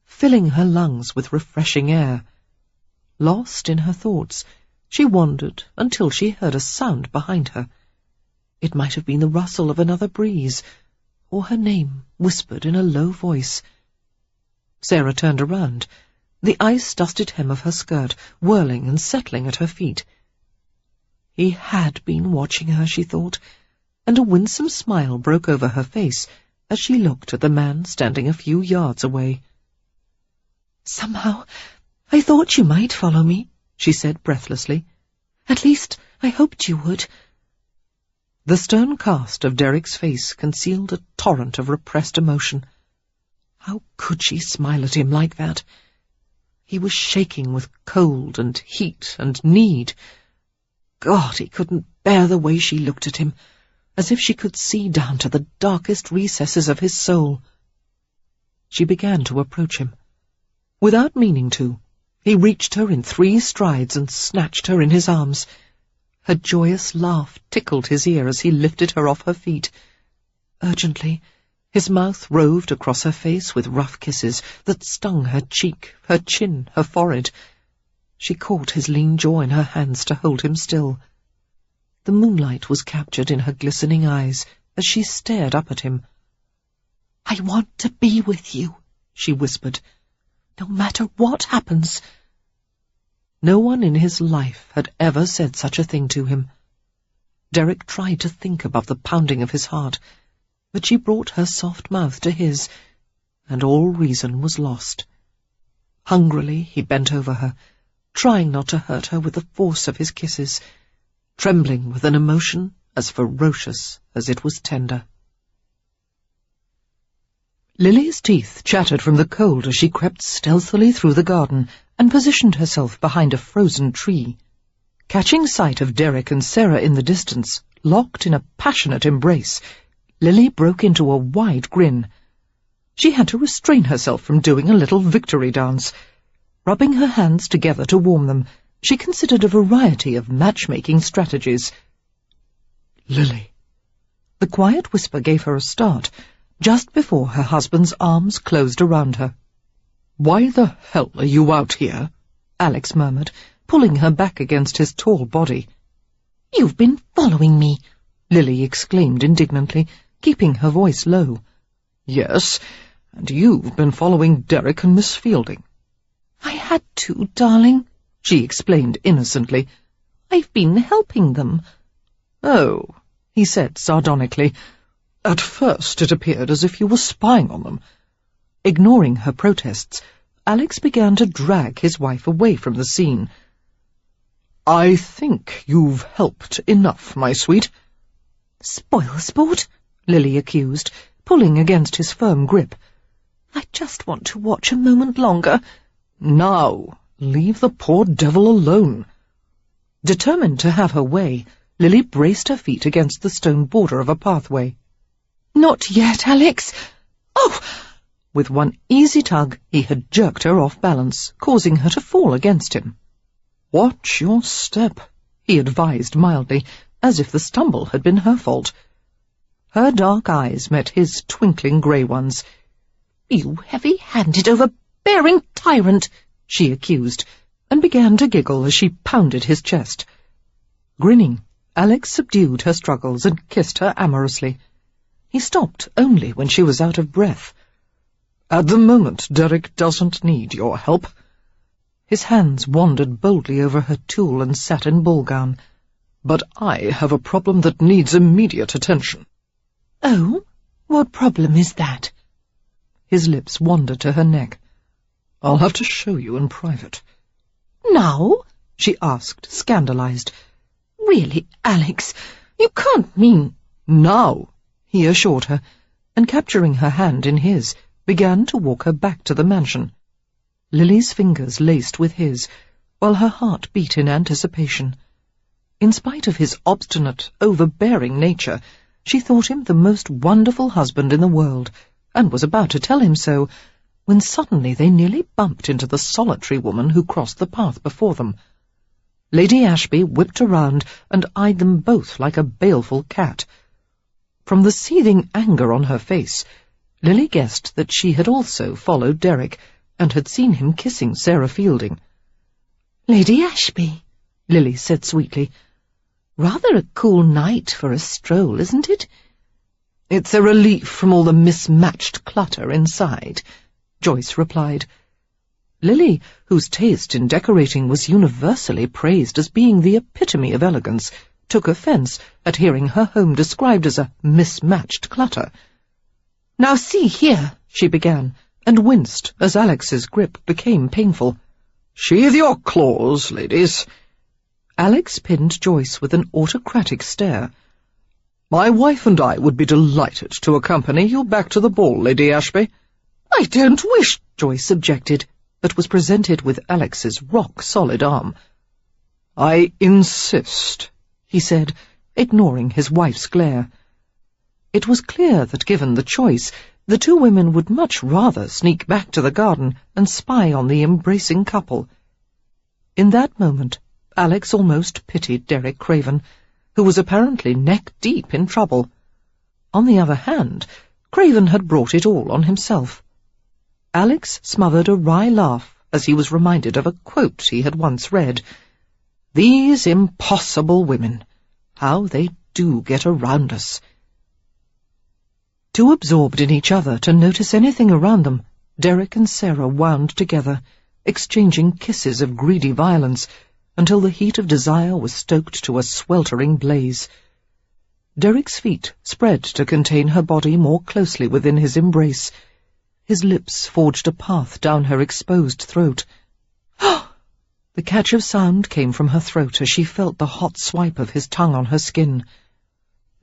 filling her lungs with refreshing air. Lost in her thoughts, she wandered until she heard a sound behind her. It might have been the rustle of another breeze, or her name whispered in a low voice. Sarah turned around, the ice-dusted hem of her skirt whirling and settling at her feet. He had been watching her, she thought, and a winsome smile broke over her face as she looked at the man standing a few yards away. "Somehow, I thought you might follow me," she said breathlessly. "At least, I hoped you would." The stern cast of Derek's face concealed a torrent of repressed emotion. How could she smile at him like that? He was shaking with cold and heat and need. God, he couldn't bear the way she looked at him, as if she could see down to the darkest recesses of his soul. She began to approach him. Without meaning to, he reached her in 3 strides and snatched her in his arms. Her joyous laugh tickled his ear as he lifted her off her feet. Urgently, his mouth roved across her face with rough kisses that stung her cheek, her chin, her forehead. She caught his lean jaw in her hands to hold him still. The moonlight was captured in her glistening eyes as she stared up at him. "I want to be with you," she whispered, "no matter what happens." No one in his life had ever said such a thing to him. Derek tried to think above the pounding of his heart, but she brought her soft mouth to his, and all reason was lost. Hungrily he bent over her, trying not to hurt her with the force of his kisses, trembling with an emotion as ferocious as it was tender. Lily's teeth chattered from the cold as she crept stealthily through the garden and positioned herself behind a frozen tree. Catching sight of Derek and Sarah in the distance, locked in a passionate embrace, Lily broke into a wide grin. She had to restrain herself from doing a little victory dance. Rubbing her hands together to warm them, she considered a variety of matchmaking strategies. "Lily." The quiet whisper gave her a start, just before her husband's arms closed around her. "Why the hell are you out here?" Alex murmured, pulling her back against his tall body. "You've been following me," Lily exclaimed indignantly, keeping her voice low. "Yes, and you've been following Derek and Miss Fielding." "I had to, darling," she explained innocently. "I've been helping them." "Oh," he said sardonically. "At first it appeared as if you were spying on them." Ignoring her protests, Alex began to drag his wife away from the scene. "I think you've helped enough, my sweet." "Spoil-sport," Lily accused, pulling against his firm grip. "I just want to watch a moment longer." "Now, leave the poor devil alone." Determined to have her way, Lily braced her feet against the stone border of a pathway. "Not yet, Alex." "Oh!" With one easy tug, he had jerked her off balance, causing her to fall against him. "Watch your step," he advised mildly, as if the stumble had been her fault. Her dark eyes met his twinkling grey ones. "You heavy-handed, overbearing tyrant!" she accused, and began to giggle as she pounded his chest. Grinning, Alex subdued her struggles and kissed her amorously. He stopped only when she was out of breath. "At the moment, Derek doesn't need your help." His hands wandered boldly over her tulle and satin ball gown. "But I have a problem that needs immediate attention." "Oh? What problem is that?" His lips wandered to her neck. "I'll have to show you in private." "Now?" she asked, scandalized. "Really, Alex, you can't mean—" "Now," he assured her, and capturing her hand in his, began to walk her back to the mansion. Lily's fingers laced with his, while her heart beat in anticipation. In spite of his obstinate, overbearing nature, she thought him the most wonderful husband in the world, and was about to tell him so, when suddenly they nearly bumped into the solitary woman who crossed the path before them. Lady Ashby whipped around and eyed them both like a baleful cat. From the seething anger on her face, Lily guessed that she had also followed Derek, and had seen him kissing Sarah Fielding. "Lady Ashby," Lily said sweetly. "Rather a cool night for a stroll, isn't it?" "It's a relief from all the mismatched clutter inside," Joyce replied. Lily, whose taste in decorating was universally praised as being the epitome of elegance, took offence at hearing her home described as a mismatched clutter. "Now see here," she began, and winced as Alex's grip became painful. "Sheathe your claws, ladies." Alex pinned Joyce with an autocratic stare. "My wife and I would be delighted to accompany you back to the ball, Lady Ashby." "I don't wish—" Joyce objected, but was presented with Alex's rock-solid arm. "I insist," he said, ignoring his wife's glare. It was clear that, given the choice, the two women would much rather sneak back to the garden and spy on the embracing couple. In that moment, Alex almost pitied Derek Craven, who was apparently neck-deep in trouble. On the other hand, Craven had brought it all on himself. Alex smothered a wry laugh as he was reminded of a quote he had once read. "These impossible women! How they do get around us!" Too absorbed in each other to notice anything around them, Derek and Sarah wound together, exchanging kisses of greedy violence, until the heat of desire was stoked to a sweltering blaze. Derek's feet spread to contain her body more closely within his embrace. His lips forged a path down her exposed throat. The catch of sound came from her throat as she felt the hot swipe of his tongue on her skin.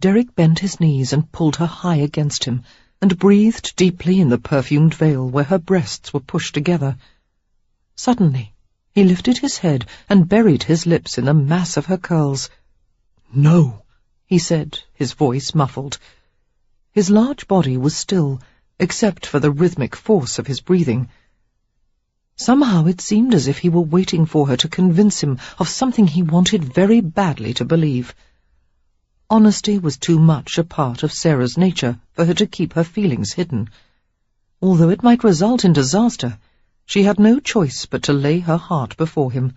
Derek bent his knees and pulled her high against him, and breathed deeply in the perfumed veil where her breasts were pushed together. Suddenly, he lifted his head and buried his lips in the mass of her curls. "No," he said, his voice muffled. His large body was still, except for the rhythmic force of his breathing. Somehow it seemed as if he were waiting for her to convince him of something he wanted very badly to believe. Honesty was too much a part of Sarah's nature for her to keep her feelings hidden. Although it might result in disaster, she had no choice but to lay her heart before him.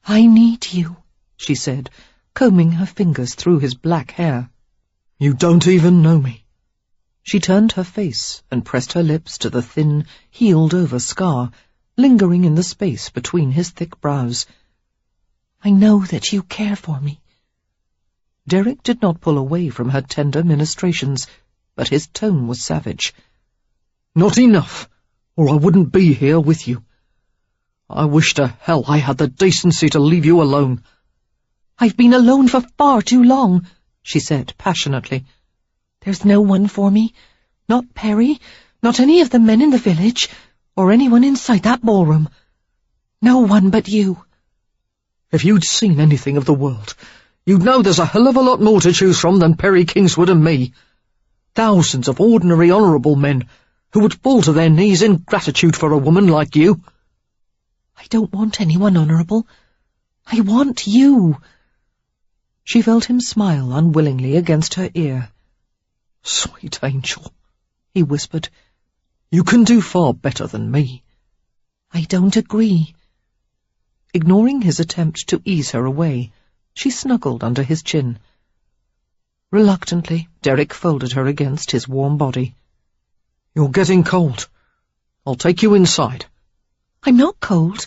"I need you," she said, combing her fingers through his black hair. "You don't even know me." She turned her face and pressed her lips to the thin, healed-over scar, lingering in the space between his thick brows. "I know that you care for me." Derek did not pull away from her tender ministrations, but his tone was savage. "Not enough, or I wouldn't be here with you. I wish to hell I had the decency to leave you alone." "I've been alone for far too long," she said passionately. "There's no one for me. Not Perry, not any of the men in the village, or anyone inside that ballroom. No one but you." If you'd seen anything of the world, you'd know there's a hell of a lot more to choose from than Perry Kingswood and me. Thousands of ordinary, honourable men who would fall to their knees in gratitude for a woman like you. "I don't want anyone honourable. I want you." She felt him smile unwillingly against her ear. "Sweet angel," he whispered, "you can do far better than me." "I don't agree." Ignoring his attempt to ease her away, she snuggled under his chin. Reluctantly, Derek folded her against his warm body. "You're getting cold. I'll take you inside." "I'm not cold."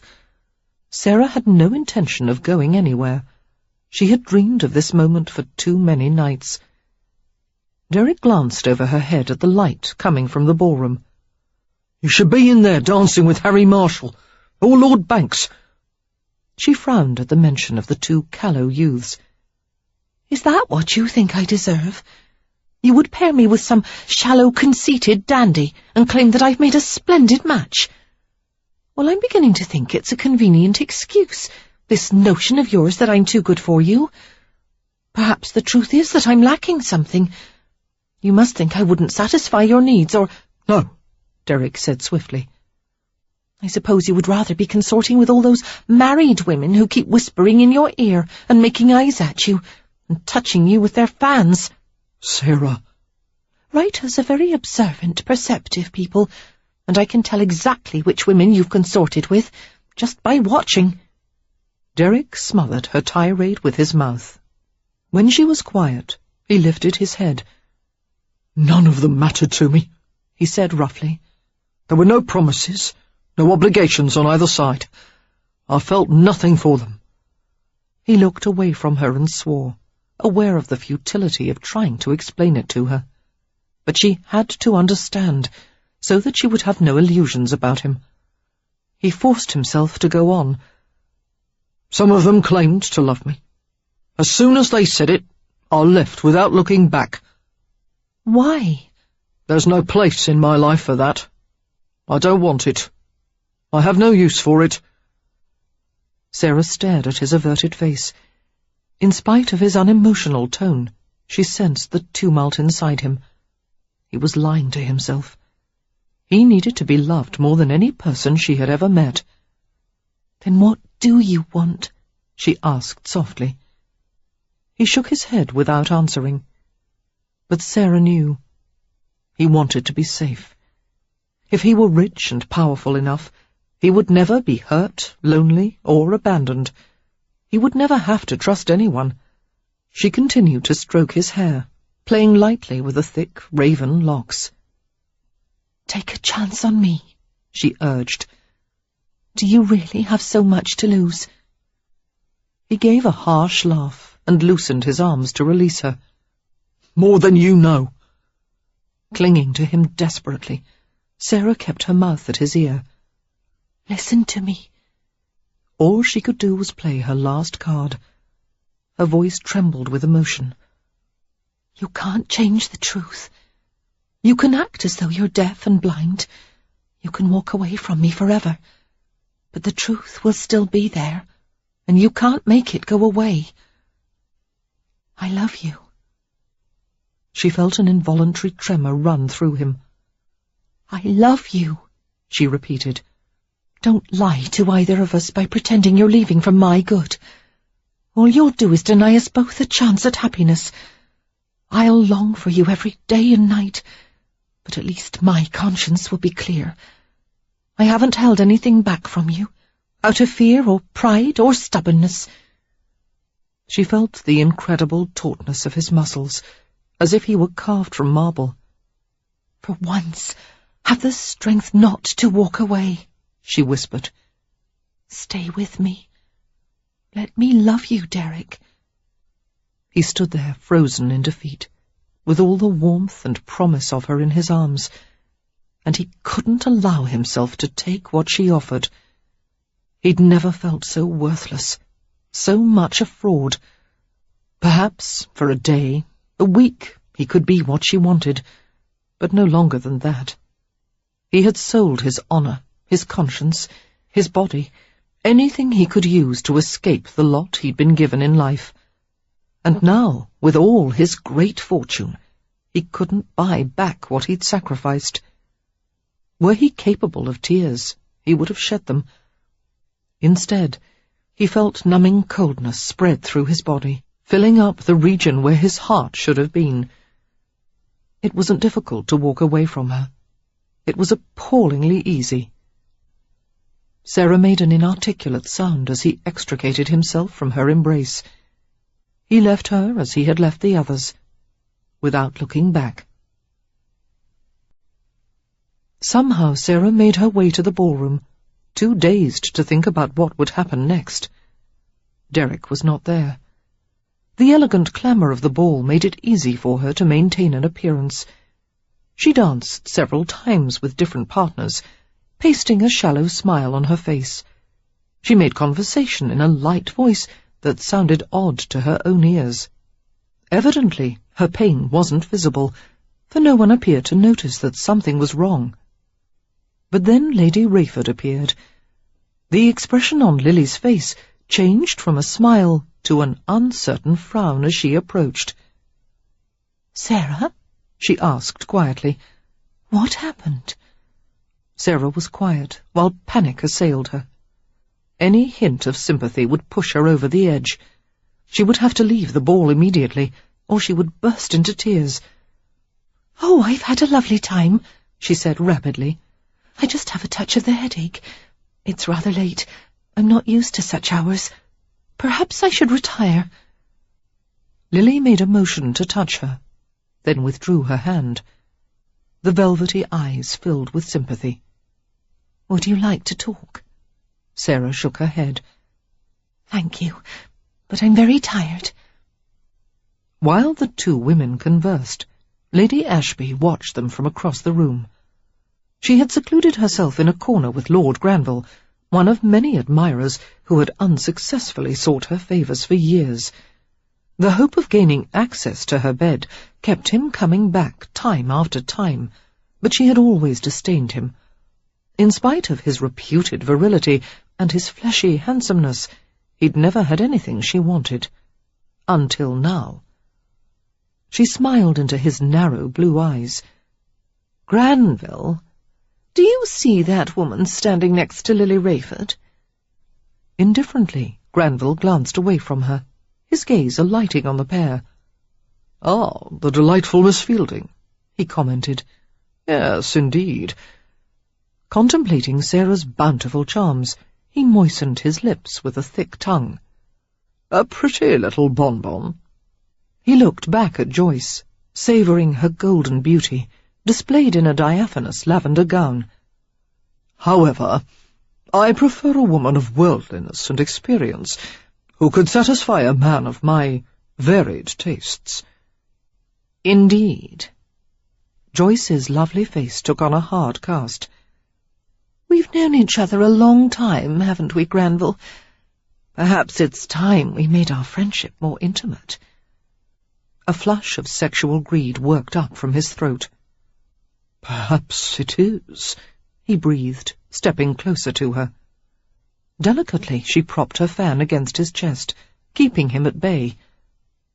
Sarah had no intention of going anywhere. She had dreamed of this moment for too many nights. Derek glanced over her head at the light coming from the ballroom. "You should be in there dancing with Harry Marshall or Lord Banks." She frowned at the mention of the two callow youths. "Is that what you think I deserve? You would pair me with some shallow, conceited dandy and claim that I've made a splendid match? Well, I'm beginning to think it's a convenient excuse, this notion of yours that I'm too good for you. Perhaps the truth is that I'm lacking something. You must think I wouldn't satisfy your needs, or—" "No," Derek said swiftly. "I suppose you would rather be consorting with all those married women who keep whispering in your ear and making eyes at you and touching you with their fans." "Sarah." "Writers are very observant, perceptive people, and I can tell exactly which women you've consorted with, just by watching." Derek smothered her tirade with his mouth. When she was quiet, he lifted his head. "None of them mattered to me," he said roughly. "There were no promises, no obligations on either side. I felt nothing for them." He looked away from her and swore, aware of the futility of trying to explain it to her. But she had to understand, so that she would have no illusions about him. He forced himself to go on. "Some of them claimed to love me. As soon as they said it, I left without looking back." "Why?" "There's no place in my life for that. I don't want it. I have no use for it." Sarah stared at his averted face. In spite of his unemotional tone, she sensed the tumult inside him. He was lying to himself. He needed to be loved more than any person she had ever met. "Then what do you want?" she asked softly. He shook his head without answering. But Sarah knew. He wanted to be safe. If he were rich and powerful enough, he would never be hurt, lonely, or abandoned. He would never have to trust anyone. She continued to stroke his hair, playing lightly with the thick raven locks. "Take a chance on me," she urged. "Do you really have so much to lose?" He gave a harsh laugh and loosened his arms to release her. "More than you know." Clinging to him desperately, Sarah kept her mouth at his ear. "Listen to me." All she could do was play her last card. Her voice trembled with emotion. "You can't change the truth. You can act as though you're deaf and blind. You can walk away from me forever. But the truth will still be there, and you can't make it go away. I love you." She felt an involuntary tremor run through him. "I love you," she repeated. "Don't lie to either of us by pretending you're leaving for my good. All you'll do is deny us both a chance at happiness. I'll long for you every day and night, but at least my conscience will be clear. I haven't held anything back from you, out of fear or pride or stubbornness." She felt the incredible tautness of his muscles, as if he were carved from marble. "For once, have the strength not to walk away," she whispered. "Stay with me. Let me love you, Derek." He stood there, frozen in defeat, with all the warmth and promise of her in his arms, and he couldn't allow himself to take what she offered. He'd never felt so worthless, so much a fraud. Perhaps, for a day, a week, he could be what she wanted, but no longer than that. He had sold his honor, his conscience, his body, anything he could use to escape the lot he'd been given in life. And now, with all his great fortune, he couldn't buy back what he'd sacrificed. Were he capable of tears, he would have shed them. Instead, he felt numbing coldness spread through his body, filling up the region where his heart should have been. It wasn't difficult to walk away from her. It was appallingly easy. Sarah made an inarticulate sound as he extricated himself from her embrace. He left her as he had left the others, without looking back. Somehow Sarah made her way to the ballroom, too dazed to think about what would happen next. Derek was not there. The elegant clamour of the ball made it easy for her to maintain an appearance. She danced several times with different partners, pasting a shallow smile on her face. She made conversation in a light voice that sounded odd to her own ears. Evidently, her pain wasn't visible, for no one appeared to notice that something was wrong. But then Lady Rayford appeared. The expression on Lily's face changed from a smile to an uncertain frown as she approached. "Sarah?" she asked quietly. "What happened?" Sarah was quiet, while panic assailed her. Any hint of sympathy would push her over the edge. She would have to leave the ball immediately, or she would burst into tears. "Oh, I've had a lovely time," she said rapidly. "I just have a touch of the headache. It's rather late. I'm not used to such hours. Perhaps I should retire." Lily made a motion to touch her, then withdrew her hand. The velvety eyes filled with sympathy. "Would you like to talk?" Sarah shook her head. "Thank you, but I'm very tired." While the two women conversed, Lady Ashby watched them from across the room. She had secluded herself in a corner with Lord Granville, one of many admirers who had unsuccessfully sought her favours for years. The hope of gaining access to her bed kept him coming back time after time, but she had always disdained him. In spite of his reputed virility and his fleshy handsomeness, he'd never had anything she wanted. Until now. She smiled into his narrow blue eyes. "Granville, do you see that woman standing next to Lily Rayford?" Indifferently, Granville glanced away from her, his gaze alighting on the pair. "Ah, the delightful Miss Fielding," he commented. "Yes, indeed." Contemplating Sarah's bountiful charms, he moistened his lips with a thick tongue. "A pretty little bonbon." He looked back at Joyce, savouring her golden beauty, displayed in a diaphanous lavender gown. "However, I prefer a woman of worldliness and experience, who could satisfy a man of my varied tastes." "Indeed." Joyce's lovely face took on a hard cast. "We've known each other a long time, haven't we, Granville? Perhaps it's time we made our friendship more intimate." A flush of sexual greed worked up from his throat. "Perhaps it is," he breathed, stepping closer to her. Delicately she propped her fan against his chest, keeping him at bay.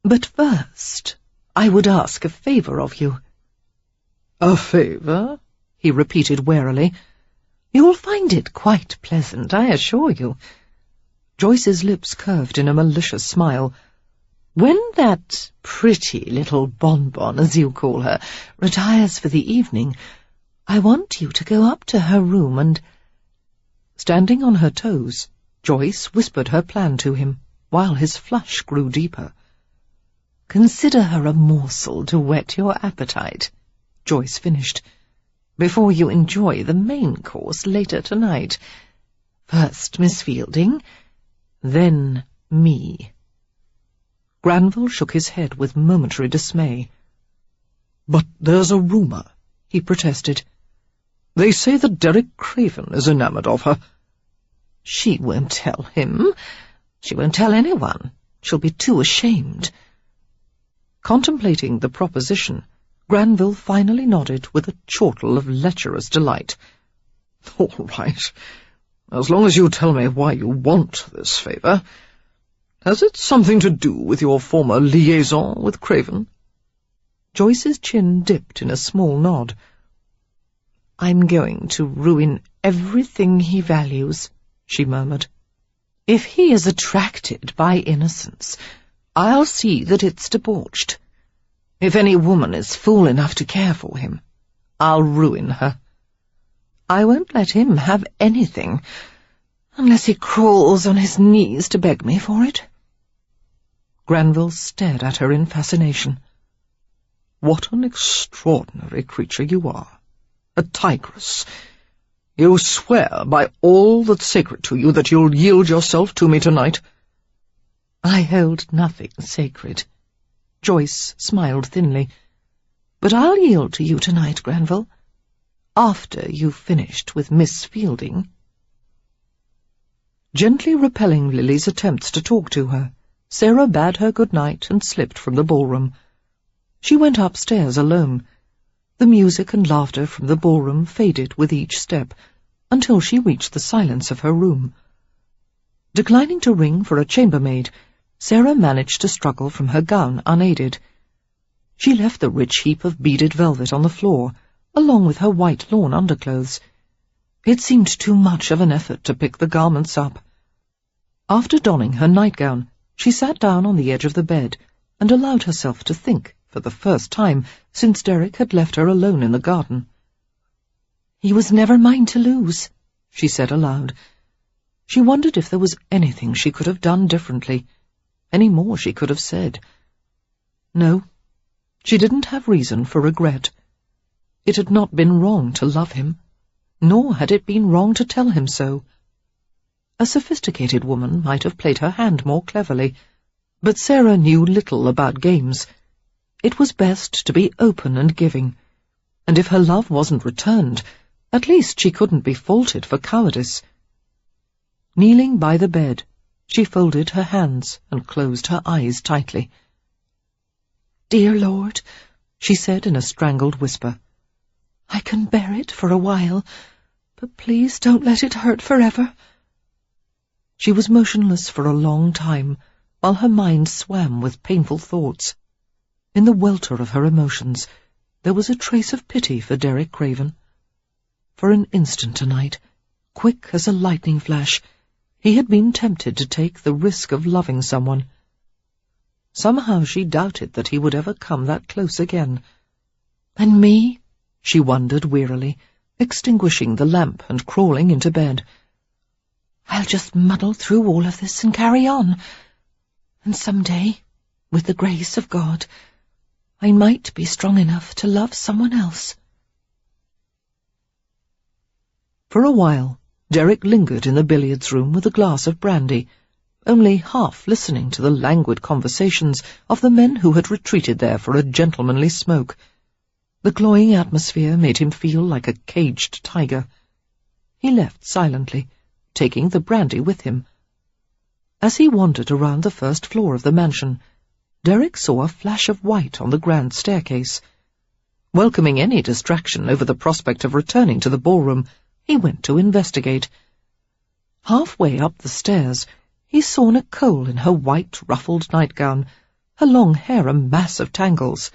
"But first, I would ask a favour of you." "A favour?" he repeated warily. "You'll find it quite pleasant, I assure you." Joyce's lips curved in a malicious smile. "When that pretty little bonbon, as you call her, retires for the evening, I want you to go up to her room and—" Standing on her toes, Joyce whispered her plan to him, while his flush grew deeper. "Consider her a morsel to whet your appetite," Joyce finished, "before you enjoy the main course later tonight. First Miss Fielding, then me." Granville shook his head with momentary dismay. "But there's a rumour," he protested. "They say that Derek Craven is enamoured of her." "She won't tell him. She won't tell anyone. She'll be too ashamed." Contemplating the proposition, Granville finally nodded with a chortle of lecherous delight. "All right, as long as you tell me why you want this favour. Has it something to do with your former liaison with Craven?" Joyce's chin dipped in a small nod. "I'm going to ruin everything he values," she murmured. "If he is attracted by innocence, I'll see that it's debauched. If any woman is fool enough to care for him, I'll ruin her. I won't let him have anything, unless he crawls on his knees to beg me for it." Granville stared at her in fascination. "What an extraordinary creature you are. A tigress. You swear by all that's sacred to you that you'll yield yourself to me tonight?" "I hold nothing sacred." Joyce smiled thinly. "But I'll yield to you tonight, Granville, after you've finished with Miss Fielding." Gently repelling Lily's attempts to talk to her, Sarah bade her good night and slipped from the ballroom. She went upstairs alone. The music and laughter from the ballroom faded with each step, until she reached the silence of her room. Declining to ring for a chambermaid, Sarah managed to struggle from her gown unaided. She left the rich heap of beaded velvet on the floor, along with her white lawn underclothes. It seemed too much of an effort to pick the garments up. After donning her nightgown, she sat down on the edge of the bed and allowed herself to think, for the first time since Derek had left her alone in the garden. "He was never mine to lose," she said aloud. She wondered if there was anything she could have done differently, any more she could have said. No, she didn't have reason for regret. It had not been wrong to love him, nor had it been wrong to tell him so. A sophisticated woman might have played her hand more cleverly, but Sarah knew little about games. It was best to be open and giving, and if her love wasn't returned, at least she couldn't be faulted for cowardice. Kneeling by the bed, she folded her hands and closed her eyes tightly. "Dear Lord," she said in a strangled whisper, "I can bear it for a while, but please don't let it hurt forever." She was motionless for a long time, while her mind swam with painful thoughts. In the welter of her emotions, there was a trace of pity for Derek Craven. For an instant tonight, quick as a lightning flash, he had been tempted to take the risk of loving someone. Somehow she doubted that he would ever come that close again. "And me?" she wondered wearily, extinguishing the lamp and crawling into bed. "I'll just muddle through all of this and carry on. And someday, with the grace of God, I might be strong enough to love someone else." For a while, Derek lingered in the billiards room with a glass of brandy, only half listening to the languid conversations of the men who had retreated there for a gentlemanly smoke. The cloying atmosphere made him feel like a caged tiger. He left silently, taking the brandy with him. As he wandered around the first floor of the mansion, Derek saw a flash of white on the grand staircase. Welcoming any distraction over the prospect of returning to the ballroom, he went to investigate. Halfway up the stairs, he saw Nicole in her white ruffled nightgown, her long hair a mass of tangles.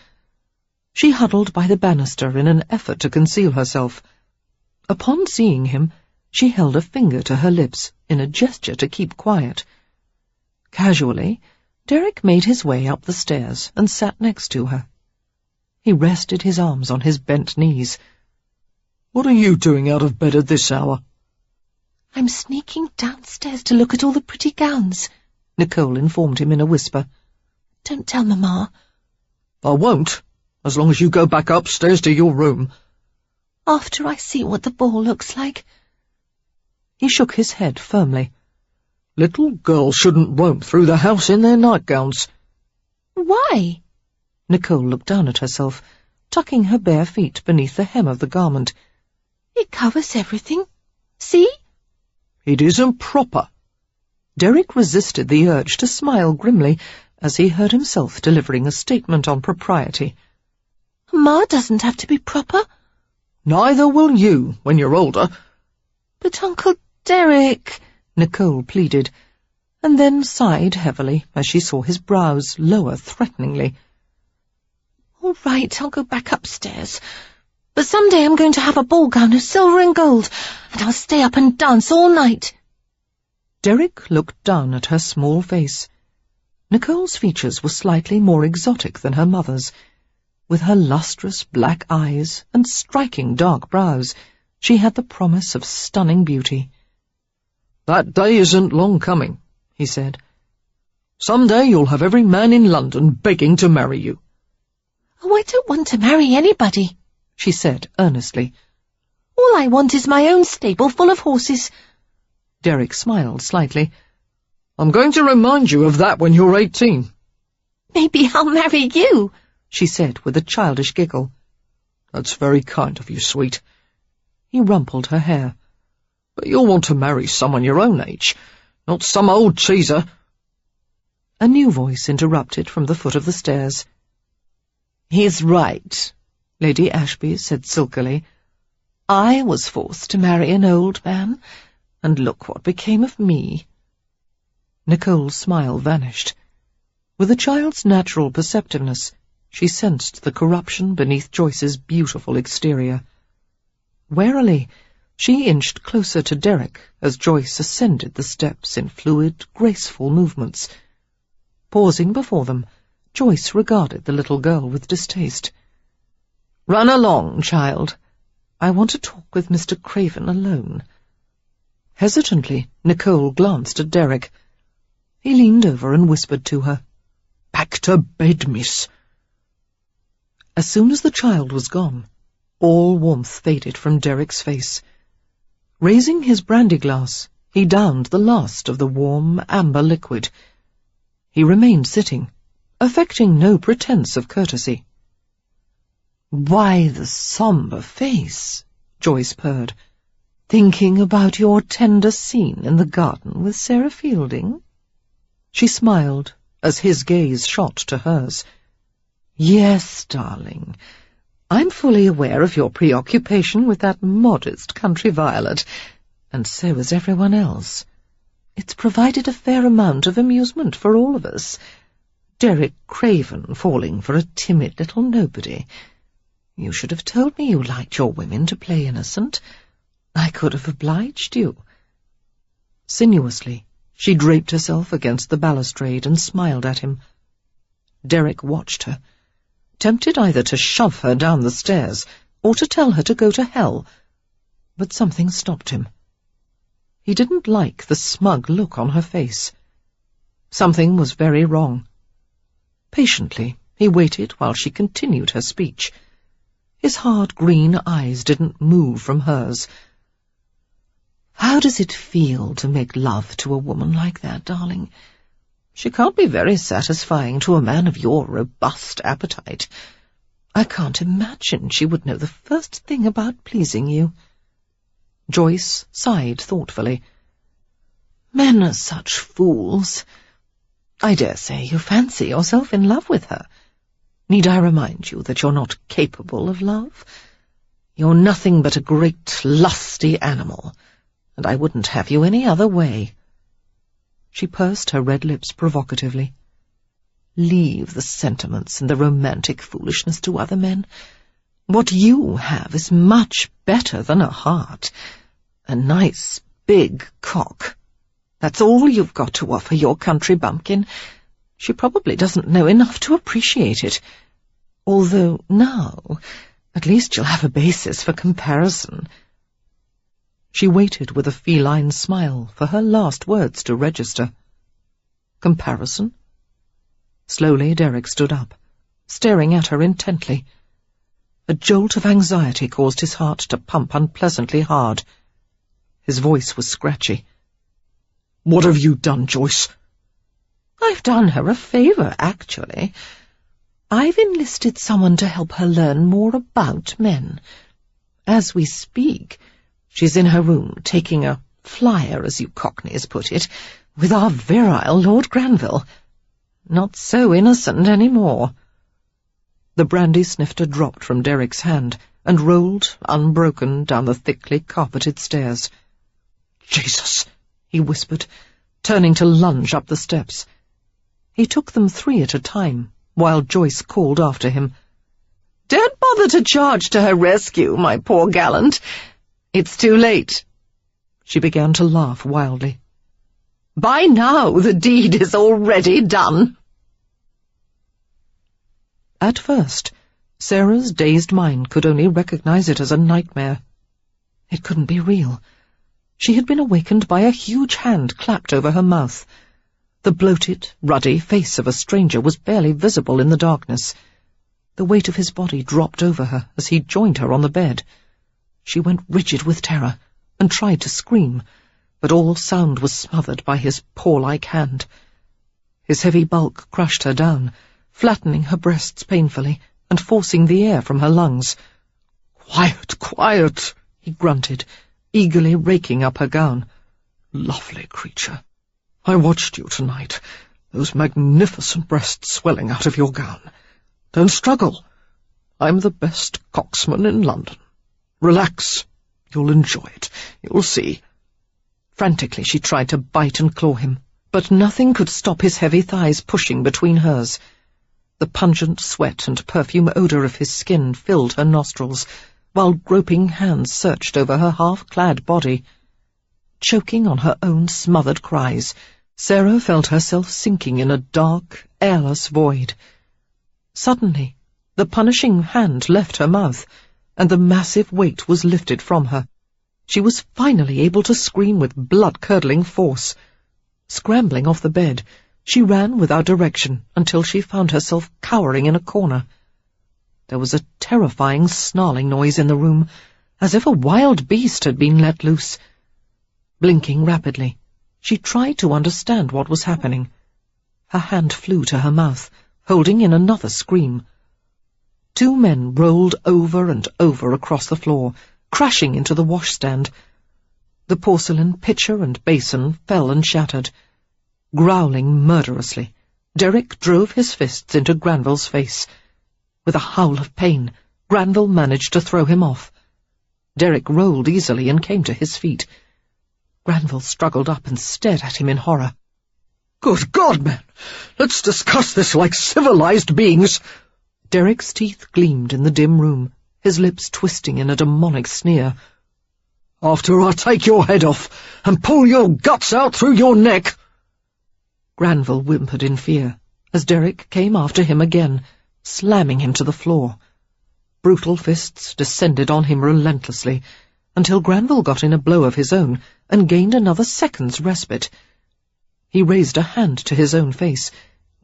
She huddled by the banister in an effort to conceal herself. Upon seeing him, she held a finger to her lips in a gesture to keep quiet. Casually, Derek made his way up the stairs and sat next to her. He rested his arms on his bent knees. "What are you doing out of bed at this hour?" "I'm sneaking downstairs to look at all the pretty gowns," Nicole informed him in a whisper. "Don't tell Mamma." "I won't, as long as you go back upstairs to your room." "After I see what the ball looks like." He shook his head firmly. "Little girls shouldn't roam through the house in their nightgowns." "Why?" Nicole looked down at herself, tucking her bare feet beneath the hem of the garment. "It covers everything. See?" "It isn't proper." Derek resisted the urge to smile grimly as he heard himself delivering a statement on propriety. "Ma doesn't have to be proper." "Neither will you, when you're older." "But Uncle Derek," Nicole pleaded, and then sighed heavily as she saw his brows lower threateningly. "All right, I'll go back upstairs. But someday I'm going to have a ball gown of silver and gold, and I'll stay up and dance all night." Derek looked down at her small face. Nicole's features were slightly more exotic than her mother's. With her lustrous black eyes and striking dark brows, she had the promise of stunning beauty. "That day isn't long coming," he said. "Some day you'll have every man in London begging to marry you." "Oh, I don't want to marry anybody," she said earnestly. "All I want is my own stable full of horses." Derek smiled slightly. "I'm going to remind you of that when you're 18. "Maybe I'll marry you," she said with a childish giggle. "That's very kind of you, sweet." He rumpled her hair. "But you'll want to marry someone your own age, not some old cheeser." A new voice interrupted from the foot of the stairs. "He's right," Lady Ashby said silkily. "I was forced to marry an old man, and look what became of me." Nicole's smile vanished. With a child's natural perceptiveness, she sensed the corruption beneath Joyce's beautiful exterior. Warily, she inched closer to Derek as Joyce ascended the steps in fluid, graceful movements. Pausing before them, Joyce regarded the little girl with distaste. "Run along, child. I want to talk with Mr. Craven alone." Hesitantly, Nicole glanced at Derek. He leaned over and whispered to her. "Back to bed, miss." As soon as the child was gone, all warmth faded from Derek's face. Raising his brandy glass, he downed the last of the warm, amber liquid. He remained sitting, affecting no pretense of courtesy. "Why the sombre face?" Joyce purred. "Thinking about your tender scene in the garden with Sarah Fielding?" She smiled as his gaze shot to hers. "Yes, darling. I'm fully aware of your preoccupation with that modest country violet, and so is everyone else. It's provided a fair amount of amusement for all of us. Derek Craven falling for a timid little nobody. You should have told me you liked your women to play innocent. I could have obliged you." Sinuously, she draped herself against the balustrade and smiled at him. Derek watched her, tempted either to shove her down the stairs or to tell her to go to hell, but something stopped him. He didn't like the smug look on her face. Something was very wrong. Patiently, he waited while she continued her speech. His hard green eyes didn't move from hers. "How does it feel to make love to a woman like that, darling? She can't be very satisfying to a man of your robust appetite. I can't imagine she would know the first thing about pleasing you." Joyce sighed thoughtfully. "Men are such fools. I dare say you fancy yourself in love with her. Need I remind you that you're not capable of love? You're nothing but a great lusty animal, and I wouldn't have you any other way." She pursed her red lips provocatively. "Leave the sentiments and the romantic foolishness to other men. What you have is much better than a heart. A nice, big cock. That's all you've got to offer your country bumpkin. She probably doesn't know enough to appreciate it. Although now, at least you'll have a basis for comparison." She waited with a feline smile for her last words to register. Comparison? Slowly Derek stood up, staring at her intently. A jolt of anxiety caused his heart to pump unpleasantly hard. His voice was scratchy. "What have you done, Joyce?" "I've done her a favour, actually. I've enlisted someone to help her learn more about men. As we speak, she's in her room taking a flyer, as you cockneys put it, with our virile Lord Granville. Not so innocent any more." The brandy snifter dropped from Derek's hand and rolled, unbroken, down the thickly carpeted stairs. "Jesus!" he whispered, turning to lunge up the steps. He took them 3 at a time, while Joyce called after him. "Don't bother to charge to her rescue, my poor gallant. It's too late." She began to laugh wildly. "By now the deed is already done." At first, Sarah's dazed mind could only recognize it as a nightmare. It couldn't be real. She had been awakened by a huge hand clapped over her mouth. The bloated, ruddy face of a stranger was barely visible in the darkness. The weight of his body dropped over her as he joined her on the bed. She went rigid with terror and tried to scream, but all sound was smothered by his paw-like hand. His heavy bulk crushed her down, flattening her breasts painfully and forcing the air from her lungs. "Quiet, quiet," he grunted, eagerly raking up her gown. "Lovely creature. I watched you tonight, those magnificent breasts swelling out of your gown. Don't struggle. I'm the best coxswain in London. Relax. You'll enjoy it. You'll see." Frantically she tried to bite and claw him, but nothing could stop his heavy thighs pushing between hers. The pungent sweat and perfume odour of his skin filled her nostrils, while groping hands searched over her half-clad body. Choking on her own smothered cries, Sarah felt herself sinking in a dark, airless void. Suddenly, the punishing hand left her mouth, and the massive weight was lifted from her. She was finally able to scream with blood-curdling force. Scrambling off the bed, she ran without direction until she found herself cowering in a corner. There was a terrifying snarling noise in the room, as if a wild beast had been let loose. Blinking rapidly, she tried to understand what was happening. Her hand flew to her mouth, holding in another scream. Two men rolled over and over across the floor, crashing into the washstand. The porcelain pitcher and basin fell and shattered. Growling murderously, Derek drove his fists into Granville's face. With a howl of pain, Granville managed to throw him off. Derek rolled easily and came to his feet. Granville struggled up and stared at him in horror. "Good God, man! Let's discuss this like civilized beings." Derek's teeth gleamed in the dim room, his lips twisting in a demonic sneer. "After I take your head off and pull your guts out through your neck." Granville whimpered in fear, as Derek came after him again, slamming him to the floor. Brutal fists descended on him relentlessly, until Granville got in a blow of his own and gained another second's respite. He raised a hand to his own face,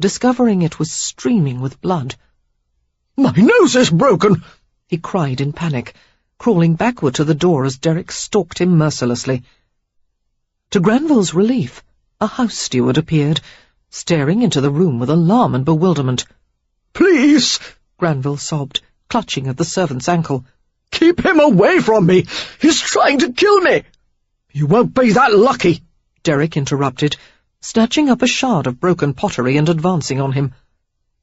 discovering it was streaming with blood. "My nose is broken!" he cried in panic, crawling backward to the door as Derek stalked him mercilessly. To Granville's relief, a house steward appeared, staring into the room with alarm and bewilderment. "Please," Granville sobbed, clutching at the servant's ankle. "Keep him away from me! He's trying to kill me!" "You won't be that lucky," Derek interrupted, snatching up a shard of broken pottery and advancing on him.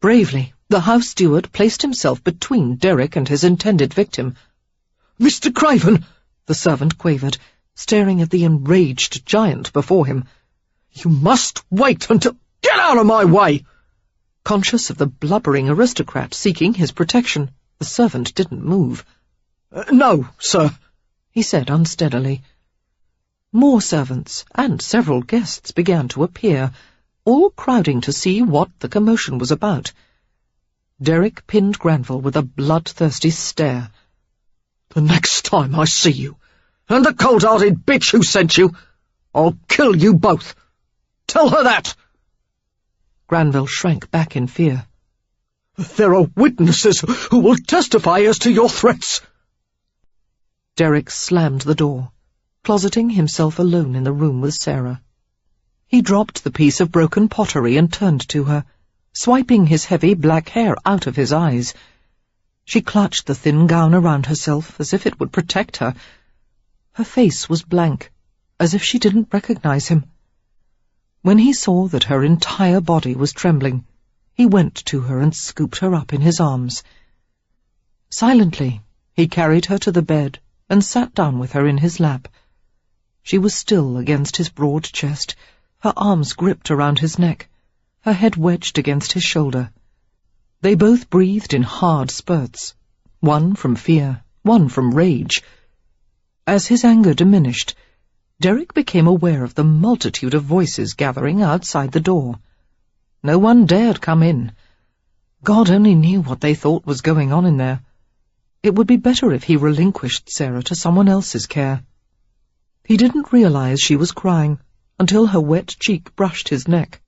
Bravely, the house steward placed himself between Derek and his intended victim. "Mr. Craven," the servant quavered, staring at the enraged giant before him. "You must wait until— Get out of my way!" Conscious of the blubbering aristocrat seeking his protection, the servant didn't move. "No, sir," he said unsteadily. More servants and several guests began to appear, all crowding to see what the commotion was about. Derek pinned Granville with a bloodthirsty stare. "The next time I see you, and the cold-hearted bitch who sent you, I'll kill you both. Tell her that." Granville shrank back in fear. "There are witnesses who will testify as to your threats." Derek slammed the door, closeting himself alone in the room with Sarah. He dropped the piece of broken pottery and turned to her, swiping his heavy black hair out of his eyes. She clutched the thin gown around herself as if it would protect her. Her face was blank, as if she didn't recognize him. When he saw that her entire body was trembling, he went to her and scooped her up in his arms. Silently, he carried her to the bed and sat down with her in his lap. She was still against his broad chest, her arms gripped around his neck, her head wedged against his shoulder. They both breathed in hard spurts, one from fear, one from rage. As his anger diminished, Derek became aware of the multitude of voices gathering outside the door. No one dared come in. God only knew what they thought was going on in there. It would be better if he relinquished Sarah to someone else's care. He didn't realize she was crying until her wet cheek brushed his neck.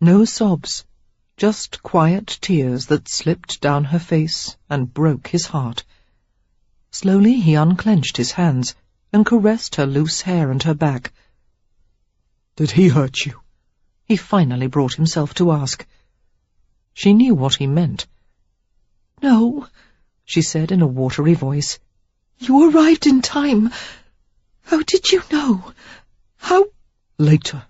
No sobs, just quiet tears that slipped down her face and broke his heart. Slowly he unclenched his hands and caressed her loose hair and her back. Did he hurt you? He finally brought himself to ask. She knew what he meant. No, she said in a watery voice. You arrived in time. How did you know? How— Later.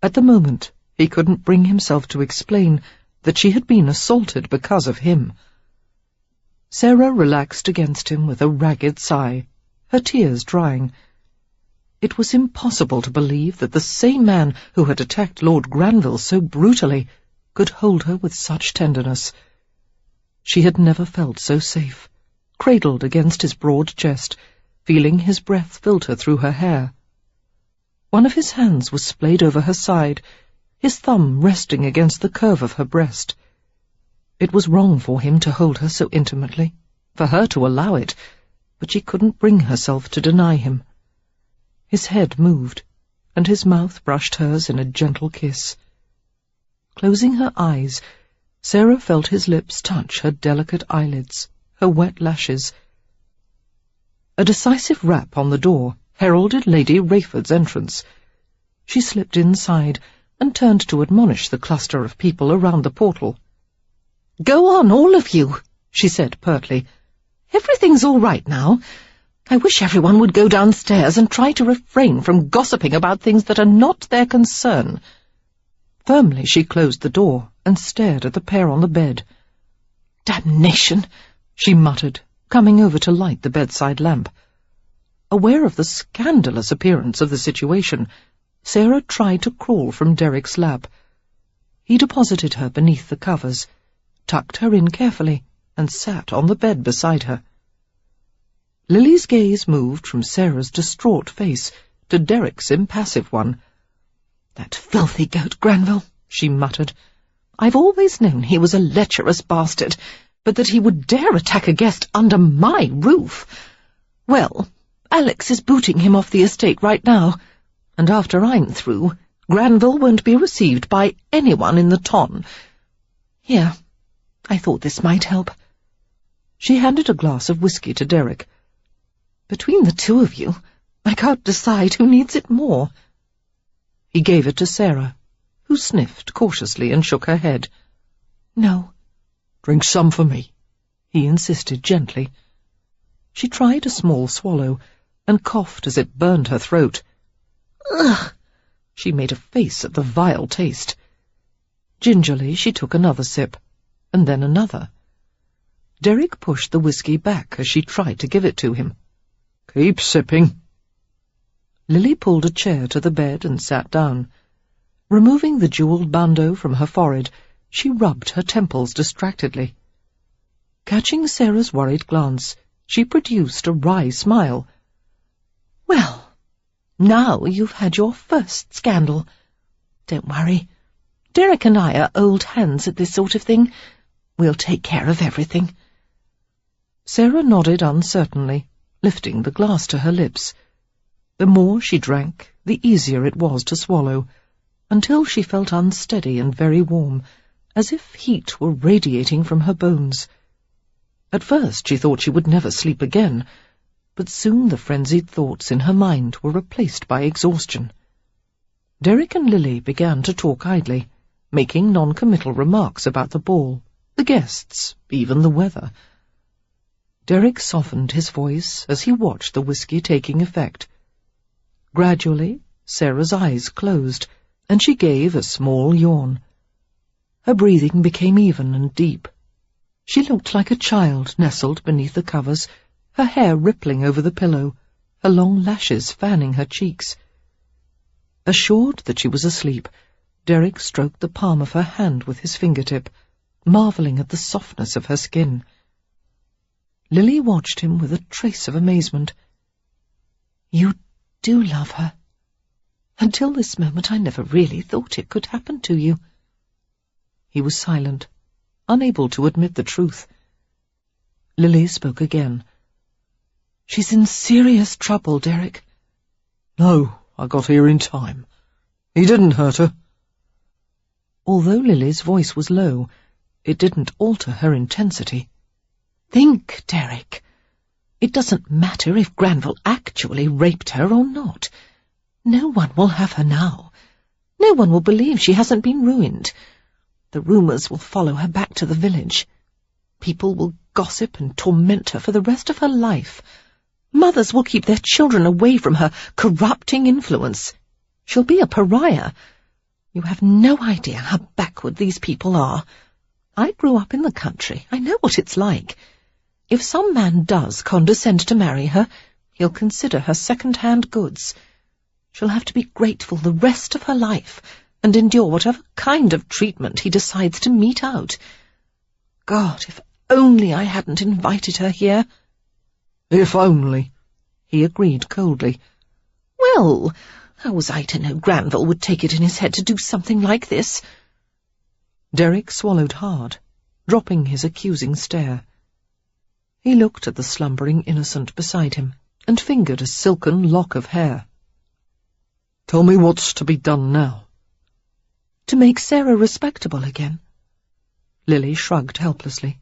At the moment, he couldn't bring himself to explain that she had been assaulted because of him. Sarah relaxed against him with a ragged sigh, her tears drying. It was impossible to believe that the same man who had attacked Lord Granville so brutally could hold her with such tenderness. She had never felt so safe, cradled against his broad chest, feeling his breath filter through her hair. One of his hands was splayed over her side, his thumb resting against the curve of her breast. It was wrong for him to hold her so intimately, for her to allow it, but she couldn't bring herself to deny him. His head moved, and his mouth brushed hers in a gentle kiss. Closing her eyes, Sarah felt his lips touch her delicate eyelids, her wet lashes. A decisive rap on the door heralded Lady Rayford's entrance. She slipped inside and turned to admonish the cluster of people around the portal. Go on, all of you, she said pertly. Everything's all right now. I wish everyone would go downstairs and try to refrain from gossiping about things that are not their concern. Firmly she closed the door and stared at the pair on the bed. Damnation, she muttered, coming over to light the bedside lamp. Aware of the scandalous appearance of the situation, Sarah tried to crawl from Derrick's lap. He deposited her beneath the covers, tucked her in carefully, and sat on the bed beside her. Lily's gaze moved from Sarah's distraught face to Derrick's impassive one. That filthy goat Granville, she muttered. I've always known he was a lecherous bastard, but that he would dare attack a guest under my roof. Well, Alex is booting him off the estate right now, and after I'm through, Granville won't be received by anyone in the ton. Here, I thought this might help. She handed a glass of whiskey to Derrick. Between the two of you, I can't decide who needs it more. He gave it to Sarah, who sniffed cautiously and shook her head. No. Drink some for me, he insisted gently. She tried a small swallow and coughed as it burned her throat. Ugh! She made a face at the vile taste. Gingerly she took another sip, and then another. Derrick pushed the whiskey back as she tried to give it to him. Keep sipping. Lily pulled a chair to the bed and sat down. Removing the jewelled bandeau from her forehead, she rubbed her temples distractedly. Catching Sarah's worried glance, she produced a wry smile. Well, now you've had your first scandal. Don't worry. Derrick and I are old hands at this sort of thing. We'll take care of everything. Sarah nodded uncertainly, lifting the glass to her lips. The more she drank, the easier it was to swallow, until she felt unsteady and very warm, as if heat were radiating from her bones. At first she thought she would never sleep again, but soon the frenzied thoughts in her mind were replaced by exhaustion. Derrick and Lily began to talk idly, making non-committal remarks about the ball, the guests, even the weather. Derrick softened his voice as he watched the whiskey taking effect. Gradually, Sarah's eyes closed, and she gave a small yawn. Her breathing became even and deep. She looked like a child nestled beneath the covers, her hair rippling over the pillow, her long lashes fanning her cheeks. Assured that she was asleep, Derrick stroked the palm of her hand with his fingertip, marvelling at the softness of her skin. Lily watched him with a trace of amazement. You do love her. Until this moment I never really thought it could happen to you. He was silent, unable to admit the truth. Lily spoke again. "She's in serious trouble, Derek." "No, I got here in time. He didn't hurt her." Although Lily's voice was low, it didn't alter her intensity. "Think, Derek. It doesn't matter if Granville actually raped her or not. No one will have her now. No one will believe she hasn't been ruined. The rumours will follow her back to the village. People will gossip and torment her for the rest of her life. Mothers will keep their children away from her corrupting influence. She'll be a pariah. You have no idea how backward these people are. I grew up in the country. I know what it's like. If some man does condescend to marry her, he'll consider her second-hand goods. She'll have to be grateful the rest of her life and endure whatever kind of treatment he decides to mete out. God, if only I hadn't invited her here." "If only," he agreed coldly. "Well, how was I to know Granville would take it in his head to do something like this?" Derek swallowed hard, dropping his accusing stare. He looked at the slumbering innocent beside him and fingered a silken lock of hair. "Tell me what's to be done now." "To make Sarah respectable again." Lily shrugged helplessly.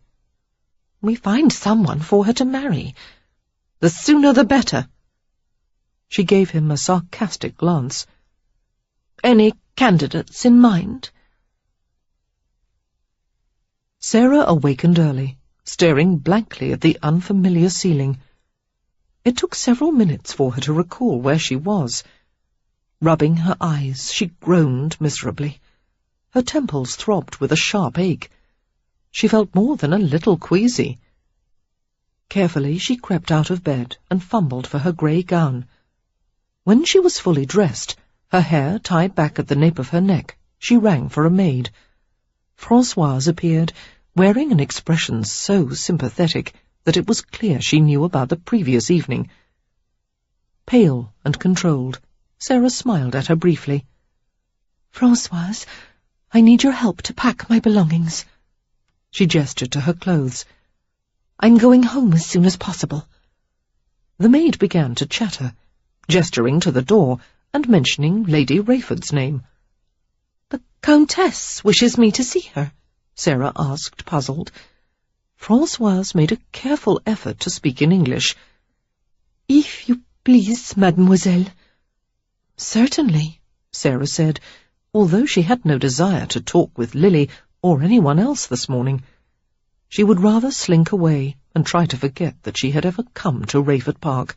"We find someone for her to marry. The sooner the better." She gave him a sarcastic glance. "Any candidates in mind?" Sarah awakened early, staring blankly at the unfamiliar ceiling. It took several minutes for her to recall where she was. Rubbing her eyes, she groaned miserably. Her temples throbbed with a sharp ache. She felt more than a little queasy. Carefully she crept out of bed and fumbled for her grey gown. When she was fully dressed, her hair tied back at the nape of her neck, she rang for a maid. Françoise appeared, wearing an expression so sympathetic that it was clear she knew about the previous evening. Pale and controlled, Sarah smiled at her briefly. "Françoise, I need your help to pack my belongings." She gestured to her clothes. "I'm going home as soon as possible." The maid began to chatter, gesturing to the door and mentioning Lady Rayford's name. "The Countess wishes me to see her," Sarah asked, puzzled. Françoise made a careful effort to speak in English. "If you please, mademoiselle." "Certainly," Sarah said, although she had no desire to talk with Lily or anyone else this morning. She would rather slink away and try to forget that she had ever come to Rayford Park.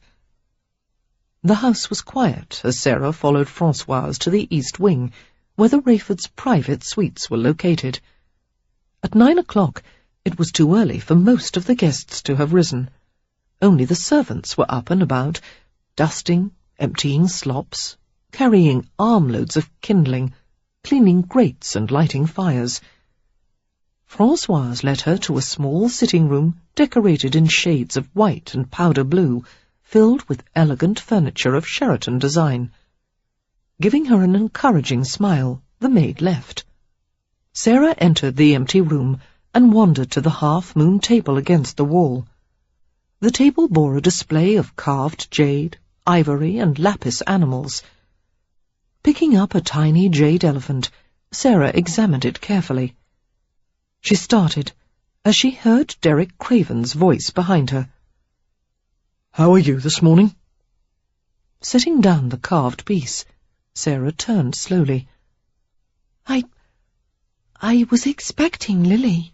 The house was quiet as Sarah followed Françoise to the east wing, where the Rayfords' private suites were located. At 9 o'clock, it was too early for most of the guests to have risen. Only the servants were up and about, dusting, emptying slops, carrying armloads of kindling, cleaning grates and lighting fires. Françoise led her to a small sitting-room decorated in shades of white and powder blue, filled with elegant furniture of Sheraton design. Giving her an encouraging smile, the maid left. Sarah entered the empty room and wandered to the half-moon table against the wall. The table bore a display of carved jade, ivory, and lapis animals. Picking up a tiny jade elephant, Sarah examined it carefully. She started as she heard Derek Craven's voice behind her. "How are you this morning?" Setting down the carved piece, Sarah turned slowly. I was expecting Lily."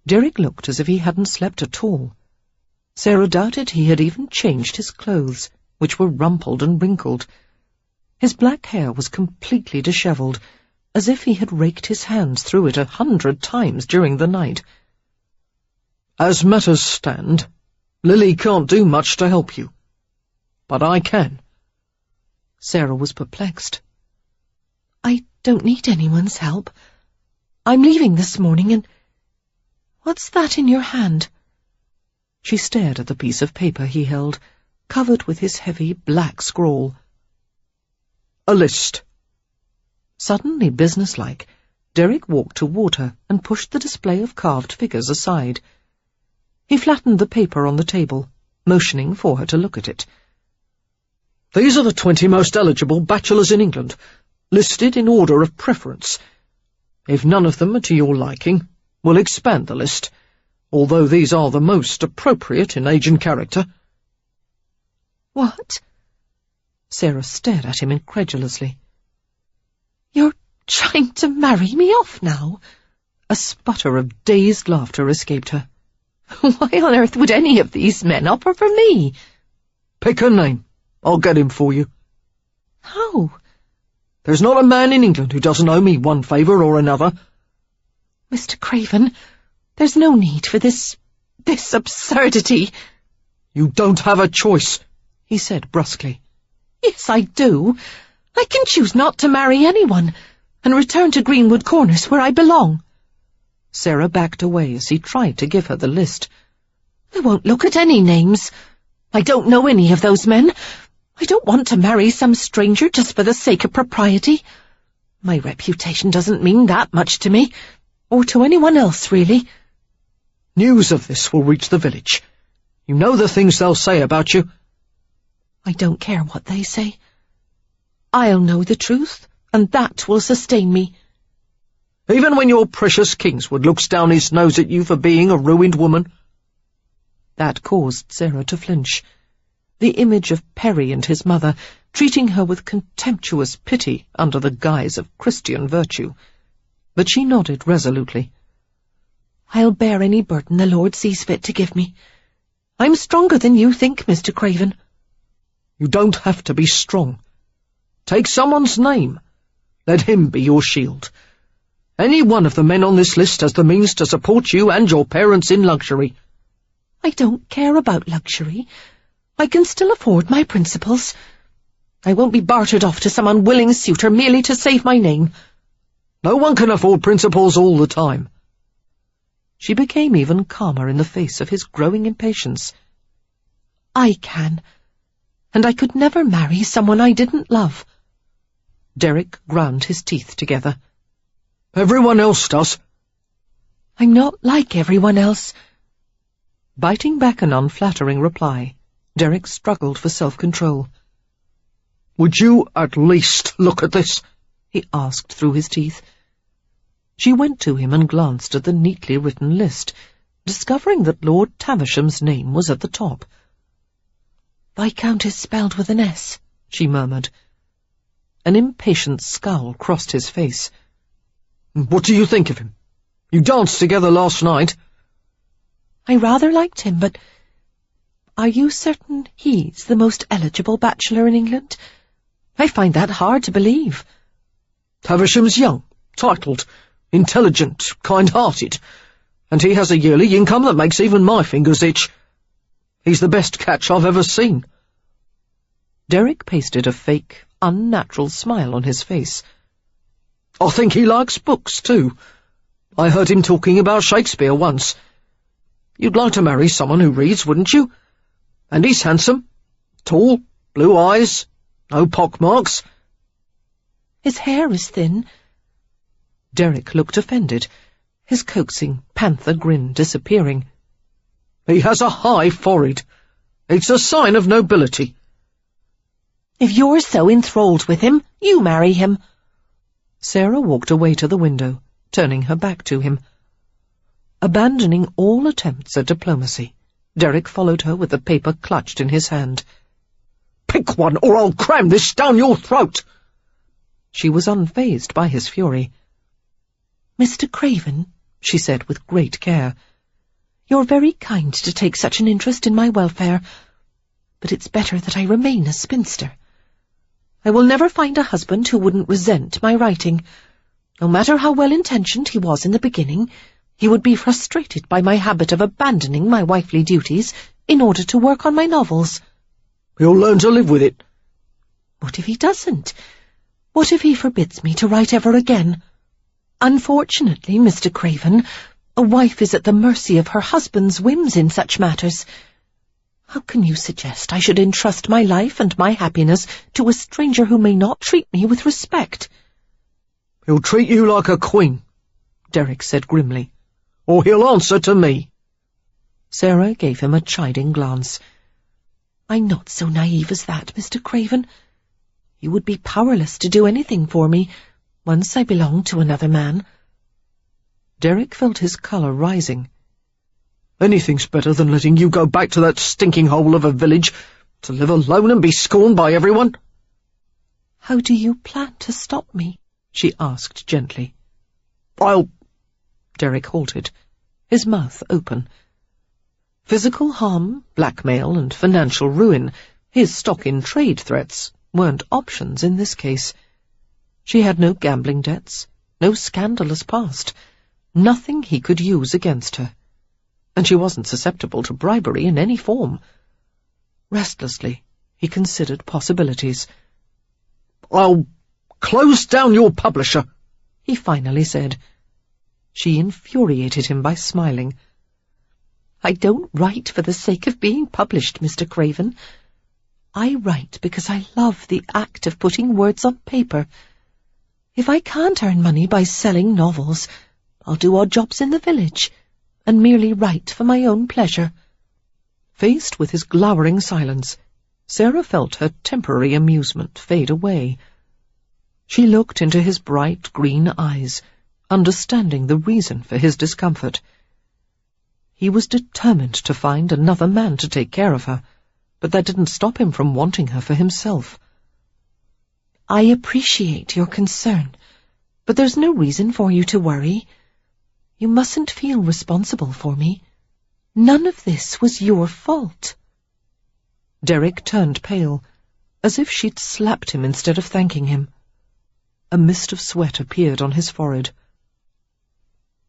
Derek looked as if he hadn't slept at all. Sarah doubted he had even changed his clothes, which were rumpled and wrinkled. His black hair was completely dishevelled, as if he had raked his hands through it 100 times during the night. "As matters stand, Lily can't do much to help you. But I can." Sarah was perplexed. "I don't need anyone's help. I'm leaving this morning, and... What's that in your hand?" She stared at the piece of paper he held, covered with his heavy black scrawl. "A list." Suddenly businesslike, Derek walked toward her and pushed the display of carved figures aside. He flattened the paper on the table, motioning for her to look at it. These are the 20 most eligible bachelors in England, listed in order of preference. If none of them are to your liking, we'll expand the list, although these are the most appropriate in age and character. What? Sarah stared at him incredulously. You're trying to marry me off now? A sputter of dazed laughter escaped her. Why on earth would any of these men offer for me? Pick a name. I'll get him for you. How? There's not a man in England who doesn't owe me one favour or another. Mr. Craven, there's no need for this absurdity. You don't have a choice, he said brusquely. Yes, I do. I can choose not to marry anyone and return to Greenwood Corners where I belong. Sarah backed away as he tried to give her the list. I won't look at any names. I don't know any of those men. I don't want to marry some stranger just for the sake of propriety. My reputation doesn't mean that much to me, or to anyone else, really. News of this will reach the village. You know the things they'll say about you. I don't care what they say. I'll know the truth, and that will sustain me. Even when your precious Kingswood looks down his nose at you for being a ruined woman? That caused Sarah to flinch. The image of Perry and his mother, treating her with contemptuous pity under the guise of Christian virtue. But she nodded resolutely. I'll bear any burden the Lord sees fit to give me. I'm stronger than you think, Mr. Craven. You don't have to be strong. Take someone's name. Let him be your shield. Any one of the men on this list has the means to support you and your parents in luxury. I don't care about luxury. I can still afford my principles. I won't be bartered off to some unwilling suitor merely to save my name. No one can afford principles all the time. She became even calmer in the face of his growing impatience. I can, and I could never marry someone I didn't love. Derek ground his teeth together. Everyone else does. I'm not like everyone else. Biting back an unflattering reply, Derek struggled for self-control. Would you at least look at this? He asked through his teeth. She went to him and glanced at the neatly written list, discovering that Lord Tavisham's name was at the top. Viscount is spelled with an S, she murmured. An impatient scowl crossed his face. What do you think of him? You danced together last night. I rather liked him, but are you certain he's the most eligible bachelor in England? I find that hard to believe. Tavisham's young, titled, intelligent, kind-hearted, and he has a yearly income that makes even my fingers itch. He's the best catch I've ever seen. Derek pasted a fake, unnatural smile on his face. I think he likes books, too. I heard him talking about Shakespeare once. You'd like to marry someone who reads, wouldn't you? And he's handsome, tall, blue eyes, no pockmarks. His hair is thin. Derek looked offended, his coaxing panther grin disappearing. He has a high forehead. It's a sign of nobility. If you're so enthralled with him, you marry him. Sarah walked away to the window, turning her back to him. Abandoning all attempts at diplomacy, Derek followed her with the paper clutched in his hand. Pick one, or I'll cram this down your throat! She was unfazed by his fury. Mr. Craven, she said with great care, you're very kind to take such an interest in my welfare, but it's better that I remain a spinster. I will never find a husband who wouldn't resent my writing. No matter how well-intentioned he was in the beginning, he would be frustrated by my habit of abandoning my wifely duties in order to work on my novels. He'll learn to live with it. What if he doesn't? What if he forbids me to write ever again? Unfortunately, Mr. Craven, a wife is at the mercy of her husband's whims in such matters. How can you suggest I should entrust my life and my happiness to a stranger who may not treat me with respect? He'll treat you like a queen, Derek said grimly. "Or he'll answer to me." Sarah gave him a chiding glance. "I'm not so naive as that, Mr. Craven. You would be powerless to do anything for me once I belonged to another man." Derek felt his colour rising. "Anything's better than letting you go back to that stinking hole of a village, to live alone and be scorned by everyone." "How do you plan to stop me?" she asked gently. Derek halted, his mouth open. Physical harm, blackmail, and financial ruin, his stock-in-trade threats, weren't options in this case. She had no gambling debts, no scandalous past, nothing he could use against her. And she wasn't susceptible to bribery in any form. Restlessly, he considered possibilities. "I'll close down your publisher," he finally said. She infuriated him by smiling. "I don't write for the sake of being published, Mr. Craven. I write because I love the act of putting words on paper. If I can't earn money by selling novels, I'll do odd jobs in the village, and merely write for my own pleasure." Faced with his glowering silence, Sarah felt her temporary amusement fade away. She looked into his bright green eyes, understanding the reason for his discomfort. He was determined to find another man to take care of her, but that didn't stop him from wanting her for himself. "I appreciate your concern, but there's no reason for you to worry. You mustn't feel responsible for me. None of this was your fault." Derek turned pale, as if she'd slapped him instead of thanking him. A mist of sweat appeared on his forehead.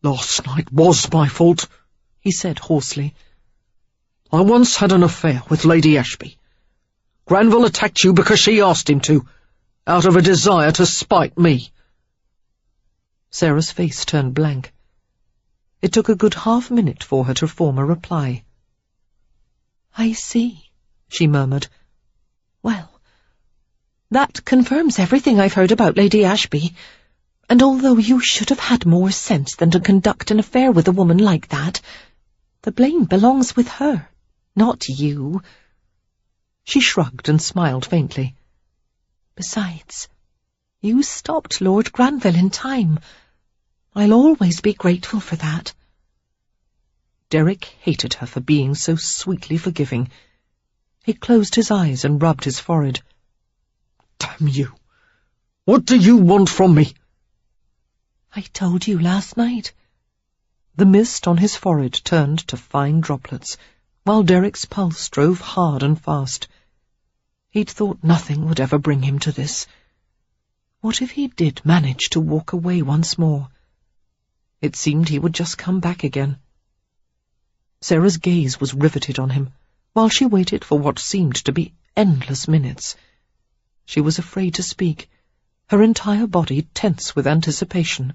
"Last night was my fault," he said hoarsely. "I once had an affair with Lady Ashby. Granville attacked you because she asked him to, out of a desire to spite me." Sarah's face turned blank. It took a good half-minute for her to form a reply. "I see," she murmured. "Well, that confirms everything I've heard about Lady Ashby. And although you should have had more sense than to conduct an affair with a woman like that, the blame belongs with her, not you." She shrugged and smiled faintly. "Besides, you stopped Lord Granville in time. I'll always be grateful for that." Derek hated her for being so sweetly forgiving. He closed his eyes and rubbed his forehead. "Damn you! What do you want from me?" "I told you last night." The mist on his forehead turned to fine droplets, while Derek's pulse drove hard and fast. He'd thought nothing would ever bring him to this. What if he did manage to walk away once more? It seemed he would just come back again. Sarah's gaze was riveted on him, while she waited for what seemed to be endless minutes. She was afraid to speak, her entire body tense with anticipation.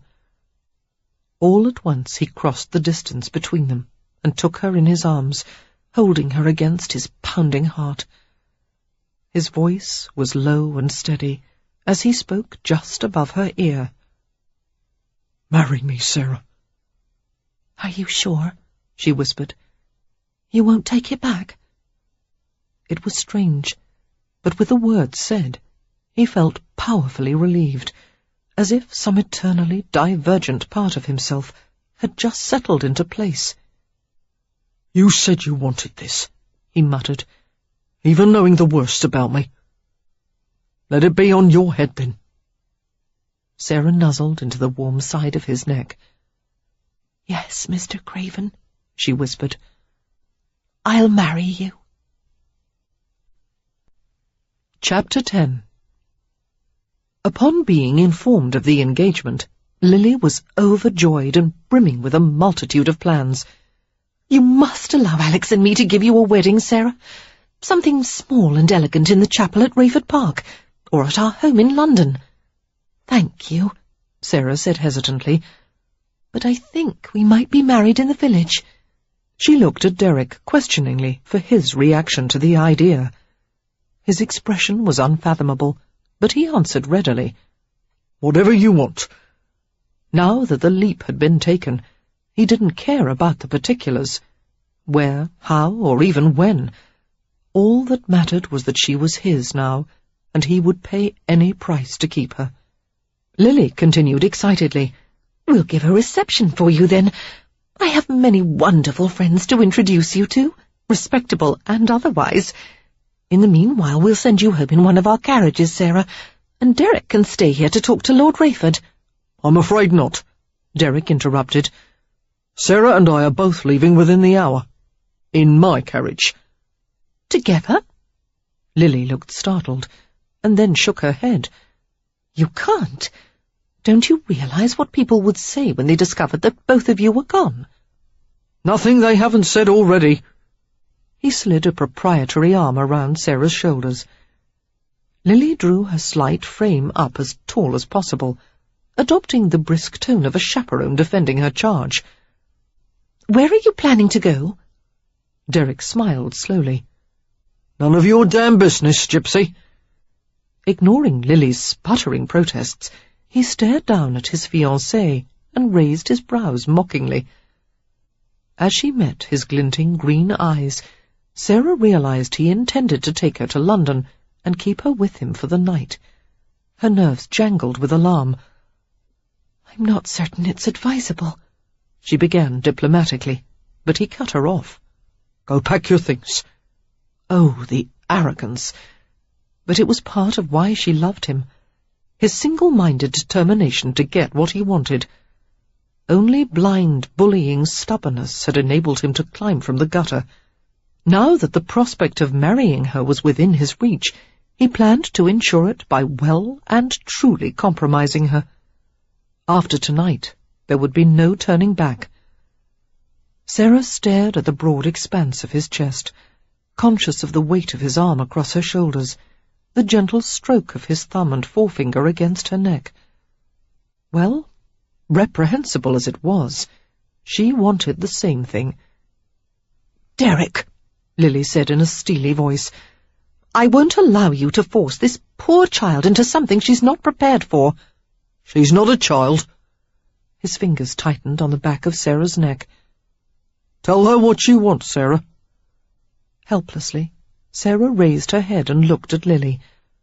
All at once he crossed the distance between them and took her in his arms, holding her against his pounding heart. His voice was low and steady, as he spoke just above her ear. "Marry me, Sarah." "Are you sure?" she whispered. "You won't take it back?" It was strange, but with the words said, he felt powerfully relieved, as if some eternally divergent part of himself had just settled into place. "You said you wanted this," he muttered, "even knowing the worst about me. Let it be on your head, then." Sarah nuzzled into the warm side of his neck. "Yes, Mr. Craven," she whispered. "I'll marry you." Chapter 10. Upon being informed of the engagement, Lily was overjoyed and brimming with a multitude of plans. "You must allow Alex and me to give you a wedding, Sarah. Something small and elegant in the chapel at Rayford Park, or at our home in London." "Thank you," Sarah said hesitantly, "but I think we might be married in the village." She looked at Derek questioningly for his reaction to the idea. His expression was unfathomable, but he answered readily. "Whatever you want. Now that the leap had been taken, he didn't care about the particulars. Where, how, or even when. All that mattered was that she was his now, and he would pay any price to keep her. Lily continued excitedly. "We'll give a reception for you, then. I have many wonderful friends to introduce you to, respectable and otherwise. In the meanwhile, we'll send you home in one of our carriages, Sarah, and Derek can stay here to talk to Lord Rayford." "I'm afraid not," Derek interrupted. "Sarah and I are both leaving within the hour. In my carriage." "Together?" Lily looked startled, and then shook her head. "You can't. Don't you realize what people would say when they discovered that both of you were gone?" "Nothing they haven't said already." He slid a proprietary arm around Sarah's shoulders. Lily drew her slight frame up as tall as possible, adopting the brisk tone of a chaperone defending her charge. "Where are you planning to go?" Derek smiled slowly. "None of your damn business, Gypsy." Ignoring Lily's sputtering protests, he stared down at his fiancée and raised his brows mockingly. As she met his glinting green eyes, Sarah realized he intended to take her to London and keep her with him for the night. Her nerves jangled with alarm. "I'm not certain it's advisable," she began diplomatically, but he cut her off. "Go pack your things." Oh, the arrogance! But it was part of why she loved him. His single-minded determination to get what he wanted. Only blind, bullying stubbornness had enabled him to climb from the gutter. Now that the prospect of marrying her was within his reach, he planned to ensure it by well and truly compromising her. After tonight, there would be no turning back. Sarah stared at the broad expanse of his chest, conscious of the weight of his arm across her shoulders, the gentle stroke of his thumb and forefinger against her neck. Well, reprehensible as it was, she wanted the same thing. "Derek," Lily said in a steely voice, "I won't allow you to force this poor child into something she's not prepared for." "She's not a child." His fingers tightened on the back of Sarah's neck. "Tell her what you want, Sarah." Helplessly, Sarah raised her head and looked at Lily,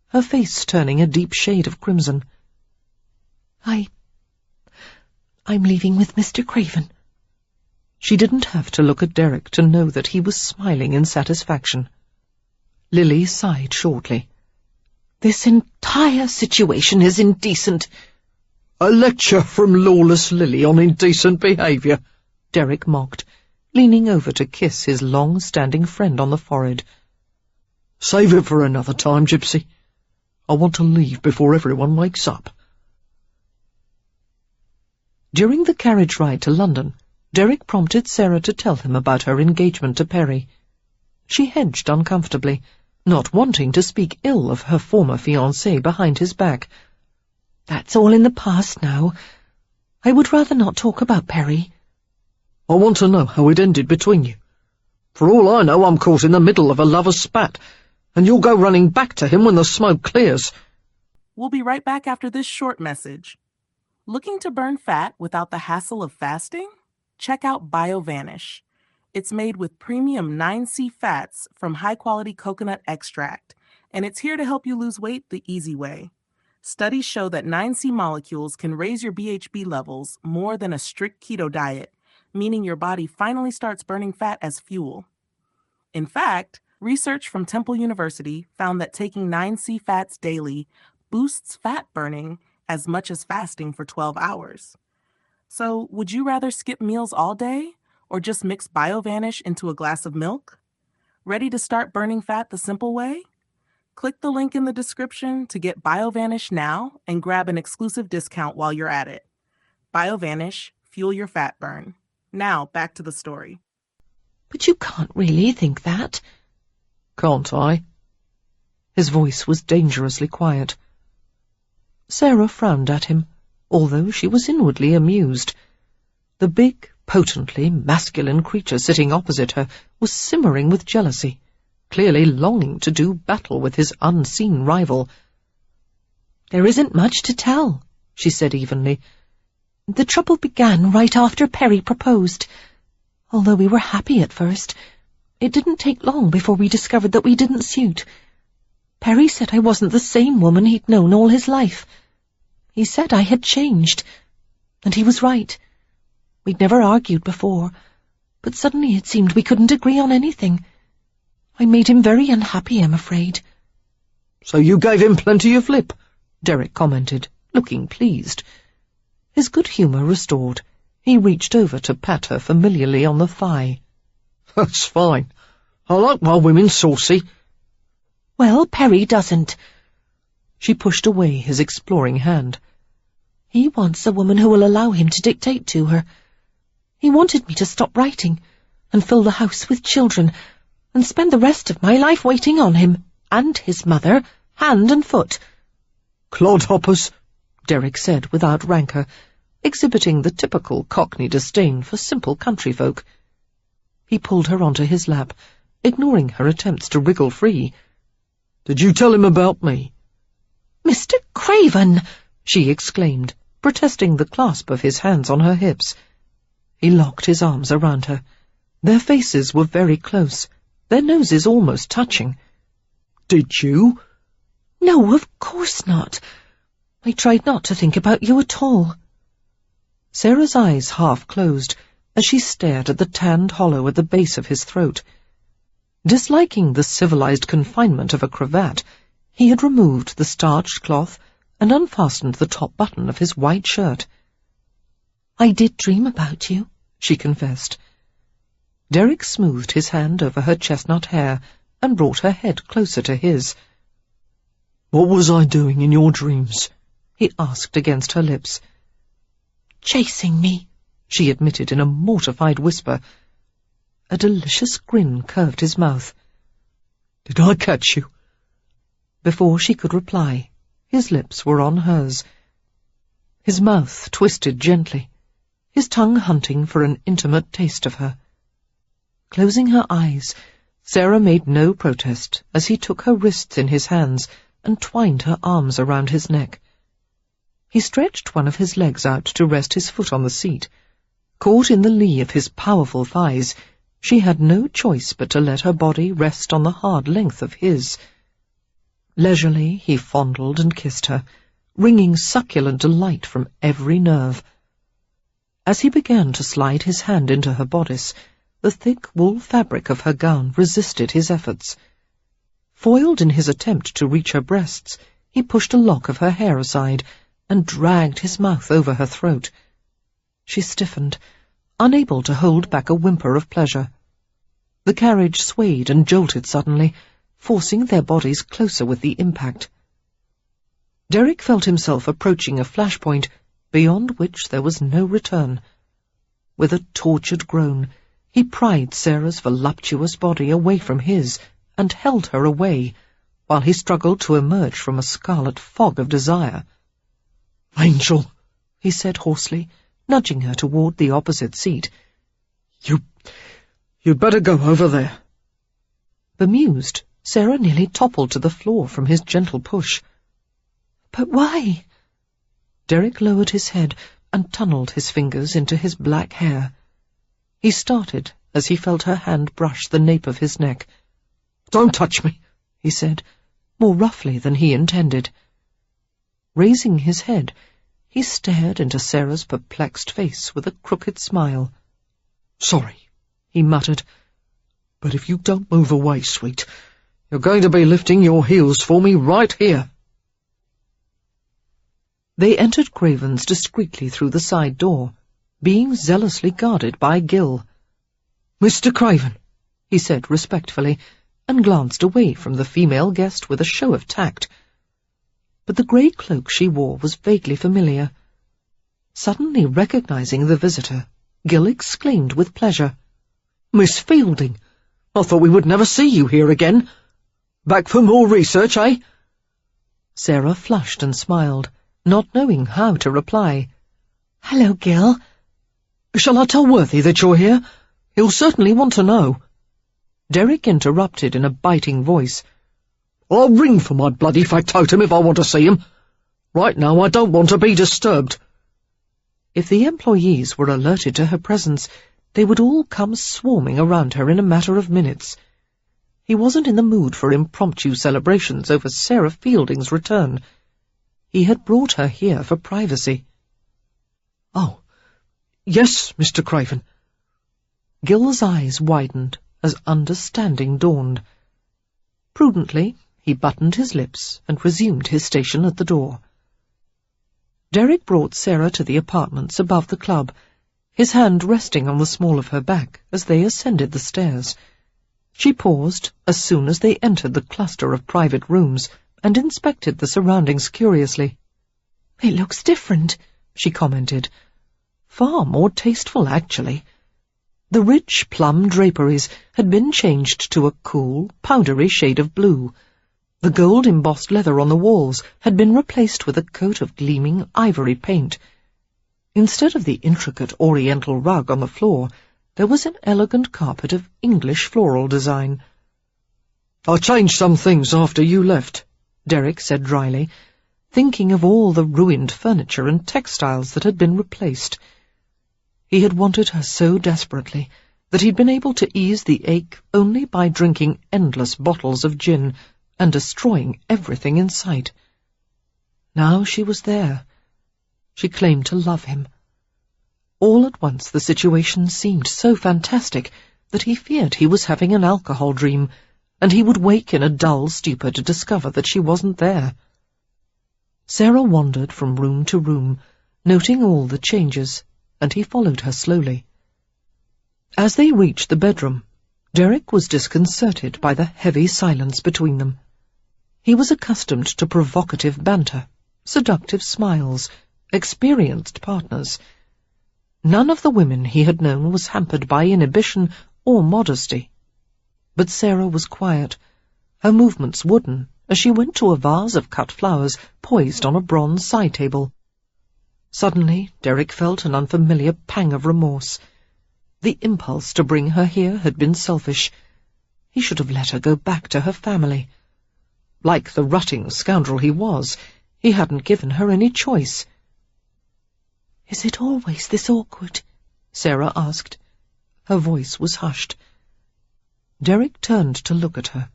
her face turning a deep shade of crimson. I'm leaving with Mr. Craven." She didn't have to look at Derek to know that he was smiling in satisfaction. Lily sighed shortly. "This entire situation is indecent." "A lecture from lawless Lily on indecent behaviour," Derek mocked, leaning over to kiss his long-standing friend on the forehead. "Save it for another time, Gypsy. I want to leave before everyone wakes up." During the carriage ride to London, Derek prompted Sarah to tell him about her engagement to Perry. She hedged uncomfortably, not wanting to speak ill of her former fiancé behind his back. "That's all in the past now. I would rather not talk about Perry." "I want to know how it ended between you. For all I know, I'm caught in the middle of a lover's spat, and you'll go running back to him when the smoke clears." We'll be right back after this short message. Looking to burn fat without the hassle of fasting? Check out BioVanish. It's made with premium 9C fats from high-quality coconut extract, and it's here to help you lose weight the easy way. Studies show that 9C molecules can raise your BHB levels more than a strict keto diet, meaning your body finally starts burning fat as fuel. In fact, research from Temple University found that taking 9C fats daily boosts fat burning as much as fasting for 12 hours. So, would you rather skip meals all day or just mix BioVanish into a glass of milk? Ready to start burning fat the simple way? Click the link in the description to get BioVanish now and grab an exclusive discount while you're at it. BioVanish, fuel your fat burn. Now, back to the story. "But you can't really think that." "Can't I?" His voice was dangerously quiet. Sarah frowned at him, although she was inwardly amused. The big, potently masculine creature sitting opposite her was simmering with jealousy, clearly longing to do battle with his unseen rival. "There isn't much to tell," she said evenly. The trouble began right after Perry proposed. Although we were happy at first, it didn't take long before we discovered that we didn't suit. Perry said I wasn't the same woman he'd known all his life. He said I had changed, and he was right. We'd never argued before, but suddenly it seemed we couldn't agree on anything. I made him very unhappy, I'm afraid. So you gave him plenty of lip, Derek commented, looking pleased. His good humour restored, he reached over to pat her familiarly on the thigh. That's fine. I like my women saucy. Well, Perry doesn't. She pushed away his exploring hand. He wants a woman who will allow him to dictate to her. He wanted me to stop writing and fill the house with children and spend the rest of my life waiting on him and his mother, hand and foot. Clodhoppers, Derek said without rancour, exhibiting the typical Cockney disdain for simple country folk. He pulled her onto his lap, ignoring her attempts to wriggle free. Did you tell him about me? Mr. Craven! She exclaimed, protesting the clasp of his hands on her hips. He locked his arms around her. Their faces were very close, their noses almost touching. Did you? No, of course not. I tried not to think about you at all. Sarah's eyes half closed as she stared at the tanned hollow at the base of his throat. Disliking the civilized confinement of a cravat, he had removed the starched cloth and unfastened the top button of his white shirt. I did dream about you, she confessed. Derek smoothed his hand over her chestnut hair and brought her head closer to his. What was I doing in your dreams? He asked against her lips. Chasing me, she admitted in a mortified whisper. A delicious grin curved his mouth. Did I catch you? Before she could reply, his lips were on hers. His mouth twisted gently, his tongue hunting for an intimate taste of her. Closing her eyes, Sarah made no protest as he took her wrists in his hands and twined her arms around his neck. He stretched one of his legs out to rest his foot on the seat. Caught in the lee of his powerful thighs, she had no choice but to let her body rest on the hard length of his. Leisurely he fondled and kissed her, wringing succulent delight from every nerve. As he began to slide his hand into her bodice, the thick wool fabric of her gown resisted his efforts. Foiled in his attempt to reach her breasts, he pushed a lock of her hair aside and dragged his mouth over her throat. She stiffened, unable to hold back a whimper of pleasure. The carriage swayed and jolted suddenly, forcing their bodies closer with the impact. Derek felt himself approaching a flashpoint beyond which there was no return. With a tortured groan, he pried Sarah's voluptuous body away from his and held her away, while he struggled to emerge from a scarlet fog of desire. Angel, he said hoarsely, nudging her toward the opposite seat. You'd better go over there. Bemused, Sarah nearly toppled to the floor from his gentle push. But why? Derek lowered his head and tunneled his fingers into his black hair. He started as he felt her hand brush the nape of his neck. Don't touch me, he said, more roughly than he intended. Raising his head, he stared into Sarah's perplexed face with a crooked smile. Sorry, he muttered. But if you don't move away, sweet, you're going to be lifting your heels for me right here. They entered Craven's discreetly through the side door, being zealously guarded by Gill. Mr. Craven, he said respectfully, and glanced away from the female guest with a show of tact. But the grey cloak she wore was vaguely familiar. Suddenly recognizing the visitor, Gill exclaimed with pleasure, Miss Fielding, I thought we would never see you here again. Back for more research, eh? Sarah flushed and smiled, not knowing how to reply. Hello, Gill. Shall I tell Worthy that you're here? He'll certainly want to know. Derek interrupted in a biting voice. I'll ring for my bloody factotum if I want to see him. Right now I don't want to be disturbed. If the employees were alerted to her presence, they would all come swarming around her in a matter of minutes. He wasn't in the mood for impromptu celebrations over Sarah Fielding's return. He had brought her here for privacy. "Oh, yes, Mr. Craven." Gil's eyes widened as understanding dawned. Prudently, he buttoned his lips and resumed his station at the door. Derek brought Sarah to the apartments above the club, his hand resting on the small of her back as they ascended the stairs. She paused as soon as they entered the cluster of private rooms and inspected the surroundings curiously. "It looks different," she commented. Far more tasteful, actually. The rich plum draperies had been changed to a cool, powdery shade of blue. The gold-embossed leather on the walls had been replaced with a coat of gleaming ivory paint. Instead of the intricate oriental rug on the floor, there was an elegant carpet of English floral design. "I changed some things after you left," Derek said dryly, thinking of all the ruined furniture and textiles that had been replaced. He had wanted her so desperately that he'd been able to ease the ache only by drinking endless bottles of gin and destroying everything in sight. Now she was there. She claimed to love him. All at once the situation seemed so fantastic that he feared he was having an alcohol dream, and he would wake in a dull stupor to discover that she wasn't there. Sarah wandered from room to room, noting all the changes, and he followed her slowly. As they reached the bedroom, Derek was disconcerted by the heavy silence between them. He was accustomed to provocative banter, seductive smiles, experienced partners. None of the women he had known was hampered by inhibition or modesty. But Sarah was quiet, her movements wooden, as she went to a vase of cut flowers poised on a bronze side table. Suddenly, Derek felt an unfamiliar pang of remorse. The impulse to bring her here had been selfish. He should have let her go back to her family. Like the rutting scoundrel he was, he hadn't given her any choice. "Is it always this awkward?" Sarah asked. Her voice was hushed. Derek turned to look at her,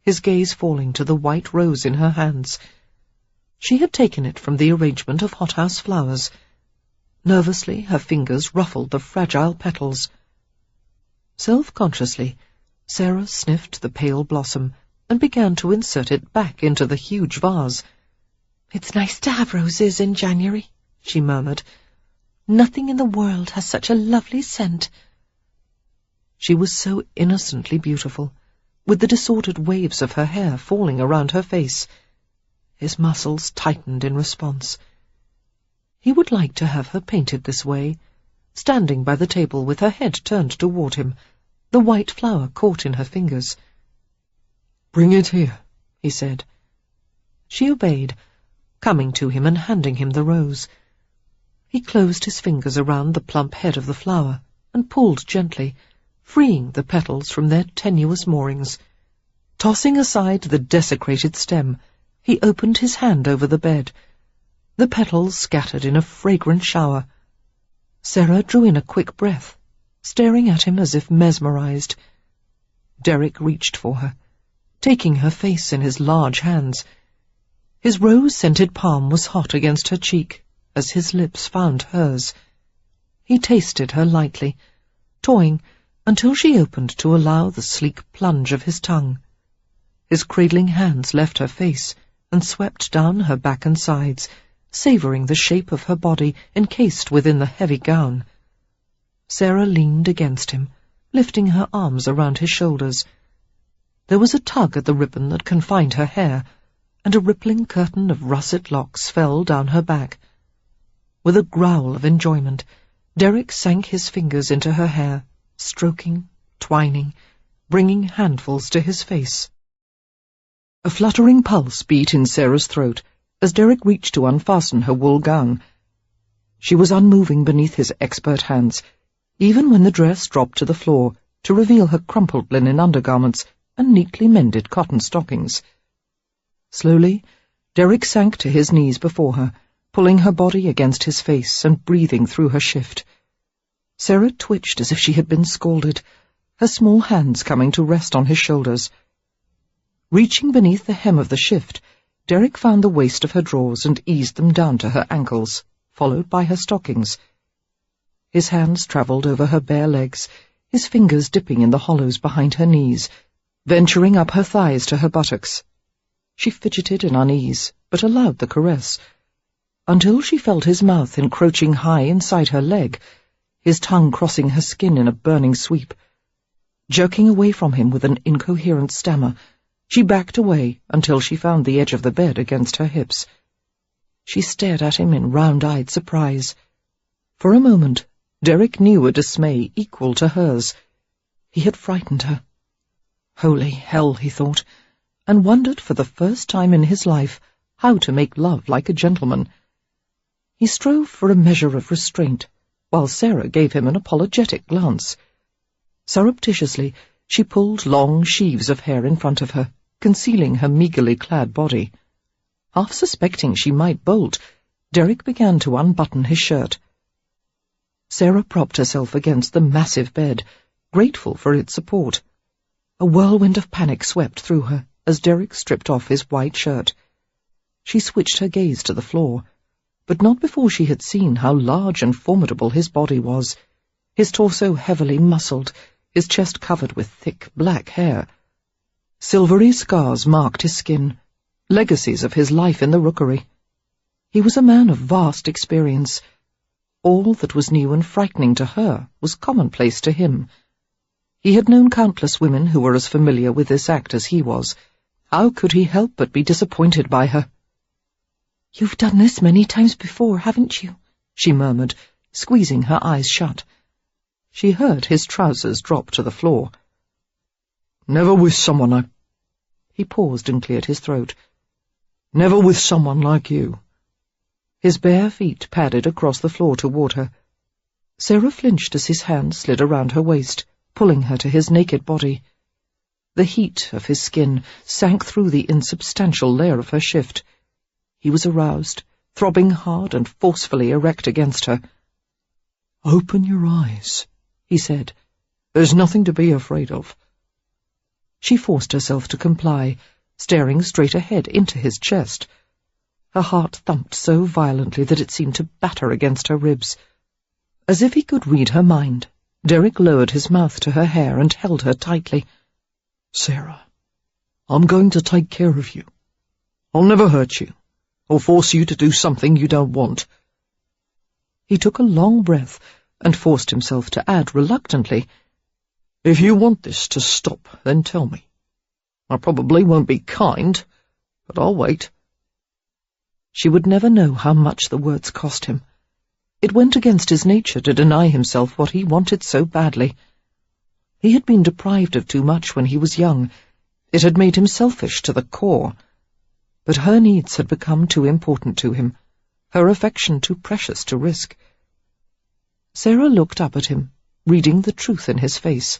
his gaze falling to the white rose in her hands. She had taken it from the arrangement of hothouse flowers. Nervously, her fingers ruffled the fragile petals. Self-consciously, Sarah sniffed the pale blossom and began to insert it back into the huge vase. "It's nice to have roses in January," she murmured. "Nothing in the world has such a lovely scent." She was so innocently beautiful, with the disordered waves of her hair falling around her face. His muscles tightened in response. He would like to have her painted this way, standing by the table with her head turned toward him, the white flower caught in her fingers. "Bring it here," he said. She obeyed, coming to him and handing him the rose. He closed his fingers around the plump head of the flower and pulled gently, freeing the petals from their tenuous moorings. Tossing aside the desecrated stem, he opened his hand over the bed. The petals scattered in a fragrant shower. Sarah drew in a quick breath, staring at him as if mesmerized. Derek reached for her, taking her face in his large hands. His rose-scented palm was hot against her cheek as his lips found hers. He tasted her lightly, toying until she opened to allow the sleek plunge of his tongue. His cradling hands left her face and swept down her back and sides, savouring the shape of her body encased within the heavy gown. Sarah leaned against him, lifting her arms around his shoulders. There was a tug at the ribbon that confined her hair, and a rippling curtain of russet locks fell down her back. With a growl of enjoyment, Derek sank his fingers into her hair, stroking, twining, bringing handfuls to his face. A fluttering pulse beat in Sarah's throat as Derek reached to unfasten her wool gown. She was unmoving beneath his expert hands, even when the dress dropped to the floor to reveal her crumpled linen undergarments and neatly mended cotton stockings. Slowly, Derek sank to his knees before her pulling her body against his face and breathing through her shift. Sarah twitched as if she had been scalded, her small hands coming to rest on his shoulders. Reaching beneath the hem of the shift, Derek found the waist of her drawers and eased them down to her ankles, followed by her stockings. His hands travelled over her bare legs, his fingers dipping in the hollows behind her knees, venturing up her thighs to her buttocks. She fidgeted in unease, but allowed the caress, until she felt his mouth encroaching high inside her leg, his tongue crossing her skin in a burning sweep. Jerking away from him with an incoherent stammer, she backed away until she found the edge of the bed against her hips. She stared at him in round-eyed surprise. For a moment, Derek knew a dismay equal to hers. He had frightened her. Holy hell, he thought, and wondered for the first time in his life how to make love like a gentleman. He strove for a measure of restraint, while Sarah gave him an apologetic glance. Surreptitiously, she pulled long sheaves of hair in front of her, concealing her meagerly clad body. Half suspecting she might bolt, Derek began to unbutton his shirt. Sarah propped herself against the massive bed, grateful for its support. A whirlwind of panic swept through her as Derek stripped off his white shirt. She switched her gaze to the floor, but not before she had seen how large and formidable his body was, his torso heavily muscled, his chest covered with thick black hair. Silvery scars marked his skin, legacies of his life in the rookery. He was a man of vast experience. All that was new and frightening to her was commonplace to him. He had known countless women who were as familiar with this act as he was. How could he help but be disappointed by her? "You've done this many times before, haven't you?" she murmured, squeezing her eyes shut. She heard his trousers drop to the floor. Never with someone He paused and cleared his throat. Never with someone like you. His bare feet padded across the floor toward her. Sarah flinched as his hand slid around her waist, pulling her to his naked body. The heat of his skin sank through the insubstantial layer of her shift. He was aroused, throbbing hard and forcefully erect against her. "Open your eyes," he said. "There's nothing to be afraid of." She forced herself to comply, staring straight ahead into his chest. Her heart thumped so violently that it seemed to batter against her ribs. As if he could read her mind, Derek lowered his mouth to her hair and held her tightly. "Sarah, I'm going to take care of you. I'll never hurt you, or force you to do something you don't want." He took a long breath and forced himself to add reluctantly, "If you want this to stop, then tell me. I probably won't be kind, but I'll wait." She would never know how much the words cost him. It went against his nature to deny himself what he wanted so badly. He had been deprived of too much when he was young. It had made him selfish to the core. But her needs had become too important to him, her affection too precious to risk. Sarah looked up at him, reading the truth in his face.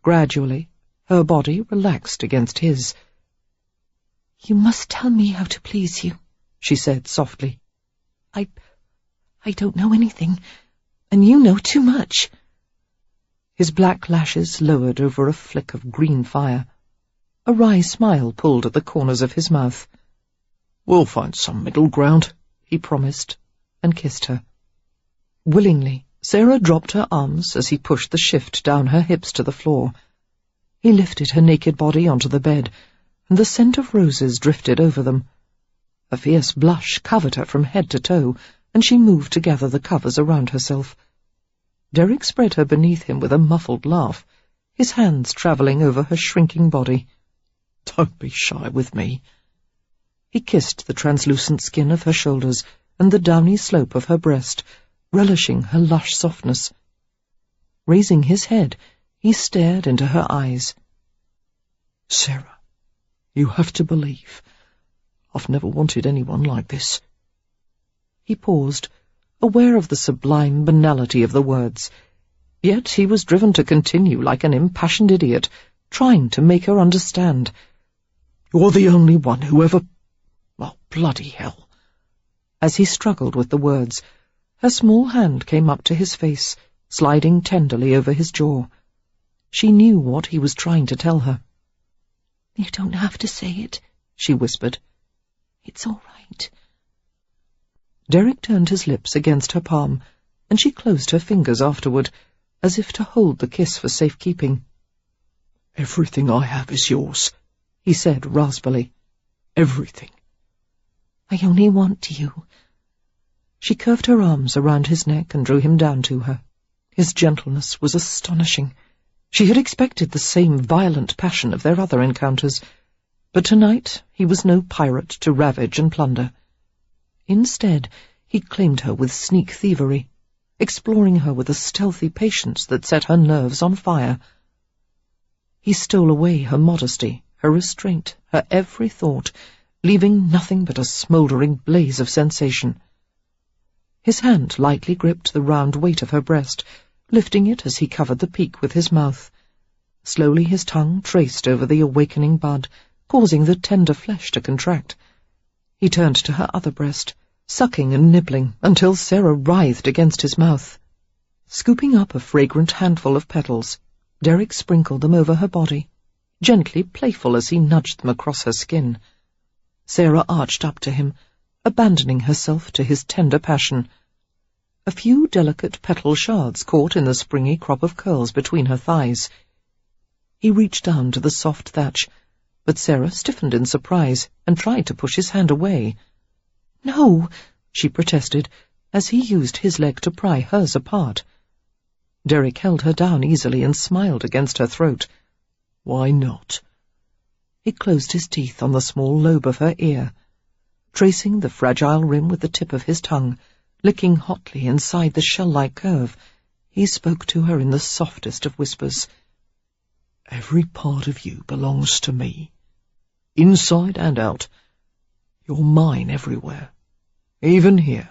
Gradually, her body relaxed against his. "You must tell me how to please you," she said softly. I don't know anything, and you know too much." His black lashes lowered over a flick of green fire. A wry smile pulled at the corners of his mouth. "We'll find some middle ground," he promised, and kissed her. Willingly, Sarah dropped her arms as he pushed the shift down her hips to the floor. He lifted her naked body onto the bed, and the scent of roses drifted over them. A fierce blush covered her from head to toe, and she moved to gather the covers around herself. Derek spread her beneath him with a muffled laugh, his hands travelling over her shrinking body. "Don't be shy with me." He kissed the translucent skin of her shoulders and the downy slope of her breast, relishing her lush softness. Raising his head, he stared into her eyes. "Sarah, you have to believe. I've never wanted anyone like this." He paused, aware of the sublime banality of the words, yet he was driven to continue like an impassioned idiot, trying to make her understand. "You're the only one who ever... Oh, bloody hell." As he struggled with the words, her small hand came up to his face, sliding tenderly over his jaw. She knew what he was trying to tell her. "You don't have to say it," she whispered. "It's all right." Derek turned his lips against her palm, and she closed her fingers afterward, as if to hold the kiss for safekeeping. "Everything I have is yours," he said raspily. "Everything." "I only want you." She curved her arms around his neck and drew him down to her. His gentleness was astonishing. She had expected the same violent passion of their other encounters, but tonight he was no pirate to ravage and plunder. Instead, he claimed her with sneak thievery, exploring her with a stealthy patience that set her nerves on fire. He stole away her modesty, her restraint, her every thought, leaving nothing but a smouldering blaze of sensation. His hand lightly gripped the round weight of her breast, lifting it as he covered the peak with his mouth. Slowly his tongue traced over the awakening bud, causing the tender flesh to contract. He turned to her other breast, sucking and nibbling until Sarah writhed against his mouth. Scooping up a fragrant handful of petals, Derek sprinkled them over her body, gently playful as he nudged them across her skin. Sarah arched up to him, abandoning herself to his tender passion. A few delicate petal shards caught in the springy crop of curls between her thighs. He reached down to the soft thatch, but Sarah stiffened in surprise and tried to push his hand away. "No," she protested, as he used his leg to pry hers apart. Derek held her down easily and smiled against her throat. "Why not?" He closed his teeth on the small lobe of her ear. Tracing the fragile rim with the tip of his tongue, licking hotly inside the shell-like curve, he spoke to her in the softest of whispers. "Every part of you belongs to me, inside and out. You're mine everywhere, even here."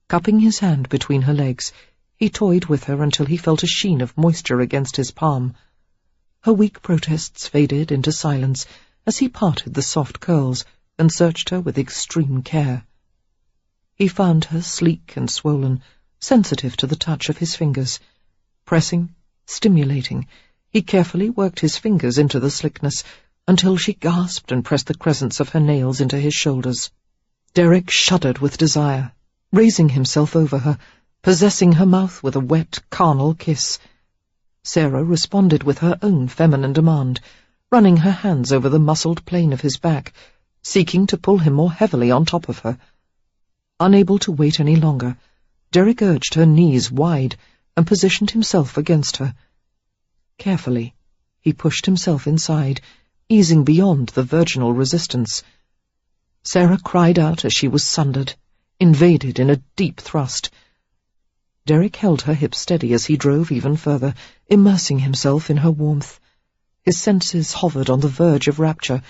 Cupping his hand between her legs, he toyed with her until he felt a sheen of moisture against his palm. Her weak protests faded into silence as he parted the soft curls and searched her with extreme care. He found her sleek and swollen, sensitive to the touch of his fingers. Pressing, stimulating, he carefully worked his fingers into the slickness until she gasped and pressed the crescents of her nails into his shoulders. Derek shuddered with desire, raising himself over her, possessing her mouth with a wet, carnal kiss. Sarah responded with her own feminine demand, running her hands over the muscled plane of his back, seeking to pull him more heavily on top of her. Unable to wait any longer, Derek urged her knees wide and positioned himself against her. Carefully, he pushed himself inside, easing beyond the virginal resistance. Sarah cried out as she was sundered, invaded in a deep thrust. Derek held her hips steady as he drove even further, immersing himself in her warmth. His senses hovered on the verge of rapture,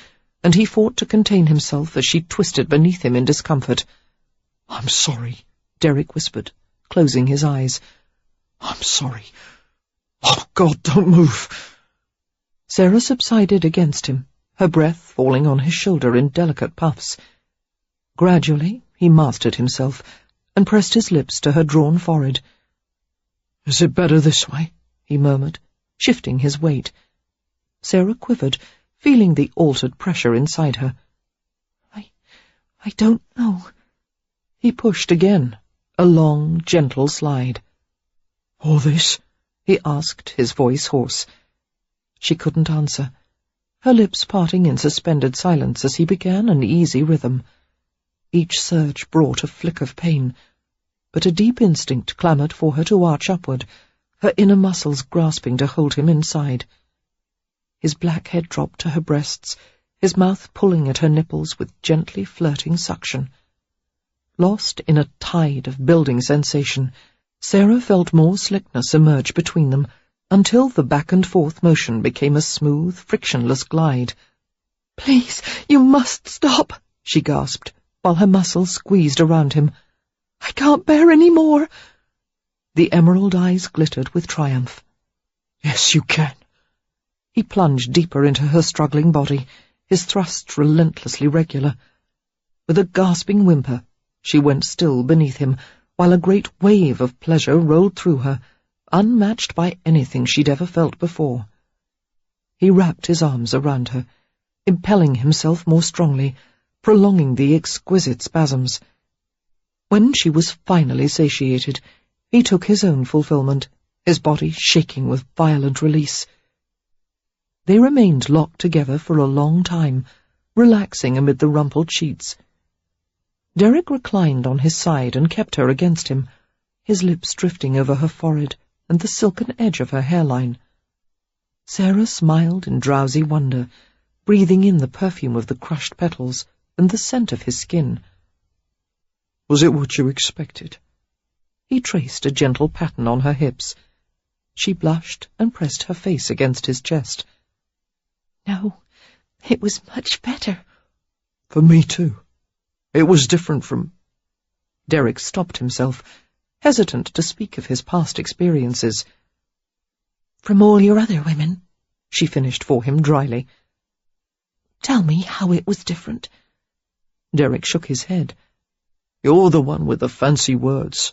and he fought to contain himself as she twisted beneath him in discomfort. "I'm sorry," Derek whispered, closing his eyes. "I'm sorry. Oh, God, don't move." Sarah subsided against him, her breath falling on his shoulder in delicate puffs. Gradually, he mastered himself and pressed his lips to her drawn forehead. "Is it better this way?" he murmured, shifting his weight. Sarah quivered, feeling the altered pressure inside her. I don't know." He pushed again, a long, gentle slide. "All this?" he asked, his voice hoarse. She couldn't answer, her lips parting in suspended silence as he began an easy rhythm. Each surge brought a flick of pain, but a deep instinct clamoured for her to arch upward, her inner muscles grasping to hold him inside. His black head dropped to her breasts, his mouth pulling at her nipples with gently flirting suction. Lost in a tide of building sensation, Sarah felt more slickness emerge between them, until the back-and-forth motion became a smooth, frictionless glide. "Please, you must stop," she gasped, while her muscles squeezed around him. "I can't bear any more." The emerald eyes glittered with triumph. "Yes, you can." He plunged deeper into her struggling body, his thrusts relentlessly regular. With a gasping whimper, She went still beneath him, while a great wave of pleasure rolled through her, unmatched by anything she'd ever felt before. He wrapped his arms around her, impelling himself more strongly, prolonging the exquisite spasms. When she was finally satiated, he took his own fulfillment, his body shaking with violent release. They remained locked together for a long time, relaxing amid the rumpled sheets. Derek reclined on his side and kept her against him, his lips drifting over her forehead and the silken edge of her hairline. Sarah smiled in drowsy wonder, breathing in the perfume of the crushed petals and the scent of his skin. Was it what you expected? He traced a gentle pattern on her hips. She blushed and pressed her face against his chest. No, it was much better. For me too. It was different from... Derek stopped himself, hesitant to speak of his past experiences. From all your other women, she finished for him dryly. Tell me how it was different. Derek shook his head. You're the one with the fancy words.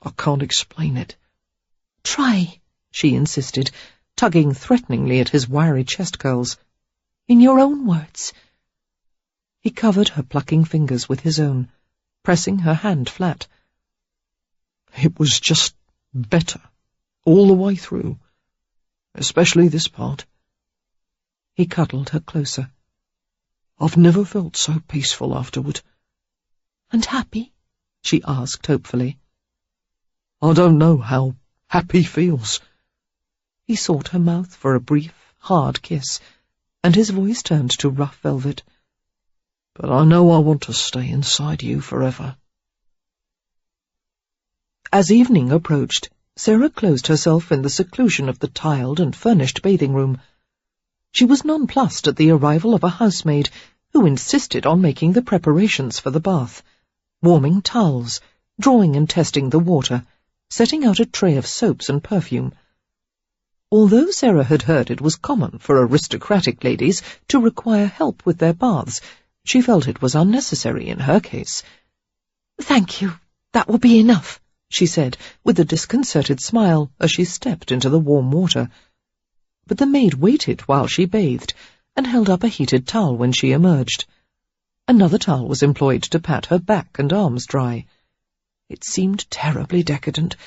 I can't explain it. Try, she insisted, tugging threateningly at his wiry chest curls. In your own words. He covered her plucking fingers with his own, pressing her hand flat. It was just better, all the way through. Especially this part. He cuddled her closer. I've never felt so peaceful afterward. And happy? She asked hopefully. I don't know how happy feels. He sought her mouth for a brief, hard kiss, and his voice turned to rough velvet. But I know I want to stay inside you forever. As evening approached, Sarah closed herself in the seclusion of the tiled and furnished bathing room. She was nonplussed at the arrival of a housemaid who insisted on making the preparations for the bath, warming towels, drawing and testing the water, setting out a tray of soaps and perfume. Although Sarah had heard it was common for aristocratic ladies to require help with their baths, she felt it was unnecessary in her case. Thank you, that will be enough, she said, with a disconcerted smile as she stepped into the warm water. But the maid waited while she bathed, and held up a heated towel when she emerged. Another towel was employed to pat her back and arms dry. It seemed terribly decadent,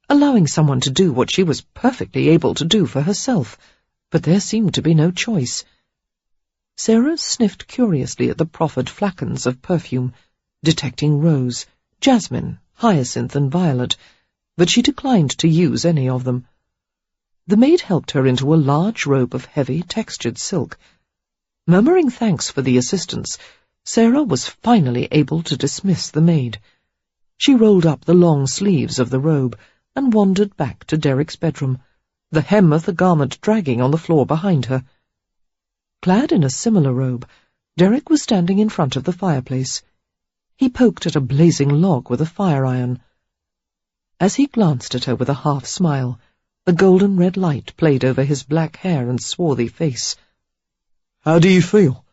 allowing someone to do what she was perfectly able to do for herself, but there seemed to be no choice. Sarah sniffed curiously at the proffered flacons of perfume, detecting rose, jasmine, hyacinth and violet, but she declined to use any of them. The maid helped her into a large robe of heavy, textured silk. Murmuring thanks for the assistance, Sarah was finally able to dismiss the maid. She rolled up the long sleeves of the robe and wandered back to Derek's bedroom, the hem of the garment dragging on the floor behind her. Clad in a similar robe, Derek was standing in front of the fireplace. He poked at a blazing log with a fire-iron. As he glanced at her with a half-smile, the golden-red light played over his black hair and swarthy face. How do you feel?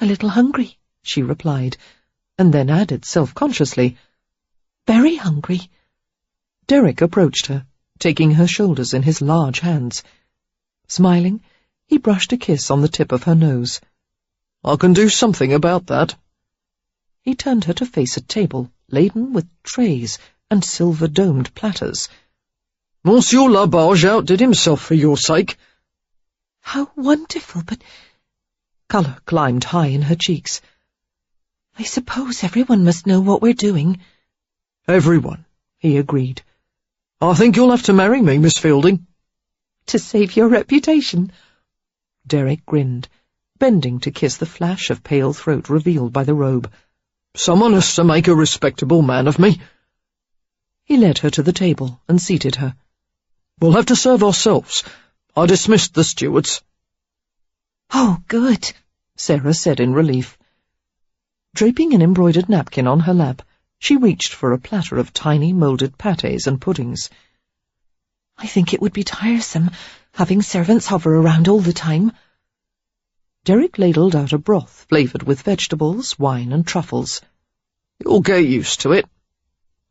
A little hungry, she replied, and then added self-consciously, very hungry. Derek approached her, taking her shoulders in his large hands. Smiling, he brushed a kiss on the tip of her nose. I can do something about that. He turned her to face a table laden with trays and silver-domed platters. Monsieur Labarge outdid himself for your sake. How wonderful, but... Colour climbed high in her cheeks. I suppose everyone must know what we're doing. Everyone, he agreed. I think you'll have to marry me, Miss Fielding. To save your reputation. Derek grinned, bending to kiss the flash of pale throat revealed by the robe. Someone has to make a respectable man of me. He led her to the table and seated her. We'll have to serve ourselves. I dismissed the stewards. Oh, good, Sarah said in relief. Draping an embroidered napkin on her lap, she reached for a platter of tiny moulded pâtés and puddings. I think it would be tiresome, having servants hover around all the time. Derek ladled out a broth flavoured with vegetables, wine and truffles. You'll get used to it.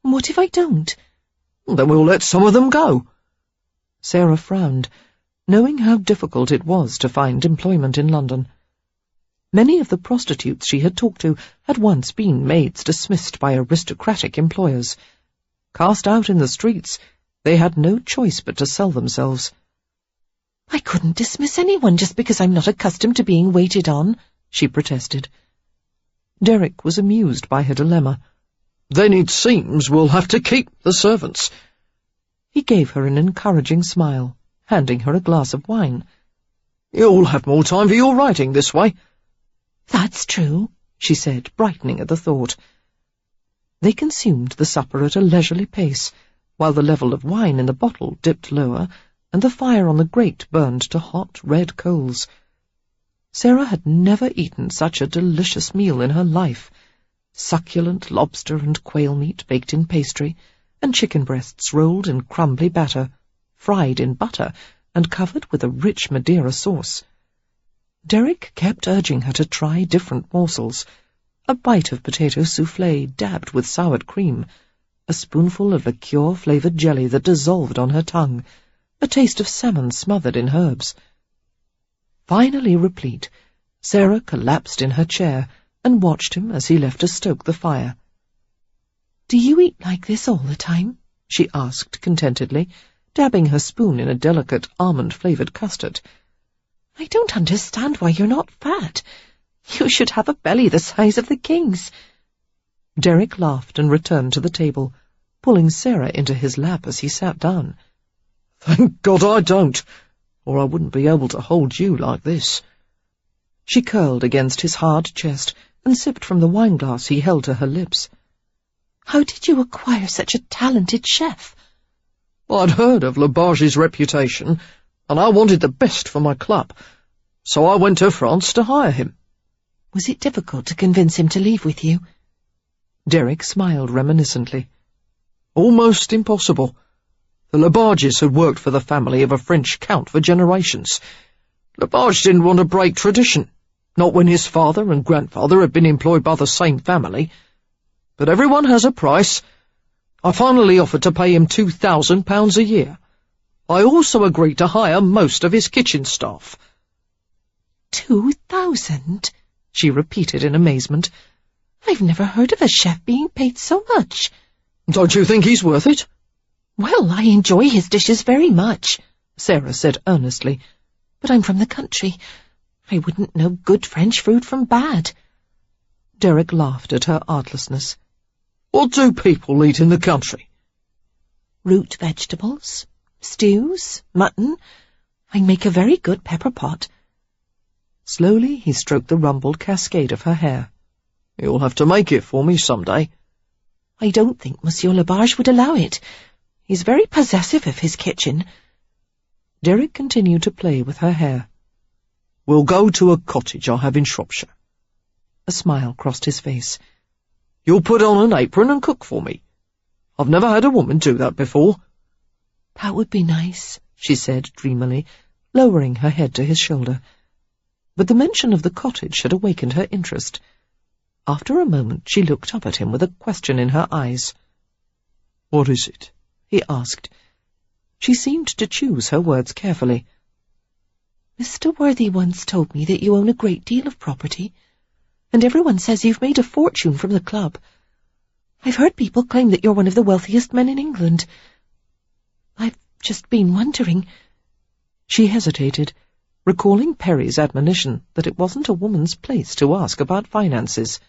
What if I don't? Then we'll let some of them go. Sarah frowned, knowing how difficult it was to find employment in London. Many of the prostitutes she had talked to had once been maids dismissed by aristocratic employers. Cast out in the streets, they had no choice but to sell themselves. I couldn't dismiss anyone just because I'm not accustomed to being waited on, she protested. Derek was amused by her dilemma. Then it seems we'll have to keep the servants. He gave her an encouraging smile, handing her a glass of wine. You'll have more time for your writing this way. That's true, she said, brightening at the thought. They consumed the supper at a leisurely pace, while the level of wine in the bottle dipped lower, and the fire on the grate burned to hot red coals. Sarah had never eaten such a delicious meal in her life. Succulent lobster and quail meat baked in pastry, and chicken breasts rolled in crumbly batter, fried in butter, and covered with a rich Madeira sauce. Derek kept urging her to try different morsels: a bite of potato soufflé dabbed with soured cream, a spoonful of liqueur-flavoured jelly that dissolved on her tongue, a taste of salmon smothered in herbs. Finally replete, Sarah collapsed in her chair and watched him as he left to stoke the fire. "Do you eat like this all the time?" she asked contentedly, dabbing her spoon in a delicate almond-flavoured custard. "I don't understand why you're not fat. You should have a belly the size of the king's." Derek laughed and returned to the table, pulling Sarah into his lap as he sat down. Thank God I don't, or I wouldn't be able to hold you like this. She curled against his hard chest and sipped from the wineglass he held to her lips. "How did you acquire such a talented chef?" I'd heard of Labarge's reputation, and I wanted the best for my club, so I went to France to hire him. Was it difficult to convince him to leave with you? Derek smiled reminiscently. Almost impossible. The Labarges had worked for the family of a French count for generations. Labarge didn't want to break tradition, not when his father and grandfather had been employed by the same family. But everyone has a price. I finally offered to pay him £2,000 a year. I also agreed to hire most of his kitchen staff. 2,000? She repeated in amazement. I've never heard of a chef being paid so much. Don't you think he's worth it? Well, I enjoy his dishes very much, Sarah said earnestly. But I'm from the country. I wouldn't know good French food from bad. Derek laughed at her artlessness. What do people eat in the country? Root vegetables, stews, mutton. I make a very good pepper pot. Slowly he stroked the rumpled cascade of her hair. You'll have to make it for me some day. I don't think Monsieur Labarge would allow it. He's very possessive of his kitchen. Derek continued to play with her hair. We'll go to a cottage I have in Shropshire. A smile crossed his face. You'll put on an apron and cook for me. I've never had a woman do that before. That would be nice, she said dreamily, lowering her head to his shoulder. But the mention of the cottage had awakened her interest. After a moment she looked up at him with a question in her eyes. What is it? He asked. She seemed to choose her words carefully. Mr. Worthy once told me that you own a great deal of property, and everyone says you've made a fortune from the club. I've heard people claim that you're one of the wealthiest men in England. I've just been wondering. She hesitated, recalling Perry's admonition that it wasn't a woman's place to ask about finances.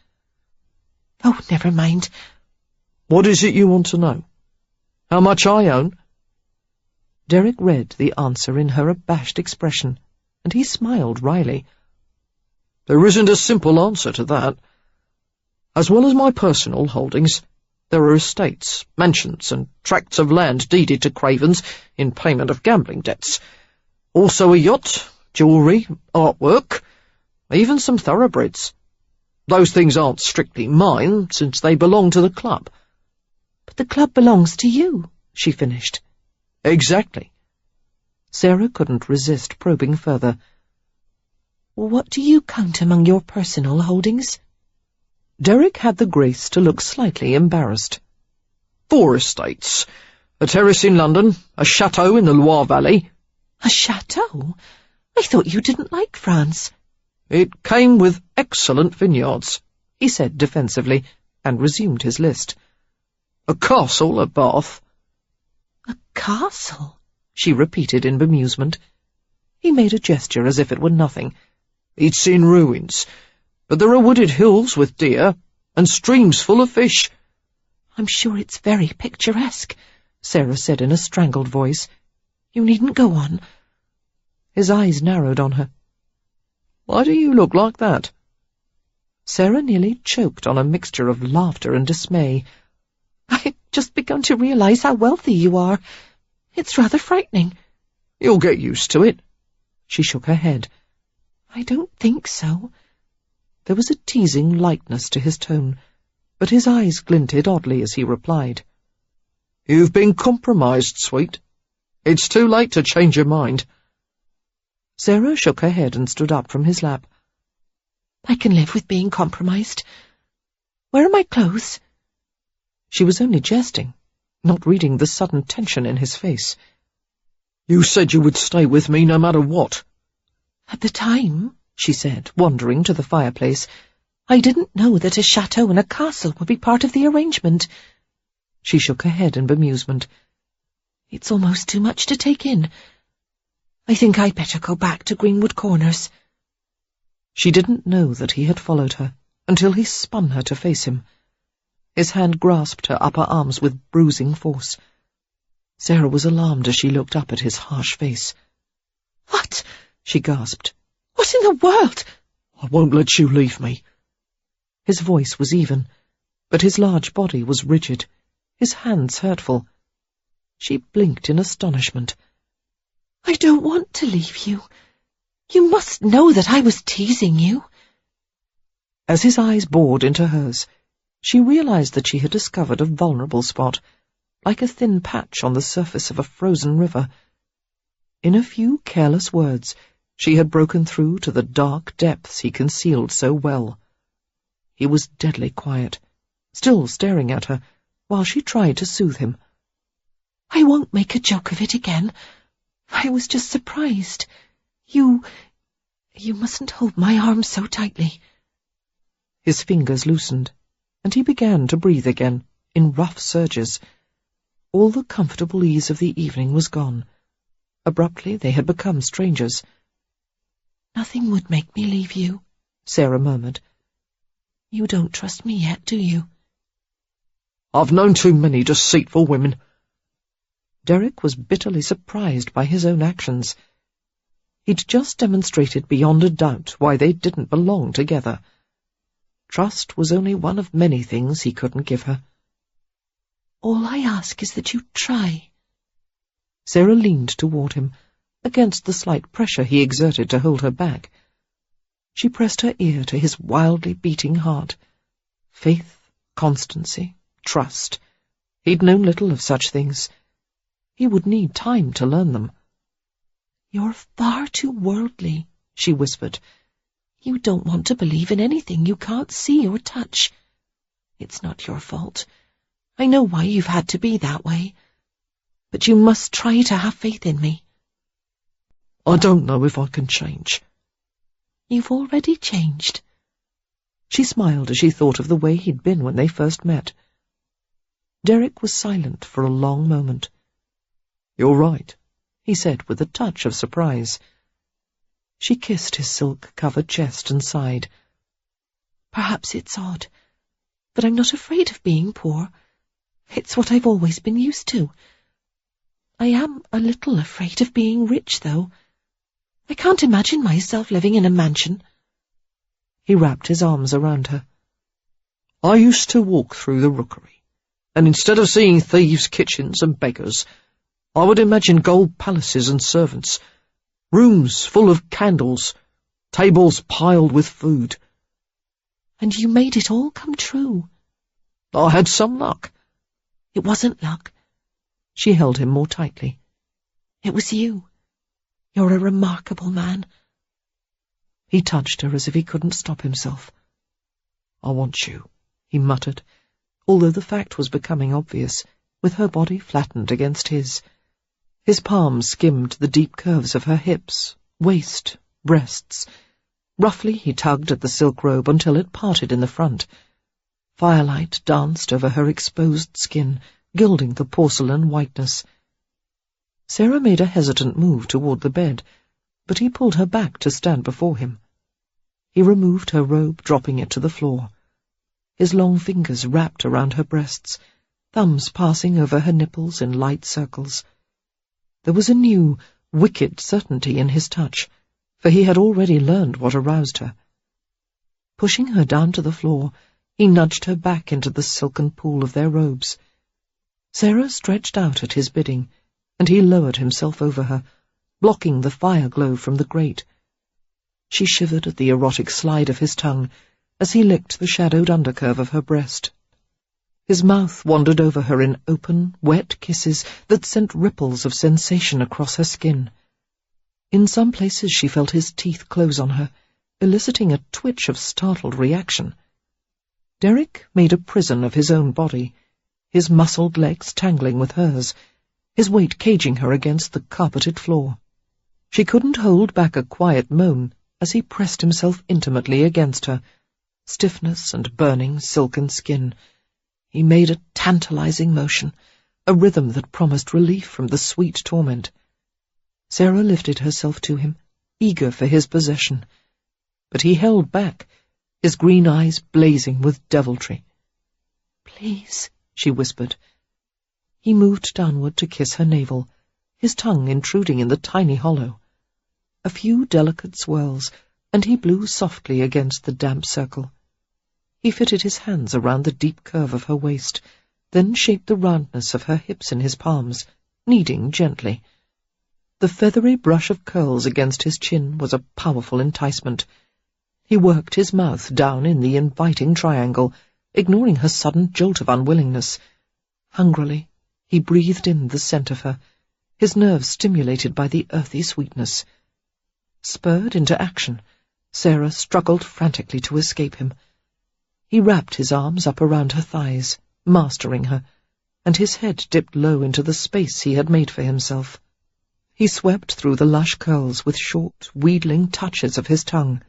Oh, never mind. What is it you want to know? How much I own? Derek read the answer in her abashed expression, and he smiled wryly. There isn't a simple answer to that. As well as my personal holdings, there are estates, mansions, and tracts of land deeded to Cravens in payment of gambling debts. Also a yacht, jewellery, artwork, even some thoroughbreds. Those things aren't strictly mine, since they belong to the club. But the club belongs to you, she finished. Exactly. Sarah couldn't resist probing further. What do you count among your personal holdings? Derek had the grace to look slightly embarrassed. 4 estates. A terrace in London, a chateau in the Loire Valley. A chateau? I thought you didn't like France. It came with excellent vineyards, he said defensively, and resumed his list. A castle at Bath. A castle? She repeated in bemusement. He made a gesture as if it were nothing. It's in ruins, but there are wooded hills with deer, and streams full of fish. I'm sure it's very picturesque, Sarah said in a strangled voice. You needn't go on. His eyes narrowed on her. Why do you look like that? Sarah nearly choked on a mixture of laughter and dismay. I've just begun to realize how wealthy you are. It's rather frightening. You'll get used to it. She shook her head. I don't think so. There was a teasing lightness to his tone, but his eyes glinted oddly as he replied. You've been compromised, sweet. It's too late to change your mind. Sarah shook her head and stood up from his lap. I can live with being compromised. Where are my clothes? She was only jesting, not reading the sudden tension in his face. You said you would stay with me no matter what. At the time, she said, wandering to the fireplace, I didn't know that a chateau and a castle would be part of the arrangement. She shook her head in bemusement. It's almost too much to take in. I think I'd better go back to Greenwood Corners. She didn't know that he had followed her until he spun her to face him. His hand grasped her upper arms with bruising force. Sarah was alarmed as she looked up at his harsh face. What? She gasped. What in the world? I won't let you leave me. His voice was even, but his large body was rigid, his hands hurtful. She blinked in astonishment. I don't want to leave you. You must know that I was teasing you. As his eyes bored into hers, she realized that she had discovered a vulnerable spot, like a thin patch on the surface of a frozen river. In a few careless words, she had broken through to the dark depths he concealed so well. He was deadly quiet, still staring at her, while she tried to soothe him. I won't make a joke of it again. I was just surprised. You mustn't hold my arm so tightly. His fingers loosened, and he began to breathe again, in rough surges. All the comfortable ease of the evening was gone. Abruptly they had become strangers. Nothing would make me leave you, Sarah murmured. You don't trust me yet, do you? I've known too many deceitful women. Derek was bitterly surprised by his own actions. He'd just demonstrated beyond a doubt why they didn't belong together. Trust was only one of many things he couldn't give her. All I ask is that you try. Sarah leaned toward him, against the slight pressure he exerted to hold her back. She pressed her ear to his wildly beating heart. Faith, constancy, trust. He'd known little of such things. He would need time to learn them. You're far too worldly, she whispered. You don't want to believe in anything you can't see or touch. It's not your fault. I know why you've had to be that way. But you must try to have faith in me. I don't know if I can change. You've already changed. She smiled as she thought of the way he'd been when they first met. Derek was silent for a long moment. You're right, he said with a touch of surprise. She kissed his silk-covered chest and sighed. Perhaps it's odd, but I'm not afraid of being poor. It's what I've always been used to. I am a little afraid of being rich, though. I can't imagine myself living in a mansion. He wrapped his arms around her. I used to walk through the rookery, and instead of seeing thieves' kitchens and beggars, I would imagine gold palaces and servants, rooms full of candles, tables piled with food. And you made it all come true. I had some luck. It wasn't luck. She held him more tightly. It was you. You're a remarkable man. He touched her as if he couldn't stop himself. "I want you," he muttered, although the fact was becoming obvious, with her body flattened against his. His palms skimmed the deep curves of her hips, waist, breasts. Roughly he tugged at the silk robe until it parted in the front. Firelight danced over her exposed skin, gilding the porcelain whiteness. Sarah made a hesitant move toward the bed, but he pulled her back to stand before him. He removed her robe, dropping it to the floor. His long fingers wrapped around her breasts, thumbs passing over her nipples in light circles. There was a new, wicked certainty in his touch, for he had already learned what aroused her. Pushing her down to the floor, he nudged her back into the silken pool of their robes. Sarah stretched out at his bidding, and he lowered himself over her, blocking the fire glow from the grate. She shivered at the erotic slide of his tongue as he licked the shadowed undercurve of her breast. His mouth wandered over her in open, wet kisses that sent ripples of sensation across her skin. In some places she felt his teeth close on her, eliciting a twitch of startled reaction. Derek made a prison of his own body, his muscled legs tangling with hers, his weight caging her against the carpeted floor. She couldn't hold back a quiet moan as he pressed himself intimately against her, stiffness and burning silken skin. He made a tantalizing motion, a rhythm that promised relief from the sweet torment. Sarah lifted herself to him, eager for his possession, but he held back, his green eyes blazing with deviltry. "Please," she whispered. He moved downward to kiss her navel, his tongue intruding in the tiny hollow. A few delicate swirls, and he blew softly against the damp circle. He fitted his hands around the deep curve of her waist, then shaped the roundness of her hips in his palms, kneading gently. The feathery brush of curls against his chin was a powerful enticement. He worked his mouth down in the inviting triangle, ignoring her sudden jolt of unwillingness. Hungrily, he breathed in the scent of her, his nerves stimulated by the earthy sweetness. Spurred into action, Sarah struggled frantically to escape him. He wrapped his arms up around her thighs, mastering her, and his head dipped low into the space he had made for himself. He swept through the lush curls with short, wheedling touches of his tongue.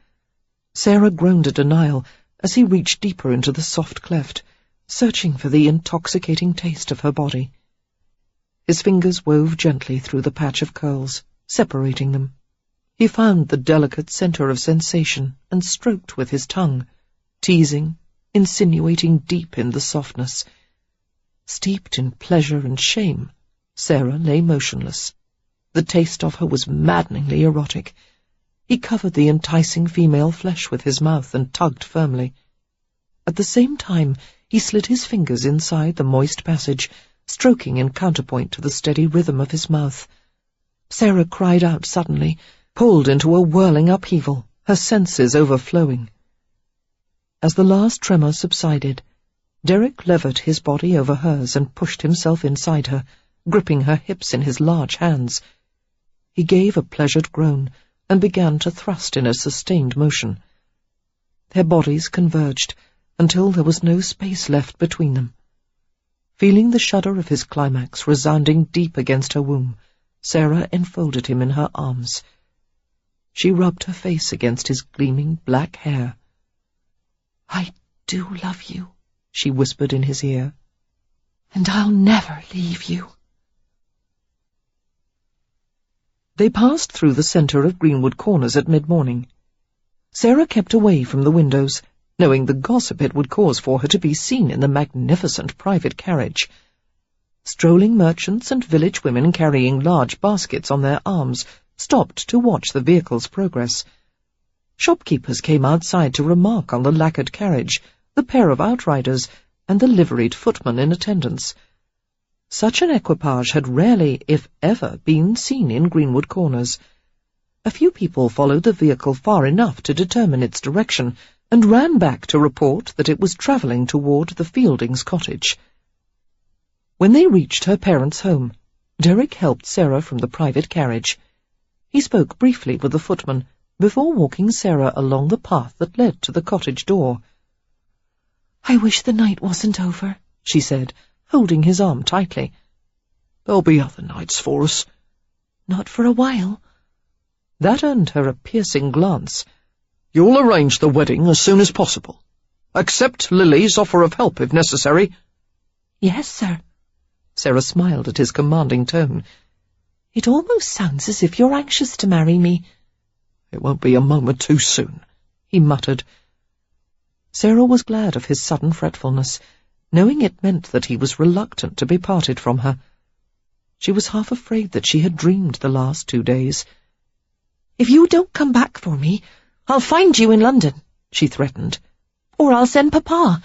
Sarah groaned a denial as he reached deeper into the soft cleft, searching for the intoxicating taste of her body. His fingers wove gently through the patch of curls, separating them. He found the delicate center of sensation and stroked with his tongue, teasing, insinuating deep in the softness. Steeped in pleasure and shame, Sarah lay motionless. The taste of her was maddeningly erotic. He covered the enticing female flesh with his mouth and tugged firmly. At the same time, he slid his fingers inside the moist passage, stroking in counterpoint to the steady rhythm of his mouth. Sarah cried out suddenly, pulled into a whirling upheaval, her senses overflowing. As the last tremor subsided, Derek levered his body over hers and pushed himself inside her, gripping her hips in his large hands. He gave a pleasured groan and began to thrust in a sustained motion. Their bodies converged until there was no space left between them. Feeling the shudder of his climax resounding deep against her womb, Sarah enfolded him in her arms. She rubbed her face against his gleaming black hair. "I do love you," she whispered in his ear, "and I'll never leave you." They passed through the center of Greenwood Corners at mid-morning. Sarah kept away from the windows, knowing the gossip it would cause for her to be seen in the magnificent private carriage. Strolling merchants and village women carrying large baskets on their arms stopped to watch the vehicle's progress. Shopkeepers came outside to remark on the lacquered carriage, the pair of outriders, and the liveried footman in attendance. Such an equipage had rarely, if ever, been seen in Greenwood Corners. A few people followed the vehicle far enough to determine its direction, and ran back to report that it was travelling toward the Fieldings' cottage. When they reached her parents' home, Derek helped Sarah from the private carriage. He spoke briefly with the footman before walking Sarah along the path that led to the cottage door. "I wish the night wasn't over," she said, holding his arm tightly. "There'll be other nights for us." "Not for a while." That earned her a piercing glance. "You'll arrange the wedding as soon as possible. Accept Lily's offer of help if necessary." "Yes, sir." Sarah smiled at his commanding tone. "It almost sounds as if you're anxious to marry me." "It won't be a moment too soon," he muttered. Sarah was glad of his sudden fretfulness, knowing it meant that he was reluctant to be parted from her. She was half afraid that she had dreamed the last 2 days. "If you don't come back for me, I'll find you in London," she threatened. "Or I'll send Papa,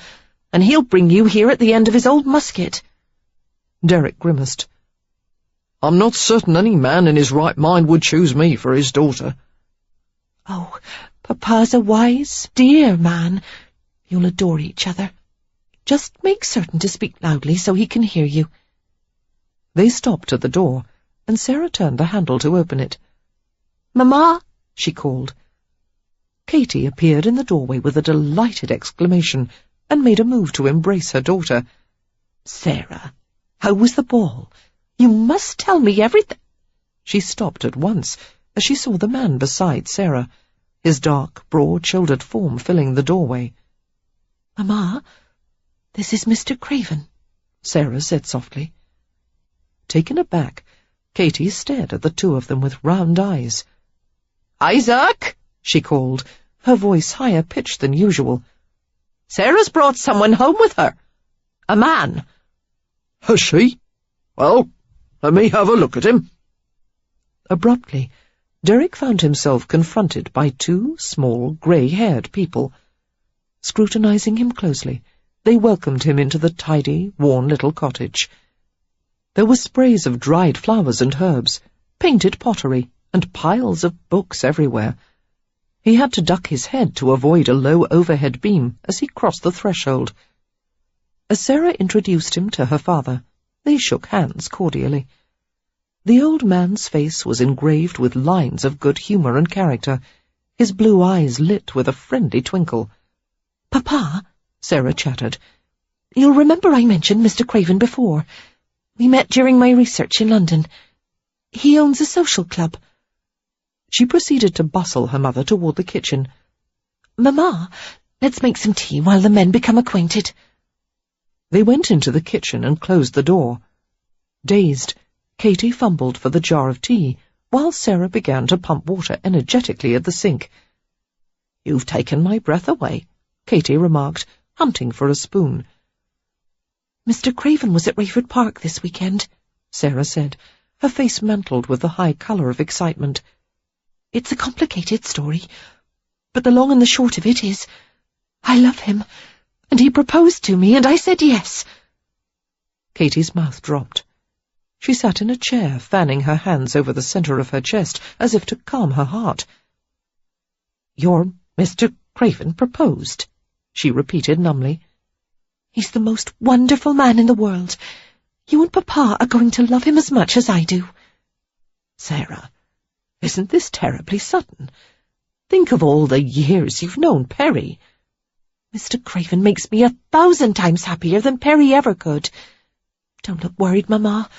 and he'll bring you here at the end of his old musket." Derek grimaced. "I'm not certain any man in his right mind would choose me for his daughter." "Oh, Papa's a wise, dear man. You'll adore each other. Just make certain to speak loudly so he can hear you." They stopped at the door, and Sarah turned the handle to open it. "Mama!" she called. Katy appeared in the doorway with a delighted exclamation and made a move to embrace her daughter. "Sarah, how was the ball? You must tell me everything." She stopped at once as she saw the man beside Sarah, his dark, broad-shouldered form filling the doorway. "Mama, this is Mr. Craven," Sarah said softly. Taken aback, Katy stared at the two of them with round eyes. "Isaac!" she called, her voice higher pitched than usual. "Sarah's brought someone home with her. A man." "Has she? Well, let me have a look at him." Abruptly, Derek found himself confronted by 2 small, grey-haired people. Scrutinizing him closely, they welcomed him into the tidy, worn little cottage. There were sprays of dried flowers and herbs, painted pottery, and piles of books everywhere. He had to duck his head to avoid a low overhead beam as he crossed the threshold. As Sarah introduced him to her father, they shook hands cordially. The old man's face was engraved with lines of good humour and character, his blue eyes lit with a friendly twinkle. "Papa," Sarah chattered, "you'll remember I mentioned Mr. Craven before. We met during my research in London. He owns a social club." She proceeded to bustle her mother toward the kitchen. "Mamma, let's make some tea while the men become acquainted." They went into the kitchen and closed the door. Dazed, Katy fumbled for the jar of tea, while Sarah began to pump water energetically at the sink. "You've taken my breath away," Katy remarked, hunting for a spoon. "Mr. Craven was at Rayford Park this weekend," Sarah said, her face mantled with the high colour of excitement. "It's a complicated story, but the long and the short of it is, I love him, and he proposed to me, and I said yes." Katy's mouth dropped. She sat in a chair, fanning her hands over the centre of her chest, as if to calm her heart. "Your Mr. Craven proposed," she repeated numbly. "He's the most wonderful man in the world. You and Papa are going to love him as much as I do." "Sarah, isn't this terribly sudden? Think of all the years you've known Perry." "Mr. Craven makes me 1,000 times happier than Perry ever could. Don't look worried, Mamma.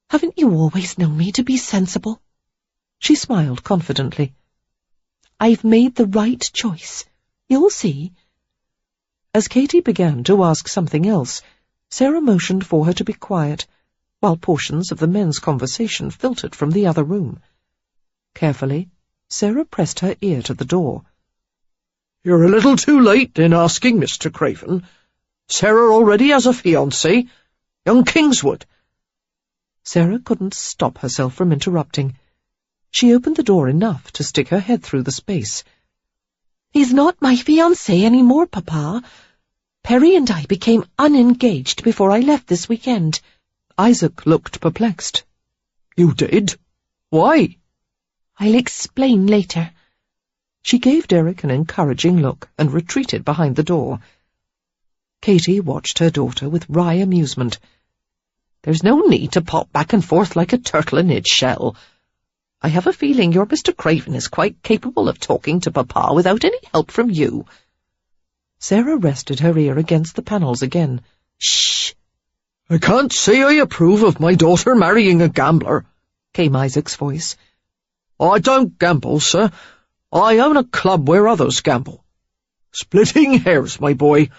Haven't you always known me to be sensible?" She smiled confidently. "I've made the right choice. You'll see." As Katy began to ask something else, Sarah motioned for her to be quiet, while portions of the men's conversation filtered from the other room. Carefully, Sarah pressed her ear to the door. "You're a little too late in asking Mr. Craven. Sarah already has a fiancé, young Kingswood." Sarah couldn't stop herself from interrupting. She opened the door enough to stick her head through the space. "He's not my fiancé any more, Papa. Perry and I became unengaged before I left this weekend." Isaac looked perplexed. "You did? Why?" "I'll explain later." She gave Derek an encouraging look and retreated behind the door. Katy watched her daughter with wry amusement. "There's no need to pop back and forth like a turtle in its shell. I have a feeling your Mr. Craven is quite capable of talking to Papa without any help from you." Sarah rested her ear against the panels again. "Shh! I can't say I approve of my daughter marrying a gambler," came Isaac's voice. "I don't gamble, sir. I own a club where others gamble. Splitting hairs, my boy.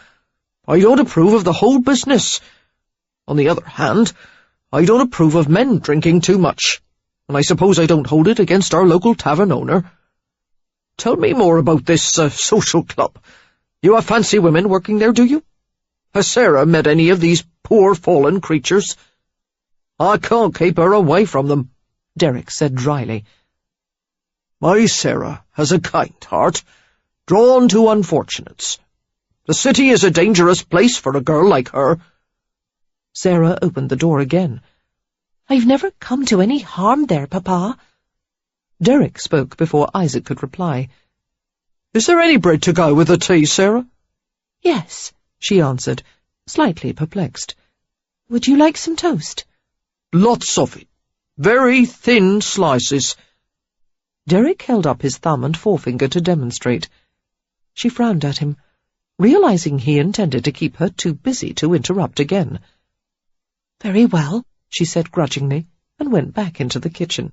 I don't approve of the whole business. On the other hand, I don't approve of men drinking too much, and I suppose I don't hold it against our local tavern owner. Tell me more about this social club. You have fancy women working there, do you? Has Sarah met any of these poor fallen creatures?" "I can't keep her away from them," Derek said dryly. "My Sarah has a kind heart, drawn to unfortunates. The city is a dangerous place for a girl like her." Sarah opened the door again. "I've never come to any harm there, Papa." Derek spoke before Isaac could reply. "Is there any bread to go with the tea, Sarah?" "Yes," she answered, slightly perplexed. "Would you like some toast?" "Lots of it. Very thin slices." Derek held up his thumb and forefinger to demonstrate. She frowned at him, realizing he intended to keep her too busy to interrupt again. "Very well," she said grudgingly, and went back into the kitchen.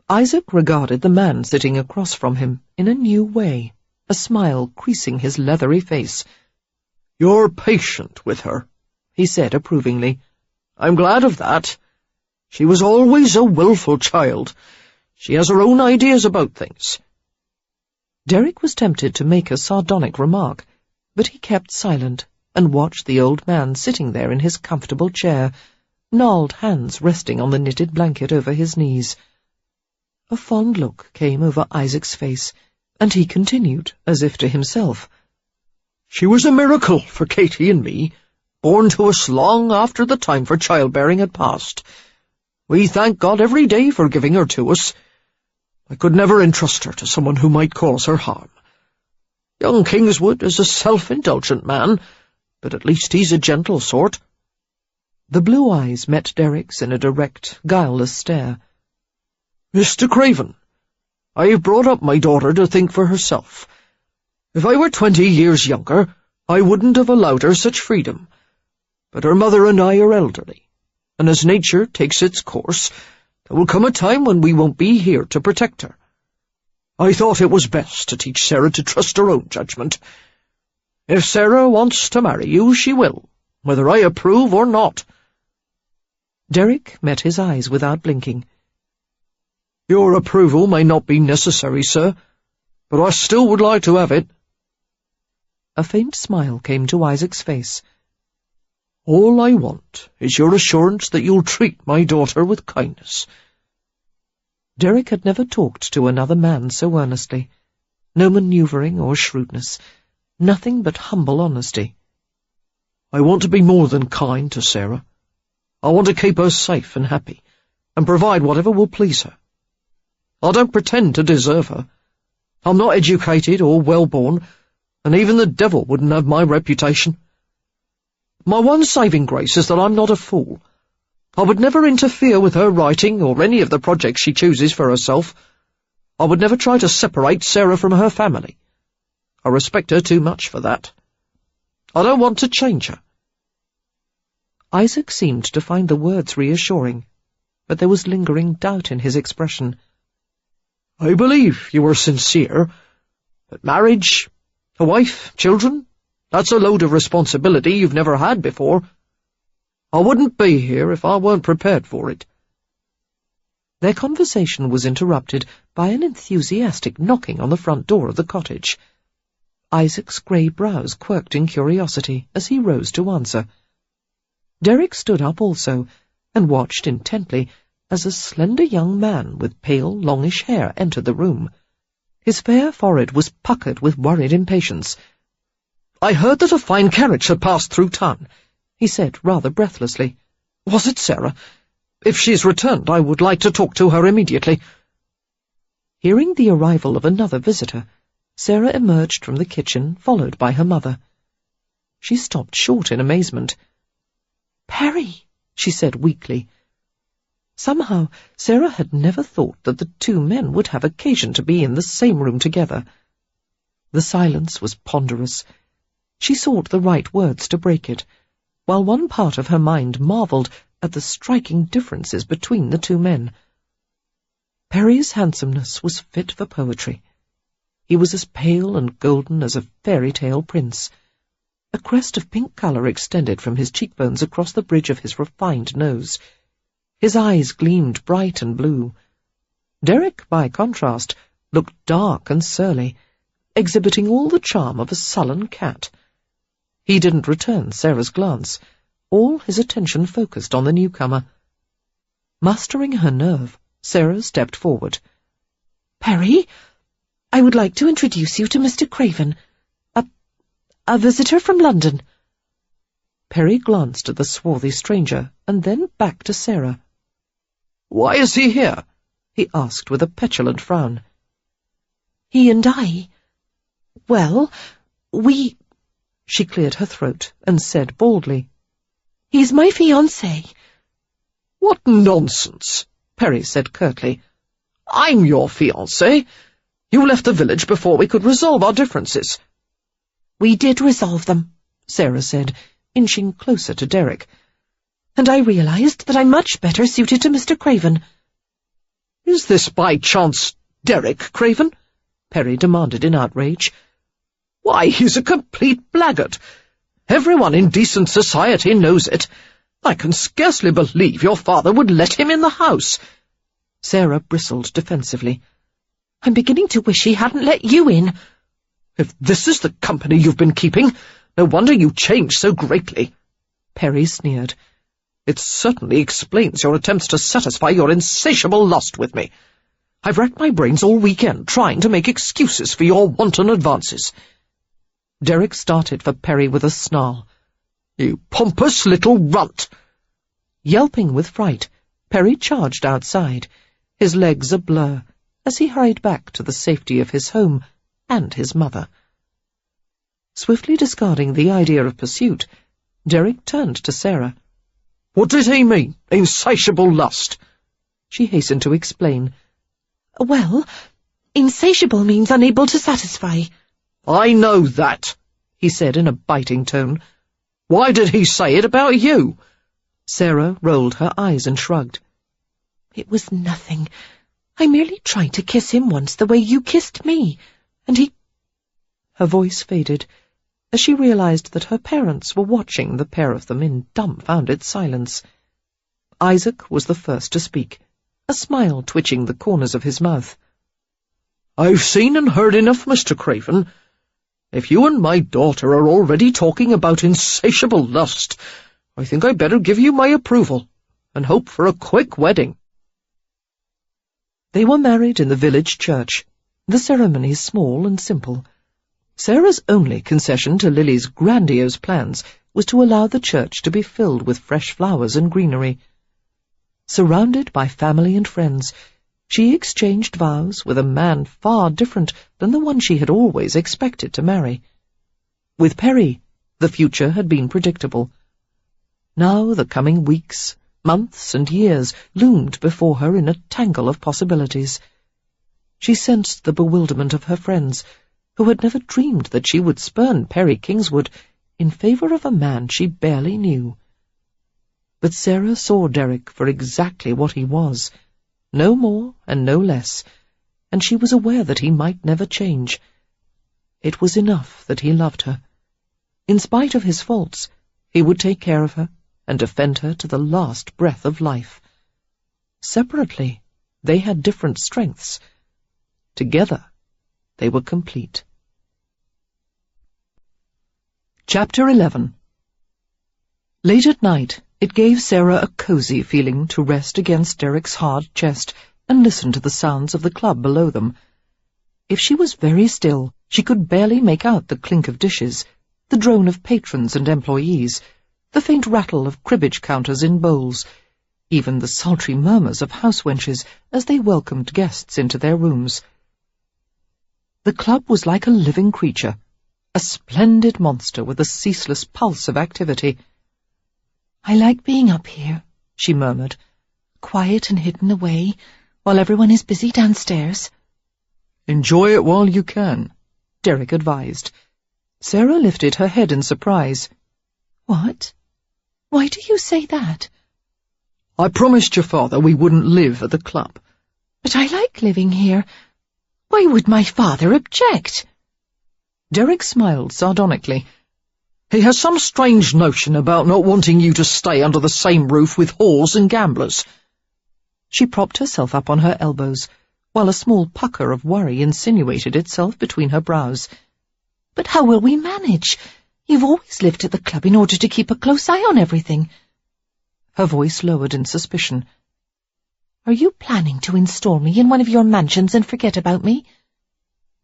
Isaac regarded the man sitting across from him in a new way, a smile creasing his leathery face. "You're patient with her," he said approvingly. "I'm glad of that. She was always a willful child. She has her own ideas about things." Derek was tempted to make a sardonic remark, but he kept silent and watched the old man sitting there in his comfortable chair, gnarled hands resting on the knitted blanket over his knees. A fond look came over Isaac's face, and he continued, as if to himself. "She was a miracle for Katie and me, born to us long after the time for childbearing had passed. We thank God every day for giving her to us. I could never entrust her to someone who might cause her harm. Young Kingswood is a self-indulgent man, but at least he's a gentle sort." The blue eyes met Derek's in a direct, guileless stare. "Mr. Craven, I have brought up my daughter to think for herself. If I were 20 years younger, I wouldn't have allowed her such freedom. But her mother and I are elderly, and as nature takes its course, there will come a time when we won't be here to protect her. I thought it was best to teach Sarah to trust her own judgment. If Sarah wants to marry you, she will, whether I approve or not." Derek met his eyes without blinking. "Your approval may not be necessary, sir, but I still would like to have it." A faint smile came to Isaac's face. "All I want is your assurance that you'll treat my daughter with kindness." Derek had never talked to another man so earnestly. No manoeuvring or shrewdness, nothing but humble honesty. "I want to be more than kind to Sarah. I want to keep her safe and happy, and provide whatever will please her. I don't pretend to deserve her. I'm not educated or well-born, and even the devil wouldn't have my reputation. My one saving grace is that I'm not a fool. I would never interfere with her writing or any of the projects she chooses for herself. I would never try to separate Sarah from her family. I respect her too much for that. I don't want to change her." Isaac seemed to find the words reassuring, but there was lingering doubt in his expression. "I believe you were sincere, but marriage, a wife, children, that's a load of responsibility you've never had before. I wouldn't be here if I weren't prepared for it." Their conversation was interrupted by an enthusiastic knocking on the front door of the cottage. Isaac's grey brows quirked in curiosity as he rose to answer. Derek stood up also, and watched intently as a slender young man with pale, longish hair entered the room. His fair forehead was puckered with worried impatience. "I heard that a fine carriage had passed through town," he said rather breathlessly. "Was it Sarah? If she's returned, I would like to talk to her immediately." Hearing the arrival of another visitor, Sarah emerged from the kitchen, followed by her mother. She stopped short in amazement. "Perry," she said weakly. Somehow Sarah had never thought that the two men would have occasion to be in the same room together. The silence was ponderous, She sought the right words to break it, while one part of her mind marvelled at the striking differences between the two men. Perry's handsomeness was fit for poetry. He was as pale and golden as a fairy-tale prince. A crest of pink colour extended from his cheekbones across the bridge of his refined nose. His eyes gleamed bright and blue. Derek, by contrast, looked dark and surly, exhibiting all the charm of a sullen cat. He didn't return Sarah's glance. All his attention focused on the newcomer. Mastering her nerve, Sarah stepped forward. "Perry, I would like to introduce you to Mr. Craven, a visitor from London." Perry glanced at the swarthy stranger and then back to Sarah. "Why is he here?" he asked with a petulant frown. "He and I... well, we..." She cleared her throat and said baldly, "He's my fiancé." "What nonsense," Perry said curtly. "I'm your fiancé. You left the village before we could resolve our differences." "We did resolve them," Sarah said, inching closer to Derek. "And I realized that I'm much better suited to Mr. Craven." "Is this by chance Derek Craven?" Perry demanded in outrage. "Why, he's a complete blackguard. Everyone in decent society knows it. I can scarcely believe your father would let him in the house." Sarah bristled defensively. "I'm beginning to wish he hadn't let you in." "If this is the company you've been keeping, no wonder you changed so greatly." Perry sneered. "It certainly explains your attempts to satisfy your insatiable lust with me. I've racked my brains all weekend trying to make excuses for your wanton advances." Derek started for Perry with a snarl. "You pompous little runt!" Yelping with fright, Perry charged outside, his legs a blur, as he hurried back to the safety of his home and his mother. Swiftly discarding the idea of pursuit, Derek turned to Sarah. "What did he mean, insatiable lust?" She hastened to explain. "Well, insatiable means unable to satisfy." "I know that," he said in a biting tone. "Why did he say it about you?" Sarah rolled her eyes and shrugged. "It was nothing. I merely tried to kiss him once the way you kissed me, and he—" Her voice faded, as she realized that her parents were watching the pair of them in dumbfounded silence. Isaac was the first to speak, a smile twitching the corners of his mouth. "I've seen and heard enough, Mr. Craven. If you and my daughter are already talking about insatiable lust, I think I'd better give you my approval, and hope for a quick wedding." They were married in the village church, the ceremony small and simple. Sarah's only concession to Lily's grandiose plans was to allow the church to be filled with fresh flowers and greenery. Surrounded by family and friends, she exchanged vows with a man far different than the one she had always expected to marry. With Perry, the future had been predictable. Now the coming weeks, months, and years loomed before her in a tangle of possibilities. She sensed the bewilderment of her friends, who had never dreamed that she would spurn Perry Kingswood in favour of a man she barely knew. But Sarah saw Derek for exactly what he was, no more and no less, and she was aware that he might never change. It was enough that he loved her. In spite of his faults, he would take care of her and defend her to the last breath of life. Separately, they had different strengths. Together, they were complete. Chapter 11. Late at night, it gave Sarah a cosy feeling to rest against Derek's hard chest and listen to the sounds of the club below them. If she was very still, she could barely make out the clink of dishes, the drone of patrons and employees, the faint rattle of cribbage counters in bowls, even the sultry murmurs of housewenches as they welcomed guests into their rooms. The club was like a living creature, a splendid monster with a ceaseless pulse of activity. "I like being up here," she murmured, "quiet and hidden away, while everyone is busy downstairs." "Enjoy it while you can," Derek advised. Sarah lifted her head in surprise. What? Why do you say that? I promised your father we wouldn't live at the club. But I like living here. Why would my father object? Derek smiled sardonically. He has some strange notion about not wanting you to stay under the same roof with whores and gamblers. She propped herself up on her elbows, while a small pucker of worry insinuated itself between her brows. But how will we manage? You've always lived at the club in order to keep a close eye on everything. Her voice lowered in suspicion. Are you planning to install me in one of your mansions and forget about me?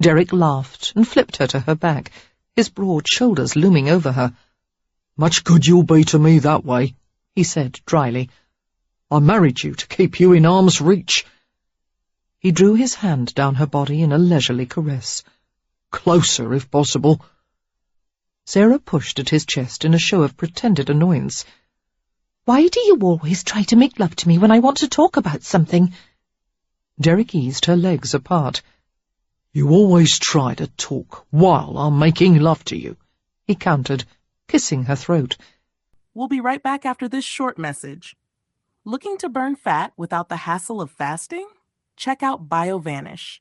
Derek laughed and flipped her to her back, his broad shoulders looming over her. Much good you'll be to me that way, he said dryly. I married you to keep you in arm's reach. He drew his hand down her body in a leisurely caress. Closer, if possible. Sarah pushed at his chest in a show of pretended annoyance. Why do you always try to make love to me when I want to talk about something? Derek eased her legs apart. You always try to talk while I'm making love to you, he countered, kissing her throat. We'll be right back after this short message. Looking to burn fat without the hassle of fasting? Check out BioVanish.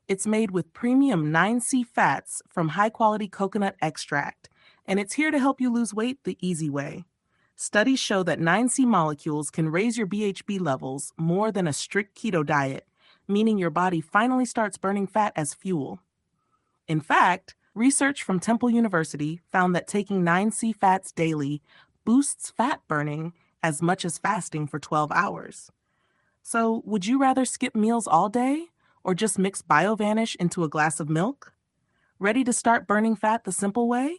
It's made with premium 9C fats from high-quality coconut extract, and it's here to help you lose weight the easy way. Studies show that 9C molecules can raise your BHB levels more than a strict keto diet, meaning your body finally starts burning fat as fuel. In fact, research from Temple University found that taking 9C fats daily boosts fat burning as much as fasting for 12 hours. So, would you rather skip meals all day or just mix BioVanish into a glass of milk? Ready to start burning fat the simple way?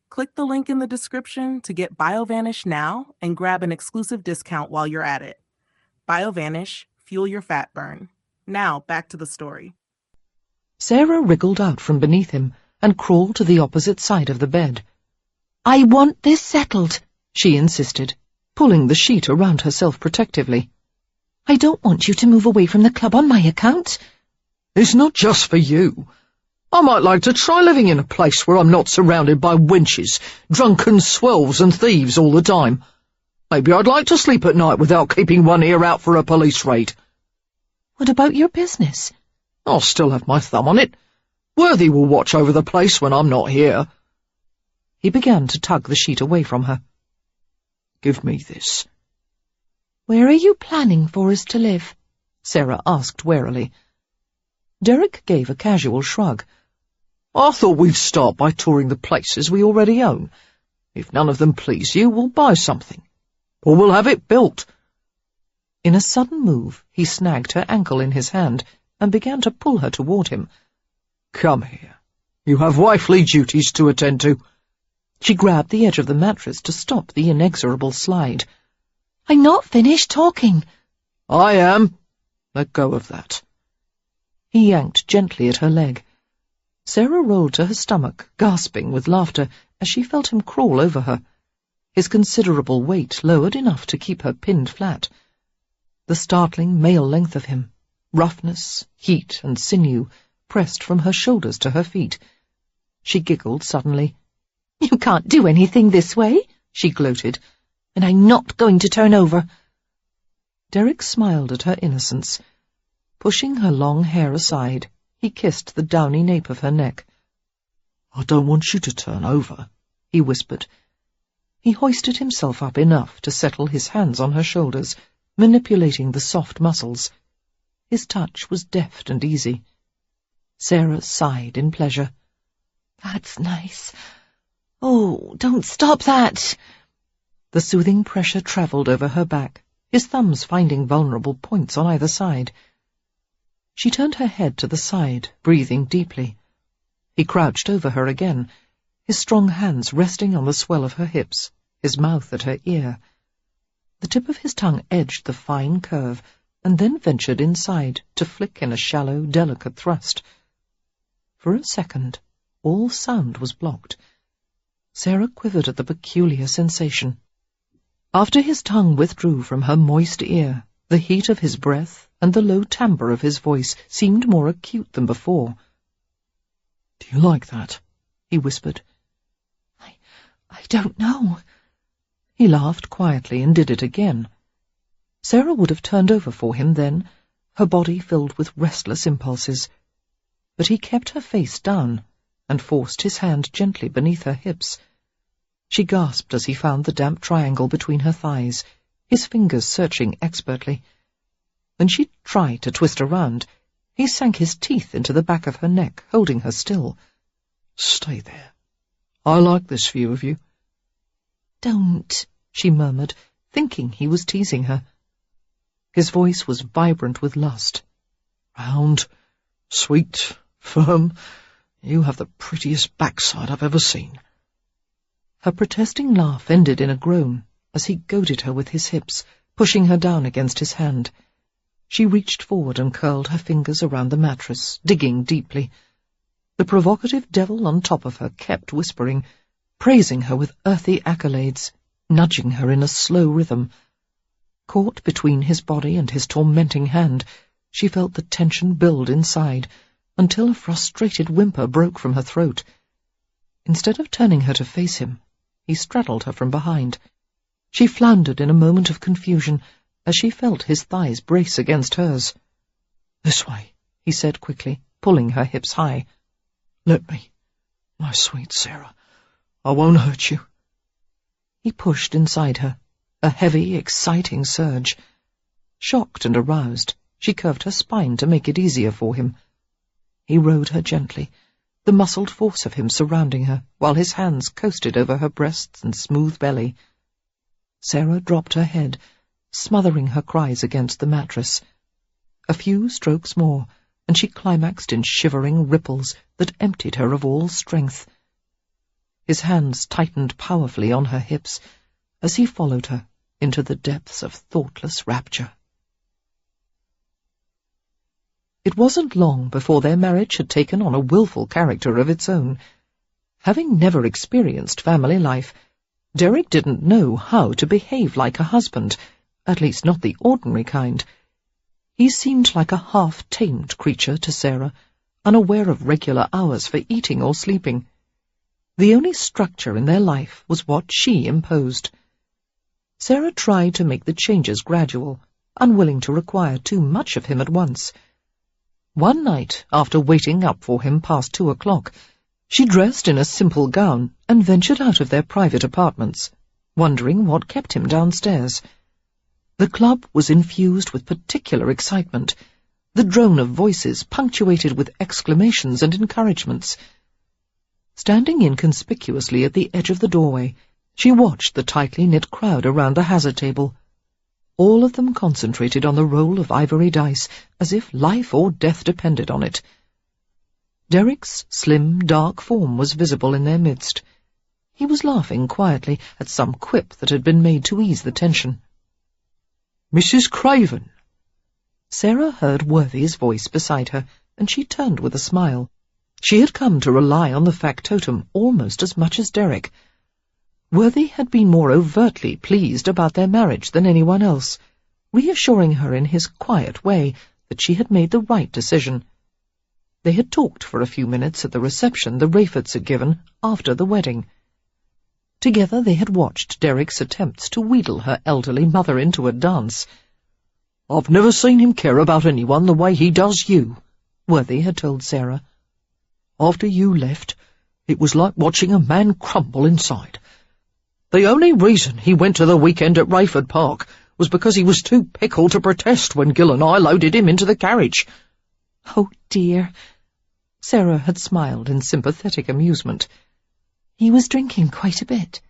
Click the link in the description to get BioVanish now and grab an exclusive discount while you're at it. BioVanish, fuel your fat burn. Now, back to the story. Sarah wriggled out from beneath him and crawled to the opposite side of the bed. I want this settled, she insisted, pulling the sheet around herself protectively. I don't want you to move away from the club on my account. It's not just for you. I might like to try living in a place where I'm not surrounded by wenches, drunken swells and thieves all the time. Maybe I'd like to sleep at night without keeping one ear out for a police raid. What about your business? I'll still have my thumb on it. Worthy will watch over the place when I'm not here. He began to tug the sheet away from her. Give me this. Where are you planning for us to live? Sarah asked warily. Derek gave a casual shrug. I thought we'd start by touring the places we already own. If none of them please you, we'll buy something. Or we'll have it built. In a sudden move, he snagged her ankle in his hand and began to pull her toward him. Come here. You have wifely duties to attend to. She grabbed the edge of the mattress to stop the inexorable slide. I'm not finished talking. I am. Let go of that. He yanked gently at her leg. Sarah rolled to her stomach, gasping with laughter as she felt him crawl over her. His considerable weight lowered enough to keep her pinned flat. The startling male length of him, roughness, heat, and sinew, pressed from her shoulders to her feet. She giggled suddenly. You can't do anything this way, she gloated, and I'm not going to turn over. Derek smiled at her innocence. Pushing her long hair aside, he kissed the downy nape of her neck. I don't want you to turn over, he whispered. He hoisted himself up enough to settle his hands on her shoulders, manipulating the soft muscles. His touch was deft and easy. Sarah sighed in pleasure. That's nice. Oh, don't stop that. The soothing pressure travelled over her back, his thumbs finding vulnerable points on either side. She turned her head to the side, breathing deeply. He crouched over her again, his strong hands resting on the swell of her hips, his mouth at her ear. The tip of his tongue edged the fine curve, and then ventured inside to flick in a shallow, delicate thrust. For a second, all sound was blocked. Sarah quivered at the peculiar sensation. After his tongue withdrew from her moist ear, the heat of his breath and the low timbre of his voice seemed more acute than before. Do you like that? He whispered. I don't know. He laughed quietly and did it again. Sarah would have turned over for him then, her body filled with restless impulses. But he kept her face down and forced his hand gently beneath her hips. She gasped as he found the damp triangle between her thighs, his fingers searching expertly. When she tried to twist around, he sank his teeth into the back of her neck, holding her still. Stay there. I like this view of you. Don't, she murmured, thinking he was teasing her. His voice was vibrant with lust. Round, sweet, firm. You have the prettiest backside I've ever seen. Her protesting laugh ended in a groan as he goaded her with his hips, pushing her down against his hand. She reached forward and curled her fingers around the mattress, digging deeply. The provocative devil on top of her kept whispering, praising her with earthy accolades, nudging her in a slow rhythm. Caught between his body and his tormenting hand, she felt the tension build inside, until a frustrated whimper broke from her throat. Instead of turning her to face him, he straddled her from behind. She floundered in a moment of confusion as she felt his thighs brace against hers. This way, he said quickly, pulling her hips high. Let me, my sweet Sarah. I won't hurt you. He pushed inside her, a heavy, exciting surge. Shocked and aroused, she curved her spine to make it easier for him. He rode her gently, the muscled force of him surrounding her, while his hands coasted over her breasts and smooth belly. Sarah dropped her head, smothering her cries against the mattress. A few strokes more, and she climaxed in shivering ripples that emptied her of all strength. His hands tightened powerfully on her hips as he followed her into the depths of thoughtless rapture. It wasn't long before their marriage had taken on a willful character of its own. Having never experienced family life, Derek didn't know how to behave like a husband, at least not the ordinary kind. He seemed like a half-tamed creature to Sarah, unaware of regular hours for eating or sleeping. The only structure in their life was what she imposed. Sarah tried to make the changes gradual, unwilling to require too much of him at once. One night, after waiting up for him past 2 o'clock, she dressed in a simple gown and ventured out of their private apartments, wondering what kept him downstairs. The club was infused with particular excitement, the drone of voices punctuated with exclamations and encouragements. Standing inconspicuously at the edge of the doorway, she watched the tightly knit crowd around the hazard table. All of them concentrated on the roll of ivory dice, as if life or death depended on it. Derek's slim, dark form was visible in their midst. He was laughing quietly at some quip that had been made to ease the tension. Mrs. Craven! Sarah heard Worthy's voice beside her, and she turned with a smile. She had come to rely on the factotum almost as much as Derek. Worthy had been more overtly pleased about their marriage than anyone else, reassuring her in his quiet way that she had made the right decision. They had talked for a few minutes at the reception the Rayfords had given after the wedding. Together they had watched Derek's attempts to wheedle her elderly mother into a dance. "I've never seen him care about anyone the way he does you," Worthy had told Sarah. "After you left, it was like watching a man crumble inside. The only reason he went to the weekend at Rayford Park was because he was too pickled to protest when Gil and I loaded him into the carriage." "Oh, dear." Sarah had smiled in sympathetic amusement. "He was drinking quite a bit."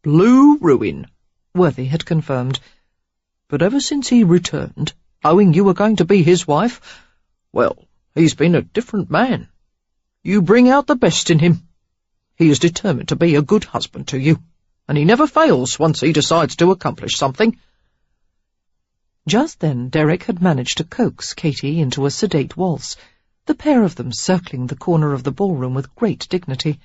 "Blue ruin," Worthy had confirmed. "But ever since he returned, knowing you were going to be his wife, well, he's been a different man. You bring out the best in him. He is determined to be a good husband to you, and he never fails once he decides to accomplish something." Just then Derek had managed to coax Katie into a sedate waltz, the pair of them circling the corner of the ballroom with great dignity.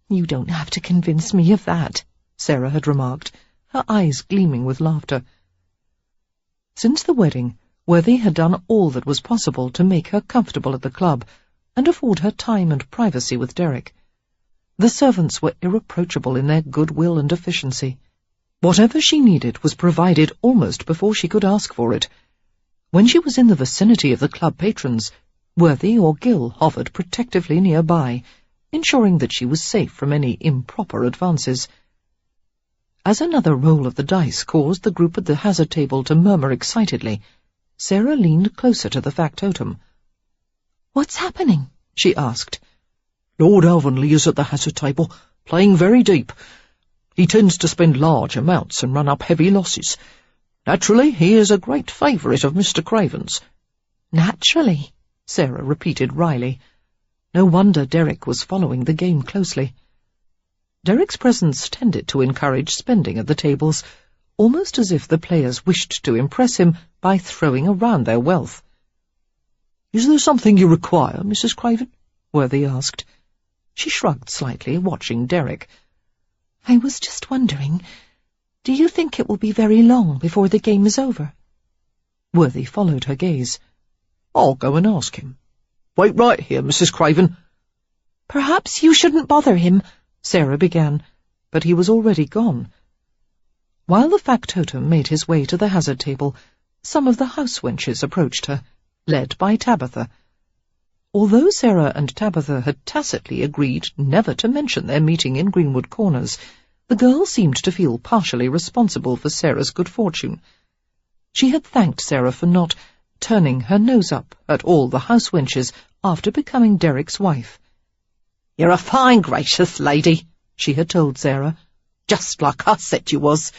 "You don't have to convince me of that," Sarah had remarked, her eyes gleaming with laughter. Since the wedding, Worthy had done all that was possible to make her comfortable at the club and afford her time and privacy with Derek. The servants were irreproachable in their goodwill and efficiency. Whatever she needed was provided almost before she could ask for it. When she was in the vicinity of the club patrons, Worthy or Gill hovered protectively nearby, ensuring that she was safe from any improper advances. As another roll of the dice caused the group at the hazard table to murmur excitedly, Sarah leaned closer to the factotum. "What's happening?" she asked. Lord Alvanley is at the hazard table, playing very deep. He tends to spend large amounts and run up heavy losses. Naturally, he is a great favourite of Mr. Craven's." "Naturally," Sarah repeated wryly. No wonder Derek was following the game closely. Derek's presence tended to encourage spending at the tables, almost as if the players wished to impress him by throwing around their wealth. "Is there something you require, Mrs. Craven?" Worthy asked. She shrugged slightly, watching Derek. "I was just wondering, do you think it will be very long before the game is over?" Worthy followed her gaze. "I'll go and ask him. Wait right here, Mrs. Craven." "Perhaps you shouldn't bother him," Sarah began, but he was already gone. While the factotum made his way to the hazard table, some of the house wenches approached her, led by Tabitha. Although Sarah and Tabitha had tacitly agreed never to mention their meeting in Greenwood Corners, the girl seemed to feel partially responsible for Sarah's good fortune. She had thanked Sarah for not turning her nose up at all the house wenches after becoming Derek's wife. "You're a fine, gracious lady," she had told Sarah. "Just like I said you was."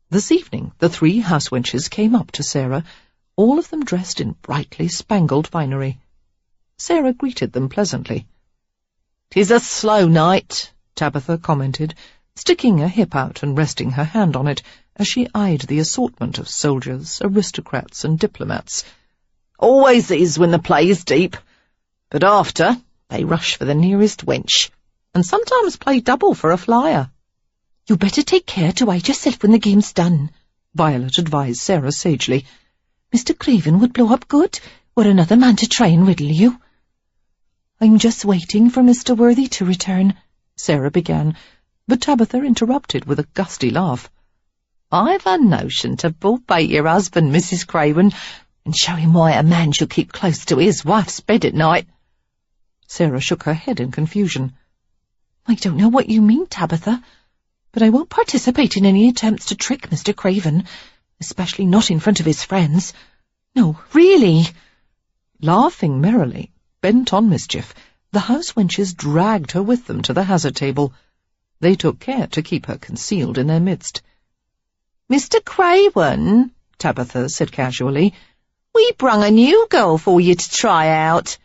This evening the 3 house wenches came up to Sarah, all of them dressed in brightly spangled finery. Sarah greeted them pleasantly. "'Tis a slow night," Tabitha commented, sticking a hip out and resting her hand on it as she eyed the assortment of soldiers, aristocrats, and diplomats. "Always is when the play is deep. But after, they rush for the nearest wench, and sometimes play double for a flyer." "You better take care to hide yourself when the game's done," Violet advised Sarah sagely. "Mr. Craven would blow up good, were another man to try and riddle you." "I'm just waiting for Mr. Worthy to return," Sarah began, but Tabitha interrupted with a gusty laugh. "I've a notion to bull-bait your husband, Mrs. Craven, and show him why a man should keep close to his wife's bed at night." Sarah shook her head in confusion. "I don't know what you mean, Tabitha, but I won't participate in any attempts to trick Mr. Craven, especially not in front of his friends. No, really." Laughing merrily, bent on mischief, the house wenches dragged her with them to the hazard table. They took care to keep her concealed in their midst. "Mr. Craven," Tabitha said casually, "we brung a new girl for you to try out.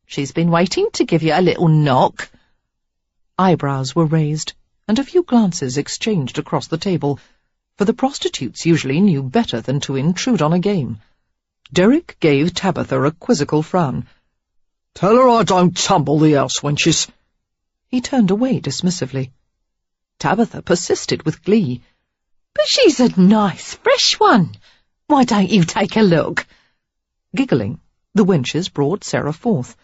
She's been waiting to give you a little knock." Eyebrows were raised, and a few glances exchanged across the table, for the prostitutes usually knew better than to intrude on a game. Derek gave Tabitha a quizzical frown. "Tell her I don't tumble the house wenches." He turned away dismissively. Tabitha persisted with glee. "But she's a nice, fresh one. Why don't you take a look?" Giggling, the wenches brought Sarah forth.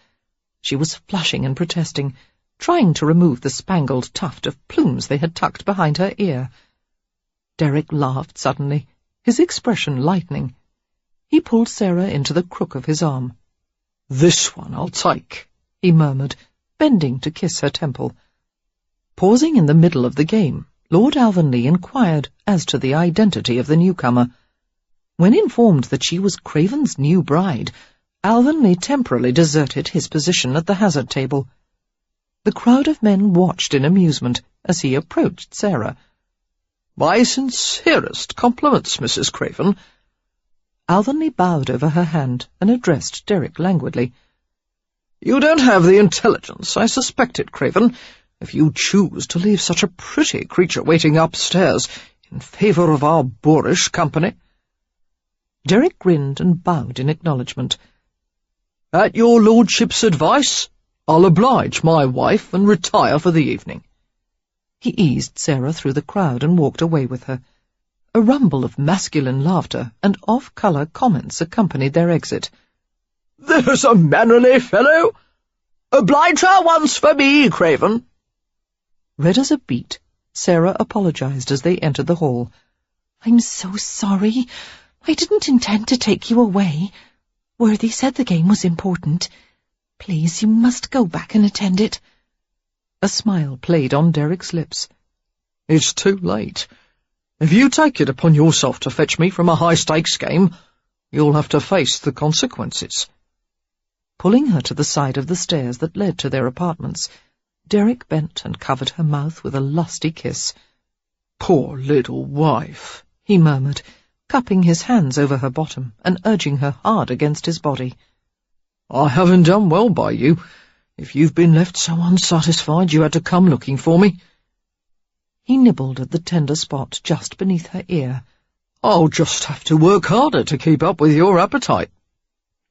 She was flushing and protesting, trying to remove the spangled tuft of plumes they had tucked behind her ear. Derek laughed suddenly, his expression lightening. He pulled Sarah into the crook of his arm. "This one I'll take," he murmured, bending to kiss her temple. Pausing in the middle of the game, Lord Alvanley inquired as to the identity of the newcomer. When informed that she was Craven's new bride, Alvanley temporarily deserted his position at the hazard table. The crowd of men watched in amusement as he approached Sarah. "My sincerest compliments, Mrs. Craven." Alvanley bowed over her hand and addressed Derek languidly. "You don't have the intelligence I suspected, Craven, if you choose to leave such a pretty creature waiting upstairs in favour of our boorish company." Derek grinned and bowed in acknowledgment. "At your lordship's advice, I'll oblige my wife and retire for the evening." He eased Sarah through the crowd and walked away with her. A rumble of masculine laughter and off-colour comments accompanied their exit. "There's a mannerly fellow! Oblige her once for me, Craven." Red as a beet, Sarah apologized as they entered the hall. "I'm so sorry. I didn't intend to take you away. Worthy said the game was important. Please, you must go back and attend it." A smile played on Derek's lips. "It's too late. If you take it upon yourself to fetch me from a high-stakes game, you'll have to face the consequences." Pulling her to the side of the stairs that led to their apartments, Derek bent and covered her mouth with a lusty kiss. "Poor little wife," he murmured, cupping his hands over her bottom and urging her hard against his body. "I haven't done well by you, if you've been left so unsatisfied you had to come looking for me." He nibbled at the tender spot just beneath her ear. "I'll just have to work harder to keep up with your appetite."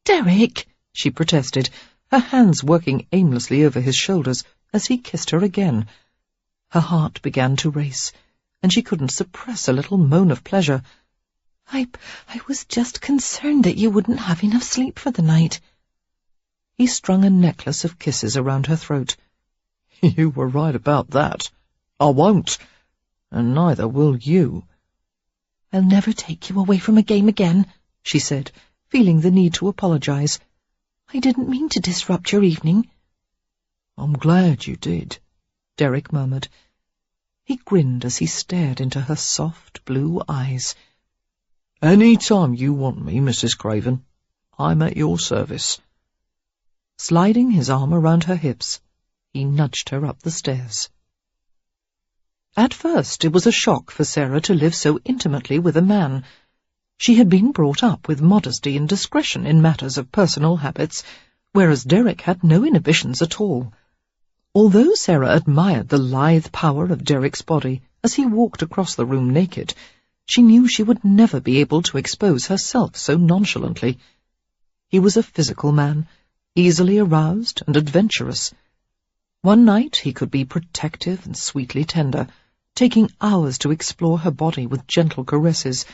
"Derek," she protested, her hands working aimlessly over his shoulders as he kissed her again. Her heart began to race, and she couldn't suppress a little moan of pleasure. I was just concerned that you wouldn't have enough sleep for the night." He strung a necklace of kisses around her throat. "You were right about that. I won't, and neither will you." "I'll never take you away from a game again," she said, feeling the need to apologize. "I didn't mean to disrupt your evening." "I'm glad you did," Derek murmured. He grinned as he stared into her soft blue eyes. "Any time you want me, Mrs. Craven, I'm at your service." Sliding his arm around her hips, he nudged her up the stairs. At first it was a shock for Sarah to live so intimately with a man. She had been brought up with modesty and discretion in matters of personal habits, whereas Derek had no inhibitions at all. Although Sarah admired the lithe power of Derek's body as he walked across the room naked, she knew she would never be able to expose herself so nonchalantly. He was a physical man, easily aroused and adventurous. One night he could be protective and sweetly tender, taking hours to explore her body with gentle caresses,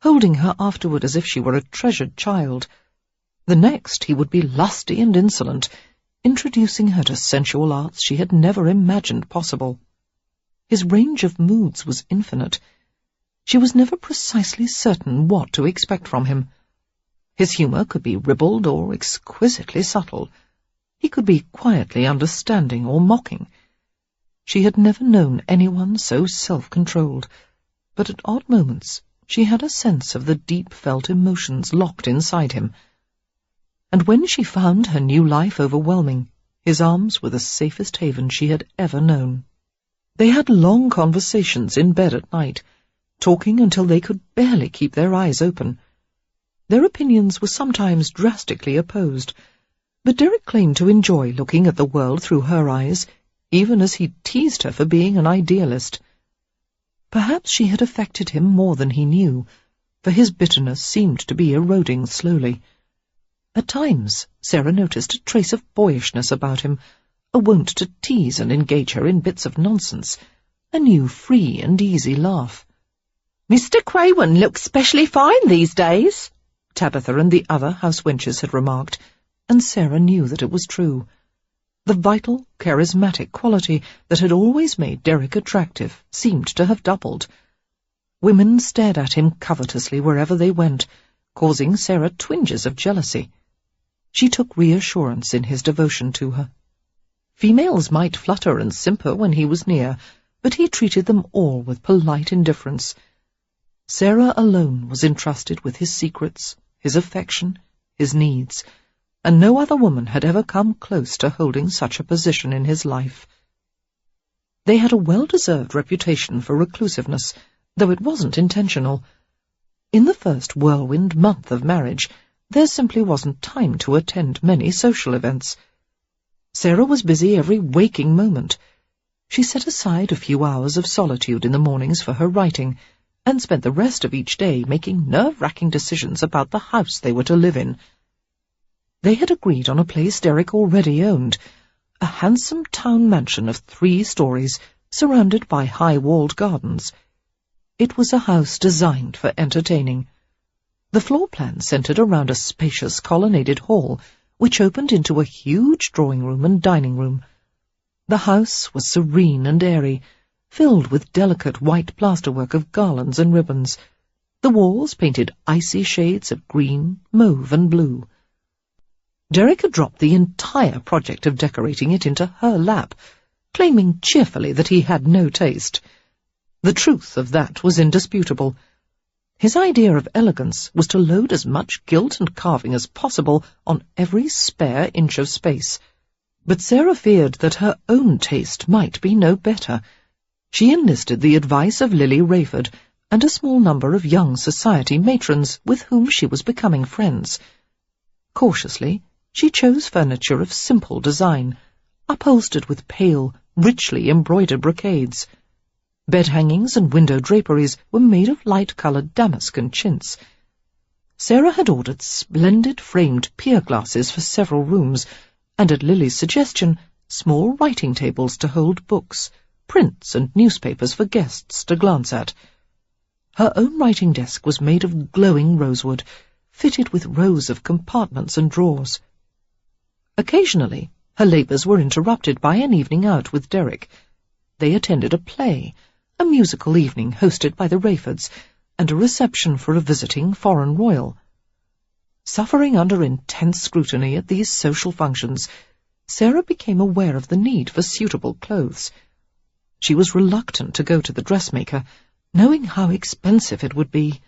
holding her afterward as if she were a treasured child. The next he would be lusty and insolent, introducing her to sensual arts she had never imagined possible. His range of moods was infinite. She was never precisely certain what to expect from him. His humour could be ribald or exquisitely subtle. He could be quietly understanding or mocking. She had never known anyone so self-controlled, but at odd moments she had a sense of the deep-felt emotions locked inside him. And when she found her new life overwhelming, his arms were the safest haven she had ever known. They had long conversations in bed at night, talking until they could barely keep their eyes open. Their opinions were sometimes drastically opposed, but Derek claimed to enjoy looking at the world through her eyes, even as he teased her for being an idealist. Perhaps she had affected him more than he knew, for his bitterness seemed to be eroding slowly. At times, Sarah noticed a trace of boyishness about him, a wont to tease and engage her in bits of nonsense, a new free and easy laugh. "Mr. Craven looks specially fine these days," Tabitha and the other house wenches had remarked, and Sarah knew that it was true. The vital, charismatic quality that had always made Derek attractive seemed to have doubled. Women stared at him covetously wherever they went, causing Sarah twinges of jealousy. She took reassurance in his devotion to her. Females might flutter and simper when he was near, but he treated them all with polite indifference. Sarah alone was entrusted with his secrets, his affection, his needs, and no other woman had ever come close to holding such a position in his life. They had a well-deserved reputation for reclusiveness, though it wasn't intentional. In the first whirlwind month of marriage, there simply wasn't time to attend many social events. Sarah was busy every waking moment. She set aside a few hours of solitude in the mornings for her writing, and spent the rest of each day making nerve-wracking decisions about the house they were to live in. They had agreed on a place Derek already owned, a handsome town mansion of 3 stories, surrounded by high-walled gardens. It was a house designed for entertaining. The floor plan centered around a spacious colonnaded hall, which opened into a huge drawing-room and dining room. The house was serene and airy, filled with delicate white plasterwork of garlands and ribbons, the walls painted icy shades of green, mauve and blue. Derek had dropped the entire project of decorating it into her lap, claiming cheerfully that he had no taste. The truth of that was indisputable. His idea of elegance was to load as much gilt and carving as possible on every spare inch of space. But Sarah feared that her own taste might be no better. She enlisted the advice of Lily Rayford and a small number of young society matrons with whom she was becoming friends. Cautiously, she chose furniture of simple design, upholstered with pale, richly embroidered brocades. Bed hangings and window draperies were made of light-coloured damask and chintz. Sarah had ordered splendid framed pier glasses for several rooms, and at Lily's suggestion, small writing tables to hold books, prints and newspapers for guests to glance at. Her own writing desk was made of glowing rosewood, fitted with rows of compartments and drawers. Occasionally, her labours were interrupted by an evening out with Derek. They attended a play, a musical evening hosted by the Rayfords, and a reception for a visiting foreign royal. Suffering under intense scrutiny at these social functions, Sarah became aware of the need for suitable clothes. She was reluctant to go to the dressmaker, knowing how expensive it would be.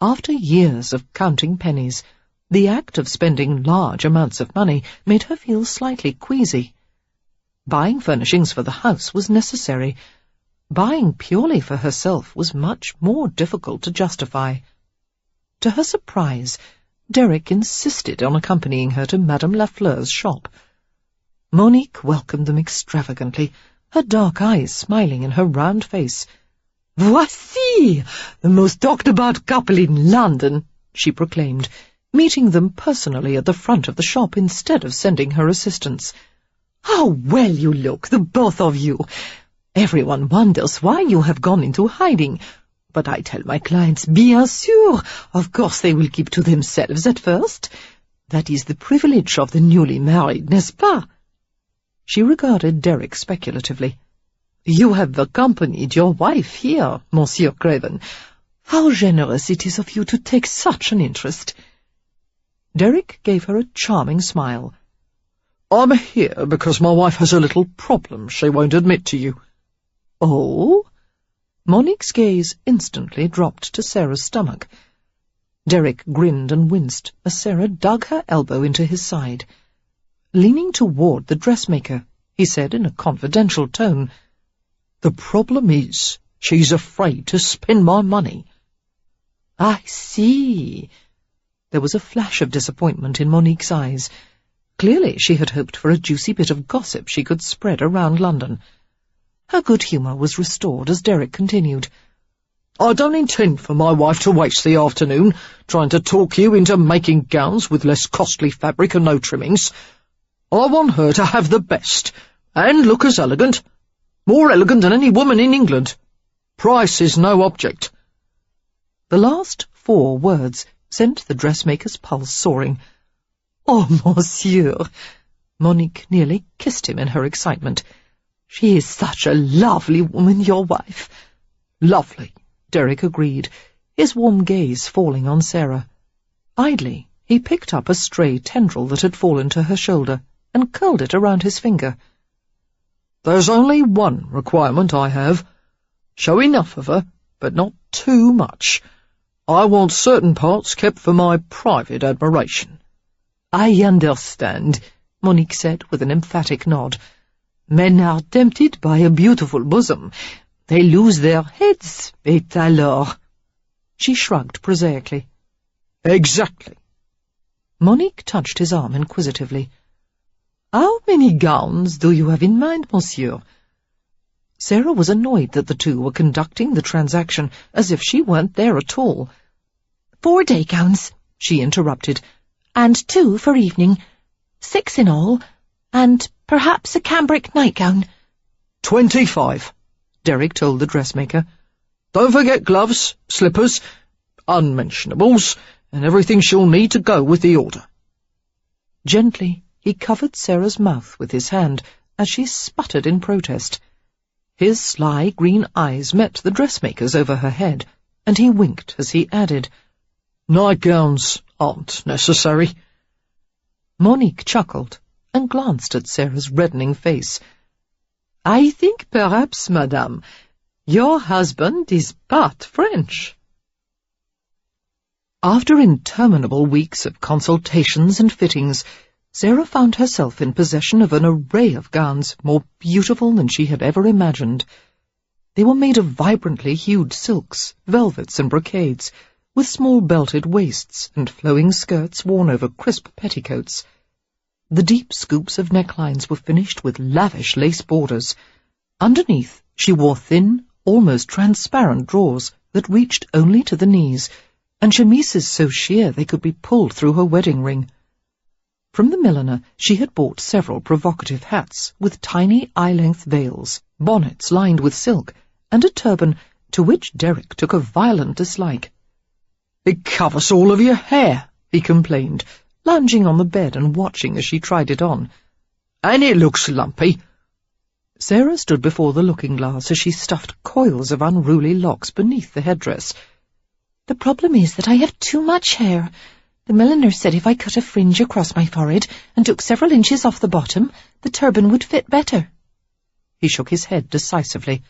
After years of counting pennies, the act of spending large amounts of money made her feel slightly queasy. Buying furnishings for the house was necessary. Buying purely for herself was much more difficult to justify. To her surprise, Derek insisted on accompanying her to Madame Lafleur's shop. Monique welcomed them extravagantly, her dark eyes smiling in her round face. "Voici the most talked-about couple in London," she proclaimed, meeting them personally at the front of the shop instead of sending her assistants. "How well you look, the both of you! Everyone wonders why you have gone into hiding, but I tell my clients, bien sûr, of course they will keep to themselves at first. That is the privilege of the newly married, n'est-ce pas?" She regarded Derek speculatively. "You have accompanied your wife here, Monsieur Craven. How generous it is of you to take such an interest." Derek gave her a charming smile. "I'm here because my wife has a little problem she won't admit to you." "Oh?" Monique's gaze instantly dropped to Sarah's stomach. Derek grinned and winced as Sarah dug her elbow into his side. Leaning toward the dressmaker, he said in a confidential tone, "The problem is, she's afraid to spend my money." "I see." There was a flash of disappointment in Monique's eyes. Clearly she had hoped for a juicy bit of gossip she could spread around London. Her good humour was restored as Derek continued. "I don't intend for my wife to waste the afternoon trying to talk you into making gowns with less costly fabric and no trimmings. I want her to have the best, and look as elegant, more elegant than any woman in England. Price is no object." The last 4 words sent the dressmaker's pulse soaring. "Oh, monsieur!" Monique nearly kissed him in her excitement. "She is such a lovely woman, your wife." "Lovely," Derek agreed, his warm gaze falling on Sarah. Idly, he picked up a stray tendril that had fallen to her shoulder and curled it around his finger. "There's only one requirement I have. Show enough of her, but not too much. I want certain parts kept for my private admiration." "I understand," Monique said with an emphatic nod. "Men are tempted by a beautiful bosom. They lose their heads, et alors?" She shrugged prosaically. "Exactly." Monique touched his arm inquisitively. "How many gowns do you have in mind, monsieur?" Sarah was annoyed that the two were conducting the transaction as if she weren't there at all. 4 day gowns, she interrupted, and 2 for evening. 6 in all, and perhaps a cambric nightgown. 25, Derek told the dressmaker. "Don't forget gloves, slippers, unmentionables, and everything she'll need to go with the order." Gently, he covered Sarah's mouth with his hand as she sputtered in protest. His sly green eyes met the dressmaker's over her head, and he winked as he added, "Nightgowns aren't necessary." Monique chuckled and glanced at Sarah's reddening face. "I think perhaps, madame, your husband is part French." After interminable weeks of consultations and fittings, Sarah found herself in possession of an array of gowns more beautiful than she had ever imagined. They were made of vibrantly hued silks, velvets and brocades, with small belted waists and flowing skirts worn over crisp petticoats. The deep scoops of necklines were finished with lavish lace borders. Underneath, she wore thin, almost transparent drawers that reached only to the knees, and chemises so sheer they could be pulled through her wedding ring. From the milliner she had bought several provocative hats with tiny eye-length veils, bonnets lined with silk, and a turban to which Derek took a violent dislike. "It covers all of your hair," he complained, lounging on the bed and watching as she tried it on. "And it looks lumpy." Sarah stood before the looking-glass as she stuffed coils of unruly locks beneath the headdress. "The problem is that I have too much hair. The milliner said if I cut a fringe across my forehead and took several inches off the bottom, the turban would fit better." He shook his head decisively.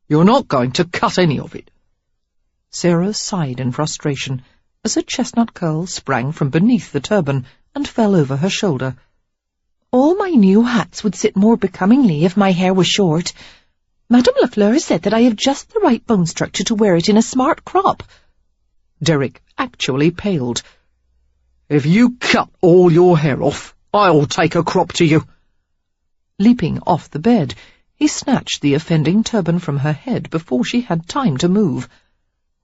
"You're not going to cut any of it." Sarah sighed in frustration as a chestnut curl sprang from beneath the turban and fell over her shoulder. "All my new hats would sit more becomingly if my hair was short. Madame Lafleur said that I have just the right bone structure to wear it in a smart crop." Derek actually paled. "If you cut all your hair off, I'll take a crop to you." Leaping off the bed, he snatched the offending turban from her head before she had time to move.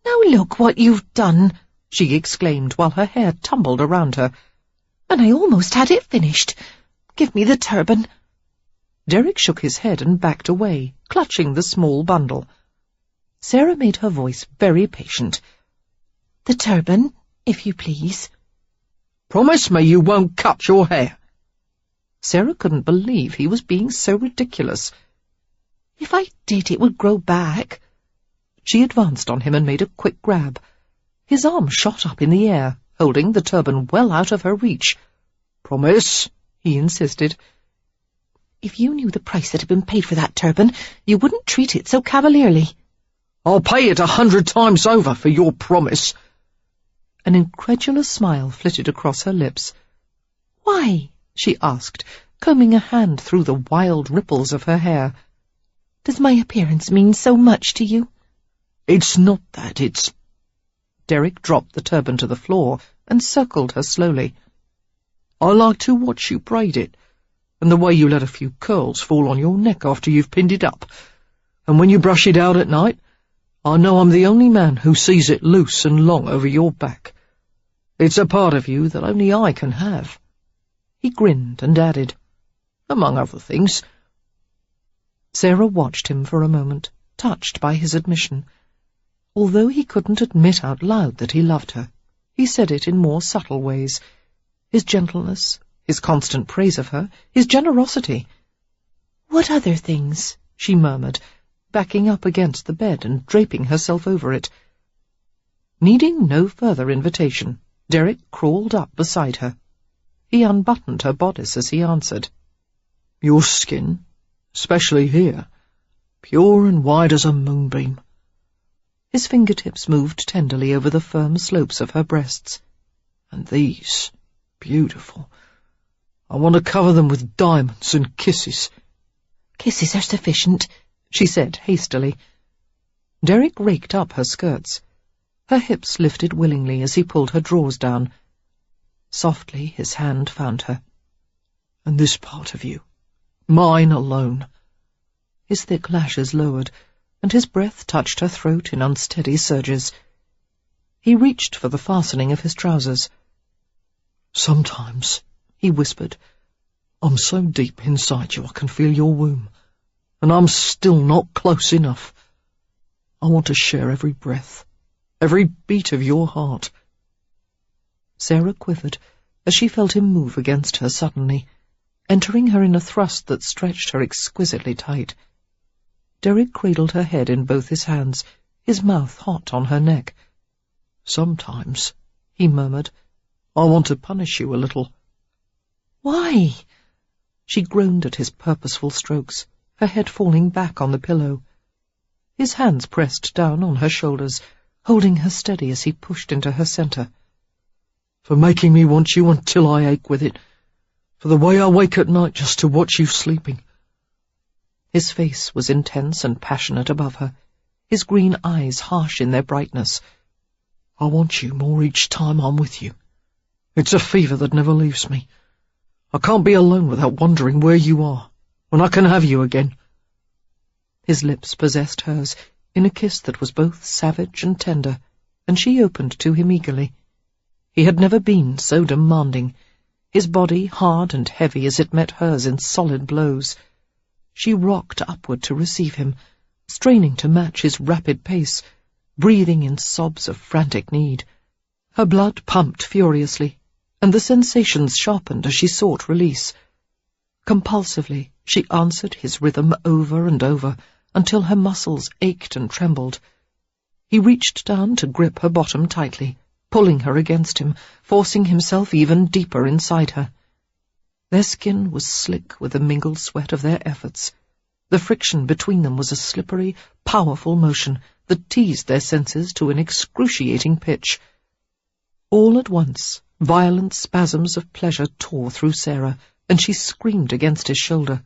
"Now look what you've done," she exclaimed while her hair tumbled around her. "And I almost had it finished. Give me the turban." Derek shook his head and backed away, clutching the small bundle. Sarah made her voice very patient. "The turban, if you please." "Promise me you won't cut your hair." Sarah couldn't believe he was being so ridiculous. "If I did, it would grow back." She advanced on him and made a quick grab. His arm shot up in the air, holding the turban well out of her reach. "Promise," he insisted. "If you knew the price that had been paid for that turban, you wouldn't treat it so cavalierly." "I'll pay it 100 times over for your promise." An incredulous smile flitted across her lips. "Why?" she asked, combing a hand through the wild ripples of her hair. "Does my appearance mean so much to you?" "It's not that, it's—" Derek dropped the turban to the floor and circled her slowly. "I like to watch you braid it, and the way you let a few curls fall on your neck after you've pinned it up. And when you brush it out at night, I know I'm the only man who sees it loose and long over your back. It's a part of you that only I can have." He grinned and added, "Among other things." Sarah watched him for a moment, touched by his admission. Although he couldn't admit out loud that he loved her, he said it in more subtle ways. His gentleness, his constant praise of her, his generosity. "What other things?" she murmured, backing up against the bed and draping herself over it. Needing no further invitation, Derek crawled up beside her. He unbuttoned her bodice as he answered. "Your skin, especially here, pure and white as a moonbeam." His fingertips moved tenderly over the firm slopes of her breasts. "And these, beautiful. I want to cover them with diamonds and kisses." "Kisses are sufficient," she said hastily. Derek raked up her skirts. Her hips lifted willingly as he pulled her drawers down. Softly his hand found her. "And this part of you, mine alone." His thick lashes lowered, and his breath touched her throat in unsteady surges. He reached for the fastening of his trousers. "Sometimes," he whispered, "I'm so deep inside you I can feel your womb, and I'm still not close enough. I want to share every breath, every beat of your heart." Sarah quivered as she felt him move against her suddenly. entering her in a thrust that stretched her exquisitely tight. Derek cradled her head in both his hands, his mouth hot on her neck. "Sometimes," he murmured, "I want to punish you a little." "Why?" She groaned at his purposeful strokes, her head falling back on the pillow. His hands pressed down on her shoulders, holding her steady as he pushed into her centre. "For making me want you until I ache with it. For the way I wake at night just to watch you sleeping." His face was intense and passionate above her, his green eyes harsh in their brightness. "I want you more each time I'm with you. It's a fever that never leaves me. I can't be alone without wondering where you are, when I can have you again." His lips possessed hers in a kiss that was both savage and tender, and she opened to him eagerly. He had never been so demanding, his body hard and heavy as it met hers in solid blows. She rocked upward to receive him, straining to match his rapid pace, breathing in sobs of frantic need. Her blood pumped furiously, and the sensations sharpened as she sought release. Compulsively, she answered his rhythm over and over, until her muscles ached and trembled. He reached down to grip her bottom tightly, pulling her against him, forcing himself even deeper inside her. Their skin was slick with the mingled sweat of their efforts. The friction between them was a slippery, powerful motion that teased their senses to an excruciating pitch. All at once, violent spasms of pleasure tore through Sarah, and she screamed against his shoulder.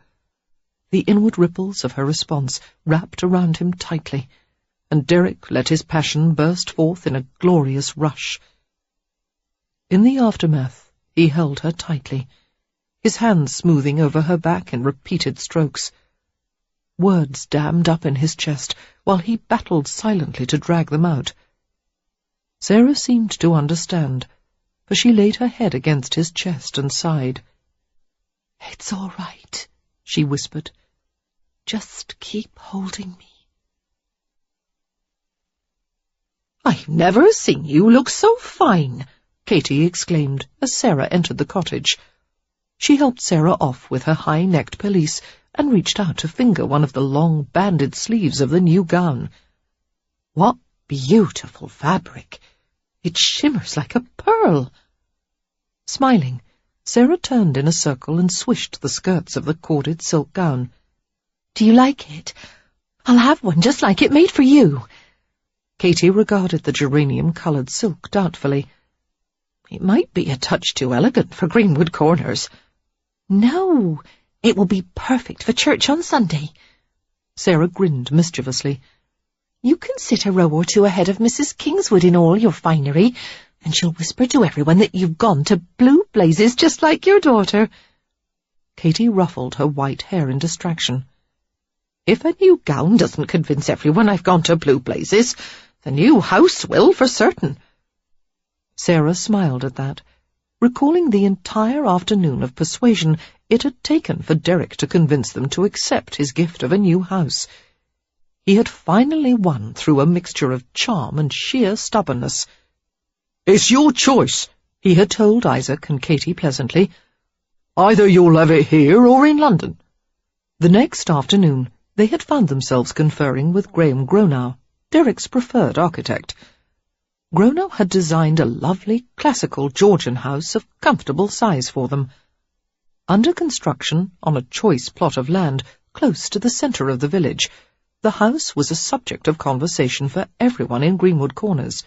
The inward ripples of her response wrapped around him tightly, and Derek let his passion burst forth in a glorious rush. In the aftermath, he held her tightly, his hands smoothing over her back in repeated strokes. Words dammed up in his chest, while he battled silently to drag them out. Sarah seemed to understand, for she laid her head against his chest and sighed. "It's all right," she whispered. "Just keep holding me." "I've never seen you look so fine," Katy exclaimed as Sarah entered the cottage. She helped Sarah off with her high-necked pelisse and reached out to finger one of the long banded sleeves of the new gown. "What beautiful fabric! It shimmers like a pearl." Smiling, Sarah turned in a circle and swished the skirts of the corded silk gown. "Do you like it? I'll have one just like it, made for you." Katy regarded the geranium-coloured silk doubtfully. "It might be a touch too elegant for Greenwood Corners." "No, it will be perfect for church on Sunday." Sarah grinned mischievously. "You can sit a row or two ahead of Mrs. Kingswood in all your finery, and she'll whisper to everyone that you've gone to blue blazes just like your daughter." Katy ruffled her white hair in distraction. "If a new gown doesn't convince everyone I've gone to blue blazes, the new house will for certain." Sarah smiled at that, recalling the entire afternoon of persuasion it had taken for Derek to convince them to accept his gift of a new house. He had finally won through a mixture of charm and sheer stubbornness. "It's your choice," he had told Isaac and Katy pleasantly. "Either you'll have it here or in London." The next afternoon, they had found themselves conferring with Graham Gronow, Derek's preferred architect. Gronow had designed a lovely, classical Georgian house of comfortable size for them. Under construction, on a choice plot of land close to the centre of the village, the house was a subject of conversation for everyone in Greenwood Corners.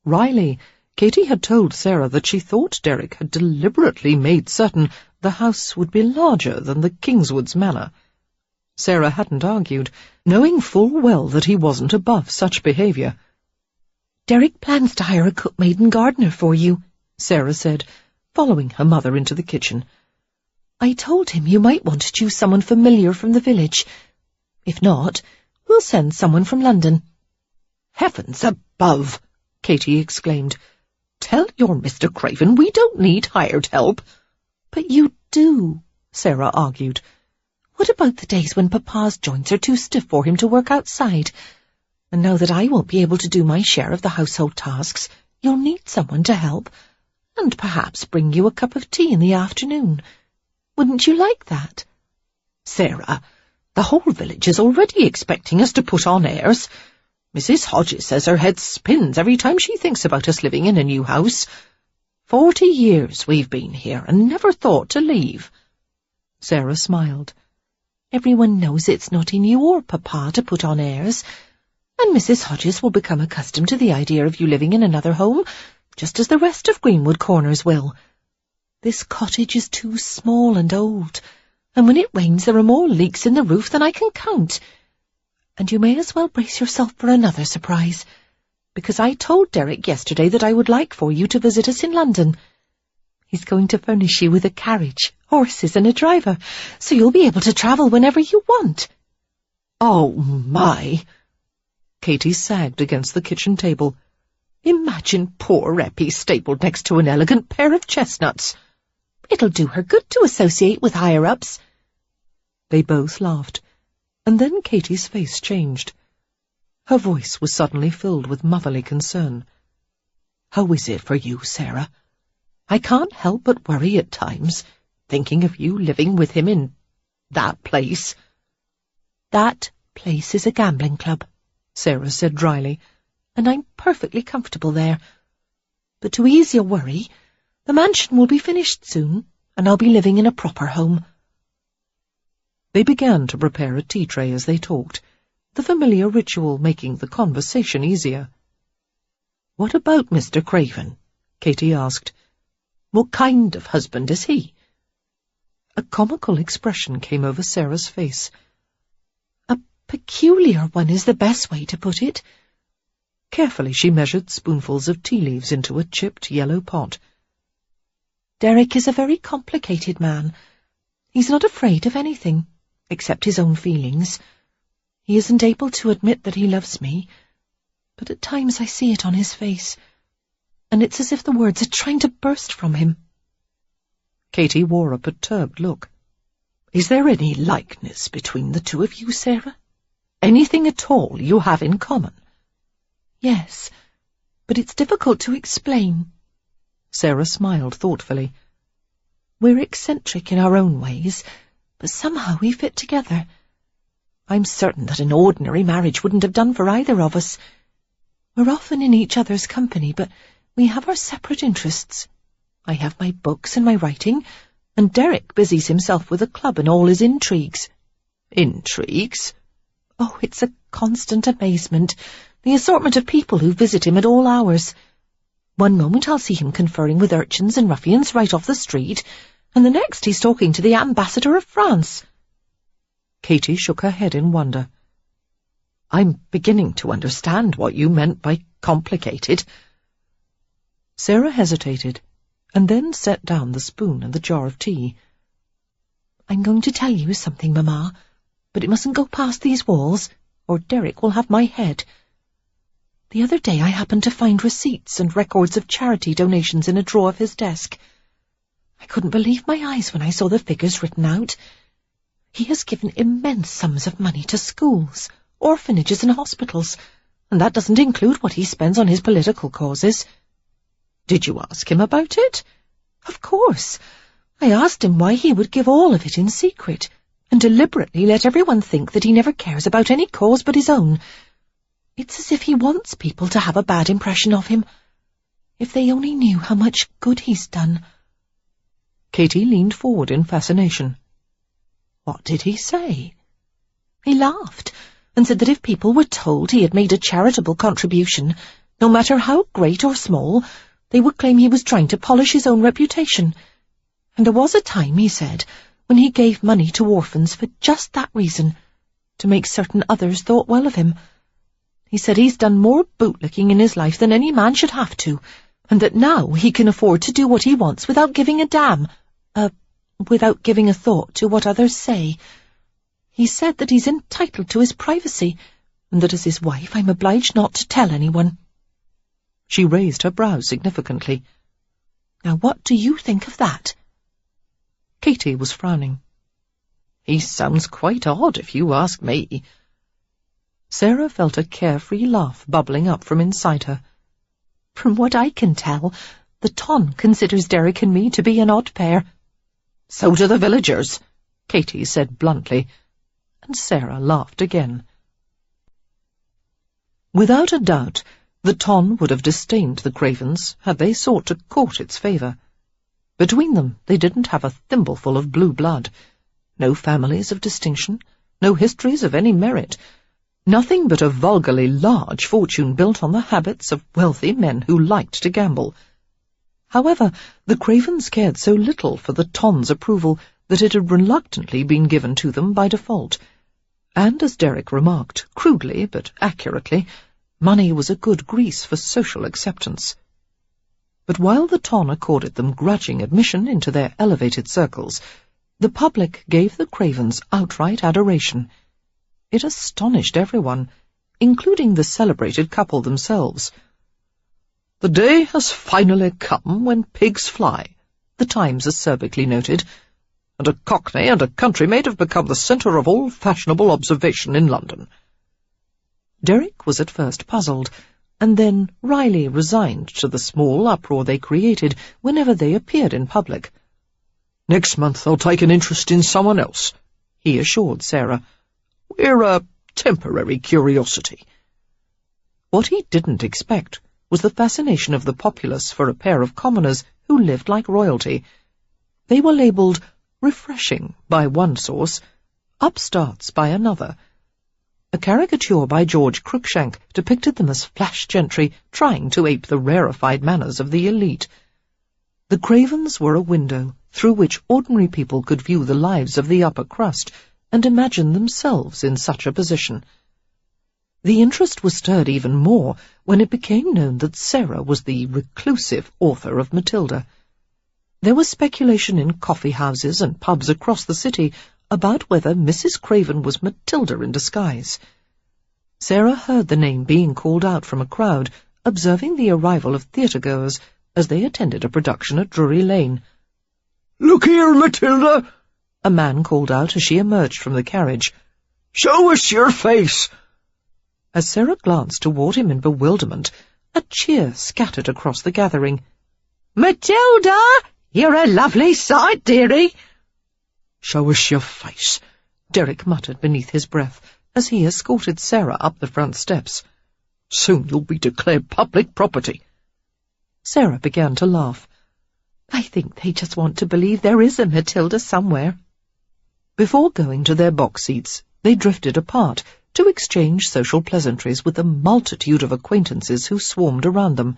Wryly, Katy had told Sarah that she thought Derek had deliberately made certain the house would be larger than the Kingswoods manor. Sarah hadn't argued, knowing full well that he wasn't above such behaviour. "Derek plans to hire a cookmaid and gardener for you," Sarah said, following her mother into the kitchen. "I told him you might want to choose someone familiar from the village. If not, we'll send someone from London." "Heavens above!" Katy exclaimed. "Tell your Mr. Craven we don't need hired help." "But you do," Sarah argued. "What about the days when Papa's joints are too stiff for him to work outside? And now that I won't be able to do my share of the household tasks, you'll need someone to help, and perhaps bring you a cup of tea in the afternoon. Wouldn't you like that? Sarah, the whole village is already expecting us to put on airs. Mrs. Hodges says her head spins every time she thinks about us living in a new house. 40 years we've been here and never thought to leave. Sarah smiled. Everyone knows it's not in you or Papa to put on airs, and Mrs. Hodges will become accustomed to the idea of you living in another home, just as the rest of Greenwood Corners will. This cottage is too small and old, and when it rains there are more leaks in the roof than I can count. And you may as well brace yourself for another surprise, because I told Derek yesterday that I would like for you to visit us in London. He's going to furnish you with a carriage, horses and a driver, so you'll be able to travel whenever you want. Oh, my! Katy sagged against the kitchen table. Imagine poor Eppie stabled next to an elegant pair of chestnuts. It'll do her good to associate with higher-ups. They both laughed, and then Katy's face changed. Her voice was suddenly filled with motherly concern. How is it for you, Sarah? I can't help but worry at times, thinking of you living with him in that place. That place is a gambling club, Sarah said dryly, and I'm perfectly comfortable there. But to ease your worry, the mansion will be finished soon, and I'll be living in a proper home. They began to prepare a tea tray as they talked, the familiar ritual making the conversation easier. What about Mr. Craven? Katy asked. What kind of husband is he? A comical expression came over Sarah's face. A peculiar one is the best way to put it. Carefully she measured spoonfuls of tea leaves into a chipped yellow pot. Derek is a very complicated man. He's not afraid of anything, except his own feelings. He isn't able to admit that he loves me, but at times I see it on his face, and it's as if the words are trying to burst from him. Katy wore a perturbed look. Is there any likeness between the two of you, Sarah? Anything at all you have in common? Yes, but it's difficult to explain. Sarah smiled thoughtfully. We're eccentric in our own ways, but somehow we fit together. I'm certain that an ordinary marriage wouldn't have done for either of us. We're often in each other's company, but we have our separate interests. I have my books and my writing, and Derek busies himself with a club and all his intrigues. Intrigues? Oh, it's a constant amazement, the assortment of people who visit him at all hours. One moment I'll see him conferring with urchins and ruffians right off the street, and the next he's talking to the ambassador of France. Katy shook her head in wonder. I'm beginning to understand what you meant by complicated. Sarah hesitated, and then set down the spoon and the jar of tea. I'm going to tell you something, Mamma, but it mustn't go past these walls, or Derek will have my head. The other day I happened to find receipts and records of charity donations in a drawer of his desk. I couldn't believe my eyes when I saw the figures written out. He has given immense sums of money to schools, orphanages and hospitals, and that doesn't include what he spends on his political causes. Did you ask him about it? Of course. I asked him why he would give all of it in secret, and deliberately let everyone think that he never cares about any cause but his own. It's as if he wants people to have a bad impression of him. If they only knew how much good he's done. Katy leaned forward in fascination. What did he say? He laughed, and said that if people were told he had made a charitable contribution, no matter how great or small, they would claim he was trying to polish his own reputation. And there was a time, he said, when he gave money to orphans for just that reason, to make certain others thought well of him. He said he's done more bootlicking in his life than any man should have to, and that now he can afford to do what he wants without giving a damn, without giving a thought to what others say. He said that he's entitled to his privacy, and that as his wife I'm obliged not to tell anyone. She raised her brows significantly. Now what do you think of that? Katy was frowning. He sounds quite odd, if you ask me. Sarah felt a carefree laugh bubbling up from inside her. From what I can tell, the Ton considers Derek and me to be an odd pair. So do the villagers, Katy said bluntly, and Sarah laughed again. Without a doubt, the Ton would have disdained the Cravens had they sought to court its favour. Between them they didn't have a thimbleful of blue blood, no families of distinction, no histories of any merit, nothing but a vulgarly large fortune built on the habits of wealthy men who liked to gamble. However, the Cravens cared so little for the Ton's approval that it had reluctantly been given to them by default, and as Derek remarked, crudely but accurately, money was a good grease for social acceptance. But while the Ton accorded them grudging admission into their elevated circles, the public gave the Cravens outright adoration. It astonished everyone, including the celebrated couple themselves. "The day has finally come when pigs fly," the Times acerbically noted, "and a Cockney and a countrymaid have become the centre of all fashionable observation in London." Derek was at first puzzled, and then wryly resigned to the small uproar they created whenever they appeared in public. "Next month I'll take an interest in someone else," he assured Sarah. "We're a temporary curiosity." What he didn't expect was the fascination of the populace for a pair of commoners who lived like royalty. They were labelled refreshing by one source, upstarts by another. A caricature by George Cruikshank depicted them as flash gentry trying to ape the rarefied manners of the elite. The Cravens were a window through which ordinary people could view the lives of the upper crust and imagine themselves in such a position. The interest was stirred even more when it became known that Sarah was the reclusive author of Matilda. There was speculation in coffee-houses and pubs across the city about whether Mrs. Craven was Matilda in disguise. Sarah heard the name being called out from a crowd, observing the arrival of theatre-goers as they attended a production at Drury Lane. "Look here, Matilda!" a man called out as she emerged from the carriage. "Show us your face!" As Sarah glanced toward him in bewilderment, a cheer scattered across the gathering. "Matilda! You're a lovely sight, dearie!" "Show us your face," Derek muttered beneath his breath as he escorted Sarah up the front steps. "Soon you'll be declared public property." Sarah began to laugh. "I think they just want to believe there is a Matilda somewhere." Before going to their box seats, they drifted apart to exchange social pleasantries with the multitude of acquaintances who swarmed around them.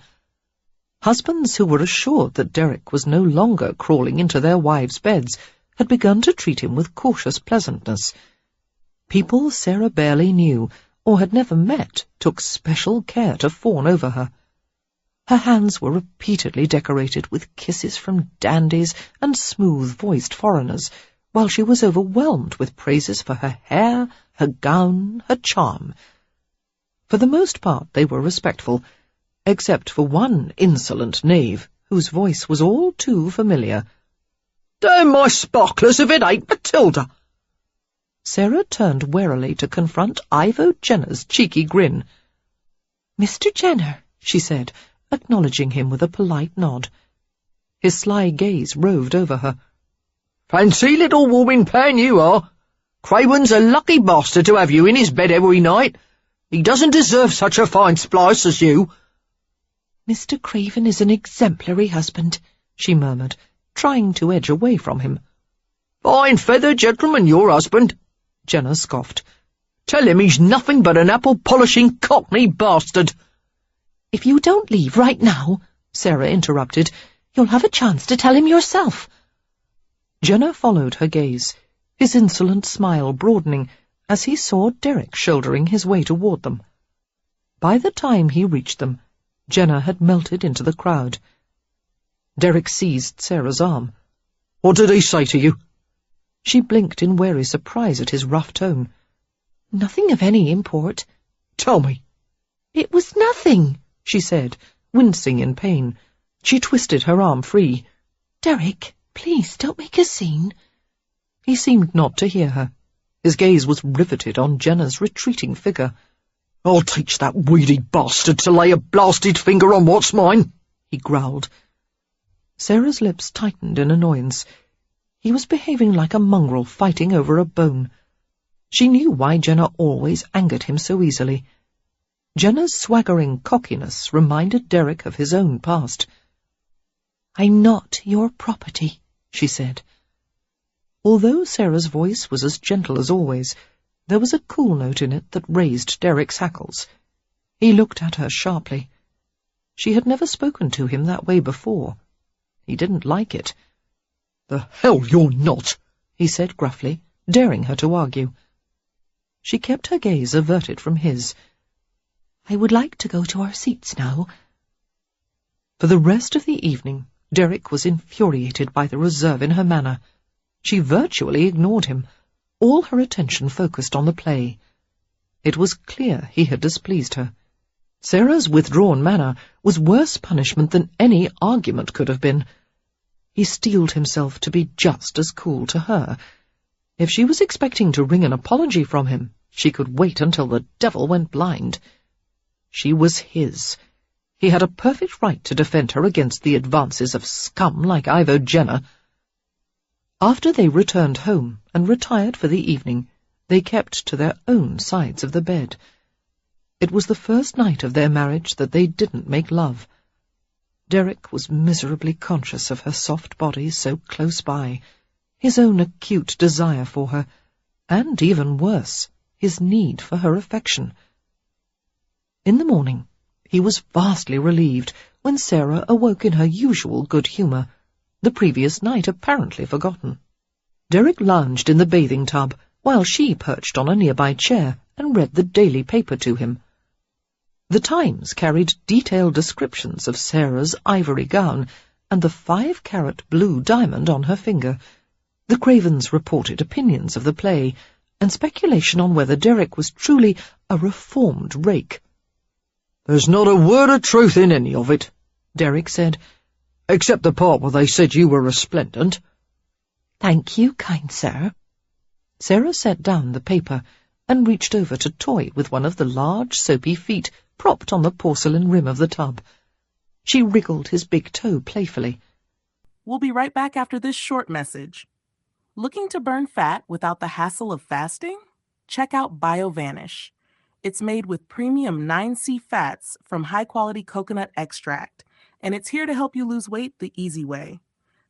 Husbands who were assured that Derek was no longer crawling into their wives' beds had begun to treat him with cautious pleasantness. People Sarah barely knew or had never met took special care to fawn over her. Her hands were repeatedly decorated with kisses from dandies and smooth-voiced foreigners, while she was overwhelmed with praises for her hair, her gown, her charm. For the most part they were respectful, except for one insolent knave whose voice was all too familiar. "Damn my sparklers if it ain't Matilda!" Sarah turned warily to confront Ivo Jenner's cheeky grin. "Mr. Jenner," she said, acknowledging him with a polite nod. His sly gaze roved over her. "Fancy little warming pan you are! Craven's a lucky bastard to have you in his bed every night. He doesn't deserve such a fine splice as you." "Mr. Craven is an exemplary husband," she murmured, trying to edge away from him. "Fine feathered gentleman, your husband," Jenner scoffed. "Tell him he's nothing but an apple-polishing Cockney bastard." "If you don't leave right now," Sarah interrupted, "you'll have a chance to tell him yourself." Jenner followed her gaze, his insolent smile broadening as he saw Derek shouldering his way toward them. By the time he reached them, Jenner had melted into the crowd. Derek seized Sarah's arm. "What did he say to you?" She blinked in wary surprise at his rough tone. "Nothing of any import." "Tell me." "It was nothing," she said, wincing in pain. She twisted her arm free. "Derek, please don't make a scene." He seemed not to hear her. His gaze was riveted on Jenner's retreating figure. "I'll teach that weedy bastard to lay a blasted finger on what's mine," he growled. Sarah's lips tightened in annoyance. He was behaving like a mongrel fighting over a bone. She knew why Jenna always angered him so easily. Jenna's swaggering cockiness reminded Derek of his own past. "I'm not your property," she said. Although Sarah's voice was as gentle as always, there was a cool note in it that raised Derek's hackles. He looked at her sharply. She had never spoken to him that way before. He didn't like it. "The hell you're not," he said gruffly, daring her to argue. She kept her gaze averted from his. "I would like to go to our seats now." For the rest of the evening, Derek was infuriated by the reserve in her manner. She virtually ignored him, all her attention focused on the play. It was clear he had displeased her. Sarah's withdrawn manner was worse punishment than any argument could have been. He steeled himself to be just as cool to her. If she was expecting to wring an apology from him, she could wait until the devil went blind. She was his. He had a perfect right to defend her against the advances of scum like Ivo Jenner. After they returned home and retired for the evening, they kept to their own sides of the bed. It was the first night of their marriage that they didn't make love. Derek was miserably conscious of her soft body so close by, his own acute desire for her, and, even worse, his need for her affection. In the morning, he was vastly relieved when Sarah awoke in her usual good humour, the previous night apparently forgotten. Derek lounged in the bathing tub, while she perched on a nearby chair and read the daily paper to him. The Times carried detailed descriptions of Sarah's ivory gown and the 5-carat blue diamond on her finger. The Cravens reported opinions of the play, and speculation on whether Derek was truly a reformed rake. "There's not a word of truth in any of it," Derek said, "except the part where they said you were resplendent." "Thank you, kind sir." Sarah set down the paper and reached over to toy with one of the large soapy feet propped on the porcelain rim of the tub. She wriggled his big toe playfully. We'll be right back after this short message. Looking to burn fat without the hassle of fasting? Check out BioVanish. It's made with premium 9C fats from high-quality coconut extract, and it's here to help you lose weight the easy way.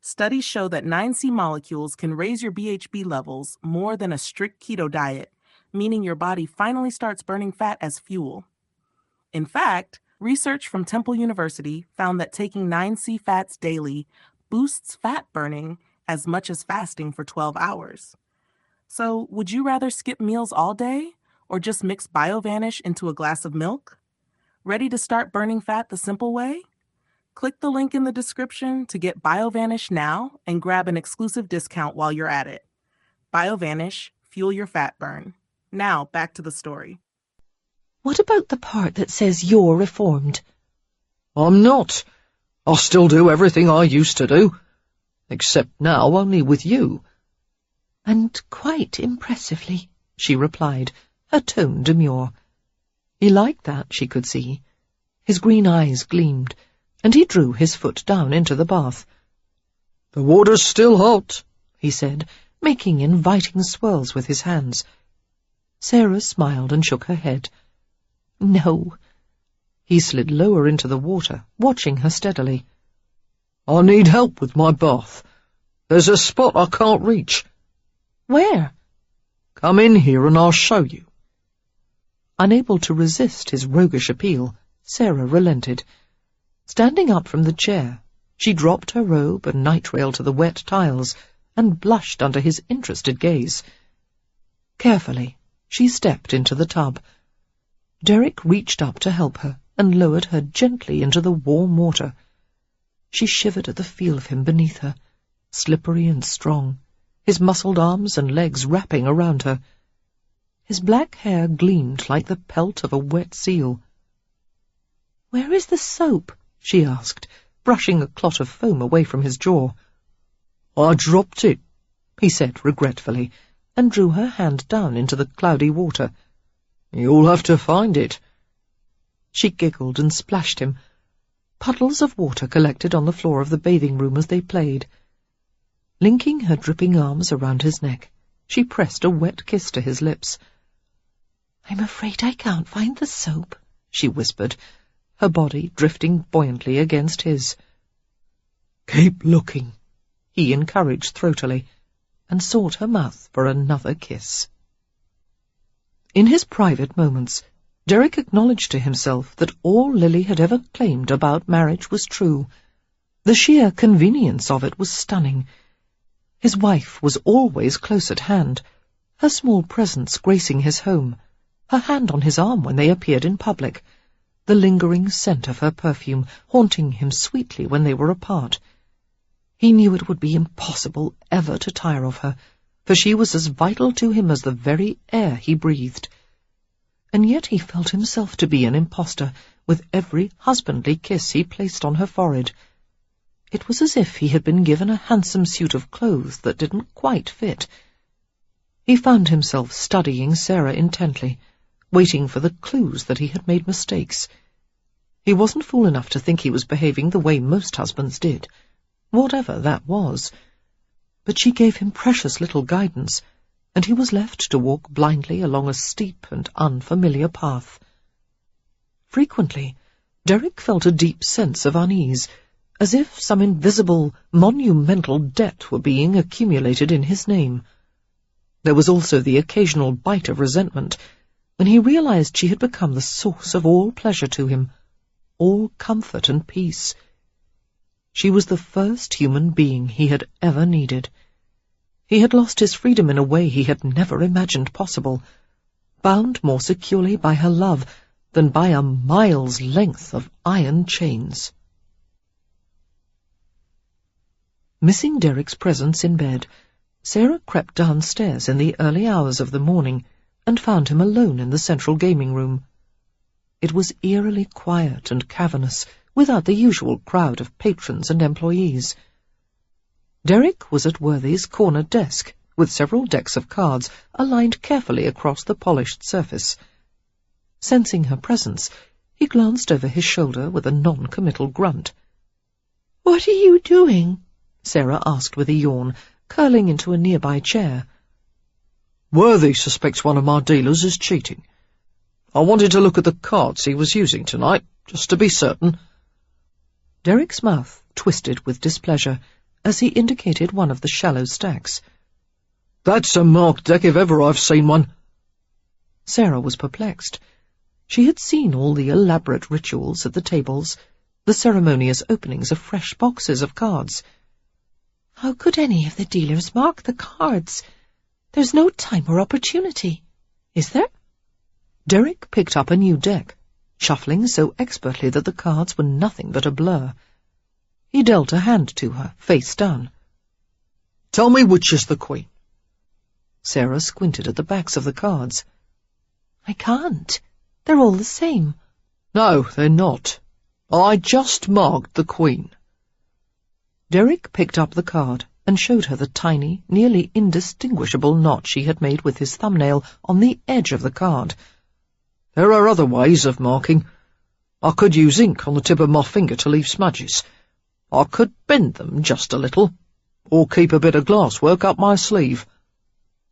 Studies show that 9C molecules can raise your BHB levels more than a strict keto diet, meaning your body finally starts burning fat as fuel. In fact, research from Temple University found that taking 9C fats daily boosts fat burning as much as fasting for 12 hours. So, would you rather skip meals all day or just mix BioVanish into a glass of milk? Ready to start burning fat the simple way? Click the link in the description to get BioVanish now and grab an exclusive discount while you're at it. BioVanish, fuel your fat burn. Now, back to the story. "What about the part that says you're reformed?" "I'm not. I still do everything I used to do, except now only with you." "And quite impressively," she replied, her tone demure. He liked that, she could see. His green eyes gleamed, and he drew his foot down into the bath. "The water's still hot," he said, making inviting swirls with his hands. Sarah smiled and shook her head. "No." He slid lower into the water, watching her steadily. "I need help with my bath. There's a spot I can't reach." "Where?" "Come in here and I'll show you." Unable to resist his roguish appeal, Sarah relented. Standing up from the chair, she dropped her robe and night rail to the wet tiles and blushed under his interested gaze. Carefully, she stepped into the tub. Derek reached up to help her and lowered her gently into the warm water. She shivered at the feel of him beneath her, slippery and strong, his muscled arms and legs wrapping around her. His black hair gleamed like the pelt of a wet seal. "Where is the soap?" she asked, brushing a clot of foam away from his jaw. "I dropped it," he said regretfully, and drew her hand down into the cloudy water. "You'll have to find it." She giggled and splashed him. Puddles of water collected on the floor of the bathing room as they played. Linking her dripping arms around his neck, she pressed a wet kiss to his lips. "I'm afraid I can't find the soap," she whispered, her body drifting buoyantly against his. "Keep looking," he encouraged throatily, and sought her mouth for another kiss. In his private moments, Derek acknowledged to himself that all Lily had ever claimed about marriage was true. The sheer convenience of it was stunning. His wife was always close at hand, her small presence gracing his home, her hand on his arm when they appeared in public, the lingering scent of her perfume haunting him sweetly when they were apart. He knew it would be impossible ever to tire of her, for she was as vital to him as the very air he breathed. And yet he felt himself to be an impostor with every husbandly kiss he placed on her forehead. It was as if he had been given a handsome suit of clothes that didn't quite fit. He found himself studying Sarah intently, waiting for the clues that he had made mistakes. He wasn't fool enough to think he was behaving the way most husbands did, whatever that was. But she gave him precious little guidance, and he was left to walk blindly along a steep and unfamiliar path. Frequently, Derek felt a deep sense of unease, as if some invisible, monumental debt were being accumulated in his name. There was also the occasional bite of resentment, when he realized she had become the source of all pleasure to him, all comfort and peace. She was the first human being he had ever needed. He had lost his freedom in a way he had never imagined possible, bound more securely by her love than by a mile's length of iron chains. Missing Derek's presence in bed, Sarah crept downstairs in the early hours of the morning and found him alone in the central gaming room. It was eerily quiet and cavernous, without the usual crowd of patrons and employees. Derek was at Worthy's corner desk, with several decks of cards aligned carefully across the polished surface. Sensing her presence, he glanced over his shoulder with a non-committal grunt. "What are you doing?" Sarah asked with a yawn, curling into a nearby chair. "Worthy suspects one of my dealers is cheating. I wanted to look at the cards he was using tonight, just to be certain." Derek's mouth twisted with displeasure as he indicated one of the shallow stacks. "That's a marked deck if ever I've seen one." Sarah was perplexed. She had seen all the elaborate rituals at the tables, the ceremonious openings of fresh boxes of cards. "How could any of the dealers mark the cards? There's no time or opportunity, is there?" Derek picked up a new deck, shuffling so expertly that the cards were nothing but a blur. He dealt a hand to her, face down. "Tell me which is the queen." Sarah squinted at the backs of the cards. "I can't. They're all the same." "No, they're not. I just marked the queen." Derek picked up the card and showed her the tiny, nearly indistinguishable knot she had made with his thumbnail on the edge of the card. "There are other ways of marking. I could use ink on the tip of my finger to leave smudges. I could bend them just a little, or keep a bit of glasswork up my sleeve."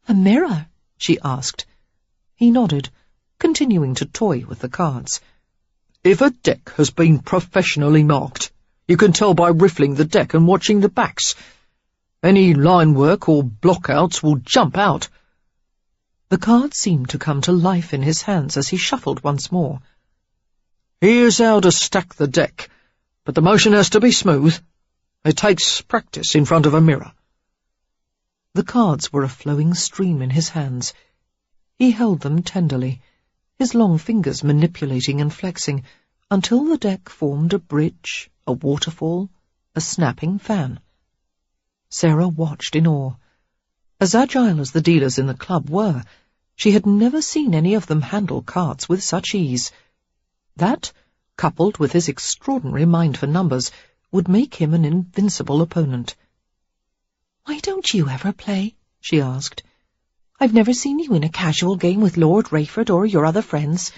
"A mirror?" she asked. He nodded, continuing to toy with the cards. "If a deck has been professionally marked, you can tell by riffling the deck and watching the backs. Any line work or blockouts will jump out." The cards seemed to come to life in his hands as he shuffled once more. "Here's how to stack the deck, but the motion has to be smooth. It takes practice in front of a mirror." The cards were a flowing stream in his hands. He held them tenderly, his long fingers manipulating and flexing, until the deck formed a bridge, a waterfall, a snapping fan. Sarah watched in awe. As agile as the dealers in the club were, she had never seen any of them handle cards with such ease. That, coupled with his extraordinary mind for numbers, would make him an invincible opponent. "Why don't you ever play?" she asked. "I've never seen you in a casual game with Lord Rayford or your other friends.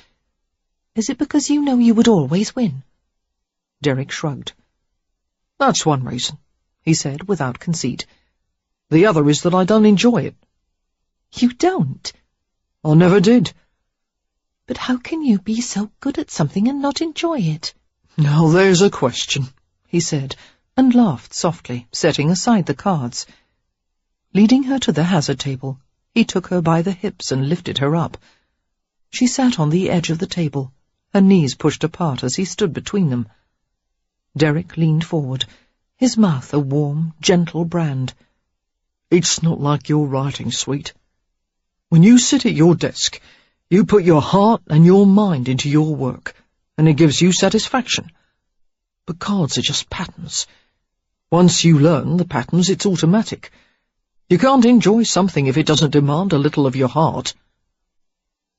Is it because you know you would always win?" Derek shrugged. "That's one reason," he said without conceit. The other is that I don't enjoy it. You don't? I never did. But how can you be so good at something and not enjoy it? Now there's a question, he said, and laughed softly, setting aside the cards. Leading her to the hazard table, he took her by the hips and lifted her up. She sat on the edge of the table, her knees pushed apart as he stood between them. Derek leaned forward, his mouth a warm, gentle brand. It's not like your writing, sweet. When you sit at your desk, you put your heart and your mind into your work, and it gives you satisfaction. But cards are just patterns. Once you learn the patterns, it's automatic. You can't enjoy something if it doesn't demand a little of your heart.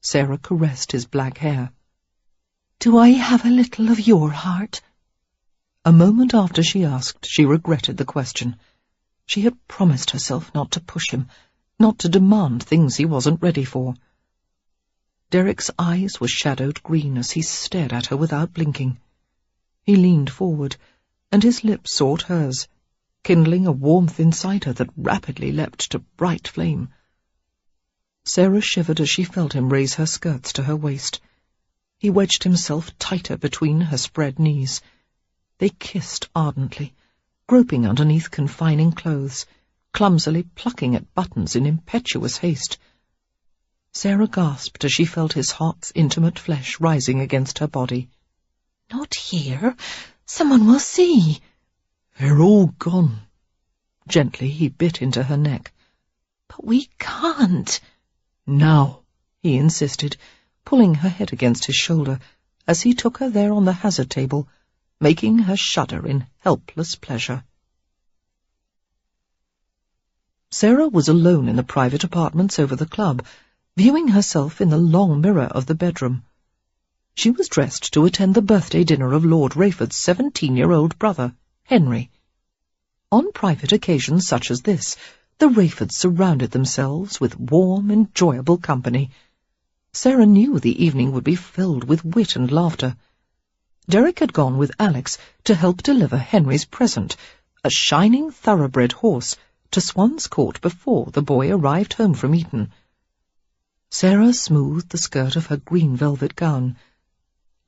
Sarah caressed his black hair. Do I have a little of your heart? A moment after she asked, she regretted the question. She had promised herself not to push him, not to demand things he wasn't ready for. Derek's eyes were shadowed green as he stared at her without blinking. He leaned forward, and his lips sought hers, kindling a warmth inside her that rapidly leapt to bright flame. Sarah shivered as she felt him raise her skirts to her waist. He wedged himself tighter between her spread knees. They kissed ardently, groping underneath confining clothes, clumsily plucking at buttons in impetuous haste. Sarah gasped as she felt his hot, intimate flesh rising against her body. Not here. Someone will see. They're all gone. Gently he bit into her neck. But we can't. Now, he insisted, pulling her head against his shoulder as he took her there on the hazard table, making her shudder in helpless pleasure. Sarah was alone in the private apartments over the club, viewing herself in the long mirror of the bedroom. She was dressed to attend the birthday dinner of Lord Rayford's 17-year-old brother, Henry. On private occasions such as this, the Rayfords surrounded themselves with warm, enjoyable company. Sarah knew the evening would be filled with wit and laughter. Derek had gone with Alex to help deliver Henry's present, a shining thoroughbred horse, to Swan's Court before the boy arrived home from Eton. Sarah smoothed the skirt of her green velvet gown.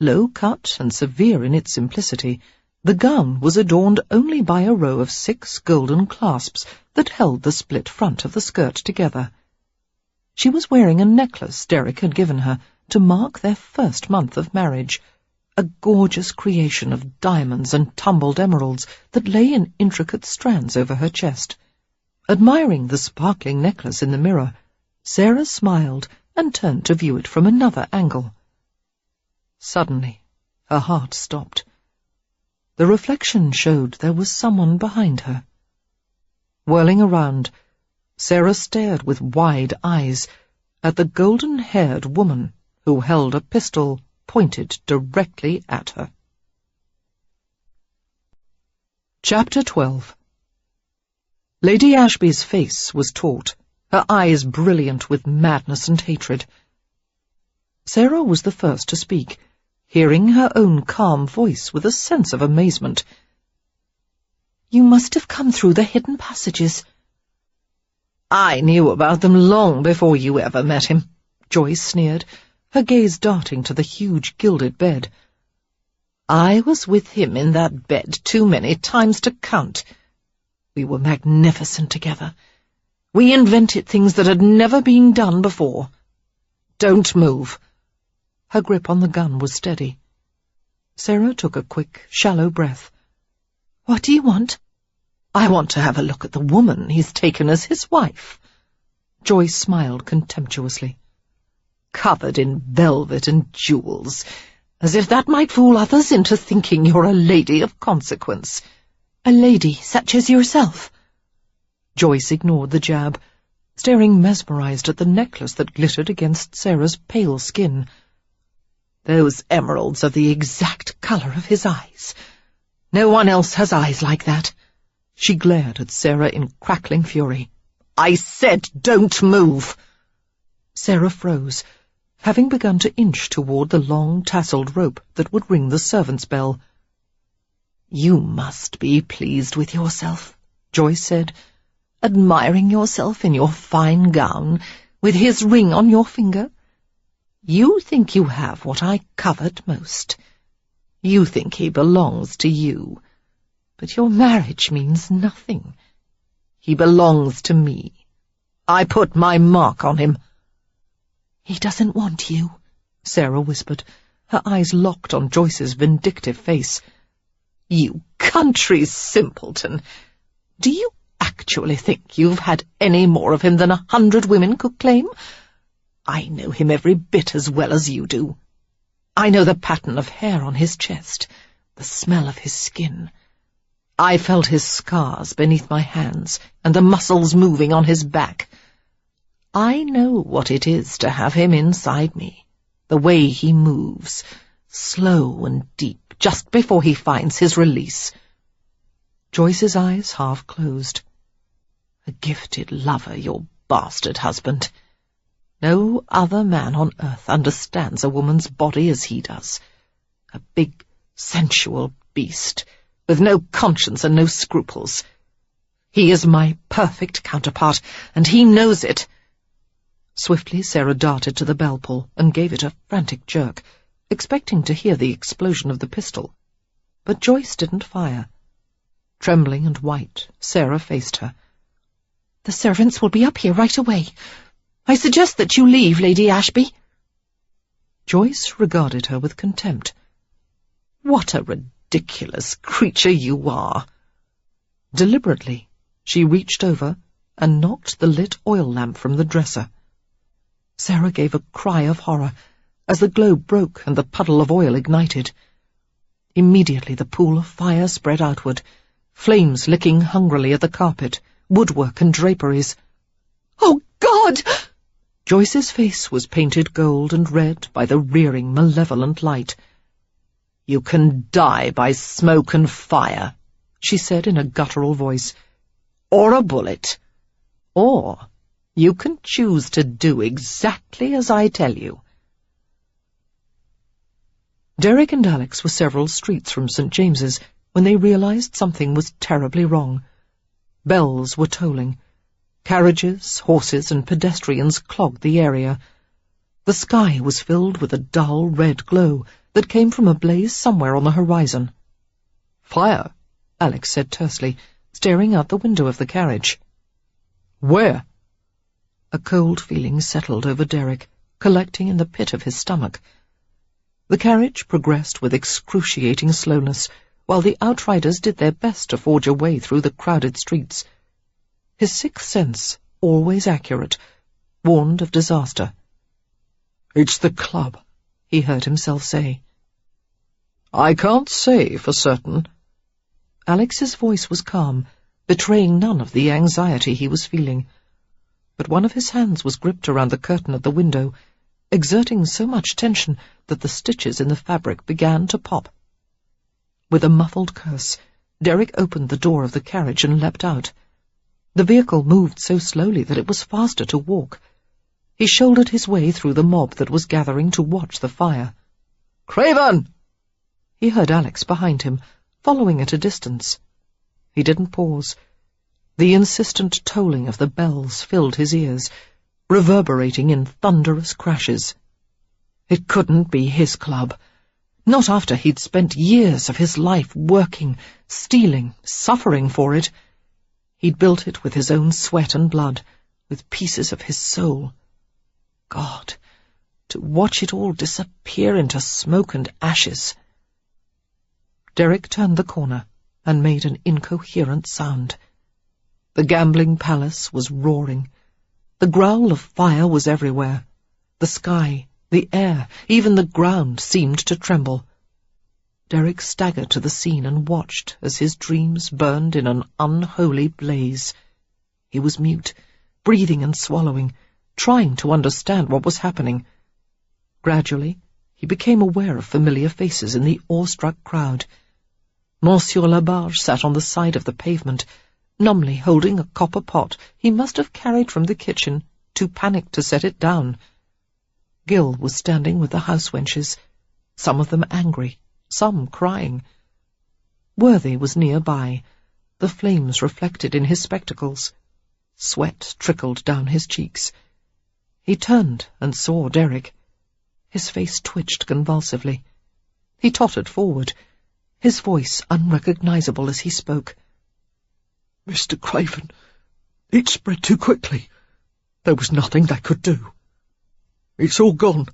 Low-cut and severe in its simplicity, the gown was adorned only by a row of 6 golden clasps that held the split front of the skirt together. She was wearing a necklace Derek had given her to mark their first month of marriage, a gorgeous creation of diamonds and tumbled emeralds that lay in intricate strands over her chest. Admiring the sparkling necklace in the mirror, Sarah smiled and turned to view it from another angle. Suddenly, her heart stopped. The reflection showed there was someone behind her. Whirling around, Sarah stared with wide eyes at the golden-haired woman who held a pistol pointed directly at her. Chapter 12. Lady Ashby's face was taut, her eyes brilliant with madness and hatred. Sarah was the first to speak, hearing her own calm voice with a sense of amazement. You must have come through the hidden passages. I knew about them long before you ever met him, Joyce sneered, her gaze darting to the huge gilded bed. I was with him in that bed too many times to count. We were magnificent together. We invented things that had never been done before. Don't move. Her grip on the gun was steady. Sarah took a quick, shallow breath. What do you want? I want to have a look at the woman he's taken as his wife. Joyce smiled contemptuously. Covered in velvet and jewels, as if that might fool others into thinking you're a lady of consequence. A lady such as yourself? Joyce ignored the jab, staring mesmerized at the necklace that glittered against Sarah's pale skin. Those emeralds are the exact colour of his eyes. No one else has eyes like that. She glared at Sarah in crackling fury. I said don't move! Sarah froze, having begun to inch toward the long tasselled rope that would ring the servant's bell. You must be pleased with yourself, Joyce said, admiring yourself in your fine gown, with his ring on your finger? You think you have what I covet most. You think he belongs to you, but your marriage means nothing. He belongs to me. I put my mark on him." "He doesn't want you," Sarah whispered, her eyes locked on Joyce's vindictive face. "You country simpleton! Do you actually think you've had any more of him than 100 women could claim? I know him every bit as well as you do. I know the pattern of hair on his chest, the smell of his skin. I felt his scars beneath my hands and the muscles moving on his back. I know what it is to have him inside me, the way he moves, slow and deep, just before he finds his release." Joyce's eyes half closed. "A gifted lover, your bastard husband. No other man on earth understands a woman's body as he does. A big, sensual beast, with no conscience and no scruples. He is my perfect counterpart, and he knows it." Swiftly Sarah darted to the bell-pull and gave it a frantic jerk, expecting to hear the explosion of the pistol. But Joyce didn't fire. Trembling and white, Sarah faced her. "The servants will be up here right away. I suggest that you leave, Lady Ashby." Joyce regarded her with contempt. "What a ridiculous creature you are." Deliberately, she reached over and knocked the lit oil lamp from the dresser. Sarah gave a cry of horror as the globe broke and the puddle of oil ignited. Immediately the pool of fire spread outward, flames licking hungrily at the carpet, woodwork and draperies. "Oh, God!" Joyce's face was painted gold and red by the rearing, malevolent light. "You can die by smoke and fire," she said in a guttural voice, "or a bullet. Or you can choose to do exactly as I tell you." Derek and Alex were several streets from St. James's when they realized something was terribly wrong. Bells were tolling. Carriages, horses, and pedestrians clogged the area. The sky was filled with a dull red glow that came from a blaze somewhere on the horizon. "Fire," Alex said tersely, staring out the window of the carriage. "Where?" A cold feeling settled over Derek, collecting in the pit of his stomach. The carriage progressed with excruciating slowness, while the outriders did their best to forge a way through the crowded streets. His sixth sense, always accurate, warned of disaster. "It's the club," he heard himself say. "I can't say for certain." Alex's voice was calm, betraying none of the anxiety he was feeling. But one of his hands was gripped around the curtain at the window, exerting so much tension that the stitches in the fabric began to pop. With a muffled curse, Derek opened the door of the carriage and leapt out. The vehicle moved so slowly that it was faster to walk. He shouldered his way through the mob that was gathering to watch the fire. "Craven!" He heard Alex behind him, following at a distance. He didn't pause. The insistent tolling of the bells filled his ears, reverberating in thunderous crashes. It couldn't be his club. Not after he'd spent years of his life working, stealing, suffering for it. He'd built it with his own sweat and blood, with pieces of his soul. God, to watch it all disappear into smoke and ashes. Derek turned the corner and made an incoherent sound. The gambling palace was roaring. The growl of fire was everywhere. The sky, the air, even the ground seemed to tremble. Derek staggered to the scene and watched as his dreams burned in an unholy blaze. He was mute, breathing and swallowing, trying to understand what was happening. Gradually, he became aware of familiar faces in the awestruck crowd. Monsieur Labarge sat on the side of the pavement, numbly holding a copper pot he must have carried from the kitchen, too panicked to set it down. Gil was standing with the housewenches, some of them angry, some crying. Worthy was nearby, the flames reflected in his spectacles. Sweat trickled down his cheeks. He turned and saw Derek. His face twitched convulsively. He tottered forward, his voice unrecognizable as he spoke. Mr. Craven, it spread too quickly. There was nothing they could do. It's all gone.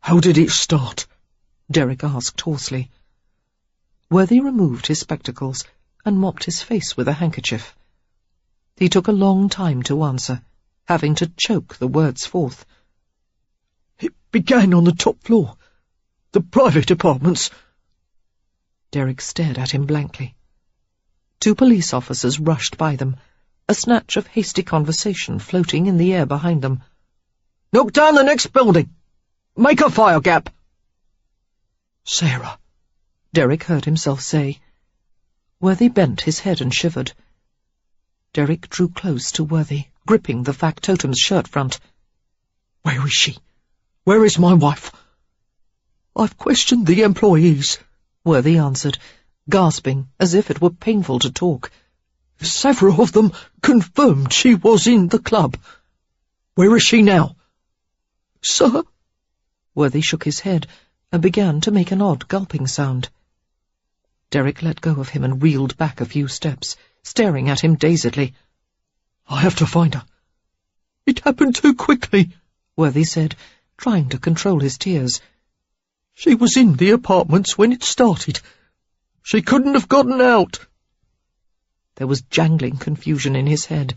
How did it start? Derek asked hoarsely. Worthy removed his spectacles and mopped his face with a handkerchief. He took a long time to answer, having to choke the words forth. It began on the top floor. The private apartments. Derek stared at him blankly. 2 police officers rushed by them, a snatch of hasty conversation floating in the air behind them. Knock down the next building! Make a fire gap! Sarah, Derek heard himself say. Worthy bent his head and shivered. Derek drew close to Worthy, gripping the factotum's shirt front. Where is she? Where is my wife? I've questioned the employees, Worthy answered, gasping as if it were painful to talk. Several of them confirmed she was in the club. Where is she now? Sir? Worthy shook his head and began to make an odd gulping sound. Derek let go of him and reeled back a few steps, staring at him dazedly. I have to find her. It happened too quickly, Worthy said, trying to control his tears. She was in the apartments when it started. She couldn't have gotten out. There was jangling confusion in his head.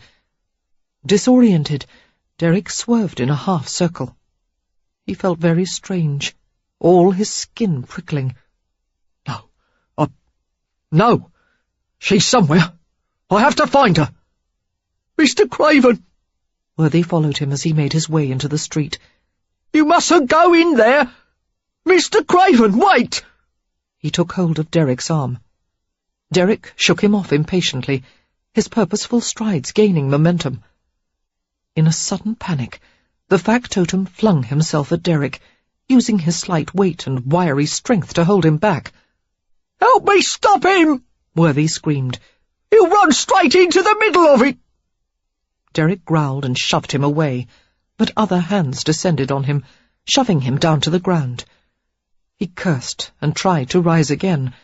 Disoriented, Derek swerved in a half-circle. He felt very strange, all his skin prickling. No, she's somewhere. I have to find her. Mr. Craven! Worthy followed him as he made his way into the street. You mustn't go in there! Mr. Craven, wait! He took hold of Derek's arm. Derek shook him off impatiently, his purposeful strides gaining momentum. In a sudden panic, the factotum flung himself at Derek, using his slight weight and wiry strength to hold him back. Help me stop him! Worthy screamed. He'll run straight into the middle of it! Derek growled and shoved him away, but other hands descended on him, shoving him down to the ground. He cursed and tried to rise again,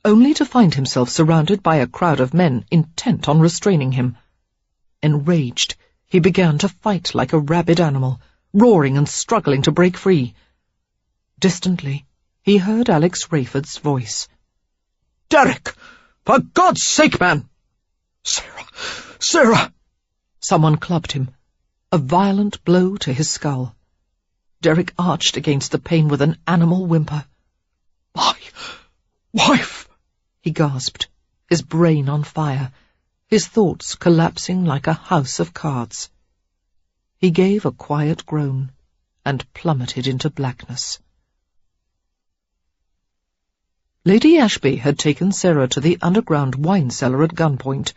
only to find himself surrounded by a crowd of men intent on restraining him. Enraged, he began to fight like a rabid animal, roaring and struggling to break free. Distantly, he heard Alex Rayford's voice. Derek! For God's sake, man! Sarah! Someone clubbed him, a violent blow to his skull. Derek arched against the pain with an animal whimper. My wife! He gasped, his brain on fire, his thoughts collapsing like a house of cards. He gave a quiet groan and plummeted into blackness. Lady Ashby had taken Sarah to the underground wine cellar at gunpoint.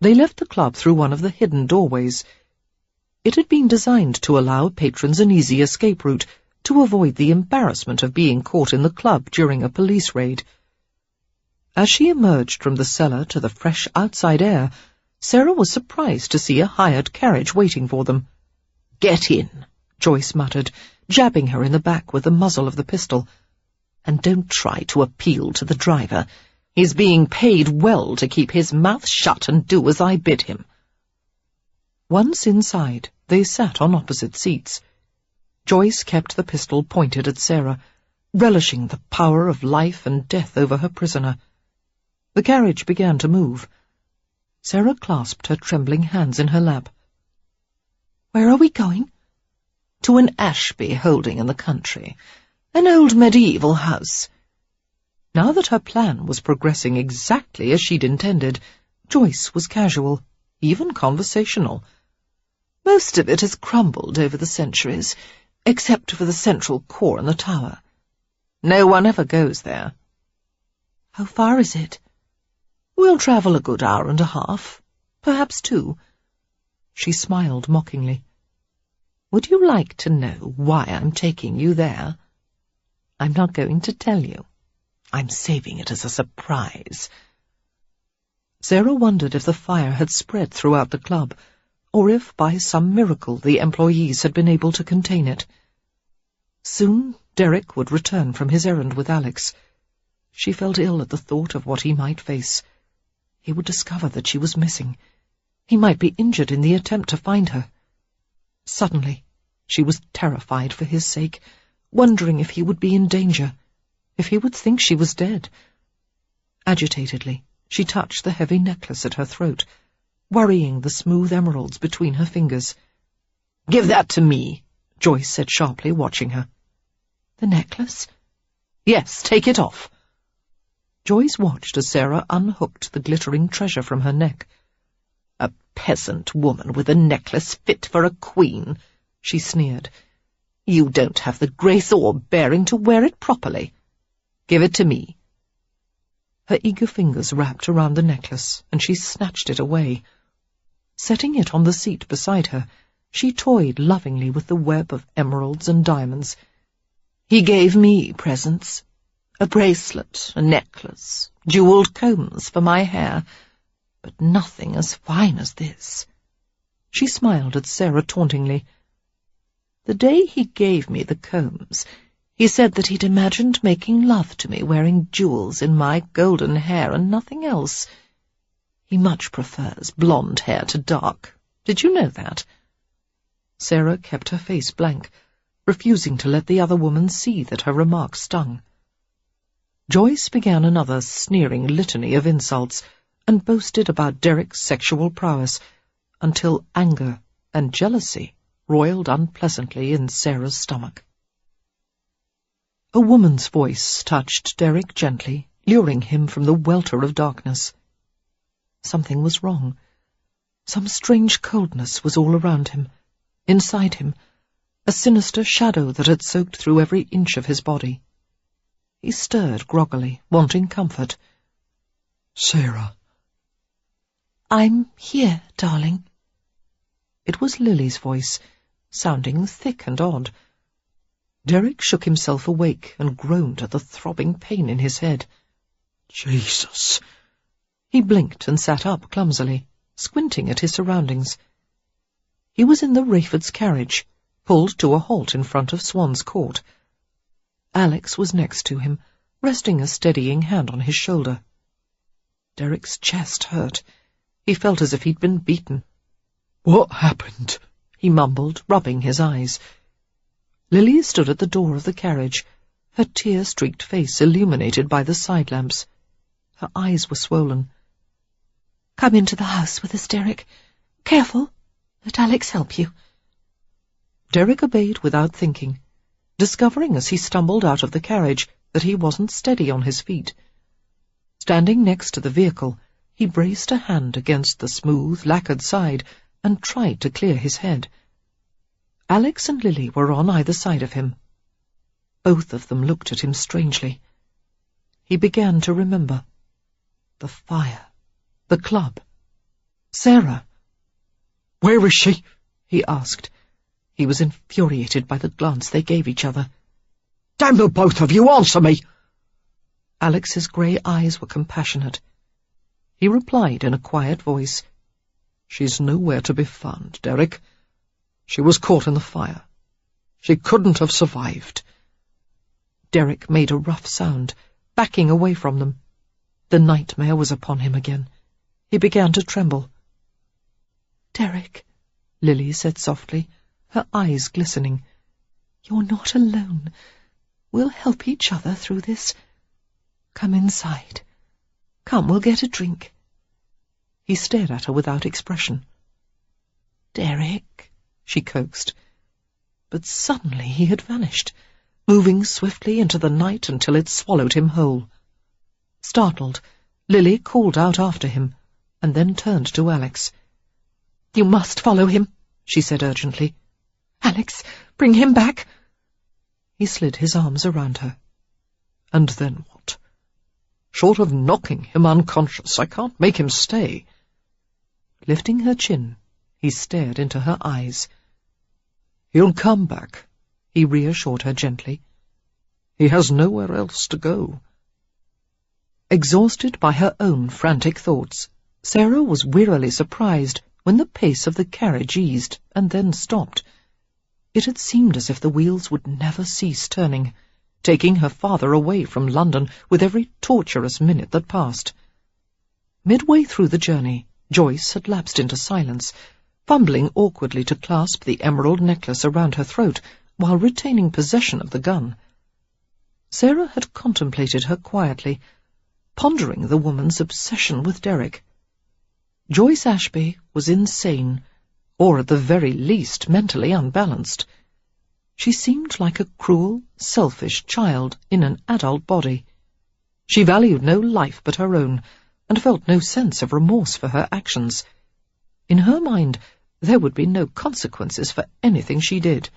They left the club through one of the hidden doorways. It had been designed to allow patrons an easy escape route to avoid the embarrassment of being caught in the club during a police raid. As she emerged from the cellar to the fresh outside air, Sarah was surprised to see a hired carriage waiting for them. "Get in," Joyce muttered, jabbing her in the back with the muzzle of the pistol. "And don't try to appeal to the driver. He's being paid well to keep his mouth shut and do as I bid him." Once inside, they sat on opposite seats. Joyce kept the pistol pointed at Sarah, relishing the power of life and death over her prisoner. The carriage began to move. Sarah clasped her trembling hands in her lap. "Where are we going?" "To an Ashby holding in the country. An old medieval house." Now that her plan was progressing exactly as she'd intended, Joyce was casual, even conversational. "Most of it has crumbled over the centuries, except for the central core and the tower. No one ever goes there." "How far is it?" "We'll travel a good hour and a half, perhaps 2. She smiled mockingly. "Would you like to know why I'm taking you there?" "I'm not going to tell you. I'm saving it as a surprise." Sarah wondered if the fire had spread throughout the club, or if, by some miracle, the employees had been able to contain it. Soon Derek would return from his errand with Alex. She felt ill at the thought of what he might face. He would discover that she was missing. He might be injured in the attempt to find her. Suddenly, she was terrified for his sake, wondering if he would be in danger, if he would think she was dead. Agitatedly, she touched the heavy necklace at her throat, worrying the smooth emeralds between her fingers. "Give that to me," Joyce said sharply, watching her. "The necklace?" "Yes, take it off." Joyce watched as Sarah unhooked the glittering treasure from her neck. "A peasant woman with a necklace fit for a queen," she sneered. "You don't have the grace or bearing to wear it properly. Give it to me." Her eager fingers wrapped around the necklace, and she snatched it away. Setting it on the seat beside her, she toyed lovingly with the web of emeralds and diamonds. "He gave me presents. A bracelet, a necklace, jewelled combs for my hair, but nothing as fine as this." She smiled at Sarah tauntingly. "The day he gave me the combs, he said that he'd imagined making love to me wearing jewels in my golden hair and nothing else. He much prefers blonde hair to dark. Did you know that?" Sarah kept her face blank, refusing to let the other woman see that her remark stung. Joyce began another sneering litany of insults and boasted about Derek's sexual prowess, until anger and jealousy roiled unpleasantly in Sarah's stomach. A woman's voice touched Derek gently, luring him from the welter of darkness. Something was wrong. Some strange coldness was all around him, inside him, a sinister shadow that had soaked through every inch of his body. He stirred groggily, wanting comfort. "Sarah." "I'm here, darling." It was Lily's voice, sounding thick and odd. Derek shook himself awake and groaned at the throbbing pain in his head. "Jesus." He blinked and sat up clumsily, squinting at his surroundings. He was in the Rayfords' carriage, pulled to a halt in front of Swan's Court. Alex was next to him, resting a steadying hand on his shoulder. Derek's chest hurt. He felt as if he'd been beaten. "What happened?" he mumbled, rubbing his eyes. Lily stood at the door of the carriage, her tear-streaked face illuminated by the side lamps. Her eyes were swollen. "Come into the house with us, Derek. Careful. Let Alex help you." Derek obeyed without thinking, discovering as he stumbled out of the carriage that he wasn't steady on his feet. Standing next to the vehicle, he braced a hand against the smooth, lacquered side and tried to clear his head. Alex and Lily were on either side of him. Both of them looked at him strangely. He began to remember. The fire. The club. Sarah. "Where is she?" he asked. He was infuriated by the glance they gave each other. "Damn the both of you, answer me!" Alex's grey eyes were compassionate. He replied in a quiet voice, "She's nowhere to be found, Derek. She was caught in the fire. She couldn't have survived." Derek made a rough sound, backing away from them. The nightmare was upon him again. He began to tremble. "Derek," Lily said softly, her eyes glistening. "You're not alone. We'll help each other through this. Come inside. Come, we'll get a drink." He stared at her without expression. "Derek," she coaxed. But suddenly he had vanished, moving swiftly into the night until it swallowed him whole. Startled, Lily called out after him, and then turned to Alex. "You must follow him," she said urgently. "Alex, bring him back." He slid his arms around her. "And then what? Short of knocking him unconscious, I can't make him stay." Lifting her chin, he stared into her eyes. "He'll come back," he reassured her gently. "He has nowhere else to go." Exhausted by her own frantic thoughts, Sarah was wearily surprised when the pace of the carriage eased and then stopped. It had seemed as if the wheels would never cease turning, taking her father away from London with every torturous minute that passed. Midway through the journey, Joyce had lapsed into silence, fumbling awkwardly to clasp the emerald necklace around her throat while retaining possession of the gun. Sarah had contemplated her quietly, pondering the woman's obsession with Derek. Joyce Ashby was insane, or at the very least mentally unbalanced. She seemed like a cruel, selfish child in an adult body. She valued no life but her own, and felt no sense of remorse for her actions. In her mind, there would be no consequences for anything she did.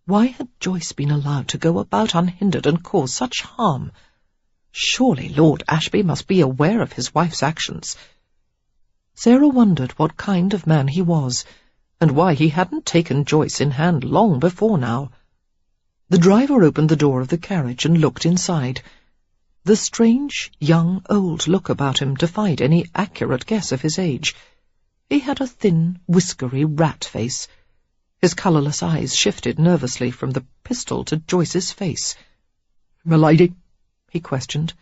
Why had Joyce been allowed to go about unhindered and cause such harm? Surely Lord Ashby must be aware of his wife's actions. Sarah wondered what kind of man he was, and why he hadn't taken Joyce in hand long before now. The driver opened the door of the carriage and looked inside. The strange, young, old look about him defied any accurate guess of his age. He had a thin, whiskery rat face. His colourless eyes shifted nervously from the pistol to Joyce's face. "Milady?" he questioned.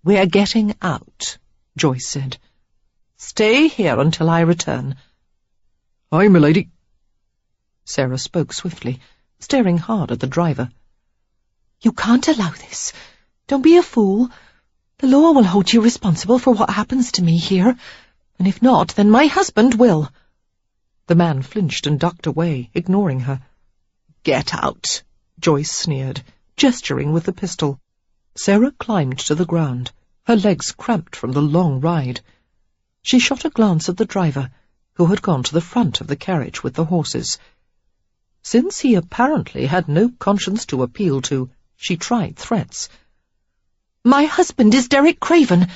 "We're getting out," Joyce said. "Stay here until I return." "Aye, milady." Sarah spoke swiftly, staring hard at the driver. "You can't allow this. Don't be a fool. The law will hold you responsible for what happens to me here, and if not, then my husband will." The man flinched and ducked away, ignoring her. "Get out," Joyce sneered, gesturing with the pistol. Sarah climbed to the ground, her legs cramped from the long ride. She shot a glance at the driver, who had gone to the front of the carriage with the horses. Since he apparently had no conscience to appeal to, she tried threats. "My husband is Derek Craven,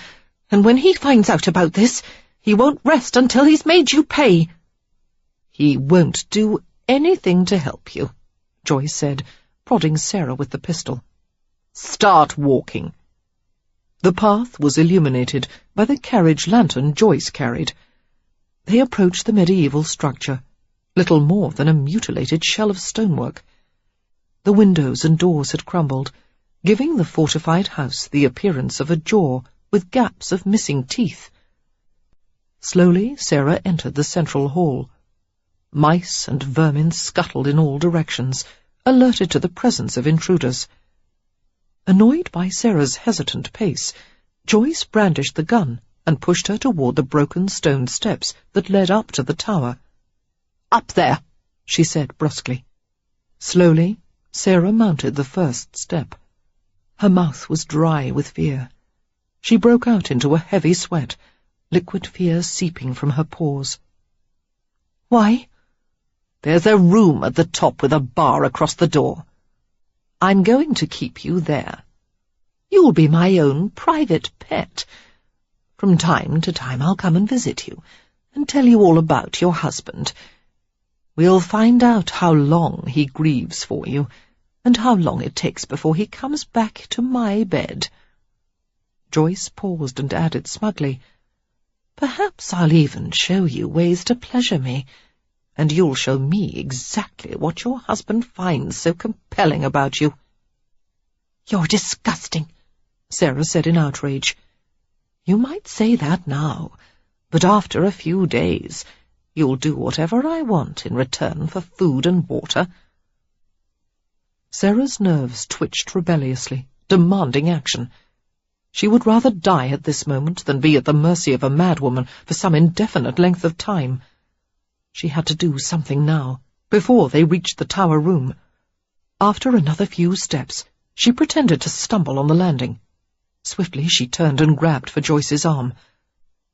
and when he finds out about this, he won't rest until he's made you pay." "He won't do anything to help you," Joyce said, prodding Sarah with the pistol. "Start walking." The path was illuminated by the carriage lantern Joyce carried. They approached the medieval structure, little more than a mutilated shell of stonework. The windows and doors had crumbled, giving the fortified house the appearance of a jaw with gaps of missing teeth. Slowly Sarah entered the central hall. Mice and vermin scuttled in all directions, alerted to the presence of intruders. Annoyed by Sarah's hesitant pace, Joyce brandished the gun and pushed her toward the broken stone steps that led up to the tower. "Up there," she said brusquely. Slowly, Sarah mounted the first step. Her mouth was dry with fear. She broke out into a heavy sweat, liquid fear seeping from her pores. "Why?" "There's a room at the top with a bar across the door. I'm going to keep you there. You'll be my own private pet. From time to time I'll come and visit you and tell you all about your husband. We'll find out how long he grieves for you and how long it takes before he comes back to my bed." Joyce paused and added smugly, "Perhaps I'll even show you ways to pleasure me, and you'll show me exactly what your husband finds so compelling about you." "You're disgusting," Sarah said in outrage. "You might say that now, but after a few days you'll do whatever I want in return for food and water." Sarah's nerves twitched rebelliously, demanding action. She would rather die at this moment than be at the mercy of a madwoman for some indefinite length of time. She had to do something now, before they reached the tower room. After another few steps, she pretended to stumble on the landing. Swiftly she turned and grabbed for Joyce's arm.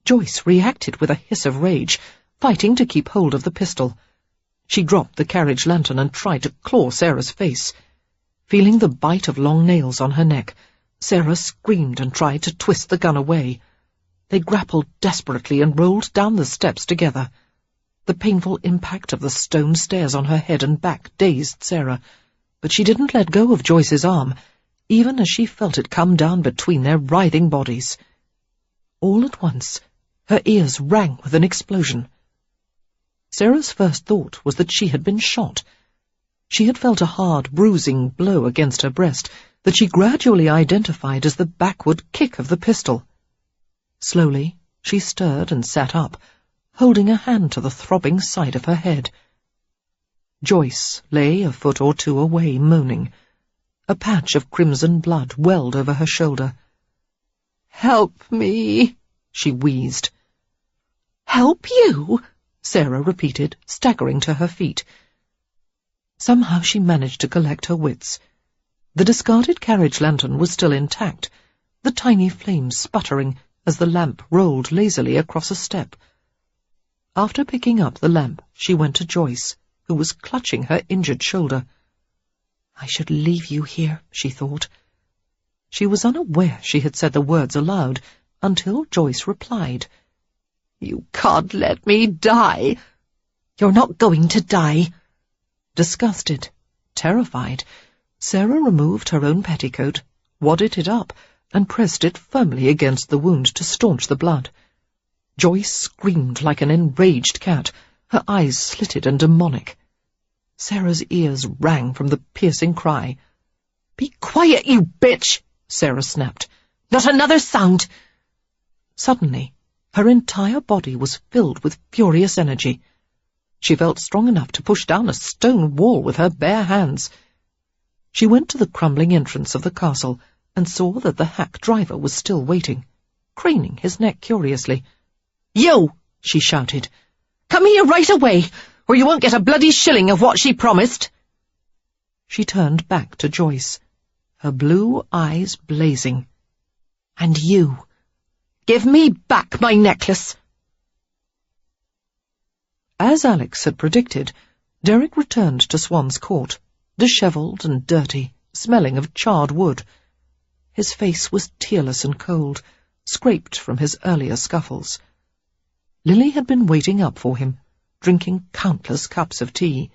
Joyce reacted with a hiss of rage, fighting to keep hold of the pistol. She dropped the carriage lantern and tried to claw Sarah's face. Feeling the bite of long nails on her neck, Sarah screamed and tried to twist the gun away. They grappled desperately and rolled down the steps together. The painful impact of the stone stairs on her head and back dazed Sarah, but she didn't let go of Joyce's arm, even as she felt it come down between their writhing bodies. All at once, her ears rang with an explosion. Sarah's first thought was that she had been shot. She had felt a hard, bruising blow against her breast that she gradually identified as the backward kick of the pistol. Slowly, she stirred and sat up, holding a hand to the throbbing side of her head. Joyce lay a foot or two away, moaning. A patch of crimson blood welled over her shoulder. "Help me," she wheezed. "Help you?" Sarah repeated, staggering to her feet. Somehow she managed to collect her wits. The discarded carriage lantern was still intact, the tiny flames sputtering as the lamp rolled lazily across a step. After picking up the lamp, she went to Joyce, who was clutching her injured shoulder. "I should leave you here," she thought. She was unaware she had said the words aloud until Joyce replied. "You can't let me die." "You're not going to die." Disgusted, terrified, Sarah removed her own petticoat, wadded it up, and pressed it firmly against the wound to staunch the blood. Joyce screamed like an enraged cat, her eyes slitted and demonic. Sarah's ears rang from the piercing cry. "Be quiet, you bitch!" Sarah snapped. "Not another sound!" Suddenly, her entire body was filled with furious energy. She felt strong enough to push down a stone wall with her bare hands. She went to the crumbling entrance of the castle and saw that the hack driver was still waiting, craning his neck curiously. "You!" she shouted. "Come here right away, or you won't get a bloody shilling of what she promised." She turned back to Joyce, her blue eyes blazing. "And you! Give me back my necklace!" As Alex had predicted, Derek returned to Swan's Court, dishevelled and dirty, smelling of charred wood. His face was tearless and cold, scraped from his earlier scuffles. Lily had been waiting up for him, drinking countless cups of tea.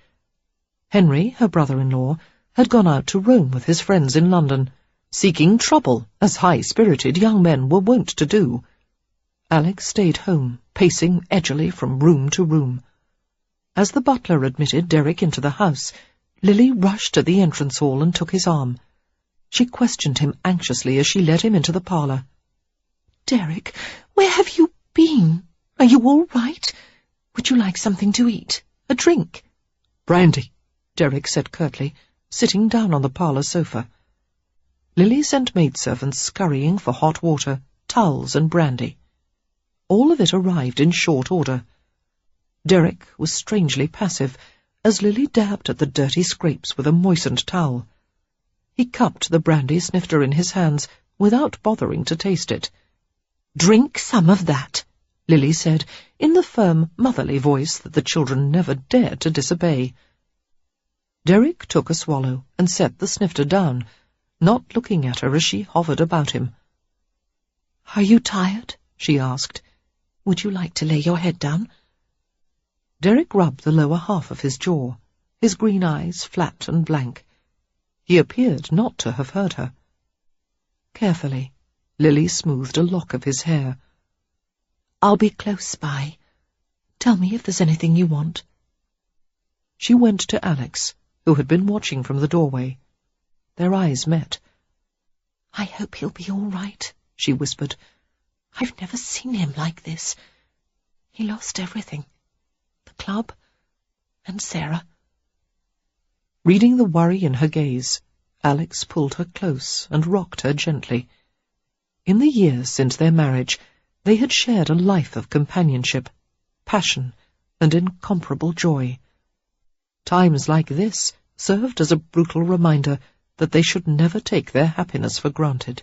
Henry, her brother-in-law, had gone out to roam with his friends in London, seeking trouble, as high-spirited young men were wont to do. Alex stayed home, pacing edgily from room to room. As the butler admitted Derek into the house, Lily rushed to the entrance hall and took his arm. She questioned him anxiously as she led him into the parlour. "Derek, where have you been? Are you all right? Would you like something to eat? A drink?" "Brandy," Derek said curtly, sitting down on the parlour sofa. Lily sent maidservants scurrying for hot water, towels and brandy. All of it arrived in short order. Derek was strangely passive, as Lily dabbed at the dirty scrapes with a moistened towel. He cupped the brandy snifter in his hands without bothering to taste it. "Drink some of that," Lily said, in the firm, motherly voice that the children never dared to disobey. Derek took a swallow and set the snifter down, not looking at her as she hovered about him. "Are you tired?" she asked. "Would you like to lay your head down?" Derek rubbed the lower half of his jaw, his green eyes flat and blank. He appeared not to have heard her. Carefully, Lily smoothed a lock of his hair. "I'll be close by. Tell me if there's anything you want." She went to Alex, who had been watching from the doorway. Their eyes met. "I hope he'll be all right," she whispered. "I've never seen him like this. He lost everything. The club and Sarah." Reading the worry in her gaze, Alex pulled her close and rocked her gently. In the years since their marriage, they had shared a life of companionship, passion, and incomparable joy. Times like this served as a brutal reminder that they should never take their happiness for granted.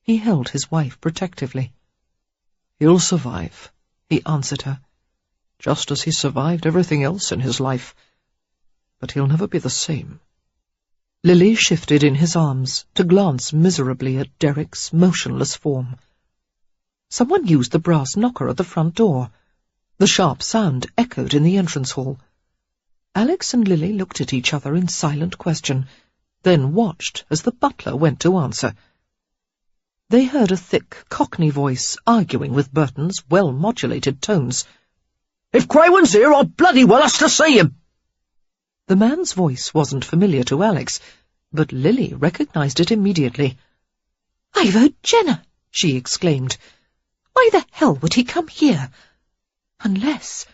He held his wife protectively. "He'll survive," he answered her, "just as he survived everything else in his life. But he'll never be the same." Lily shifted in his arms to glance miserably at Derek's motionless form. Someone used the brass knocker at the front door. The sharp sound echoed in the entrance hall. Alex and Lily looked at each other in silent question, then watched as the butler went to answer. They heard a thick Cockney voice arguing with Burton's well-modulated tones. "If Craven's here, I bloody well has to see him!" The man's voice wasn't familiar to Alex, but Lily recognised it immediately. "I've heard Jenna," she exclaimed. "Why the hell would he come here? Unless—"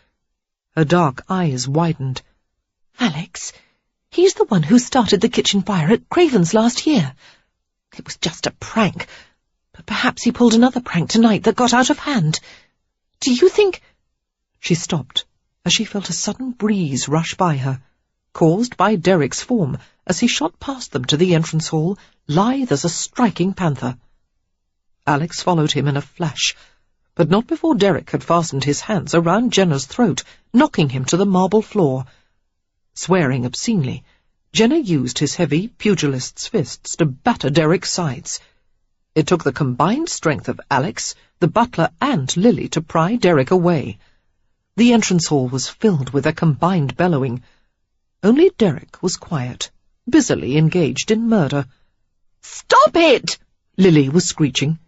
Her dark eyes widened. "Alex, he's the one who started the kitchen fire at Craven's last year. It was just a prank, but perhaps he pulled another prank tonight that got out of hand. Do you think—" She stopped as she felt a sudden breeze rush by her, caused by Derrick's form as he shot past them to the entrance hall, lithe as a striking panther. Alex followed him in a flash, but not before Derrick had fastened his hands around Jenna's throat, knocking him to the marble floor. Swearing obscenely, Jenna used his heavy pugilist's fists to batter Derrick's sides. It took the combined strength of Alex, the butler, and Lily to pry Derrick away. The entrance hall was filled with their combined bellowing. Only Derrick was quiet, busily engaged in murder. "Stop it!" Lily was screeching.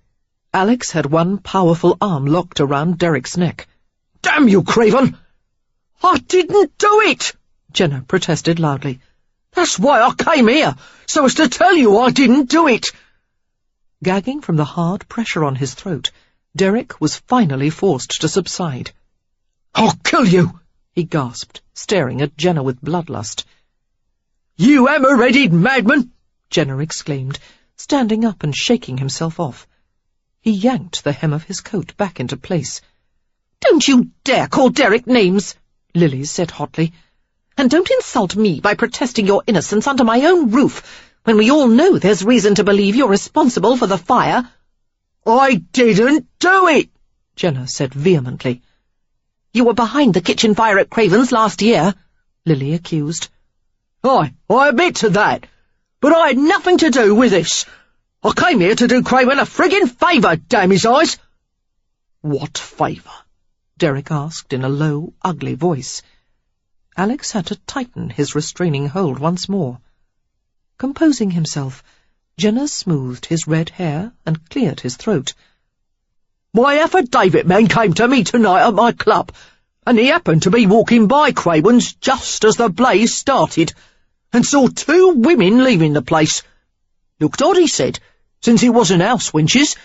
Alex had one powerful arm locked around Derrick's neck. "Damn you, Craven! I didn't do it!" Jenna protested loudly. "That's why I came here, so as to tell you I didn't do it." Gagging from the hard pressure on his throat, Derrick was finally forced to subside. "I'll kill you," he gasped, staring at Jenna with bloodlust. "You hammer-headed madman!" Jenna exclaimed, standing up and shaking himself off. He yanked the hem of his coat back into place. "Don't you dare call Derrick names," Lily said hotly. "And don't insult me by protesting your innocence under my own roof, when we all know there's reason to believe you're responsible for the fire." "I didn't do it," Jenna said vehemently. "You were behind the kitchen fire at Craven's last year," Lily accused. I admit to that, but I had nothing to do with this. I came here to do Craven a friggin' favour, damn his eyes." "What favour?" Derrick asked in a low, ugly voice. Alex had to tighten his restraining hold once more. Composing himself, Jenna smoothed his red hair and cleared his throat. "My affidavit man came to me tonight at my club, and he happened to be walking by Craven's just as the blaze started, and saw two women leaving the place. Looked odd, he said, since it wasn't house wenches,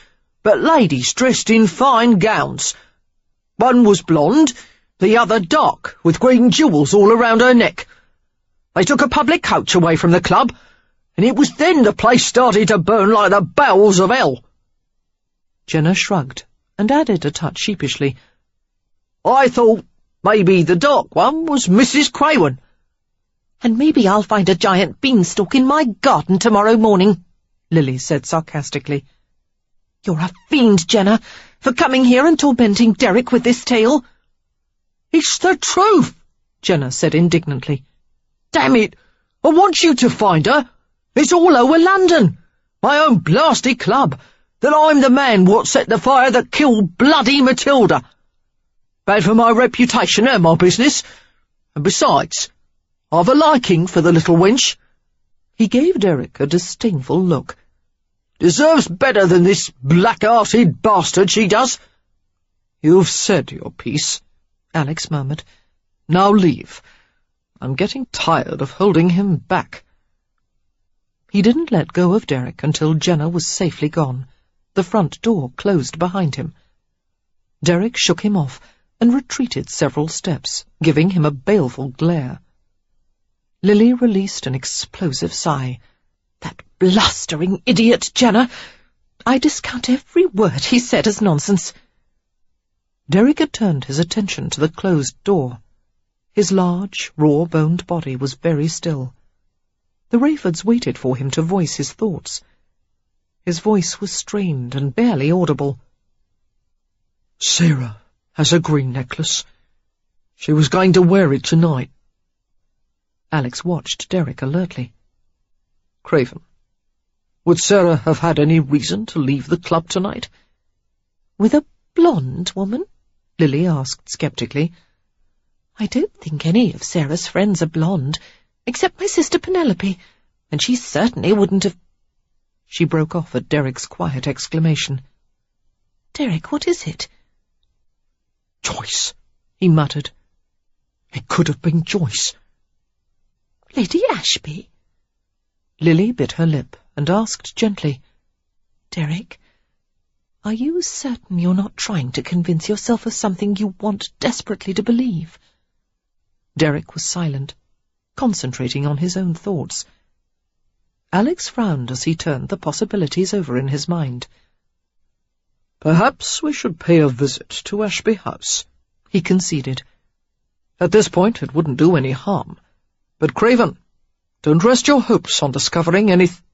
but ladies dressed in fine gowns. One was blonde, the other dark, with green jewels all around her neck. They took a public coach away from the club, and it was then the place started to burn like the bowels of hell." Jenna shrugged and added a touch sheepishly, "I thought maybe the dark one was Mrs. Craven." "And maybe I'll find a giant beanstalk in my garden tomorrow morning," Lily said sarcastically. "You're a fiend, Jenna, for coming here and tormenting Derrick with this tale." "It's the truth," Jenna said indignantly. "Damn it, I want you to find her. It's all over London, my own blasted club, that I'm the man what set the fire that killed bloody Matilda. Bad for my reputation and my business, and besides, I've a liking for the little wench." He gave Derrick a disdainful look. "Deserves better than this black-hearted bastard, she does." "You've said your piece," Alex murmured. "Now leave. I'm getting tired of holding him back." He didn't let go of Derrick until Jenna was safely gone, the front door closed behind him. Derrick shook him off and retreated several steps, giving him a baleful glare. Lily released an explosive sigh. "That blustering idiot, Jenna! I discount every word he said as nonsense." Derrick had turned his attention to the closed door. His large, raw-boned body was very still. The Rayfords waited for him to voice his thoughts. His voice was strained and barely audible. "Sarah has a green necklace. She was going to wear it tonight." Alex watched Derrick alertly. "Craven, would Sarah have had any reason to leave the club tonight?" "With a blonde woman?" Lily asked sceptically. "I don't think any of Sarah's friends are blonde, except my sister Penelope, and she certainly wouldn't have—" She broke off at Derrick's quiet exclamation. "Derrick, what is it?" "Joyce," he muttered. "It could have been Joyce." "Lady Ashby?" Lily bit her lip and asked gently, "Derrick, are you certain you're not trying to convince yourself of something you want desperately to believe?" Derrick was silent, concentrating on his own thoughts. Alex frowned as he turned the possibilities over in his mind. "Perhaps we should pay a visit to Ashby House," he conceded. "At this point it wouldn't do any harm. But, Craven, don't rest your hopes on discovering anything."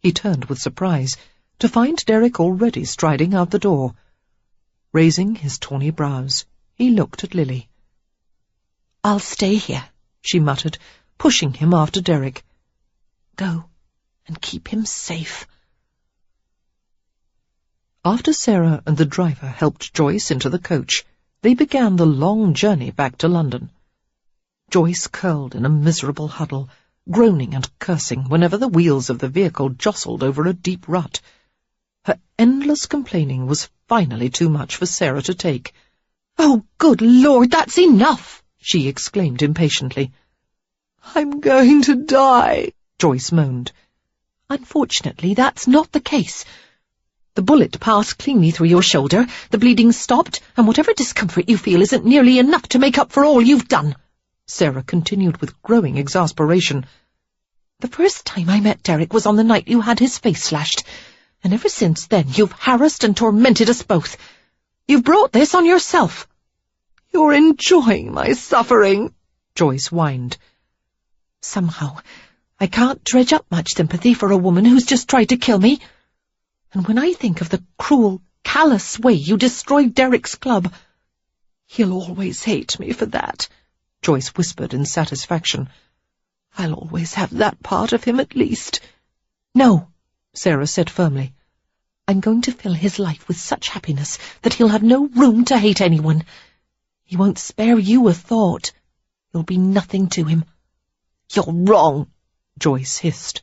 He turned with surprise to find Derrick already striding out the door. Raising his tawny brows, he looked at Lily. "I'll stay here," she muttered, pushing him after Derrick. "Go and keep him safe." After Sarah and the driver helped Joyce into the coach, they began the long journey back to London. Joyce curled in a miserable huddle, groaning and cursing whenever the wheels of the vehicle jostled over a deep rut. Her endless complaining was finally too much for Sarah to take. "Oh, good Lord, that's enough!" she exclaimed impatiently. "I'm going to die," Joyce moaned. "Unfortunately, that's not the case. The bullet passed cleanly through your shoulder, the bleeding stopped, and whatever discomfort you feel isn't nearly enough to make up for all you've done," Sarah continued with growing exasperation. "The first time I met Derrick was on the night you had his face slashed, and ever since then you've harassed and tormented us both. You've brought this on yourself." "You're enjoying my suffering," Joyce whined. "Somehow, I can't dredge up much sympathy for a woman who's just tried to kill me. And when I think of the cruel, callous way you destroyed Derrick's club—" "He'll always hate me for that," Joyce whispered in satisfaction. "I'll always have that part of him at least." "No," Sarah said firmly. "I'm going to fill his life with such happiness that he'll have no room to hate anyone. He won't spare you a thought. You'll be nothing to him." "You're wrong," Joyce hissed.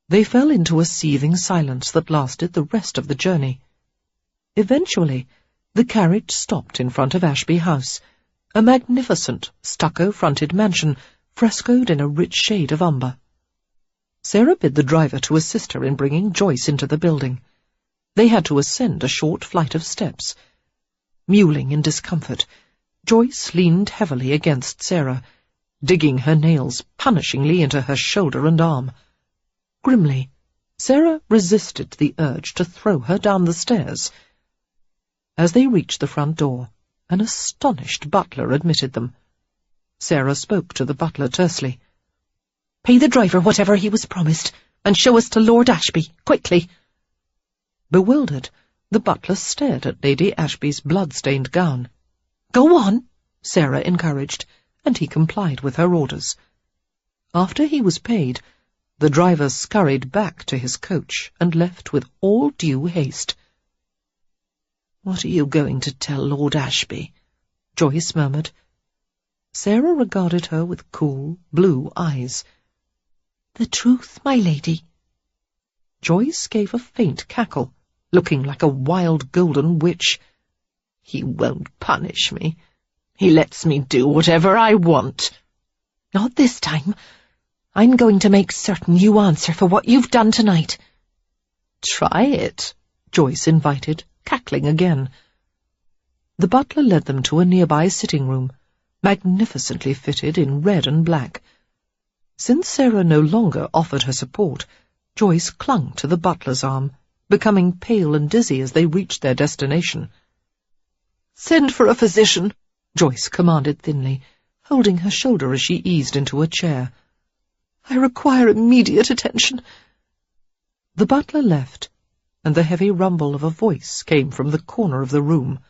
They fell into a seething silence that lasted the rest of the journey. Eventually, the carriage stopped in front of Ashby House, a magnificent, stucco-fronted mansion frescoed in a rich shade of umber. Sarah bid the driver to assist her in bringing Joyce into the building. They had to ascend a short flight of steps. Mewling in discomfort, Joyce leaned heavily against Sarah, digging her nails punishingly into her shoulder and arm. Grimly, Sarah resisted the urge to throw her down the stairs. As they reached the front door, an astonished butler admitted them. Sarah spoke to the butler tersely. "Pay the driver whatever he was promised, and show us to Lord Ashby, quickly." Bewildered, the butler stared at Lady Ashby's blood-stained gown. "Go on," Sarah encouraged, and he complied with her orders. After he was paid, the driver scurried back to his coach and left with all due haste. "What are you going to tell Lord Ashby?" Joyce murmured. Sarah regarded her with cool, blue eyes. "The truth, my lady." Joyce gave a faint cackle, looking like a wild golden witch. "He won't punish me. He lets me do whatever I want." "Not this time. I'm going to make certain you answer for what you've done tonight." "Try it," Joyce invited, cackling again. The butler led them to a nearby sitting room, magnificently fitted in red and black. Since Sarah no longer offered her support, Joyce clung to the butler's arm, becoming pale and dizzy as they reached their destination. "Send for a physician," Joyce commanded thinly, holding her shoulder as she eased into a chair. "I require immediate attention." The butler left, and the heavy rumble of a voice came from the corner of the room.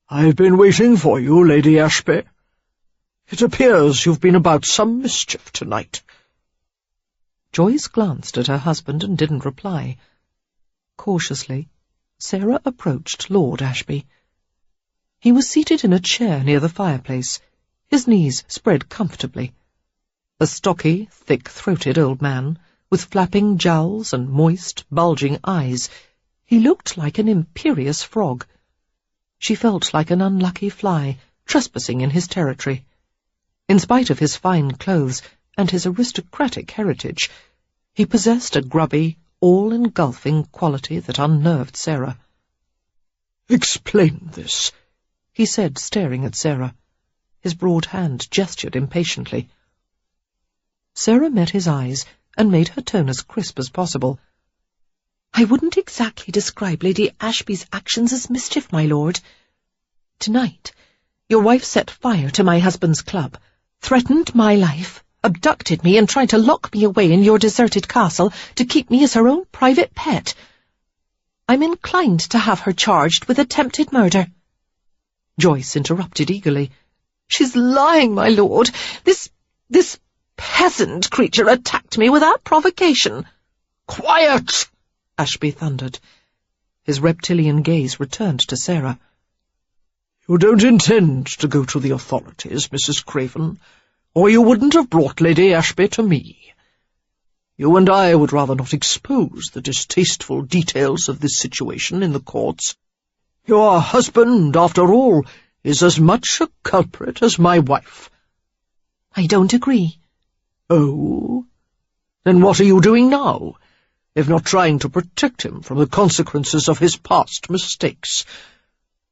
"I've been waiting for you, Lady Ashby. It appears you've been about some mischief tonight." Joyce glanced at her husband and didn't reply. Cautiously, Sarah approached Lord Ashby. He was seated in a chair near the fireplace, his knees spread comfortably. A stocky, thick-throated old man, with flapping jowls and moist, bulging eyes. He looked like an imperious frog. She felt like an unlucky fly, trespassing in his territory. In spite of his fine clothes and his aristocratic heritage, he possessed a grubby, all-engulfing quality that unnerved Sarah. "Explain this," he said, staring at Sarah. His broad hand gestured impatiently. Sarah met his eyes and made her tone as crisp as possible. "I wouldn't exactly describe Lady Ashby's actions as mischief, my lord. Tonight, your wife set fire to my husband's club, threatened my life, abducted me, and tried to lock me away in your deserted castle to keep me as her own private pet. I'm inclined to have her charged with attempted murder." Joyce interrupted eagerly. "She's lying, my lord. This peasant creature attacked me without provocation." "Quiet!" Ashby thundered. His reptilian gaze returned to Sarah. "You don't intend to go to the authorities, Mrs. Craven, or you wouldn't have brought Lady Ashby to me. You and I would rather not expose the distasteful details of this situation in the courts. Your husband, after all, is as much a culprit as my wife." "I don't agree." "Oh? Then what are you doing now, if not trying to protect him from the consequences of his past mistakes?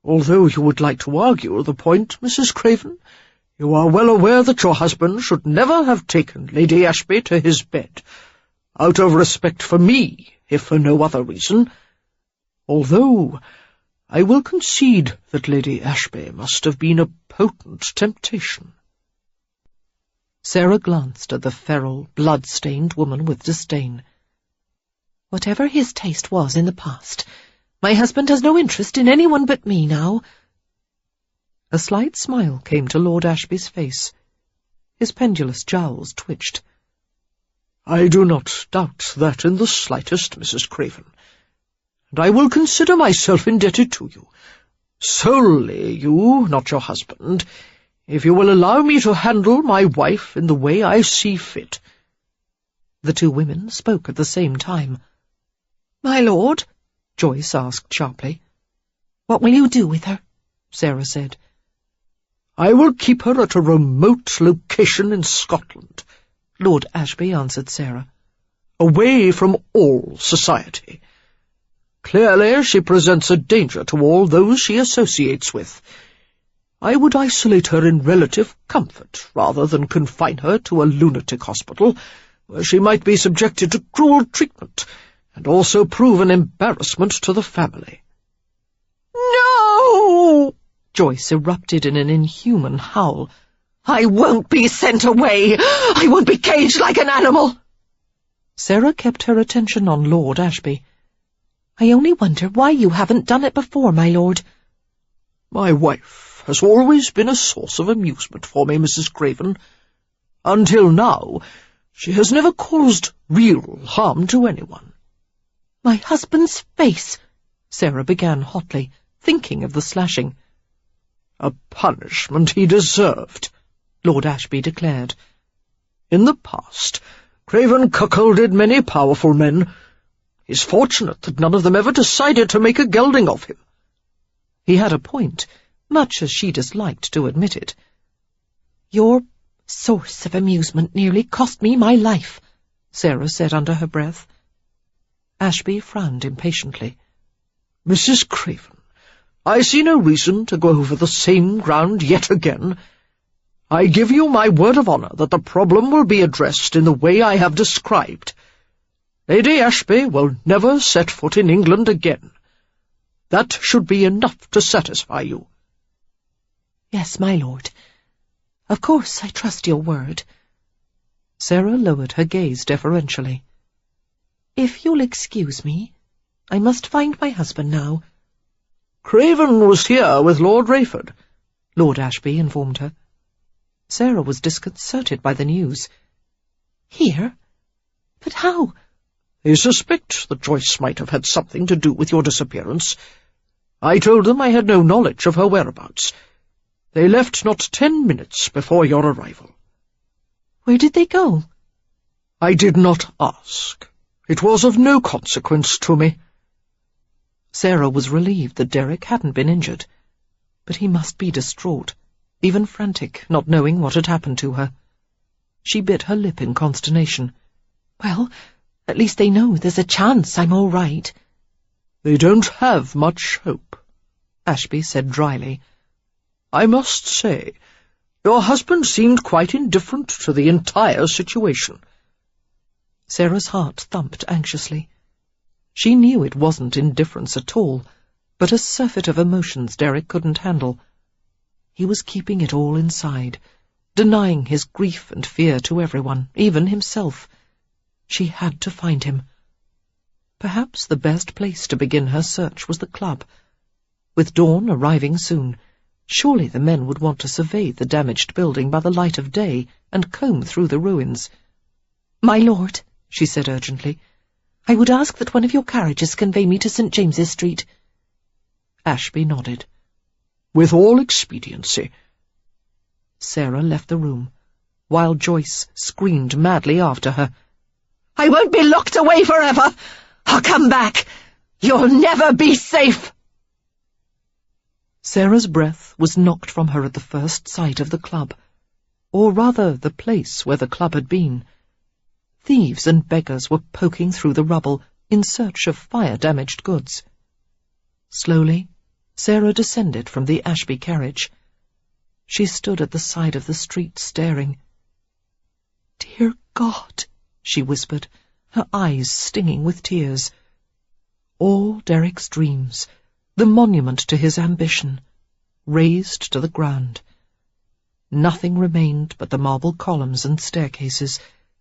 Although you would like to argue the point, Mrs. Craven, you are well aware that your husband should never have taken Lady Ashby to his bed, out of respect for me, if for no other reason. Although I will concede that Lady Ashby must have been a potent temptation." Sarah glanced at the feral, blood-stained woman with disdain. "Whatever his taste was in the past, my husband has no interest in anyone but me now." A slight smile came to Lord Ashby's face. His pendulous jowls twitched. "I do not doubt that in the slightest, Mrs. Craven, and I will consider myself indebted to you, solely you, not your husband, if you will allow me to handle my wife in the way I see fit." The two women spoke at the same time. "My lord?" Joyce asked sharply. "What will you do with her?" Sarah said. "I will keep her at a remote location in Scotland," Lord Ashby answered Sarah. "Away from all society. Clearly she presents a danger to all those she associates with. I would isolate her in relative comfort, rather than confine her to a lunatic hospital, where she might be subjected to cruel treatment, and also prove an embarrassment to the family." "No!" Joyce erupted in an inhuman howl. "I won't be sent away! I won't be caged like an animal!" Sarah kept her attention on Lord Ashby. "I only wonder why you haven't done it before, my lord." "My wife has always been a source of amusement for me, Mrs. Craven. Until now, she has never caused real harm to anyone." "My husband's face," Sarah began hotly, thinking of the slashing. "A punishment he deserved," Lord Ashby declared. "In the past, Craven cuckolded many powerful men. He's fortunate that none of them ever decided to make a gelding of him." He had a point, much as she disliked to admit it. "Your source of amusement nearly cost me my life," Sarah said under her breath. Ashby frowned impatiently. "Mrs. Craven, I see no reason to go over the same ground yet again. I give you my word of honour that the problem will be addressed in the way I have described. Lady Ashby will never set foot in England again. That should be enough to satisfy you." "Yes, my lord. Of course I trust your word." Sarah lowered her gaze deferentially. "If you'll excuse me, I must find my husband now." "Craven was here with Lord Rayford," Lord Ashby informed her. Sarah was disconcerted by the news. "Here? But how?" "They suspect that Joyce might have had something to do with your disappearance. I told them I had no knowledge of her whereabouts. They left not 10 minutes before your arrival." "Where did they go?" I did not ask. It was of no consequence to me. Sarah was relieved that Derek hadn't been injured, but he must be distraught, even frantic, not knowing what had happened to her. She bit her lip in consternation. Well, at least they know there's a chance I'm all right. They don't have much hope, Ashby said dryly. I must say, your husband seemed quite indifferent to the entire situation. Sarah's heart thumped anxiously. She knew it wasn't indifference at all, but a surfeit of emotions Derek couldn't handle. He was keeping it all inside, denying his grief and fear to everyone, even himself. She had to find him. Perhaps the best place to begin her search was the club. With dawn arriving soon, surely the men would want to survey the damaged building by the light of day and comb through the ruins. My lord, she said urgently, I would ask that one of your carriages convey me to St. James's Street. Ashby nodded. With all expediency. Sarah left the room, while Joyce screamed madly after her. I won't be locked away forever. I'll come back. You'll never be safe. Sarah's breath was knocked from her at the first sight of the club, or rather the place where the club had been. Thieves and beggars were poking through the rubble in search of fire-damaged goods. Slowly, Sarah descended from the Ashby carriage. She stood at the side of the street staring. Dear God, she whispered, her eyes stinging with tears. All Derek's dreams, the monument to his ambition, razed to the ground. Nothing remained but the marble columns and staircases,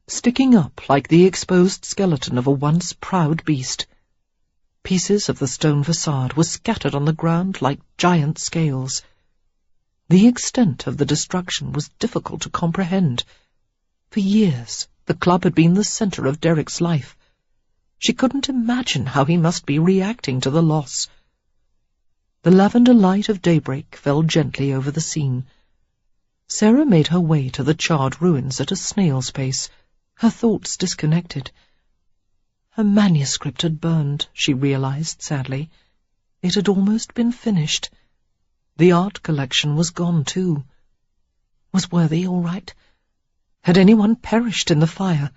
sticking up like the exposed skeleton of a once proud beast. Pieces of the stone facade were scattered on the ground like giant scales. The extent of the destruction was difficult to comprehend. For years, the club had been the centre of Derek's life. She couldn't imagine how he must be reacting to the loss. The lavender light of daybreak fell gently over the scene. Sarah made her way to the charred ruins at a snail's pace, her thoughts disconnected. Her manuscript had burned, she realized sadly. It had almost been finished. The art collection was gone too. Was Worthy all right? Had anyone perished in the fire?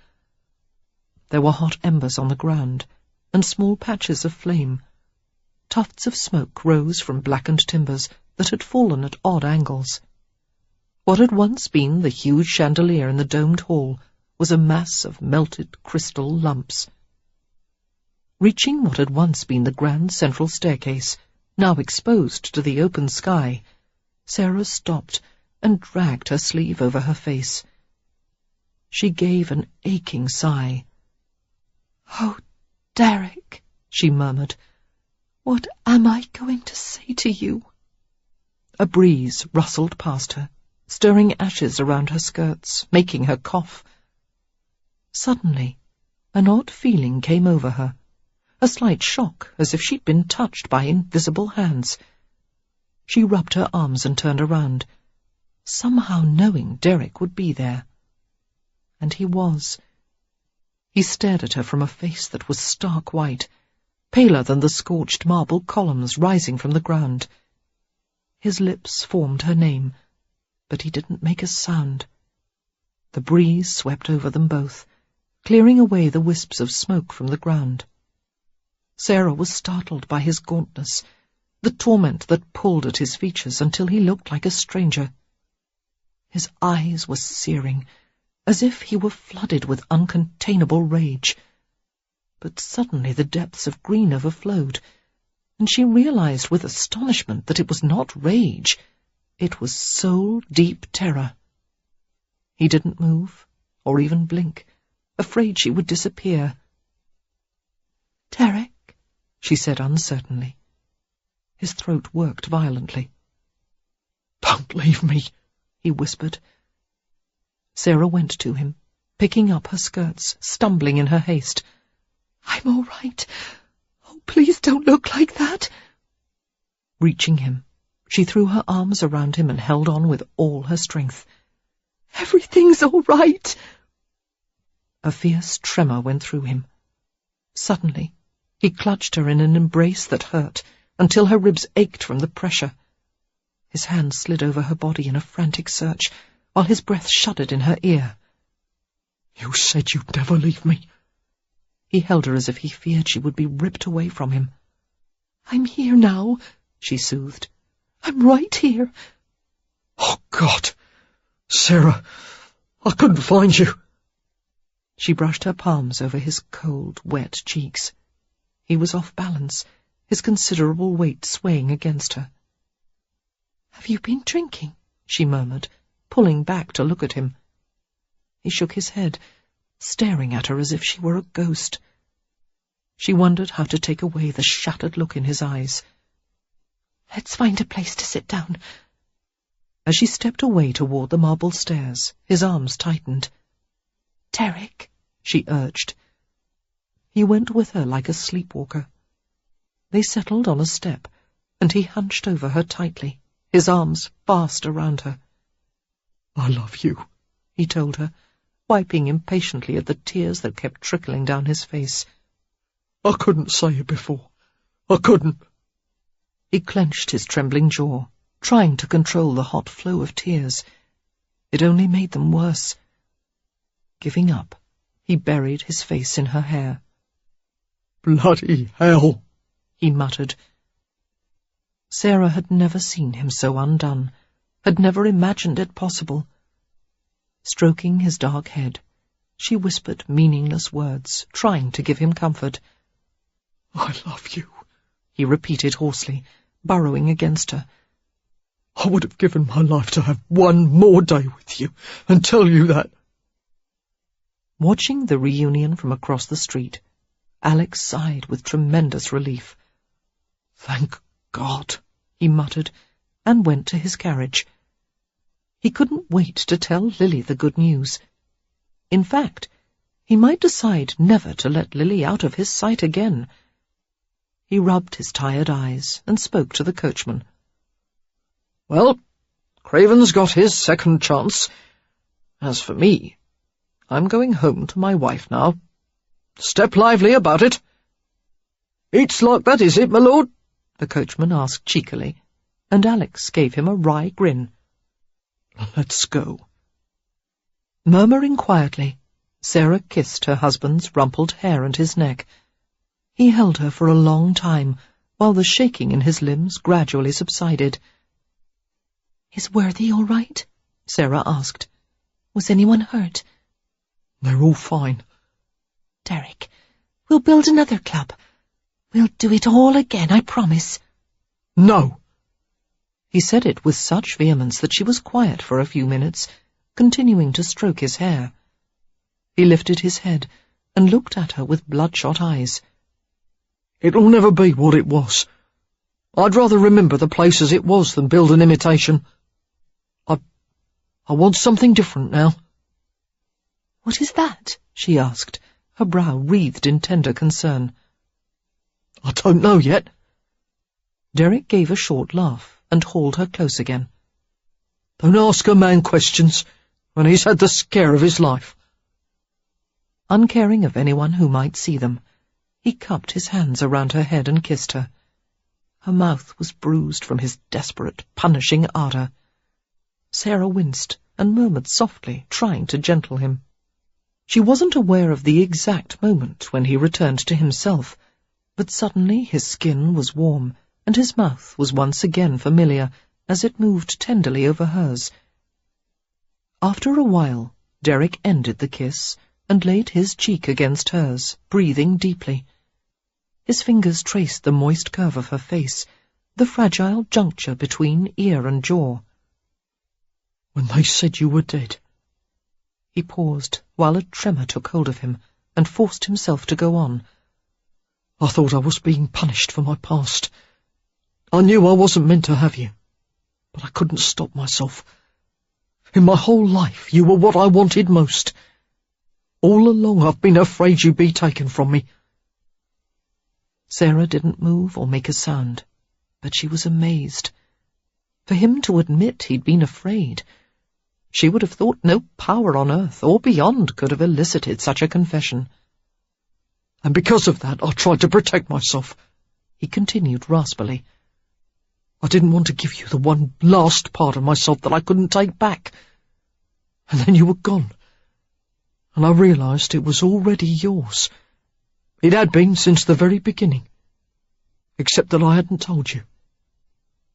There were hot embers on the ground, and small patches of flame. Tufts of smoke rose from blackened timbers that had fallen at odd angles. What had once been the huge chandelier in the domed hall was a mass of melted crystal lumps. Reaching what had once been the grand central staircase, now exposed to the open sky, Sarah stopped and dragged her sleeve over her face. She gave an aching sigh. Oh, Derek, she murmured, what am I going to say to you? A breeze rustled past her, stirring ashes around her skirts, making her cough. Suddenly, an odd feeling came over her, a slight shock, as if she'd been touched by invisible hands. She rubbed her arms and turned around, somehow knowing Derek would be there. And he was. He stared at her from a face that was stark white, paler than the scorched marble columns rising from the ground. His lips formed her name, but he didn't make a sound. The breeze swept over them both, clearing away the wisps of smoke from the ground. Sarah was startled by his gauntness, the torment that pulled at his features until he looked like a stranger. His eyes were searing, as if he were flooded with uncontainable rage. But suddenly the depths of green overflowed, and she realized with astonishment that it was not rage, it was soul-deep terror. He didn't move, or even blink, afraid she would disappear. Derek, she said uncertainly. His throat worked violently. Don't leave me, he whispered. Sarah went to him, picking up her skirts, stumbling in her haste. I'm all right. Oh, please don't look like that. Reaching him, she threw her arms around him and held on with all her strength. Everything's all right. A fierce tremor went through him. Suddenly, he clutched her in an embrace that hurt, until her ribs ached from the pressure. His hand slid over her body in a frantic search, while his breath shuddered in her ear. "You said you'd never leave me." He held her as if he feared she would be ripped away from him. "I'm here now," she soothed. "I'm right here." "Oh, God! Sarah, I couldn't find you." She brushed her palms over his cold, wet cheeks. He was off balance, his considerable weight swaying against her. "Have you been drinking?" she murmured, pulling back to look at him. He shook his head, staring at her as if she were a ghost. She wondered how to take away the shattered look in his eyes. "Let's find a place to sit down." As she stepped away toward the marble stairs, his arms tightened. "Derek," she urged. He went with her like a sleepwalker. They settled on a step, and he hunched over her tightly, his arms fast around her. "I love you," he told her, wiping impatiently at the tears that kept trickling down his face. "I couldn't say it before. I couldn't." He clenched his trembling jaw, trying to control the hot flow of tears. It only made them worse. Giving up, he buried his face in her hair. "Bloody hell," he muttered. Sarah had never seen him so undone, had never imagined it possible. Stroking his dark head, she whispered meaningless words, trying to give him comfort. "I love you," he repeated hoarsely, burrowing against her. "I would have given my life to have one more day with you and tell you that." Watching the reunion from across the street, Alex sighed with tremendous relief. "Thank God," he muttered, and went to his carriage. He couldn't wait to tell Lily the good news. In fact, he might decide never to let Lily out of his sight again. He rubbed his tired eyes and spoke to the coachman. "Well, Craven's got his second chance. As for me, I'm going home to my wife now. Step lively about it." "It's like that, is it, my lord?" the coachman asked cheekily, and Alex gave him a wry grin. "Let's go." Murmuring quietly, Sarah kissed her husband's rumpled hair and his neck. He held her for a long time, while the shaking in his limbs gradually subsided. "Is Worthy all right?" Sarah asked. "Was anyone hurt?" "They're all fine." "Derek, we'll build another club. We'll do it all again, I promise." "No!" He said it with such vehemence that she was quiet for a few minutes, continuing to stroke his hair. He lifted his head and looked at her with bloodshot eyes. "It'll never be what it was. I'd rather remember the place as it was than build an imitation. I want something different now." "What is that?" she asked, her brow wreathed in tender concern. "I don't know yet." Derek gave a short laugh and hauled her close again. "Don't ask a man questions when he's had the scare of his life." Uncaring of anyone who might see them, he cupped his hands around her head and kissed her. Her mouth was bruised from his desperate, punishing ardour. Sarah winced and murmured softly, trying to gentle him. She wasn't aware of the exact moment when he returned to himself, but suddenly his skin was warm, and his mouth was once again familiar, as it moved tenderly over hers. After a while, Derek ended the kiss and laid his cheek against hers, breathing deeply. His fingers traced the moist curve of her face, the fragile juncture between ear and jaw. "When they said you were dead—" He paused, while a tremor took hold of him, and forced himself to go on. "I thought I was being punished for my past. I knew I wasn't meant to have you, but I couldn't stop myself. In my whole life you were what I wanted most. All along I've been afraid you'd be taken from me." Sarah didn't move or make a sound, but she was amazed. For him to admit he'd been afraid. She would have thought no power on earth or beyond could have elicited such a confession. "And because of that I tried to protect myself," he continued raspily. "I didn't want to give you the one last part of myself that I couldn't take back. And then you were gone, and I realised it was already yours. It had been since the very beginning, except that I hadn't told you.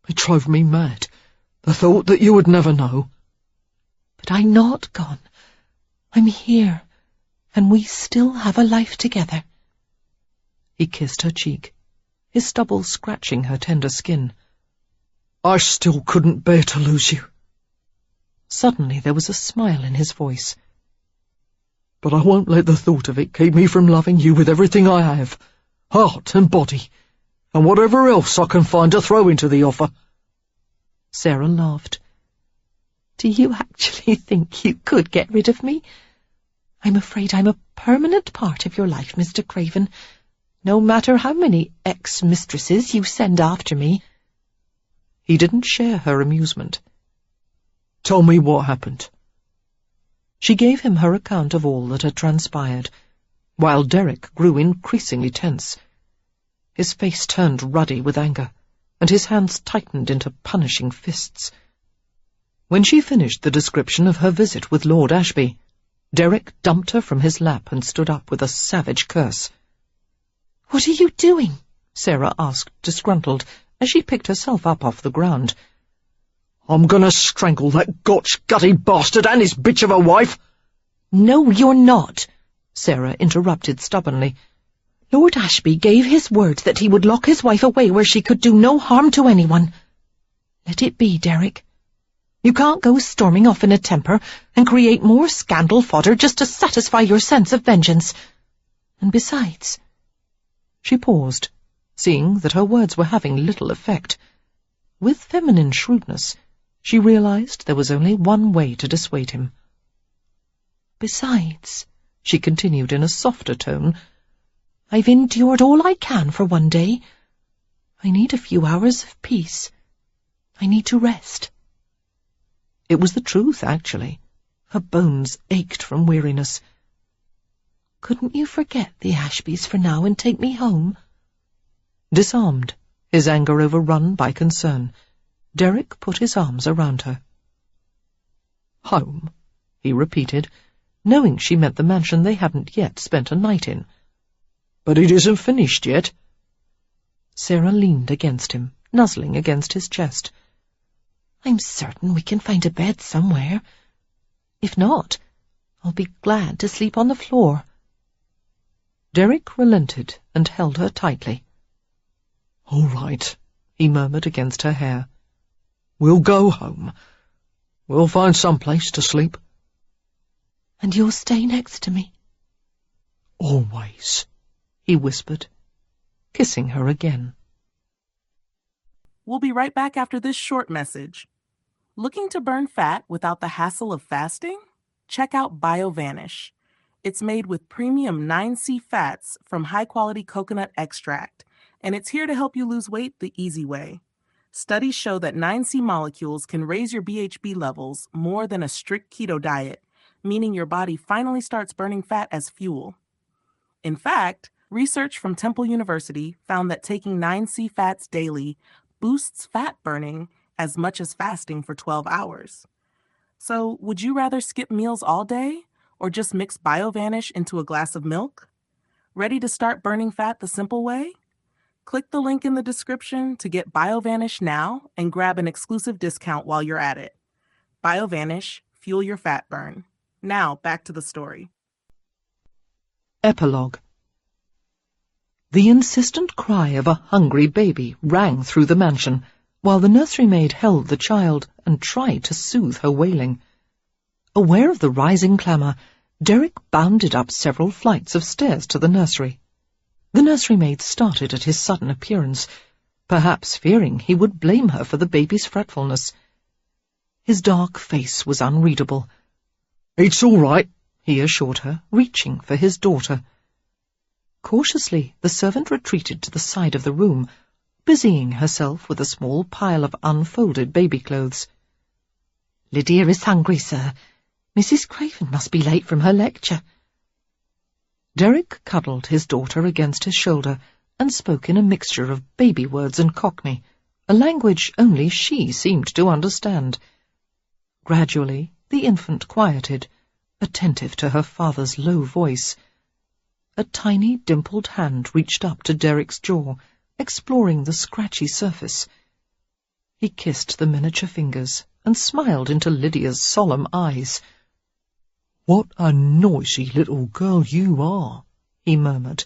It drove me mad, the thought that you would never know." But I'm not gone. I'm here, and we still have a life together. He kissed her cheek, his stubble scratching her tender skin. "I still couldn't bear to lose you." Suddenly there was a smile in his voice. "But I won't let the thought of it keep me from loving you with everything I have, heart and body, and whatever else I can find to throw into the offer." Sarah laughed. Do you actually think you could get rid of me? I'm afraid I'm a permanent part of your life, Mr. Craven, no matter how many ex-mistresses you send after me. He didn't share her amusement. "Tell me what happened." She gave him her account of all that had transpired, while Derek grew increasingly tense. His face turned ruddy with anger, and his hands tightened into punishing fists. When she finished the description of her visit with Lord Ashby, Derek dumped her from his lap and stood up with a savage curse. "What are you doing?" Sarah asked, disgruntled, as she picked herself up off the ground. "I'm going to strangle that gotch-gutty bastard and his bitch of a wife." "No, you're not," Sarah interrupted stubbornly. "Lord Ashby gave his word that he would lock his wife away where she could do no harm to anyone. Let it be, Derek. You can't go storming off in a temper and create more scandal fodder just to satisfy your sense of vengeance. And besides—" She paused, seeing that her words were having little effect. With feminine shrewdness, she realized there was only one way to dissuade him. "Besides," she continued in a softer tone, "I've endured all I can for one day. I need a few hours of peace. I need to rest." It was the truth, actually. Her bones ached from weariness. "Couldn't you forget the Ashbys for now and take me home?" Disarmed, his anger overrun by concern, Derek put his arms around her. "Home," he repeated, knowing she meant the mansion they hadn't yet spent a night in. "But it isn't finished yet." Sarah leaned against him, nuzzling against his chest. "I'm certain we can find a bed somewhere. If not, I'll be glad to sleep on the floor." Derek relented and held her tightly. "All right," he murmured against her hair. "We'll go home. We'll find some place to sleep." "And you'll stay next to me?" "Always," he whispered, kissing her again. We'll be right back after this short message. Looking to burn fat without the hassle of fasting? Check out BioVanish. It's made with premium 9C fats from high-quality coconut extract, and it's here to help you lose weight the easy way. Studies show that 9C molecules can raise your BHB levels more than a strict keto diet, meaning your body finally starts burning fat as fuel. In fact, research from Temple University found that taking 9C fats daily boosts fat burning as much as fasting for 12 hours. So, would you rather skip meals all day or just mix BioVanish into a glass of milk? Ready to start burning fat the simple way? Click the link in the description to get BioVanish now and grab an exclusive discount while you're at it. BioVanish, fuel your fat burn. Now, back to the story. Epilogue. The insistent cry of a hungry baby rang through the mansion, while the nursery maid held the child and tried to soothe her wailing. Aware of the rising clamour, Derek bounded up several flights of stairs to the nursery. The nursery maid started at his sudden appearance, perhaps fearing he would blame her for the baby's fretfulness. His dark face was unreadable. "It's all right," he assured her, reaching for his daughter. Cautiously, the servant retreated to the side of the room, busying herself with a small pile of unfolded baby clothes. "Lydia is hungry, sir. Mrs. Craven must be late from her lecture." Derek cuddled his daughter against his shoulder and spoke in a mixture of baby words and Cockney, a language only she seemed to understand. Gradually, the infant quieted, attentive to her father's low voice. A tiny dimpled hand reached up to Derek's jaw, exploring the scratchy surface. He kissed the miniature fingers and smiled into Lydia's solemn eyes. "What a noisy little girl you are," he murmured.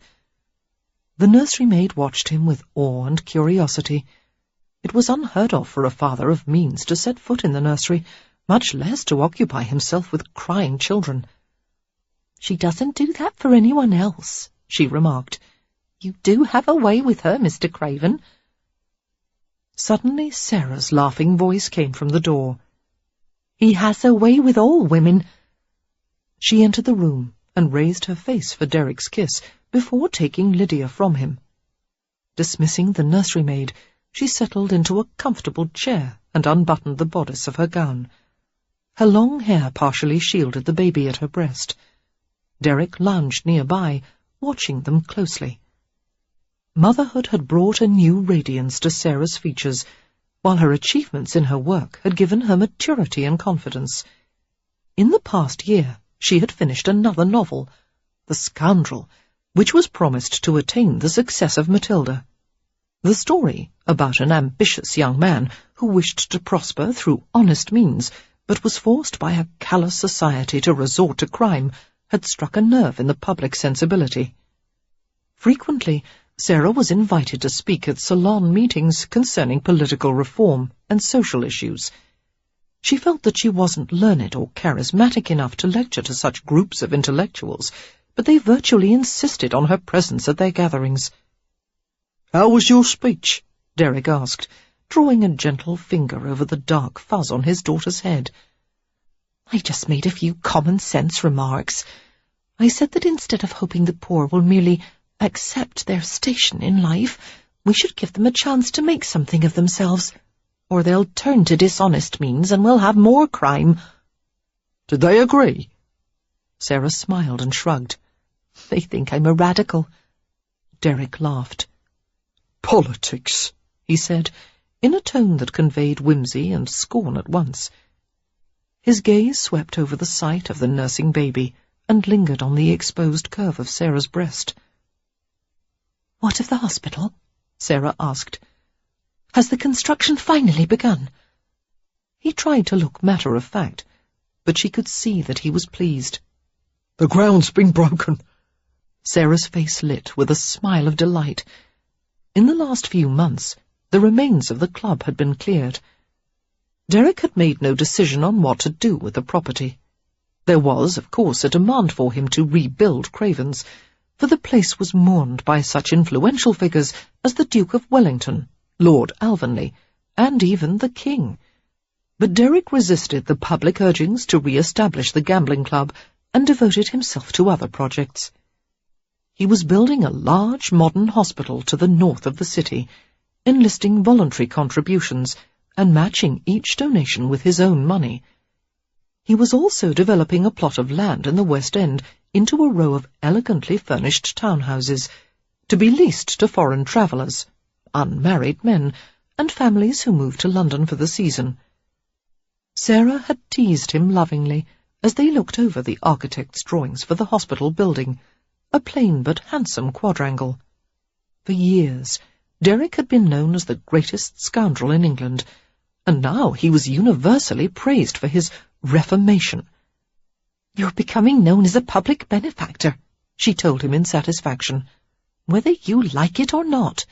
The nursery maid watched him with awe and curiosity. It was unheard of for a father of means to set foot in the nursery, much less to occupy himself with crying children. "She doesn't do that for anyone else," she remarked. "You do have a way with her, Mr. Craven." Suddenly Sarah's laughing voice came from the door. "He has a way with all women." She entered the room and raised her face for Derek's kiss before taking Lydia from him. Dismissing the nursery maid, she settled into a comfortable chair and unbuttoned the bodice of her gown. Her long hair partially shielded the baby at her breast. Derek lounged nearby, watching them closely. Motherhood had brought a new radiance to Sarah's features, while her achievements in her work had given her maturity and confidence. In the past year, she had finished another novel, The Scoundrel, which was promised to attain the success of Matilda. The story, about an ambitious young man who wished to prosper through honest means, but was forced by a callous society to resort to crime, had struck a nerve in the public sensibility. Frequently, Sarah was invited to speak at salon meetings concerning political reform and social issues. She felt that she wasn't learned or charismatic enough to lecture to such groups of intellectuals, but they virtually insisted on her presence at their gatherings. "How was your speech?" Derek asked, drawing a gentle finger over the dark fuzz on his daughter's head. "I just made a few common-sense remarks. I said that instead of hoping the poor will merely accept their station in life, we should give them a chance to make something of themselves, or they'll turn to dishonest means and we'll have more crime." "Did they agree?" Sarah smiled and shrugged. "They think I'm a radical." Derek laughed. "Politics," he said, in a tone that conveyed whimsy and scorn at once. His gaze swept over the sight of the nursing baby and lingered on the exposed curve of Sarah's breast. "What of the hospital?" Sarah asked. "Has the construction finally begun?" He tried to look matter-of-fact, but she could see that he was pleased. "The ground's been broken." Sarah's face lit with a smile of delight. In the last few months, the remains of the club had been cleared. Derek had made no decision on what to do with the property. There was, of course, a demand for him to rebuild Craven's, for the place was mourned by such influential figures as the Duke of Wellington, Lord Alvanley, and even the King. But Derek resisted the public urgings to re-establish the gambling club and devoted himself to other projects. He was building a large modern hospital to the north of the city, enlisting voluntary contributions and matching each donation with his own money. He was also developing a plot of land in the West End into a row of elegantly furnished townhouses, to be leased to foreign travellers, unmarried men, and families who moved to London for the season. Sarah had teased him lovingly as they looked over the architect's drawings for the hospital building, a plain but handsome quadrangle. For years, Derek had been known as the greatest scoundrel in England, and now he was universally praised for his reformation. "You're becoming known as a public benefactor," she told him in satisfaction, "whether you like it or not."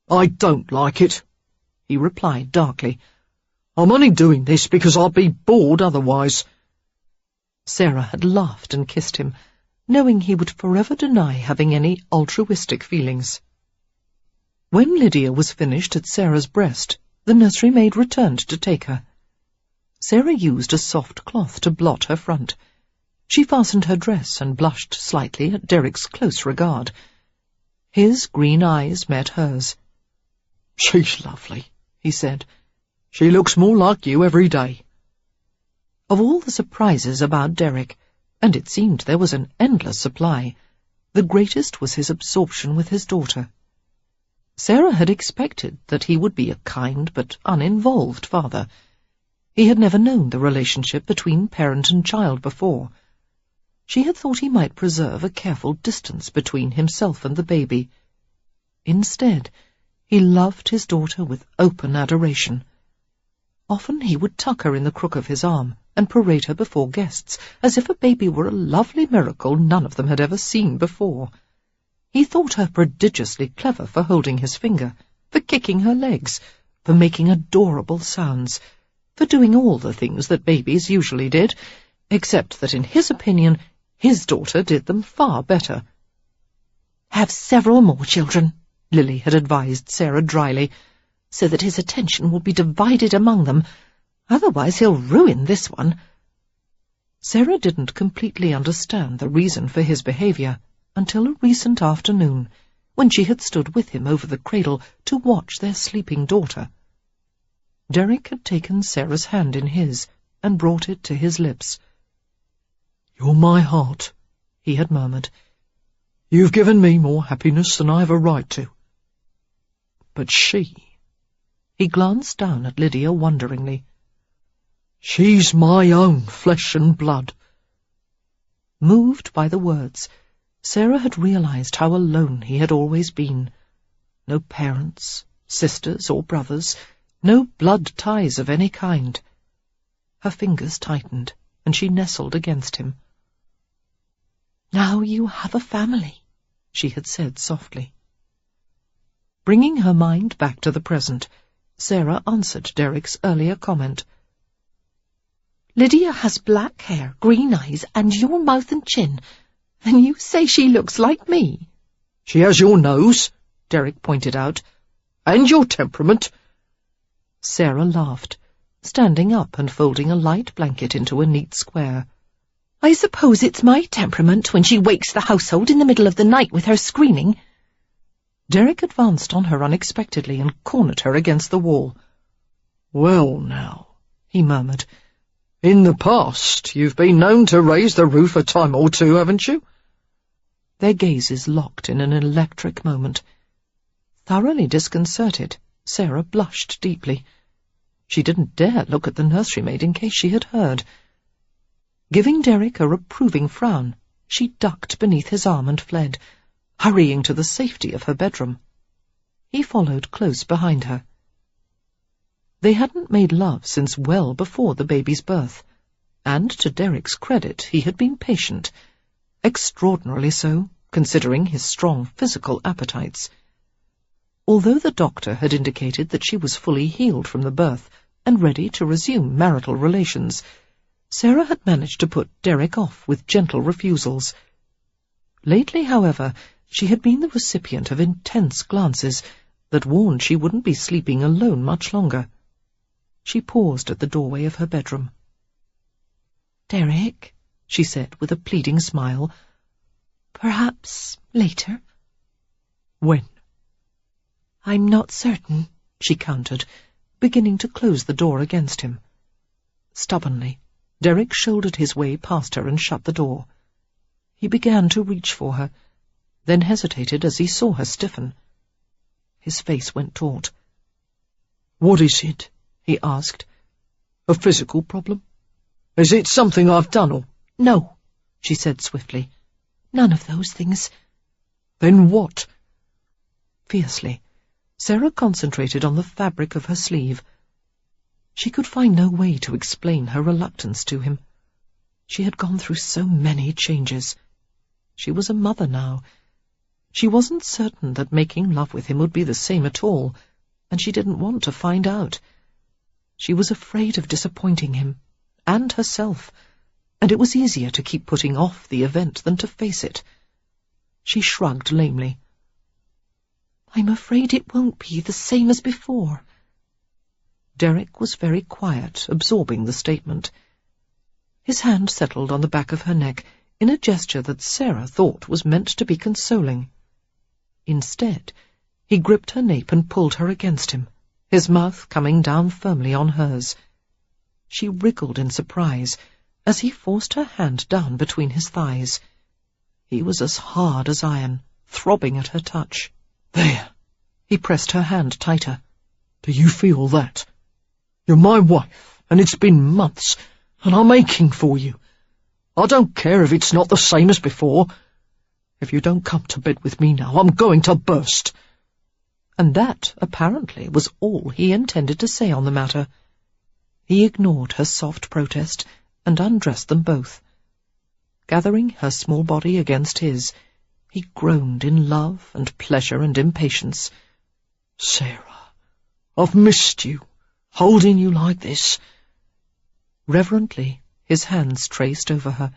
"I don't like it," he replied darkly. "I'm only doing this because I'd be bored otherwise." Sarah had laughed and kissed him, knowing he would forever deny having any altruistic feelings. When Lydia was finished at Sarah's breast, the nursery maid returned to take her. Sarah used a soft cloth to blot her front. She fastened her dress and blushed slightly at Derek's close regard. His green eyes met hers. "She's lovely," he said. "She looks more like you every day." Of all the surprises about Derek, and it seemed there was an endless supply, the greatest was his absorption with his daughter. Sarah had expected that he would be a kind but uninvolved father. He had never known the relationship between parent and child before. She had thought he might preserve a careful distance between himself and the baby. Instead, he loved his daughter with open adoration. Often he would tuck her in the crook of his arm and parade her before guests, as if a baby were a lovely miracle none of them had ever seen before. He thought her prodigiously clever for holding his finger, for kicking her legs, for making adorable sounds, for doing all the things that babies usually did, except that in his opinion his daughter did them far better. "Have several more children," Lily had advised Sarah dryly, "so that his attention will be divided among them. Otherwise he'll ruin this one." Sarah didn't completely understand the reason for his behaviour until a recent afternoon, when she had stood with him over the cradle to watch their sleeping daughter. Derek had taken Sarah's hand in his and brought it to his lips. "You're my heart," he had murmured. "You've given me more happiness than I have a right to. But she—" He glanced down at Lydia wonderingly. "She's my own flesh and blood." Moved by the words, Sarah had realized how alone he had always been. No parents, sisters or brothers, no blood ties of any kind. Her fingers tightened, and she nestled against him. "Now you have a family," she had said softly. Bringing her mind back to the present, Sarah answered Derek's earlier comment. "Lydia has black hair, green eyes, and your mouth and chin, and you say she looks like me." "She has your nose," Derek pointed out, "and your temperament." Sarah laughed, standing up and folding a light blanket into a neat square. "I suppose it's my temperament when she wakes the household in the middle of the night with her screaming." Derek advanced on her unexpectedly and cornered her against the wall. "Well now," he murmured, "in the past you've been known to raise the roof a time or two, haven't you?" Their gazes locked in an electric moment. Thoroughly disconcerted, Sarah blushed deeply. She didn't dare look at the nurserymaid in case she had heard. Giving Derek a reproving frown, she ducked beneath his arm and fled, hurrying to the safety of her bedroom. He followed close behind her. They hadn't made love since well before the baby's birth, and to Derek's credit he had been patient, extraordinarily so, considering his strong physical appetites. Although the doctor had indicated that she was fully healed from the birth and ready to resume marital relations, Sarah had managed to put Derek off with gentle refusals. Lately, however, she had been the recipient of intense glances that warned she wouldn't be sleeping alone much longer. She paused at the doorway of her bedroom. "Derek," she said with a pleading smile, "perhaps later." "When?" "I'm not certain," she countered, beginning to close the door against him. Stubbornly, Derek shouldered his way past her and shut the door. He began to reach for her, then hesitated as he saw her stiffen. His face went taut. "What is it?" he asked. "A physical problem? Is it something I've done or—" "No," she said swiftly. "None of those things." "Then what?" Fiercely, Sarah concentrated on the fabric of her sleeve. She could find no way to explain her reluctance to him. She had gone through so many changes. She was a mother now. She wasn't certain that making love with him would be the same at all, and she didn't want to find out. She was afraid of disappointing him, and herself, and it was easier to keep putting off the event than to face it. She shrugged lamely. "I'm afraid it won't be the same as before." Derek was very quiet, absorbing the statement. His hand settled on the back of her neck in a gesture that Sarah thought was meant to be consoling. Instead, he gripped her nape and pulled her against him, his mouth coming down firmly on hers. She wriggled in surprise as he forced her hand down between his thighs. He was as hard as iron, throbbing at her touch. There. He pressed her hand tighter. Do you feel that? You're my wife, and it's been months, and I'm aching for you. I don't care if it's not the same as before. If you don't come to bed with me now, I'm going to burst. And that, apparently, was all he intended to say on the matter. He ignored her soft protest and undressed them both. Gathering her small body against his, he groaned in love and pleasure and impatience. Sarah, I've missed you, holding you like this. Reverently, his hands traced over her,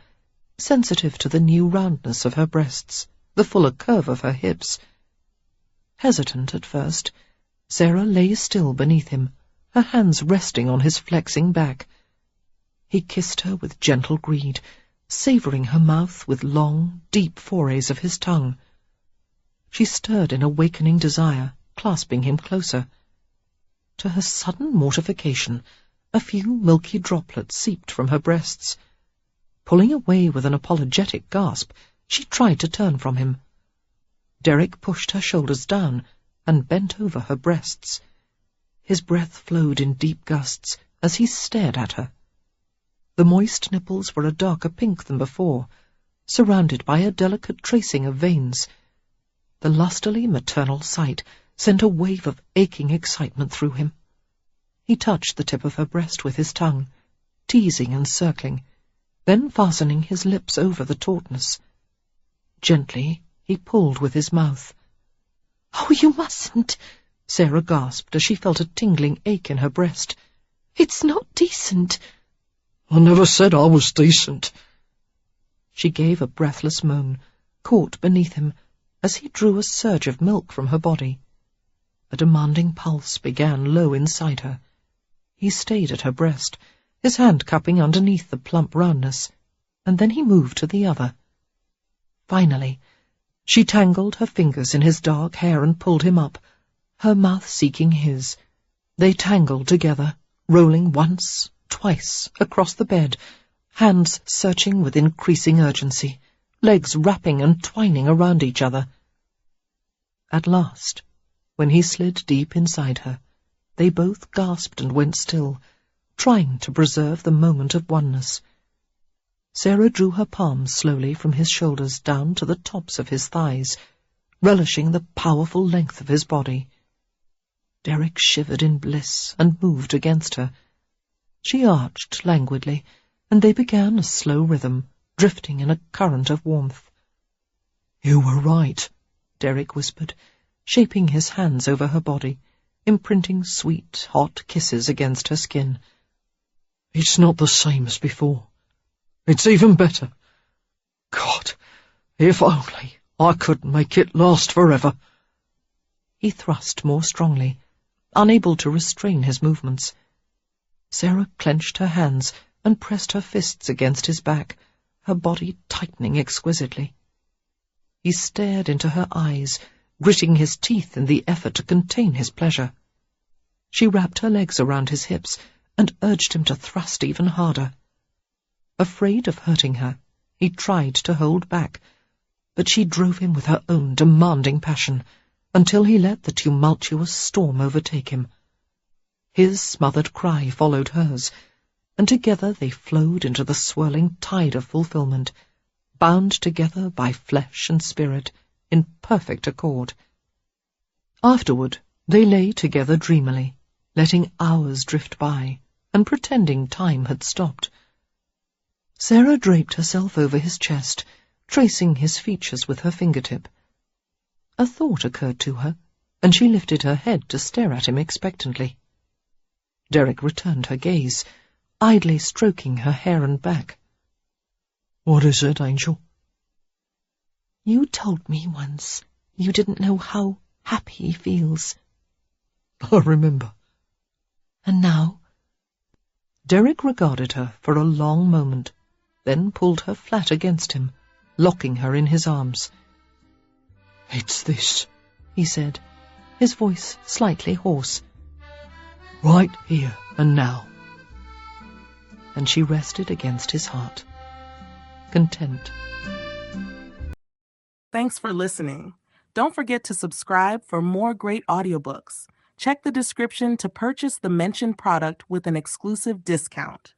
sensitive to the new roundness of her breasts, the fuller curve of her hips. Hesitant at first, Sarah lay still beneath him, her hands resting on his flexing back. He kissed her with gentle greed, savouring her mouth with long, deep forays of his tongue. She stirred in awakening desire, clasping him closer. To her sudden mortification, a few milky droplets seeped from her breasts. Pulling away with an apologetic gasp, she tried to turn from him. Derek pushed her shoulders down and bent over her breasts. His breath flowed in deep gusts as he stared at her. The moist nipples were a darker pink than before, surrounded by a delicate tracing of veins. The lustily maternal sight sent a wave of aching excitement through him. He touched the tip of her breast with his tongue, teasing and circling, then fastening his lips over the tautness. Gently, he pulled with his mouth. "Oh, you mustn't," Sarah gasped as she felt a tingling ache in her breast. "It's not decent." I never said I was decent. She gave a breathless moan, caught beneath him, as he drew a surge of milk from her body. A demanding pulse began low inside her. He stayed at her breast, his hand cupping underneath the plump roundness, and then he moved to the other. Finally, she tangled her fingers in his dark hair and pulled him up, her mouth seeking his. They tangled together, rolling once, twice, across the bed, hands searching with increasing urgency, legs wrapping and twining around each other. At last, when he slid deep inside her, they both gasped and went still, trying to preserve the moment of oneness. Sarah drew her palms slowly from his shoulders down to the tops of his thighs, relishing the powerful length of his body. Derek shivered in bliss and moved against her. She arched languidly, and they began a slow rhythm, drifting in a current of warmth. "You were right," Derek whispered, shaping his hands over her body, imprinting sweet, hot kisses against her skin. "It's not the same as before. It's even better. God, if only I could make it last forever." He thrust more strongly, unable to restrain his movements. Sarah clenched her hands and pressed her fists against his back, her body tightening exquisitely. He stared into her eyes, gritting his teeth in the effort to contain his pleasure. She wrapped her legs around his hips and urged him to thrust even harder. Afraid of hurting her, he tried to hold back, but she drove him with her own demanding passion, until he let the tumultuous storm overtake him. His smothered cry followed hers, and together they flowed into the swirling tide of fulfillment, bound together by flesh and spirit, in perfect accord. Afterward, they lay together dreamily, letting hours drift by, and pretending time had stopped. Sarah draped herself over his chest, tracing his features with her fingertip. A thought occurred to her, and she lifted her head to stare at him expectantly. Derek returned her gaze, idly stroking her hair and back. "What is it, Angel?" "You told me once you didn't know how happy he feels." "I remember." "And now?" Derek regarded her for a long moment, then pulled her flat against him, locking her in his arms. "It's this," he said, his voice slightly hoarse. "Right here and now." and she rested against his heart, content. Thanks for listening. Don't forget to subscribe for more great audiobooks. Check the description to purchase the mentioned product with an exclusive discount.